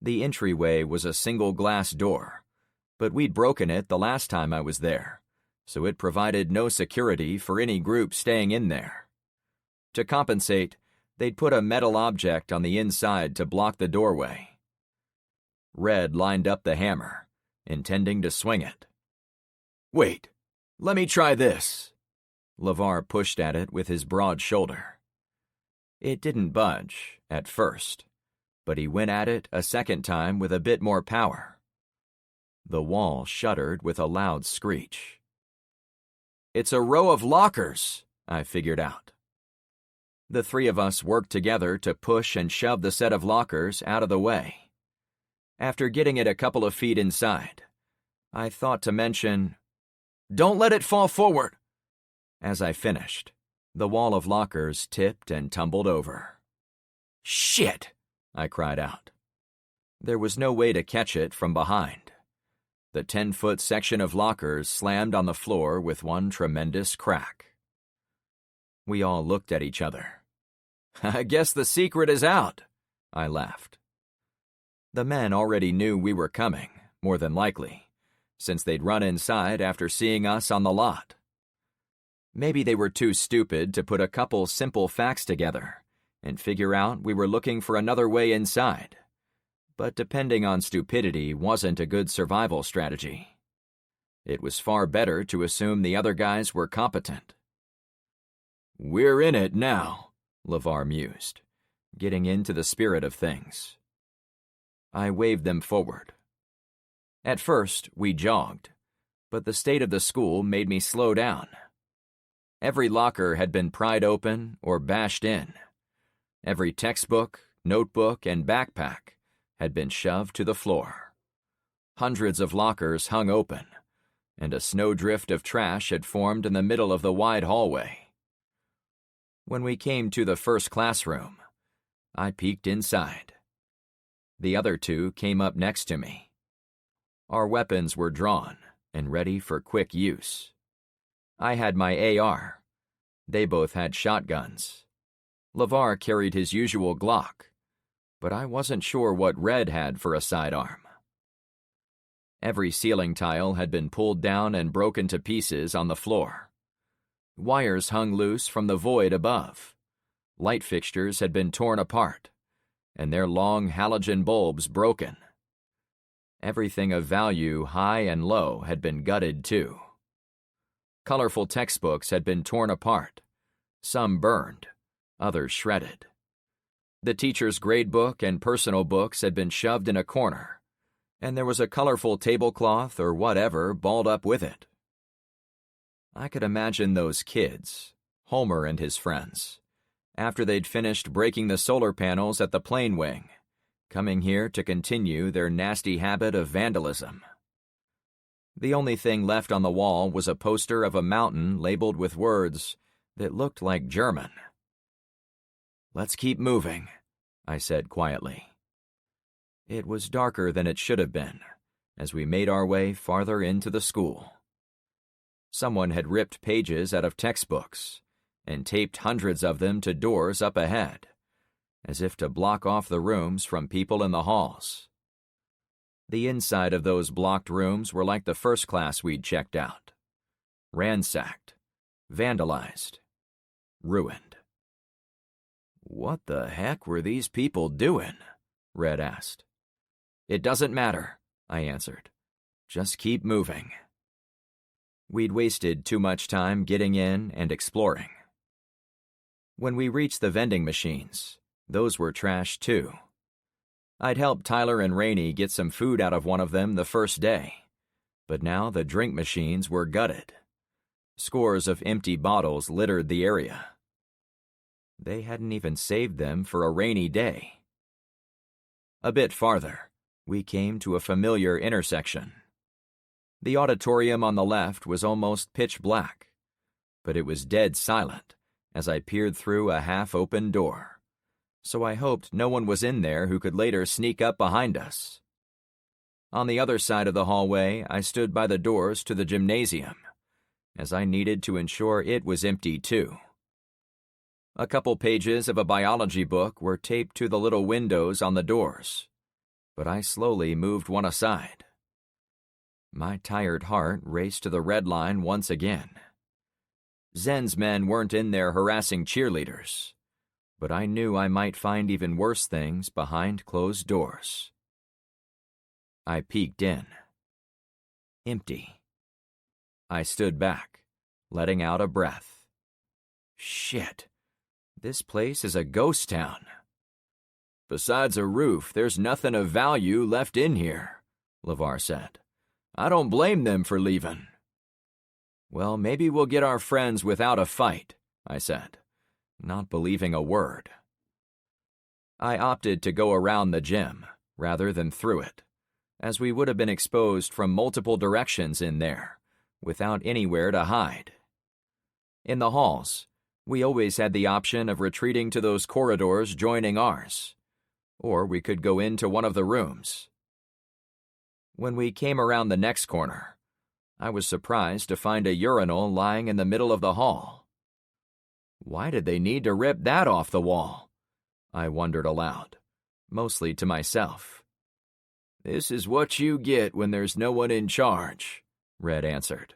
The entryway was a single glass door, but we'd broken it the last time I was there, so it provided no security for any group staying in there. To compensate, they'd put a metal object on the inside to block the doorway. Red lined up the hammer, intending to swing it. "Wait, let me try this." LeVar pushed at it with his broad shoulder. It didn't budge, at first, but he went at it a second time with a bit more power. The wall shuddered with a loud screech. "It's a row of lockers," I figured out. The 3 of us worked together to push and shove the set of lockers out of the way. After getting it a couple of feet inside, I thought to mention, "Don't let it fall forward." As I finished, the wall of lockers tipped and tumbled over. "Shit!" I cried out. There was no way to catch it from behind. The 10-foot section of lockers slammed on the floor with one tremendous crack. We all looked at each other. "I guess the secret is out," I laughed. The men already knew we were coming, more than likely, since they'd run inside after seeing us on the lot. Maybe they were too stupid to put a couple simple facts together and figure out we were looking for another way inside. But depending on stupidity wasn't a good survival strategy. It was far better to assume the other guys were competent. "We're in it now," LeVar mused, getting into the spirit of things. I waved them forward. At first, we jogged, but the state of the school made me slow down. Every locker had been pried open or bashed in. Every textbook, notebook, and backpack had been shoved to the floor. Hundreds of lockers hung open, and a snowdrift of trash had formed in the middle of the wide hallway. When we came to the first classroom, I peeked inside. The other two came up next to me. Our weapons were drawn and ready for quick use. I had my AR. They both had shotguns. LeVar carried his usual Glock, but I wasn't sure what Red had for a sidearm. Every ceiling tile had been pulled down and broken to pieces on the floor. Wires hung loose from the void above. Light fixtures had been torn apart, and their long halogen bulbs broken. Everything of value, high and low, had been gutted too. Colorful textbooks had been torn apart, some burned, others shredded. The teacher's gradebook and personal books had been shoved in a corner, and there was a colorful tablecloth or whatever balled up with it. I could imagine those kids, Homer and his friends, after they'd finished breaking the solar panels at the plane wing, coming here to continue their nasty habit of vandalism. The only thing left on the wall was a poster of a mountain labeled with words that looked like German. "Let's keep moving," I said quietly. It was darker than it should have been as we made our way farther into the school. Someone had ripped pages out of textbooks and taped hundreds of them to doors up ahead, as if to block off the rooms from people in the halls. The inside of those blocked rooms were like the first class we'd checked out. Ransacked, vandalized, ruined. "What the heck were these people doing?" Red asked. "It doesn't matter," I answered. "Just keep moving." We'd wasted too much time getting in and exploring. When we reached the vending machines, those were trashed too. I'd helped Tyler and Rainey get some food out of one of them the first day, but now the drink machines were gutted. Scores of empty bottles littered the area. They hadn't even saved them for a rainy day. A bit farther, we came to a familiar intersection. The auditorium on the left was almost pitch black, but it was dead silent as I peered through a half-open door, so I hoped no one was in there who could later sneak up behind us. On the other side of the hallway, I stood by the doors to the gymnasium, as I needed to ensure it was empty too. A couple pages of a biology book were taped to the little windows on the doors, but I slowly moved one aside. My tired heart raced to the red line once again. Zen's men weren't in there harassing cheerleaders, but I knew I might find even worse things behind closed doors. I peeked in. Empty. I stood back, letting out a breath. Shit, this place is a ghost town. "Besides a roof, there's nothing of value left in here," LeVar said. "I don't blame them for leaving." "Well, maybe we'll get our friends without a fight," I said, not believing a word. I opted to go around the gym, rather than through it, as we would have been exposed from multiple directions in there, without anywhere to hide. In the halls, we always had the option of retreating to those corridors joining ours, or we could go into one of the rooms. When we came around the next corner, I was surprised to find a urinal lying in the middle of the hall. Why did they need to rip that off the wall? I wondered aloud, mostly to myself. "This is what you get when there's no one in charge," Red answered.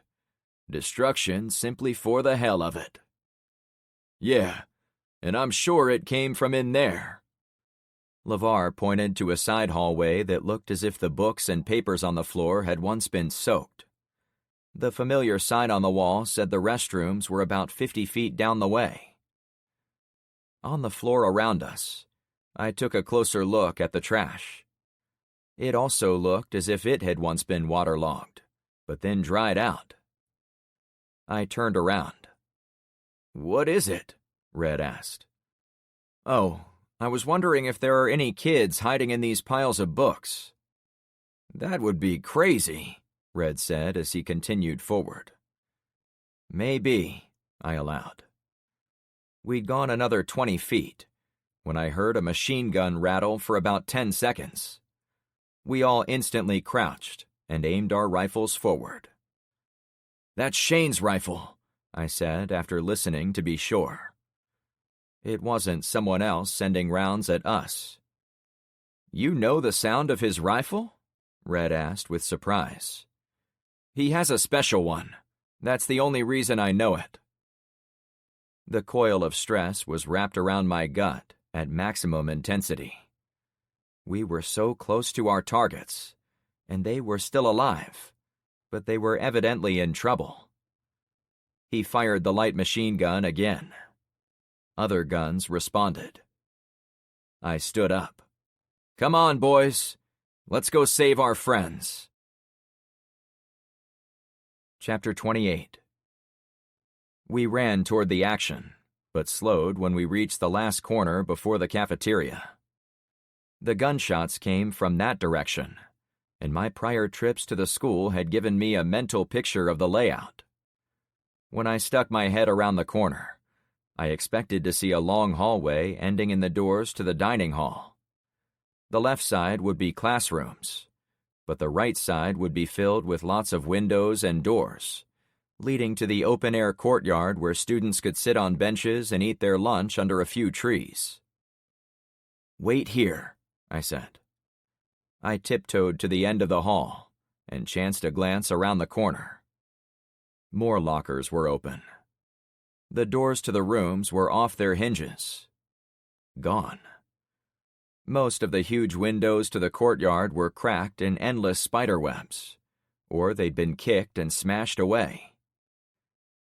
"Destruction simply for the hell of it." "Yeah, and I'm sure it came from in there." LeVar pointed to a side hallway that looked as if the books and papers on the floor had once been soaked. The familiar sign on the wall said the restrooms were about 50 feet down the way. On the floor around us, I took a closer look at the trash. It also looked as if it had once been waterlogged, but then dried out. I turned around. "What is it?" Red asked. "Oh, I was wondering if there are any kids hiding in these piles of books." "That would be crazy," Red said as he continued forward. "Maybe," I allowed. We'd gone another 20 feet when I heard a machine gun rattle for about 10 seconds. We all instantly crouched and aimed our rifles forward. "That's Shane's rifle," I said after listening to be sure. It wasn't someone else sending rounds at us. "You know the sound of his rifle?" Red asked with surprise. "He has a special one. That's the only reason I know it." The coil of stress was wrapped around my gut at maximum intensity. We were so close to our targets, and they were still alive, but they were evidently in trouble. He fired the light machine gun again. Other guns responded. I stood up. "Come on, boys. Let's go save our friends." Chapter 28. We ran toward the action, but slowed when we reached the last corner before the cafeteria. The gunshots came from that direction, and my prior trips to the school had given me a mental picture of the layout. When I stuck my head around the corner, I expected to see a long hallway ending in the doors to the dining hall. The left side would be classrooms, but the right side would be filled with lots of windows and doors, leading to the open-air courtyard where students could sit on benches and eat their lunch under a few trees. "Wait here," I said. I tiptoed to the end of the hall and chanced a glance around the corner. More lockers were open. The doors to the rooms were off their hinges. Gone. Most of the huge windows to the courtyard were cracked in endless spiderwebs, or they'd been kicked and smashed away.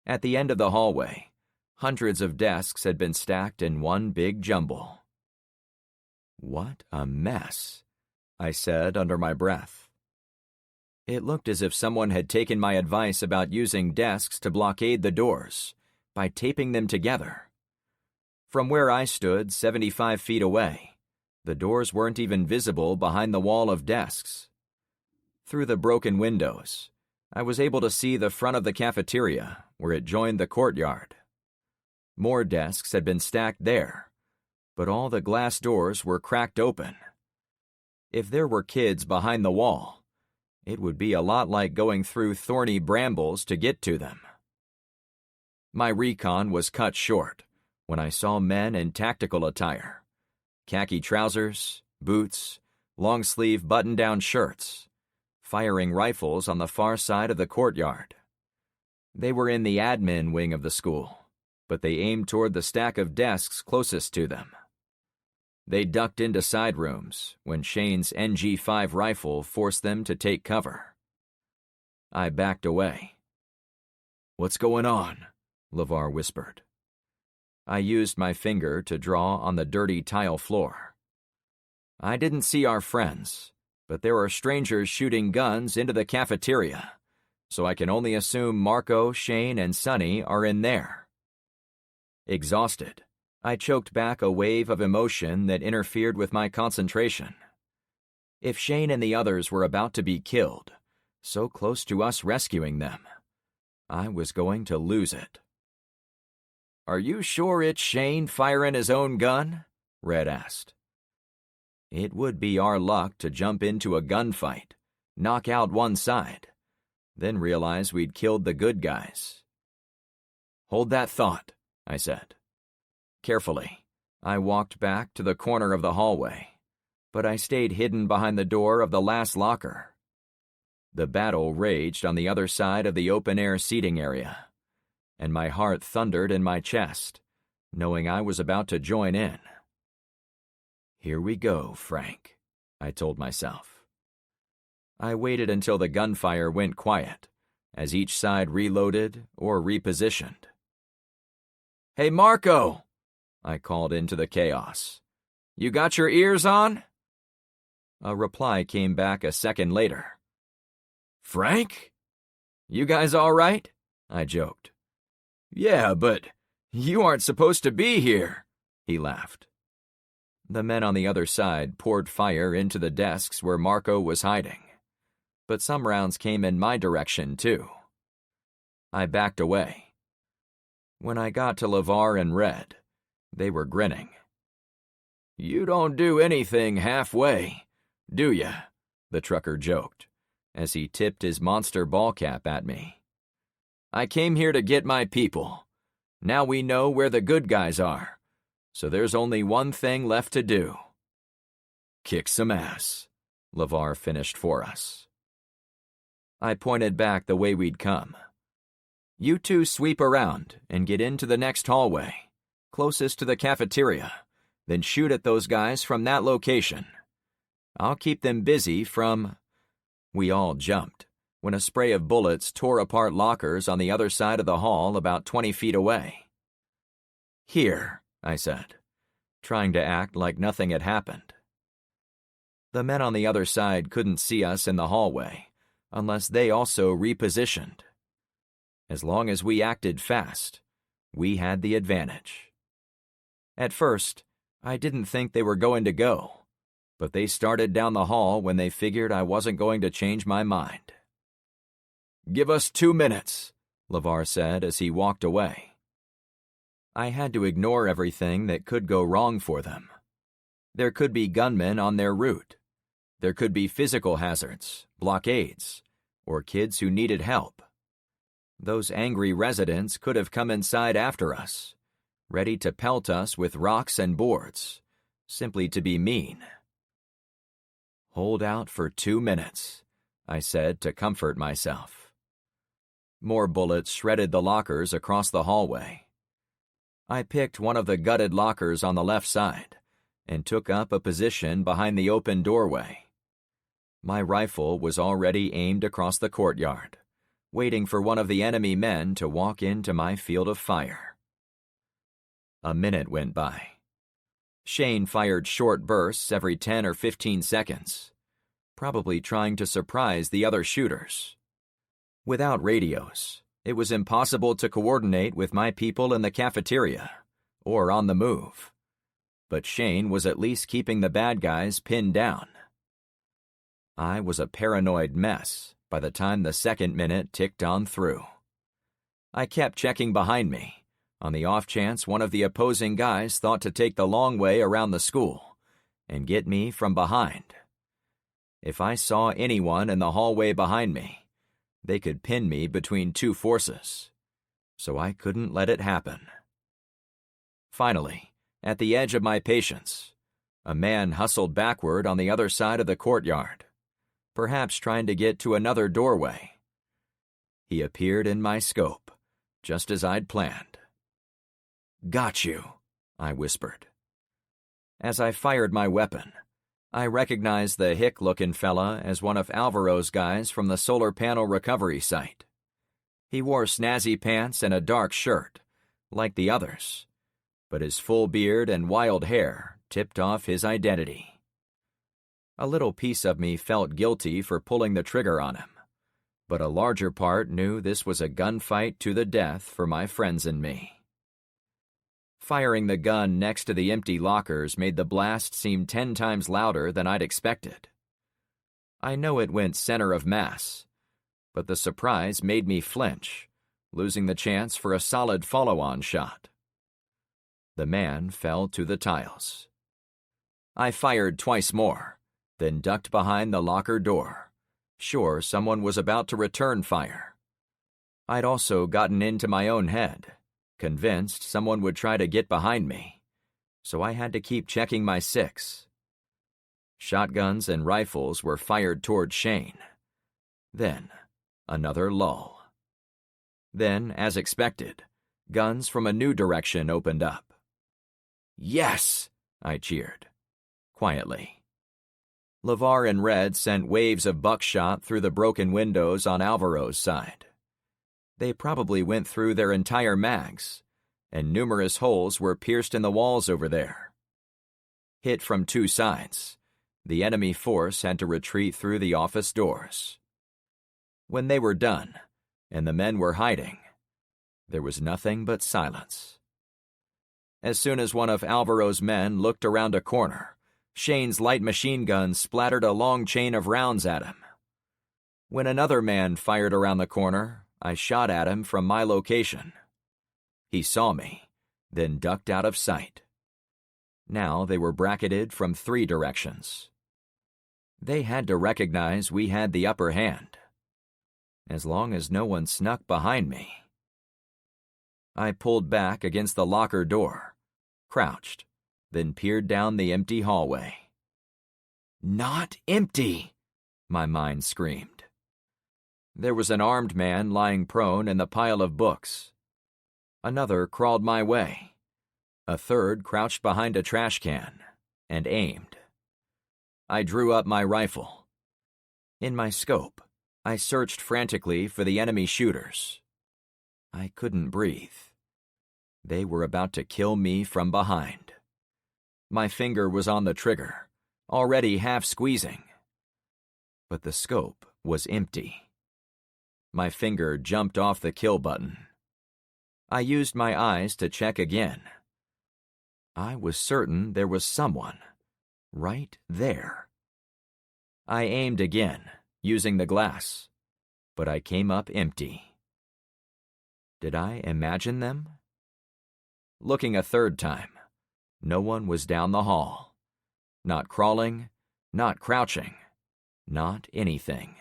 At the end of the hallway, hundreds of desks had been stacked in one big jumble. "What a mess," I said under my breath. It looked as if someone had taken my advice about using desks to blockade the doors by taping them together. From where I stood 75 feet away, the doors weren't even visible behind the wall of desks. Through the broken windows, I was able to see the front of the cafeteria where it joined the courtyard. More desks had been stacked there, but all the glass doors were cracked open. If there were kids behind the wall, it would be a lot like going through thorny brambles to get to them. My recon was cut short when I saw men in tactical attire, khaki trousers, boots, long-sleeve button-down shirts, firing rifles on the far side of the courtyard. They were in the admin wing of the school, but they aimed toward the stack of desks closest to them. They ducked into side rooms when Shane's NG5 rifle forced them to take cover. I backed away. "What's going on?" LeVar whispered. I used my finger to draw on the dirty tile floor. I didn't see our friends, but there are strangers shooting guns into the cafeteria, so I can only assume Marco, Shane, and Sonny are in there. Exhausted, I choked back a wave of emotion that interfered with my concentration. If Shane and the others were about to be killed, so close to us rescuing them, I was going to lose it. "Are you sure it's Shane firing his own gun?" Red asked. It would be our luck to jump into a gunfight, knock out one side, then realize we'd killed the good guys. "Hold that thought," I said. Carefully, I walked back to the corner of the hallway, but I stayed hidden behind the door of the last locker. The battle raged on the other side of the open-air seating area, and my heart thundered in my chest, knowing I was about to join in. "Here we go, Frank," I told myself. I waited until the gunfire went quiet, as each side reloaded or repositioned. "Hey, Marco!" I called into the chaos. "You got your ears on?" A reply came back a second later. "Frank? You guys all right?" I joked. "Yeah, but you aren't supposed to be here," he laughed. The men on the other side poured fire into the desks where Marco was hiding, but some rounds came in my direction too. I backed away. When I got to LeVar and Red, they were grinning. "You don't do anything halfway, do ya?" the trucker joked, as he tipped his monster ball cap at me. "I came here to get my people. Now we know where the good guys are, so there's only one thing left to do." "Kick some ass," LeVar finished for us. I pointed back the way we'd come. "You two sweep around and get into the next hallway, closest to the cafeteria, then shoot at those guys from that location. I'll keep them busy from—" We all jumped when a spray of bullets tore apart lockers on the other side of the hall about 20 feet away. "Here," I said, trying to act like nothing had happened. The men on the other side couldn't see us in the hallway unless they also repositioned. As long as we acted fast, we had the advantage. At first, I didn't think they were going to go, but they started down the hall when they figured I wasn't going to change my mind. "Give us 2 minutes," LeVar said as he walked away. I had to ignore everything that could go wrong for them. There could be gunmen on their route. There could be physical hazards, blockades, or kids who needed help. Those angry residents could have come inside after us, ready to pelt us with rocks and boards, simply to be mean. "Hold out for 2 minutes," I said to comfort myself. More bullets shredded the lockers across the hallway. I picked one of the gutted lockers on the left side and took up a position behind the open doorway. My rifle was already aimed across the courtyard, waiting for one of the enemy men to walk into my field of fire. A minute went by. Shane fired short bursts every 10 or 15 seconds, probably trying to surprise the other shooters. Without radios, it was impossible to coordinate with my people in the cafeteria or on the move. But Shane was at least keeping the bad guys pinned down. I was a paranoid mess by the time the second minute ticked on through. I kept checking behind me, on the off chance one of the opposing guys thought to take the long way around the school and get me from behind. If I saw anyone in the hallway behind me, they could pin me between two forces, so I couldn't let it happen. Finally, at the edge of my patience, a man hustled backward on the other side of the courtyard, perhaps trying to get to another doorway. He appeared in my scope, just as I'd planned. "Got you," I whispered. As I fired my weapon, I recognized the hick-looking fella as one of Alvaro's guys from the solar panel recovery site. He wore snazzy pants and a dark shirt, like the others, but his full beard and wild hair tipped off his identity. A little piece of me felt guilty for pulling the trigger on him, but a larger part knew this was a gunfight to the death for my friends and me. Firing the gun next to the empty lockers made the blast seem 10 times louder than I'd expected. I know it went center of mass, but the surprise made me flinch, losing the chance for a solid follow-on shot. The man fell to the tiles. I fired twice more, then ducked behind the locker door, sure someone was about to return fire. I'd also gotten into my own head, convinced someone would try to get behind me, so I had to keep checking my six. Shotguns and rifles were fired toward Shane. Then, another lull. Then, as expected, guns from a new direction opened up. "Yes!" I cheered, quietly. LeVar and Red sent waves of buckshot through the broken windows on Alvaro's side, They probably went through their entire mags, and numerous holes were pierced in the walls over there. Hit from two sides, the enemy force had to retreat through the office doors. When they were done, and the men were hiding, there was nothing but silence. As soon as one of Alvaro's men looked around a corner, Shane's light machine gun splattered a long chain of rounds at him. When another man fired around the corner, I shot at him from my location. He saw me, then ducked out of sight. Now they were bracketed from 3 directions. They had to recognize we had the upper hand, as long as no one snuck behind me. I pulled back against the locker door, crouched, then peered down the empty hallway. "Not empty!" my mind screamed. There was an armed man lying prone in the pile of books. Another crawled my way. A third crouched behind a trash can and aimed. I drew up my rifle. In my scope, I searched frantically for the enemy shooters. I couldn't breathe. They were about to kill me from behind. My finger was on the trigger, already half squeezing. But the scope was empty. My finger jumped off the kill button. I used my eyes to check again. I was certain there was someone right there. I aimed again, using the glass, but I came up empty. Did I imagine them? Looking a third time, no one was down the hall. Not crawling, not crouching, not anything.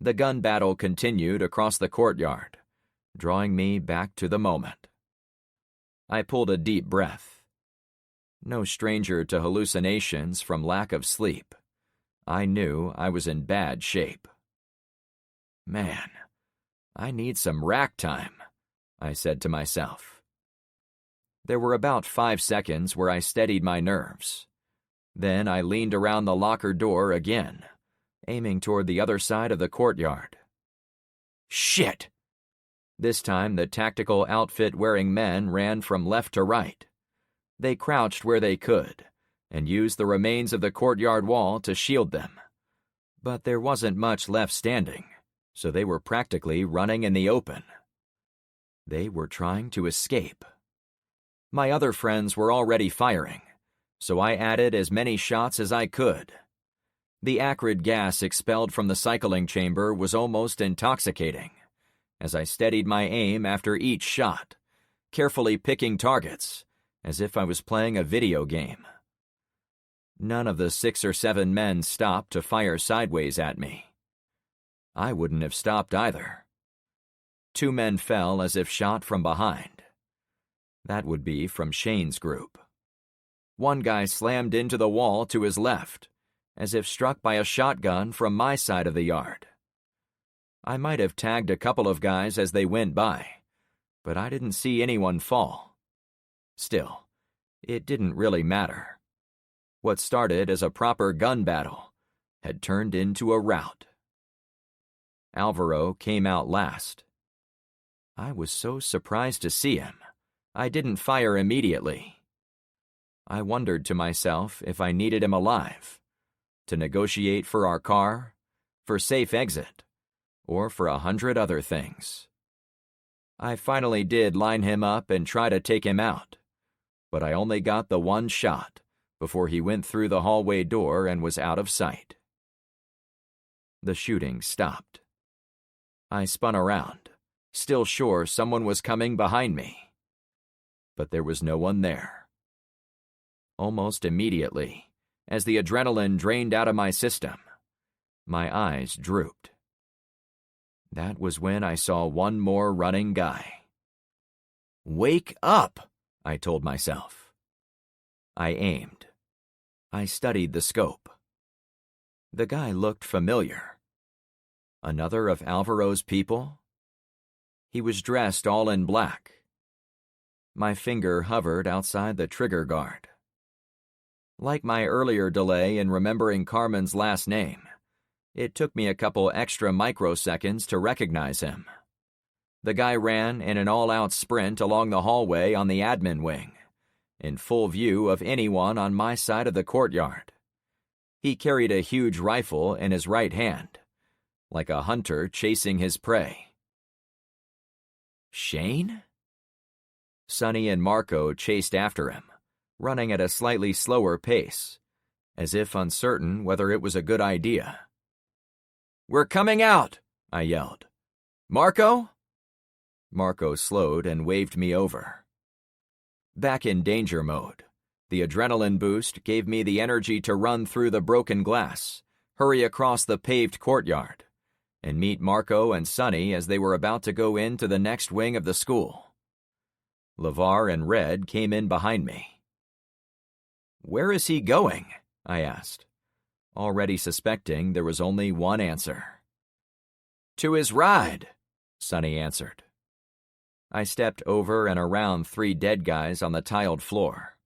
The gun battle continued across the courtyard, drawing me back to the moment. I pulled a deep breath. No stranger to hallucinations from lack of sleep, I knew I was in bad shape. Man, I need some rack time, I said to myself. There were about 5 seconds where I steadied my nerves. Then I leaned around the locker door again, aiming toward the other side of the courtyard. Shit! This time the tactical outfit-wearing men ran from left to right. They crouched where they could, and used the remains of the courtyard wall to shield them. But there wasn't much left standing, so they were practically running in the open. They were trying to escape. My other friends were already firing, so I added as many shots as I could. The acrid gas expelled from the cycling chamber was almost intoxicating, as I steadied my aim after each shot, carefully picking targets, as if I was playing a video game. None of the 6 or 7 men stopped to fire sideways at me. I wouldn't have stopped either. 2 men fell as if shot from behind. That would be from Shane's group. One guy slammed into the wall to his left, as if struck by a shotgun from my side of the yard. I might have tagged a couple of guys as they went by, but I didn't see anyone fall. Still, it didn't really matter. What started as a proper gun battle had turned into a rout. Alvaro came out last. I was so surprised to see him, I didn't fire immediately. I wondered to myself if I needed him alive, to negotiate for our car, for safe exit, or for 100 other things. I finally did line him up and try to take him out, but I only got the one shot before he went through the hallway door and was out of sight. The shooting stopped. I spun around, still sure someone was coming behind me, but there was no one there. Almost immediately, as the adrenaline drained out of my system, my eyes drooped. That was when I saw one more running guy. Wake up, I told myself. I aimed. I studied the scope. The guy looked familiar. Another of Alvaro's people? He was dressed all in black. My finger hovered outside the trigger guard. Like my earlier delay in remembering Carmen's last name, it took me a couple extra microseconds to recognize him. The guy ran in an all-out sprint along the hallway on the admin wing, in full view of anyone on my side of the courtyard. He carried a huge rifle in his right hand, like a hunter chasing his prey. Shane? Sonny and Marco chased after him, running at a slightly slower pace, as if uncertain whether it was a good idea. "We're coming out!" I yelled. "Marco?" Marco slowed and waved me over. Back in danger mode, the adrenaline boost gave me the energy to run through the broken glass, hurry across the paved courtyard, and meet Marco and Sonny as they were about to go into the next wing of the school. LeVar and Red came in behind me. "Where is he going?" I asked, already suspecting there was only one answer. "To his ride," Sonny answered. I stepped over and around 3 dead guys on the tiled floor.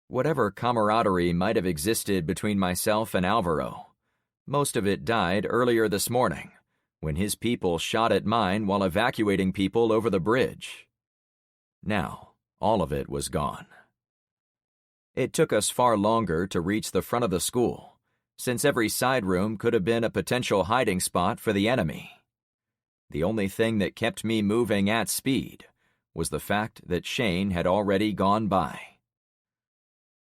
Whatever camaraderie might have existed between myself and Alvaro, most of it died earlier this morning, when his people shot at mine while evacuating people over the bridge. Now, all of it was gone. It took us far longer to reach the front of the school, since every side room could have been a potential hiding spot for the enemy. The only thing that kept me moving at speed was the fact that Shane had already gone by.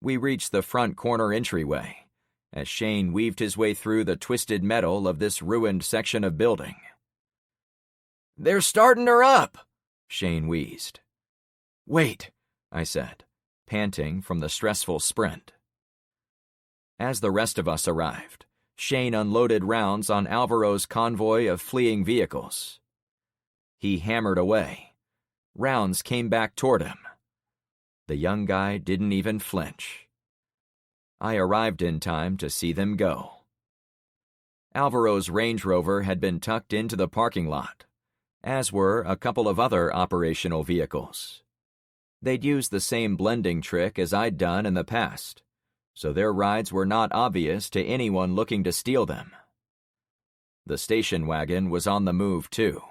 We reached the front corner entryway, as Shane weaved his way through the twisted metal of this ruined section of building. "They're starting her up," Shane wheezed. "Wait," I said, panting from the stressful sprint. As the rest of us arrived, Shane unloaded rounds on Alvaro's convoy of fleeing vehicles. He hammered away. Rounds came back toward him. The young guy didn't even flinch. I arrived in time to see them go. Alvaro's Range Rover had been tucked into the parking lot, as were a couple of other operational vehicles. They'd used the same blending trick as I'd done in the past, so their rides were not obvious to anyone looking to steal them. The station wagon was on the move, too.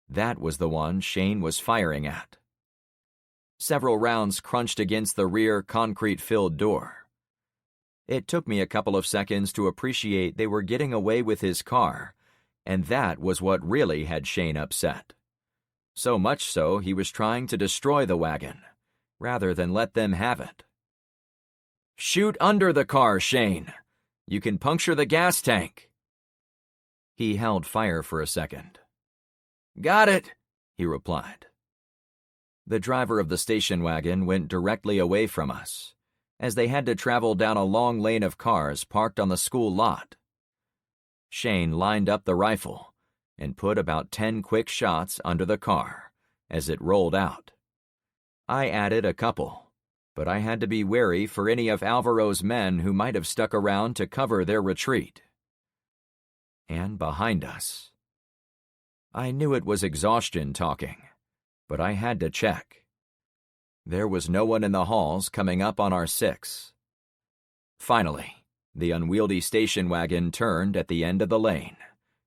That was the one Shane was firing at. Several rounds crunched against the rear concrete-filled door. It took me a couple of seconds to appreciate they were getting away with his car, and that was what really had Shane upset. So much so he was trying to destroy the wagon, rather than let them have it. "Shoot under the car, Shane. You can puncture the gas tank." He held fire for a second. "Got it," he replied. The driver of the station wagon went directly away from us, as they had to travel down a long lane of cars parked on the school lot. Shane lined up the rifle and put about 10 quick shots under the car as it rolled out. I added a couple, but I had to be wary for any of Alvaro's men who might have stuck around to cover their retreat. And behind us. I knew it was exhaustion talking, but I had to check. There was no one in the halls coming up on our 6. Finally, the unwieldy station wagon turned at the end of the lane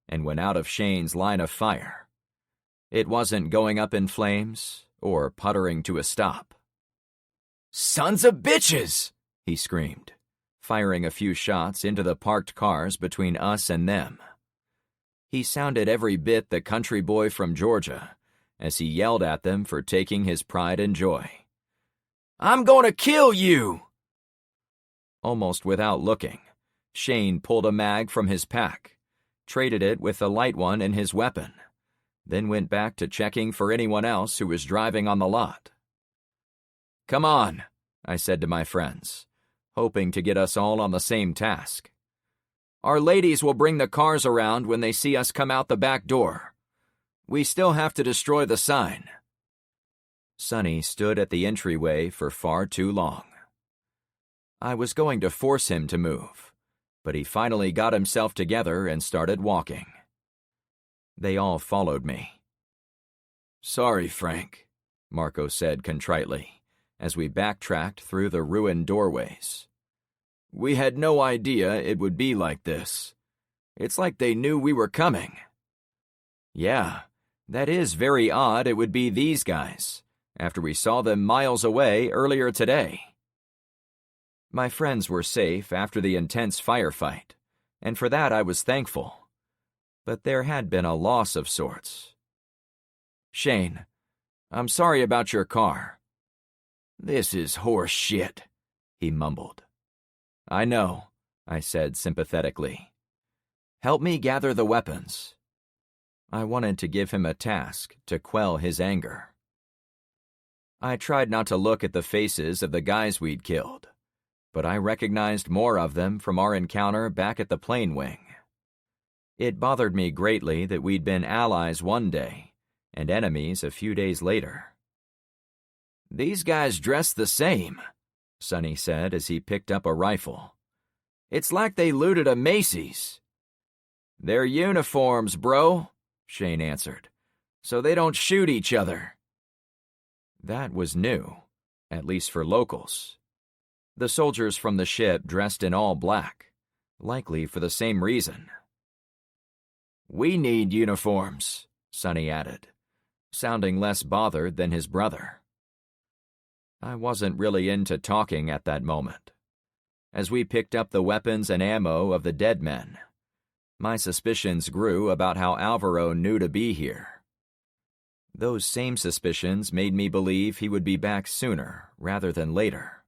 and went out of Shane's line of fire. It wasn't going up in flames or puttering to a stop. "Sons of bitches!" he screamed, firing a few shots into the parked cars between us and them. He sounded every bit the country boy from Georgia as he yelled at them for taking his pride and joy. "I'm gonna kill you!" Almost without looking, Shane pulled a mag from his pack, traded it with the light one in his weapon, then went back to checking for anyone else who was driving on the lot. "Come on," I said to my friends, hoping to get us all on the same task. "Our ladies will bring the cars around when they see us come out the back door. We still have to destroy the sign." Sonny stood at the entryway for far too long. I was going to force him to move, but he finally got himself together and started walking. They all followed me. "Sorry, Frank," Marco said contritely, as we backtracked through the ruined doorways. "We had no idea it would be like this. It's like they knew we were coming." "Yeah, That is very odd it would be these guys, after we saw them miles away earlier today. My friends were safe after the intense firefight, and for that I was thankful. But there had been a loss of sorts. Shane, I'm sorry about your car. This is horse shit, he mumbled. I know, I said sympathetically. Help me gather the weapons. I wanted to give him a task to quell his anger. I tried not to look at the faces of the guys we'd killed, but I recognized more of them from our encounter back at the plane wing. It bothered me greatly that we'd been allies one day and enemies a few days later. These guys dress the same, Sonny said as he picked up a rifle. It's like they looted a Macy's. They're uniforms, bro, Shane answered, so they don't shoot each other. That was new, at least for locals. The soldiers from the ship dressed in all black, likely for the same reason. We need uniforms, Sonny added, sounding less bothered than his brother. I wasn't really into talking at that moment. As we picked up the weapons and ammo of the dead men, my suspicions grew about how Alvaro knew to be here. Those same suspicions made me believe he would be back sooner rather than later.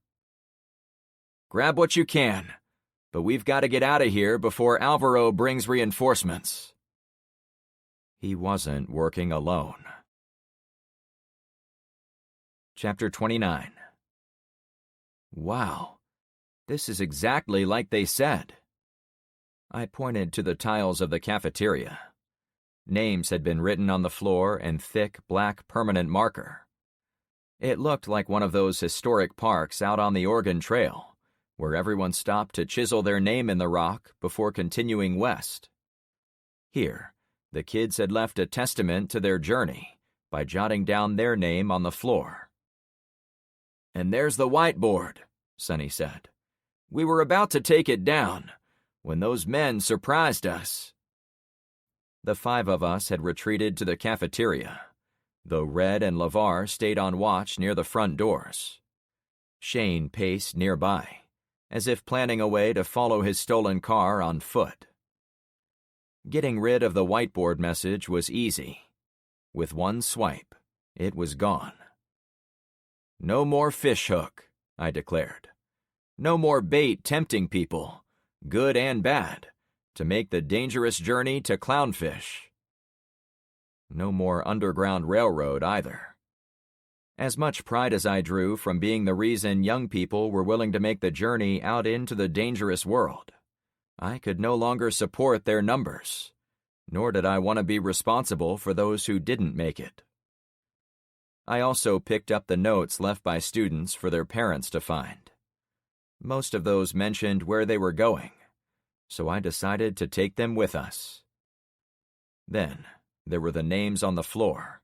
Grab what you can, but we've got to get out of here before Alvaro brings reinforcements. He wasn't working alone. Chapter 29. Wow, this is exactly like they said. I pointed to the tiles of the cafeteria. Names had been written on the floor in thick, black permanent marker. It looked like one of those historic parks out on the Oregon Trail, where everyone stopped to chisel their name in the rock before continuing west. Here, the kids had left a testament to their journey by jotting down their name on the floor. And there's the whiteboard, Sonny said. We were about to take it down when those men surprised us. The 5 of us had retreated to the cafeteria, though Red and LeVar stayed on watch near the front doors. Shane paced nearby, as if planning a way to follow his stolen car on foot. Getting rid of the whiteboard message was easy. With one swipe, it was gone. No more fishhook, I declared. No more bait tempting people, good and bad, to make the dangerous journey to Clownfish. No more Underground Railroad either. As much pride as I drew from being the reason young people were willing to make the journey out into the dangerous world, I could no longer support their numbers, nor did I want to be responsible for those who didn't make it. I also picked up the notes left by students for their parents to find. Most of those mentioned where they were going, so I decided to take them with us. Then, there were the names on the floor.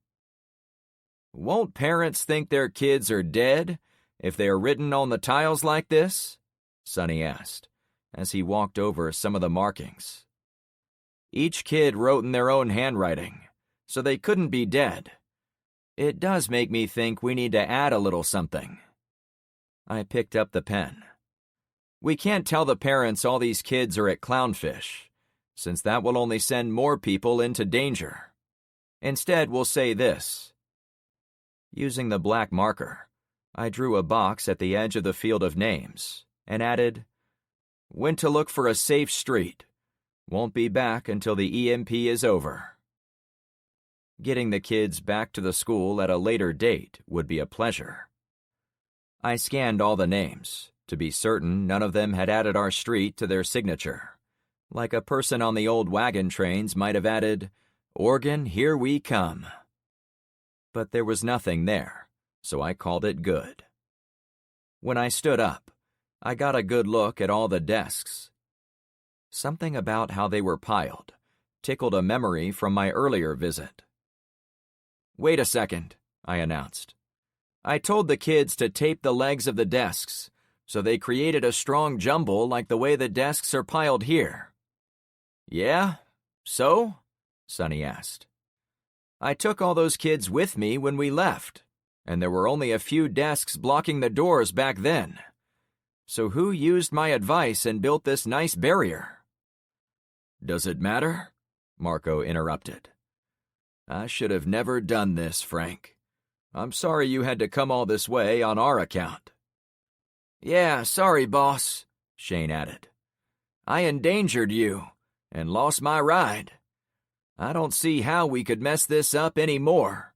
Won't parents think their kids are dead if they are written on the tiles like this? Sonny asked, as he walked over some of the markings. Each kid wrote in their own handwriting, so they couldn't be dead. It does make me think we need to add a little something. I picked up the pen. We can't tell the parents all these kids are at Clownfish, since that will only send more people into danger. Instead, we'll say this. Using the black marker, I drew a box at the edge of the field of names and added, "Went to look for a safe street. Won't be back until the EMP is over." Getting the kids back to the school at a later date would be a pleasure. I scanned all the names, to be certain none of them had added our street to their signature, like a person on the old wagon trains might have added, "Oregon, here we come." But there was nothing there, so I called it good. When I stood up, I got a good look at all the desks. Something about how they were piled tickled a memory from my earlier visit. Wait a second, I announced. I told the kids to tape the legs of the desks, so they created a strong jumble like the way the desks are piled here. Yeah? So? Sonny asked. I took all those kids with me when we left, and there were only a few desks blocking the doors back then. So who used my advice and built this nice barrier?" "Does it matter?" Marco interrupted. "I should have never done this, Frank. I'm sorry you had to come all this way on our account." "Yeah, sorry, boss," Shane added. "I endangered you and lost my ride. I don't see how we could mess this up any more."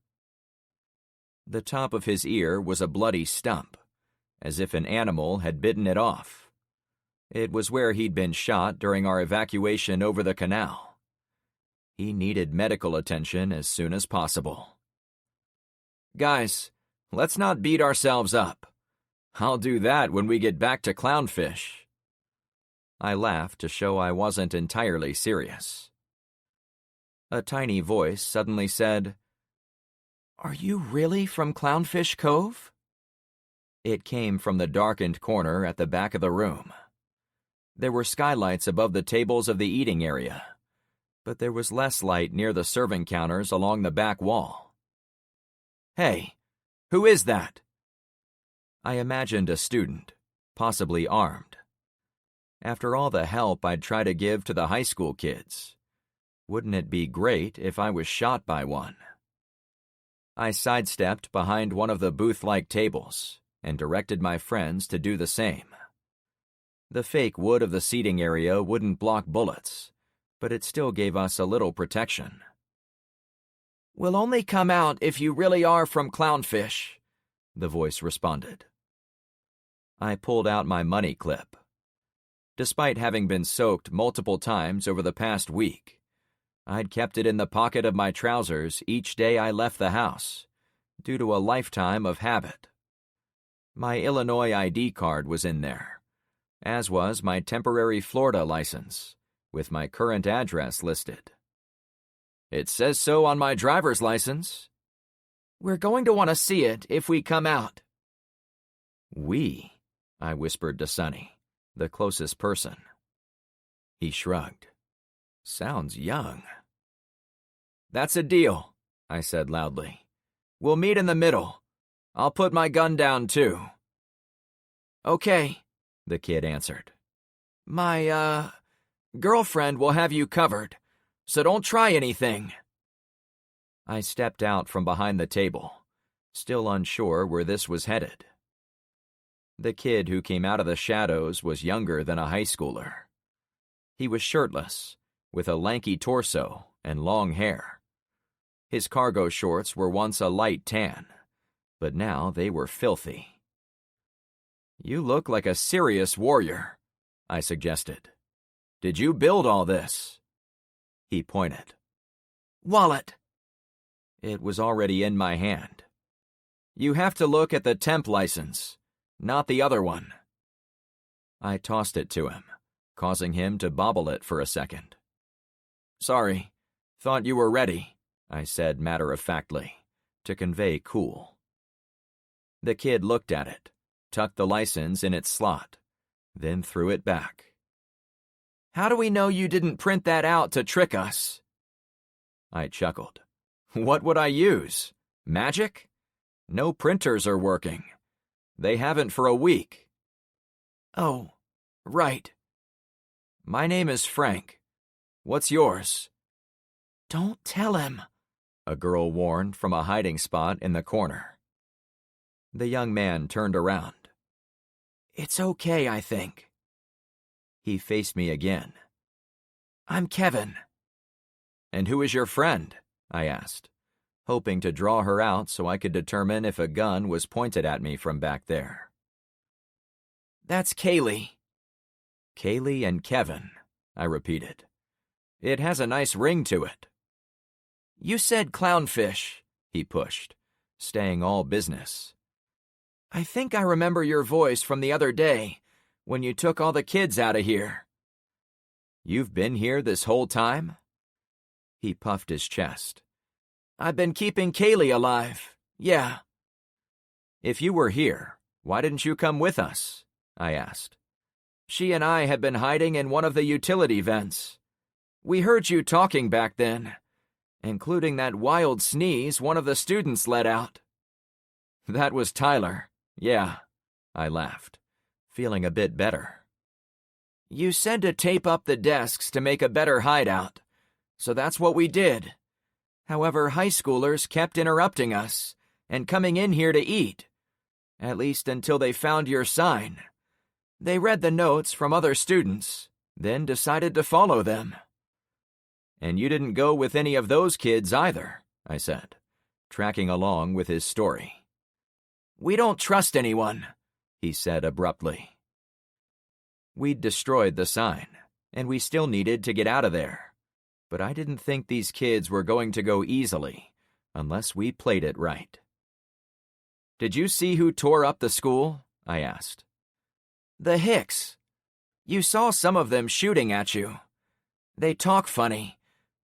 The top of his ear was a bloody stump, as if an animal had bitten it off. It was where he'd been shot during our evacuation over the canal. He needed medical attention as soon as possible. "Guys, let's not beat ourselves up. I'll do that when we get back to Clownfish." I laughed to show I wasn't entirely serious. A tiny voice suddenly said, "Are you really from Clownfish Cove?" It came from the darkened corner at the back of the room. There were skylights above the tables of the eating area, but there was less light near the serving counters along the back wall. "Hey, who is that?" I imagined a student, possibly armed. After all the help I'd try to give to the high school kids, wouldn't it be great if I was shot by one? I sidestepped behind one of the booth-like tables and directed my friends to do the same. The fake wood of the seating area wouldn't block bullets, but it still gave us a little protection. "We'll only come out if you really are from Clownfish," the voice responded. I pulled out my money clip. Despite having been soaked multiple times over the past week, I'd kept it in the pocket of my trousers each day I left the house, due to a lifetime of habit. My Illinois ID card was in there, as was my temporary Florida license, with my current address listed. "It says so on my driver's license." "We're going to want to see it if we come out." "We," I whispered to Sonny, the closest person. He shrugged. "Sounds young." "That's a deal," I said loudly. "We'll meet in the middle. I'll put my gun down too." "Okay," the kid answered. My, girlfriend will have you covered, so don't try anything." I stepped out from behind the table, still unsure where this was headed. The kid who came out of the shadows was younger than a high schooler. He was shirtless, with a lanky torso and long hair. His cargo shorts were once a light tan, but now they were filthy. "You look like a serious warrior," I suggested. "Did you build all this?" He pointed. "Wallet." It was already in my hand. "You have to look at the temp license, not the other one." I tossed it to him, causing him to bobble it for a second. "Sorry, thought you were ready," I said matter-of-factly, to convey cool. The kid looked at it, tucked the license in its slot, then threw it back. "How do we know you didn't print that out to trick us?" I chuckled. "What would I use? Magic? No printers are working. They haven't for a week." "Oh, right. My name is Frank. What's yours?" "Don't tell him," a girl warned from a hiding spot in the corner. The young man turned around. "It's okay, I think." He faced me again. "I'm Kevin." "And who is your friend?" I asked, hoping to draw her out so I could determine if a gun was pointed at me from back there. "That's Kaylee." "Kaylee and Kevin," I repeated. "It has a nice ring to it." "You said Clownfish," he pushed, staying all business. "I think I remember your voice from the other day, when you took all the kids out of here." "You've been here this whole time?" He puffed his chest. "I've been keeping Kaylee alive, yeah." "If you were here, why didn't you come with us?" I asked. "She and I had been hiding in one of the utility vents. We heard you talking back then, including that wild sneeze one of the students let out." "That was Tyler. Yeah," I laughed, feeling a bit better. "You said to tape up the desks to make a better hideout, so that's what we did. However, high schoolers kept interrupting us and coming in here to eat, at least until they found your sign. They read the notes from other students, then decided to follow them." "And you didn't go with any of those kids either," I said, tracking along with his story. "We don't trust anyone," he said abruptly. We'd destroyed the sign, and we still needed to get out of there. But I didn't think these kids were going to go easily, unless we played it right. "Did you see who tore up the school?" I asked. "The Hicks. You saw some of them shooting at you. They talk funny,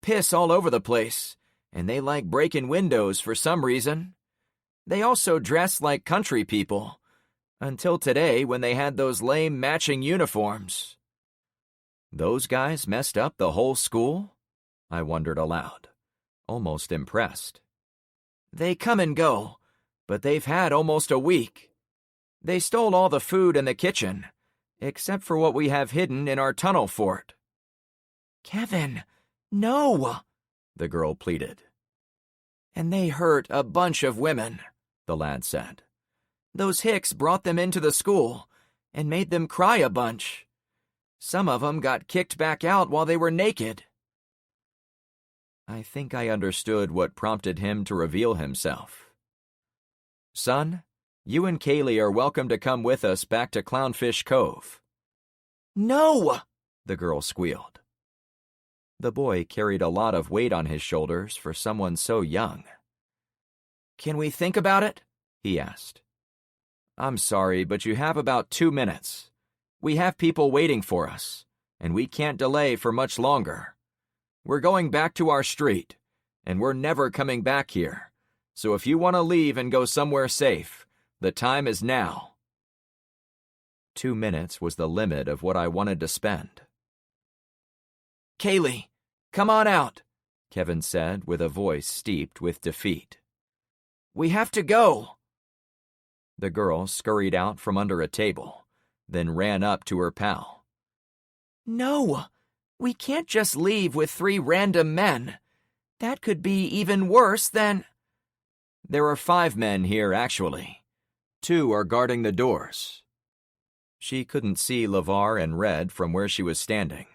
piss all over the place, and they like breaking windows for some reason. They also dress like country people, until today when they had those lame matching uniforms." "Those guys messed up the whole school?" I wondered aloud, almost impressed. "They come and go, but they've had almost a week. They stole all the food in the kitchen, except for what we have hidden in our tunnel fort." "Kevin, no!" the girl pleaded. "And they hurt a bunch of women," the lad said. "Those Hicks brought them into the school and made them cry a bunch. Some of them got kicked back out while they were naked." I think I understood what prompted him to reveal himself. "Son, you and Kaylee are welcome to come with us back to Clownfish Cove." "No!" the girl squealed. The boy carried a lot of weight on his shoulders for someone so young. "Can we think about it?" he asked. "I'm sorry, but you have about 2 minutes. We have people waiting for us, and we can't delay for much longer. We're going back to our street, and we're never coming back here. So if you want to leave and go somewhere safe, the time is now." 2 minutes was the limit of what I wanted to spend. "Kaylee, come on out," Kevin said with a voice steeped with defeat. "We have to go." The girl scurried out from under a table, then ran up to her pal. "No, we can't just leave with 3 random men. That could be even worse than—" "There are 5 men here, actually. 2 are guarding the doors." She couldn't see LeVar and Red from where she was standing.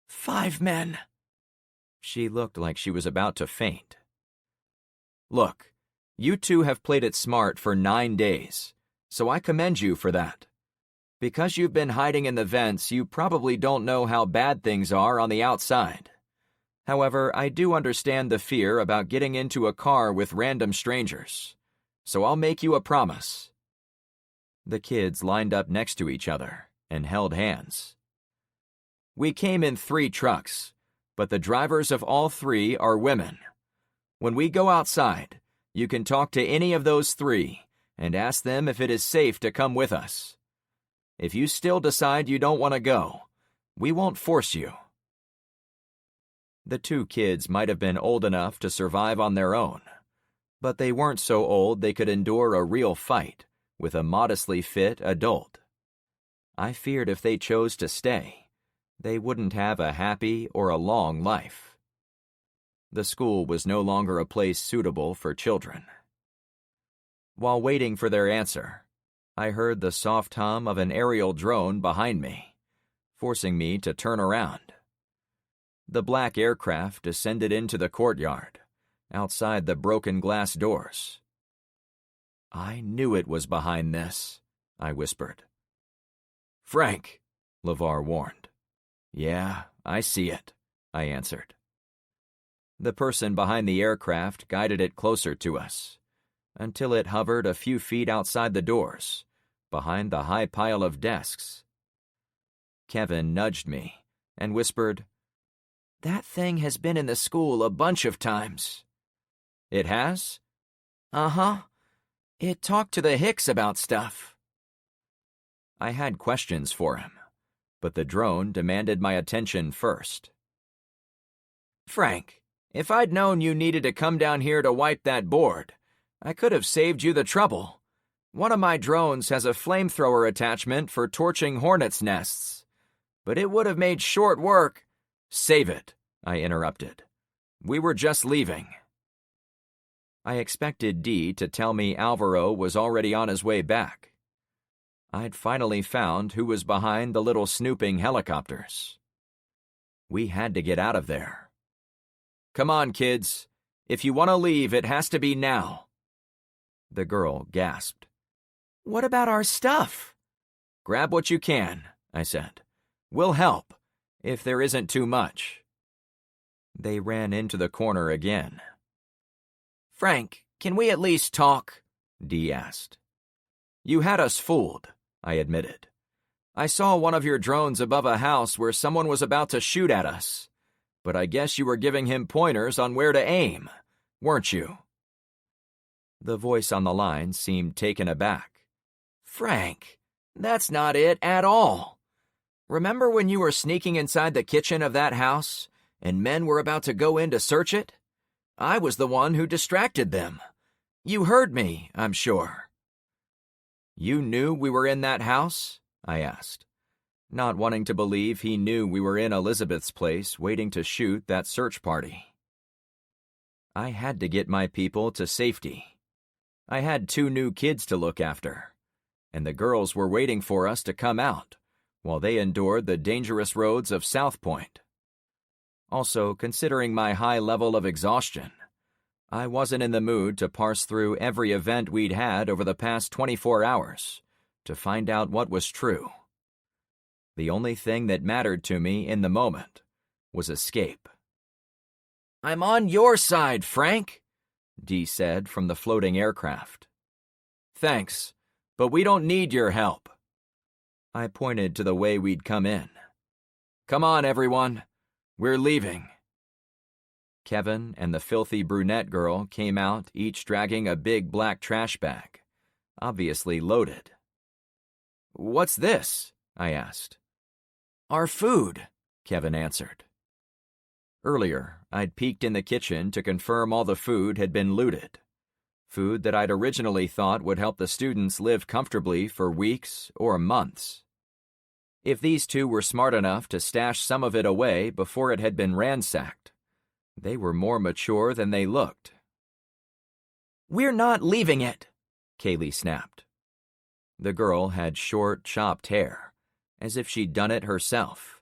5 men. She looked like she was about to faint. "Look, you 2 have played it smart for 9 days, so I commend you for that. Because you've been hiding in the vents, you probably don't know how bad things are on the outside. However, I do understand the fear about getting into a car with random strangers, so I'll make you a promise." The kids lined up next to each other and held hands. "We came in 3 trucks, but the drivers of all 3 are women. When we go outside, you can talk to any of those 3 and ask them if it is safe to come with us. If you still decide you don't want to go, we won't force you." The 2 kids might have been old enough to survive on their own, but they weren't so old they could endure a real fight with a modestly fit adult. I feared if they chose to stay, they wouldn't have a happy or a long life. The school was no longer a place suitable for children. While waiting for their answer, I heard the soft hum of an aerial drone behind me, forcing me to turn around. The black aircraft descended into the courtyard, outside the broken glass doors. "I knew it was behind this," I whispered. "Frank," LeVar warned. "Yeah, I see it," I answered. The person behind the aircraft guided it closer to us, until it hovered a few feet outside the doors, behind the high pile of desks. Kevin nudged me and whispered, "That thing has been in the school a bunch of times." "It has?" "Uh-huh. It talked to the Hicks about stuff." I had questions for him, but the drone demanded my attention first. "Frank, If I'd known you needed to come down here to wipe that board, I could have saved you the trouble. One of my drones has a flamethrower attachment for torching hornets' nests. But it would have made short work. Save it, I interrupted. We were just leaving. I expected Dee to tell me Alvaro was already on his way back. I'd finally found who was behind the little snooping helicopters. We had to get out of there. Come on, kids. If you want to leave, it has to be now. The girl gasped. What about our stuff? Grab what you can, I said. We'll help, if there isn't too much. They ran into the corner again. Frank, can we at least talk? Dee asked. You had us fooled, I admitted. I saw one of your drones above a house where someone was about to shoot at us. But I guess you were giving him pointers on where to aim, weren't you? The voice on the line seemed taken aback. Frank, that's not it at all. Remember when you were sneaking inside the kitchen of that house, and men were about to go in to search it? I was the one who distracted them. You heard me, I'm sure. You knew we were in that house? I asked, not wanting to believe he knew we were in Elizabeth's place waiting to shoot that search party. I had to get my people to safety. I had 2 new kids to look after, and the girls were waiting for us to come out while they endured the dangerous roads of South Point. Also, considering my high level of exhaustion, I wasn't in the mood to parse through every event we'd had over the past 24 hours to find out what was true. The only thing that mattered to me in the moment was escape. I'm on your side, Frank, Dee said from the floating aircraft. Thanks, but we don't need your help. I pointed to the way we'd come in. Come on, everyone. We're leaving. Kevin and the filthy brunette girl came out, each dragging a big black trash bag, obviously loaded. What's this? I asked. Our food, Kevin answered. Earlier, I'd peeked in the kitchen to confirm all the food had been looted. Food that I'd originally thought would help the students live comfortably for weeks or months. If these 2 were smart enough to stash some of it away before it had been ransacked, they were more mature than they looked. We're not leaving it, Kaylee snapped. The girl had short, chopped hair, as if she'd done it herself.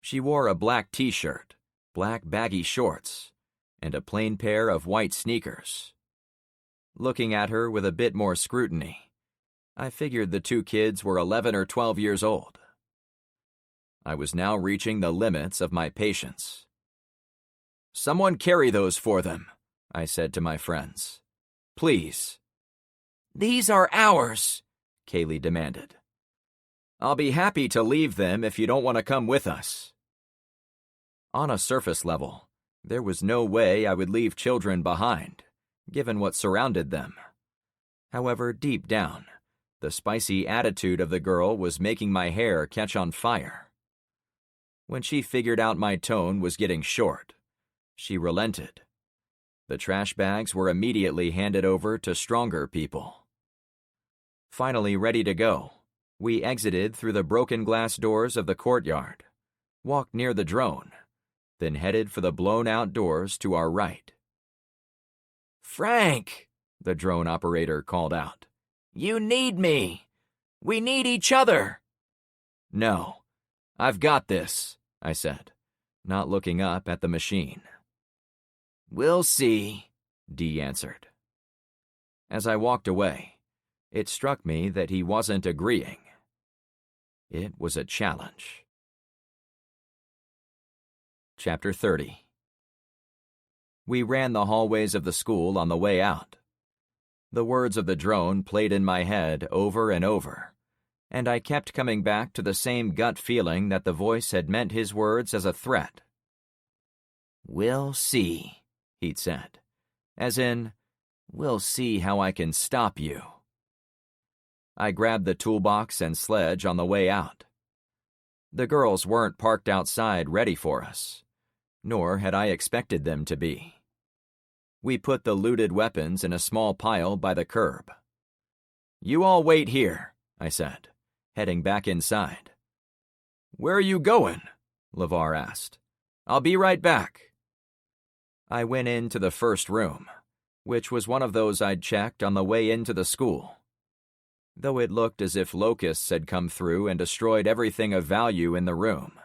She wore a black t-shirt, black baggy shorts, and a plain pair of white sneakers. Looking at her with a bit more scrutiny, I figured the 2 kids were 11 or 12 years old. I was now reaching the limits of my patience. Someone carry those for them, I said to my friends. Please. These are ours, Kaylee demanded. I'll be happy to leave them if you don't want to come with us. On a surface level, there was no way I would leave children behind, given what surrounded them. However, deep down, the spicy attitude of the girl was making my hair catch on fire. When she figured out my tone was getting short, she relented. The trash bags were immediately handed over to stronger people. Finally ready to go, we exited through the broken glass doors of the courtyard, walked near the drone, then headed for the blown-out doors to our right. Frank, the drone operator called out. You need me. We need each other. No, I've got this, I said, not looking up at the machine. We'll see, Dee answered. As I walked away, it struck me that he wasn't agreeing. It was a challenge. Chapter 30. We ran the hallways of the school on the way out. The words of the drone played in my head over and over, and I kept coming back to the same gut feeling that the voice had meant his words as a threat. We'll see, he'd said, as in, we'll see how I can stop you. I grabbed the toolbox and sledge on the way out. The girls weren't parked outside ready for us. nor had I expected them to be. We put the looted weapons in a small pile by the curb. "You all wait here," I said, heading back inside. "Where are you going?" LeVar asked. "I'll be right back." I went into the first room, which was one of those I'd checked on the way into the school. Though it looked as if locusts had come through and destroyed everything of value in the room,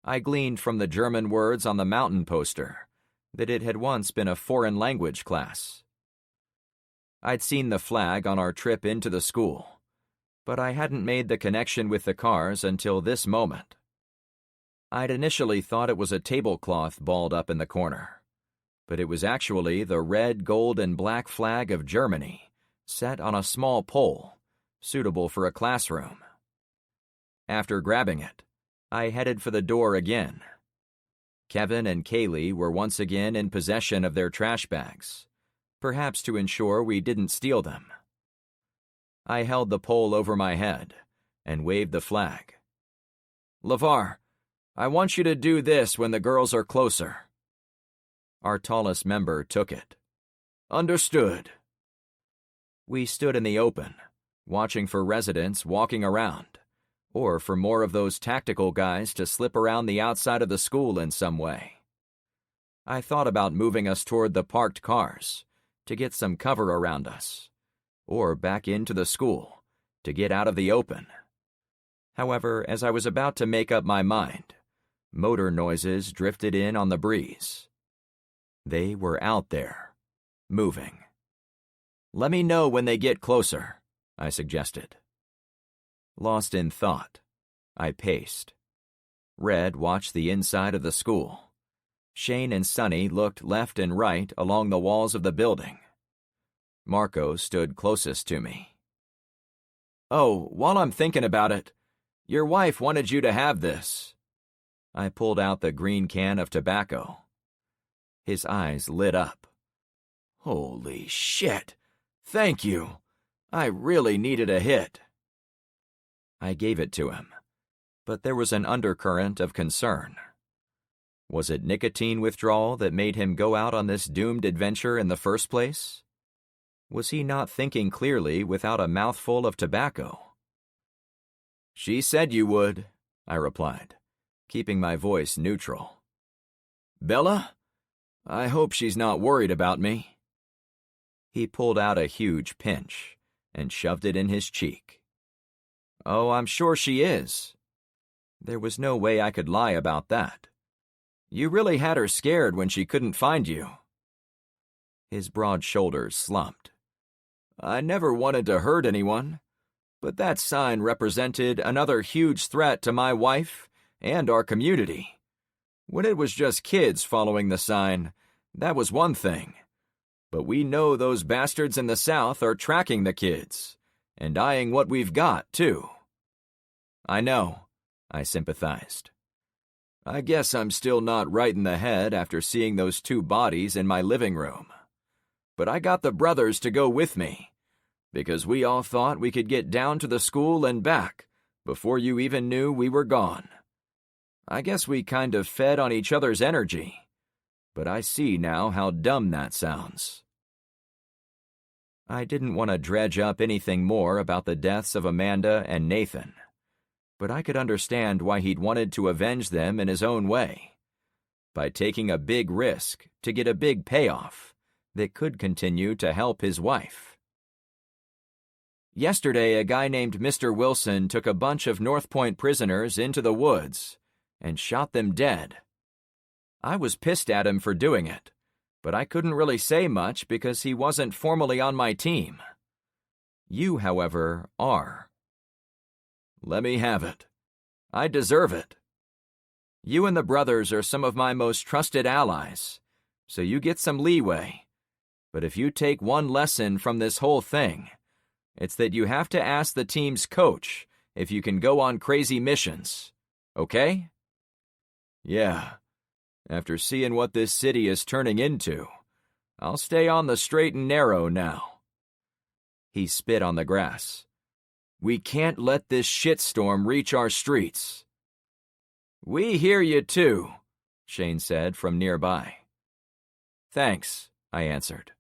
I gleaned from the German words on the mountain poster that it had once been a foreign language class. I'd seen the flag on our trip into the school, but I hadn't made the connection with the cars until this moment. I'd initially thought it was a tablecloth balled up in the corner, but it was actually the red, gold, and black flag of Germany set on a small pole, suitable for a classroom. After grabbing it, I headed for the door again. Kevin and Kaylee were once again in possession of their trash bags, perhaps to ensure we didn't steal them. I held the pole over my head and waved the flag. "LeVar, I want you to do this when the girls are closer." Our tallest member took it. "Understood." We stood in the open, watching for residents walking around, or for more of those tactical guys to slip around the outside of the school in some way. I thought about moving us toward the parked cars to get some cover around us, or back into the school to get out of the open. However, as I was about to make up my mind, motor noises drifted in on the breeze. They were out there, moving. "Let me know when they get closer," I suggested. Lost in thought, I paced. Red watched the inside of the school. Shane and Sonny looked left and right along the walls of the building. Marco stood closest to me. "Oh, while I'm thinking about it, your wife wanted you to have this." I pulled out the green can of tobacco. His eyes lit up. "Holy shit! Thank you! I really needed a hit." I gave it to him, but there was an undercurrent of concern. Was it nicotine withdrawal that made him go out on this doomed adventure in the first place? Was he not thinking clearly without a mouthful of tobacco? "She said you would," I replied, keeping my voice neutral. "Bella? I hope she's not worried about me." He pulled out a huge pinch and shoved it in his cheek. "Oh, I'm sure she is." There was no way I could lie about that. "You really had her scared when she couldn't find you." His broad shoulders slumped. "I never wanted to hurt anyone, but that sign represented another huge threat to my wife and our community. When it was just kids following the sign, that was one thing. But we know those bastards in the South are tracking the kids, and eyeing what we've got, too." "I know," I sympathized. "I guess I'm still not right in the head after seeing those two bodies in my living room. But I got the brothers to go with me, because we all thought we could get down to the school and back before you even knew we were gone. I guess we kind of fed on each other's energy, but I see now how dumb that sounds." I didn't want to dredge up anything more about the deaths of Amanda and Nathan, but I could understand why he'd wanted to avenge them in his own way, by taking a big risk to get a big payoff that could continue to help his wife. "Yesterday, a guy named Mr. Wilson took a bunch of North Point prisoners into the woods and shot them dead. I was pissed at him for doing it, but I couldn't really say much because he wasn't formally on my team. You, however, are." "Let me have it. I deserve it. You and the brothers are some of my most trusted allies, so you get some leeway. But if you take one lesson from this whole thing, it's that you have to ask the team's coach if you can go on crazy missions. Okay?" "Yeah. After seeing what this city is turning into, I'll stay on the straight and narrow now." He spit on the grass. "We can't let this shitstorm reach our streets." "We hear you too. Shane said from nearby. Thanks, I answered.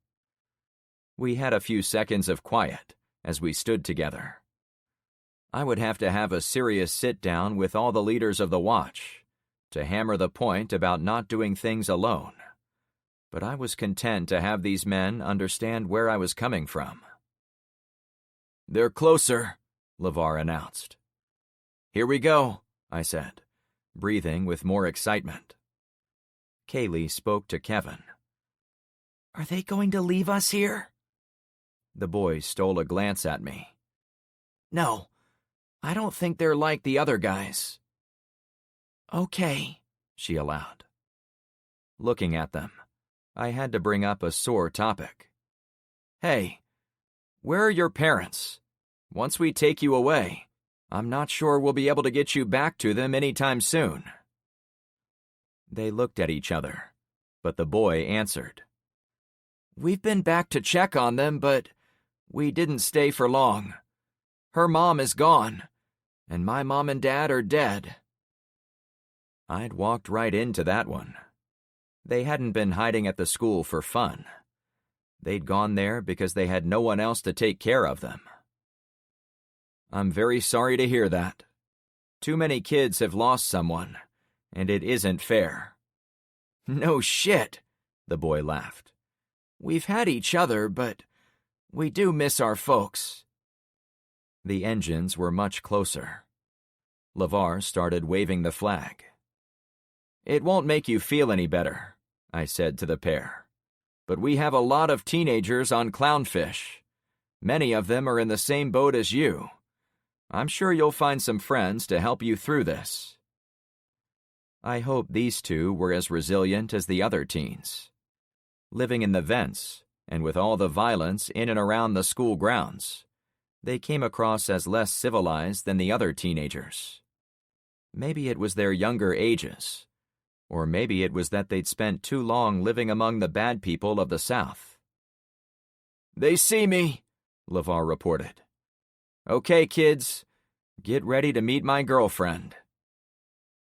We had a few seconds of quiet as we stood together. I would have to have a serious sit-down with all the leaders of the watch to hammer the point about not doing things alone, but I was content to have these men understand where I was coming from. "They're closer," LeVar announced. "Here we go," I said, breathing with more excitement. Kaylee spoke to Kevin. "Are they going to leave us here?" The boy stole a glance at me. "No, I don't think they're like the other guys." "Okay," she allowed. Looking at them, I had to bring up a sore topic. "Hey, where are your parents? Once we take you away, I'm not sure we'll be able to get you back to them anytime soon." They looked at each other, but the boy answered. "We've been back to check on them, but we didn't stay for long. Her mom is gone, and my mom and dad are dead." I'd walked right into that one. They hadn't been hiding at the school for fun. They'd gone there because they had no one else to take care of them. "I'm very sorry to hear that. Too many kids have lost someone, and it isn't fair." "No shit," the boy laughed. "We've had each other, but we do miss our folks." The engines were much closer. LeVar started waving the flag. "It won't make you feel any better," I said to the pair, "but we have a lot of teenagers on Clownfish. Many of them are in the same boat as you. I'm sure you'll find some friends to help you through this." I hope these two were as resilient as the other teens. Living in the vents, and with all the violence in and around the school grounds, they came across as less civilized than the other teenagers. Maybe it was their younger ages, or maybe it was that they'd spent too long living among the bad people of the South. "They see me," LeVar reported. "Okay, kids, get ready to meet my girlfriend."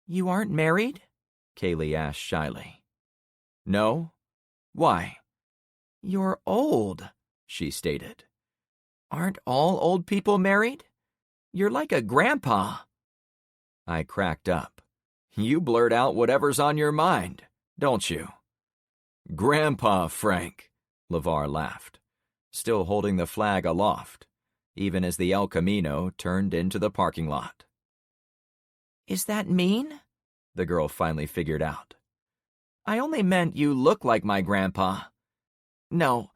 "You aren't married?" Kaylee asked shyly. "No? Why?" "You're old," she stated. "Aren't all old people married? You're like a grandpa." I cracked up. "You blurt out whatever's on your mind, don't you?" "Grandpa, Frank," LeVar laughed, still holding the flag aloft, even as the El Camino turned into the parking lot. "Is that mean?" the girl finally figured out. "I only meant you look like my grandpa. No,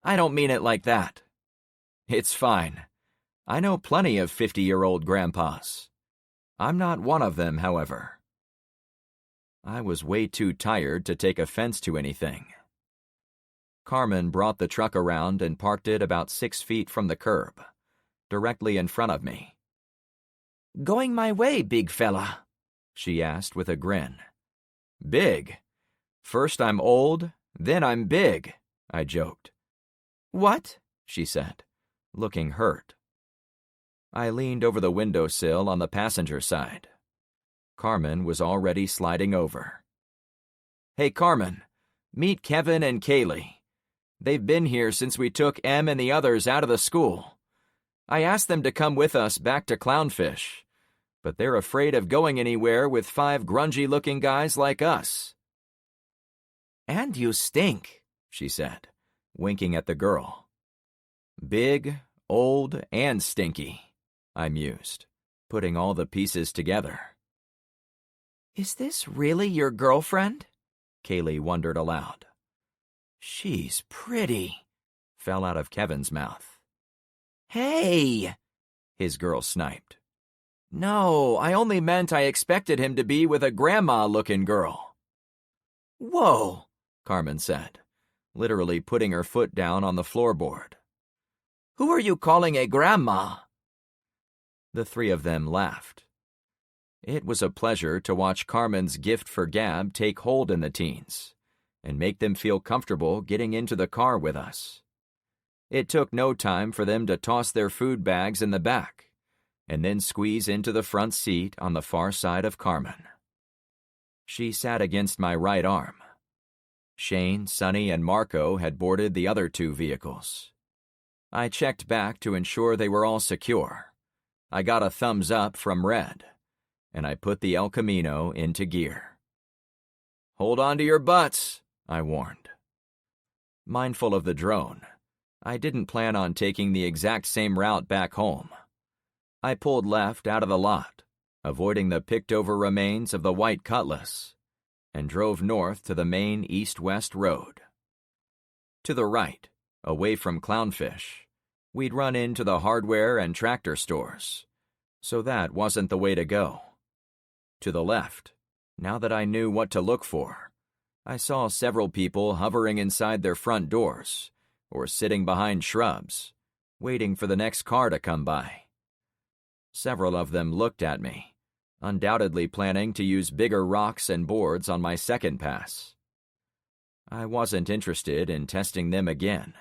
I don't mean it like that." "It's fine. I know plenty of 50-year-old grandpas. I'm not one of them, however." I was way too tired to take offense to anything. Carmen brought the truck around and parked it about 6 feet from the curb, directly in front of me. "Going my way, big fella?" she asked with a grin. "Big? First I'm old, then I'm big," I joked. "What?" she said, looking hurt. I leaned over the windowsill on the passenger side. Carmen was already sliding over. "Hey, Carmen, meet Kevin and Kaylee. They've been here since we took Em and the others out of the school. I asked them to come with us back to Clownfish, but they're afraid of going anywhere with 5 grungy-looking guys like us." "And you stink," she said, winking at the girl. "Big, old, and stinky," I mused, putting all the pieces together. "Is this really your girlfriend?" Kaylee wondered aloud. "She's pretty," fell out of Kevin's mouth. "Hey!" his girl sniped. "No, I only meant I expected him to be with a grandma-looking girl." "Whoa," Carmen said, literally putting her foot down on the floorboard. "Who are you calling a grandma?" The three of them laughed. It was a pleasure to watch Carmen's gift for gab take hold in the teens and make them feel comfortable getting into the car with us. It took no time for them to toss their food bags in the back and then squeeze into the front seat on the far side of Carmen. She sat against my right arm. Shane, Sonny, and Marco had boarded the other 2 vehicles. I checked back to ensure they were all secure. I got a thumbs up from Red, and I put the El Camino into gear. "Hold on to your butts," I warned. Mindful of the drone, I didn't plan on taking the exact same route back home. I pulled left out of the lot, avoiding the picked-over remains of the white Cutlass, and drove north to the main east-west road. To the right, away from Clownfish, we'd run into the hardware and tractor stores, so that wasn't the way to go. To the left, now that I knew what to look for, I saw several people hovering inside their front doors or sitting behind shrubs, waiting for the next car to come by. Several of them looked at me, undoubtedly planning to use bigger rocks and boards on my second pass. I wasn't interested in testing them again.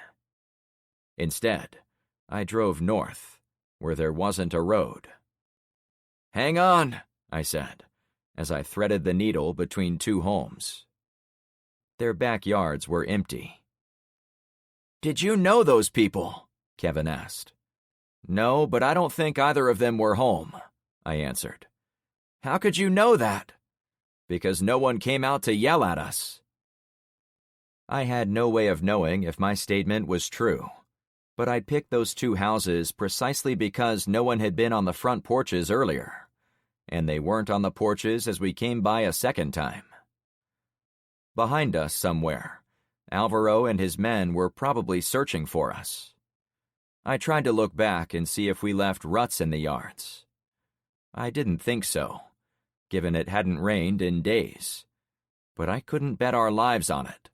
Instead, I drove north, where there wasn't a road. "Hang on," I said, as I threaded the needle between 2 homes. Their backyards were empty. "Did you know those people?" Kevin asked. "No, but I don't think either of them were home," I answered. "How could you know that?" "Because no one came out to yell at us." I had no way of knowing if my statement was true, but I picked those 2 houses precisely because no one had been on the front porches earlier, and they weren't on the porches as we came by a second time. Behind us somewhere, Alvaro and his men were probably searching for us. I tried to look back and see if we left ruts in the yards. I didn't think so, given it hadn't rained in days, but I couldn't bet our lives on it,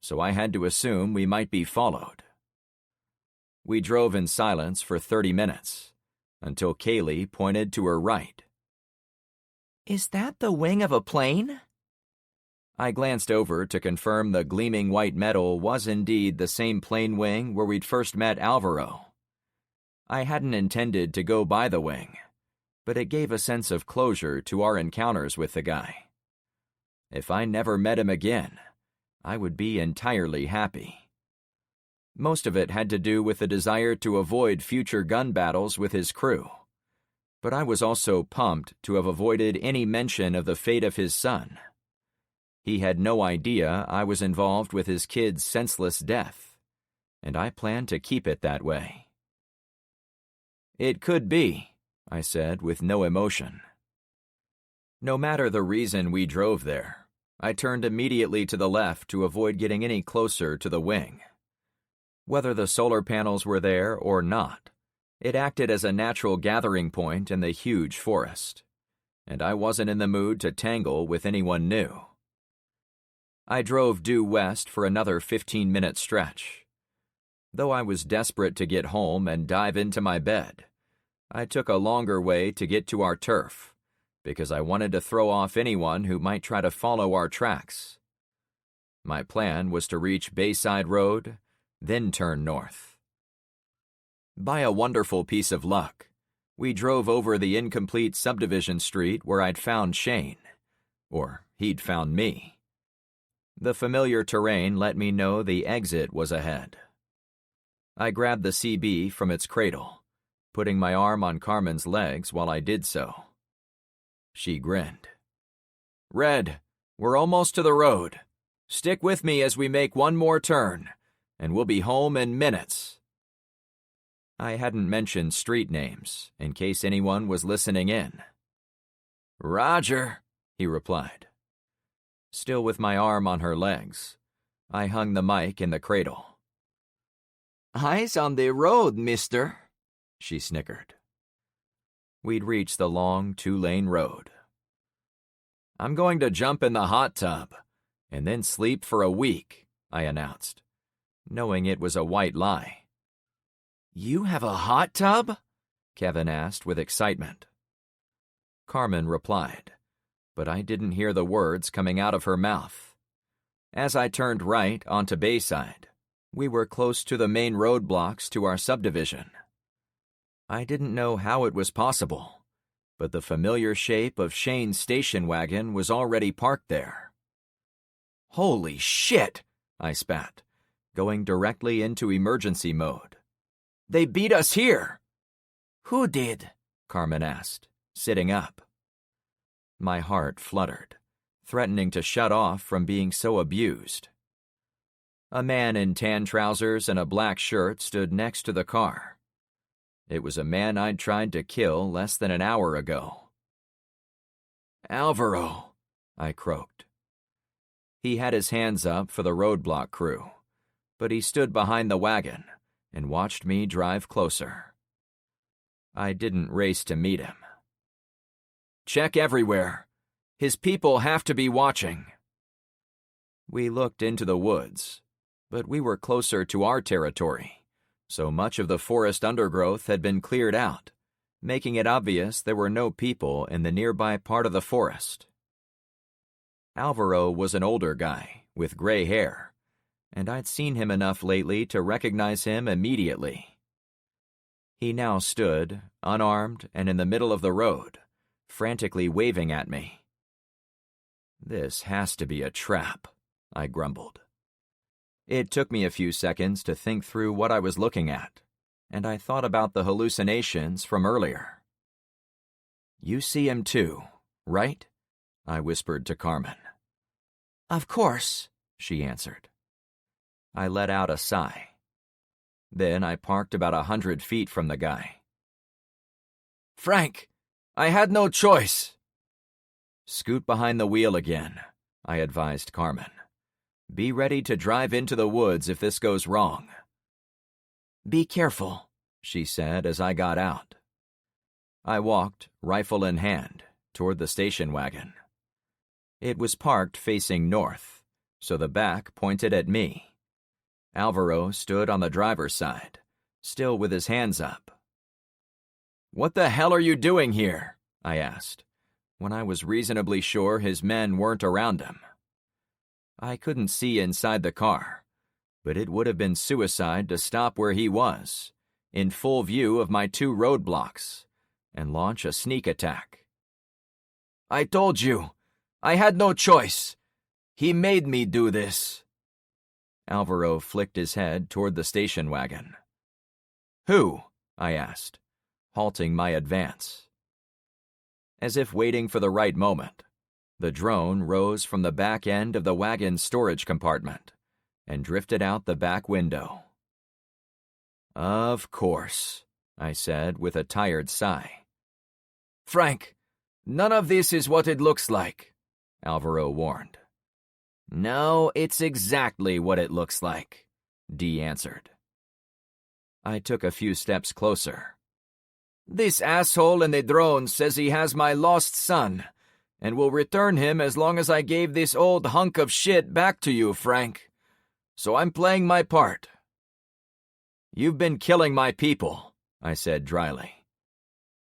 so I had to assume we might be followed. We drove in silence for 30 minutes, until Kaylee pointed to her right. Is that the wing of a plane? I glanced over to confirm the gleaming white metal was indeed the same plane wing where we'd first met Alvaro. I hadn't intended to go by the wing, but it gave a sense of closure to our encounters with the guy. If I never met him again, I would be entirely happy. Most of it had to do with the desire to avoid future gun battles with his crew, but I was also pumped to have avoided any mention of the fate of his son. He had no idea I was involved with his kid's senseless death, and I planned to keep it that way. "It could be," I said with no emotion. No matter the reason we drove there, I turned immediately to the left to avoid getting any closer to the wing. Whether the solar panels were there or not, it acted as a natural gathering point in the huge forest, and I wasn't in the mood to tangle with anyone new. I drove due west for another 15-minute stretch. Though I was desperate to get home and dive into my bed, I took a longer way to get to our turf, because I wanted to throw off anyone who might try to follow our tracks. My plan was to reach Bayside Road, then turn north. By a wonderful piece of luck, we drove over the incomplete subdivision street where I'd found Shane, or he'd found me. The familiar terrain let me know the exit was ahead. I grabbed the CB from its cradle, putting my arm on Carmen's legs while I did so. She grinned. "Red, we're almost to the road. Stick with me as we make one more turn, and we'll be home in minutes." I hadn't mentioned street names, in case anyone was listening in. "Roger," he replied. Still with my arm on her legs, I hung the mic in the cradle. "Eyes on the road, mister," she snickered. We'd reached the long 2-lane road. "I'm going to jump in the hot tub, and then sleep for a week," I announced, knowing it was a white lie. "You have a hot tub?" Kevin asked with excitement. Carmen replied, but I didn't hear the words coming out of her mouth. As I turned right onto Bayside, we were close to the main roadblocks to our subdivision. I didn't know how it was possible, but the familiar shape of Shane's station wagon was already parked there. "Holy shit!" I spat, going directly into emergency mode. "They beat us here!" "Who did?" Carmen asked, sitting up. My heart fluttered, threatening to shut off from being so abused. A man in tan trousers and a black shirt stood next to the car. It was a man I'd tried to kill less than an hour ago. "Alvaro," I croaked. He had his hands up for the roadblock crew, but he stood behind the wagon and watched me drive closer. I didn't race to meet him. "Check everywhere. His people have to be watching." We looked into the woods, but we were closer to our territory, so much of the forest undergrowth had been cleared out, making it obvious there were no people in the nearby part of the forest. Alvaro was an older guy, with gray hair, and I'd seen him enough lately to recognize him immediately. He now stood, unarmed and in the middle of the road, frantically waving at me. "This has to be a trap," I grumbled. It took me a few seconds to think through what I was looking at, and I thought about the hallucinations from earlier. "You see him too, right?" I whispered to Carmen. "Of course," she answered. I let out a sigh. Then I parked about 100 feet from the guy. "Frank, I had no choice." "Scoot behind the wheel again," I advised Carmen. "Be ready to drive into the woods if this goes wrong." "Be careful," she said as I got out. I walked, rifle in hand, toward the station wagon. It was parked facing north, so the back pointed at me. Alvaro stood on the driver's side, still with his hands up. "What the hell are you doing here?" I asked, when I was reasonably sure his men weren't around him. I couldn't see inside the car, but it would have been suicide to stop where he was, in full view of my 2 roadblocks, and launch a sneak attack. "I told you, I had no choice. He made me do this." Alvaro flicked his head toward the station wagon. "Who?" I asked, halting my advance. As if waiting for the right moment, the drone rose from the back end of the wagon's storage compartment and drifted out the back window. "Of course," I said with a tired sigh. "Frank, none of this is what it looks like," Alvaro warned. "No, it's exactly what it looks like," Dee answered. I took a few steps closer. "This asshole in the drone says he has my lost son, and will return him as long as I gave this old hunk of shit back to you, Frank. So I'm playing my part." "You've been killing my people," I said dryly.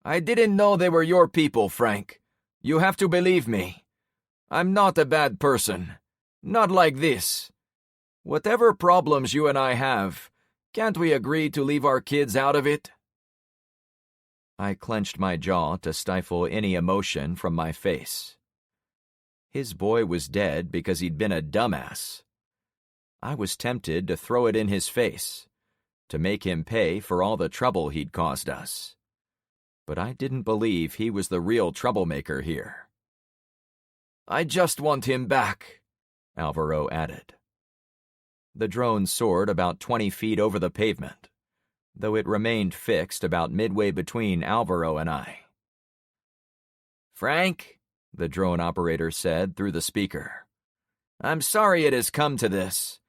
"I didn't know they were your people, Frank. You have to believe me. I'm not a bad person. Not like this. Whatever problems you and I have, can't we agree to leave our kids out of it?" I clenched my jaw to stifle any emotion from my face. His boy was dead because he'd been a dumbass. I was tempted to throw it in his face, to make him pay for all the trouble he'd caused us. But I didn't believe he was the real troublemaker here. "I just want him back," Alvaro added. The drone soared about 20 feet over the pavement, though it remained fixed about midway between Alvaro and I. "Frank," the drone operator said through the speaker, "I'm sorry it has come to this,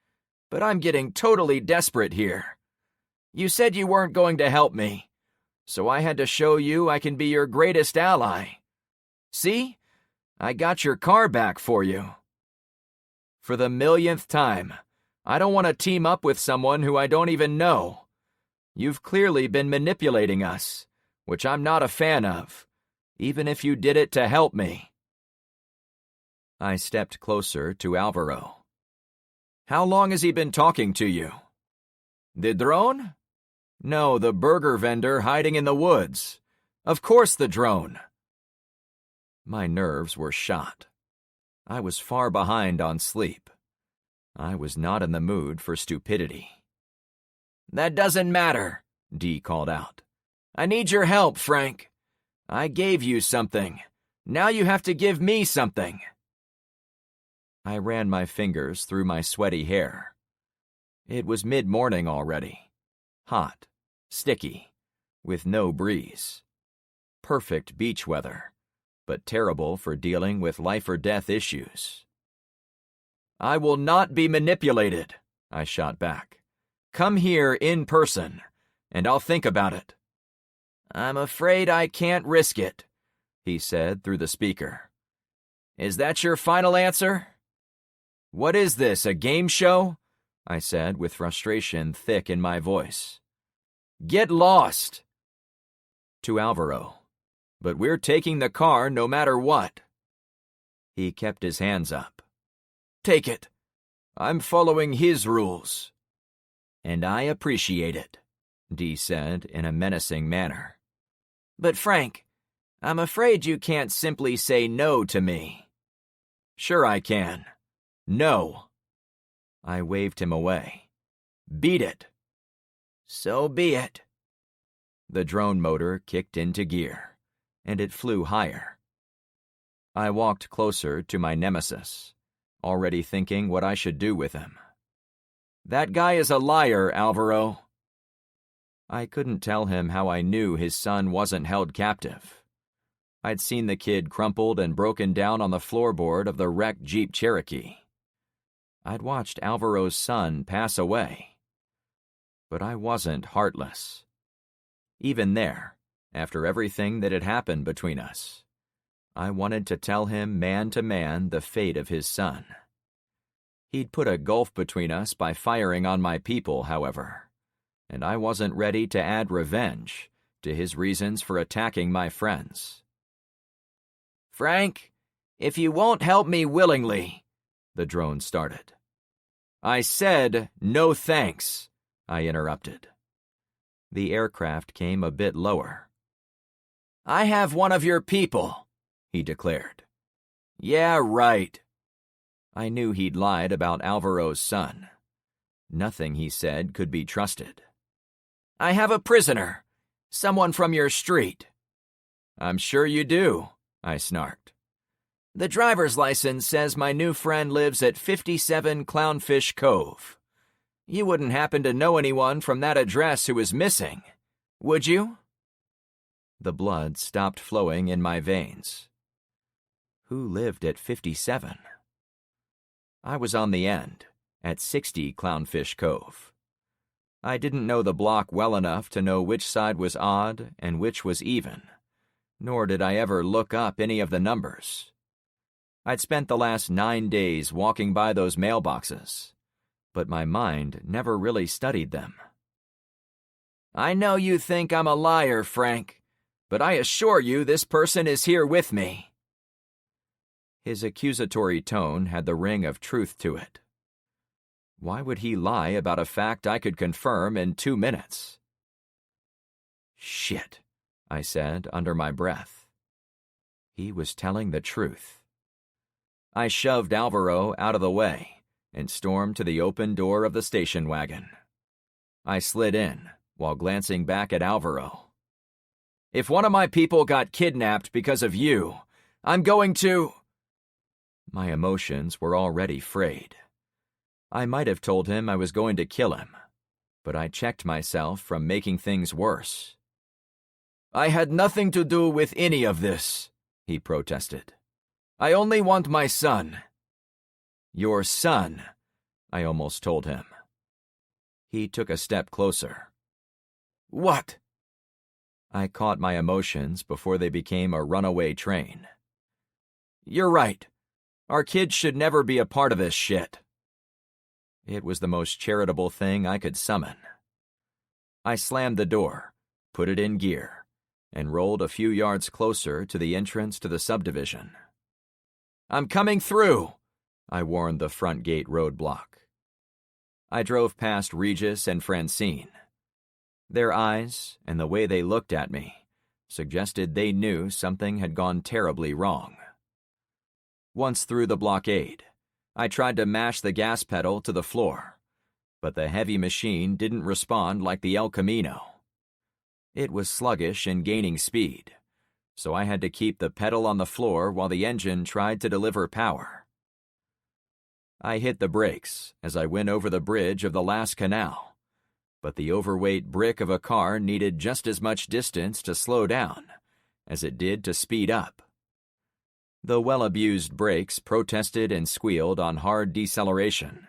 but I'm getting totally desperate here. You said you weren't going to help me, so I had to show you I can be your greatest ally. See? I got your car back for you. For the millionth time, I don't want to team up with someone who I don't even know. You've clearly been manipulating us, which I'm not a fan of, even if you did it to help me." I stepped closer to Alvaro. "How long has he been talking to you?" "The drone?" "No, the burger vendor hiding in the woods. Of course the drone. My nerves were shot. I was far behind on sleep. I was not in the mood for stupidity. "That doesn't matter," Dee called out. "I need your help, Frank. I gave you something. Now you have to give me something." I ran my fingers through my sweaty hair. It was mid-morning already. Hot, sticky, with no breeze. Perfect beach weather, but terrible for dealing with life-or-death issues. "I will not be manipulated," I shot back. "Come here in person, and I'll think about it." "I'm afraid I can't risk it," he said through the speaker. "Is that your final answer?" "What is this, a game show?" I said with frustration thick in my voice. "Get lost." To Alvaro. "But we're taking the car no matter what." He kept his hands up. "Take it. I'm following his rules." "And I appreciate it," Dee said in a menacing manner. "But Frank, I'm afraid you can't simply say no to me." "Sure I can. No." I waved him away. "Beat it." "So be it." The drone motor kicked into gear, and it flew higher. I walked closer to my nemesis, already thinking what I should do with him. "That guy is a liar, Alvaro." I couldn't tell him how I knew his son wasn't held captive. I'd seen the kid crumpled and broken down on the floorboard of the wrecked Jeep Cherokee. I'd watched Alvaro's son pass away. But I wasn't heartless. Even there, after everything that had happened between us, I wanted to tell him man to man the fate of his son. He'd put a gulf between us by firing on my people, however, and I wasn't ready to add revenge to his reasons for attacking my friends. "Frank, if you won't help me willingly," the drone started. "I said no thanks," I interrupted. The aircraft came a bit lower. "I have one of your people," he declared. "Yeah, right." I knew he'd lied about Alvaro's son. Nothing he said could be trusted. "I have a prisoner, someone from your street." "I'm sure you do," I snarked. "The driver's license says my new friend lives at 57 Clownfish Cove. You wouldn't happen to know anyone from that address who is missing, would you?" The blood stopped flowing in my veins. Who lived at 57? I was on the end, at 60 Clownfish Cove. I didn't know the block well enough to know which side was odd and which was even, nor did I ever look up any of the numbers. I'd spent the last 9 days walking by those mailboxes, but my mind never really studied them. "I know you think I'm a liar, Frank, but I assure you this person is here with me." His accusatory tone had the ring of truth to it. Why would he lie about a fact I could confirm in 2 minutes? "Shit," I said under my breath. He was telling the truth. I shoved Alvaro out of the way and stormed to the open door of the station wagon. I slid in while glancing back at Alvaro. "If one of my people got kidnapped because of you, I'm going to—" My emotions were already frayed. I might have told him I was going to kill him, but I checked myself from making things worse. "I had nothing to do with any of this," he protested. "I only want my son." "Your son," I almost told him. He took a step closer. "What?" I caught my emotions before they became a runaway train. "You're right. Our kids should never be a part of this shit." It was the most charitable thing I could summon. I slammed the door, put it in gear, and rolled a few yards closer to the entrance to the subdivision. "I'm coming through," I warned the front gate roadblock. I drove past Regis and Francine. Their eyes, and the way they looked at me, suggested they knew something had gone terribly wrong. Once through the blockade, I tried to mash the gas pedal to the floor, but the heavy machine didn't respond like the El Camino. It was sluggish in gaining speed, so I had to keep the pedal on the floor while the engine tried to deliver power. I hit the brakes as I went over the bridge of the last canal, but the overweight brick of a car needed just as much distance to slow down as it did to speed up. The well-abused brakes protested and squealed on hard deceleration,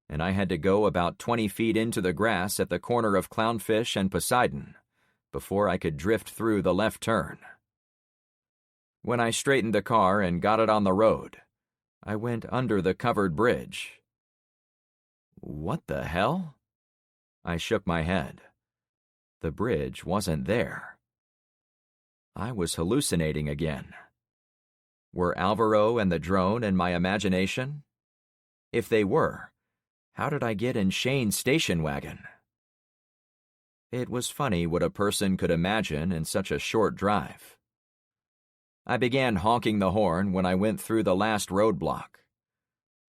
and I had to go about 20 feet into the grass at the corner of Clownfish and Poseidon before I could drift through the left turn. When I straightened the car and got it on the road, I went under the covered bridge. What the hell? I shook my head. The bridge wasn't there. I was hallucinating again. Were Alvaro and the drone in my imagination? If they were, how did I get in Shane's station wagon? It was funny what a person could imagine in such a short drive. I began honking the horn when I went through the last roadblock.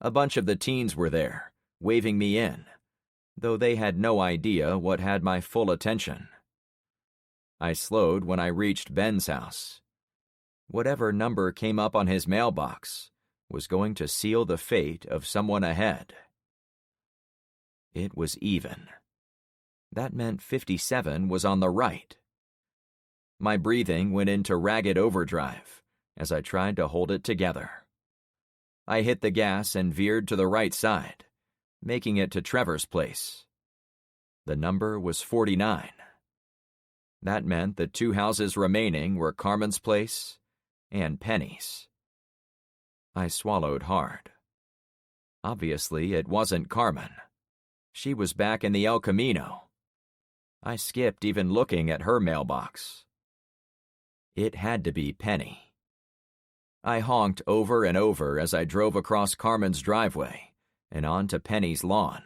A bunch of the teens were there, waving me in, though they had no idea what had my full attention. I slowed when I reached Ben's house. Whatever number came up on his mailbox was going to seal the fate of someone ahead. It was even. That meant 57 was on the right. My breathing went into ragged overdrive as I tried to hold it together. I hit the gas and veered to the right side, making it to Trevor's place. The number was 49. That meant the two houses remaining were Carmen's place and Penny's. I swallowed hard. Obviously, it wasn't Carmen. She was back in the El Camino. I skipped even looking at her mailbox. It had to be Penny. I honked over and over as I drove across Carmen's driveway and onto Penny's lawn.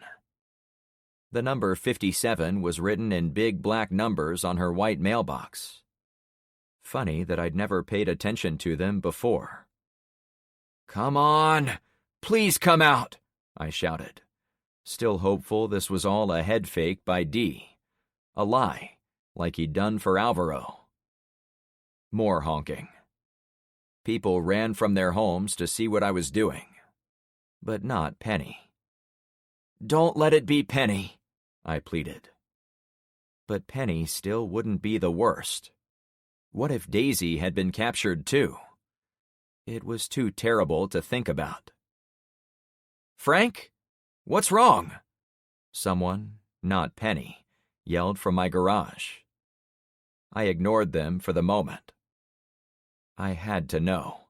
The number 57 was written in big black numbers on her white mailbox. Funny that I'd never paid attention to them before. "Come on! Please come out!" I shouted, still hopeful this was all a head fake by D. A lie, like he'd done for Alvaro. More honking. People ran from their homes to see what I was doing. But not Penny. "Don't let it be Penny," I pleaded. But Penny still wouldn't be the worst. What if Daisy had been captured too? It was too terrible to think about. "Frank? What's wrong?" Someone, not Penny, yelled from my garage. I ignored them for the moment. I had to know.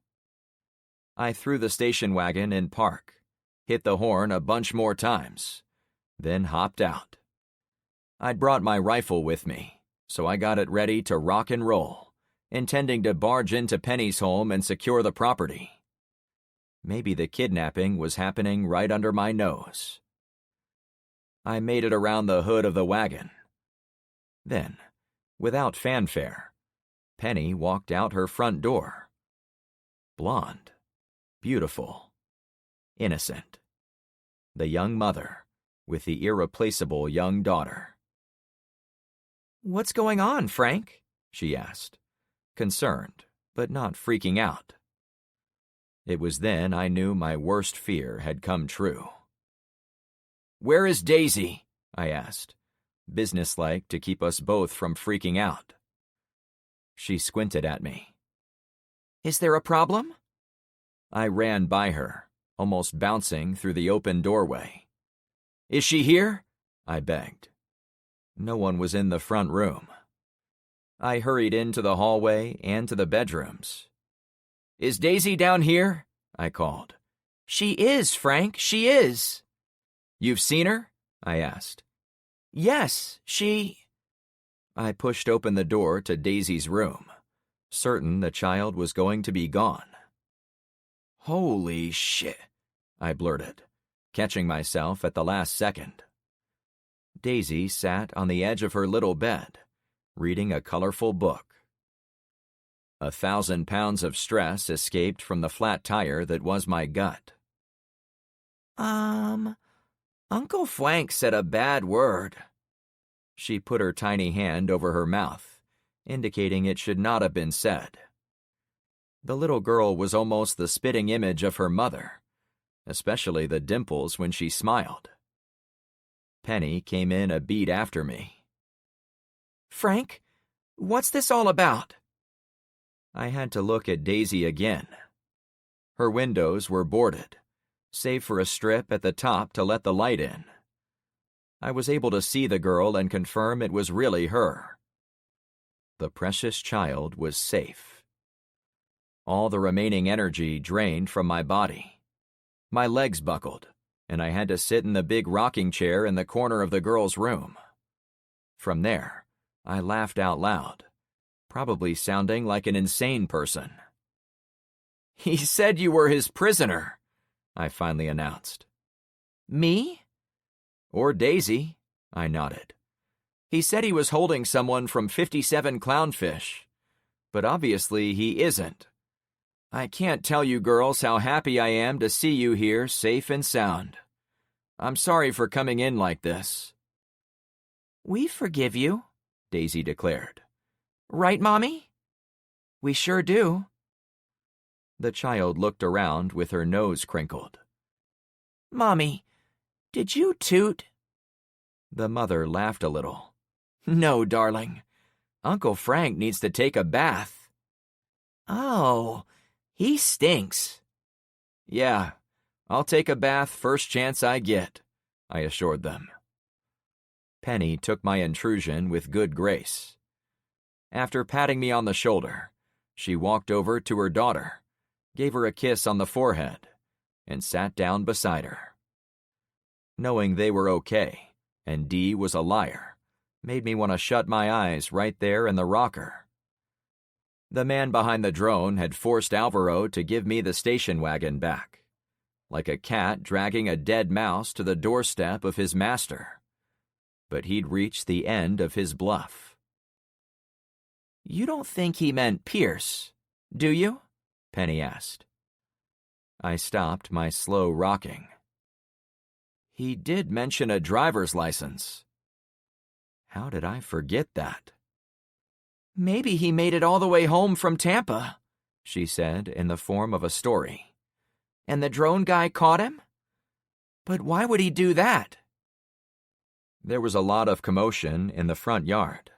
I threw the station wagon in park, hit the horn a bunch more times, then hopped out. I'd brought my rifle with me, so I got it ready to rock and roll, intending to barge into Penny's home and secure the property. Maybe the kidnapping was happening right under my nose. I made it around the hood of the wagon. Then, without fanfare, Penny walked out her front door. Blonde, beautiful, innocent. The young mother with the irreplaceable young daughter. "What's going on, Frank?" she asked, concerned, but not freaking out. It was then I knew my worst fear had come true. "Where is Daisy?" I asked, businesslike to keep us both from freaking out. She squinted at me. "Is there a problem?" I ran by her, almost bouncing through the open doorway. "Is she here?" I begged. No one was in the front room. I hurried into the hallway and to the bedrooms. "Is Daisy down here?" I called. "She is, Frank, she is." "You've seen her?" I asked. "Yes, she—" I pushed open the door to Daisy's room, certain the child was going to be gone. "Holy shit," I blurted, catching myself at the last second. Daisy sat on the edge of her little bed, reading a colorful book. 1,000 pounds of stress escaped from the flat tire that was my gut. Uncle Frank said a bad word. She put her tiny hand over her mouth, indicating it should not have been said. The little girl was almost the spitting image of her mother, especially the dimples when she smiled. Penny came in a beat after me. Frank, what's this all about? I had to look at Daisy again. Her windows were boarded, save for a strip at the top to let the light in. I was able to see the girl and confirm it was really her. The precious child was safe. All the remaining energy drained from my body. My legs buckled, and I had to sit in the big rocking chair in the corner of the girl's room. From there, I laughed out loud, probably sounding like an insane person. He said you were his prisoner, I finally announced. Me? Or Daisy, I nodded. He said he was holding someone from 57 Clownfish, but obviously he isn't. I can't tell you girls how happy I am to see you here safe and sound. I'm sorry for coming in like this. We forgive you, Daisy declared. Right, Mommy? We sure do. The child looked around with her nose crinkled. Mommy, did you toot? The mother laughed a little. No, darling. Uncle Frank needs to take a bath. Oh, he stinks. Yeah, I'll take a bath first chance I get, I assured them. Penny took my intrusion with good grace. After patting me on the shoulder, she walked over to her daughter, gave her a kiss on the forehead, and sat down beside her. Knowing they were okay, and Dee was a liar, made me want to shut my eyes right there in the rocker. The man behind the drone had forced Alvaro to give me the station wagon back, like a cat dragging a dead mouse to the doorstep of his master. But he'd reached the end of his bluff. You don't think he meant Pierce, do you? Penny asked. I stopped my slow rocking. He did mention a driver's license. How did I forget that? Maybe he made it all the way home from Tampa, she said in the form of a story. And the drone guy caught him? But why would he do that? There was a lot of commotion in the front yard.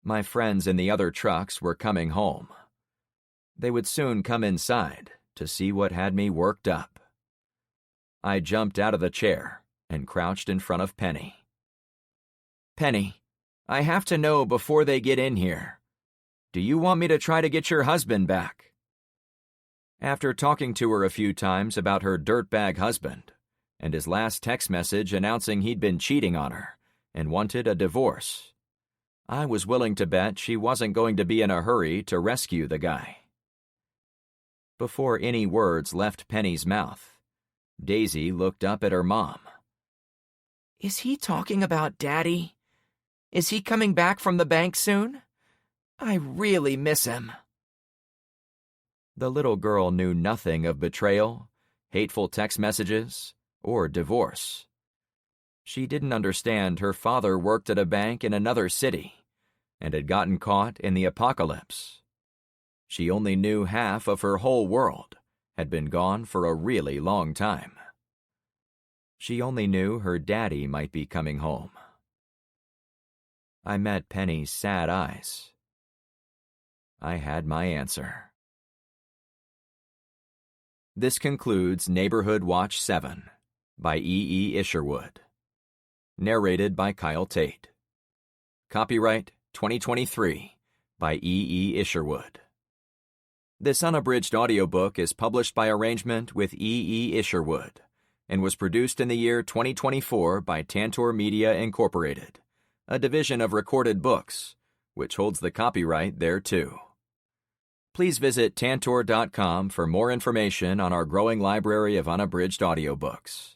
My friends in the other trucks were coming home. They would soon come inside to see what had me worked up. I jumped out of the chair and crouched in front of Penny. Penny, I have to know before they get in here. Do you want me to try to get your husband back? After talking to her a few times about her dirtbag husband, and his last text message announcing he'd been cheating on her and wanted a divorce, I was willing to bet she wasn't going to be in a hurry to rescue the guy. Before any words left Penny's mouth, Daisy looked up at her mom. Is he talking about Daddy? Is he coming back from the bank soon? I really miss him. The little girl knew nothing of betrayal, hateful text messages, or divorce. She didn't understand her father worked at a bank in another city and had gotten caught in the apocalypse. She only knew half of her whole world had been gone for a really long time. She only knew her daddy might be coming home. I met Penny's sad eyes. I had my answer. This concludes Neighborhood Watch 7 by E. Isherwood. Narrated by Kyle Tate. Copyright 2023 by E. Isherwood. This unabridged audiobook is published by arrangement with E. Isherwood and was produced in the year 2024 by Tantor Media Incorporated, a division of Recorded Books, which holds the copyright thereto. Please visit tantor.com for more information on our growing library of unabridged audiobooks.